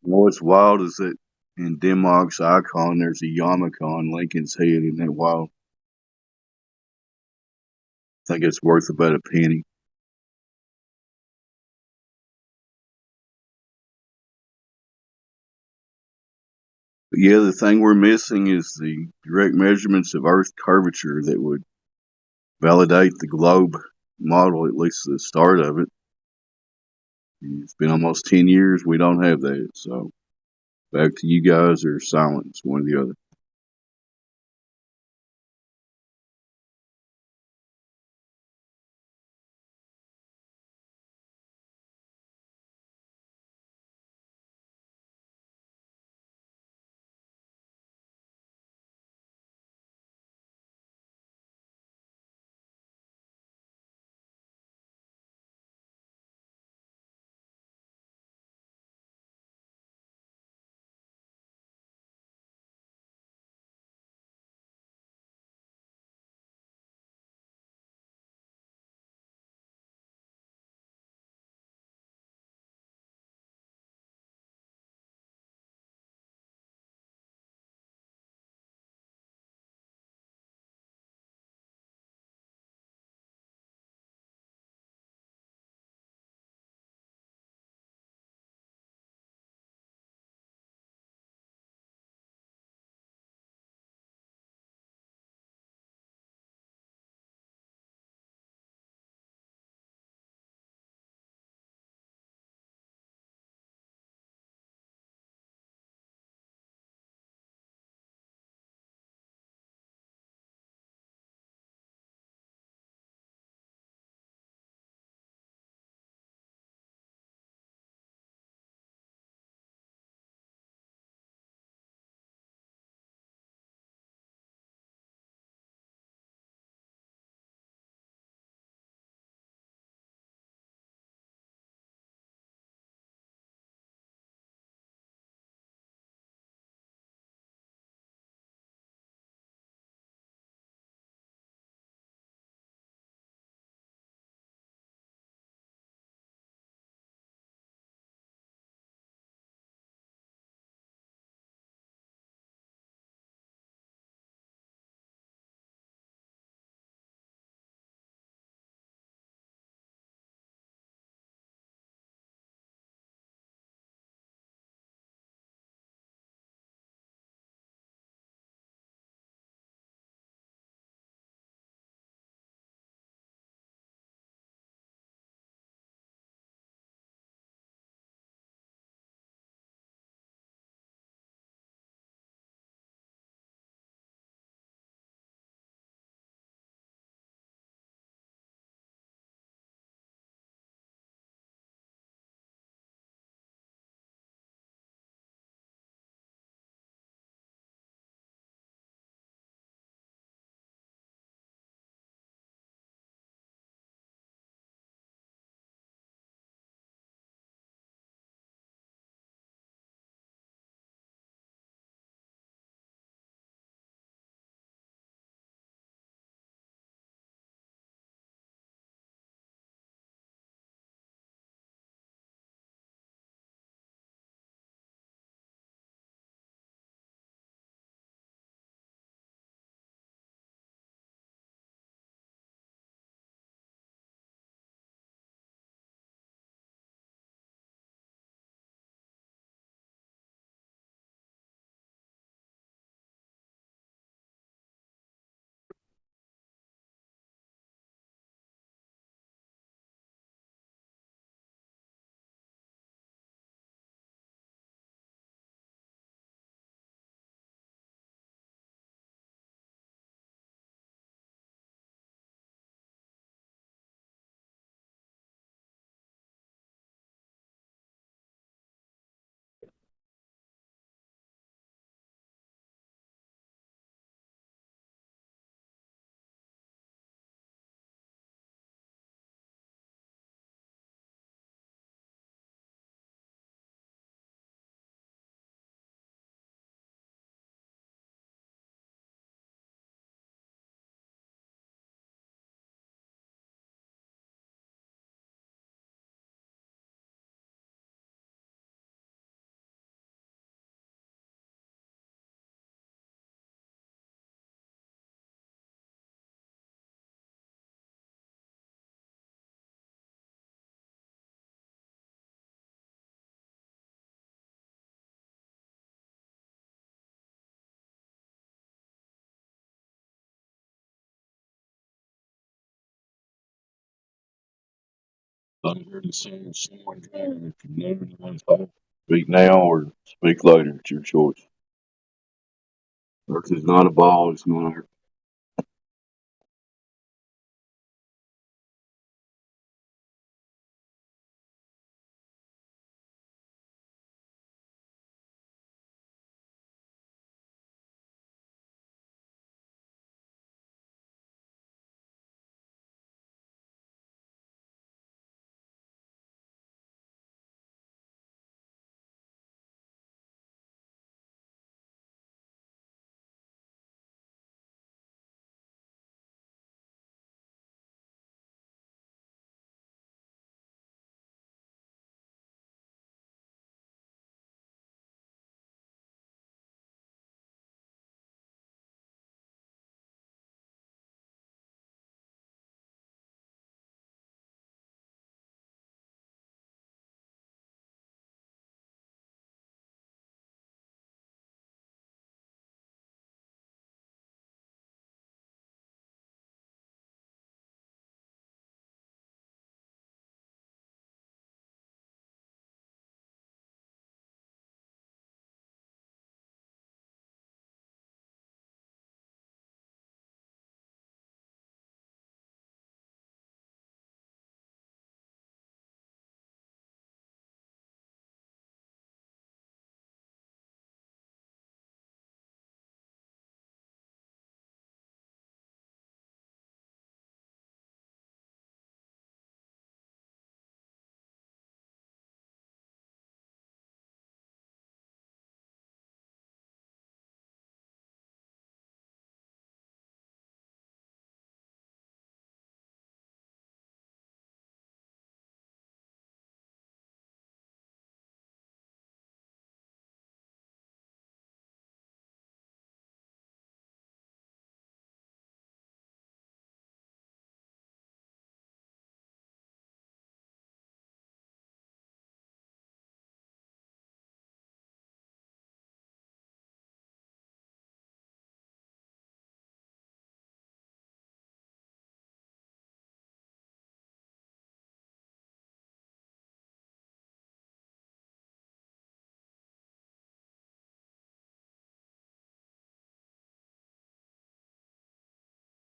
What's wild is that in Denmark's icon, there's a yarmulke on Lincoln's head. Isn't that wild? I think it's worth about a penny. But yeah, the thing we're missing is the direct measurements of Earth's curvature that would validate the globe model, at least the start of it. It's been almost 10 years. We don't have that. So back to you guys or silence, one or the other. I'm here to say someone drowning. If you know anyone's home, speak now or speak later. It's your choice. Earth is not a ball, it's not Earth.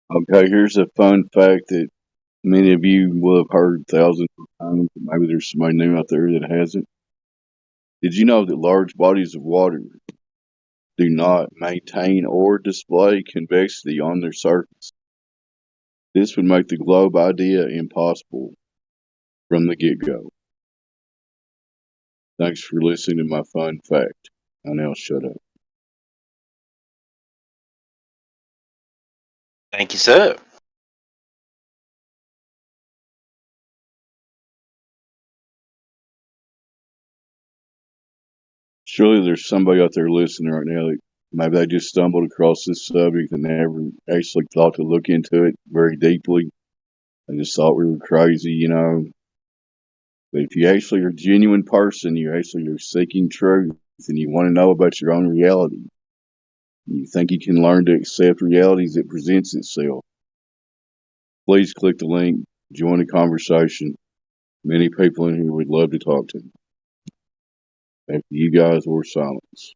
Okay, here's a fun fact that many of you will have heard thousands of times. Maybe there's somebody new out there that hasn't. Did you know that large bodies of water do not maintain or display convexity on their surface? This would make the globe idea impossible from the get-go. Thanks for listening to my fun fact. I now shut up. Thank you, sir. Surely there's somebody out there listening right now that maybe they just stumbled across this subject and never actually thought to look into it very deeply. They just thought we were crazy, you know. But if you actually are a genuine person, you actually are seeking truth, and you want to know about your own reality, you think you can learn to accept reality as it presents itself, please click the link, join the conversation. Many people in here would love to talk to me. After you guys or silence.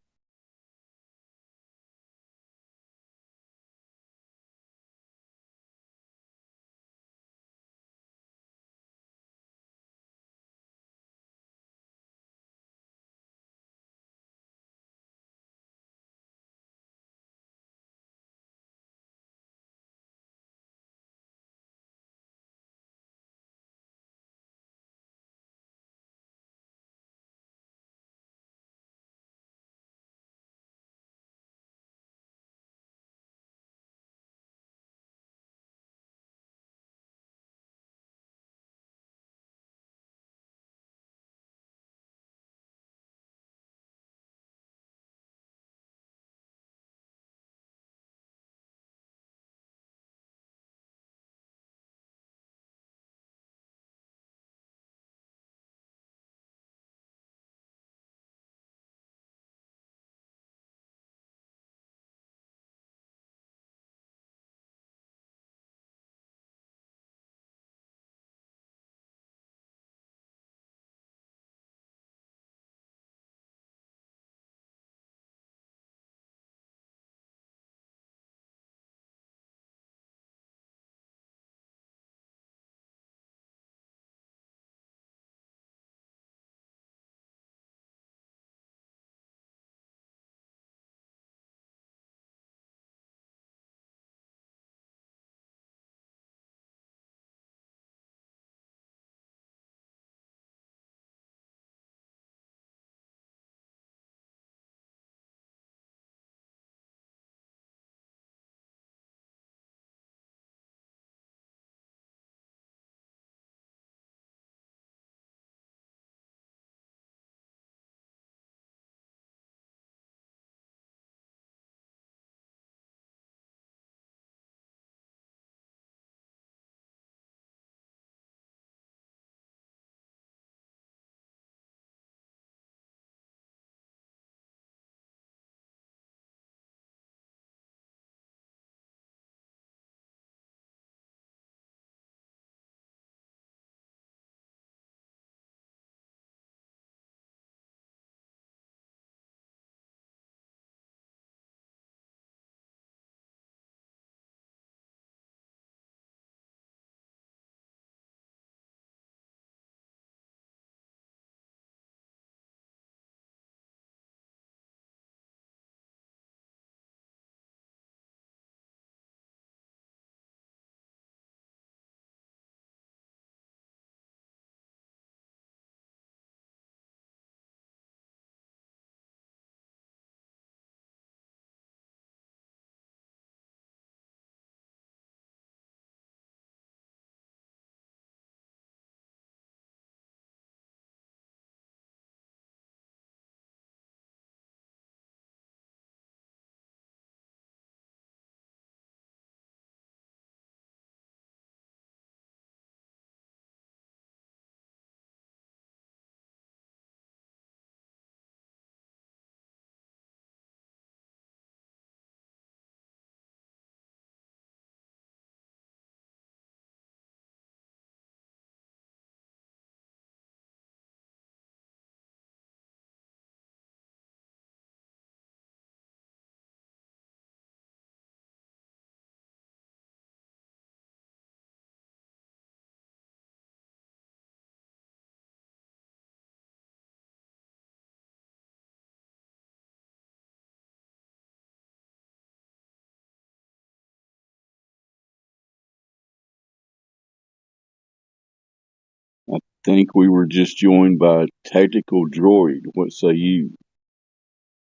think we were just joined by a tactical droid. What say you,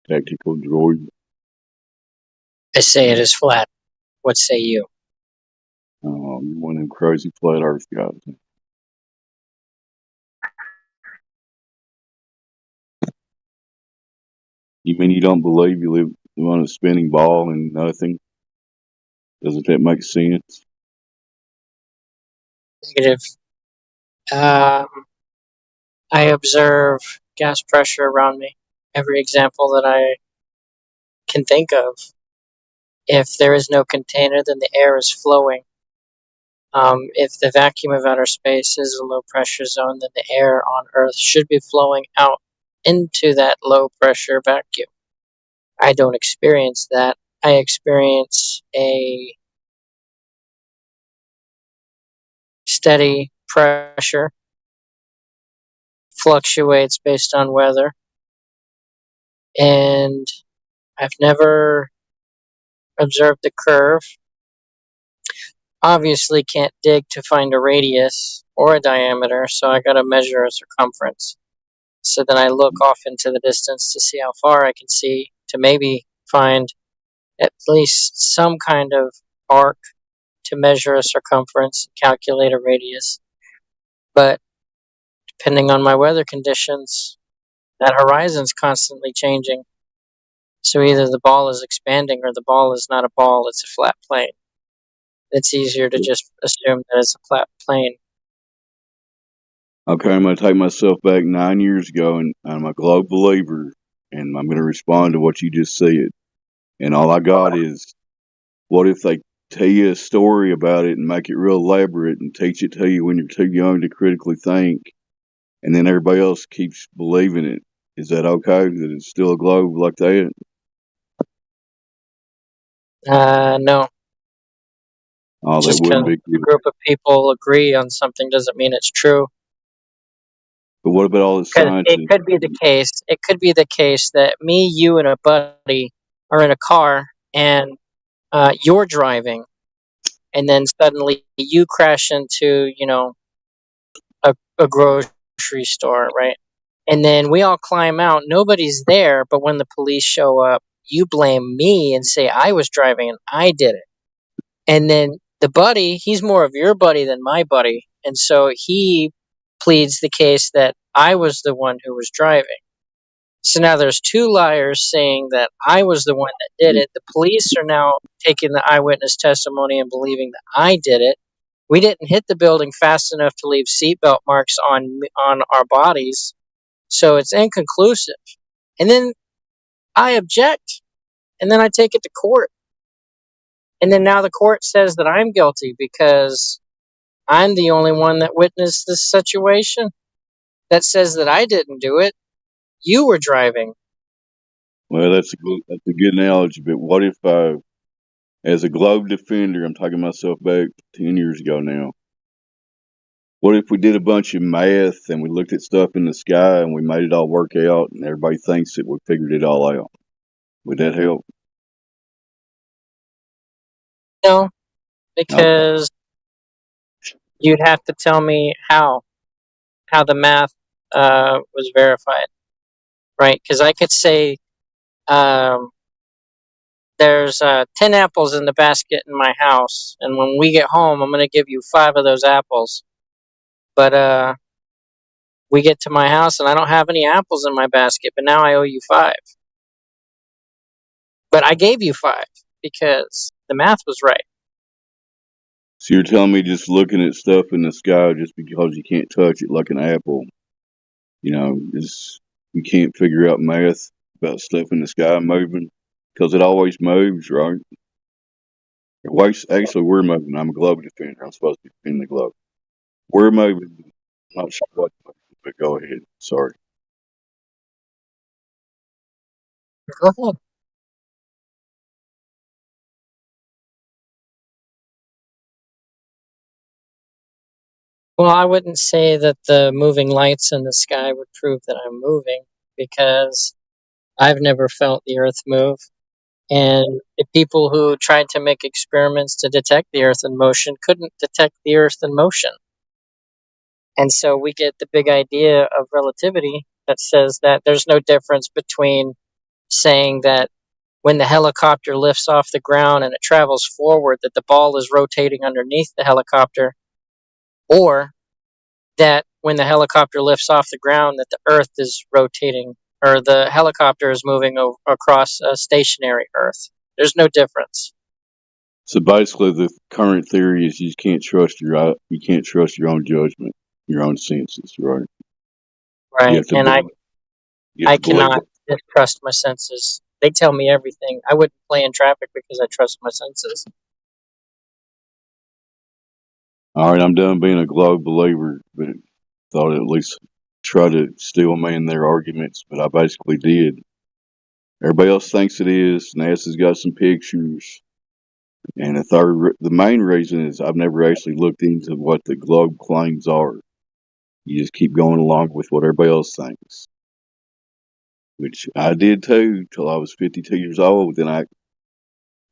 tactical droid? I say it is flat. What say you? You're one of them crazy flat Earth guys. You mean you don't believe you live on a spinning ball and nothing? Doesn't that make sense? Negative. Um, I observe gas pressure around me. Every example that I can think of. If there is no container, then the air is flowing. If the vacuum of outer space is a low pressure zone, then the air on Earth should be flowing out into that low pressure vacuum. I don't experience that. I experience a steady pressure, fluctuates based on weather, and I've never observed the curve. Obviously, can't dig to find a radius or a diameter, so I gotta measure a circumference. So then I look off into the distance to see how far I can see to maybe find at least some kind of arc to measure a circumference, calculate a radius. But depending on my weather conditions, that horizon's constantly changing. So either the ball is expanding or the ball is not a ball, it's a flat plane. It's easier to just assume that it's a flat plane. Okay, I'm going to take myself back 9 years ago, and I'm a globe believer, and I'm going to respond to what you just said. And all I got is, what if they tell you a story about it and make it real elaborate and teach it to you when you're too young to critically think, and then everybody else keeps believing it? Is that okay? That it's still a globe like that? No. Oh, that Just wouldn't because be a good. group of people agree on something doesn't mean it's true. But what about all the Because science? it could be the case. It could be the case that me, you, and a buddy are in a car, and you're driving, and then suddenly you crash into, a grocery store, right? And then we all climb out. Nobody's there, but when the police show up, you blame me and say I was driving and I did it. And then the buddy, he's more of your buddy than my buddy, and so he pleads the case that I was the one who was driving. So now there's two liars saying that I was the one that did it. The police are now taking the eyewitness testimony and believing that I did it. We didn't hit the building fast enough to leave seatbelt marks on our bodies, so it's inconclusive. And then I object, and then I take it to court. And then now the court says that I'm guilty because I'm the only one that witnessed this situation. That says that I didn't do it. You were driving. Well, that's a good analogy. But what if, as a globe defender, I'm taking myself back 10 years ago now. What if we did a bunch of math and we looked at stuff in the sky and we made it all work out and everybody thinks that we figured it all out? Would that help? No, because you'd have to tell me how the math was verified, right? Because I could say there's 10 apples in the basket in my house, and when we get home, I'm going to give you 5 of those apples. But we get to my house, and I don't have any apples in my basket, but now I owe you 5. But I gave you 5 because the math was right. So you're telling me just looking at stuff in the sky just because you can't touch it like an apple, you can't figure out math about stuff in the sky moving because it always moves, right? Actually, we're moving. I'm a globe defender. I'm supposed to defend the globe. We're moving. I'm not sure what, but go ahead. Sorry. Go ahead. Well, I wouldn't say that the moving lights in the sky would prove that I'm moving because I've never felt the Earth move. And the people who tried to make experiments to detect the Earth in motion couldn't detect the Earth in motion. And so we get the big idea of relativity that says that there's no difference between saying that when the helicopter lifts off the ground and it travels forward, that the ball is rotating underneath the helicopter, or that when the helicopter lifts off the ground, that the Earth is rotating or the helicopter is moving across a stationary Earth. There's no difference. So basically, the current theory is you can't trust your own judgment, your own senses, right? You Right. have to And believe, you have I to believe. cannot distrust my senses. They tell me everything. I wouldn't play in traffic because I trust my senses. All right, I'm done being a globe believer, but thought I'd at least try to steel man their arguments, but I basically did. Everybody else thinks it is. NASA's got some pictures. And the main reason is I've never actually looked into what the globe claims are. You just keep going along with what everybody else thinks, which I did too till I was 52 years old. Then I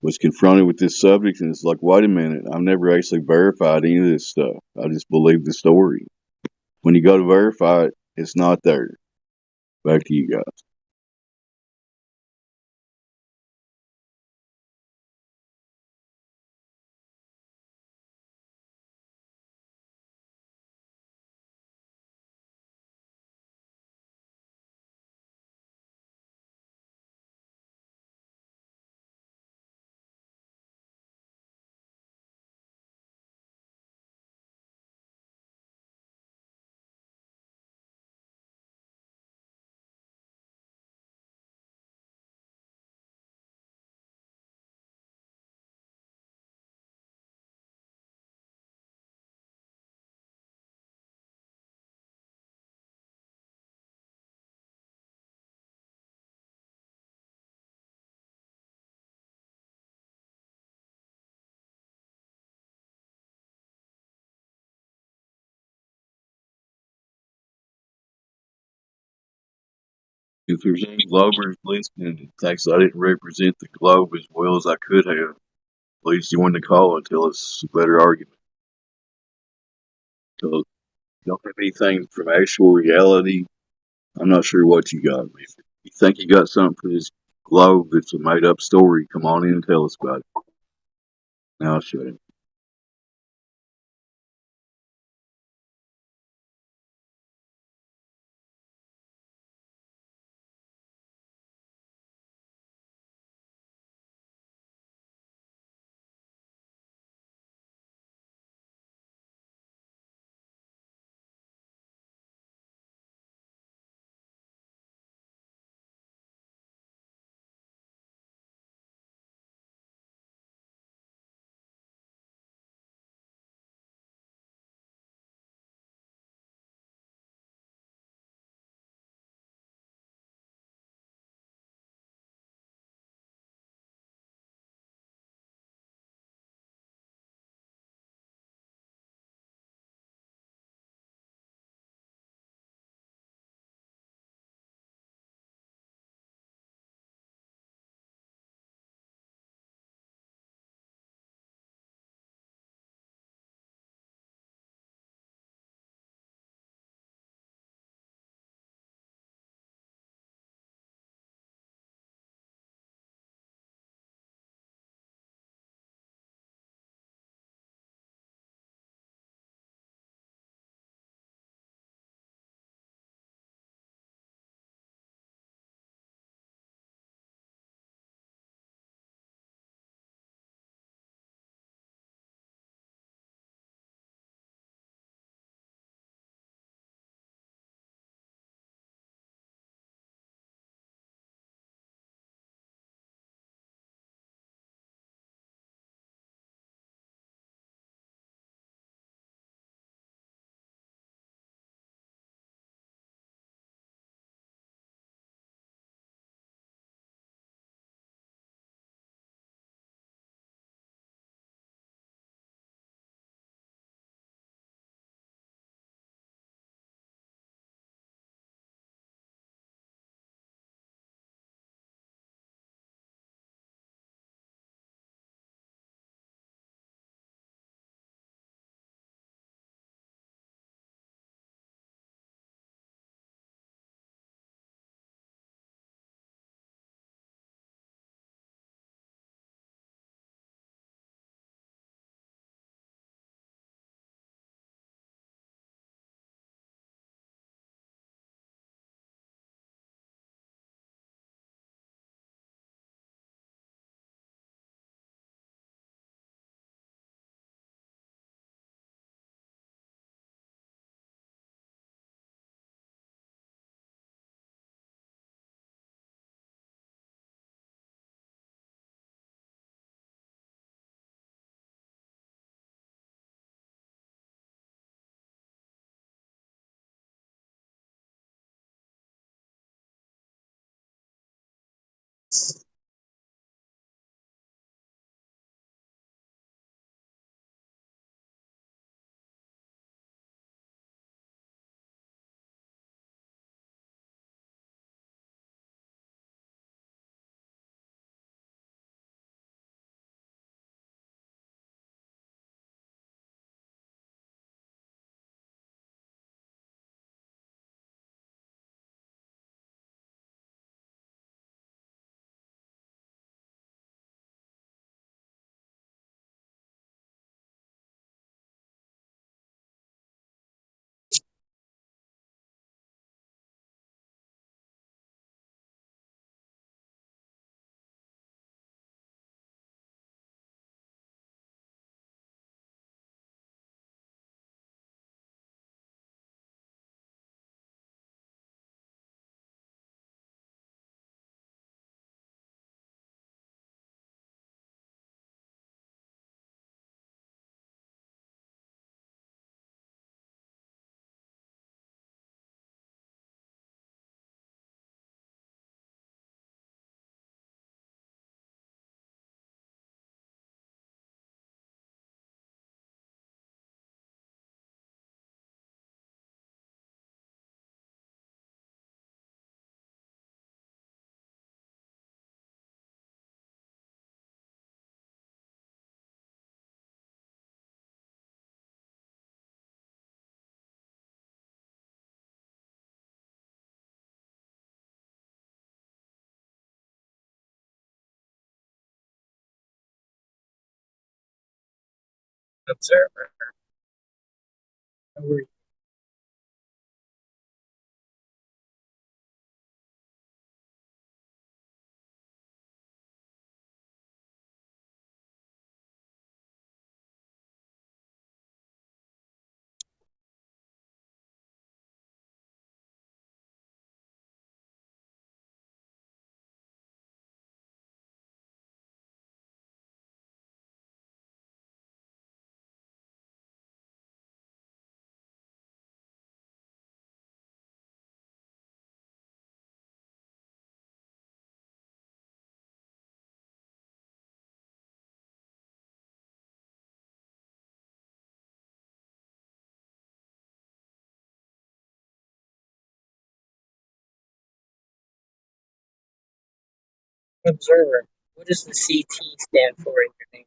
was confronted with this subject, and it's like, wait a minute, I've never actually verified any of this stuff. I just believe the story. When you go to verify it, it's not there. Back to you guys. If there's any Globers listening that thinks I didn't represent the globe as well as I could have, please join the call and tell us a better argument. So, don't have anything from actual reality. I'm not sure what you got. If you think you got something for this globe that's a made up story, come on in and tell us about it. Now I'll shut it. Observer. How are you? Observer. What does the CT stand for in your name?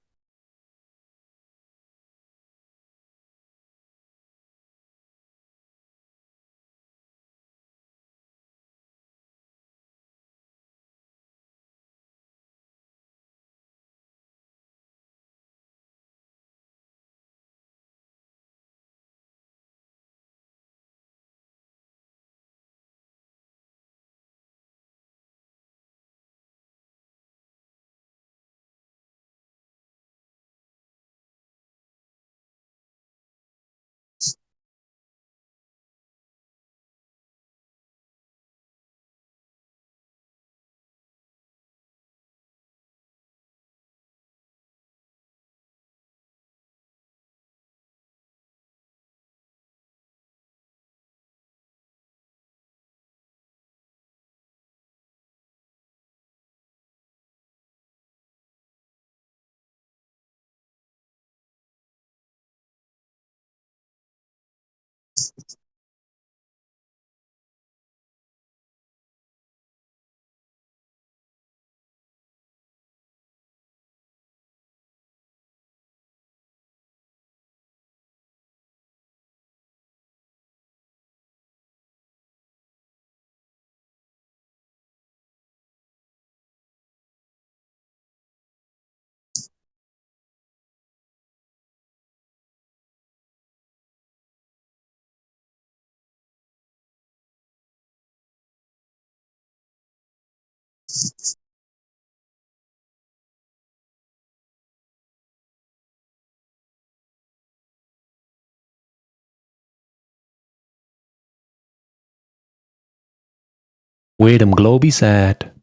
Where them globies at?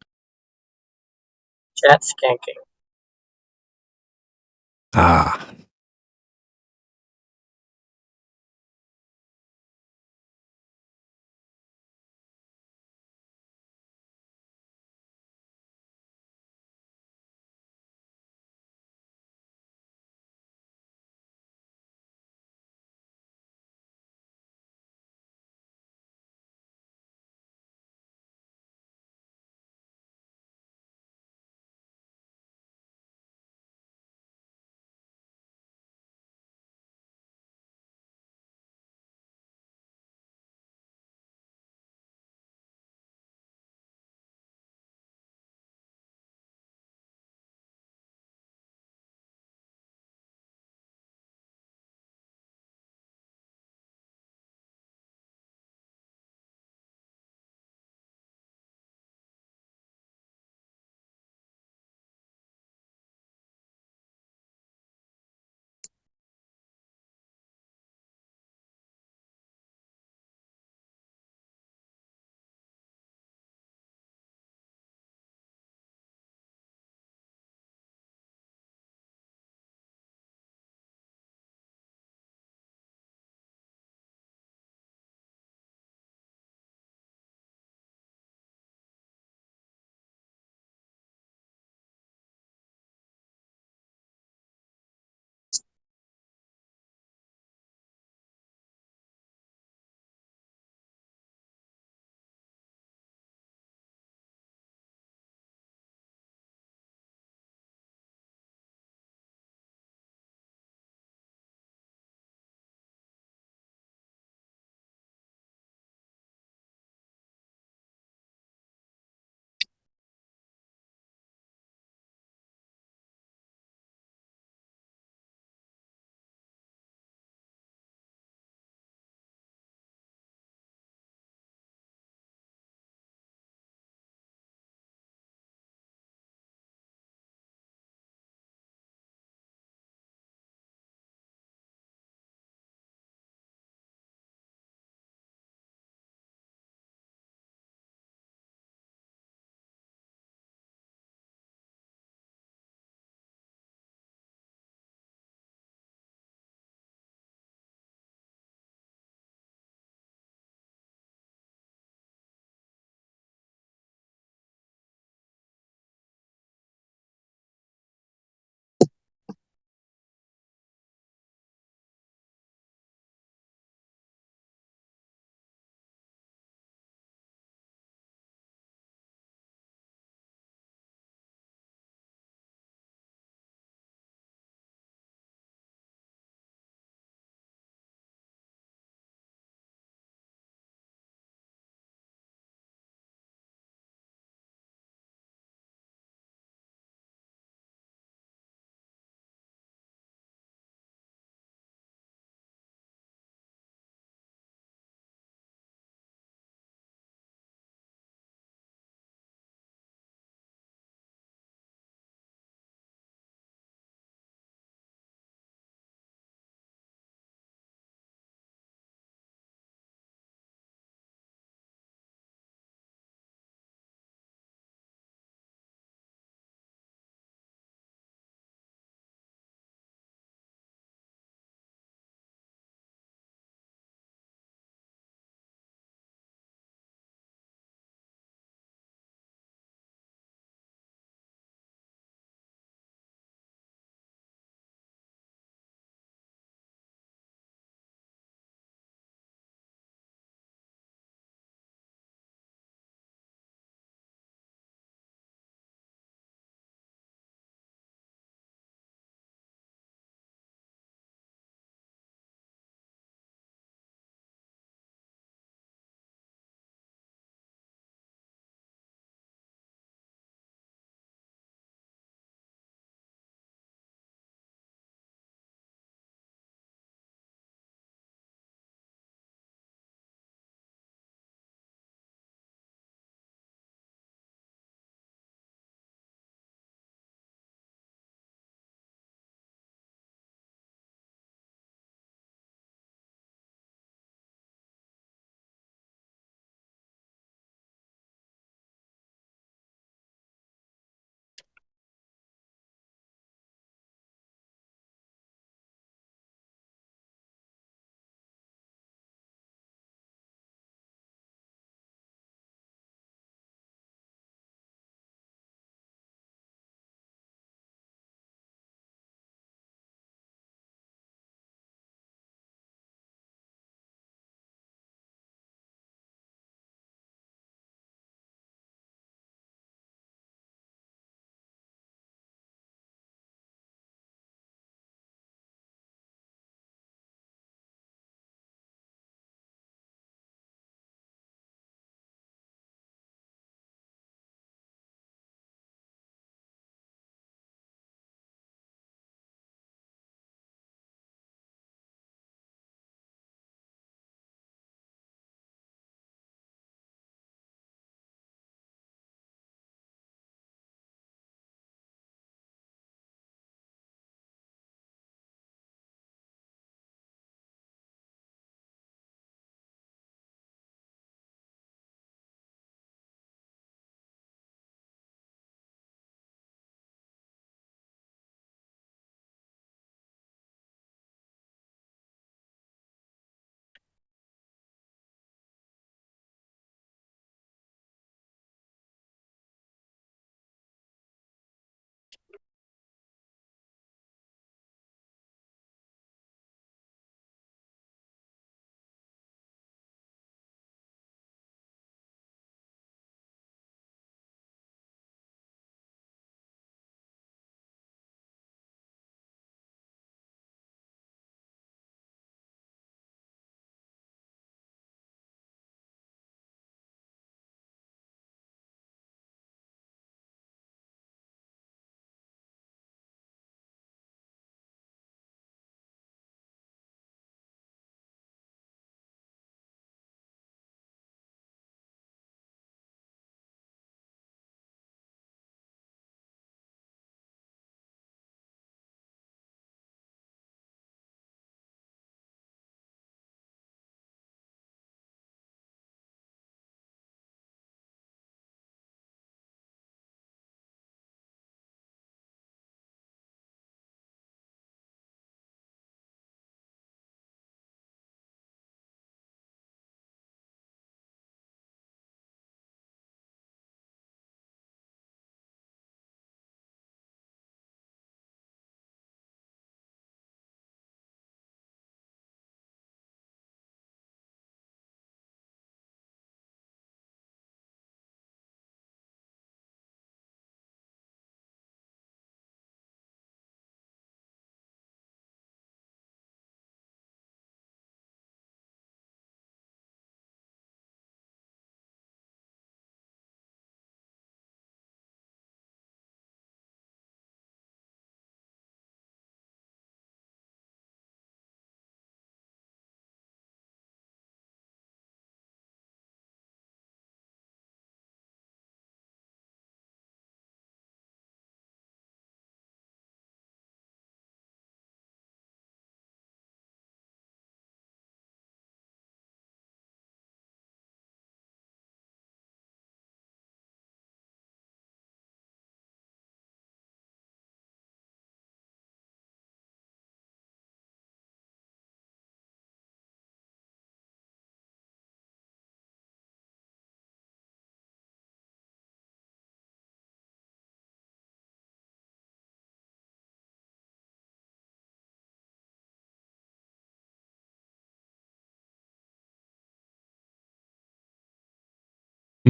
Chat skanking. Ah.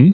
Hmm?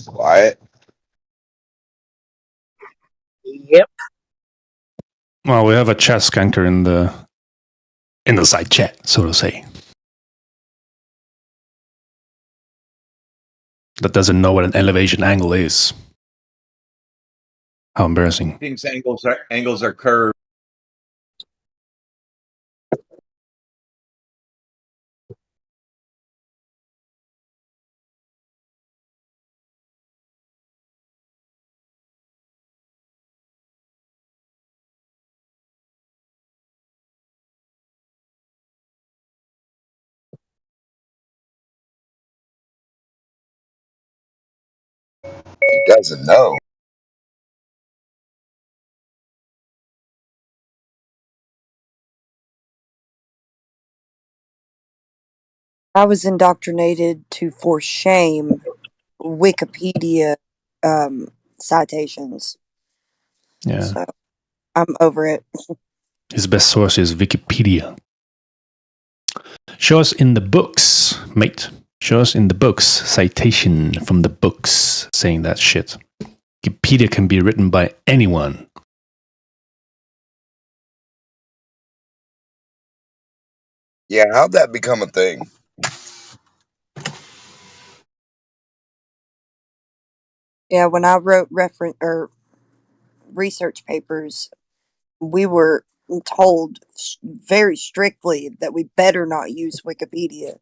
Quiet. Yep. Well, we have a chat skanker in the side chat, so to say, that doesn't know what an elevation angle is. How embarrassing. Thinks angles are curved. He doesn't know. I was indoctrinated to, for shame, Wikipedia citations. Yeah. So I'm over it. His best source is Wikipedia. Show us in the books, mate. Show us in the books, citation from the books saying that shit. Wikipedia can be written by anyone. Yeah, how'd that become a thing? Yeah, when I wrote reference or research papers, we were told very strictly that we better not use Wikipedia.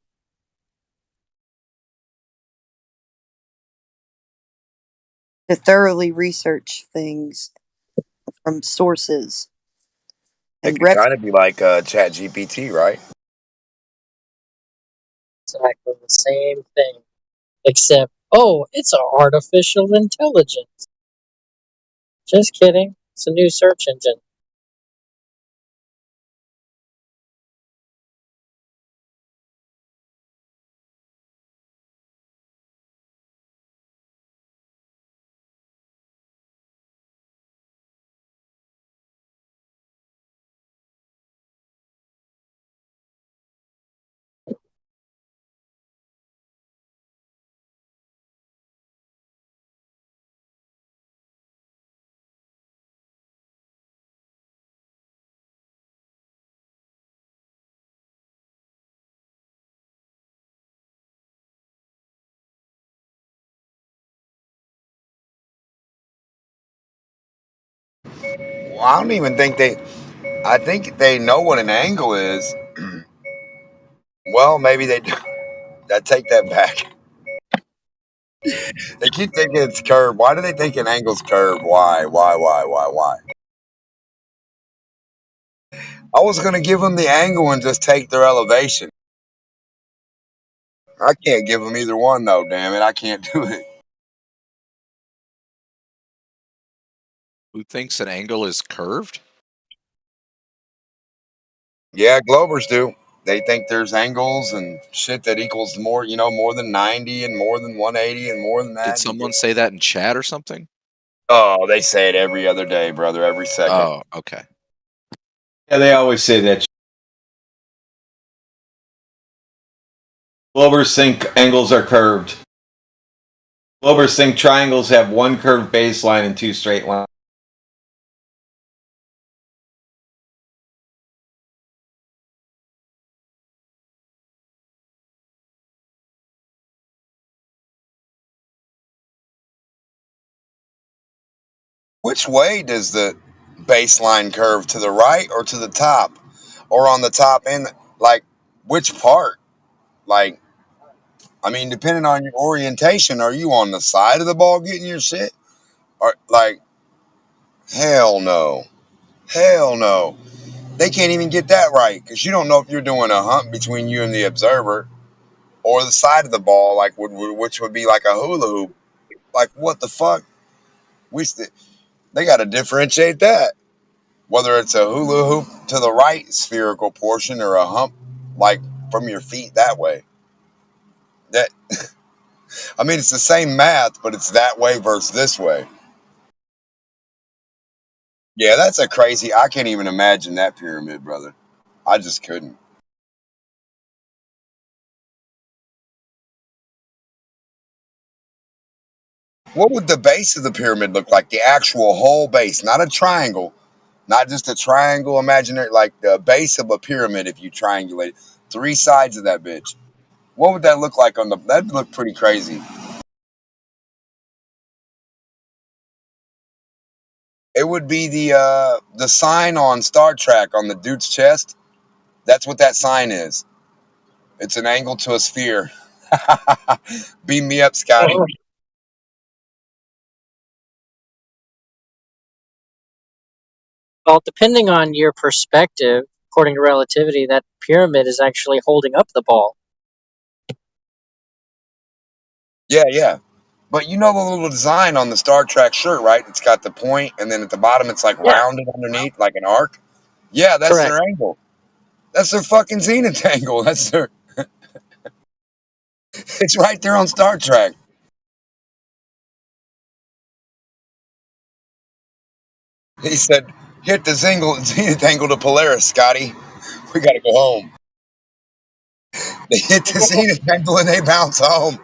To thoroughly research things from sources It and could kind of be like Chat GPT, right? Exactly the same thing. Except, oh, it's an artificial intelligence. Just kidding. It's a new search engine. Well, I don't even think they. I think they know what an angle is. Well, maybe they do. I take that back. They keep thinking it's curved. Why do they think an angle's curved? Why? Why? I was gonna give them the angle and just take their elevation. I can't give them either one though. Damn it, I can't do it. Who thinks an angle is curved? Yeah, Globers do. They think there's angles and shit that equals more, more than 90 and more than 180 and more than Did that. someone say that in chat or something? Oh, they say it every other day, brother, every second. Oh, okay. Yeah, they always say that. Globers think angles are curved. Globers think triangles have one curved baseline and two straight lines. Which way does the baseline curve? To the right or to the top? Or on the top end? Like, which part? Like, I mean, depending on your orientation, are you on the side of the ball getting your shit? Or, like, hell no. Hell no. They can't even get that right because you don't know if you're doing a hump between you and the observer or the side of the ball, like which would be like a hula hoop. Like, what the fuck? They got to differentiate that. Whether it's a hula hoop to the right spherical portion or a hump like from your feet that way. That I mean, it's the same math, but it's that way versus this way. Yeah, that's a crazy. I can't even imagine that pyramid, brother. I just couldn't. What would the base of the pyramid look like? The actual whole base, not a triangle, not just a triangle imaginary, like the base of a pyramid. If you triangulate three sides of that bitch, what would that look like on the? That'd look pretty crazy. It would be the sign on Star Trek on the dude's chest. That's what that sign is. It's an angle to a sphere. Beam me up, Scotty. Well, depending on your perspective, according to relativity, that pyramid is actually holding up the ball. Yeah. But you know the little design on the Star Trek shirt, right? It's got the point, and then at the bottom it's like rounded underneath, like an arc. Yeah, that's Correct. their angle. That's their fucking zenith angle. That's their. It's right there on Star Trek. He said, "Hit the zenith angle to Polaris, Scotty. We got to go home." They hit the zenith angle and they bounce home.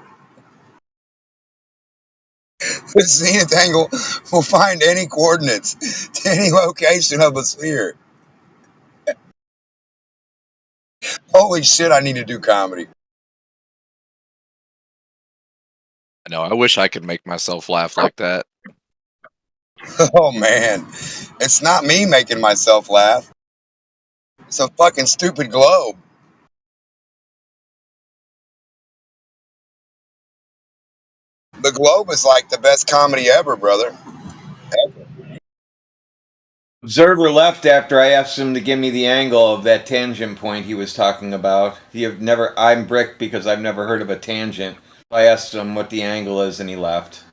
The zenith angle will find any coordinates to any location of a sphere. Holy shit! I need to do comedy. I know. I wish I could make myself laugh like that. Oh man, it's not me making myself laugh. It's a fucking stupid globe. The globe is like the best comedy ever, brother. Observer left after I asked him to give me the angle of that tangent point he was talking about. I'm bricked because I've never heard of a tangent. I asked him what the angle is and he left.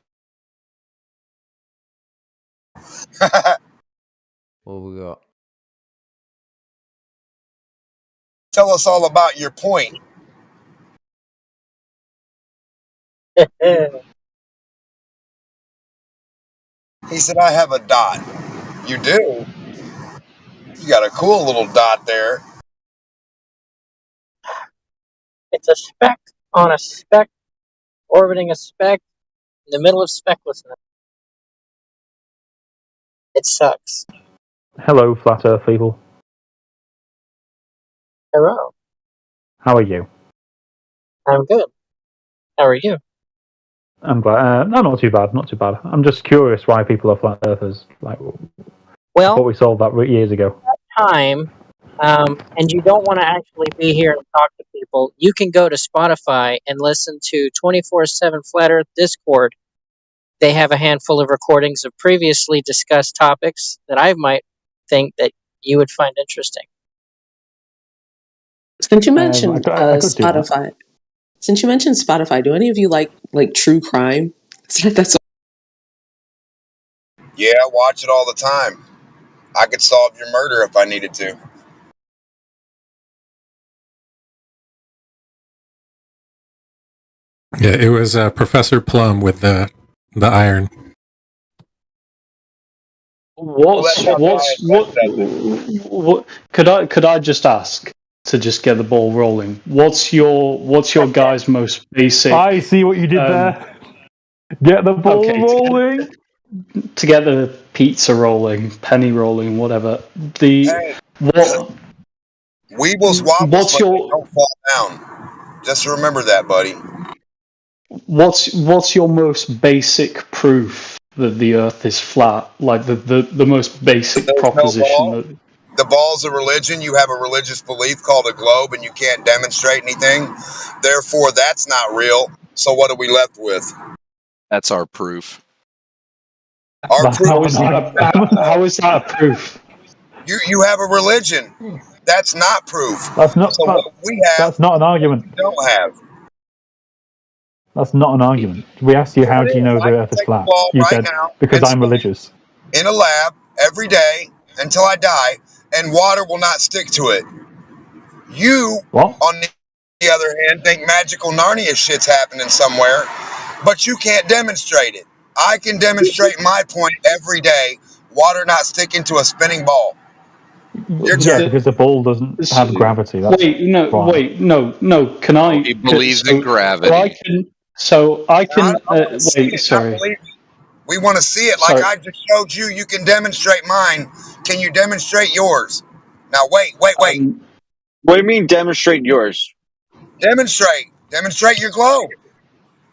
What we got? Tell us all about your point. He said, I have a dot. You do? You got a cool little dot there. It's a speck on a speck, orbiting a speck in the middle of specklessness. It sucks. Hello, Flat Earth people. Hello. How are you? I'm good. How are you? I'm glad. No, not too bad. Not too bad. I'm just curious why people are flat earthers. Like, Well, I thought we solved that years ago. Time, and you don't want to actually be here and talk to people, you can go to Spotify and listen to 24/7 Flat Earth Discord. They have a handful of recordings of previously discussed topics that I might think that you would find interesting. Since you mentioned I could do that. Spotify, do any of you like true crime? That's Yeah, I watch it all the time. I could solve your murder if I needed to. Yeah, it was Professor Plum with the iron. What could I just ask to just get the ball rolling? What's your guys' most basic? I see what you did there. Get the ball rolling. To get the pizza rolling, penny rolling, whatever. Weebles wobbles, but they don't fall down. Just remember that, buddy. What's your most basic proof that the Earth is flat? Like the most basic proposition. No the ball's a religion. You have a religious belief called a globe, and you can't demonstrate anything. Therefore, that's not real. So what are we left with? That's our proof. Our proof how is that a proof? You have a religion. That's not proof. That's not. So what we have. That's not an argument. We don't have. That's not an argument. We asked you, how do you know the Earth is flat? You said, because I'm religious. In a lab every day until I die, and water will not stick to it. You, on the other hand, think magical Narnia shit's happening somewhere, but you can't demonstrate it. I can demonstrate my point every day. Water not sticking to a spinning ball. Yeah, because the ball doesn't have gravity. That's no. Can I? He believes in gravity. Sorry. We want to see it like I just showed you. You can demonstrate mine. Can you demonstrate yours? Now, wait. What do you mean demonstrate yours? Demonstrate your globe.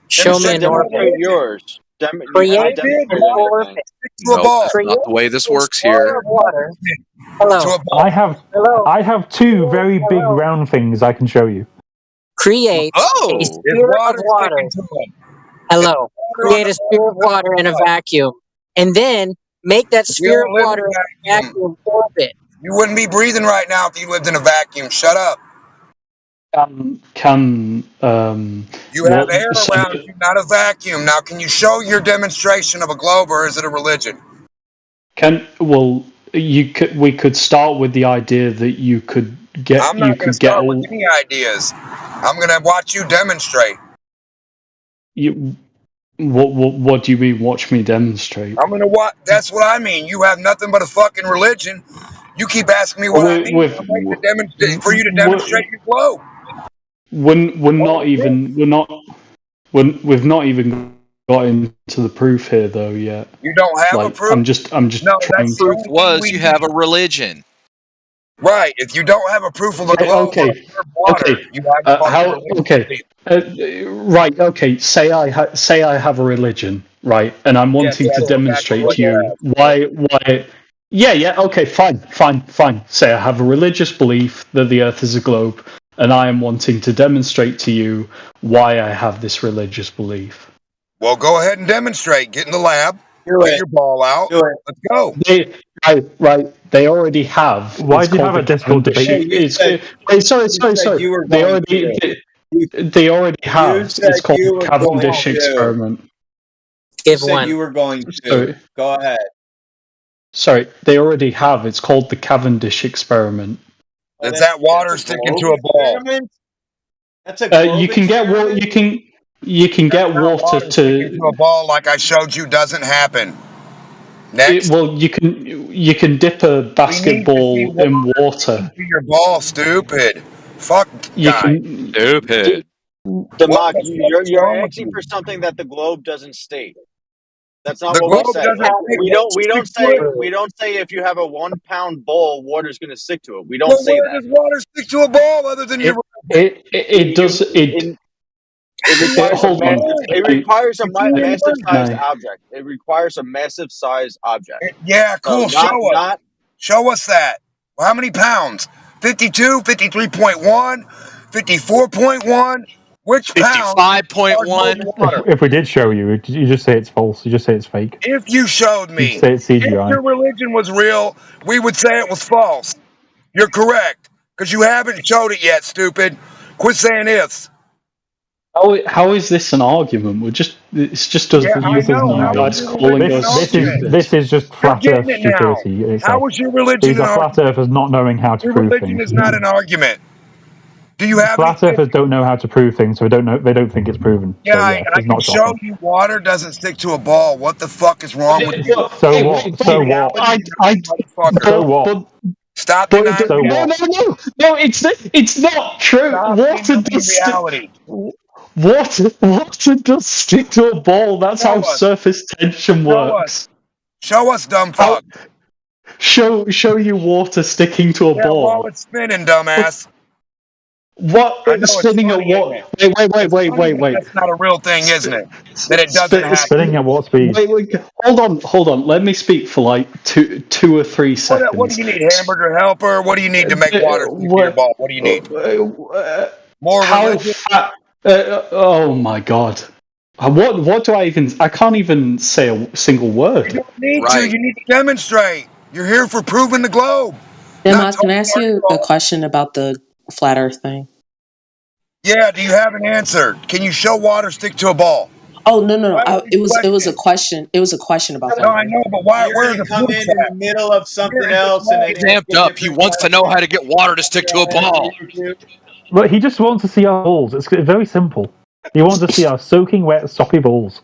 Show me an demonstrate yours. Create an orbit. That's not the way this works here. Hello. I have two very big round things I can show you. Create a sphere of water. Hello. Create a sphere of water in a vacuum. And then make that sphere of water in a vacuum orbit. You wouldn't be breathing right now if you lived in a vacuum. Shut up. You have what? air So around you, not a vacuum. Now, can you show your demonstration of a globe, or is it a religion? we could start with the idea that you could get I'm not going to start with any ideas. I'm going to watch you demonstrate. What do you mean? Watch me demonstrate. I'm going to watch. That's what I mean. You have nothing but a fucking religion. You keep asking me what I mean. I'm waiting to demonstrate for you to demonstrate your globe. We've not even got into the proof here though yet. You don't have a proof? I'm just No, trying that's to. the only thing we have a religion. Right. If you don't have a proof of the globe Okay. or water, Okay. you have fucking religion. Okay. Right. Okay. Say I have a religion, right, and I'm wanting to demonstrate to you why. Yeah. Okay. Fine. Say I have a religious belief that the Earth is a globe, and I am wanting to demonstrate to you why I have this religious belief. Well, go ahead and demonstrate. Get in the lab. Get your ball out. Let's go. Right. They already have. Why do you have a Discord debate? Sorry. They already have. It's called the Cavendish experiment. You said you were going to. Sorry. Go ahead. Sorry, they already have. It's called the Cavendish experiment. Is that water sticking to a ball? That's a you can get water. You can get water to a ball like I showed you doesn't happen. Next. You can dip a basketball in water. Your ball, stupid. Fuck. Stupid. Demok, you're asking for something that the globe doesn't state. That's not what we say. We don't say if you have a 1 pound bowl, water's going to stick to it. We don't say that. Where does water stick to a ball other than your? It does. It requires a massive sized object. It requires a massive sized object. Yeah, cool. Show us that. Well, how many pounds? 52, 53.1, 54.1. Which pound? 55.1. If we did show you, you just say it's false. You just say it's fake. If you showed me, you'd say it's CGI. If your religion was real, we would say it was false. You're correct, because you haven't showed it yet, stupid. Quit saying ifs. How is this an argument? It's just us guys calling us stupid. This is just flat Earth stupidity. How is your religion These are flat earthers not knowing how to prove things. Your religion is not an argument. Do you have flat earthers don't know how to prove things, so they don't think it's proven. Yeah, so, I can show you water doesn't stick to a ball. What the fuck is wrong with you? So what? So what? Stop denying reality. No, it's not true. Water does stick to a ball. That's how surface tension works. Show us, dumb fuck. Show you water sticking to a ball. While it's spinning, dumbass. What? Spinning at what? Wait. That's not a real thing, isn't it? That it doesn't happen. Spinning at what speed? Wait. Hold on. Let me speak for like two or 3 seconds. What do you need, hamburger helper? What do you need to make water stick to your ball? What do you need? More religion? Oh my god. What do I even... I can't even say a single word. You don't need to. You need to demonstrate. You're here for proving the globe. Demok, can I ask you a question about the flat Earth thing? Yeah, do you have an answer? Can you show water stick to a ball? Oh no. It was a question. It was a question about that. No, I know, but why? Where you come in the middle of something else and he's amped up. He wants to know how to get water to stick to a ball. But he just wants to see our balls. It's very simple. He wants to see our soaking wet, soppy balls.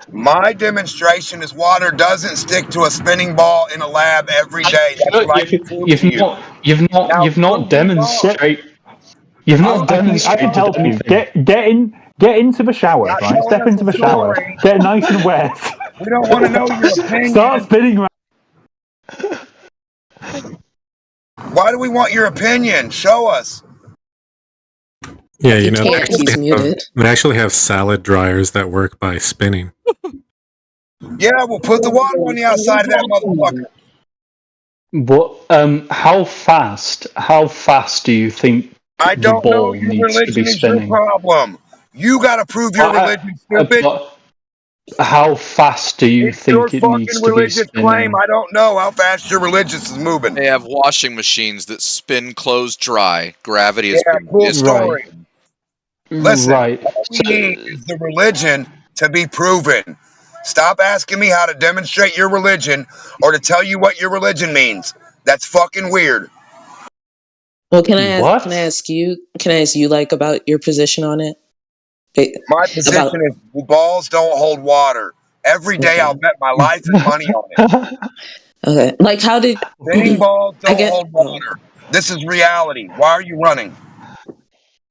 My demonstration is water doesn't stick to a spinning ball in a lab every day. You've not demonstrated. You've not demonstrated. I can help you. Get into the shower, right? Step into the shower. Get nice and wet. We don't want to know your opinion. Start spinning around. Why do we want your opinion? Show us. Yeah, they actually have salad dryers that work by spinning. Yeah, we'll put the water on the outside of that motherfucker. But how fast do you think I don't the ball know. Your needs to be religion is your spinning? problem. You got to prove your religion, stupid. How fast do you think it needs Fucking to be religious claim. spinning? I don't know how fast your religious is moving. They have washing machines that spin clothes dry. Gravity has been Cool disproven. story. Listen, Right. all we need is the religion to be proven. Stop asking me how to demonstrate your religion or to tell you what your religion means. That's fucking weird. Well, can I ask you like about your position on it? My position is balls don't hold water. Every day I'll bet my life and money on it. Okay. Like, how did spinning balls don't hold water? This is reality. Why are you running?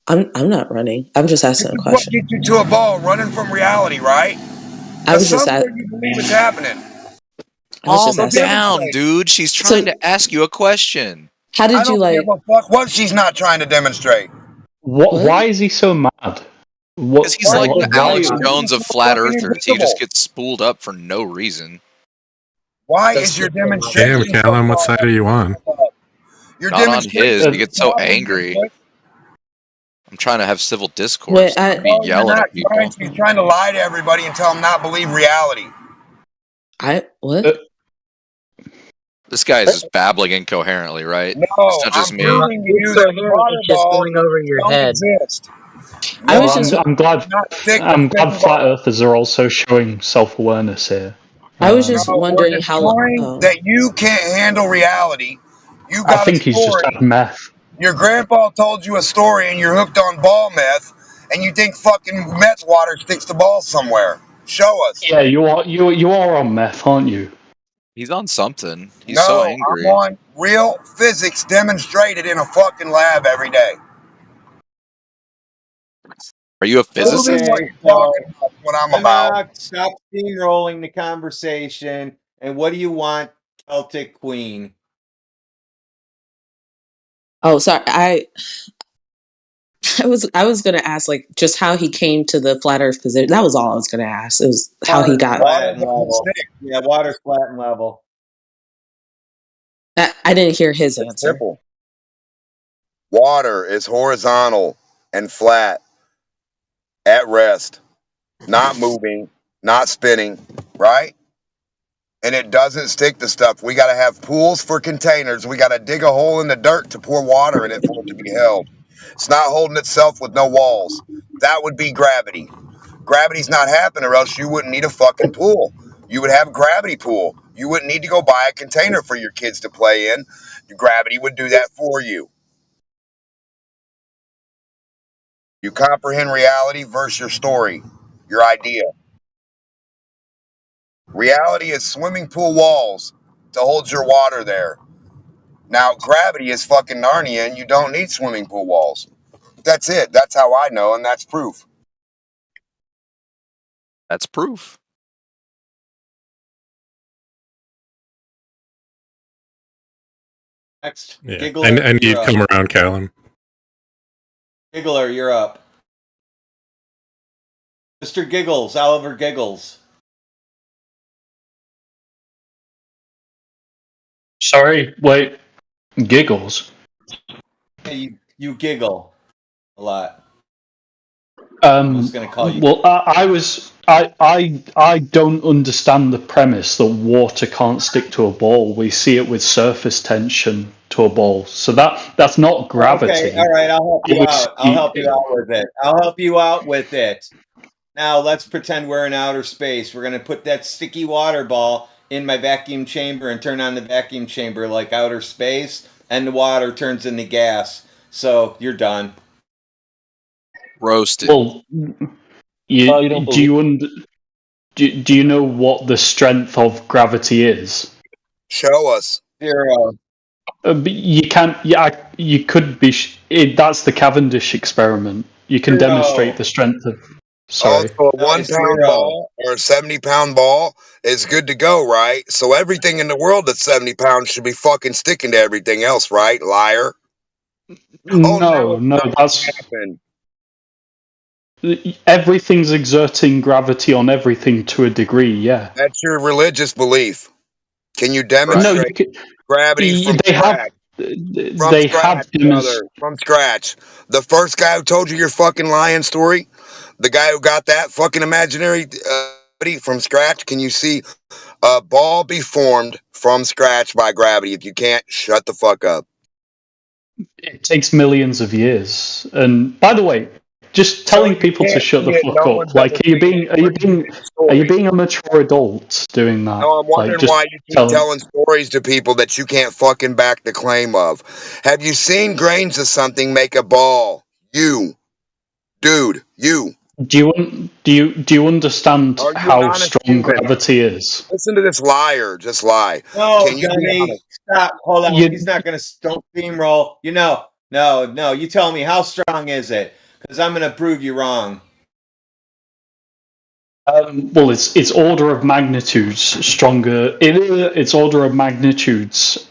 I'm not running. I'm just asking a What question. gets you to a ball? Running from reality, right? I was just somewhere you believe it's happening. Calm down, dude. She's trying to ask you a question. How did I don't give a fuck what she's not trying to demonstrate. Why is he so mad? Because he's like the why- Alex Jones of flat earthers. He just gets spooled up for no reason. Why is your demonstration? Damn, Callum, what side are you on? Your Not on demonstration his. He gets so is angry. I'm trying to have civil discourse. Wait, Not be yelling at people. She's trying to lie to everybody and tell them not believe reality. What? This guy is just babbling incoherently, right? No, it's not just I'm me. proving to you that water just balls going over your don't head. exist. I'm glad. I'm glad flat earthers are also showing self-awareness here. I was just No, wondering we're how destroying long. that you can't handle reality. You I got think a he's just story. had meth. Your grandpa told you a story and you're hooked on ball meth and you think fucking meth water sticks to balls somewhere. Show us. Yeah, you are on meth, aren't you? He's on something. He's No, so I'm angry. on real physics demonstrated in a fucking lab every day. Are you a physicist? Okay, what I'm about. Stop steamrolling the conversation. And what do you want, Celtic Queen? Oh, sorry. I was gonna ask like just how he came to the flat Earth position. That was all I was gonna ask. It was how he got. Flat and level. Yeah, water's flat and level. I didn't hear his answer. Simple. Water is horizontal and flat, at rest, not moving, not spinning, right? And it doesn't stick to stuff. We got to have pools for containers. We got to dig a hole in the dirt to pour water in it for it to be held. It's not holding itself with no walls. That would be gravity. Gravity's not happening, or else you wouldn't need a fucking pool. You would have a gravity pool. You wouldn't need to go buy a container for your kids to play in. Gravity would do that for you. You comprehend reality versus your story, your idea. Reality is swimming pool walls to hold your water there. Now, gravity is fucking Narnia and you don't need swimming pool walls. That's it. That's how I know, and that's proof. That's proof. Next, Yeah. Giggler, I need you you're to come up. around, Callum. Giggler, you're up. Mr. Giggles, Oliver Giggles. Sorry, wait. Giggles. Hey, you giggle a lot. I was gonna call you. Well, I don't understand the premise that water can't stick to a ball. We see it with surface tension to a ball, so that's not gravity. Okay, all right, I'll help you Obviously- out. I'll help you out with it. I'll help you out with it. Now let's pretend we're in outer space. We're gonna put that sticky water ball in my vacuum chamber and turn on the vacuum chamber like outer space, and the water turns into gas. So you're done. Roasted. Well, do you know what the strength of gravity is? Show us. 0. But you can't. Yeah, you could be. That's the Cavendish experiment. You can 0. demonstrate the strength of. Sorry. So a 1 pound ball or a 70-pound ball is good to go, right? So everything in the world that's 70 pounds should be fucking sticking to everything else, right? Liar. No, that's everything's exerting gravity on everything to a degree. Yeah. That's your religious belief. Can you demonstrate gravity from scratch? From scratch. The first guy who told you your fucking lying story, the guy who got that fucking imaginary from scratch? Can you see a ball be formed from scratch by gravity? If you can't, shut the fuck up. It takes millions of years. And by the way, just telling people to shut the fuck up. Like, are you being a mature adult doing that? No, I'm wondering Like, just why you keep telling stories to people that you can't fucking back the claim of. Have you seen grains of something make a ball? You, dude, you. Do you understand Are you an how honest strong human? gravity is? Listen to this liar, just lie. No, Can you be dummy. honest? Stop. Hold on. You- He's not going to don't steamroll. No. You tell me, how strong is it? Because I'm going to prove you wrong. Well, it's order of magnitudes stronger. It's order of magnitudes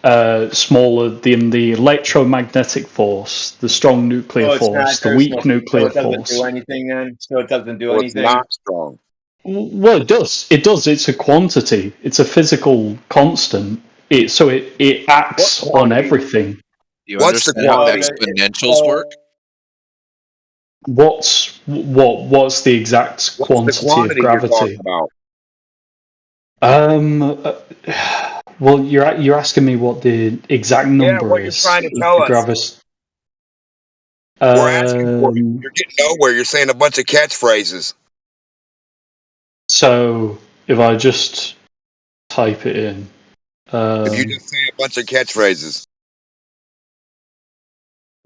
smaller than the electromagnetic force, the strong nuclear force, the weak nuclear so it doesn't force. do anything then? So it doesn't do Well, it's anything? not strong. Well, it does. It does. It's a quantity. It's a physical constant. It acts on everything. Do you What's the understand how quantity? exponentials work? What's the exact What's the quantity of quantity you're talking gravity? about? Well, you're asking me what the exact number what you're is trying to of tell the us. gravity. We're asking for you. You're getting nowhere. You're saying a bunch of catchphrases. So if I just type it in, If you just say a bunch of catchphrases.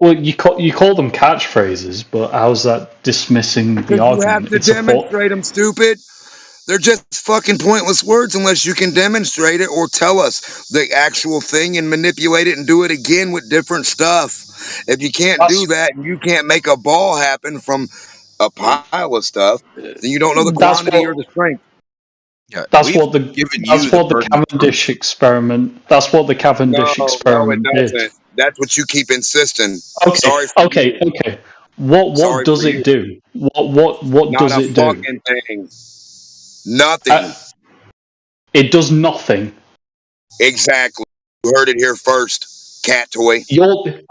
well, you call them catchphrases, but how's that dismissing the Because you have argument? to It's a thought. demonstrate them, stupid. They're just fucking pointless words unless you can demonstrate it or tell us the actual thing and manipulate it and do it again with different stuff. If you can't do that and you can't make a ball happen from a pile of stuff, then you don't know the That's quantity what- or the strength. Yeah, That's we've what the given that's you the what the burden of Cavendish proof. experiment. That's what the Cavendish No, it experiment did. doesn't. That's what you keep insisting. Okay, Sorry for you. okay. What Sorry does for it you. do? What Not does a it do? fucking thing. Nothing. It does nothing. Exactly. You heard it here first, cat toy.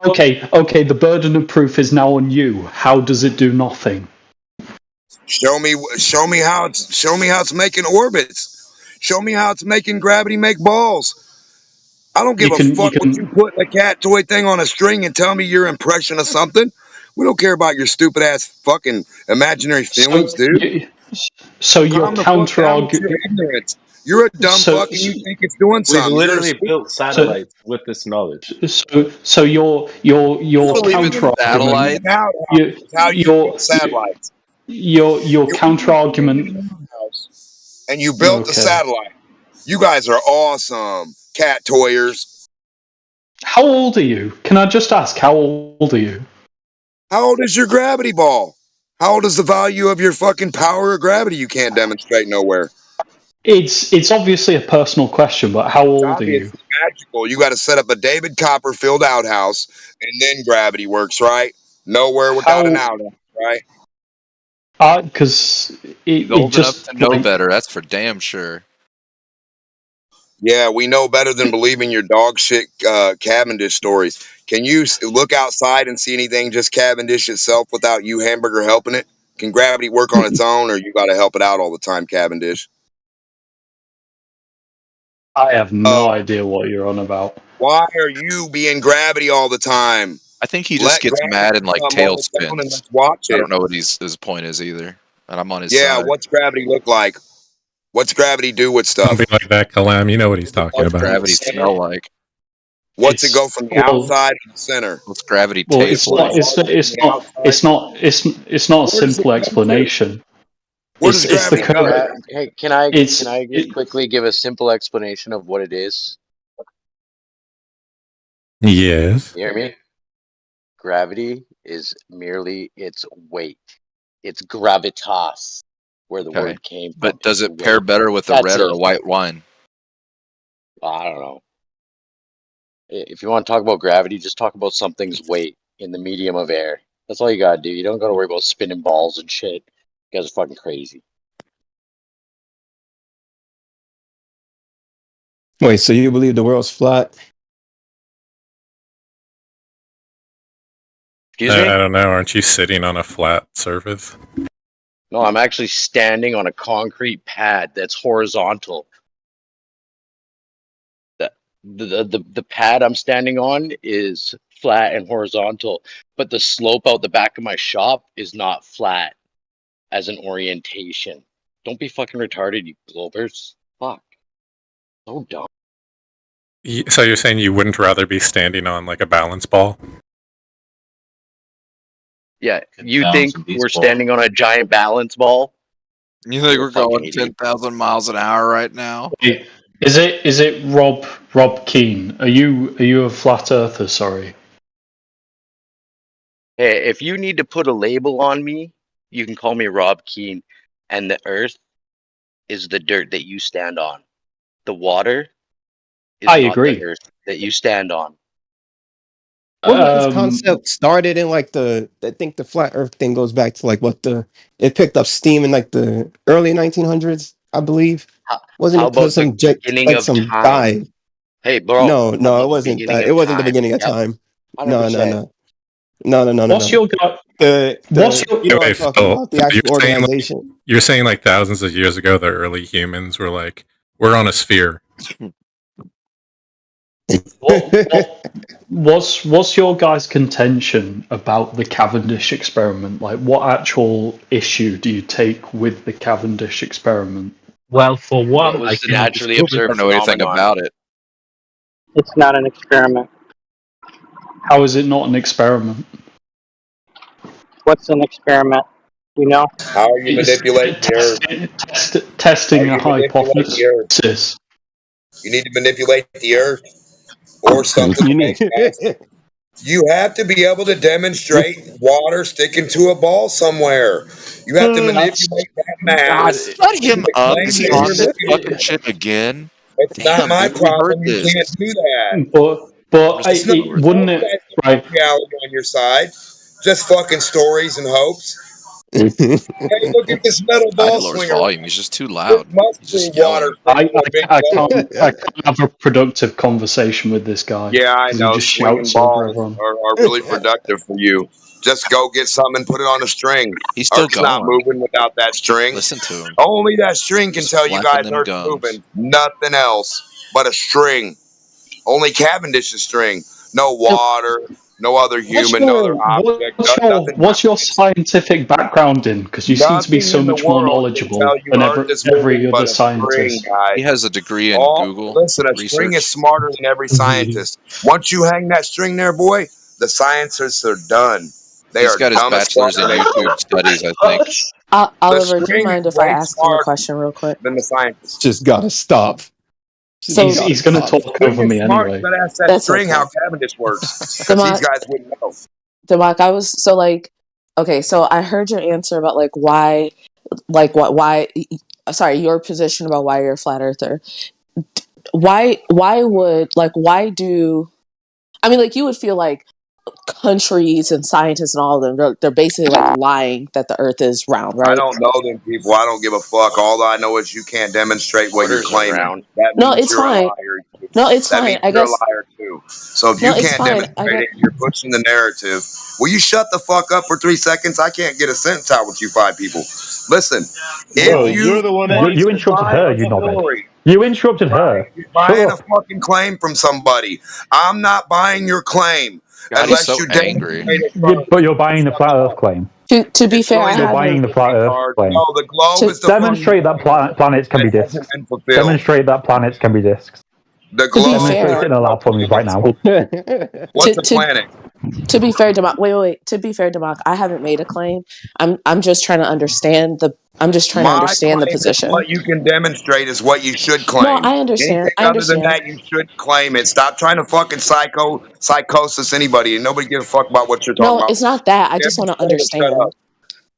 Okay. The burden of proof is now on you. How does it do nothing? Show me how it's making orbits. Show me how it's making gravity make balls. I don't give a fuck what you put in a cat toy thing on a string and tell me your impression of something. We don't care about your stupid ass fucking imaginary feelings, dude. So your Calm the fuck down with your ignorance. You're a dumb fuck and you think it's doing We've something. literally built satellites with this knowledge. So your counter argument. How you build satellites. Your counter argument. And you built the satellite. You guys are awesome, cat toyers. How old are you? Can I just ask, how old are you? How old is your gravity ball? How old is the value of your fucking power of gravity you can't demonstrate nowhere? It's obviously a personal question, but how old are you? It's magical. You got to set up a David Copperfield outhouse, and then gravity works, right? Nowhere without an outhouse, right? Because He's old enough to know better. That's for damn sure. Yeah, we know better than believing your dog shit Cavendish stories. Can you look outside and see anything just Cavendish itself without you hamburger helping it? Can gravity work on its own, or you got to help it out all the time, Cavendish? I have no idea what you're on about. Why are you being gravity all the time? I think he just gets mad and like tail spins. Watch it. I don't know what his point is either, and I'm on his Yeah, side. what's gravity look like? What's gravity do with stuff? Don't be like that, Kalam. You know what he's talking What's about. gravity smell like? What's it go from the outside to the center? What's gravity Well, taste like? it's not a simple explanation. Where does gravity go? Hey, can I just quickly give a simple explanation of what it is? Yes. You hear me? Gravity is merely its weight. It's gravitas, where the word came from. But does it pair better with a red or a white wine? I don't know. If you want to talk about gravity, just talk about something's weight in the medium of air. That's all you gotta do. You don't gotta worry about spinning balls and shit. You guys are fucking crazy. Wait, so you believe the world's flat? I don't know. Aren't you sitting on a flat surface? No, I'm actually standing on a concrete pad that's horizontal. The pad I'm standing on is flat and horizontal, but the slope out the back of my shop is not flat as an orientation. Don't be fucking retarded, you globers. Fuck. So dumb. So you're saying you wouldn't rather be standing on like a balance ball? Yeah, you balance think a we're baseball. standing on a giant balance ball? You think You're we're a fucking going idiot. 10,000 miles an hour right now? Wait, is it Rob Keane? Are you a flat earther? Sorry. Hey, if you need to put a label on me, you can call me Rob Keane. And the earth is the dirt that you stand on. The water is I not agree. the earth that you stand on. Wasn't this concept started in like I think the flat Earth thing goes back to like it picked up steam in like the early 1900s, I believe. Wasn't How it because about the beginning of some time? guy? Hey, bro. No, How it about the wasn't beginning that. of It wasn't the time? beginning of Yep. time. 100%. No. What's your guy? The you know what I'm Wait, talking Phil, about, the actual organization. You're saying like thousands of years ago, the early humans were like, we're on a sphere. What's your guys' contention about the Cavendish experiment? Like, what actual issue do you take with the Cavendish experiment? Well, for It one, I was the can naturally disprove it. observed phenomenon. It's not an experiment. How is it not an experiment? What's an experiment? You know? How are you manipulating the earth? Testing How a you manipulate the earth? hypothesis. You need to manipulate the earth or something to make mass. You have to be able to demonstrate water sticking to a ball somewhere. You have to manipulate that mass. Shut him to up. claim Is he that on you're this looking at fucking it. shit again? It's not Damn, my dude, we heard problem. You this. can't do that. But It's not wouldn't it? Right. reality on your side. Just fucking stories and hopes. Hey, look at this metal I ball lower his swinger. volume. He's just too This loud. must He's be just water yelling. sticking to a big I ball. can't have a productive conversation with this guy. Yeah, I 'cause know. He just Swinging shouts over balls everyone. are really productive for you. Just go get something and put it on a string. He's still Earth's not going. moving without that string. Listen to him. Only that string can Just tell you flapping guys them Earth's gums. moving. Nothing else but a string. Only Cavendish's string. No water, no other human, no other object, nothing. What's your scientific background in? Because you seem to be Nothing so in the much more world can knowledgeable tell you than Earth is every moving other but a string, scientist. guy. He has a degree in Google Listen, a string is research. smarter than every scientist. Once you hang that string there, boy, the scientists are done. They He's are got his dumb as fuck. bachelor's in YouTube studies, I think. The Oliver, do you string mind is if I way ask him a smarter question real quick? than the scientists. Just gotta stop. So He's going to talk String over is me smart. anyway. You gotta ask that That's string okay. how Cavendish works, because these Democ, guys wouldn't know. Democ, I was so like, okay, so I heard your answer about like why, sorry, your position about why you're a flat earther. Why do, I mean, like you would feel like countries and scientists and all of them, they're basically like lying that the earth is round, I right? don't know them people. I don't give a fuck. All I know is you can't demonstrate what you're Waters claiming. around. That No, means it's you're a fine. liar. No, it's That fine. means I you're a guess, liar too. So if no, you it's can't fine. demonstrate it, you're pushing the narrative. Will you shut the fuck up for 3 seconds? I can't get a sentence out with you 5 people. Listen, Bro, if you you're the one that want you to interrupted buy her, a you knobhead. story, You interrupted her. you're Shut buying a up. fucking claim from somebody. I'm not buying your claim God, he's unless so you angry. demonstrate it first. But you're buying the flat Earth claim. To be It's fair, I really You're not haven't. buying the flat Earth retard. claim. No, the globe is the Demonstrate that fucking planets can be that hasn't disks. been fulfilled. Demonstrate that planets can be disks. The To be globe. Demonstrate fair, it in a lab for me right now. What's a to planet? to be fair, Democ, wait. To be fair, Democ, I haven't made a claim. I'm just trying to understand the. I'm just trying to My understand the claim is position. what you can demonstrate is what you should No, claim. I understand. Anything I other than understand. that, you should claim it. Stop trying to fucking psychosis anybody, and nobody gives a fuck about what you're talking No, about. it's not that. I just want to Demonstrate or shut up.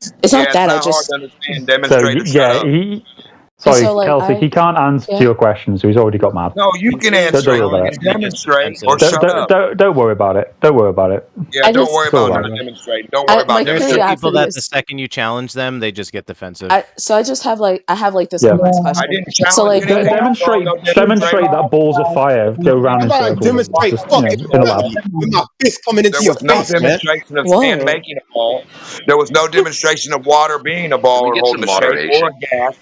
understand. It's Yeah, not it's that. I not hard just to understand. So Demonstrate or shut yeah, up. And Sorry, so, like, Kelsey, he can't answer yeah. your question, so he's already got mad. No, you can answer Don't it. worry You about can it. demonstrate or Don't, shut don't, up. don't worry about it. Don't worry about it. Yeah, I don't just, worry It's all about right. not demonstrating. Don't worry about my There's some demonstrating. people curiosity that the is, second you challenge them, they just get defensive. so I just have like this Yeah. one last I question. didn't So challenge like when anything. I saw no Demonstrate demonstration. that balls of fire go round I'm in trying to circles, demonstrate just fucking in a lab. with my fist coming into There your was no face, man. demonstration of Whoa. sand making a ball. There was no demonstration of water being a ball or get holding some a shape or moderation? a gas.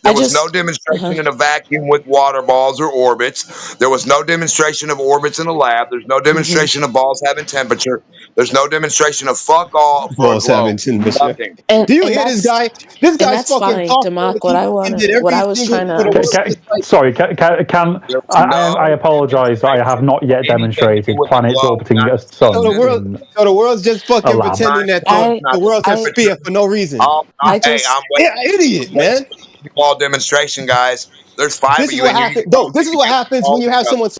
There was no demonstration in a vacuum with water balls or orbits. There was no demonstration of orbits in a lab. There's no demonstration of balls having temperature. There's no demonstration of fuck all for a Balls having globe. temperature. Nothing. and Do you hear this guy? This guy's that's fucking fine, talking Democ. like he fucking did What every I was single trying to for the world. ask. Sorry, can There was no I apologize that I have not yet anything to do demonstrated with the planets globe. orbiting Not a So sun the world, in so the world's just a fucking lab. pretending that I, the world's a sphere for no reason. I hey, just I'm Yeah, waiting. idiot, man. Ball demonstration, guys. There's 5 This of is you what in here. You happens. can No, all this is what happens when you have someone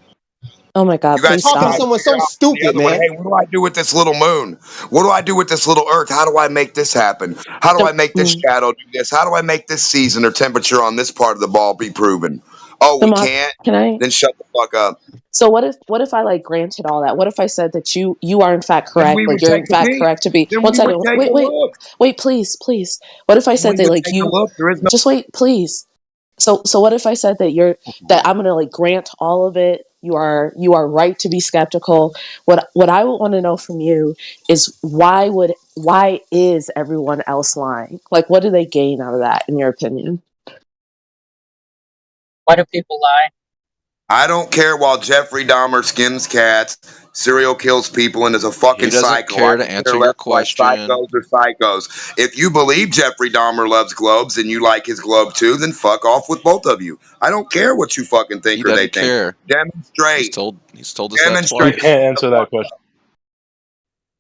oh my god, You guys please figure talking to stop. someone so out the stupid, other one. man. Hey, what do I do with this little moon? What do I do with this little Earth? How do I make this happen? How do I make this shadow do this? How do I make this season or temperature on this part of the ball be proven? Oh, we Democ, can't. can I? Then shut the fuck up. So what if I like granted all that? What if I said that you are in fact Then correct? we Like would you're take in a fact peek. correct to be Then one we would second. take a look. Wait, please. What if I said We that would like take a you look. There is no. just wait, please. So what if I said that I'm gonna like grant all of it? You are right to be skeptical. What I would want to know from you is why is everyone else lying? Like what do they gain out of that in your opinion? Why do people lie? I don't care while Jeffrey Dahmer skims cats, serial kills people, and is a fucking He doesn't psycho. care I to don't answer care your left right question. psychos or psychos. If you believe Jeffrey Dahmer loves globes and you like his globe too, then fuck off with both of you. I don't care what you fucking think He or they doesn't think. care. Demonstrate. He's told us that Demonstrate. He twice. can't answer that question.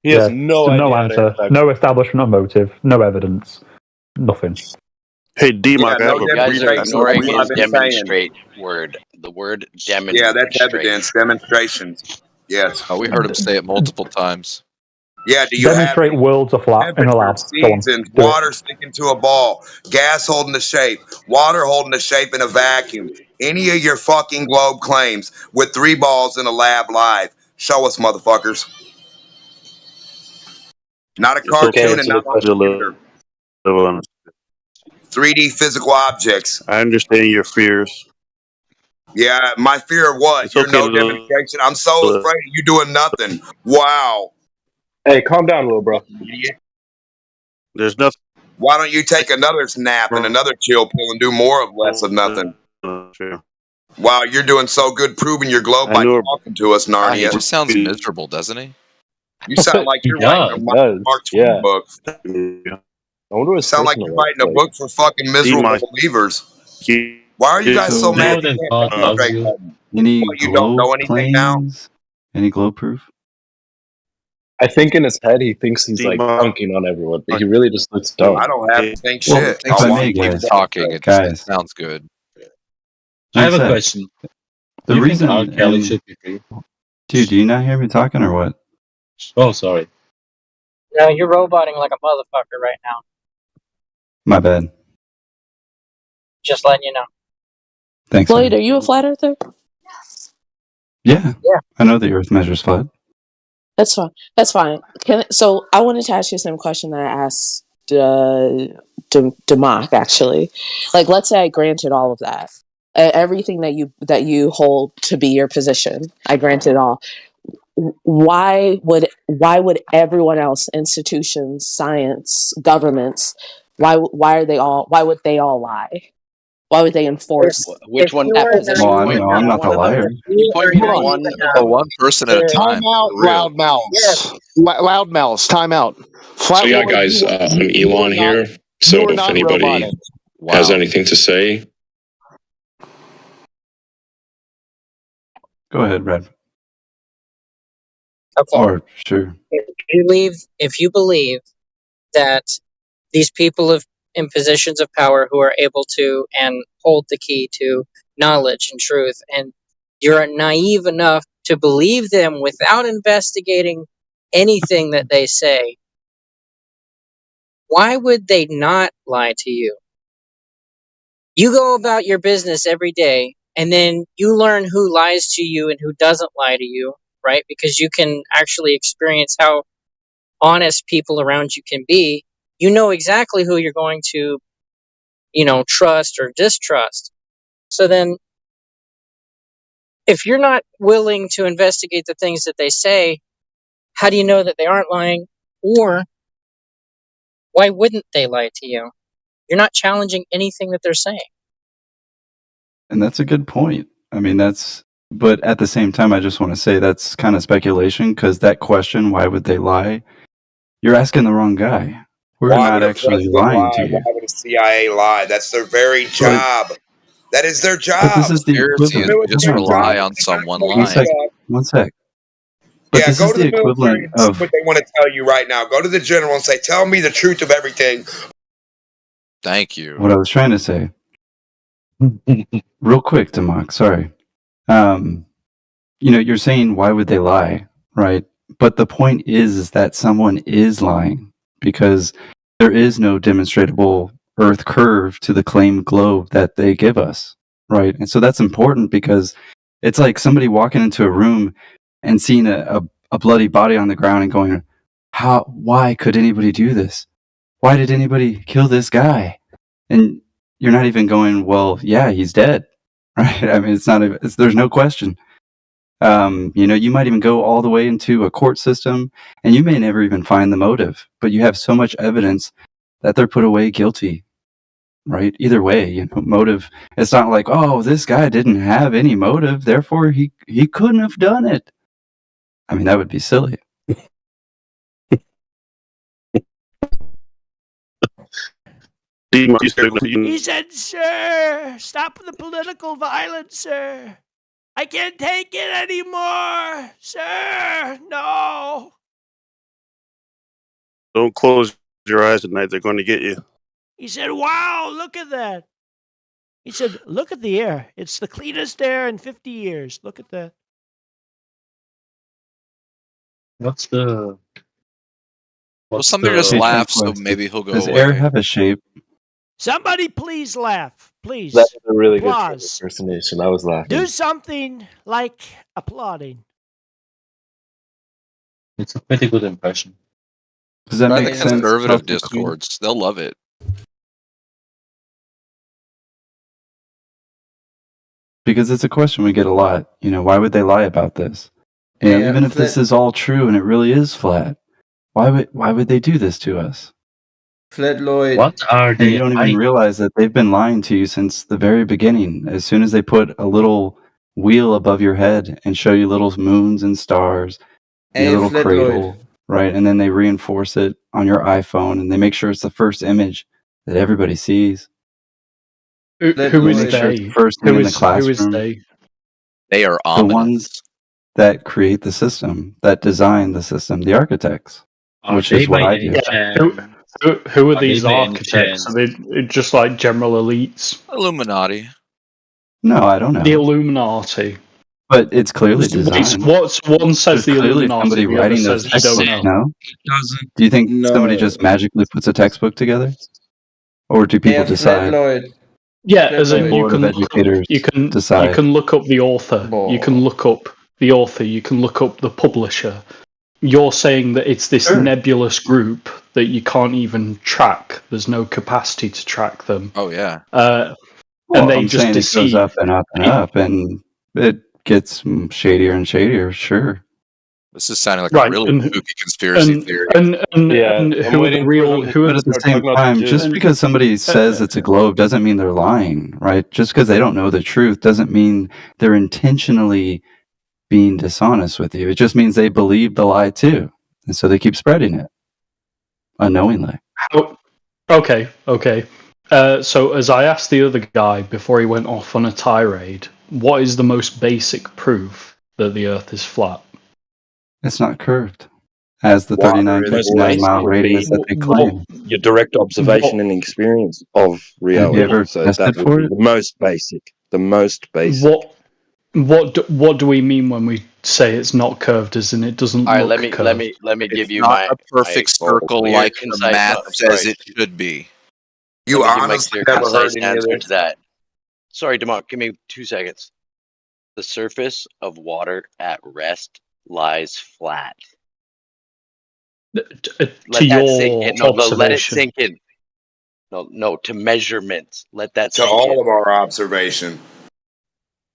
He has no so idea no how to answer answer, that no establishment of motive, no evidence, nothing. Hey, D-Mock, Yeah, I no have a You guys are demonstration. That's ignoring what I've his been saying. demonstrate word. The word Yeah, demonstrate. that's evidence. Demonstrations. Yes. Oh, we heard him say it multiple times. Yeah, do you have Demonstrate worlds are flat in a lab. temperature, Go on, seasons, do it. water sticking to a ball, gas holding the shape, water holding the shape in a vacuum? Any of your fucking globe claims with 3 balls in a lab live. Show us, motherfuckers. Not a It's okay cartoon to and not on a live computer. on. 3D physical objects. I understand your fears. Yeah, my fear of what? It's You're okay no to demonstration. I'm so afraid of you doing nothing. Wow. Hey, calm down, little bro. There's nothing Why don't you take another nap and another chill pill and do more of less of nothing? Wow, you're doing so good proving your globe by talking to us, Wow, he Narnia. just sounds miserable, doesn't he? You sound like He you're writing a does. Mark Twain Yeah. book. I wonder what his Sound like personal you're life's writing a like. book for fucking miserable believers. Why are you guys so So, mad you can't demonstrate nothing? any What, you don't know globe anything now? planes? Any globe proof? I think in his head he thinks he's like D-Mock. dunking on everyone, but he really just looks dumb. I don't have to think Well, shit. if I'll I watch may, you guys, Talking, it guys, sounds good. I have a said, question. The Do you reason think R. Kelly and- should be free. Dude, do you not hear me talking or what? Oh, sorry. No, you're roboting like a motherfucker right now. My bad. Just letting you know. Thanks. Floyd, are you a flat earther? Yeah. Yeah. I know the Earth measures flat. That's fine. That's fine. So I wanted to ask you the same question that I asked Democ, actually. Like, let's say I granted all of that, everything that you hold to be your position. I granted it all. Why would everyone else, institutions, science, governments, why would they all lie? Why would they enforce Which one? that position? Well, I'm not the liar. You point me to one. One person at a time. Time out, for real. loudmouths. Loudmouths, time out. Flat So yeah, Lord, guys, I'm you are Elon not- here. you So are if not anybody robotic. has Wow. anything to say, Go ahead, Red. Okay. Or sure. If you believe that these people in positions of power who are able to and hold the key to knowledge and truth, and you're naive enough to believe them without investigating anything that they say, why would they not lie to you? You go about your business every day, and then you learn who lies to you and who doesn't lie to you, right? Because you can actually experience how honest people around you can be. You know exactly who you're going to, trust or distrust. So then, if you're not willing to investigate the things that they say, how do you know that they aren't lying? Or why wouldn't they lie to you? You're not challenging anything that they're saying. And that's a good point. I mean, but at the same time, I just want to say that's kind of speculation because that question, why would they lie? You're asking the wrong guy. We're Why not would a actually president lying lie? to you. Why would a CIA lie? That's their very job. That is their job. But this is the Conspiracy is equivalent. just Hold on, rely John. on someone One lying. sec. One sec. But Yeah, this go is to the the military equivalent and see of what they want to tell you right now. Go to the general and say, "Tell me the truth of everything." Thank you. what I was trying to say. Real quick, Demok, sorry. You're saying why would they lie, right? But the point is that someone is lying because there is no demonstrable Earth curve to the claimed globe that they give us, right? And so that's important because it's like somebody walking into a room and seeing a bloody body on the ground and going, why could anybody do this? Why did anybody kill this guy? And you're not even going, well, yeah, he's dead, right? I mean, there's no question. You might even go all the way into a court system and you may never even find the motive, but you have so much evidence that they're put away guilty, right? Either way, motive. It's not like, oh, this guy didn't have any motive, therefore he couldn't have done it. I mean, that would be silly. He said, "Sir, stop the political violence, sir. I can't take it anymore, sir. No." Don't close your eyes at night. They're going to get you. He said, "Wow, look at that." He said, "Look at the air. It's the cleanest air in 50 years. Look at that." What's the? Well, somebody just laugh, so maybe he'll go Does away. air have a shape? Somebody please laugh. Please. That was a really Applause. good impersonation. I was laughing. Do something like applauding. It's a pretty good impression. Does that Try make the sense? conservative discords. They'll love it. Because it's a question we get a lot. Why would they lie about this? Even if this is all true and it really is flat, why would they do this to us? Flat Lloyd. What are And they? you don't even realize that they've been lying to you since the very beginning. As soon as they put a little wheel above your head and show you little moons and stars, and your little Flat cradle, Lloyd. right? And then they reinforce it on your iPhone and they make sure it's the first image that everybody sees. Who is Make sure it's they? the first thing in the classroom. Who is they? They are The ominous. ones that create the system, that design the system, the architects, which is what I do. Who are Are these they by any architects? chance- Are they just like general elites? Illuminati. No, I don't know. The Illuminati. But it's clearly Wait, designed. one says There's the clearly Illuminati, somebody the other writing those says you don't textbooks, know. no? Do you think somebody just magically puts a textbook together? Or do people decide? Yeah, Flat as in Lloyd. you Board can of educators you can decide. look up the author. You can look up the author. You can look up the publisher. You're saying that it's this nebulous group that you can't even track. There's no capacity to track them. Oh yeah. Well, And they I'm just saying deceive. it goes up and up and up, and it gets shadier and shadier, sure. This is sounding like Right, a really and- spooky conspiracy theory. And who are the real? Who are But at the same time, just because somebody says it's a globe doesn't mean they're lying, right? Just because they don't know the truth doesn't mean they're intentionally being dishonest with you. It just means they believe the lie too, and so they keep spreading it unknowingly. Okay. So as I asked the other guy before he went off on a tirade, what is the most basic proof that the Earth is flat? It's not curved, as the 39.9 mile radius that they claim. Your direct observation and experience of reality. Have you ever so tested that would for be it? the most basic. The most basic. What do we mean when we say it's not curved? As in, it doesn't All right, look let curved? me give you Not my a perfect circle like the concise- math no, says sorry. it should be. You Let me give my honestly clear, never heard concise any of answer this? to that. Sorry, Demont, give me 2 seconds. The surface of water at rest lies flat. To Let that sink your in. No, let it observation. sink in. No, to measurements. Let that To sink all in. of our observation.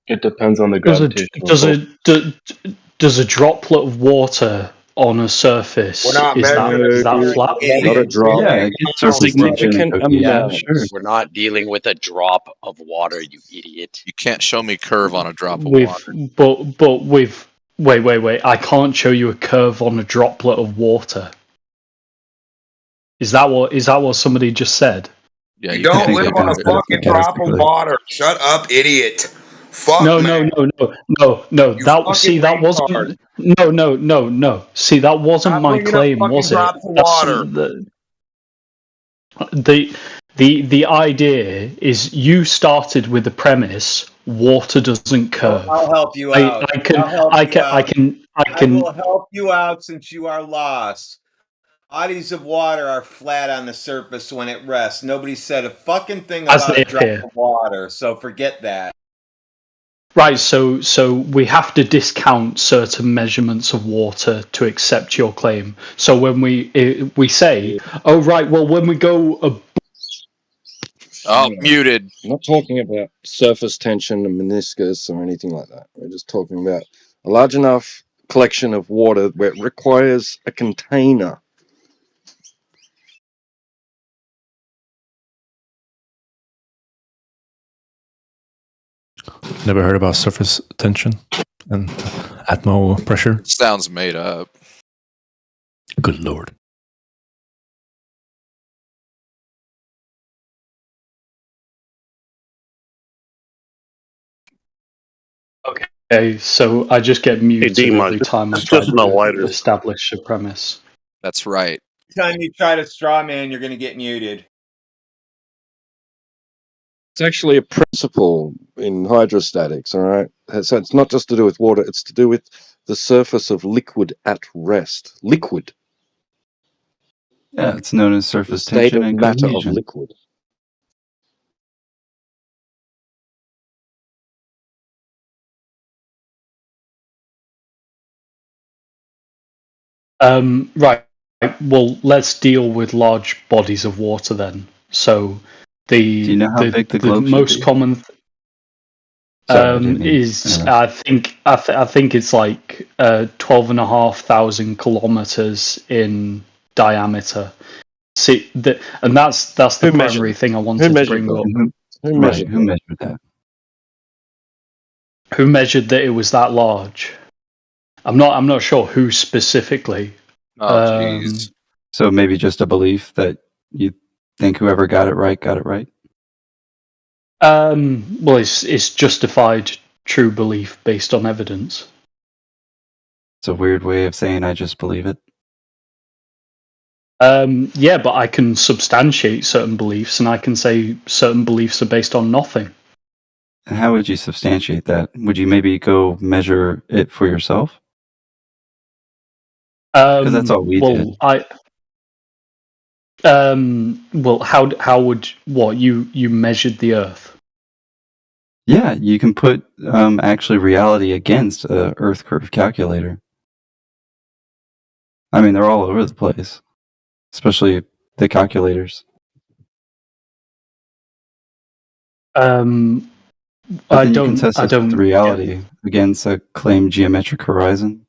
It depends on the Does gravitational force. does a droplet of water on a surface We're not is measuring that it. flat? Not a drop. Yeah, it gets surface tension. Significant Yeah, amount. sure. We're not dealing with a drop of water, you idiot. You can't show me curve on a drop of With water. but with wait. I can't show you a curve on a droplet of water. Is that what somebody just said? Yeah, You don't live on a fucking drop of water. Shut up, idiot. Fuck, No. man. You That fucking that wasn't. retard. No. See, that wasn't Stop my bringing up claim, fucking was it? drops of That's water. the idea is you started with the premise water doesn't curve. I'll help you out. I can I will help you out since you are lost. Bodies of water are flat on the surface when it rests. Nobody said a fucking thing As about they a drop appear. of water, so forget that. Right, so we have to discount certain measurements of water to accept your claim. So when we say, oh right, well when we go Oh, muted. I'm not talking about surface tension and meniscus or anything like that. We're just talking about a large enough collection of water where it requires a container. Never heard about surface tension and atmo pressure. Sounds made up. Good lord. Okay, so I just get muted D-Mod, every time I it's try just no to lighters. establish a premise. That's right. Anytime you try to straw man, you're going to get muted. It's actually a principle in hydrostatics, all right? So it's not just to do with water, it's to do with the surface of liquid at rest. Liquid. Yeah, it's known as The surface state tension of and matter of cohesion. liquid. Right. Well, let's deal with large bodies of water then. So Do you know how big the globe should most be? common Sorry, I didn't mean to is interrupt. I think it's like 12,500 kilometers in diameter. See, and that's the Who measured primary it? thing I Who wanted to measured bring up. that? Who Right, measured who that? measured that? Who measured that it was that large? I'm not sure who specifically. Oh, jeez. So maybe just a belief that you think whoever got it right got it right? Well, it's justified true belief based on evidence. It's a weird way of saying I just believe it. Yeah, but I can substantiate certain beliefs, and I can say certain beliefs are based on nothing. And how would you substantiate that? Would you maybe go measure it for yourself? Because that's all we did. Well, how would what you measured the Earth? Yeah, you can put actually reality against a Earth curve calculator. I mean, they're all over the place, especially the calculators. But then you can test it with reality against a claimed geometric horizon,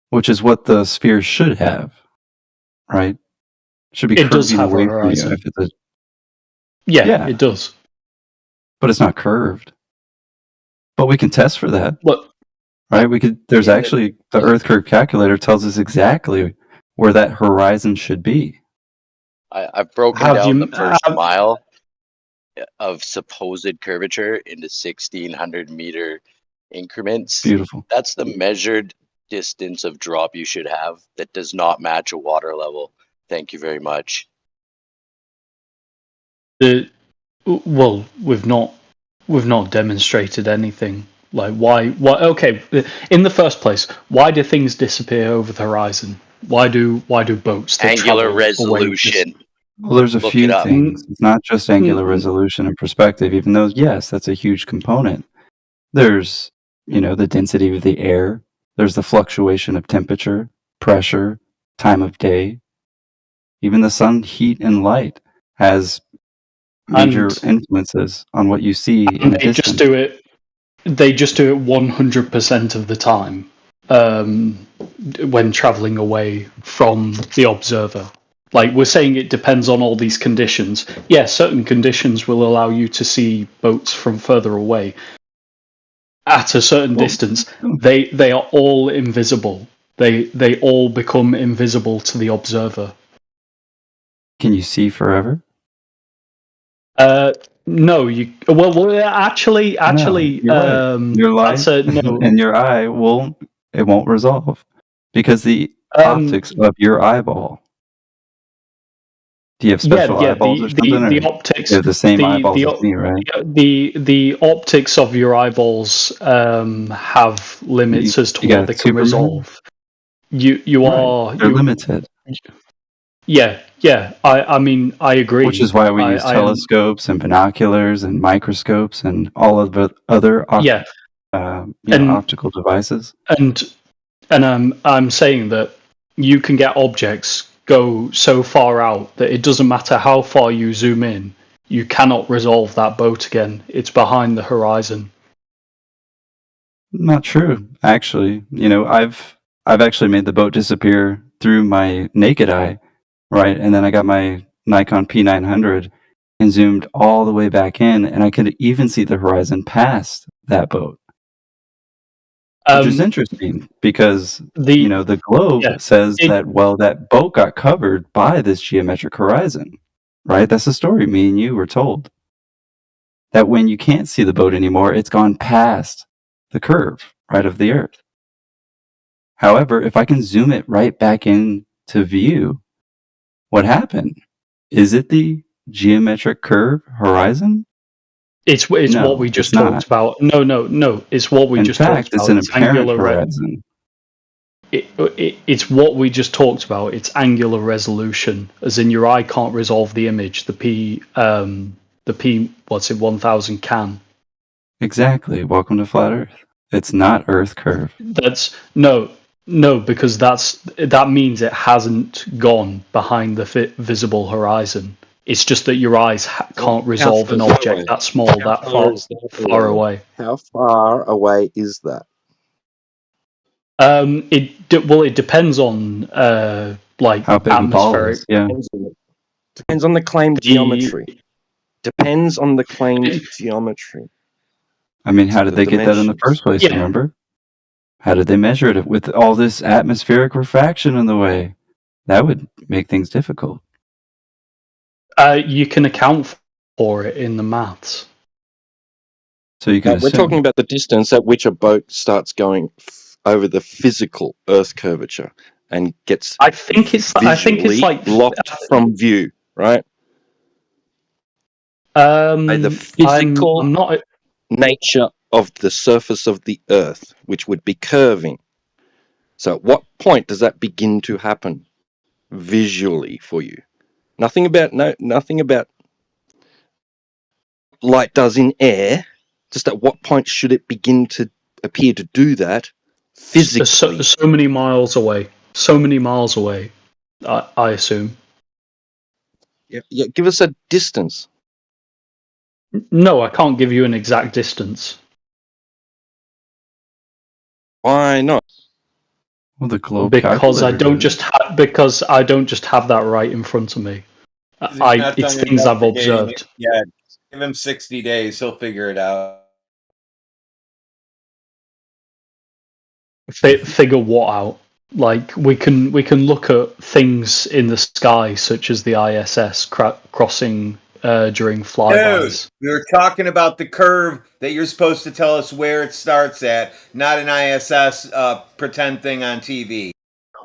which is what the sphere should have, right? Should be It does curving have a away from you. horizon. If it's Yeah, it does. but it's not curved. But we can test for that. What? Right? We could. There's actually the Earth curve calculator tells us exactly where that horizon should be. I've broken down the first mile of supposed curvature into 1,600 meter increments. Beautiful. That's the measured distance of drop you should have that does not match a water level. Thank you very much. Well, we've not demonstrated anything. Like why? Okay, in the first place, why do things disappear over the horizon? Why do boats that Angular travel away resolution. Well, there's a Look few it up. things. It's not just angular resolution and perspective, even though, yes, that's a huge component. There's, the density of the air. There's the fluctuation of temperature, pressure, time of day. Even the sun, heat, and light has major influences on what you see in And the they distance. just do it. They just do it 100% of the time when traveling away from the observer. Like we're saying, it depends on all these conditions. Yeah, certain conditions will allow you to see boats from further away. At a certain distance, they are all invisible. They all become invisible to the observer. Can you see forever? No, you. Well, actually, You're right. Your life that's a no. and your eye won't resolve because the optics of your eyeball. Do you have special eyeballs or something? The or optics. you have the same eyeballs as me, right? The optics of your eyeballs have limits as to what they can resolve. You are They're limited. Yeah. I mean, I agree. Which is why we use telescopes and binoculars and microscopes and all of the other optical devices. And I'm saying that you can get objects go so far out that it doesn't matter how far you zoom in, you cannot resolve that boat again. It's behind the horizon. Not true, actually. I've actually made the boat disappear through my naked eye, right? And then I got my Nikon P900 and zoomed all the way back in, and I could even see the horizon past that boat. Which is interesting because the globe says that that boat got covered by this geometric horizon, right? That's the story me and you were told. That when you can't see the boat anymore, it's gone past the curve, right, of the Earth. However, if I can zoom it right back into view, what happened? Is it the geometric curve horizon? It's No, what we just it's not. talked about. No. It's what we just talked about. It's an apparent horizon. It's what we just talked about. It's angular resolution, as in your eye can't resolve the image. The P 1000 can. Exactly. Welcome to Flat Earth. It's not Earth curve. That's no, because that means it hasn't gone behind the visible horizon. It's just that your eyes can't resolve an object that small, that far away. How far away is that? It depends on how big the ball atmospheric. is. Yeah. Depends on the claimed geometry. Depends on the claimed geometry. I mean, how did they get that in the first place? Yeah. Remember? How did they measure it with all this atmospheric refraction in the way? That would make things difficult. You can account for it in the maths. So you can. We're talking about the distance at which a boat starts going over the physical Earth curvature and gets. I think it's like blocked from view, right? By the physical nature of the surface of the Earth, which would be curving. So, at what point does that begin to happen visually for you? Nothing about light does in air. Just at what point should it begin to appear to do that physically? So many miles away. So many miles away, I assume. Yeah, give us a distance. No, I can't give you an exact distance. Why not? Well, the globe. Because I don't just have that right in front of me. It's things I've observed. Yeah, give him 60 days; he'll figure it out. Figure what out? Like we can look at things in the sky, such as the ISS crossing during flybys. Dude, we were talking about the curve that you're supposed to tell us where it starts at, not an ISS pretend thing on TV.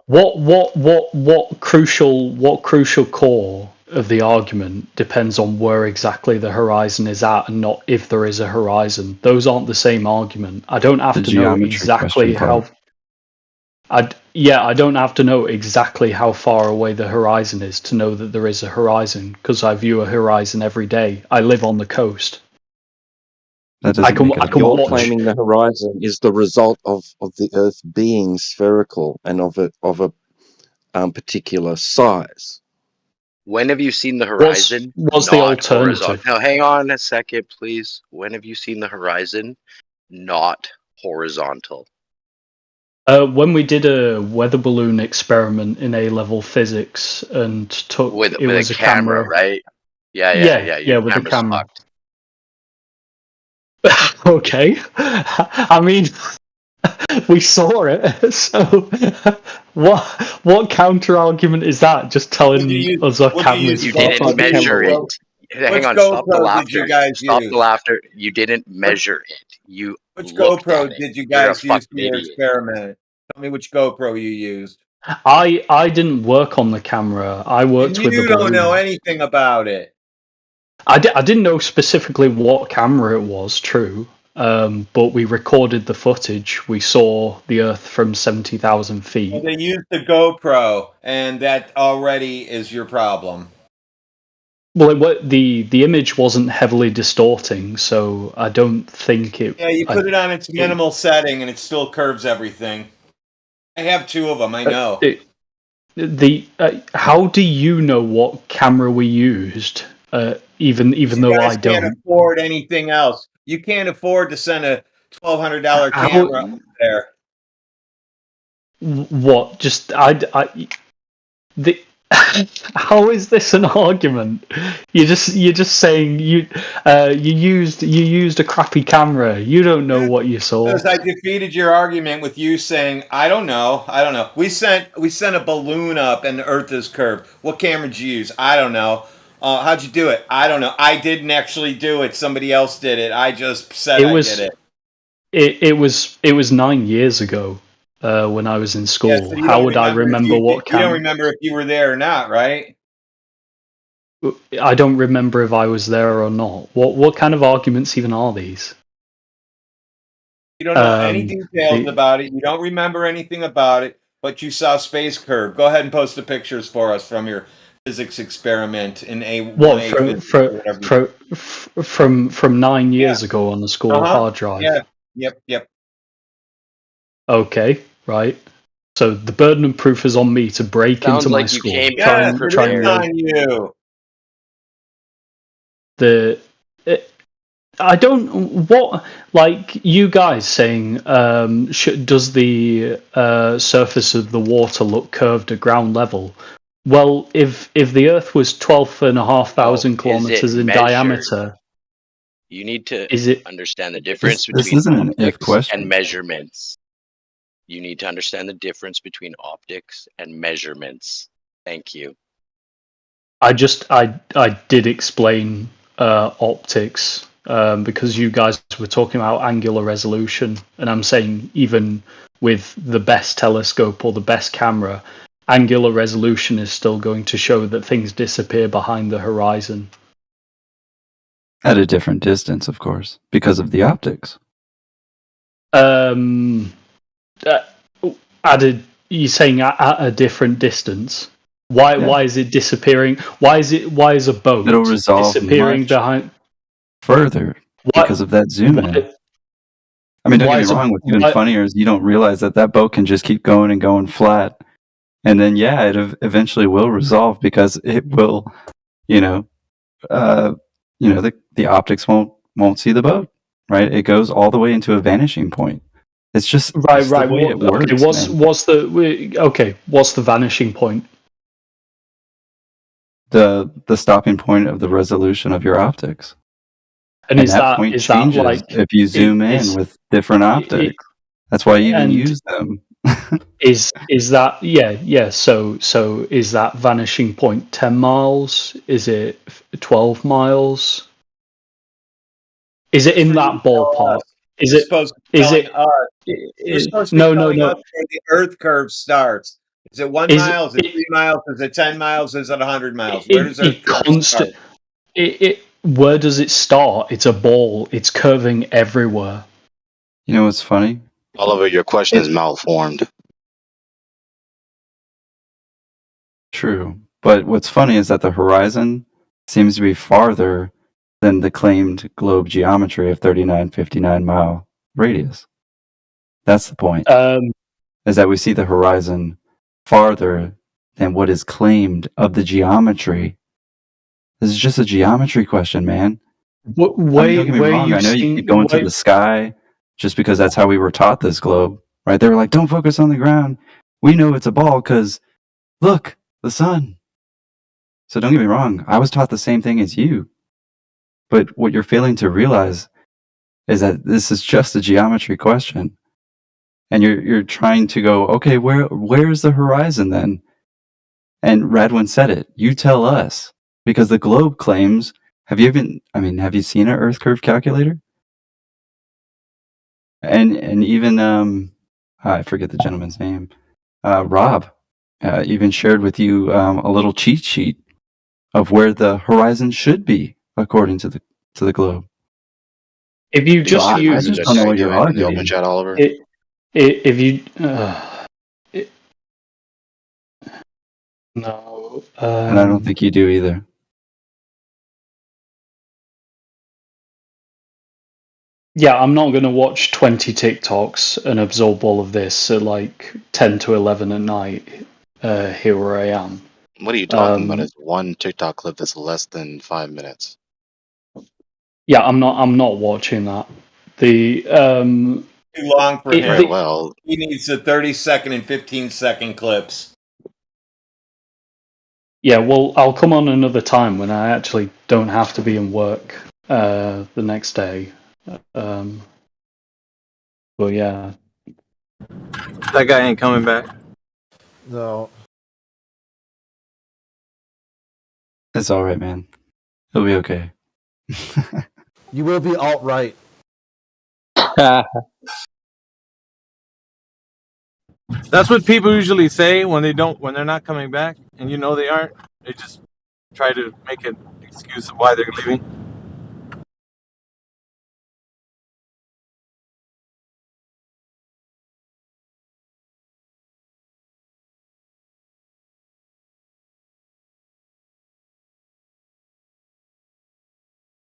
What crucial core of the argument depends on where exactly the horizon is at, and not if there is a horizon. Those aren't the same argument. I don't have to know exactly how. Yeah, I don't have to know exactly how far away the horizon is to know that there is a horizon, because I view a horizon every day. I live on the coast. That I doesn't can You're watch. claiming the horizon is the result of the Earth being spherical and of a particular size. When have you seen the horizon? What's the Not horizontal. alternative? Now, hang on a second, please. When have you seen the horizon? Not horizontal. When we did a weather balloon experiment in A-level physics and took With it was a camera, right? Yeah. Your with a camera's camera. fucked. Okay, I mean, we saw it. So, what counter argument is that? Just telling us our cameras. You didn't measure it. Hang on, stop the laughter. Stop the laughter. You didn't measure it. You Which looked GoPro at it. did you You're a guys use fucking for your idiot. experiment? Tell me which GoPro you used. I didn't work on the camera. I worked And with the you don't balloon. know anything about it. I didn't know specifically what camera it was, true, but we recorded the footage. We saw the Earth from 70,000 feet. Well, they used the GoPro, and that already is your problem. Well, the image wasn't heavily distorting, so I don't think it... Yeah, you put it on its minimal setting, and it still curves everything. I have two of them, I know. How do you know what camera we used, even though I You don't? can't afford anything else. You can't afford to send a $1,200 camera up there. What? Just how is this an argument? You're just saying you used a crappy camera. You don't know what you saw. Because I defeated your argument with you saying, I don't know. We sent a balloon up and the Earth is curved. What camera did you use? I don't know. How'd you do it? I don't know. I didn't actually do it. Somebody else did it. I just said I did it. It was 9 years ago when I was in school. Yeah, so how would I remember what camera? You don't remember if you were there or not, right? I don't remember if I was there or not. What kind of arguments even are these? You don't know any details about it. You don't remember anything about it, but you saw space curve. Go ahead and post the pictures for us from your physics experiment in from 9 years ago on the school hard drive. Yeah. Yep. Okay, right. So the burden of proof is on me to break Sounds into like my you school. came Try and on you. I don't what like you guys saying. Does the surface of the water look curved at ground level? Well, if the Earth was 12,500 kilometers in diameter, you need to understand the difference This between isn't an if optics question. and measurements. You need to understand the difference between optics and measurements. Thank you. I did explain optics because you guys were talking about angular resolution, and I'm saying even with the best telescope or the best camera, angular resolution is still going to show that things disappear behind the horizon. At a different distance, of course, because of the optics. You're saying at a different distance. Why is it disappearing? Why is a boat It'll resolve disappearing much behind further because of that zoom in? I mean, don't get me wrong. What's even funnier is you don't realize that boat can just keep going and going flat, and then it eventually will resolve because it will, the optics won't see the boat, right? It goes all the way into a vanishing point. It's just right. The way it works. Okay, what's the vanishing point? The stopping point of the resolution of your optics. And that point changes if you zoom in with different optics. That's why you even use them. is that so is that vanishing point 10 miles? Is it 12 miles? Is it in that ballpark? Is it supposed to is it You're supposed to be telling us where the Earth curve starts. Is it 1 mile? Is it 3 miles? Is it 10 miles? Is it 100 miles? Where does Earth curve start? Where does it start? It's a ball. It's curving everywhere. You know what's funny? Oliver, your question is malformed. True. But what's funny is that the horizon seems to be farther than the claimed globe geometry of 3959 mile radius. That's the point. Is that we see the horizon farther than what is claimed of the geometry. This is just a geometry question, man. Don't get me wrong. I know you could go into the sky just because that's how we were taught this globe, right? They were like, don't focus on the ground. We know it's a ball because, look, the sun. So don't get me wrong. I was taught the same thing as you. But what you're failing to realize is that this is just a geometry question. And you're trying to go, okay, where's the horizon then? And Radwin said it. You tell us. Because the globe claims, have you seen an Earth curve calculator? And even I forget the gentleman's name. Rob even shared with you a little cheat sheet of where the horizon should be according to the globe. If you just I use just don't know what you're in the open chat, Oliver. if you no, and I don't think you do either. Yeah, I'm not going to watch 20 TikToks and absorb all of this at like 10 to 11 at night here where I am. What are you talking about? It's one TikTok clip that's less than 5 minutes. Yeah, I'm not watching that. The Too long for him. Right, well, He needs the 30-second and 15-second clips. Yeah, well, I'll come on another time when I actually don't have to be in work the next day. Well, yeah. That guy ain't coming back. No. It's all right, man. It'll be okay. You will be alt-right. That's what people usually say when they're not coming back, and you know they aren't. They just try to make an excuse of why they're leaving.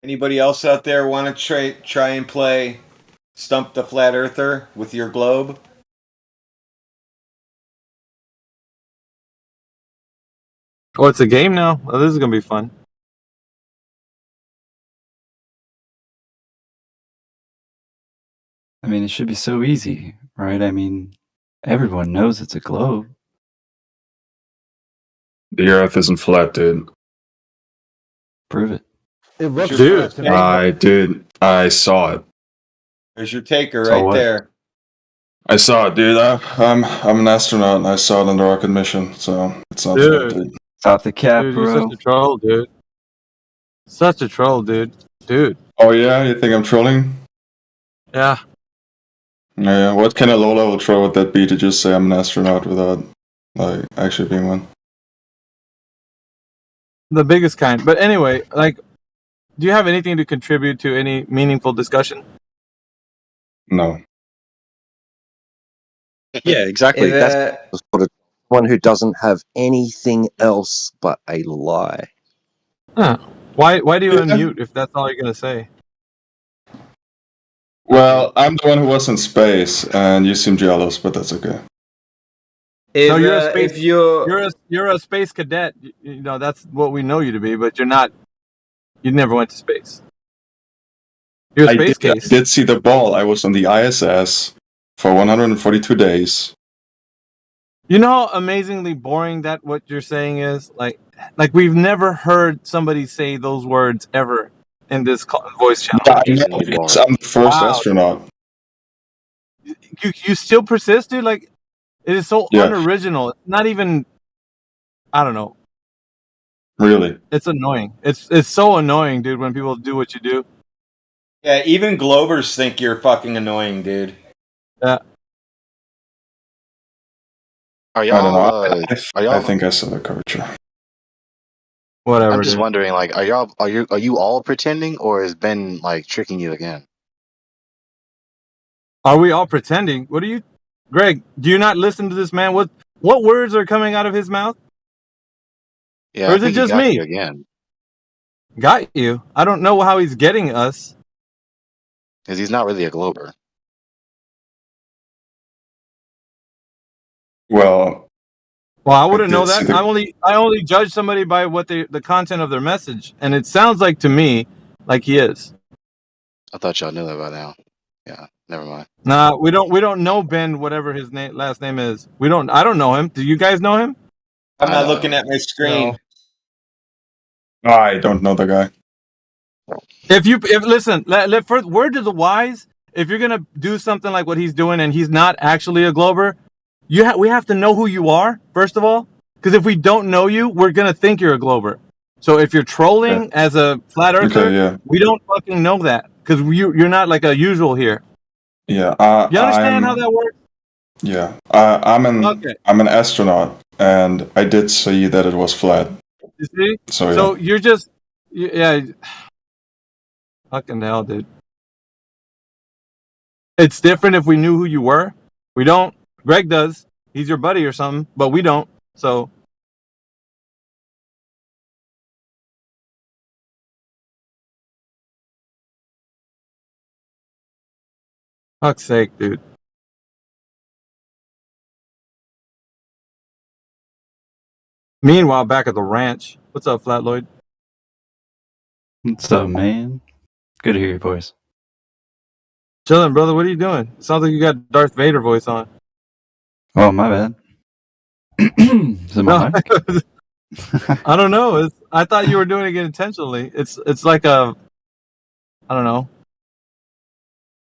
Anybody else out there want to try and play Stump the Flat Earther with your globe? Oh, it's a game now. Oh, this is gonna be fun. I mean, it should be so easy, right? I mean, everyone knows it's a globe. The Earth isn't flat, dude. Prove it. It looks Dude, flat to me. I saw it. There's your taker So right what? there. I saw it, dude. I'm an astronaut, and I saw it on the rocket mission, so it's not Dude. flat, dude. Stop the cap, Dude, bro. you're such a troll, dude. Such a troll, dude. Dude. Oh yeah, you think I'm trolling? Yeah. Yeah. What kind of low-level troll would that be to just say I'm an astronaut without like actually being one? The biggest kind. But anyway, like, do you have anything to contribute to any meaningful discussion? No. Yeah, exactly. That's sort of one who doesn't have anything else but a lie. Huh. Why do you unmute if that's all you're gonna say? Well, I'm the one who was in space, and you seem jealous, but that's okay. No, you're a space. You're a space cadet. You know that's what we know you to be, but you're not. You never went to space. You're a space I case. did see the ball. I was on the ISS for 142 days. You know how amazingly boring that what you're saying is. Like we've never heard somebody say those words ever in this voice channel. Yeah, I know, because I'm the first astronaut. You still persist, dude. Like it is so Yeah. unoriginal. It's not even. I don't know. Really? It's annoying. It's so annoying, dude. When people do what you do. Yeah, even Globers think you're fucking annoying, dude. Yeah. Are I don't y'all? know. Are y'all? I think I saw the curvature. Whatever. I'm just dude. wondering, like, are you all pretending, or is Ben like tricking you again? Are we all pretending? What are you, Greg? Do you not listen to this man? What words are coming out of his mouth? Yeah, Or I is it think he just got me? you again. Got you. I don't know how he's getting us. Because he's not really a Glober. Well, Well, I wouldn't know did see that. the I only judge somebody by what the content of their message, and it sounds like to me like he is. I thought y'all knew that by now. Yeah, never mind. Nah, we don't know Ben, whatever his last name is. I don't know him. Do you guys know him? I'm I not know. looking at my screen. I don't know the guy. If listen, first word to the wise, if you're gonna do something like what he's doing and he's not actually a Glober, we have to know who you are first of all, because if we don't know you, we're gonna think you're a Glober. So if you're trolling as a flat earther, Okay, yeah. we don't fucking know that because you're not like a usual here. Yeah, You understand how that works? Yeah, I'm Okay. an astronaut, and I did see that it was flat. You see? So yeah. So you're just yeah. Fucking hell, dude. It's different if we knew who you were. We don't. Greg does. He's your buddy or something, but we don't. So. Fuck's sake, dude. Meanwhile, back at the ranch. What's up, Flat Lloyd? What's up, man? Good to hear your voice. Chilling, brother. What are you doing? It sounds like you got Darth Vader voice on. Oh, my bad. Is it my mic? I don't know. I thought you were doing it intentionally. It's like a, I don't know.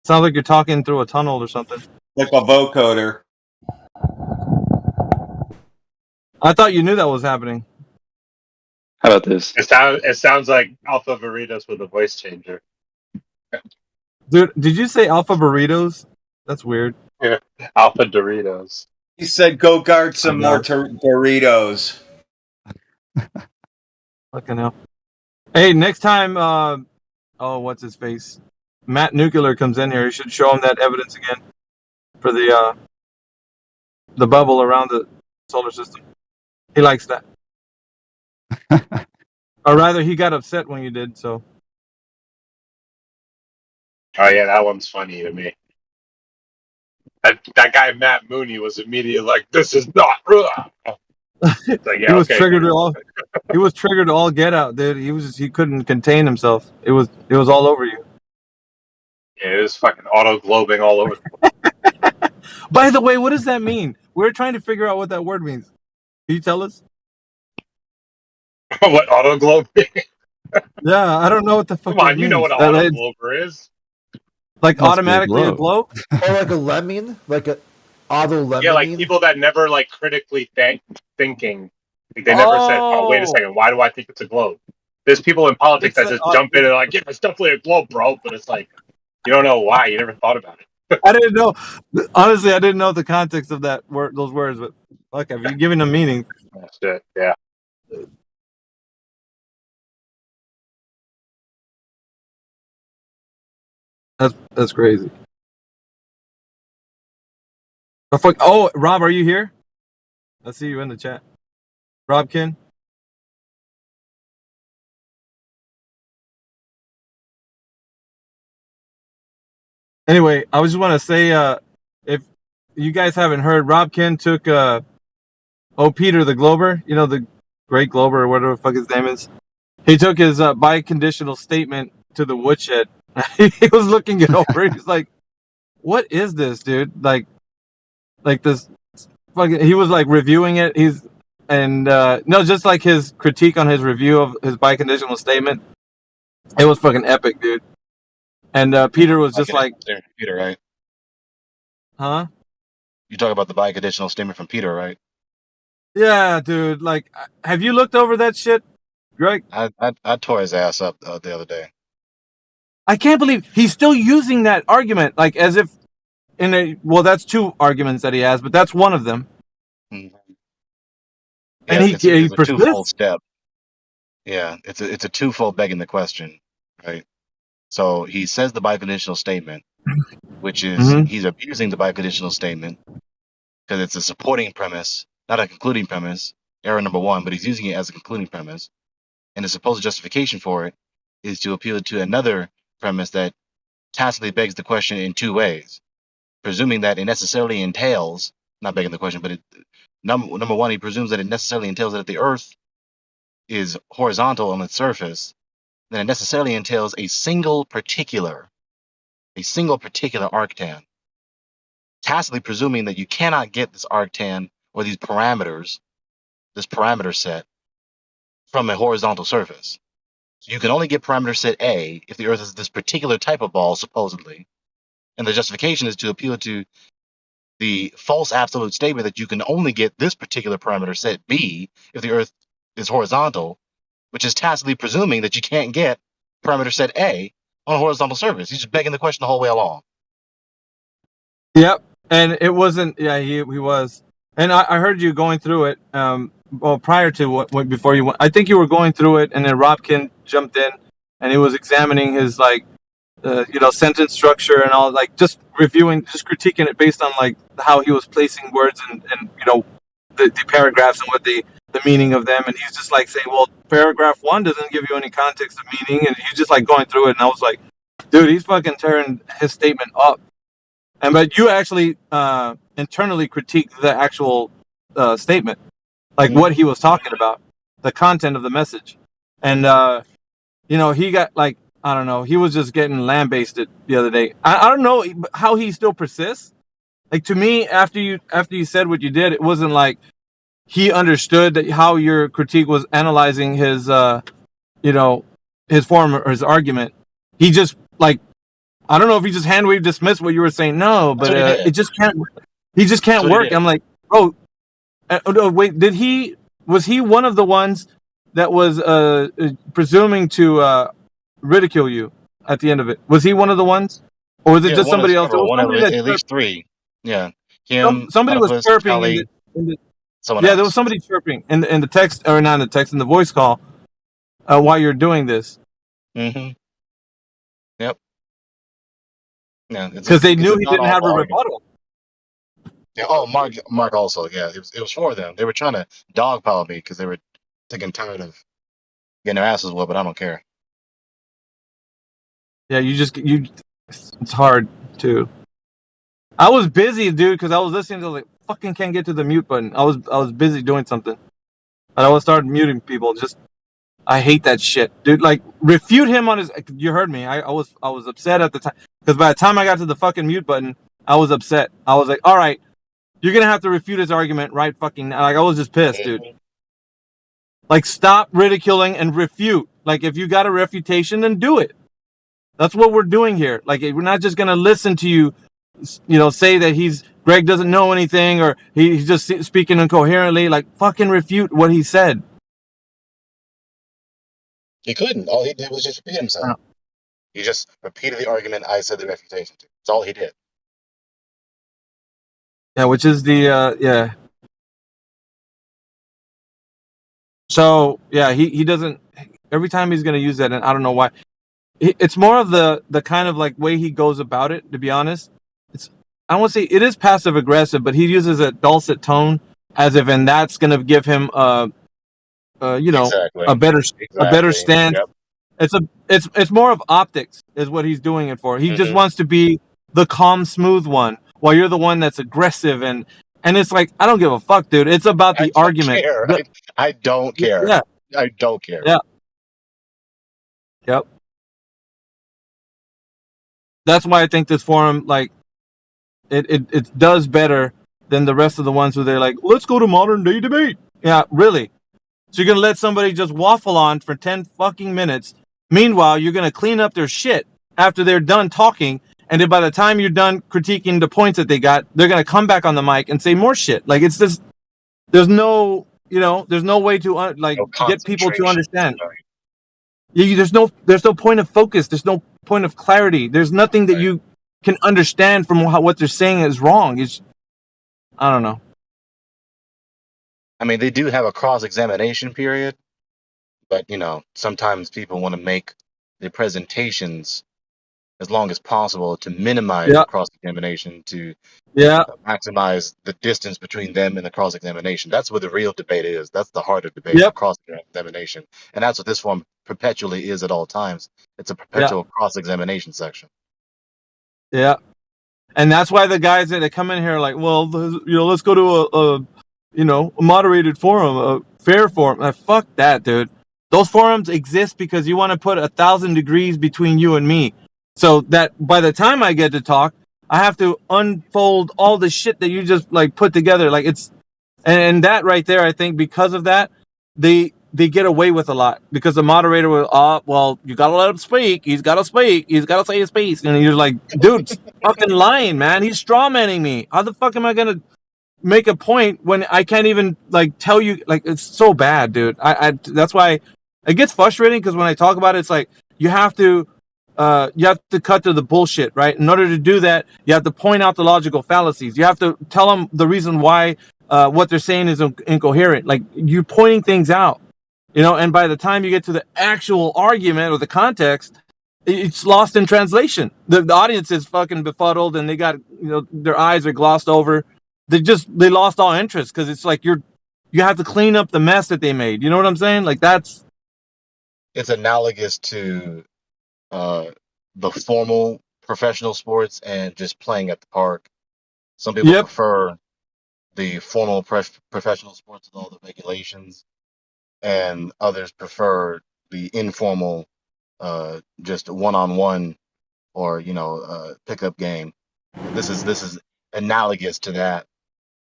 Sounds like you're talking through a tunnel or something. Like a vocoder. I thought you knew that was happening. How about this? It sounds like Alpha Burritos with a voice changer. Dude, did you say Alpha Burritos? That's weird. Yeah, Alpha Doritos. He said, "Go guard some more Doritos." Fucking hell. Hey, next time, what's his face? Matt Nuclear comes in here. You should show him that evidence again for the bubble around the solar system. He likes that. Or rather, he got upset when you did. So. Oh yeah, that one's funny to me. That guy Matt Mooney was immediately like, "This is not real." It's like, yeah, He was okay. triggered all. He was triggered to all get out, dude. He couldn't contain himself. It was all over you. Yeah, it was fucking auto globing all over. By the way, what does that mean? We're trying to figure out what that word means. Can you tell us? What auto globing? Yeah, I don't know what the fuck. Come on, you know what an auto glober is. Like automatically a glow? Or like a lemming, like a auto lemming. Yeah, like people that never like critically thinking. Like, they never said, "Oh, wait a second, why do I think it's a globe?" There's people in politics that just jump in and like, "Yeah, it's definitely a globe, bro." But it's like, you don't know why. You never thought about it. I didn't know. Honestly, I didn't know the context of that word, those words. But fuck, have you given them meaning? Shit, yeah. That's crazy. Oh, Rob, are you here? I see you in the chat. Robkin. Anyway, I just want to say, if you guys haven't heard, Robkin took Peter the Glober, you know, the Great Glober or whatever the fuck his name is. He took his biconditional statement to the woodshed. He was looking it over. He's like, "What is this, dude?" Like this fucking. He was like reviewing it. Just like his critique on his review of his biconditional statement. It was fucking epic, dude. And Peter was just like, Peter, right? "Huh? You talk about the biconditional statement from Peter, right? Yeah, dude. Like, have you looked over that shit, Greg?" I tore his ass up the other day. I can't believe he's still using that argument, like as if that's two arguments that he has, but that's one of them. Mm-hmm. And it's a persists. twofold step. Yeah, it's a twofold begging the question, right? So he says the biconditional statement, which is he's abusing the biconditional statement because it's a supporting premise, not a concluding premise. error number one, but he's using it as a concluding premise. And the supposed justification for it is to appeal to another premise that tacitly begs the question in two ways, presuming that it necessarily entails, not begging the question, but number one, he presumes that it necessarily entails that if the Earth is horizontal on its surface, then it necessarily entails a single particular arctan, tacitly presuming that you cannot get this arctan or these parameters, this parameter set, from a horizontal surface. So you can only get parameter set A if the Earth is this particular type of ball, supposedly. And the justification is to appeal to the false absolute statement that you can only get this particular parameter set B if the Earth is horizontal, which is tacitly presuming that you can't get parameter set A on a horizontal surface. He's just begging the question the whole way along. Yep, and it wasn't. Yeah, he was. And I heard you going through it. Well, prior to what before you went, I think you were going through it, and then Robkin jumped in, and he was examining his sentence structure and all, like just reviewing, just critiquing it based on like how he was placing words and the paragraphs and what the meaning of them. And he's just like saying, well, paragraph 1 doesn't give you any context of meaning, and he's just like going through it. And I was like, dude, he's fucking tearing his statement up. But you actually internally critiqued the actual statement, like what he was talking about, the content of the message. And he got like, I don't know, he was just getting lambasted the other day. I don't know how he still persists. Like, to me, after you said what you did, it wasn't like he understood that how your critique was analyzing his his form or his argument. He just like, I don't know if he just hand-waved dismissed what you were saying. No, but it just can't. He just can't work. I'm like, bro. Wait, was he one of the ones that was presuming to ridicule you at the end of it? Was he one of the ones, or was it just somebody else? At least three. Yeah, him. Somebody was chirping. Kelly, there was somebody chirping in the text, or not in the text, in the voice call, while you're doing this. Mm-hmm. Yep. Yeah, because they knew he didn't have a rebuttal. Yeah. Oh, Mark also. Yeah, it was for them. They were trying to dogpile me because they were sick and tired of getting their asses whooped, but I don't care. Yeah, it's hard too. I was busy, dude, because I was listening to like fucking can't get to the mute button. I was busy doing something, and I was started muting people. I hate that shit, dude. Like, refute him on his. You heard me. I was upset at the time because by the time I got to the fucking mute button, I was upset. I was like, all right, you're gonna have to refute his argument right fucking now. Like, I was just pissed, dude. Like, stop ridiculing and refute. Like, if you got a refutation, then do it. That's what we're doing here. Like, we're not just gonna listen to you, say that Greg doesn't know anything or he's just speaking incoherently. Like, fucking refute what he said. He couldn't. All he did was just repeat himself. He just repeated the argument I said the refutation to. That's all he did. Yeah, which is the So yeah, he doesn't. Every time he's gonna use that, and I don't know why. It's more of the kind of like way he goes about it. To be honest, I don't want to say it is passive aggressive, but he uses a dulcet tone as if, and that's gonna give him a better stance. Yep. It's more of optics is what he's doing it for. He just wants to be the calm, smooth one, while you're the one that's aggressive and it's like, I don't give a fuck, dude. It's about the argument. I don't care. Yeah. I don't care. Yeah. Yep. That's why I think this forum, like, it does better than the rest of the ones who they're like, let's go to modern day debate. Yeah, really. So you're going to let somebody just waffle on for 10 fucking minutes. Meanwhile, you're going to clean up their shit after they're done talking. And then by the time you're done critiquing the points that they got, they're going to come back on the mic and say more shit. Like, it's just, there's no way to get people to understand. There's no point of focus. There's no point of clarity. There's nothing that you can understand from what they're saying is wrong. I don't know. I mean, they do have a cross-examination period, but sometimes people want to make the presentations as long as possible to minimize Yeah. the cross-examination, to Yeah. maximize the distance between them and the cross-examination. That's what the real debate is. That's the heart of debate, the Yep. cross-examination. And that's what this form perpetually is at all times. It's a Yeah. perpetual cross-examination section. Yeah. And that's why the guys that come in here are like, well, let's go to a moderated forum, a fair forum. Fuck that, dude. Those forums exist because you want to put 1,000 degrees between you and me, so that by the time I get to talk, I have to unfold all the shit that you just like put together. Like it's, and that right there, I think because of that, they get away with a lot because the moderator will, well, you gotta let him speak. He's gotta speak. He's gotta say his piece. And you're like, dude, fucking lying, man. He's straw manning me. How the fuck am I gonna make a point when I can't even like tell you? Like it's so bad, dude. I that's why it gets frustrating because when I talk about it, it's like you have to cut to the bullshit, right? In order to do that, you have to point out the logical fallacies. You have to tell them the reason why what they're saying is incoherent. Like you're pointing things out. And by the time you get to the actual argument or the context, it's lost in translation. The audience is fucking befuddled and they got, their eyes are glossed over. They lost all interest because it's like you have to clean up the mess that they made. You know what I'm saying? Like It's analogous to the formal professional sports and just playing at the park. Some people prefer the formal professional sports with all the regulations, and others prefer the informal, just one-on-one or pickup game. This is analogous to that.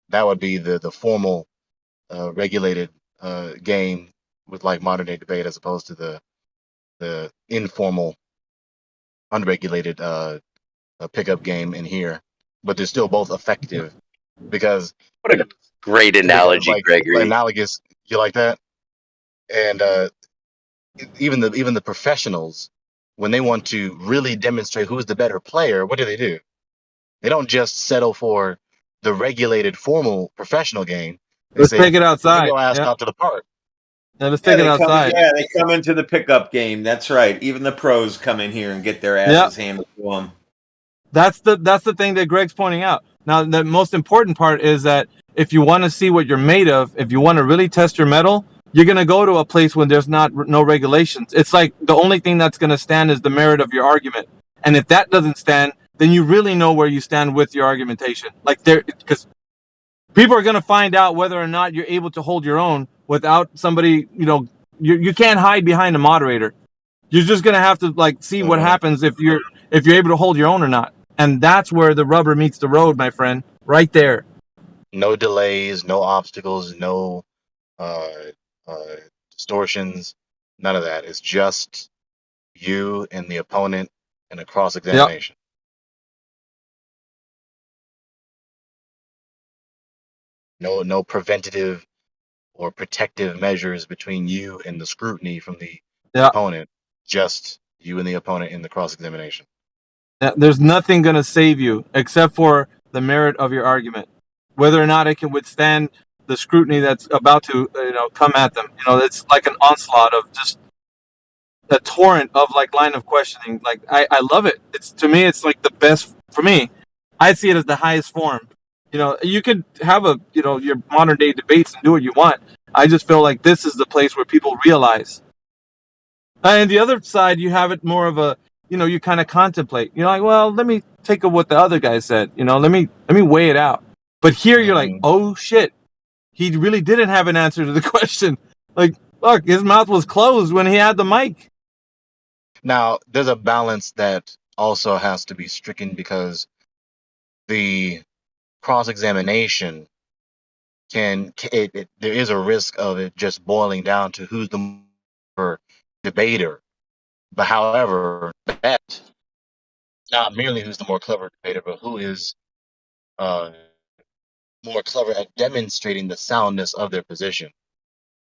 That would be the formal, regulated game with like modern day debate, as opposed to the informal, unregulated pickup game in here. But they're still both effective because What a great analogy, Gregory. analogous. You like that? And even the professionals, when they want to really demonstrate who's the better player, what do? They don't just settle for the regulated formal professional game. They let's say, take it outside. Go ask out to the park. Yeah, let's take it outside. They come into the pickup game. That's right. Even the pros come in here and get their asses handed to them. That's the thing that Greg's pointing out. Now, the most important part is that if you want to see what you're made of, if you want to really test your mettle, you're going to go to a place when there's no regulations. It's like the only thing that's going to stand is the merit of your argument. And if that doesn't stand, then you really know where you stand with your argumentation. Like because people are going to find out whether or not you're able to hold your own without somebody, you can't hide behind a moderator. You're just going to have to like see what happens if you're able to hold your own or not. And that's where the rubber meets the road, my friend, right there. No delays, no obstacles, no distortions, none of that. It's just you and the opponent in a cross-examination. No preventative or protective measures between you and the scrutiny from the opponent. Just you and the opponent in the cross-examination. There's nothing going to save you except for the merit of your argument, whether or not it can withstand the scrutiny that's about to come at them. It's like an onslaught of just a torrent of like line of questioning. Like I love it. To me it's like the best. For me, I see it as the highest form. You could have your modern day debates and do what you want. I just feel like this is the place where people realize. And the other side, you have it more of a, you kind of contemplate. You're like, well, let me take what the other guy said. Let me weigh it out. But here you're like, oh shit, he really didn't have an answer to the question. Like, look, his mouth was closed when he had the mic. Now, there's a balance that also has to be stricken because the cross-examination there is a risk of it just boiling down to who's the more debater. But however, that not merely who's the more clever debater, but who is more clever at demonstrating the soundness of their position.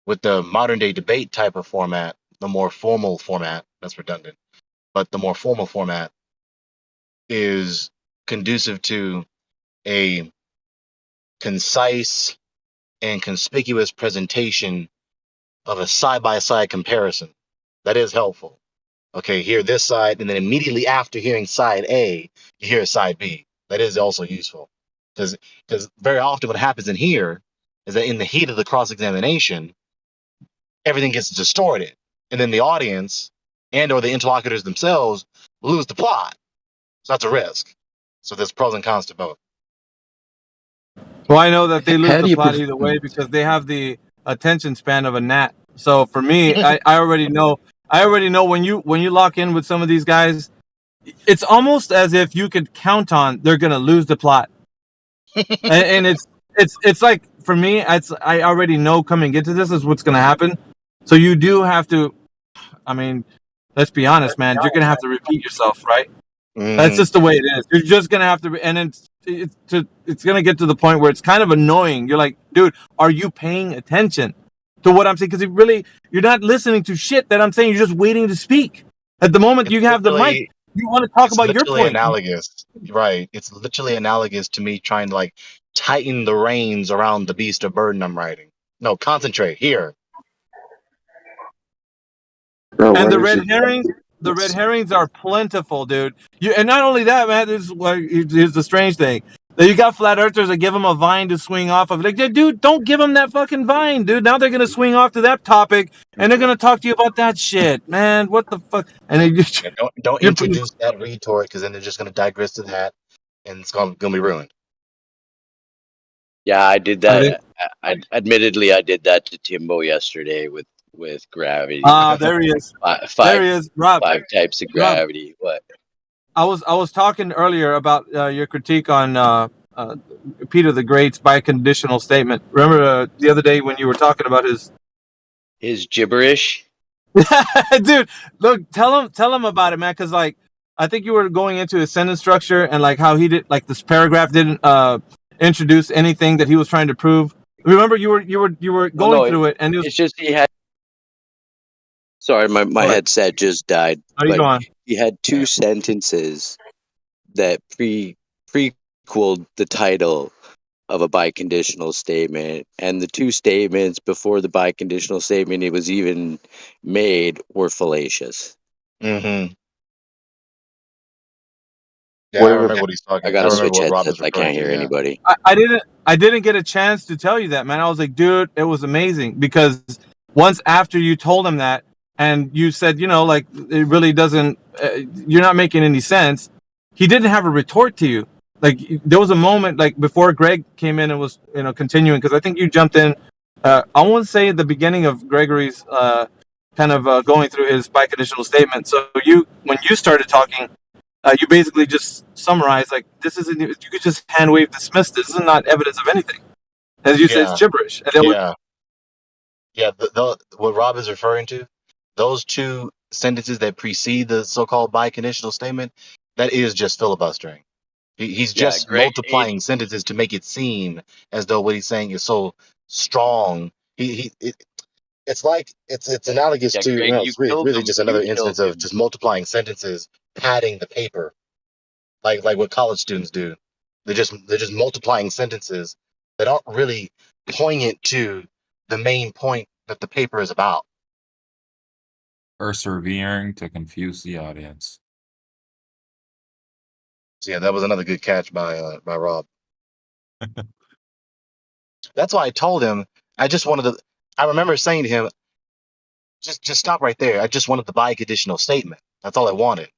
With the modern day debate type of format, the more formal format, that's redundant, but the more formal format is conducive to a concise and conspicuous presentation of a side-by-side comparison. That is helpful. Okay, hear this side, and then immediately after hearing side A, you hear side B. That is also useful because very often what happens in here is that in the heat of the cross examination, everything gets distorted, and then the audience and or the interlocutors themselves lose the plot. So that's a risk. So there's pros and cons to both. Well, I know that they lose How do the you plot either way because they have the attention span of a gnat. So for me, I already know. I already know when you lock in with some of these guys, it's almost as if you could count on they're gonna lose the plot, and it's like for me, I already know coming into this is what's gonna happen. So you do have to. I mean, let's be honest, man. You're gonna have to repeat yourself, right? That's just the way it is. You're just gonna have to, and it's gonna get to the point where it's kind of annoying. You're like, dude, are you paying attention to what I'm saying? Because you're not listening to shit that I'm saying. You're just waiting to speak. At the moment you have the mic, you want to talk about your point. Analogous, right? It's literally analogous to me trying to like tighten the reins around the beast of burden I'm riding. No, concentrate here. And the red herrings are plentiful, dude. And not only that, man. Here's the strange thing. That you got flat earthers that give them a vine to swing off of. Like, dude, don't give them that fucking vine, dude. Now they're gonna swing off to that topic, and they're gonna talk to you about that shit, man. What the fuck? And they just Don't introduce that retort because then they're just gonna digress to that, and it's gonna be ruined. Yeah, I did that. Admittedly, I did that to Timbo yesterday with gravity. There he is. There he is, Rob. 5 types of gravity. What? I was talking earlier about your critique on Peter the Great's biconditional statement. Remember the other day when you were talking about his gibberish? Dude, look, tell him about it, man. Because like, I think you were going into his sentence structure and like how he did, like this paragraph didn't introduce anything that he was trying to prove. Remember, you were going through it, and it's just he had. Sorry, my headset just died. How you going? He had 2 sentences that prequeled the title of a biconditional statement, and the 2 statements before the biconditional statement it was even made were fallacious. Mm-hmm. Yeah, I remember what he's talking. I gotta switch headsets. I can't hear anybody. I didn't get a chance to tell you that, man. I was like, dude, it was amazing because once after you told him that, and you said, like it really doesn't. You're not making any sense. He didn't have a retort to you. Like there was a moment like before Greg came in and was continuing because I think you jumped in. I want to say at the beginning of Gregory's kind of going through his biconditional statement. So when you started talking, you basically just summarized like this isn't. You could just hand wave dismiss this. This is not evidence of anything. As you said, it's gibberish. And then what Rob is referring to, those 2 sentences that precede the so-called biconditional statement, that is just filibustering. He's just multiplying sentences to make it seem as though what he's saying is so strong. It's like it's analogous to Greg, it's really just another instance of just multiplying sentences, padding the paper, like what college students do. They're just multiplying sentences that aren't really poignant to the main point that the paper is about. Persevering to confuse the audience. So yeah, that was another good catch by Rob. That's why I told him I just wanted to. I remember saying to him, just stop right there. I just wanted the biconditional statement. That's all I wanted.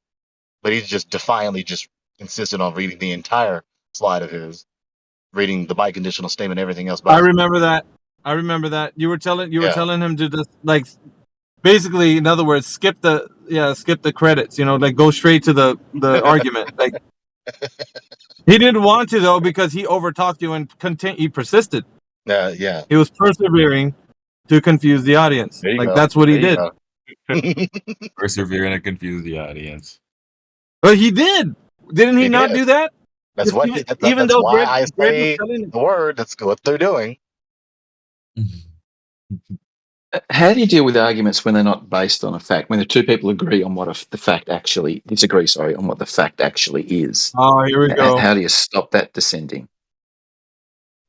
But he just defiantly just insisted on reading the entire slide of his, reading the biconditional statement, everything else. I remember that. You were telling him to just like, basically, in other words, skip the credits. Like go straight to the argument. Like he didn't want to though because he overtalked you and he persisted. Yeah. He was persevering to confuse the audience. Like that's what he did. Persevering to confuse the audience. But he did. Didn't he not do that? That's what. Even though why Greg, I say the word. That's what they're doing. How do you deal with arguments when they're not based on a fact? When the 2 people agree on what the fact actually disagree, on what the fact actually is. Oh, here we go. How do you stop that descending?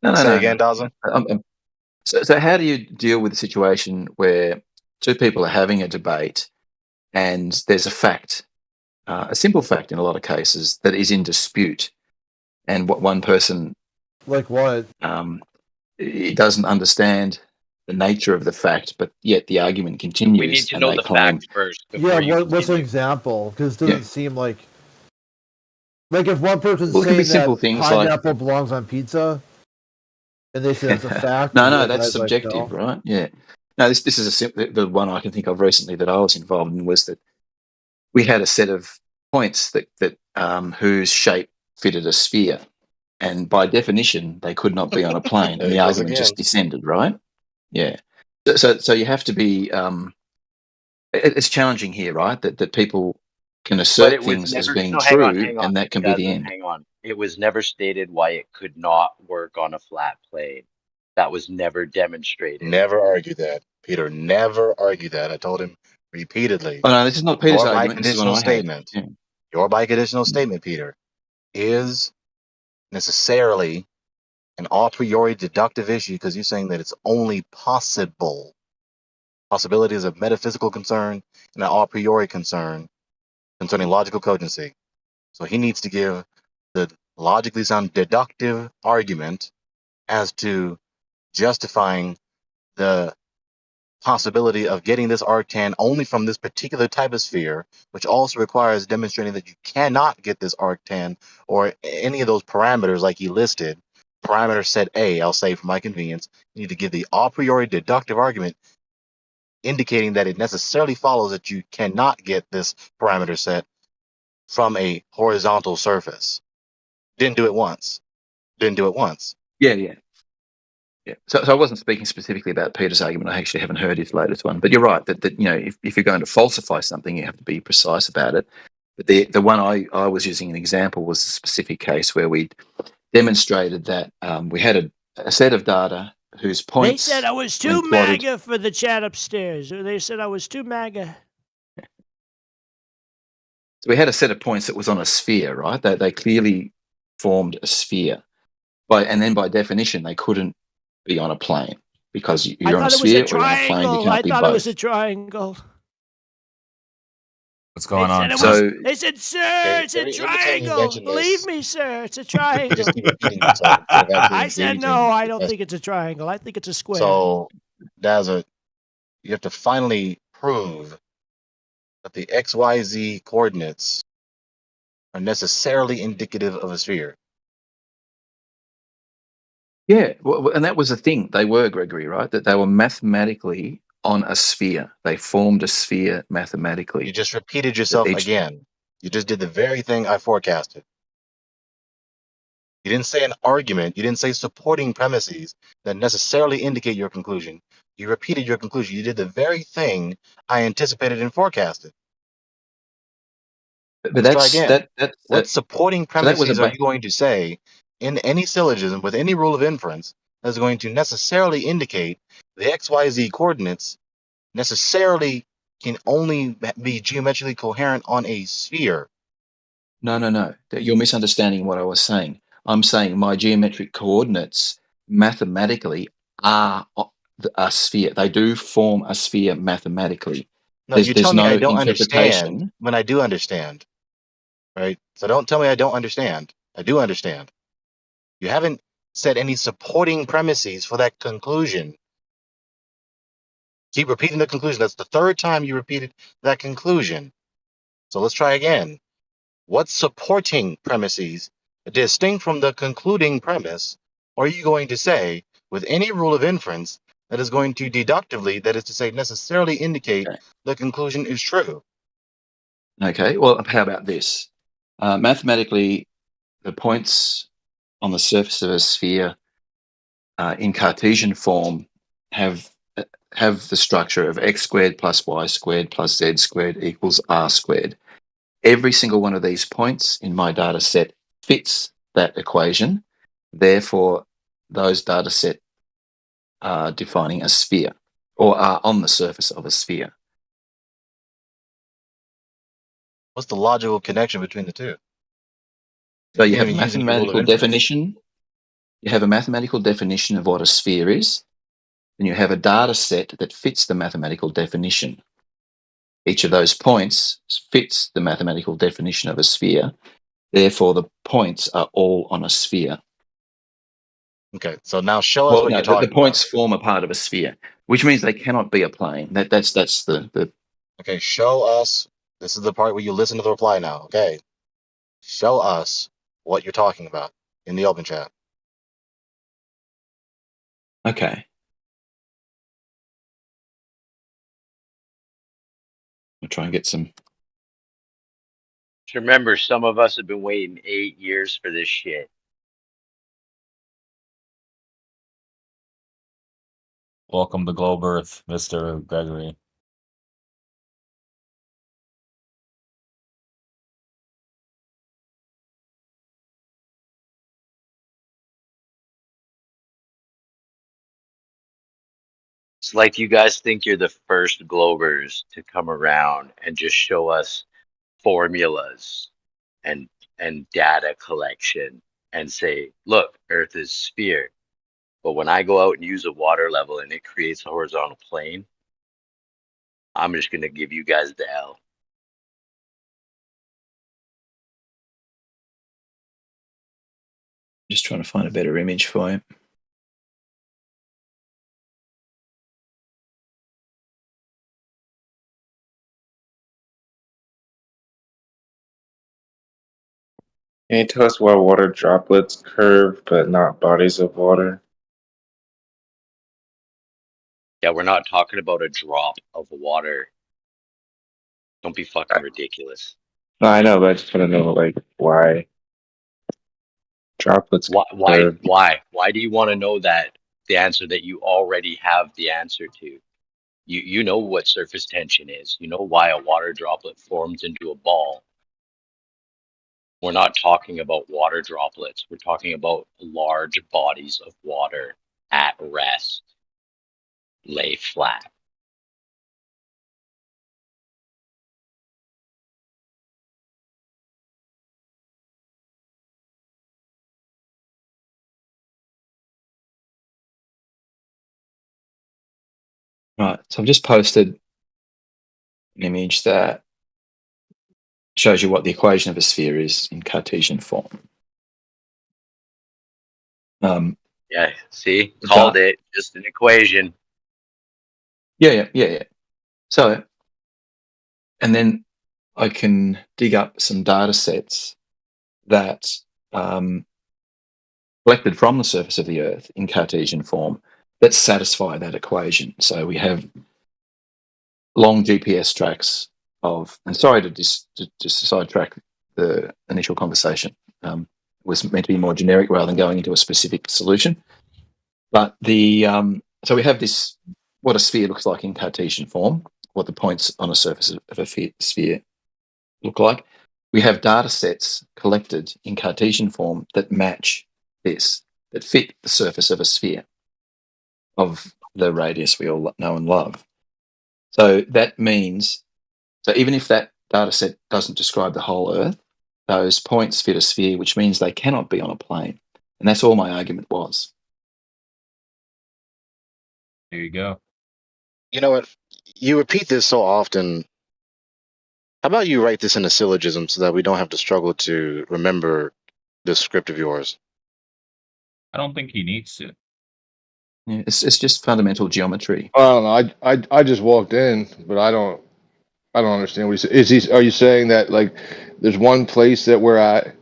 No. Again, Dawson. So how do you deal with a situation where 2 people are having a debate and there's a fact, a simple fact in a lot of cases that is in dispute, and what one person Like what? It doesn't understand the nature of the fact, but yet the argument continues. We need to and know they the claim, facts first. Yeah, Before you what's an continue. example? Because it doesn't Yeah. seem like if one person's Well, it can be saying simple that things like- pineapple belongs on pizza, and they say that's a fact. No, and the that's guy's like, subjective, no. right? Yeah. No, this is the one I can think of recently that I was involved in was that we had a set of points that whose shape fitted a sphere, and by definition they could not be on a plane, There and he the goes argument just again. descended, right? Yeah. So you have to be. It's challenging here, right? That people can But assert it was things as never. being No, true, hang on. and that can be the Desmond, end. hang on. It was never stated why it could not work on a flat plane. That was never demonstrated. Never argue that, Peter. Never argue that. I told him repeatedly. Oh no, this is not Peter's Your argument. This is one biconditional I had. statement. Yeah. Your biconditional statement, Peter, is necessarily an a priori deductive issue because you're saying that it's only possible. Possibility is a metaphysical concern and an a priori concern concerning logical cogency. So he needs to give the logically sound deductive argument as to justifying the possibility of getting this arctan only from this particular type of sphere, which also requires demonstrating that you cannot get this arctan or any of those parameters like he listed. Parameter set A, I'll say for my convenience, you need to give the a priori deductive argument indicating that it necessarily follows that you cannot get this parameter set from a horizontal surface. Didn't do it once. Yeah. So I wasn't speaking specifically about Peter's argument. I actually haven't heard his latest one. But you're right that if you're going to falsify something, you have to be precise about it. But the one I was using an example was a specific case where we demonstrated that we had a set of data whose They points. said I was too when plotted- MAGA for the chat upstairs. Or they said I was too MAGA. So we had a set of points that was on a sphere, right? They clearly formed a sphere, and then by definition they couldn't be on a plane because you're on a sphere or on a plane. You can't be both. I thought it was a triangle. What's going on? They said, sir, it's a triangle. Believe me, sir, it's a triangle. Just keep repeating yourself. I said, no, I don't think it's a triangle. I think it's a square. So, Daza, you have to finally prove that the XYZ coordinates are necessarily indicative of a sphere. Yeah, and that was the thing. They were, Gregory, right? That they were mathematically on a sphere. They formed a sphere mathematically. You just repeated yourself again. You just did the very thing I forecasted. You didn't say an argument. You didn't say supporting premises that necessarily indicate your conclusion. You repeated your conclusion. You did the very thing I anticipated and forecasted. But Let's try again. That what supporting so that was premises a are you going to say in any syllogism with any rule of inference that is going to necessarily indicate the XYZ coordinates necessarily can only be geometrically coherent on a sphere? No. You're misunderstanding what I was saying. I'm saying my geometric coordinates mathematically are a sphere. They do form a sphere mathematically. No, you tell me I don't interpretation. understand when I do understand. Right? So don't tell me I don't understand. I do understand. You haven't said any supporting premises for that conclusion. Keep repeating the conclusion. That's the third time you repeated that conclusion. So let's try again. What supporting premises, distinct from the concluding premise, are you going to say with any rule of inference that is going to deductively, that is to say, necessarily indicate the conclusion is true? Okay, well, how about this? Mathematically, the points on the surface of a sphere in Cartesian form have the structure of x squared plus y squared plus z squared equals r squared. Every single one of these points in my data set fits that equation. Therefore, those data set are defining a sphere or are on the surface of a sphere. What's the logical connection between the two? So you have a mathematical definition. You have a mathematical definition of what a sphere is, and you have a data set that fits the mathematical definition. Each of those points fits the mathematical definition of a sphere. Therefore, the points are all on a sphere. Okay, so now show us what you're talking the points form a part of a sphere, which means they cannot be a plane. That's the. Okay, show us. This is the part where you listen to the reply now. Okay, show us what you're talking about in the open chat. Okay. I'll try and get some. Just remember, some of us have been waiting 8 years for this shit. Welcome to Globe Earth, Mr. Gregory. It's like you guys think you're the first Globers to come around and just show us formulas and data collection and say, look, Earth is sphere. But when I go out and use a water level and it creates a horizontal plane, I'm just going to give you guys the L. Just trying to find a better image for you. Can you tell us why water droplets curve but not bodies of water? Yeah, we're not talking about a drop of water. Don't be fucking ridiculous. No, I know, but I just want to know, like, why droplets curve. Why do you want to know that? The answer that you already have the answer to. You know what surface tension is. You know why a water droplet forms into a ball. We're not talking about water droplets. We're talking about large bodies of water at rest. Lay flat. Right, so I've just posted an image that shows you what the equation of a sphere is in Cartesian form. Yeah, see? Called it. Just an equation. Yeah. So, and then I can dig up some data sets that collected from the surface of the Earth in Cartesian form that satisfy that equation. So we have long GPS tracks of, and sorry to just sidetrack the initial conversation, was meant to be more generic rather than going into a specific solution. But the so we have this, what a sphere looks like in Cartesian form, what the points on a surface of a sphere look like. We have data sets collected in Cartesian form that match this, that fit the surface of a sphere of the radius we all know and love. So that means, so even if that data set doesn't describe the whole Earth, those points fit a sphere, which means they cannot be on a plane. And that's all my argument was. There you go. You know what? You repeat this so often. How about you write this in a syllogism so that we don't have to struggle to remember this script of yours? I don't think he needs to. Yeah, it's just fundamental geometry. I don't know. I just walked in, but I don't understand what he said. Are you saying that, like, there's one place that we're at,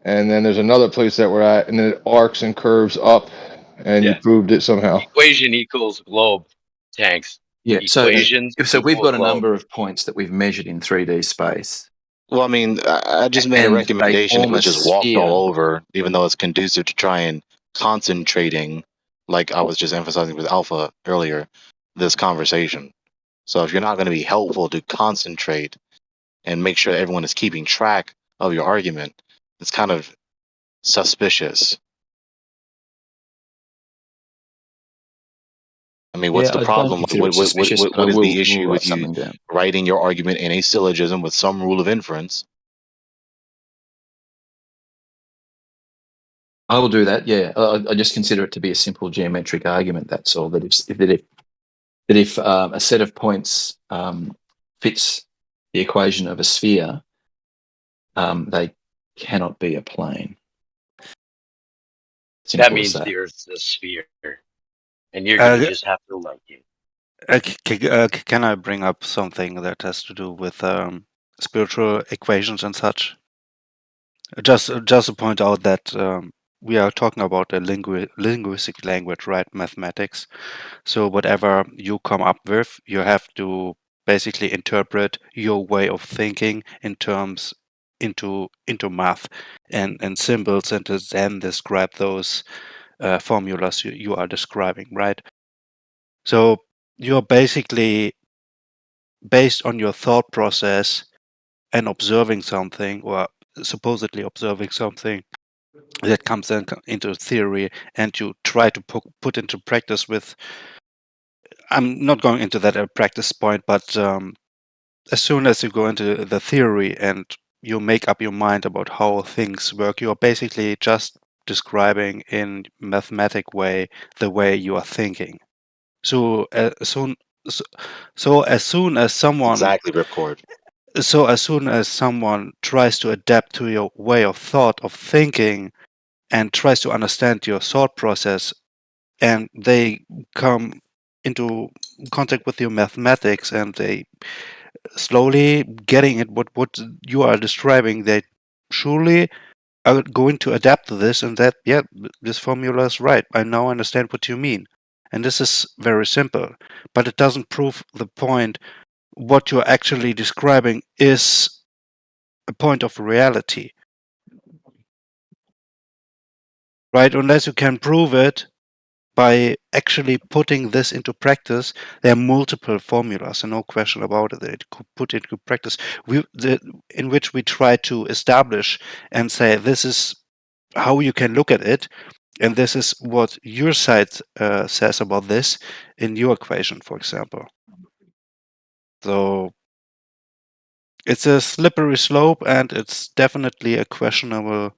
and then there's another place that we're at, and then it arcs and curves up, and you proved it somehow? Equation equals globe. Tanks. Yeah, Equations. So we've got a globe. number of points that we've measured in 3D space. Well, I mean, I just made a recommendation that was just walked all over, even though it's conducive to try and concentrating, like I was just emphasizing with Alpha earlier, this conversation. So if you're not going to be helpful to concentrate and make sure everyone is keeping track of your argument, it's kind of suspicious. I mean, what's the problem? What is the issue with you writing your argument in a syllogism with some rule of inference? I will do that. Yeah, I just consider it to be a simple geometric argument. That's all. That if a set of points fits the equation of a sphere, they cannot be a plane. Simple That as means that. the Earth's a sphere, and you're gonna just have to like it. Can I bring up something that has to do with spiritual equations and such? Just to point out that we are talking about a linguistic language, right? Mathematics. So whatever you come up with, you have to basically interpret your way of thinking in terms into math and symbols, and to then describe those formulas you are describing, right? So you're basically based on your thought process and observing something, or supposedly observing something that comes then into theory, and you try to put into practice with. I'm not going into that at practice point, but as soon as you go into the theory and you make up your mind about how things work, you are basically just describing in mathematic way the way you are thinking. So as soon as someone Exactly, Ripcord. So as soon as someone tries to adapt to your way of thought, of thinking, and tries to understand your thought process, and they come into contact with your mathematics, and they slowly getting it what you are describing, they surely are going to adapt to this, and that, yeah, this formula is right. I now understand what you mean. And this is very simple, but it doesn't prove the point. What you're actually describing is a point of reality, right? Unless you can prove it by actually putting this into practice. There are multiple formulas, and no question about it, that it could put into practice, in which we try to establish and say, this is how you can look at it, and this is what your side says about this in your equation, for example. So it's a slippery slope, and it's definitely a questionable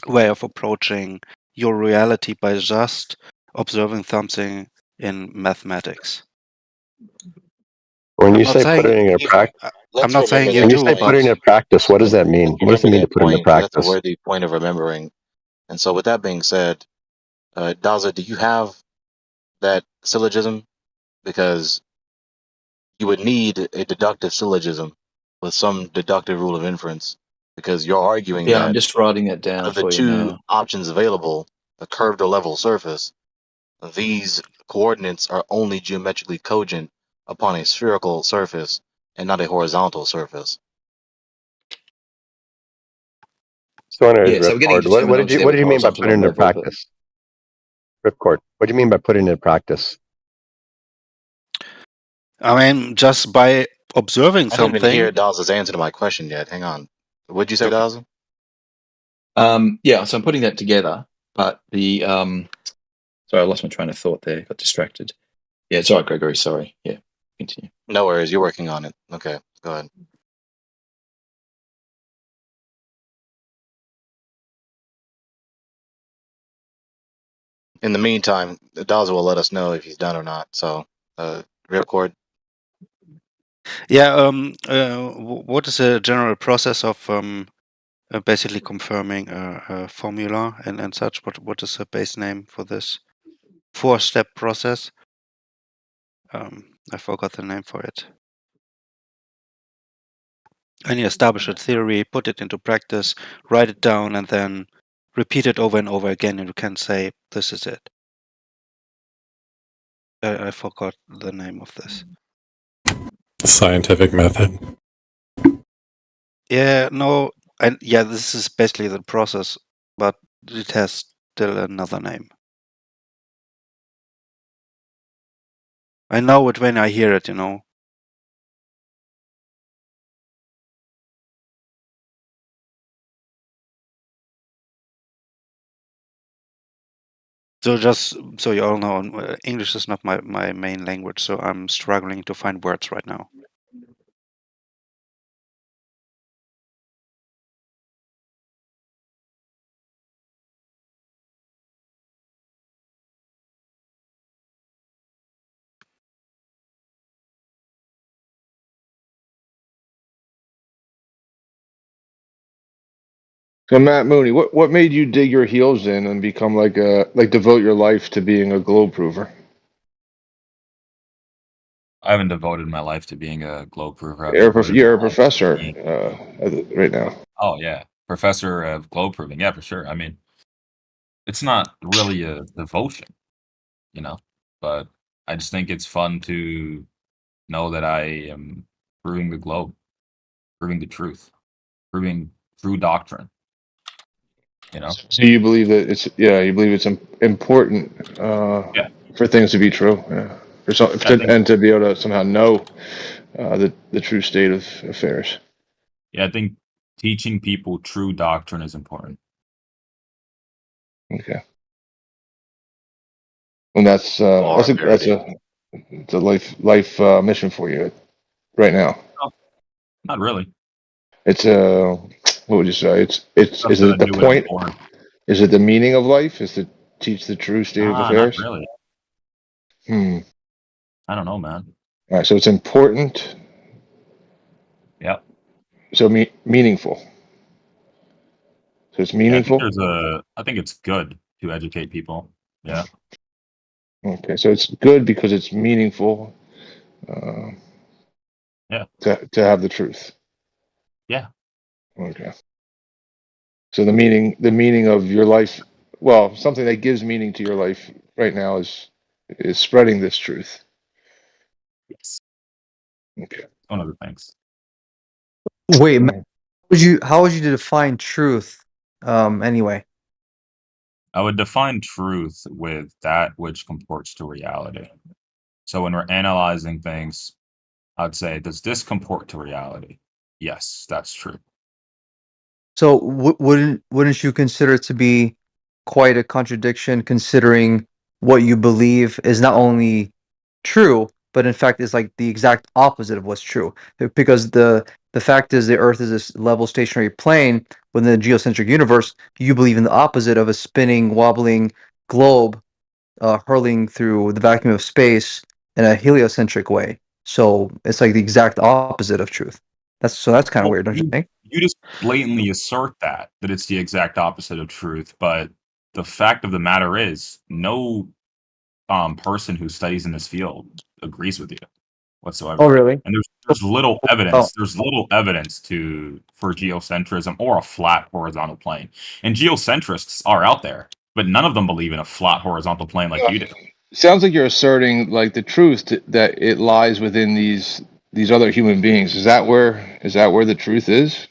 way of approaching your reality by just observing something in mathematics. When I'm you not say put saying it in practice, I'm not saying you when you do, say put but it into practice, what does that mean? What does it mean to put it into That's a practice? worthy point of remembering. And so, with that being said, Daza, do you have that syllogism? Because you would need a deductive syllogism with some deductive rule of inference, because you're arguing Yeah, I'm that just writing that out down of the for you two now. options available, a curved or level surface, these coordinates are only geometrically cogent upon a spherical surface and not a horizontal surface. So, anyways, Yeah, so we're getting Ripcord, into terminology there what with did you mean by horizontal put it and into level, but practice? Ripcord, what do you mean by putting it into practice? I mean, just by observing I didn't even hear something. Daza's answer to my question yet. Hang on. What'd you say, Okay. Daza? yeah, so I'm putting that together, but the sorry, I lost my train of thought there, got distracted. Yeah, it's all right, Gregory, sorry. Yeah, continue. No worries, you're working on it. Okay, go ahead. In the meantime, Daza will let us know if he's done or not. So, Ripcord. Yeah. What is a general process of basically confirming a formula and such? What is the base name for this 4-step process? I forgot the name for it. And you establish a theory, put it into practice, write it down, and then repeat it over and over again, and you can say, this is it. I forgot the name of this. Scientific method. Yeah, no, and yeah, this is basically the process, but it has still another name. I know it when I hear it, you know. So just so you all know, English is not my main language, so I'm struggling to find words right now. So Matt Mooney, what made you dig your heels in and become like devote your life to being a globe prover? I haven't devoted my life to being a globe prover. I've You're a, devoted you're a my life to professor being... right now. Oh yeah, professor of globe proving. Yeah, for sure. I mean, it's not really a devotion, you know, but I just think it's fun to know that I am proving the globe, proving the truth, proving true doctrine. You know. So you believe that you believe it's important Yeah. for things to be true, and to be able to somehow know the true state of affairs. Yeah, I think teaching people true doctrine is important. Okay. And that's a life mission for you right now. No, not really. It's what would you say? Is it the point? Is it the meaning of life? Is to teach the true state of affairs? Not really. I don't know, man. All right, so it's important. Yep. So meaningful. So it's meaningful. Yeah, I think it's good to educate people. Yeah. Okay, so it's good because it's meaningful. Yeah. To have the truth. Yeah. Okay. So the meaning of your life, well, something that gives meaning to your life right now is spreading this truth. Yes. Okay. One of the things. Wait, how would you define truth? Anyway. I would define truth with that which comports to reality. So when we're analyzing things, I'd say, does this comport to reality? Yes, that's true. So wouldn't you consider it to be quite a contradiction, considering what you believe is not only true, but in fact is like the exact opposite of what's true? Because the fact is the Earth is this level stationary plane within the geocentric universe. You believe in the opposite of a spinning, wobbling globe hurling through the vacuum of space in a heliocentric way. So it's like the exact opposite of truth. That's kind of weird, don't you think? You just blatantly assert that it's the exact opposite of truth, but the fact of the matter is, no person who studies in this field agrees with you whatsoever. Oh, really? And there's little evidence. There's little evidence for geocentrism or a flat horizontal plane. And geocentrists are out there, but none of them believe in a flat horizontal plane like you do. Sounds like you're asserting like the truth that it lies within these other human beings. Is that where the truth is?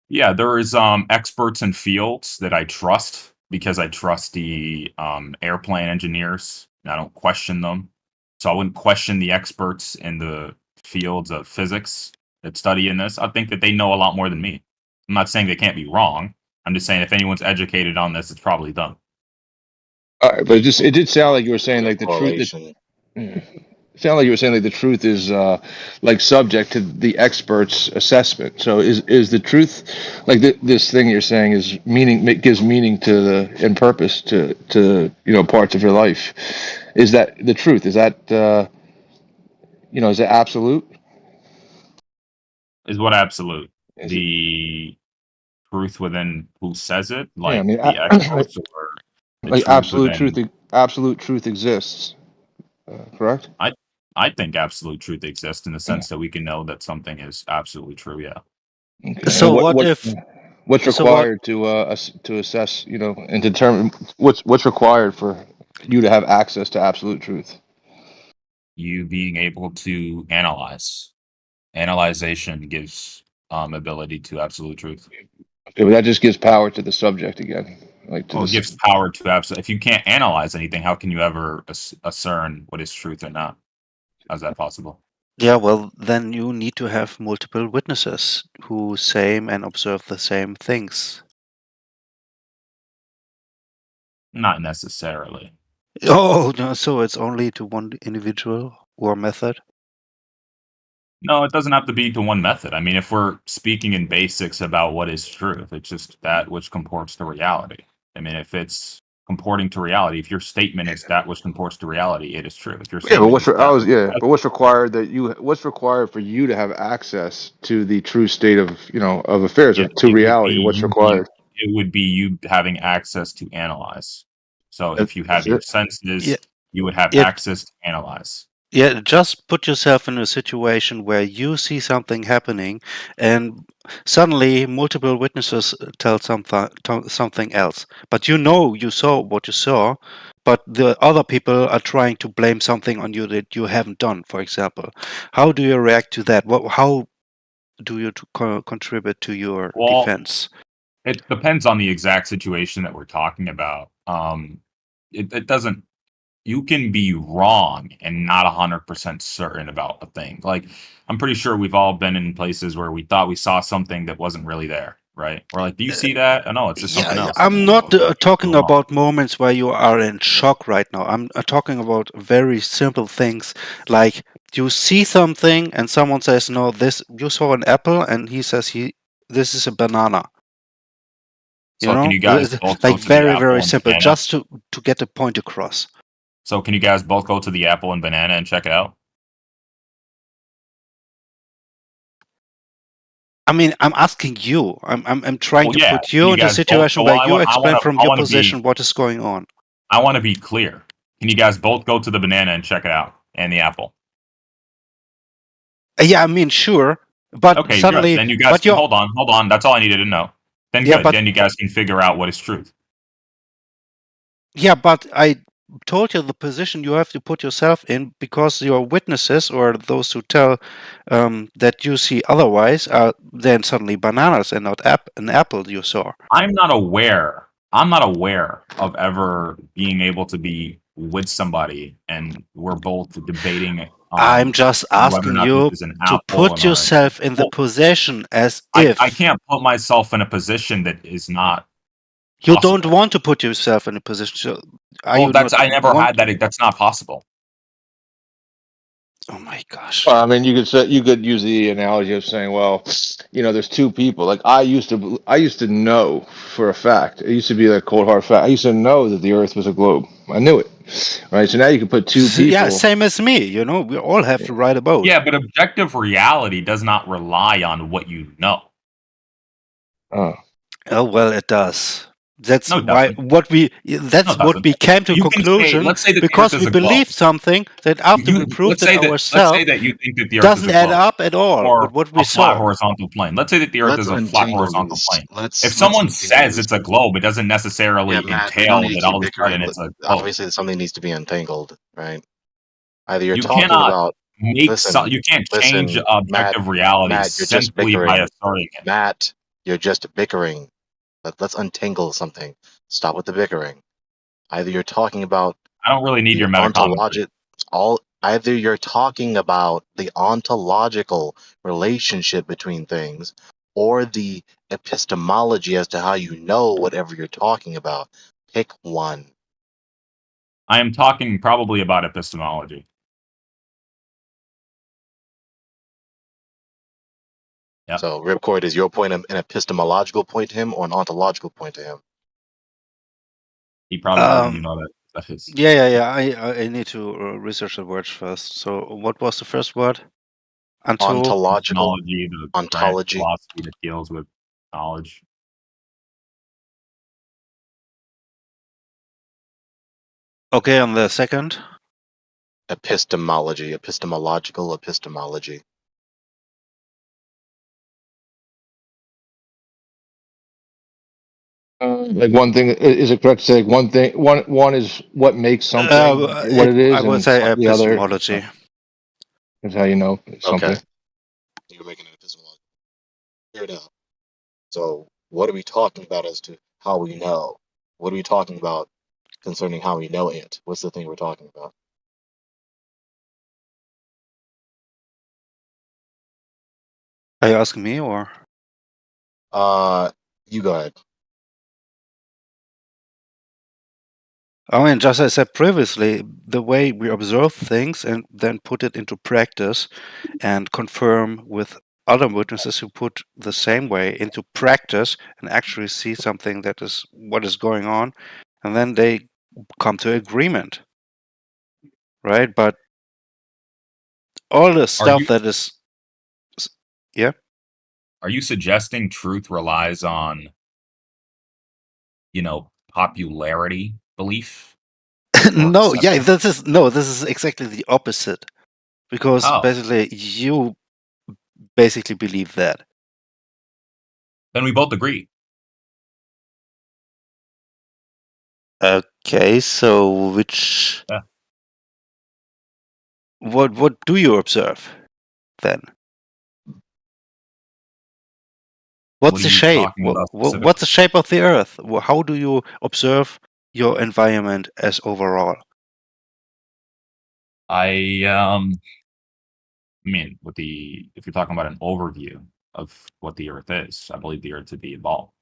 Yeah, there is experts in fields that I trust because I trust the airplane engineers. And I don't question them. So I wouldn't question the experts in the fields of physics that study in this. I think that they know a lot more than me. I'm not saying they can't be wrong. I'm just saying if anyone's educated on this, it's probably them. All right, but it did sound like you were saying like the truth. It sounded like you were saying like the truth is like subject to the expert's assessment. So is the truth like this thing you're saying is gives meaning to and purpose to parts of your life? Is that the truth? Is that is it absolute? Is what absolute? The truth within who says it, like I mean, the experts, or the like absolute within... absolute truth exists. Correct. I think absolute truth exists in the sense that we can know that something is absolutely true. Yeah. Okay. So what's required to assess, and determine what's required for you to have access to absolute truth? You being able to analyze. Analyzation gives ability to absolute truth. Okay, but that just gives power to the subject again. Like it gives power to absolute. If you can't analyze anything, how can you ever discern what is truth or not? How's that possible? Yeah, well, then you need to have multiple witnesses who same and observe the same things. Not necessarily. Oh, no, so it's only to one individual or method? No, it doesn't have to be to one method. I mean, if we're speaking in basics about what is truth, it's just that which comports to reality. I mean, if it's comporting to reality. If your statement is that which comports to reality, it is true. If your Yeah, but statement what's is that, but what's required what's required for you to have access to the true state of of affairs or to reality? What's required? It would be you having access to analyze. So if you have That's your it. senses, you would have Yeah. access to analyze. Yeah, just put yourself in a situation where you see something happening, and suddenly multiple witnesses tell something else. But you saw what you saw, but the other people are trying to blame something on you that you haven't done, for example. How do you react to that? How do you contribute to your Well, defense? it depends on the exact situation that we're talking about. It doesn't. You can be wrong and not 100% certain about a thing. Like, I'm pretty sure we've all been in places where we thought we saw something that wasn't really there, right? We're like, do you see that? Oh, no, it's just something else. I'm not talking wrong. about moments where you are in shock right now. I'm talking about very simple things like you see something and someone says, "No, this you saw an apple," and he says, "This is a banana." So can you guys both go like to the very apple very and simple, banana? just to get the point across. So can you guys both go to the apple and banana and check it out? I mean, I'm asking you. I'm trying Well, to yeah. put Can you you in a guys both? situation Well, where I you want. I explain want to. from I your want to be. position what is going on. I want to be clear. Can you guys both go to the banana and check it out and the apple? Yeah, I mean, sure, but Okay, suddenly, good. Then you guys but you're hold on. That's all I needed to know. Then Yeah, good. but Then you guys can figure out what is truth. yeah, but I told you the position you have to put yourself in because your witnesses or those who tell that you see otherwise are then suddenly bananas and not an apple you saw. I'm not aware of ever being able to be with somebody and we're both debating I'm just on whether or asking not this you is an to apple put or yourself in the position as I if can't put myself in a position that is not you possible. don't want to put yourself in a position. So are Well, you that's not I never want had that. That's not possible. Oh my gosh. Well, I mean, you could use the analogy of saying, well, there's two people. Like I used to know for a fact. It used to be like cold hard fact. I used to know that the Earth was a globe. I knew it, right? So now you can put two people. Yeah, same as me. We all have to ride a boat. Yeah, but objective reality does not rely on what you know. Oh well, it does. That's No, it why doesn't. what we came to You can say, conclusion let's say that the because Earth we is a globe. believe something that after we proved Let's say it that ourselves you think that the Earth doesn't is a add globe up at all or with what we a flat saw. horizontal plane. Let's say that the Earth Let's is a flat untangle horizontal these. plane. Let's If someone untangle says these. it's a globe, it doesn't necessarily Yeah, Matt, we entail don't need that to keep all of a sudden bickering. it's a globe. Obviously, something needs to be untangled, right? Either you're You talking cannot about make listen, you can't change listen, objective reality Matt, you're just simply by bickering. asserting it. Matt, you're just bickering. Let's untangle something. Stop with the bickering. Either you're talking about I don't really need the your meta commentary. either you're talking about the ontological relationship between things or the epistemology as to how you know whatever you're talking about. Pick one. I am talking probably about epistemology. Yep. So, Ripcord, is your point an epistemological point to him or an ontological point to him? He probably doesn't even know that is. Yeah. I need to research the words first. So what was the first word? Ontological. Epistemology, the Ontology. philosophy that deals with knowledge. Okay, on the second? Epistemology. Epistemological epistemology. Like one thing, is it correct to say like one is what makes something what it is, I would and say the other epistemology. is how you know something. Okay. You're making an epistemology. Hear it out. So, what are we talking about as to how we know? What are we talking about concerning how we know it? What's the thing we're talking about? Are you asking me or? You go ahead. I mean, just as I said previously, the way we observe things and then put it into practice and confirm with other witnesses who put the same way into practice and actually see something that is what is going on and then they come to agreement, right? But all the stuff that is, yeah. Are you suggesting truth relies on, popularity belief? No, yeah, this is exactly the opposite, because basically you basically believe that. Then we both agree. Okay, so which what do you observe then? What's What the are you shape? talking about What's the shape of the Earth? How do you observe your environment as overall? I mean, if you're talking about an overview of what the Earth is, I believe the Earth to be a ball.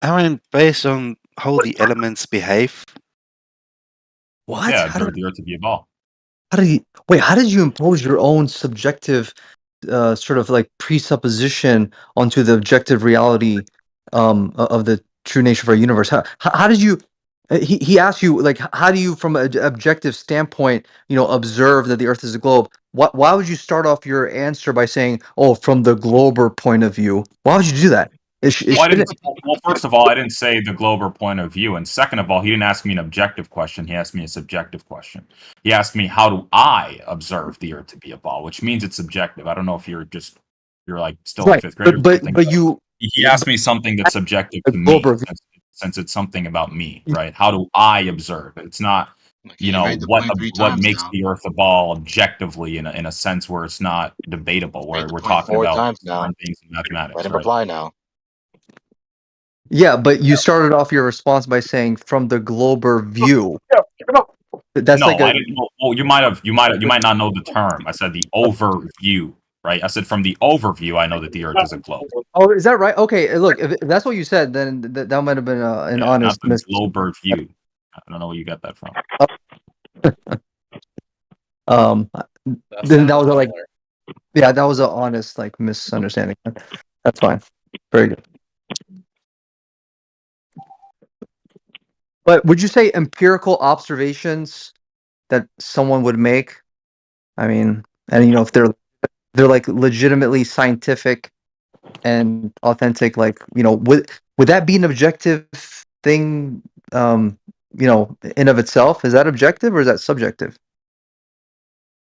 I mean, based on how the elements behave. What? Yeah, I How did, observe the Earth to be a ball. how did you impose your own subjective sort of like presupposition onto the objective reality of the true nature of our universe? How did you he asked you, like, how do you, from an objective standpoint, observe that the Earth is a globe? Why would you start off your answer by saying, "Oh, from the glober point of view"? Why would you do that? Well, first of all, I didn't say the glober point of view, and second of all, he didn't ask me an objective question. He asked me a subjective question. He asked me, "How do I observe the Earth to be a ball?" Which means it's subjective. I don't know if you're like still Right, a fifth grader. but you. He asked me something that's subjective to me, since it's something about me, right? How do I observe? It's not, what makes the Earth a ball objectively in a sense where it's not debatable, where we're talking about certain things in mathematics. Let him right? reply now. Yeah, but you started off your response by saying from the glober view. That's no, like I didn't. Well, you might not know the term. I said the overview, right? I said from the overview, I know that the Earth is a globe. Oh, is that right? Okay, look, if that's what you said, then that might have been an honest Not the glober view. I don't know where you got that from. Then that was that was an honest misunderstanding. That's fine. Very good. But would you say empirical observations that someone would make? I mean, and if they're like legitimately scientific and authentic, would that be an objective thing? In of itself, is that objective or is that subjective?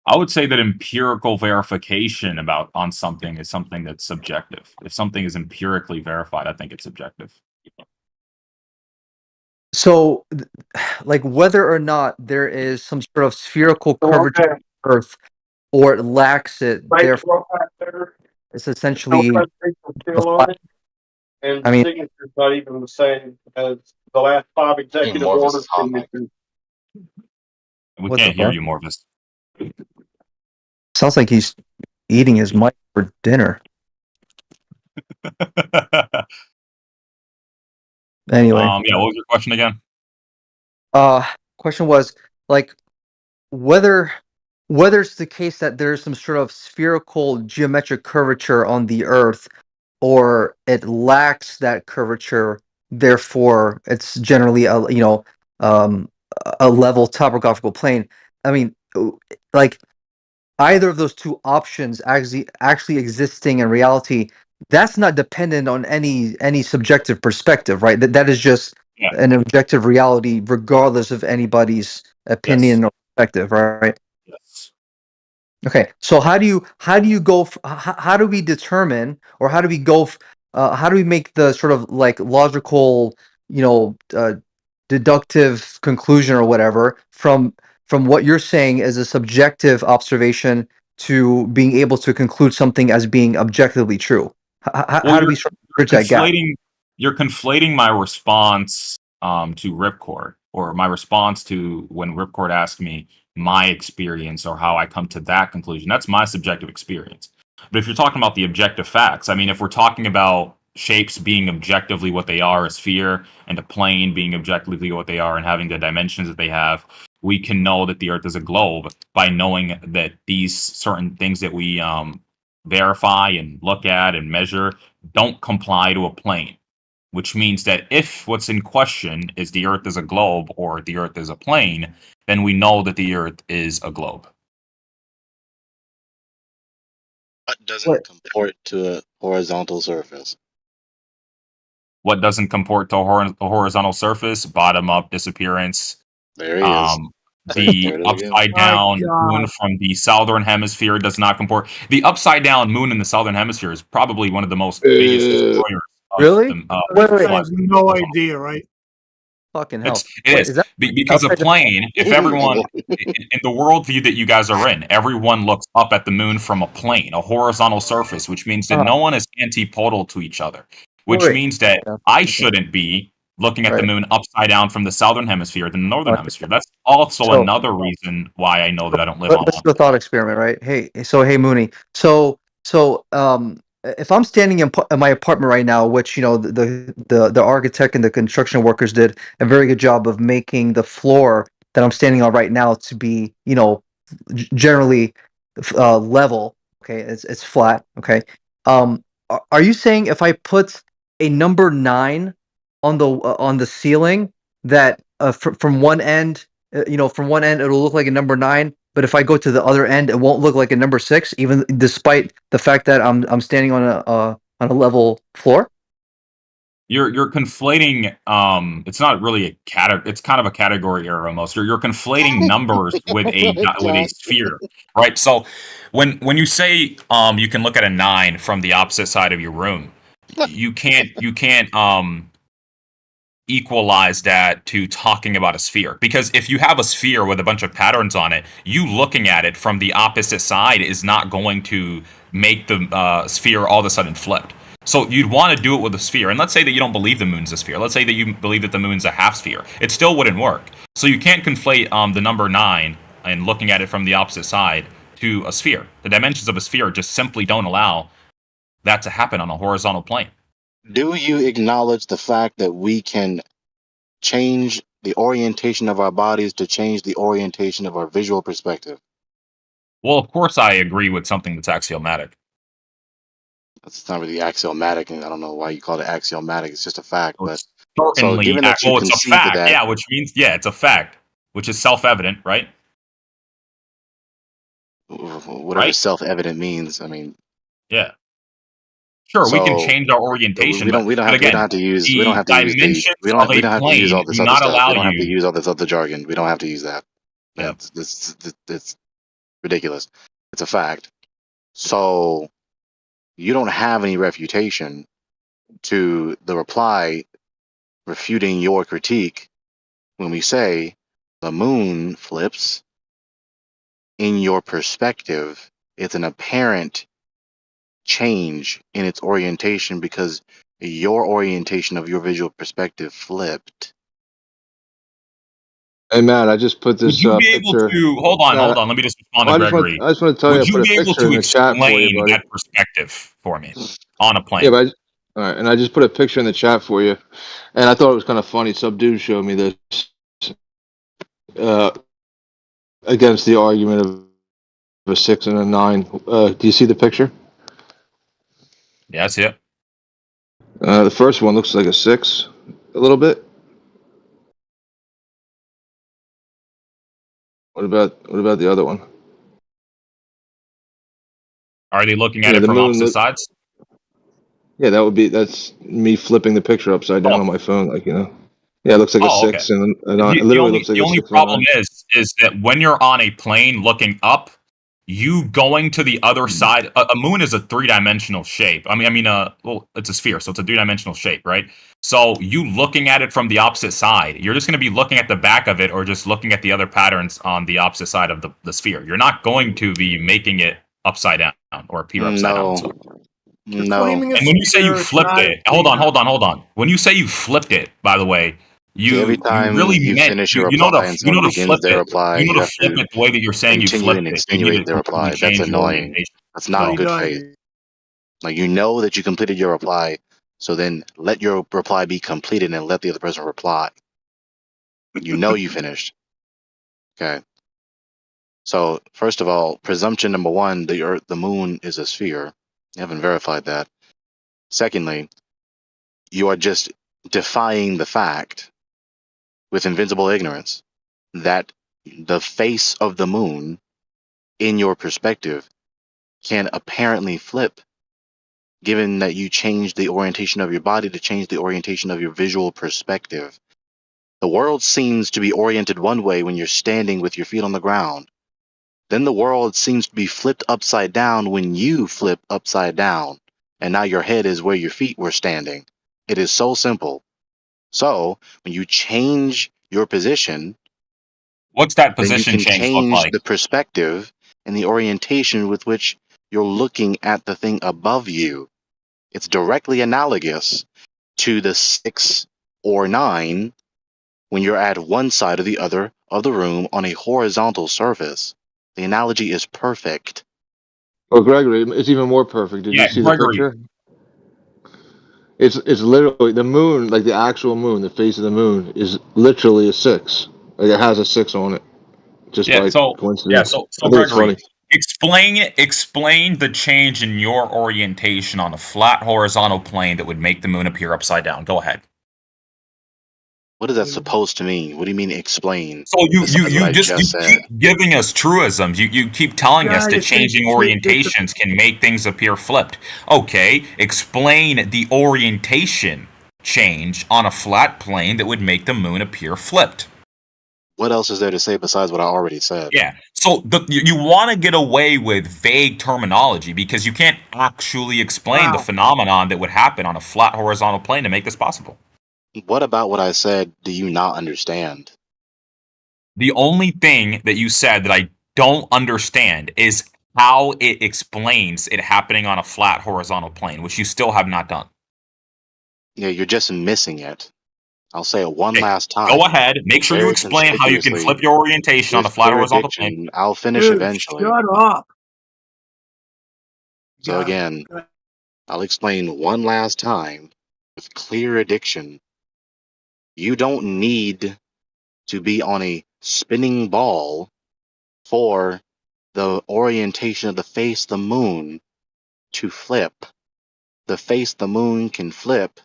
I would say that empirical verification on something is something that's subjective. If something is empirically verified, I think it's subjective. So, whether or not there is some sort of spherical curvature of the Earth, or it lacks it, therefore, it's essentially. And I mean, signature's not even the same as the last 5 executive orders. We can't hear you, Morvis. Sounds like he's eating his mic for dinner. Anyway. Yeah, what was your question again? Question was whether it's the case that there's some sort of spherical geometric curvature on the Earth, or it lacks that curvature, therefore it's generally a level topographical plane. I mean, either of those two options actually existing in reality, that's not dependent on any subjective perspective, right? That is just an objective reality, regardless of anybody's opinion or perspective, right? Yes. Okay, so how do you go? How do we determine, or how do we go? How do we make the sort of logical, deductive conclusion or whatever from what you're saying as a subjective observation to being able to conclude something as being objectively true? How do we sort of bridge that gap? You're conflating my response to Ripcord, or my response to when Ripcord asked me my experience or how I come to that conclusion. That's my subjective experience. But if you're talking about the objective facts, I mean, if we're talking about shapes being objectively what they are, a sphere, and a plane being objectively what they are and having the dimensions that they have, we can know that the Earth is a globe by knowing that these certain things that we verify and look at and measure don't comply to a plane. which means that if what's in question is the Earth is a globe or the Earth is a plane, then we know that the Earth is a globe. What doesn't comport to a horizontal surface? What doesn't comport to a horizontal surface? Bottom up disappearance. There he is. The There it is again. upside down moon from the southern hemisphere does not comport. The upside down moon in the southern hemisphere is probably one of the most biggest destroyers of Really? the Wait, wait. I have no idea, right? Fucking hell. It Wait, is is that because a upside down? plane. If everyone in the worldview that you guys are in, everyone looks up at the moon from a plane, a horizontal surface, which means that no one is antipodal to each other. Which Wait. means that Yeah. I shouldn't be looking at the Right. moon upside down from the southern hemisphere than the northern hemisphere. That's also So- another reason why I know that I don't live Let's do a thought experiment, right? Hey, Mooney. So if I'm standing in my apartment right now, which the architect and the construction workers did a very good job of making the floor that I'm standing on right now to be generally level. Okay, it's flat. Okay. Are you saying if I put a number 9 on the ceiling that from one end, from one end it'll look like a number 9, but if I go to the other end, it won't look like a number 6, even despite the fact that I'm standing on a level floor? You're conflating. It's not really a it's kind of a category error almost. You're conflating numbers with a sphere, right? So when you say you can look at a 9 from the opposite side of your room, you can't equalize that to talking about a sphere, because if you have a sphere with a bunch of patterns on it, you looking at it from the opposite side is not going to make the sphere all of a sudden flipped. So you'd want to do it with a sphere. And let's say that you don't believe the moon's a sphere. Let's say that you believe that the moon's a half sphere. It still wouldn't work. So you can't conflate the number 9 and looking at it from the opposite side to a sphere. The dimensions of a sphere just simply don't allow that to happen on a horizontal plane. Do you acknowledge the fact that we can change the orientation of our bodies to change the orientation of our visual perspective? Well, of course I agree with something that's axiomatic. That's not really axiomatic, and I don't know why you call it axiomatic. It's just a fact. But Certainly, given that you it's a concede to fact. that, Yeah, which means it's a fact, which is self-evident, right? whatever self-evident means, I mean, yeah. Sure, we can so change our orientation. we don't have to use all this other stuff. We don't have to use all this other jargon. We don't have to use that. Yeah. It's ridiculous. It's a fact. So you don't have any refutation to the reply refuting your critique when we say the moon flips in your perspective. It's an apparent change in its orientation because your orientation of your visual perspective flipped. Hey Matt, I just put this Would you be picture. able to hold on? Let me just respond to Gregory. I just want to tell you, I Would you put a be able picture to in the chat for you, explain buddy. that perspective for me on a plane? Yeah, but all right, and I just put a picture in the chat for you, and I thought it was kind of funny. Some dude showed me this against the argument of a 6 and a 9. Do you see the picture? Yeah, I see it. The first one looks like a 6, a little bit. What about the other one? Are they looking at it from opposite sides? Yeah, that's me flipping the picture upside down on my phone, Yeah, it looks like a 6, and it literally looks like the a only 6 and a problem 9. is that when you're on a plane looking up, you going to the other side. A moon is a 3-dimensional shape. Well, it's a sphere, so it's a 3-dimensional shape, right? So you looking at it from the opposite side, you're just going to be looking at the back of it, or just looking at the other patterns on the opposite side of the sphere. You're not going to be making it upside down or appear upside down. So. No. And when you say you flipped it, hold on. When you say you flipped it, by the way, every time you really you meant finish your you know reply to and someone begins their reply, you you know to have flip to it the way that you're saying you continue flipped and it. You need insinuate to their reply. completely That's change your annoying. orientation. That's not good faith. Like, you know that you completed your reply, so then let your reply be completed and let the other person reply. You know you finished. Okay. So first of all, presumption number 1, the moon is a sphere. You haven't verified that. Secondly, you are just defying the fact with invincible ignorance that the face of the moon in your perspective can apparently flip, given that you change the orientation of your body to change the orientation of your visual perspective. The world seems to be oriented one way when you're standing with your feet on the ground. Then the world seems to be flipped upside down when you flip upside down, and now your head is where your feet were standing. It is so simple. So, when you change your position, What's that then you position can change look change like? the perspective and the orientation with which you're looking at the thing above you. It's directly analogous to the 6 or 9 when you're at one side or the other of the room on a horizontal surface. The analogy is perfect. Well, Gregory, it's even more perfect. Did you Yeah, see the Gregory. picture? It's literally the moon, like the actual moon, the face of the moon is literally a 6. Like it has a 6 on it, just Yeah, by so coincidence. so I think it's Gregory, funny. explain the change in your orientation on a flat horizontal plane that would make the moon appear upside down. Go ahead. What is that supposed to mean? What do you mean explain? So you Besides what I you just said. keep giving us truisms. You keep telling us Guy that to changing orientations can make things appear flipped. Okay, explain the orientation change on a flat plane that would make the moon appear flipped. What else is there to say besides what I already said? Yeah. So you want to get away with vague terminology because you can't actually explain the phenomenon that would happen on a flat horizontal plane to make this possible. What about what I said do you not understand? The only thing that you said that I don't understand is how it explains it happening on a flat horizontal plane, which you still have not done. Yeah, you're just missing it. I'll say it one Okay, last time. go ahead. Make sure you Very explain how you can conspicuously, flip your orientation on a with flat clear horizontal plane. diction. I'll finish eventually. Shut up. So again, I'll explain one last time with clear addiction. You don't need to be on a spinning ball for the orientation of the face of the moon to flip. The face of the moon can flip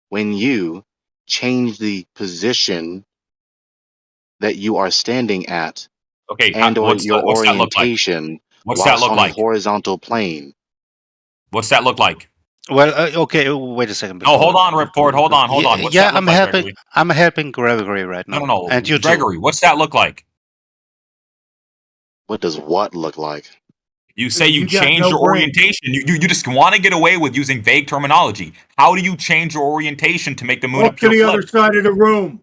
when you change the position that you are standing at, Okay, and or your what's that look like? orientation What's that whilst look on like? a horizontal plane. What's that look like? Well, okay. Wait a second. No, hold on, Ripcord. Hold on. What's Yeah, that look I'm like, helping. Gregory? I'm helping Gregory right now. No. And you too. Gregory, what's that look like? What does what look like? You say you You got change no your brain. orientation. You just want to get away with using vague terminology. How do you change your orientation to make the moon Walk to appear the other flipped? side of the room.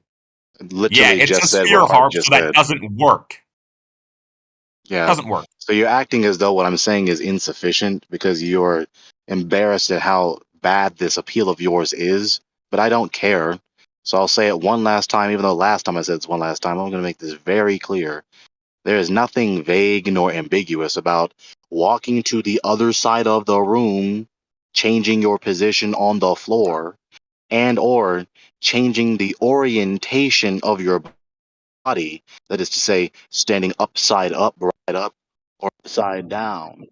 Literally Yeah, it's just a said sphere what Harp harp, just so that said. doesn't work. Yeah. Doesn't work. So you're acting as though what I'm saying is insufficient because you're embarrassed at how bad this appeal of yours is, but I don't care. So I'll say it one last time, even though last time I said it's one last time. I'm going to make this very clear. There is nothing vague nor ambiguous about walking to the other side of the room, changing your position on the floor, and or changing the orientation of your body. That is to say, standing upside up, right up, or upside down.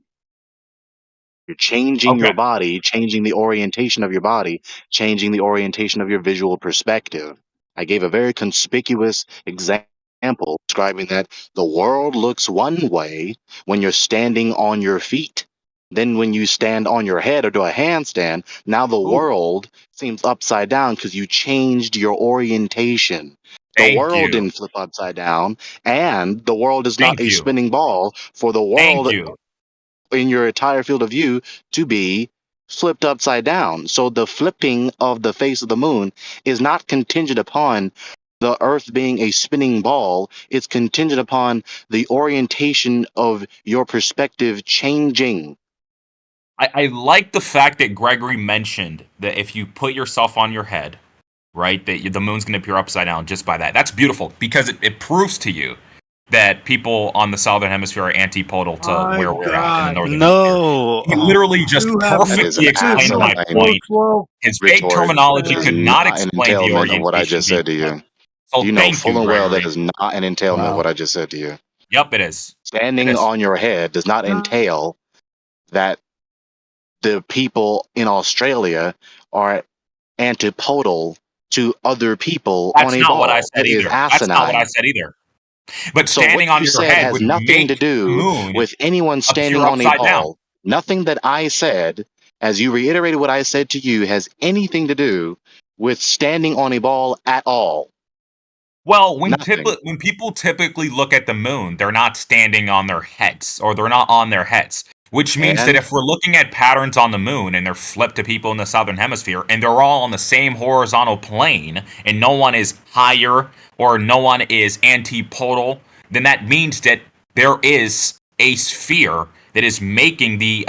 You're changing Okay. your body, changing the orientation of your body, changing the orientation of your visual perspective. I gave a very conspicuous example describing that the world looks one way when you're standing on your feet. Then when you stand on your head or do a handstand, now the world seems upside down because you changed your orientation. The Thank world you. didn't flip upside down, and the world is not Thank a you. spinning ball for the Thank world you. in your entire field of view to be flipped upside down. So the flipping of the face of the moon is not contingent upon the earth being a spinning ball. It's contingent upon the orientation of your perspective changing. I like the fact that Gregory mentioned that if you put yourself on your head, right, that the moon's going to appear upside down just by that. That's beautiful because it proves to you that people on the southern hemisphere are antipodal to My where we're at in the northern No. hemisphere. He literally just You have That is an perfectly explained my asinine point. His vague retort. terminology That is could not not an explain the entailment of what I orientation just being said to you. flipped. So You know thank full you, and well that Gregory. is not an entailment of what I just said to you. Yep, it is. Standing It is. on your head does not entail that the people in Australia are antipodal to other people That's on a not ball. what I said It is either. That's not what I asinine. said either. But So standing what on you your said head has would nothing to make the do moon with anyone standing appear on a upside down. ball. Nothing that I said, as you reiterated what I said to you, has anything to do with standing on a ball at all. Well, when Nothing. when people typically look at the moon, they're not standing on their heads, or they're not on their heads. Which means that And if we're looking at patterns on the moon and they're flipped to people in the southern hemisphere and they're all on the same horizontal plane and no one is higher or no one is antipodal, then that means that there is a sphere that is making the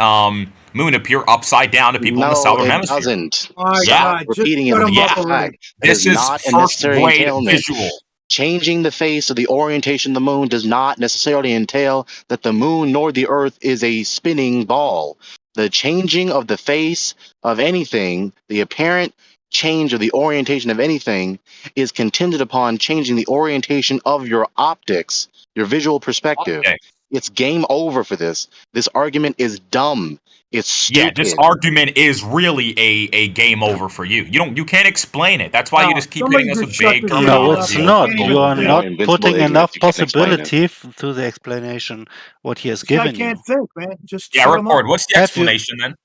moon appear upside down to people in the no, southern it hemisphere. doesn't. My Yeah. God, just Repeating shut is him up not a already. fact. That This is is not a first necessary grade entailment. visual. Changing the face of the orientation of the moon does not necessarily entail that the moon nor the earth is a spinning ball. The changing of the face of anything, the apparent change of the orientation of anything, is contingent upon changing the orientation of your optics, your visual perspective. Okay. It's game over for this. This argument is dumb. It's Yeah, stupid. this argument is really a game over for you. You can't explain it. That's why you No, just keep somebody hitting us just with shut vague this terms. shit No, all it's up. not. Can't You even are think. not Invincible putting ignorance, enough you can't explain it. possibility to the explanation what he has This guy given can't you. think, man. Just Yeah, shut him up. record. What's the Have you? explanation then?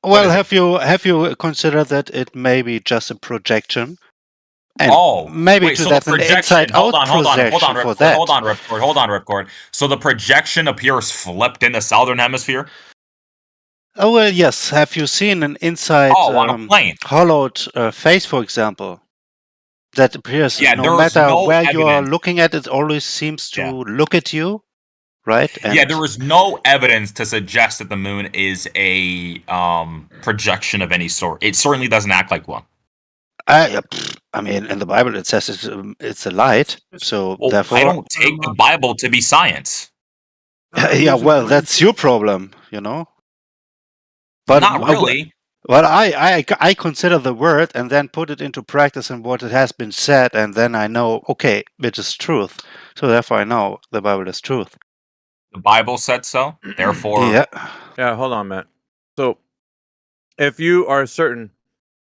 Well, is it? have you considered that it may be just a projection, and Oh, maybe wait. to So the that an projection. inside-out Hold on, projection for Ripcord. that? Hold on, Ripcord. So the projection appears flipped in the southern hemisphere. Oh well, yes. Have you seen an inside Oh, on a plane. hollowed face, for example, that appears Yeah, no there is matter no where you are evidence. looking at, it always seems to Yeah. look at you, right? And Yeah, there is no evidence to suggest that the moon is a projection of any sort. It certainly doesn't act like one. I mean, in the Bible it says it's a light, so Well, therefore, I don't take the Bible to be science. yeah. Well, that's your problem, you know. But Not really. Well, I consider the word and then put it into practice and what it has been said, and then I know, okay, it is truth. So therefore, I know the Bible is truth. The Bible said so. Therefore, Yeah, hold on, Matt. So, if you are certain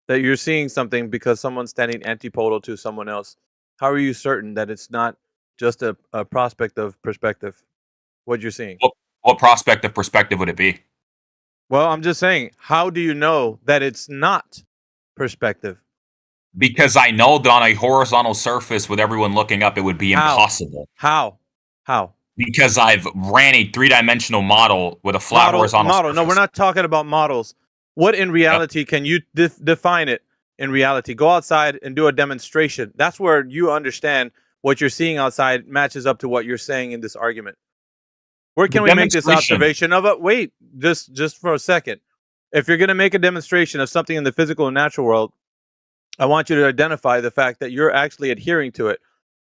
that you're seeing something because someone's standing antipodal to someone else, how are you certain that it's not just a prospect of perspective? What you're seeing? what prospect of perspective would it be? Well, I'm just saying, how do you know that it's not perspective? Because I know that on a horizontal surface with everyone looking up, it would be How? impossible. How? Because I've ran a three-dimensional model with a flat horizontal surface. No, we're not talking about models. What in reality can you define it in reality? Go outside and do a demonstration. That's where you understand what you're seeing outside matches up to what you're saying in this argument. Where can we make this observation of it? Wait, just for a second. If you're going to make a demonstration of something in the physical and natural world, I want you to identify the fact that you're actually adhering to it.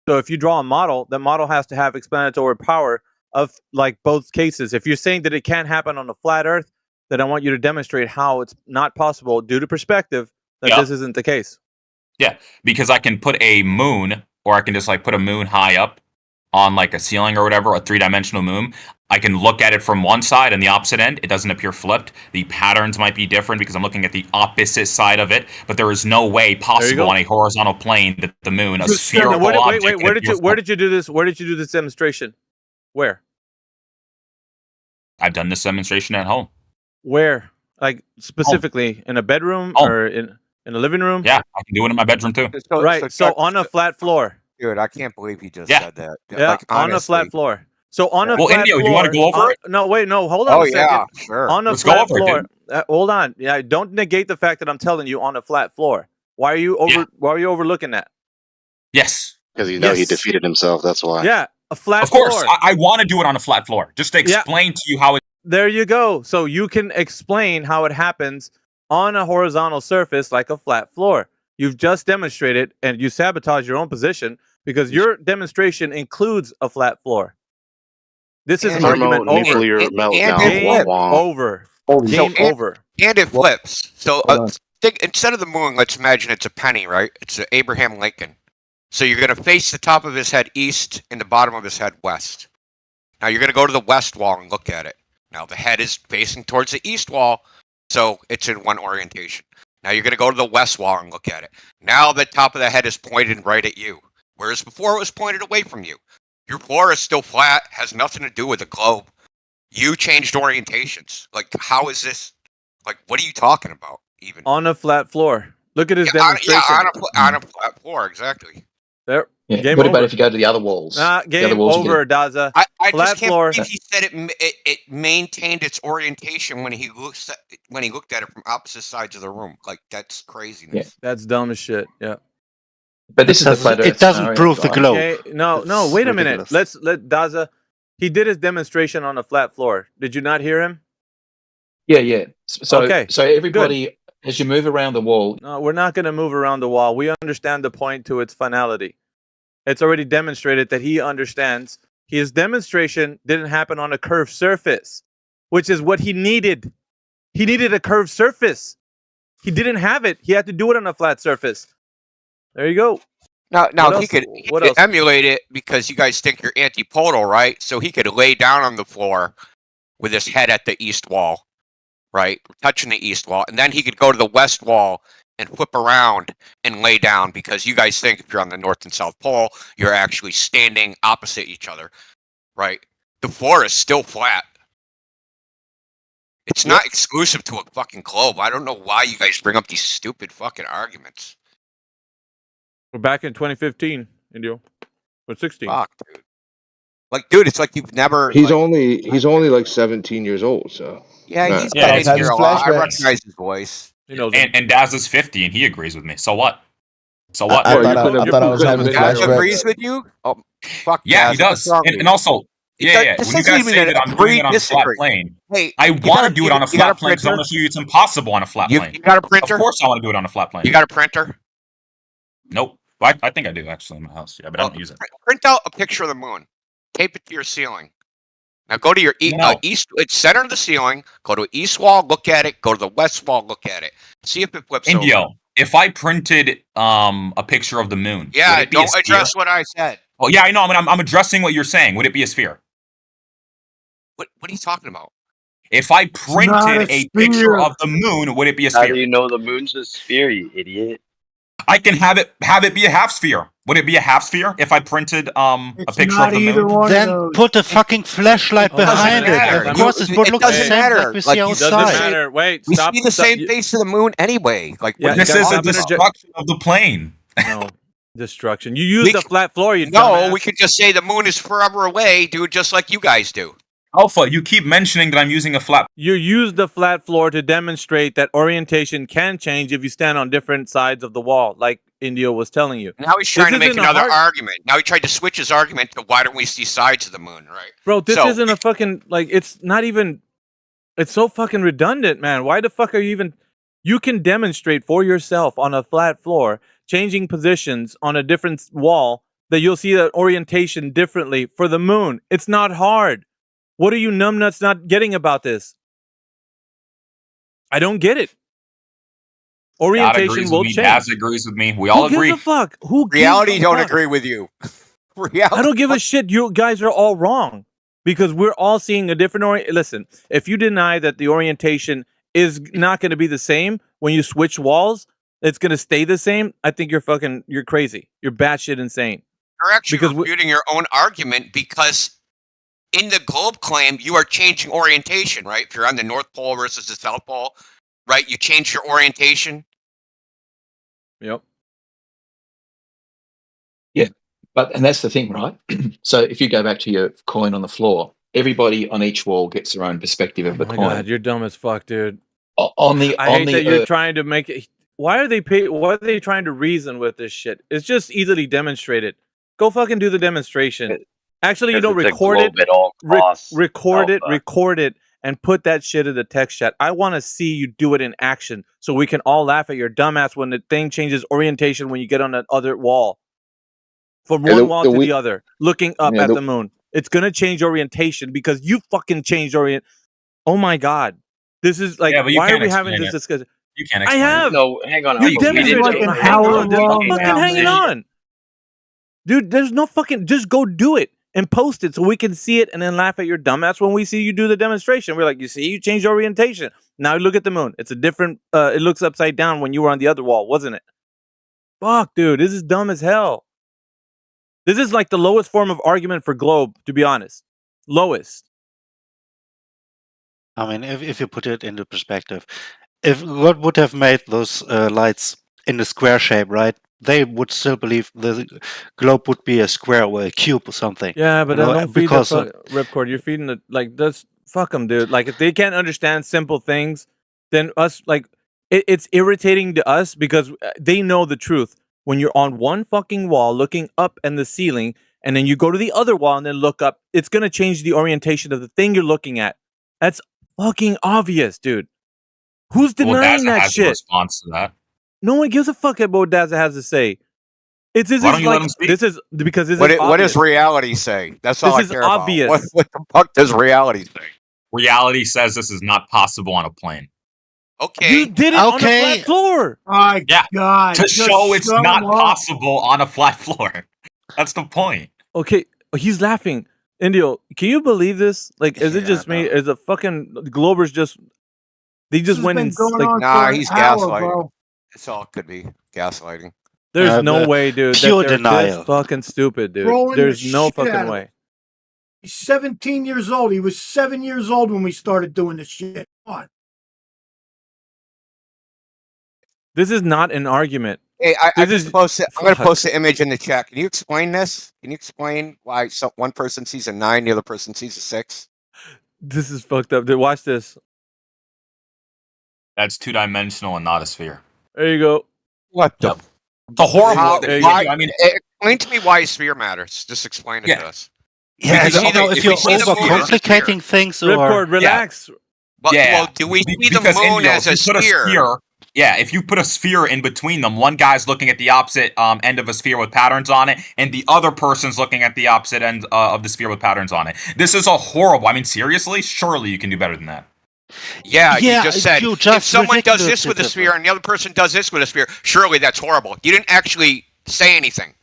So if you draw a model, that model has to have explanatory power of like both cases. If you're saying that it can't happen on a flat earth, then I want you to demonstrate how it's not possible due to perspective that this isn't the case. Yeah, because I can put a moon, or I can just like put a moon high up on like a ceiling or whatever, a three-dimensional moon. I can look at it from one side and the opposite end. It doesn't appear flipped. The patterns might be different because I'm looking at the opposite side of it, but there is no way possible on a horizontal plane that the moon, a spherical object. Wait, where did you do this? Where did you do this demonstration? Where? I've done this demonstration at home. Where? Like specifically in a bedroom or in a living room? Yeah, I can do it in my bedroom too. Right. So on a flat floor. Dude, I can't believe he just Yeah. said that. Yeah, Like, on a flat honestly. floor. So on a Well, flat Indio, floor. do you want to go over it? No, wait, no, hold on Oh, a second. yeah, sure. On a Let's go flat over it, floor. dude. Hold on. Yeah, don't negate the fact that I'm telling you on a flat floor. Why are you overlooking that? Yes. Because you know he Yes. defeated himself. That's why. Yeah, a flat Of course, floor. I want to do it on a flat floor, just to explain to you how it. There you go. So you can explain how it happens on a horizontal surface like a flat floor. You've just demonstrated and you sabotage your own position because your demonstration includes a flat floor. This is an argument over. Game over. Game over. And it flips. So think instead of the moon, let's imagine it's a penny, right? It's Abraham Lincoln. So you're going to face the top of his head east and the bottom of his head west. Now you're going to go to the west wall and look at it. Now the head is facing towards the east wall, so it's in one orientation. Now you're going to go to the west wall and look at it. Now the top of the head is pointed right at you, whereas before it was pointed away from you. Your floor is still flat, has nothing to do with the globe. You changed orientations. Like, how is this? Like, what are you talking about? Even on a flat floor. Look at his demonstration. On a flat floor, exactly. There. Yeah. Game What over. about if you go to the other walls? Nah, The other game walls you over, get- Daza. I Flat just can't floor. believe he said it maintained its orientation when he looked at it from opposite sides of the room. Like, that's craziness. Yeah. That's dumb as shit. Yeah. But this is the flat Earth It doesn't scenario, prove the guys. globe. Okay, no, That's wait a minute. ridiculous. Let Daza. He did his demonstration on a flat floor. Did you not hear him? Yeah. So Okay, so everybody, as you move around the wall, No, we're not going to move around the wall. We understand the point to its finality. It's already demonstrated that he understands. His demonstration didn't happen on a curved surface, which is what he needed. He needed a curved surface. He didn't have it. He had to do it on a flat surface. There you go. Now What he could else? emulate it because you guys think you're antipodal, right? So he could lay down on the floor with his head at the east wall, right? Touching the east wall. And then he could go to the west wall and flip around and lay down because you guys think if you're on the North and South Pole, you're actually standing opposite each other, right? The floor is still flat. It's not exclusive to a fucking globe. I don't know why you guys bring up these stupid fucking arguments. We're back in 2015, Indio. Or 16. Fuck, dude. Like, dude, it's like you've never. He's like, only like 17 years old, so Yeah, Nah. he's Yeah, been he's in had here his a lot. I flashbacks. recognize his voice. He knows And Daz is 50 and he agrees with me. So what? So what? I thought I was having Daz agrees with you? Oh, fuck. Yeah, Daz, he does. what's wrong with And you? also, yeah. This When you doesn't guys even say that I'm doing it on a flat disagree. plane, Hey, I you want got- to do it on a you got flat plane because I printer? want to show you it's impossible on a flat plane. You got a printer? Of course I want to do it on a flat plane. You got a printer? Nope. I think I do actually in my house. Yeah, but I don't use it. Print out a picture of the moon. Tape it to your ceiling. Now go to your No. east. It's center of the ceiling. Go to east wall. Look at it. Go to the west wall. Look at it. See if it flips over. Indio, if I printed a picture of the moon, Yeah, would it be a don't sphere? address what I said. Oh yeah, I know. I'm addressing what you're saying. Would it be a sphere? What are you talking about? If I not printed a a picture sphere. of the moon, would it be a How sphere? do you know the moon's a sphere, you idiot? I can have it be a half sphere. Would it be a half sphere if I printed a picture of the moon? Then put a fucking flashlight behind it. Of course, it would look the doesn't same matter. like we Like, see you Doesn't outside. matter. Wait, We stop. see the stop. same face of the moon anyway. Like, Yeah, what you This guys is a stop interject- destruction of the plane. No. Destruction. You used a flat floor, you No, dumbass. we could just say the moon is forever away, dude, just like you guys do. Alpha, you keep mentioning that I'm using a flat. You use the flat floor to demonstrate that orientation can change if you stand on different sides of the wall, like Indio was telling you. Now he's trying to make isn't a another hard- argument. Now he tried to switch his argument to why don't we see sides of the moon, right? Bro, this So- isn't a fucking, like, it's not even, it's so fucking redundant, man. Why the fuck are you even, you can demonstrate for yourself on a flat floor, changing positions on a different wall, that you'll see that orientation differently for the moon. It's not hard. What are you numbnuts not getting about this? I don't get it. God Orientation agrees will with me. change. Daz agrees with me. We all Who agree. gives a fuck? Who gives Reality a don't fuck? agree with you. Reality. I don't give a shit. You guys are all wrong because we're all seeing a different Listen, if you deny that the orientation is not going to be the same when you switch walls, it's going to stay the same. I think you're crazy. You're batshit insane. You're actually Because refuting your own argument because in the globe claim, you are changing orientation, right? If you're on the North Pole versus the South Pole, right? You change your orientation. Yep. Yeah, and that's the thing, right? So if you go back to your coin on the floor, everybody on each wall gets their own perspective of the Oh my coin. God, you're dumb as fuck, dude. On the I on hate the that you're Earth, trying to make it. Why are they trying to reason with this shit? It's just easily demonstrated. Go fucking do the demonstration. Actually, you know, Because it's a record it, globe at all costs, record Alpha. it, and put that shit in the text chat. I want to see you do it in action, so we can all laugh at your dumbass when the thing changes orientation when you get on that other wall, from Yeah, one the- wall the to we- the other, looking up Yeah, at the- the moon. It's gonna change orientation because you fucking changed orient. Oh my God, this is like, Yeah, but you why are can't we having explain this it. discussion? You can't I explain it. have. No, hang on. You Alpha. We demonstrated didn't it. just- Hang hour on, just long fucking now, hanging man. on. Dude, there's no fucking, just go do it. and post it so we can see it and then laugh at your dumbass when we see you do the demonstration. We're like, you see, you changed orientation. Now look at the moon. It's a different, it looks upside down when you were on the other wall, wasn't it? Fuck, dude, this is dumb as hell. This is like the lowest form of argument for globe, to be honest. Lowest. I mean, if you put it into perspective, if God would have made those lights in the square shape, right? They would still believe the globe would be a square or a cube or something. Yeah, but you know, don't feed because the Ripcord. You're feeding the like. That's fuck them, dude. Like if they can't understand simple things, then us like it's irritating to us because they know the truth. When you're on one fucking wall looking up in the ceiling, and then you go to the other wall and then look up, it's gonna change the orientation of the thing you're looking at. That's fucking obvious, dude. Who's denying Daza that has a shit? response to that. No one gives a fuck about what Daza has to say. It's Why don't you let like him speak? this is because this What, is what does obvious. reality say? That's all This I is care obvious. about. What the fuck does reality say? Reality says this is not possible on a plane. Okay. You did it on a flat floor. My Yeah, God. to just show it's shut not him up. possible on a flat floor. That's the point. Okay, he's laughing. Indio, can you believe this? Like, is it just me? Is the fucking Globers just they just has went been and going like? on Nah, for an he's hour, gaslighting. bro. That's all it could be. Gaslighting. There's no way, dude. Pure They're denial. this fucking stupid, dude. Trolling the There's no shit out fucking of way. him. He's 17 years old. He was 7 years old when we started doing this shit. Come on. This is not an argument. Hey, I This just is posted. I'm going to fuck. post the image in the chat. Can you explain this? Can you explain why one person sees a 9, the other person sees a 6? This is fucked up, dude. Watch this. That's two-dimensional and not a sphere. There you go. What the? It's a horrible. How, There you why, I mean, explain to me why a sphere matters. Just explain it to us. Yeah, Because, you know, okay, if we you're see the moon as a sphere, overcomplicating things, or Ripcord, relax. well, do we see the because moon Indio, as a if you put sphere? Yeah, if you put a sphere in between them, one guy's looking at the opposite end of a sphere with patterns on it, and the other person's looking at the opposite end of the sphere with patterns on it. This is a horrible. I mean, seriously, surely you can do better than that. Yeah, Yeah, you just said you if just someone does ridiculously this with a different. sphere and the other person does this with a sphere, surely that's horrible. You didn't actually say anything.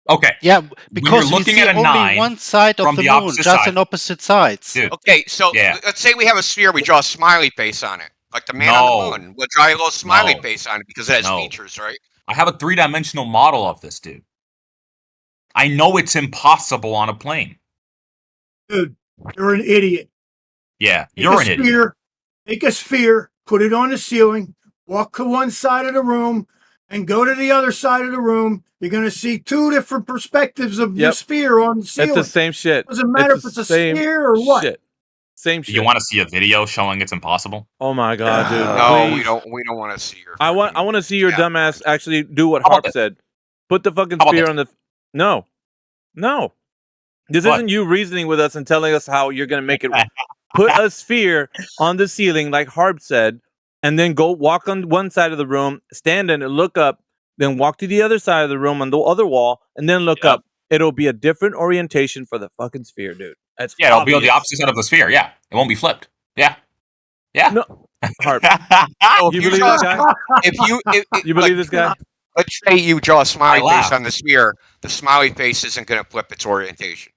Okay. Yeah, When because you're we looking see at a only 9 one side of from the the moon, opposite just side. on opposite sides. Dude. Okay, so Yeah. let's say we have a sphere, we draw a smiley face on it, like the man on the moon. We'll draw a little smiley No. face on it because it has No. features, right? I have a three-dimensional model of this, dude. I know it's impossible on a plane. Dude, you're an idiot. Yeah, Take you're a an idiot. sphere, take a sphere, put it on the ceiling, walk to one side of the room, and go to the other side of the room. You're going to see two different perspectives of the Yep. sphere on the ceiling. It's the same shit. Doesn't matter It's if it's the a same sphere or what. shit. Same shit. You want to see a video showing it's impossible? Oh my god, dude! No, please. we don't want to see your. I want to see your dumbass actually do what How about Harp this? said. Put the fucking How about sphere this? on the. No. This What? isn't you reasoning with us and telling us how you're gonna make it. Put a sphere on the ceiling, like Harp said, and then go walk on one side of the room, stand in it, look up, then walk to the other side of the room on the other wall, and then look up. It'll be a different orientation for the fucking sphere, dude. That's Yeah, it'll be on obvious. the opposite side of the sphere. Yeah, it won't be flipped. Yeah, yeah. No, Harp. So You if you believe draw, this guy? if You believe like, this guy? let's say you draw a smiley I laugh. face on the sphere, the smiley face isn't going to flip its orientation.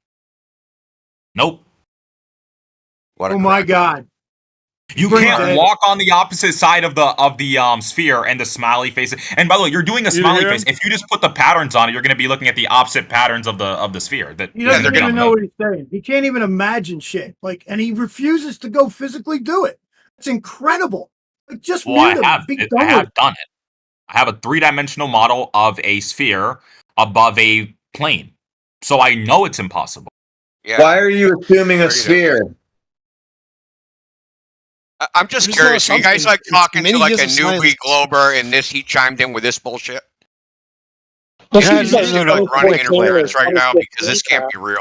Nope. What a Oh my crap. God. You Bring can't it. walk on the opposite side of the sphere and the smiley face. And by the way, you're doing a You smiley hear face. him? If you just put the patterns on it, you're going to be looking at the opposite patterns of the sphere. That He Yeah, doesn't they're even gonna know what he's saying. He can't even imagine shit. Like, and he refuses to go physically do it. It's incredible. Like, just Well, mute him. I Be done with have it. done it. I have a three-dimensional model of a sphere above a plane, so I know it's impossible. Yeah. Why are you assuming a There you go. sphere? I'm just There's no curious. Are you guys assumption. like It's talking many to like years a of science. newbie Glober and this he chimed in with this bullshit? Yeah, This is like running interference right now because this can't be real.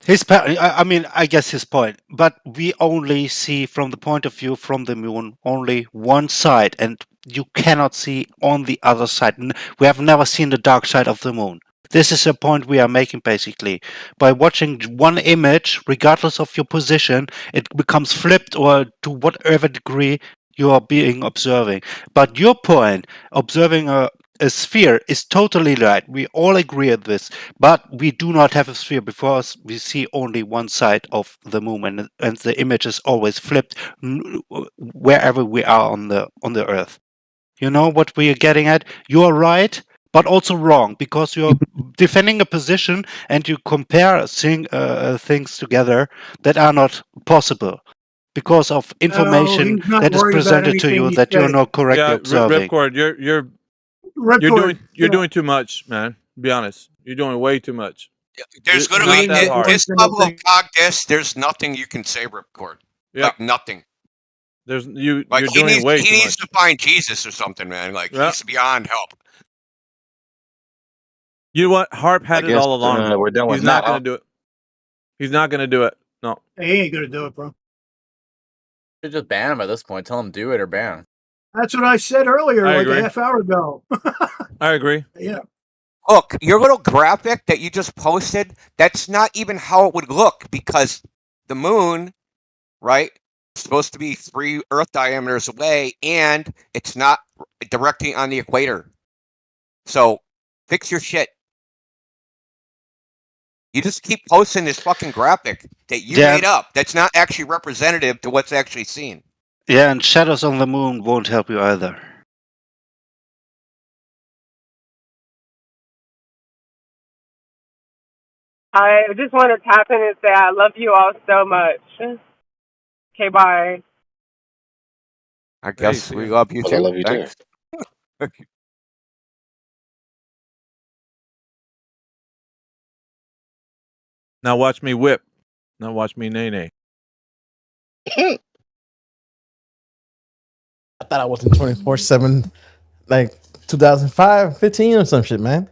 I mean, I guess his point, but we only see from the point of view from the moon only one side, and you cannot see on the other side. We have never seen the dark side of the moon. This is a point we are making basically. By watching one image, regardless of your position, it becomes flipped or to whatever degree you are being observing. But your point, observing a a sphere is totally right. We all agree on this, but we do not have a sphere because we see only one side of the moon, and the image is always flipped wherever we are on the Earth. You know what we are getting at? You are right, but also wrong because you're defending a position and you compare things together that are not possible because of information he's not that is worried about presented to anything you he that you're said. not correctly Yeah, observing. Ripcord, you're Ripcord, doing too much, man. Be honest, you're doing way too much. There's It's literally not that hard. this level of cognitus. There's nothing you can say, Ripcord. Yeah. Like nothing. There's Like you're he doing needs, way he too needs much. to find Jesus or something, man. Like Yeah. he's beyond help. You know what? Harp had it guess, all along. we're done with He's not Matt, gonna huh? do it. He's not gonna do it. No. He ain't gonna do it, bro. Should just ban him at this point. Tell him do it or ban. That's what I said earlier, I like agree. a half hour ago. I agree. Yeah. Look, your little graphic that you just posted, that's not even how it would look because the moon, right, is supposed to be 3 Earth diameters away and it's not directly on the equator. So fix your shit. You just keep posting this fucking graphic that you Yeah. made up that's not actually representative to what's actually seen. Yeah, and shadows on the moon won't help you either. I just want to tap in and say I love you all so much. Okay, bye. I guess we love you Well, I too. love you too. Thanks. Now watch me whip. Now watch me nay nay. I thought I was in 24/7, like 2005, 15 or some shit, man.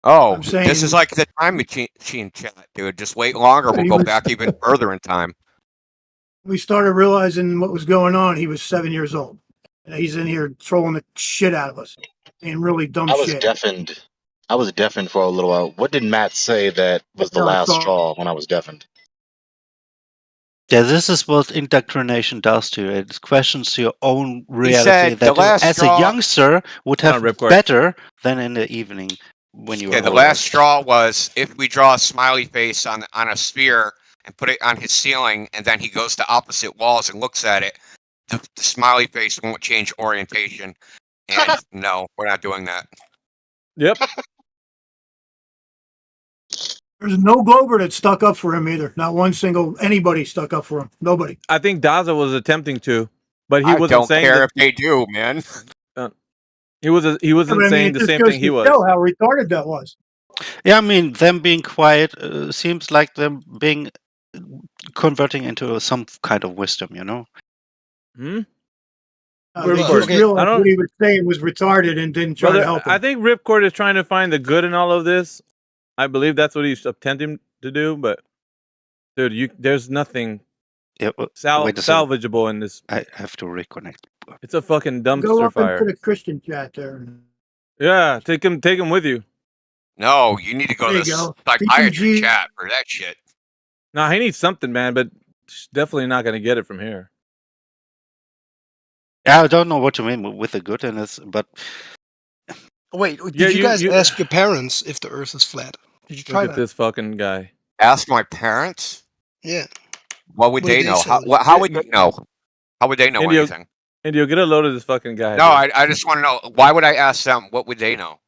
Oh, I'm saying- this is like the time machine chat, dude. Just wait longer. We'll He go was- back even further in time. We started realizing what was going on. He was 7 years old. And he's in here trolling the shit out of us and really dumb I was shit. deafened. I was deafened for a little while. What did Matt say that was the No, last sorry. straw when I was deafened? Yeah, this is what indoctrination does to you. It questions your own reality said the that you, last as straw- a youngster, would Come have on, Ripcord. better than in the evening when you were Yeah, the older. last straw was if we draw a smiley face on a sphere and put it on his ceiling, and then he goes to opposite walls and looks at it, the smiley face won't change orientation. And no, we're not doing that. Yep. There's no Glober that stuck up for him either. Not one single anybody stuck up for him. Nobody. I think Daza was attempting to, but he I wasn't don't saying care that, if they do, man. he wasn't saying the it just same goes thing he to was. show how retarded that was. Yeah, I mean, them being quiet seems like them being converting into some kind of wisdom, you know? Hmm? They Ripcord. just realized I don't- what he was saying was retarded and didn't try Brother, to help him. I think Ripcord is trying to find the good in all of this. I believe that's what he's attempting to do, but dude, there's nothing Yeah, wait a second. salvageable in this. I have to reconnect. It's a fucking Go dumpster up fire. into the Christian chat there. Yeah, take him with you. No, you need to go There to you go. psychiatry PPG. chat for that shit. Nah, he needs something, man, but definitely not gonna get it from here. Yeah, I don't know what you mean with the good in it, but Wait, did Yeah, you guys you- ask your parents if the Earth is flat? Did you try Look at that? this fucking guy. Ask my parents. Yeah. What would What they did they know? say? How would they know? How would they know Indio, anything? Indio, get a load of this fucking guy. No, dude. I just want to know. Why would I ask them? What would they know?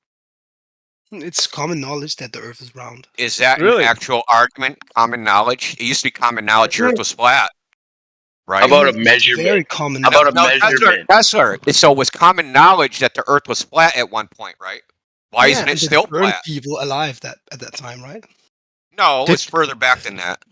It's common knowledge that the Earth is round. Is that Really? an actual argument? Common knowledge? It used to be common knowledge the Earth was flat. Right? How about a It's measurement? very common How about a knowledge. measurement? Kessler. So it was common knowledge that the Earth was flat at one point, right? Why Yeah, isn't it and there still weren't flat? people alive at that time, right? No, it's further back than that.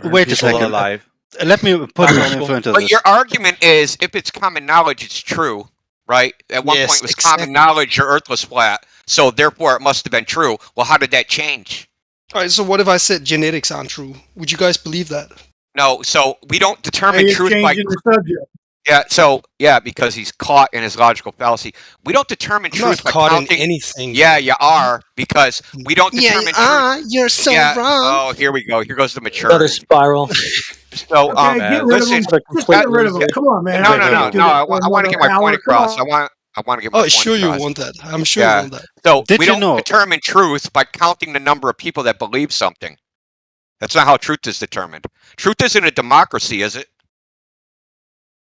wait a People second. alive. Let me put some info into But this. your argument is, if it's common knowledge, it's true, right? At one Yes, point, it was exactly. common knowledge the Earth was flat, so therefore it must have been true. Well, how did that change? All right, so what if I said genetics aren't true? Would you guys believe that? No, so we don't Hey, determine you're truth by. changing the subject. Yeah, so yeah, because he's caught in his logical fallacy. We don't determine I'm truth not by caught counting. in anything. Yeah, you are, because we don't Yeah, determine you truth. are. You're so Yeah. wrong. Oh, here we go. Here goes the Another maturity. spiral. So, Okay, get rid of listen. him. Just get rid of him. Come on, man. No, I no, can't no, do no. this I for want to get another my point hour. Come across. on. I want to get my Oh, point sure you across. want that. I'm sure you Yeah. want that. So Did we you don't know? determine truth by counting the number of people that believe something. That's not how truth is determined. Truth isn't a democracy, is it?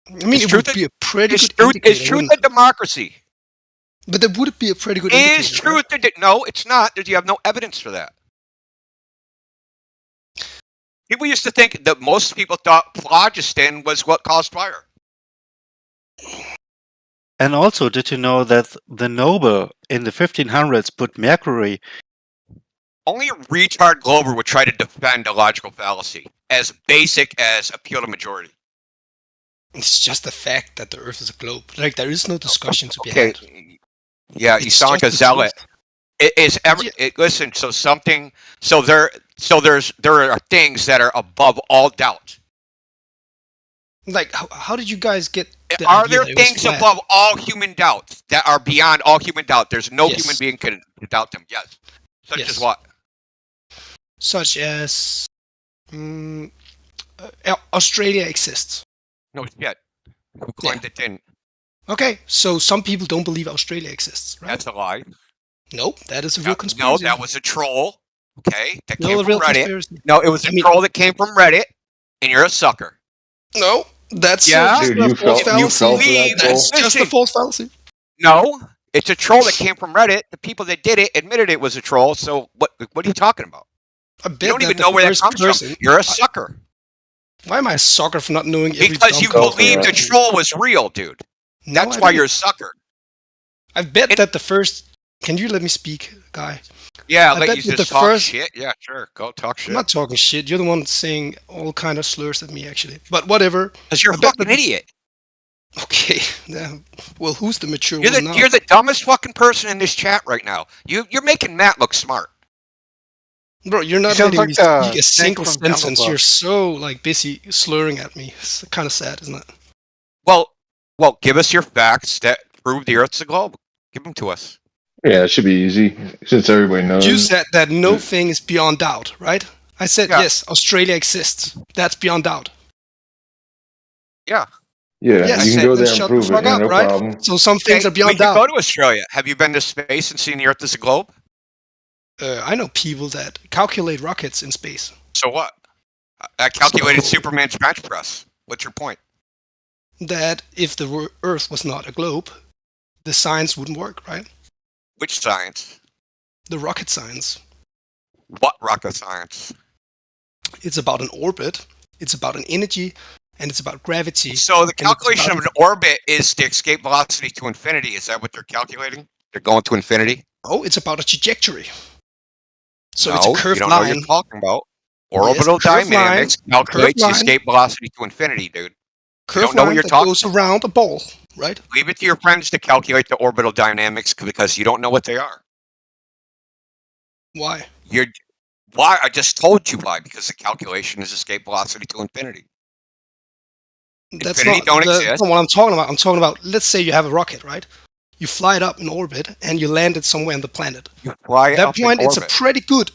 I mean, it would be a pretty Is good truth, indicator. is truth wouldn't a democracy? it? But that would be a pretty good Is indicator. right? truth? No, it's not. You have no evidence for that. People used to think that most people thought phlogiston was what caused fire. And also, did you know that the Nobel in the 1500s put mercury? Only a retard Glober would try to defend a logical fallacy as basic as appeal to majority. It's just the fact that the Earth is a globe. Like, there is no discussion to be Okay. had. Yeah, you It's sound like a just the zealot. truth. It is listen. So there are things that are above all doubt. Like, how did you guys get the Are idea there that it was things flat? above all human doubt that are beyond all human doubt? There's no Yes. human being can doubt them. Yes. Such Yes. as what? Such as Australia exists. No shit. Who claimed it didn't? Okay, so some people don't believe Australia exists, right? That's a lie. Nope, that is a real No, conspiracy. that was a troll. Okay, that No, came a from real Reddit. conspiracy. No, it was a troll that came from Reddit, and you're a sucker. No, that's Yeah? just Dude, a you false fell- you fallacy. fell for that Believe- troll? That's just a Listen. false fallacy. No, it's a troll that came from Reddit. The people that did it admitted it was a troll. So what are you talking about? I bet You don't that even the know where that first comes person- from. You're a sucker. Why am I a sucker for not knowing every Because dumb you conspiracy? believe the troll was real, dude. No, That's I why don't. you're a sucker. I bet that the first. Can you let me speak, guy? Yeah, I let bet you that just the talk first- shit. Yeah, sure. Go talk shit. I'm not talking shit. You're the one saying all kind of slurs at me, actually. But whatever. Because you're a I bet fucking that- idiot. Okay. Yeah. Well, who's the mature You're one the now? you're the dumbest fucking person in this chat right now. You're making Matt look smart. Bro, you're not sounds letting me like the speak a snake single from Jungle sentence. Book. You're so like busy slurring at me. It's kind of sad, isn't it? Well, give us your facts that prove the Earth's a globe. Give them to us. Yeah, it should be easy since everybody knows. You said that no thing is beyond doubt, right? I said Yeah. yes, Australia exists. That's beyond doubt. Yeah. Yeah, Yes, you can go then there and shut prove the it. fuck Yeah, up, no right? problem. So some things are we beyond can doubt. go to Australia. Have you been to space and seen the Earth as a globe? I know people that calculate rockets in space. So what? I calculated Superman's bench press. What's your point? That if the Earth was not a globe, the science wouldn't work, right? Which science? The rocket science. What rocket science? It's about an orbit. It's about an energy, and it's about gravity. So the and it's calculation of about- an orbit is the escape velocity to infinity. Is that what they're calculating? They're going to infinity? Oh, it's about a trajectory. So no, it's a curved you don't know what line. you're talking about. Yes, Orbital curved dynamics line, calculates the curved line. escape velocity to infinity, dude. You Curved don't know line what you're that talking goes around a ball, right? Leave it to your friends to calculate the orbital dynamics because you don't know what they are. Why? Why? I just told you why. Because the calculation is escape velocity to infinity. That's Infinity don't exist. That's not what I'm talking about. I'm talking about, let's say you have a rocket, right? You fly it up in orbit and you land it somewhere on the planet. You fly At that up in point, it's a orbit. pretty good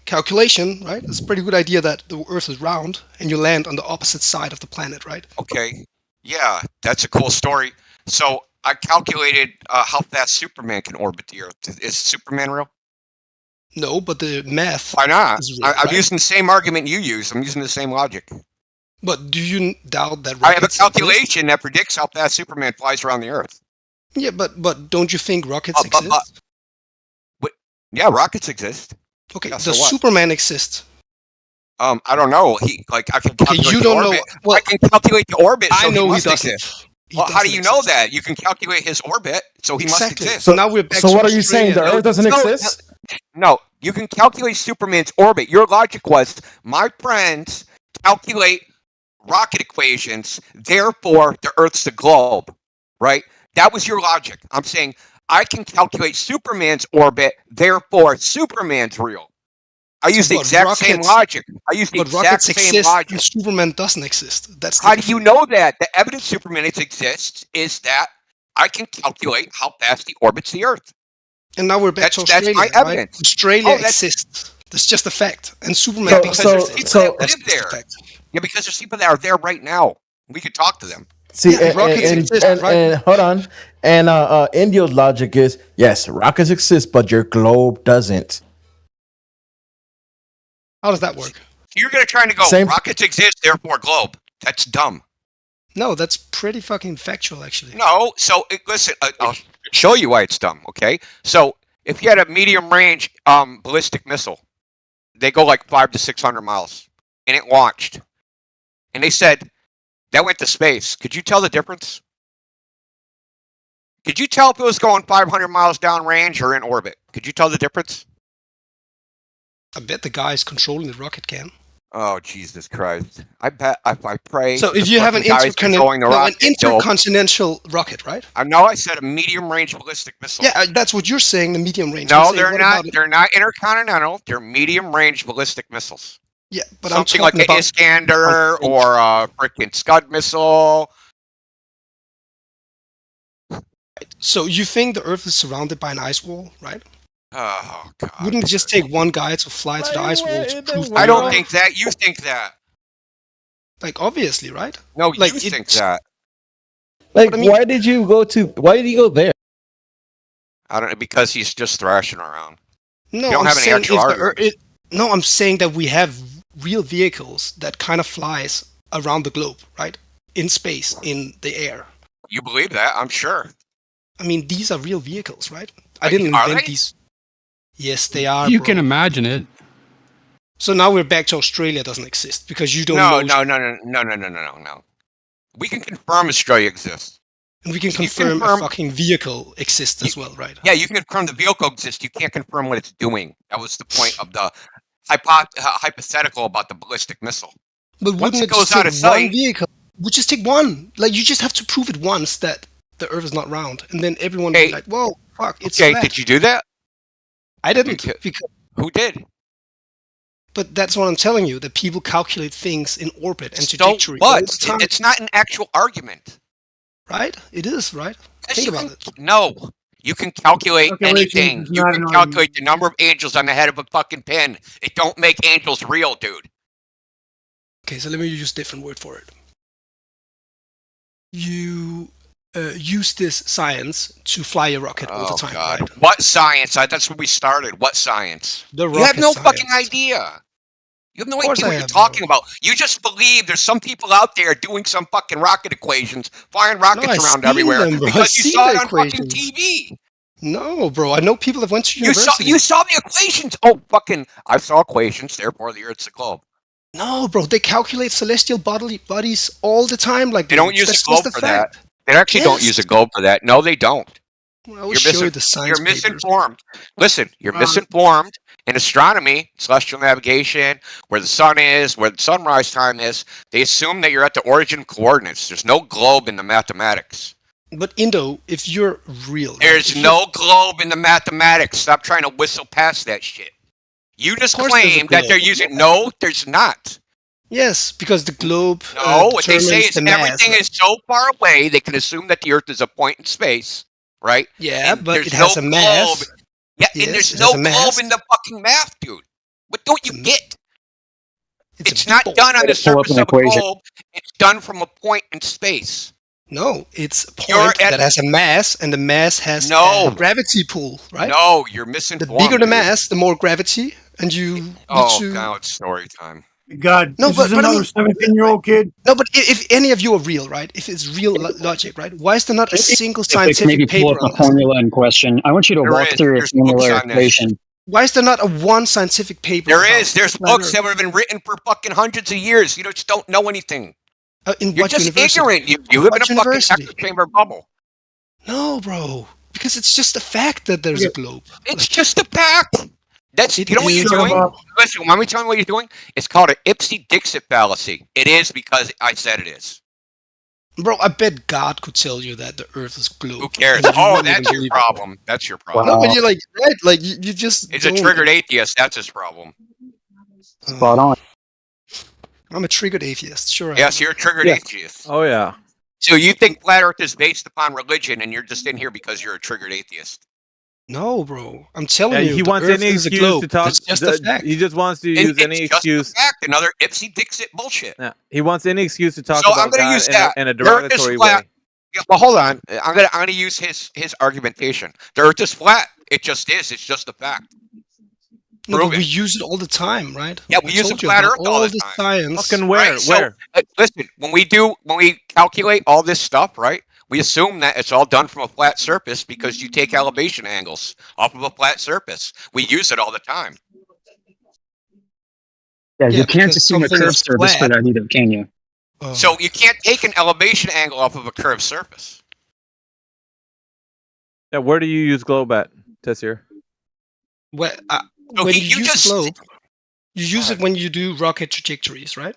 calculation, right? It's a pretty good idea that the Earth is round and you land on the opposite side of the planet, right? Okay. Yeah, that's a cool story. So I calculated how fast Superman can orbit the Earth. Is Superman real? No, but the math. Why not? is real, I'm right? using the same argument you use. I'm using the same logic. But do you doubt that I have a rockets exist? calculation that predicts how fast Superman flies around the Earth. Yeah, but don't you think rockets but- exist? Yeah, rockets exist. Okay, Yeah, so does what? Superman exist? I don't know. I can calculate you the don't know- orbit. well, I can calculate the orbit. I So know he must doesn't. exist. He Well, how do doesn't you know exist. that? You can calculate his orbit, so he Exactly. must exist. So now we're back So to what are you saying? The Australia. Earth doesn't No, exist? No, you can calculate Superman's orbit. Your logic was, my friends calculate rocket equations, therefore the Earth's the globe, right? That was your logic. I'm saying I can calculate Superman's orbit, therefore Superman's real. I use the But exact same rockets- logic. I use the But exact rockets same exist logic. and Superman doesn't exist. That's the How do you difference. know that? The evidence Superman exists is that I can calculate how fast he orbits the Earth. And now we're back to That's Australia, my right? evidence. Australia Oh, that's- exists. That's just a fact. And Superman So- doesn't so- exist. People so- that That's live just a there. fact. Yeah, because there's people that are there right now. We could talk to them. See, Yeah, rockets exist, right? and hold on. And Indio's logic is yes, rockets exist, but your globe doesn't. How does that work? You're gonna try to go, Same- rockets exist, therefore globe. That's dumb. No, that's pretty fucking factual, actually. No, so listen, I'll show you why it's dumb. Okay, so if you had a medium range ballistic missile, they go like 500 to 600 miles, and it launched, and they said that went to space. Could you tell the difference? Could you tell if it was going 500 miles downrange or in orbit? Could you tell the difference? I bet the guys controlling the rocket can. Oh Jesus Christ! I bet if I pray. So if the you have an fucking guys controlling the an rocket, they'll- intercontinental rocket, right? I know I said a medium range ballistic missile. Yeah, that's what you're saying, the medium range. No, I'm saying, they're what not. about it? They're not intercontinental. They're medium range ballistic missiles. Yeah, but Something I'm like talking an about Iskander or a freaking Scud missile. So you think the Earth is surrounded by an ice wall, right? Oh God! Wouldn't it just take one guy to fly to the ice wall to prove I that don't you're think that. You think that? like obviously, right? No, Like, you think it's- that. Like, But I mean- why did you go there? I don't know because he's just thrashing around. No, You don't I'm have any saying actual if the argument. no, I'm saying that we have real vehicles that kind of flies around the globe, right? In space, in the air. You believe that? I'm sure. I mean, these are real vehicles, right? I Are didn't they? invent these. Yes, they are. You bro. can imagine it. So now we're back to Australia doesn't exist because you don't No, know. no. We can confirm Australia exists. And we can You confirm confirm- a fucking vehicle exists as well, right? Yeah, you can confirm the vehicle exists. You can't confirm what it's doing. That was the point of the hypothetical about the ballistic missile. But Once wouldn't it it just goes out take of one sight- vehicle? We just take one. Like you just have to prove it once that the Earth is not round, and then everyone will Hey, be like, "Whoa, fuck, it's Okay, flat." did you do that? I didn't. Okay. Because, Who did? but that's what I'm telling you. That people calculate things in orbit and So trajectory all what? the time, It's not an actual argument. right? It is, right? Yes, Think you about can- it. No, you can calculate Calculation anything. is You not can an calculate the number of angels on the head of a fucking pin. It don't make angels real, dude. Okay, so let me use a different word for it. You use this science to fly a rocket all the time, God. right? What science? That's where we started. What science? The You have rocket no science. fucking idea. You have no Of course idea I what you're have, talking about. You just believe there's some people out there doing some fucking rocket equations, flying rockets I've around seen everywhere them, bro. I've because you seen saw the it on fucking equations. TV. No, bro. I know people that went to You saw university. the equations. Oh, fucking! I saw equations. Therefore, the Earth's a globe. No, bro. They calculate celestial bodies all the time. Like They don't use that's a globe just for fact. that. They actually don't Yes. use a globe for that. No, they don't. I will show you the science You're papers. misinformed. Listen, you're misinformed. In astronomy, celestial navigation, where the sun is, where the sunrise time is, they assume that you're at the origin coordinates. There's no globe in the mathematics. But Indo, if you're real, right, There's if you're- no globe in the mathematics. Stop trying to whistle past that shit. You just course there's a claim that they're globe. using. No, there's not. Yes, because the globe. No, what they say determines is the mass. everything is so far away, they can assume that the Earth is a point in space, right? Yeah, And but there's it has no a mass. globe. Yeah, Yes, and there's it no has a mass. globe in the fucking math, dude. What don't you get? It's not done on the Pull up surface an of a equation. globe. It's done from a point in space. No, it's a You're point at- that has a mass, and the mass has No. a gravity pull, right? No, you're The misinformed. bigger the dude. mass, the more gravity, and you need Oh, to. now it's story time. God, No, this but- is but I another mean- 17-year-old kid. No, but if any of you are real, right? If it's real logic, right? Why is there not a single If they can maybe scientific pull paper up on the this? formula in question. I want you to There walk is. through a There's books similar on this. equation. Why is there not a one scientific paper? There about is. There's flat books Earth? that have been written for fucking hundreds of years. You just don't know anything. In You're what just university? ignorant. You live in a What fucking university? echo chamber bubble. No, bro. Because it's just a fact that there's a globe. It's just a fact. That's It you know what you're is. doing? Shut up. Listen, let me tell you what you're doing. It's called an Ipsy-Dixit fallacy. It is because I said it is. Bro, I bet God could tell you that the Earth is globe. Who cares? and you Oh, wouldn't that's even your believe it. problem. That's your problem. No, but you're like, right? Like, you just. He's a don't- triggered atheist. That's his problem. Spot on. I'm a triggered atheist. Sure. I am. Yes, you're a triggered Yeah. atheist. Oh yeah. So you think flat Earth is based upon religion, and you're just in here because you're a triggered atheist? No, bro. I'm telling Yeah, you. he the wants Earth any is a excuse globe. to talk. That's just a fact. He just wants to And use any it's just a excuse. fact. Another Ipsy Dixit bullshit. Yeah, he wants any excuse to talk So about I'm going to God use in that. in a The Earth is derogatory flat. way. Yeah, well, hold on. I'm gonna use his argumentation. The Earth is flat. It just is. It's just a fact. No, Prove but we it. use it all the time, right? Yeah, I we use told a you flat about Earth all the the time. science. Fucking where? Right? So, Where? listen, when we calculate all this stuff, right? We assume that it's all done from a flat surface because you take elevation angles off of a flat surface. We use it all the time. Yeah, Yeah, you can't because assume a something curved is surface for flat. that either, can you? Oh. So you can't take an elevation angle off of a curved surface. Yeah, where do you use globe at, Tessier? Well, So when he- you you use just- globe, you use it when you do rocket trajectories, right?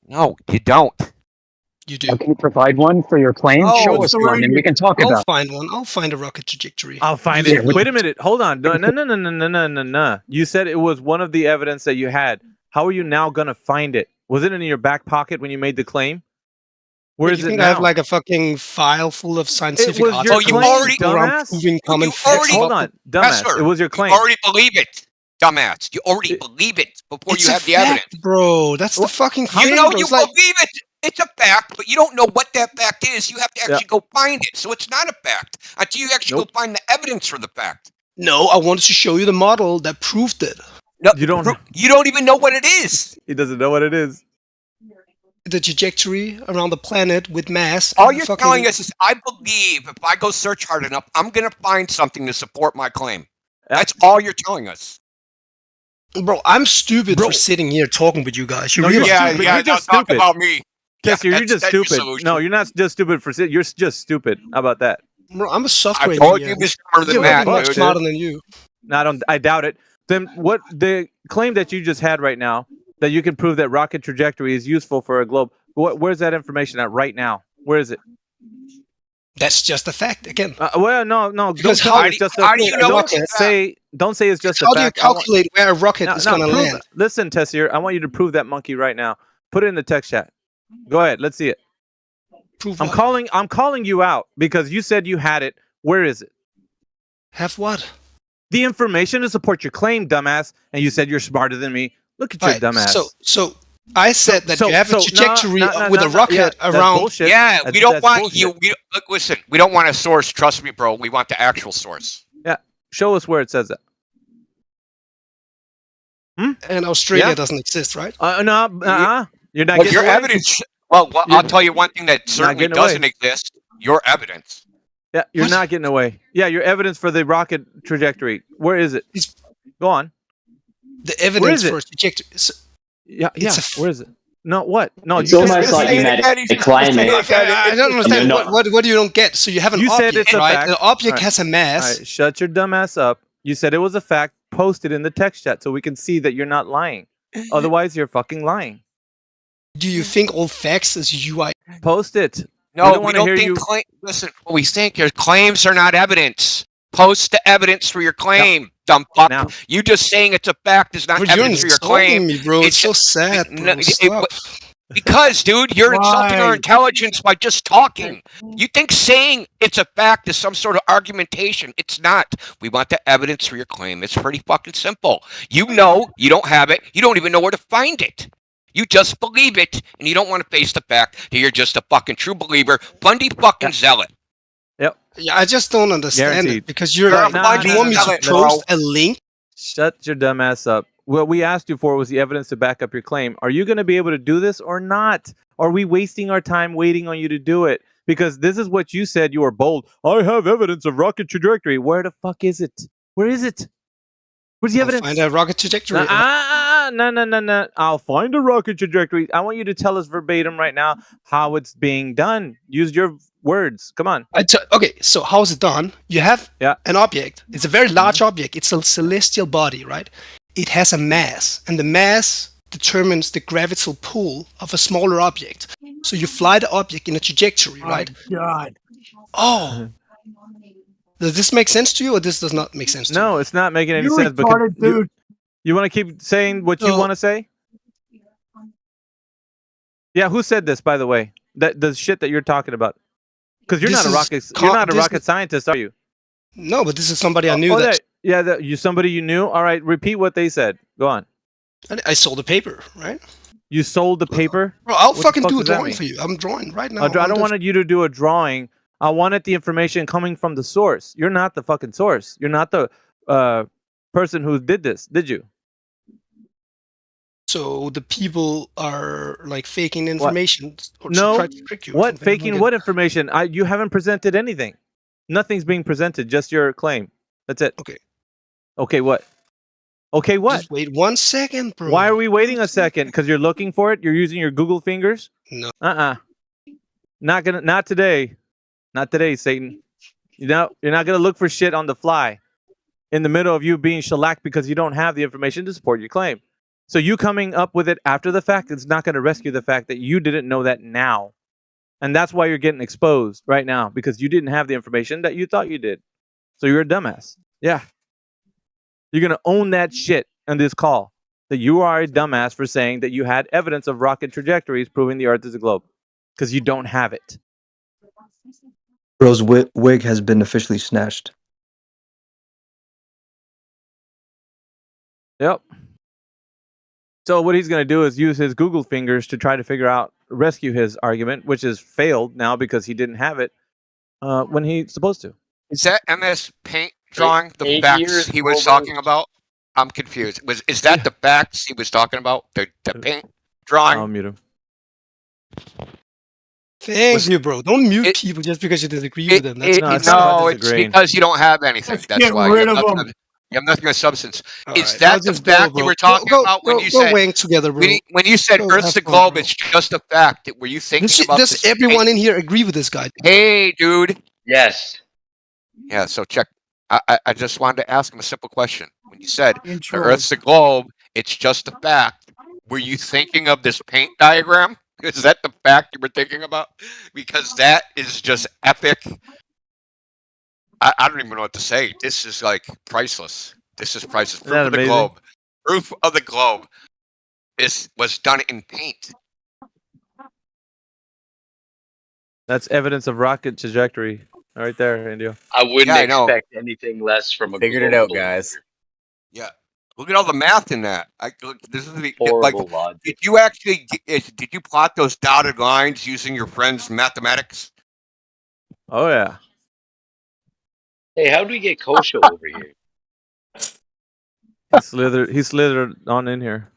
No, you don't. You do. Can you provide one for your claim? Oh, Show what's us the one, and we can talk I'll about. find one. I'll find a rocket trajectory. I'll find Use it. globe. Wait a minute. Hold on. No. You said it was one of the evidence that you had. How are you now gonna find it? Was it in your back pocket when you made the claim? Where Wait, is you it think now? I have like a fucking file full of scientific was your articles claim, already- around dumbass. proving common You facts? already- Hold about on, dumbass. Professor, It was your You claim. already believe it, dumbass. You already believe it before It's you a have the fact, evidence. bro. That's the fucking thing. You know bro. you It's like, believe it. It's a fact, but you don't know what that fact is. You have to actually go find it. So it's not a fact until you actually go find the evidence for the fact. no, I wanted to show you the model that proved it. No, You don't. you don't even know what it is. He doesn't know what it is. The trajectory around the planet with mass. All and you're fucking- telling us is, I believe if I go search hard enough, I'm going to find something to support my claim. That's all you're telling us. Bro, I'm stupid for sitting here talking with you guys. You No, realize? you're Yeah, stupid. yeah, You're just now talk stupid. about me. Tessie, you're that's- just that's your stupid. solution. No, you're not just stupid for sit. You're just stupid. How about that? Bro, I'm a software I told engineer. you you're smarter than I'm that, much dude. smarter than you. No, I doubt it. Then what the claim that you just had right now that you can prove that rocket trajectory is useful for a globe? Where's that information at right now? Where is it? That's just a fact. Again, Well, no. Because Don't tell me it's just a how do you know don't it's a fact? say don't say it's just a how do you fact. I want- calculate where a rocket No, is no, going to prove- land? Listen, Tessier, I want you to prove that monkey right now. Put it in the text chat. Go ahead. Let's see it. Prove I'm what? calling you out because you said you had it. Where is it? Have what? The information to support your claim, dumbass. And you said you're smarter than me. Look at your Right, dumbass. So I said that So- you have a so, trajectory no, with a rocket yeah, that's around. bullshit. Yeah, That's- we don't that's want bullshit. you. Look, listen, we don't want a source. Trust me, bro. We want the actual source. Yeah, show us where it says that. And Australia Yeah. doesn't exist, right? No, you're not Well, getting your away. evidence. Well, I'll tell you one thing that certainly getting away. doesn't exist. Your evidence. Yeah, you're What? not getting away. Yeah, your evidence for the rocket trajectory. Where is it? It's- Go on. The evidence is it? for a trajectory. Yeah, It's yeah. Where is it? No, what? No, It's you almost just- like you saying made that a he's claim. saying It. I don't You're understand. not- What do you don't get? So you have an You said object, it's a right? fact. The object All right. has a mass. All right, shut your dumb ass up. You said it was a fact. Post it in the text chat so we can see that you're not lying. Otherwise, you're fucking lying. Do you think all facts is UI? Post it. No, don't we wanna don't hear think. you- Listen, what we think your claims are not evidence. Post the evidence for your claim, dumb fuck. Now. You just saying it's a fact is not Bro, you're evidence for your insulting claim. me, bro. It's so sad, No, bro. it- Stop. Because, dude, you're insulting our Why? intelligence by just talking. You think saying it's a fact is some sort of argumentation. It's not. We want the evidence for your claim. It's pretty fucking simple. You know you don't have it. You don't even know where to find it. You just believe it, and you don't want to face the fact that you're just a fucking true believer. Bundy fucking zealot. Yep. Yeah, I just don't understand Guaranteed. it because you're You're like, a bunch you want me of to zealots, bro. post a link? Shut your dumb ass up. What we asked you for was the evidence to back up your claim. Are you going to be able to do this or not? Are we wasting our time waiting on you to do it? Because this is what you said. You were bold. I have evidence of rocket trajectory. Where the fuck is it? Where is it? Where's the I'll evidence? find a rocket trajectory. No. I'll find a rocket trajectory. I want you to tell us verbatim right now how it's being done. Use your words. Come on. Okay, so how's it done? You have Yeah. an object. It's a very large object. It's a celestial body, right? It has a mass, and the mass determines the gravitational pull of a smaller object. So you fly the object in a trajectory, right? God. Oh. Does this make sense to you, or this does not make sense to you? No, it's not making any You sense. retarded dude. You want to keep saying what you So- want to say? Yeah, who said this, by the way? That the shit that you're talking about. Because you're This not a is rocket. co- You're not a this rocket is- scientist, are you? No, but this is somebody I knew Oh, that. you somebody you knew. All right, repeat what they said. Go on. I sold the paper, right? You sold the paper. Bro, I'll What the fucking fuck do a does that drawing mean? for you. I'm drawing right now. I don't want you to do a drawing. I wanted the information coming from the source. You're not the fucking source. You're not the person who did this. Did you? So the people are like faking information or No. try to trick you. or What something. I don't faking? get What it. information? You haven't presented anything. Nothing's being presented. Just your claim. That's it. Okay. Okay. What? Okay. What? Just wait 1 second, bro. Why are we waiting a second? Because you're looking for it. You're using your Google fingers. No. Not gonna. Not today. Not today, Satan. You're not gonna look for shit on the fly, in the middle of you being shellacked because you don't have the information to support your claim. So you coming up with it after the fact is not going to rescue the fact that you didn't know that now, and that's why you're getting exposed right now because you didn't have the information that you thought you did. So you're a dumbass. Yeah. You're gonna own that shit on this call. That you are a dumbass for saying that you had evidence of rocket trajectories proving the Earth is a globe, because you don't have it. Bro's wig has been officially snatched. Yep. So what he's gonna do is use his Google fingers to try to figure out, rescue his argument, which has failed now because he didn't have it when he's supposed to. Is that MS Paint drawing the 8 facts years he was over- talking about? I'm confused. Is that the facts he was talking about? The paint drawing? I'll mute him. Thank you, bro. Don't mute people just because you disagree with them. That's no, it's because you don't have anything. That's get why rid you have of nothing. You have nothing of substance. All Is right, that I'll the just go, fact you bro. were talking Go- about when go- you go said wank together, bro. when you said Go Earth's have the fun, globe? bro. It's just a fact. Were you thinking about Does this everyone paint? in here agree with this guy? Hey, dude. Yes. Yeah. So check. I just wanted to ask him a simple question. When you said the Intro. Earth's the globe, it's just a fact. Were you thinking of this paint diagram? Is that the fact you were thinking about? Because that is just epic. I don't even know what to say. This is like priceless. This is priceless. Isn't that Proof of the amazing? globe. Proof of the globe was done in paint. That's evidence of rocket trajectory right there, Indio. I wouldn't Yeah, I know. expect anything less from a Figured it out, global guys. Yeah. Look at all the math in that. This is the, like. horrible logic. Did you actually? Did you plot those dotted lines using your friend's mathematics? Oh yeah. Hey, how do we get Kosho over here? He slithered on in here.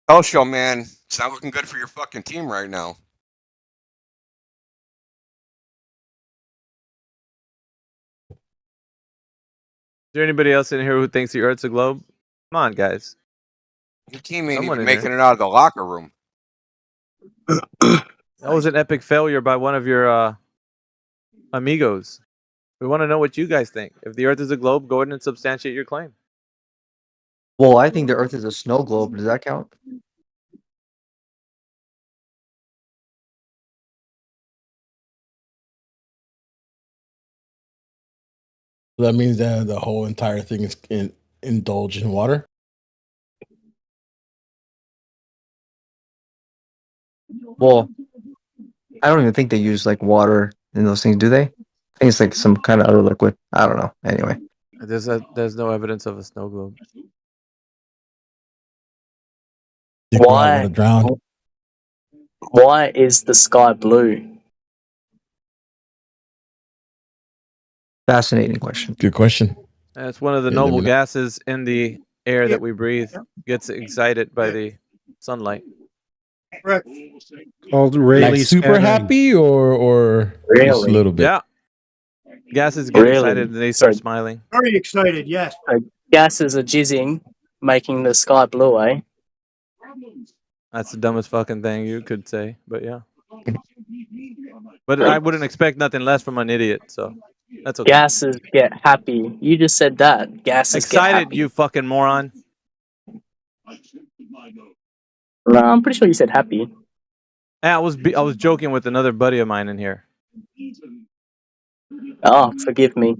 Oh, show man, it's not looking good for your fucking team right now. Is there anybody else in here who thinks the Earth's a globe? Come on, guys. Your team ain't Someone even in making here. it out of the locker room. That was an epic failure by one of your amigos. We want to know what you guys think. If the Earth is a globe, go ahead and substantiate your claim. Well, I think the Earth is a snow globe. Does that count? That means that the whole entire thing is indulged in water. Well, I don't even think they use like water in those things, do they? I think it's like some kind of other liquid. I don't know. Anyway, There's no evidence of a snow globe. Why? Drown. Why is the sky blue? fascinating question. Good question. It's one of the Yeah, let noble me know. gases in the air that we breathe. Gets excited by the sunlight. Correct. Called like super happy or just a Really? little bit. Yeah. Gases get Really? excited and they start smiling. Very excited, yes. Gases are jizzing, making the sky blue, eh? That's the dumbest fucking thing you could say, but yeah. But I wouldn't expect nothing less from an idiot, so that's okay. Gases get happy. You just said that. Gases get Excited, happy. you fucking moron. No, I'm pretty sure you said happy. Yeah, I was joking with another buddy of mine in here. Oh, forgive me.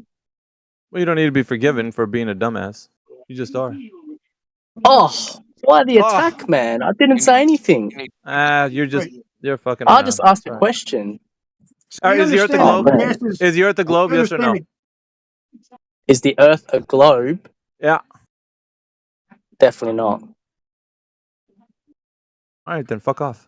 Well, you don't need to be forgiven for being a dumbass. You just are. Oh, why the attack, man? I didn't say anything. You're just you're fucking I around. just asked a Sorry. question. All right, is the Earth a Oh, globe? man. Is the Earth a globe? Yes or no? Is the Earth a globe? Yeah. Definitely not. All right, then fuck off.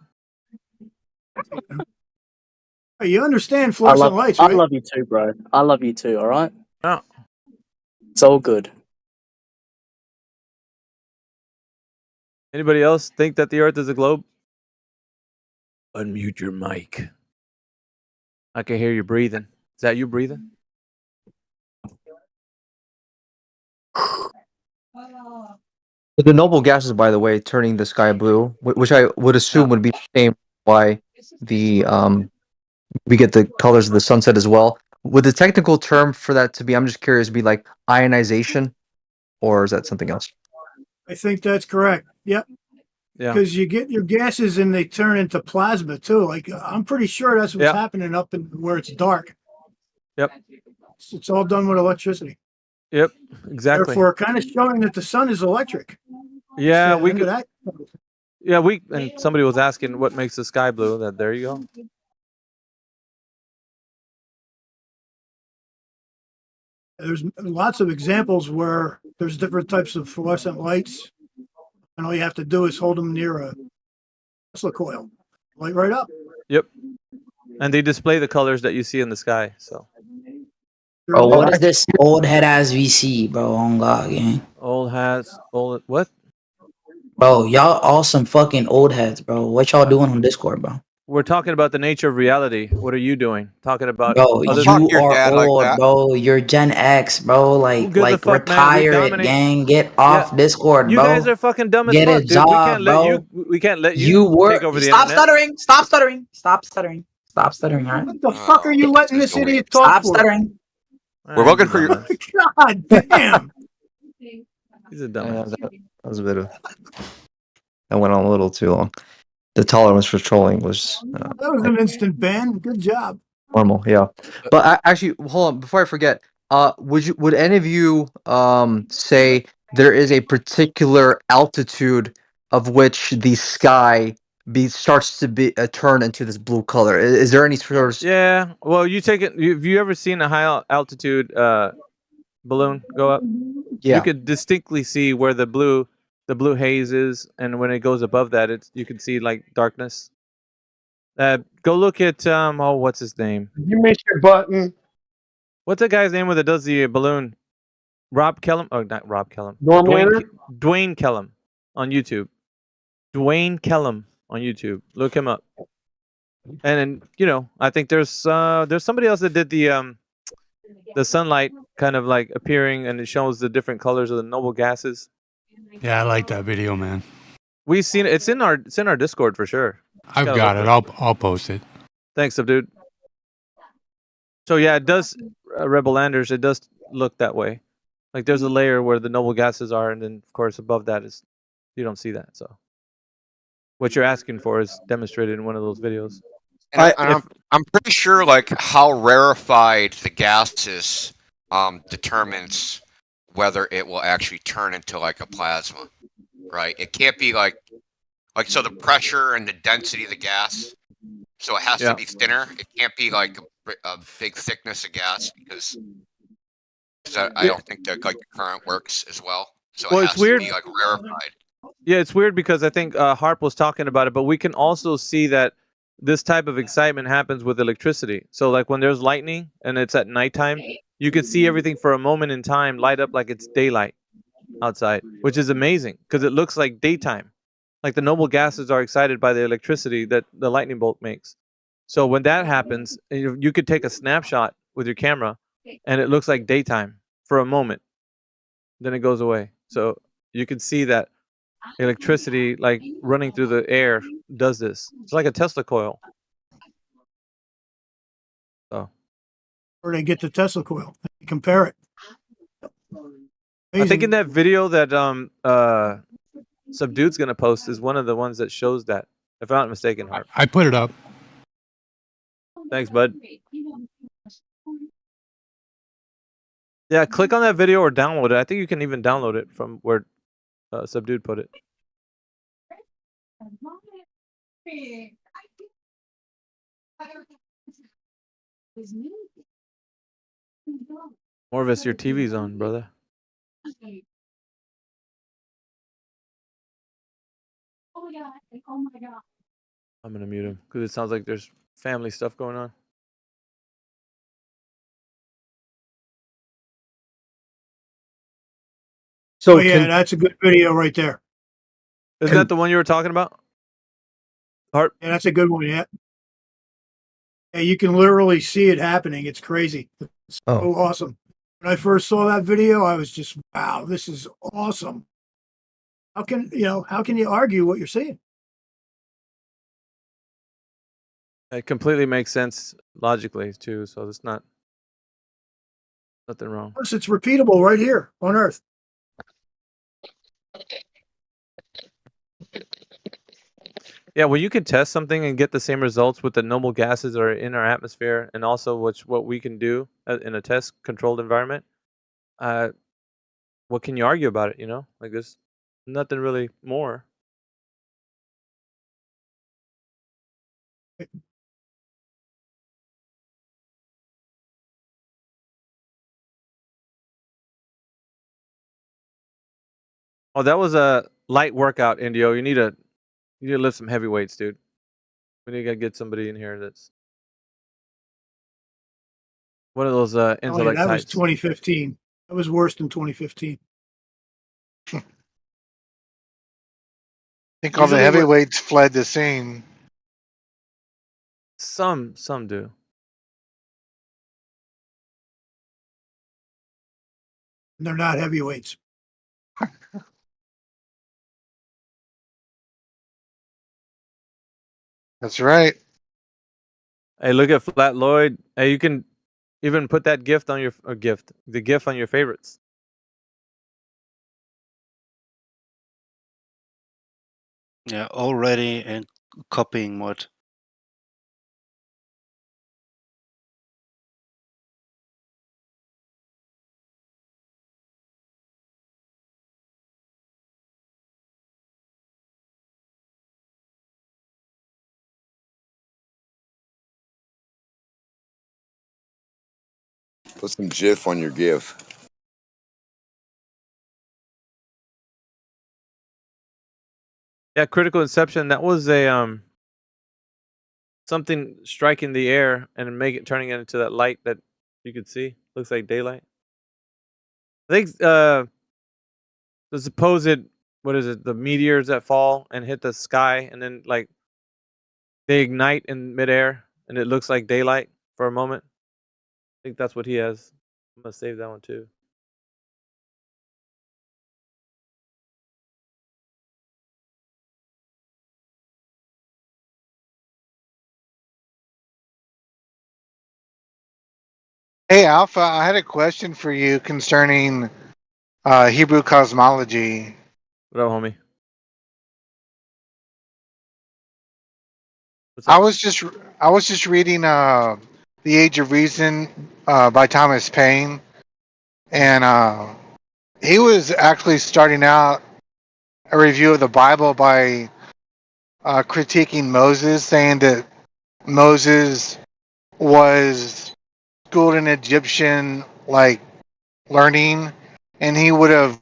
Hey, you understand I fluorescent love, lights, I right? love you too, bro. I love you too. All right. Yeah. It's all good. Anybody else think that the Earth is a globe? Unmute your mic. I can hear you breathing. Is that you breathing? The noble gases, by the way, turning the sky blue, which I would assume would be the same why the we get the colors of the sunset as well. Would the technical term for that to be, I'm just curious, be like ionization, or is that something else? I think that's correct. Yep. Yeah. Because you get your gases and they turn into plasma too. Like I'm pretty sure that's what's Yeah. happening up in where it's dark. Yep. It's all done with electricity. Yep. Exactly. Therefore, kind of showing that the sun is electric. Yeah, we Into could. that. Yeah, and somebody was asking what makes the sky blue. That there you go. There's lots of examples where there's different types of fluorescent lights, and all you have to do is hold them near a Tesla coil, light right up. Yep. And they display the colors that you see in the sky. So. Bro, what is this old head ass VC, bro? On God, gang. Old hats. Old what? Bro, y'all all some fucking old heads, bro. What y'all doing on Discord, bro? We're talking about the nature of reality. What are you doing? Talking about Bro, other you are old, bro. You're Gen X, bro. Like, gives a fuck, man? We retire it, dominate. gang. Get off Discord, You bro. guys are fucking dumb as Get fuck, a dude. job, We can't let bro. you. We can't let you, You were. take over the Stop internet. stuttering. Stop stuttering. Stop stuttering. Stop stuttering. All right. What the fuck are you letting this idiot talk Stop for? stuttering. We're looking for your. God damn. He's a dumbass. That was a bit of. That went on a little too long. The tolerance for trolling was That was an instant ban. Good job. normal, yeah. But actually, hold on before I forget. Would any of you say there is a particular altitude of which the sky starts to be turn into this blue color? Is there any sort of Yeah. Well, you take it. Have you ever seen a high altitude balloon go up? Yeah. You could distinctly see where the blue haze is, and when it goes above that, you can see like darkness. Go look at what's his name? You missed your button. What's that guy's name that does the balloon? Rob Kellum? Oh, not Rob Kellum. Norm Leonard? Dwayne Kellum on YouTube. Dwayne Kellum on YouTube. Look him up. And then I think there's somebody else that did the sunlight kind of like appearing, and it shows the different colors of the noble gases. Yeah, I like that video, man. We've seen it. It's in our Discord for sure. I've got it. I'll post it. Thanks, dude. So yeah, it does, Rebel Landers. It does look that way. Like there's a layer where the noble gases are, and then of course above that is you don't see that. So what you're asking for is demonstrated in one of those videos. And I'm pretty sure like how rarefied the gas is determines whether it will actually turn into like a plasma, right? It can't be like so the pressure and the density of the gas, so it has to be thinner. It can't be like a big thickness of gas because I don't think that like the current works as well. So Well, it it's has weird. to be like rarefied. Yeah, it's weird because I think Harp was talking about it, but we can also see that this type of excitement happens with electricity. So like when there's lightning and it's at nighttime, you can see everything for a moment in time light up like it's daylight outside, which is amazing because it looks like daytime. Like the noble gases are excited by the electricity that the lightning bolt makes. So when that happens, you could take a snapshot with your camera and it looks like daytime for a moment. Then it goes away. So you can see that electricity like running through the air does this. It's like a Tesla coil. So Or they get the Tesla coil. Compare it. I think in that video that Subdude's gonna post is one of the ones that shows that, if I'm not mistaken. Harp. I put it up. Thanks, bud. Yeah, click on that video or download it. I think you can even download it from where Subdued put it. Morvis, your TV's on, brother. I'm gonna mute him because it sounds like there's family stuff going on. So Oh, yeah, that's a good video right there. Isn't that the one you were talking about? Hart? Yeah, that's a good one. Yeah. Yeah, you can literally see it happening. It's crazy. It's so awesome. When I first saw that video, I was just, wow, this is awesome. How can you argue what you're seeing? It completely makes sense logically too, so there's nothing wrong. Plus, it's repeatable right here on Earth. Yeah, well, you can test something and get the same results with the noble gases that are in our atmosphere, and also what we can do in a test-controlled environment. What can you argue about it? You know, like there's nothing really more. Oh, that was a light workout, Indio. You need to lift some heavy weights, dude. We need to get somebody in here that's one of those Oh, yeah, intellect that was types. 2015. That was worse than 2015. I think all the Usually what- heavyweights fled the scene. Some do. They're not heavyweights. That's right. Hey, look at Flat Lloyd. Hey, you can even put that GIF on your the GIF on your favorites. Yeah, already and copying mod. Put some GIF on your GIF. Yeah, critical inception. That was a something striking the air and turning it into that light that you could see. Looks like daylight. I think the supposed the meteors that fall and hit the sky and then like they ignite in midair and it looks like daylight for a moment. I think that's what he has. I'm gonna save that one too. Hey, Alpha, I had a question for you concerning Hebrew cosmology. What up, homie? I was just reading The Age of Reason by Thomas Paine, and he was actually starting out a review of the Bible by critiquing Moses, saying that Moses was schooled in Egyptian learning, and he would have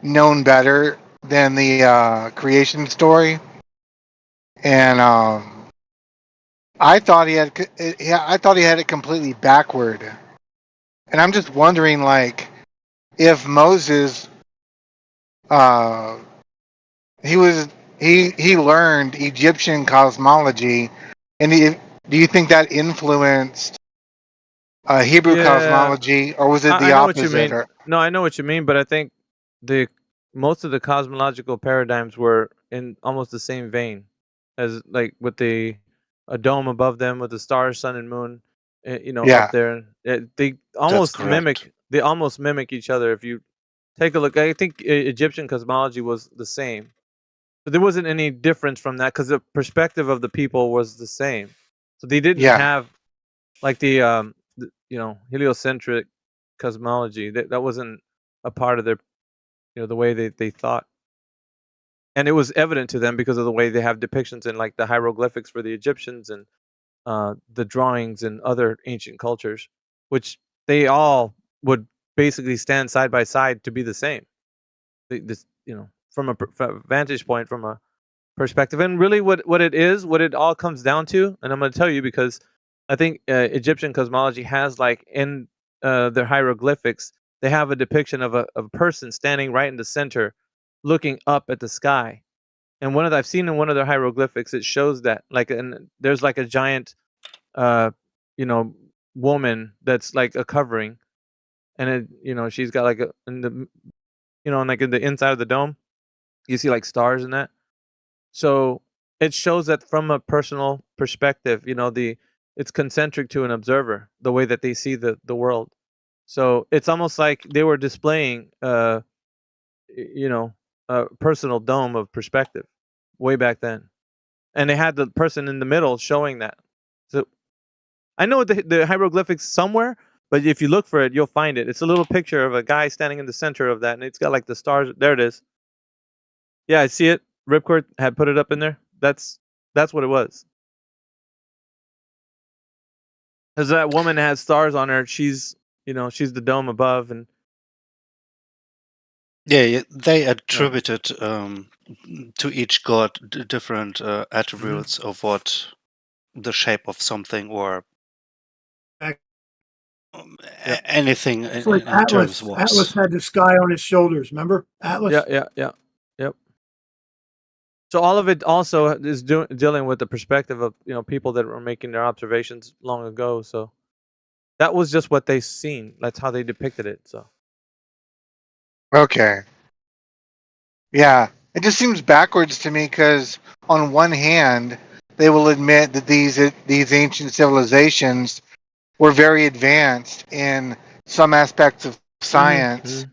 known better than the creation story. And I thought he had it completely backward. And I'm just wondering, if Moses, he learned Egyptian cosmology, and do you think that influenced Hebrew cosmology, or was it the I know what you opposite? mean. No, I know what you mean, but I think most of the cosmological paradigms were in almost the same vein as like with a dome above them with the stars, sun, and moon, Yeah. up there. They almost correct. mimic each other. If you take a look, I think Egyptian cosmology was the same, but there wasn't any difference from that because the perspective of the people was the same. So they didn't have like the heliocentric cosmology. That wasn't a part of their, the way they thought. And it was evident to them because of the way they have depictions in like the hieroglyphics for the Egyptians and the drawings in other ancient cultures, which they all would basically stand side by side to be the same. This, from a vantage point, from a perspective, and really what it all comes down to, and I'm going to tell you because I think Egyptian cosmology has like in their hieroglyphics, they have a depiction of a person standing right in the center, looking up at the sky. And I've seen in one of their hieroglyphics, it shows that there's like a giant, woman that's like a covering, and she's got like in the inside of the dome, you see like stars in that. So it shows that from a personal perspective, it's concentric to an observer, the way that they see the world. So it's almost like they were displaying, a personal dome of perspective way back then. And they had the person in the middle showing that. So I know the hieroglyphics somewhere, but if you look for it, you'll find it. It's a little picture of a guy standing in the center of that, and it's got like the stars. There it is. Yeah, I see it. Ripcord had put it up in there. That's what it was. Because that woman has stars on her. She's the dome above, and Yeah, they attributed to each god different attributes of what the shape of something or anything It's in like Atlas. terms was. Atlas had the sky on his shoulders. Remember Atlas? Yeah. Yep. So all of it also is dealing with the perspective of people that were making their observations long ago. So that was just what they seen. That's how they depicted it. So Okay. Yeah, it just seems backwards to me because on one hand, they will admit that these ancient civilizations were very advanced in some aspects of science,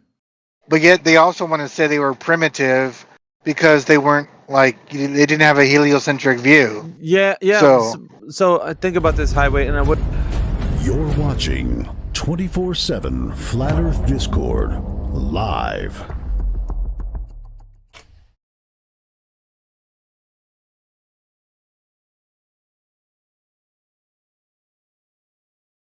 but yet they also want to say they were primitive because they weren't they didn't have a heliocentric view. yeah. So I think about this highway, and I would. You're watching 24/7 Flat Earth Discord live.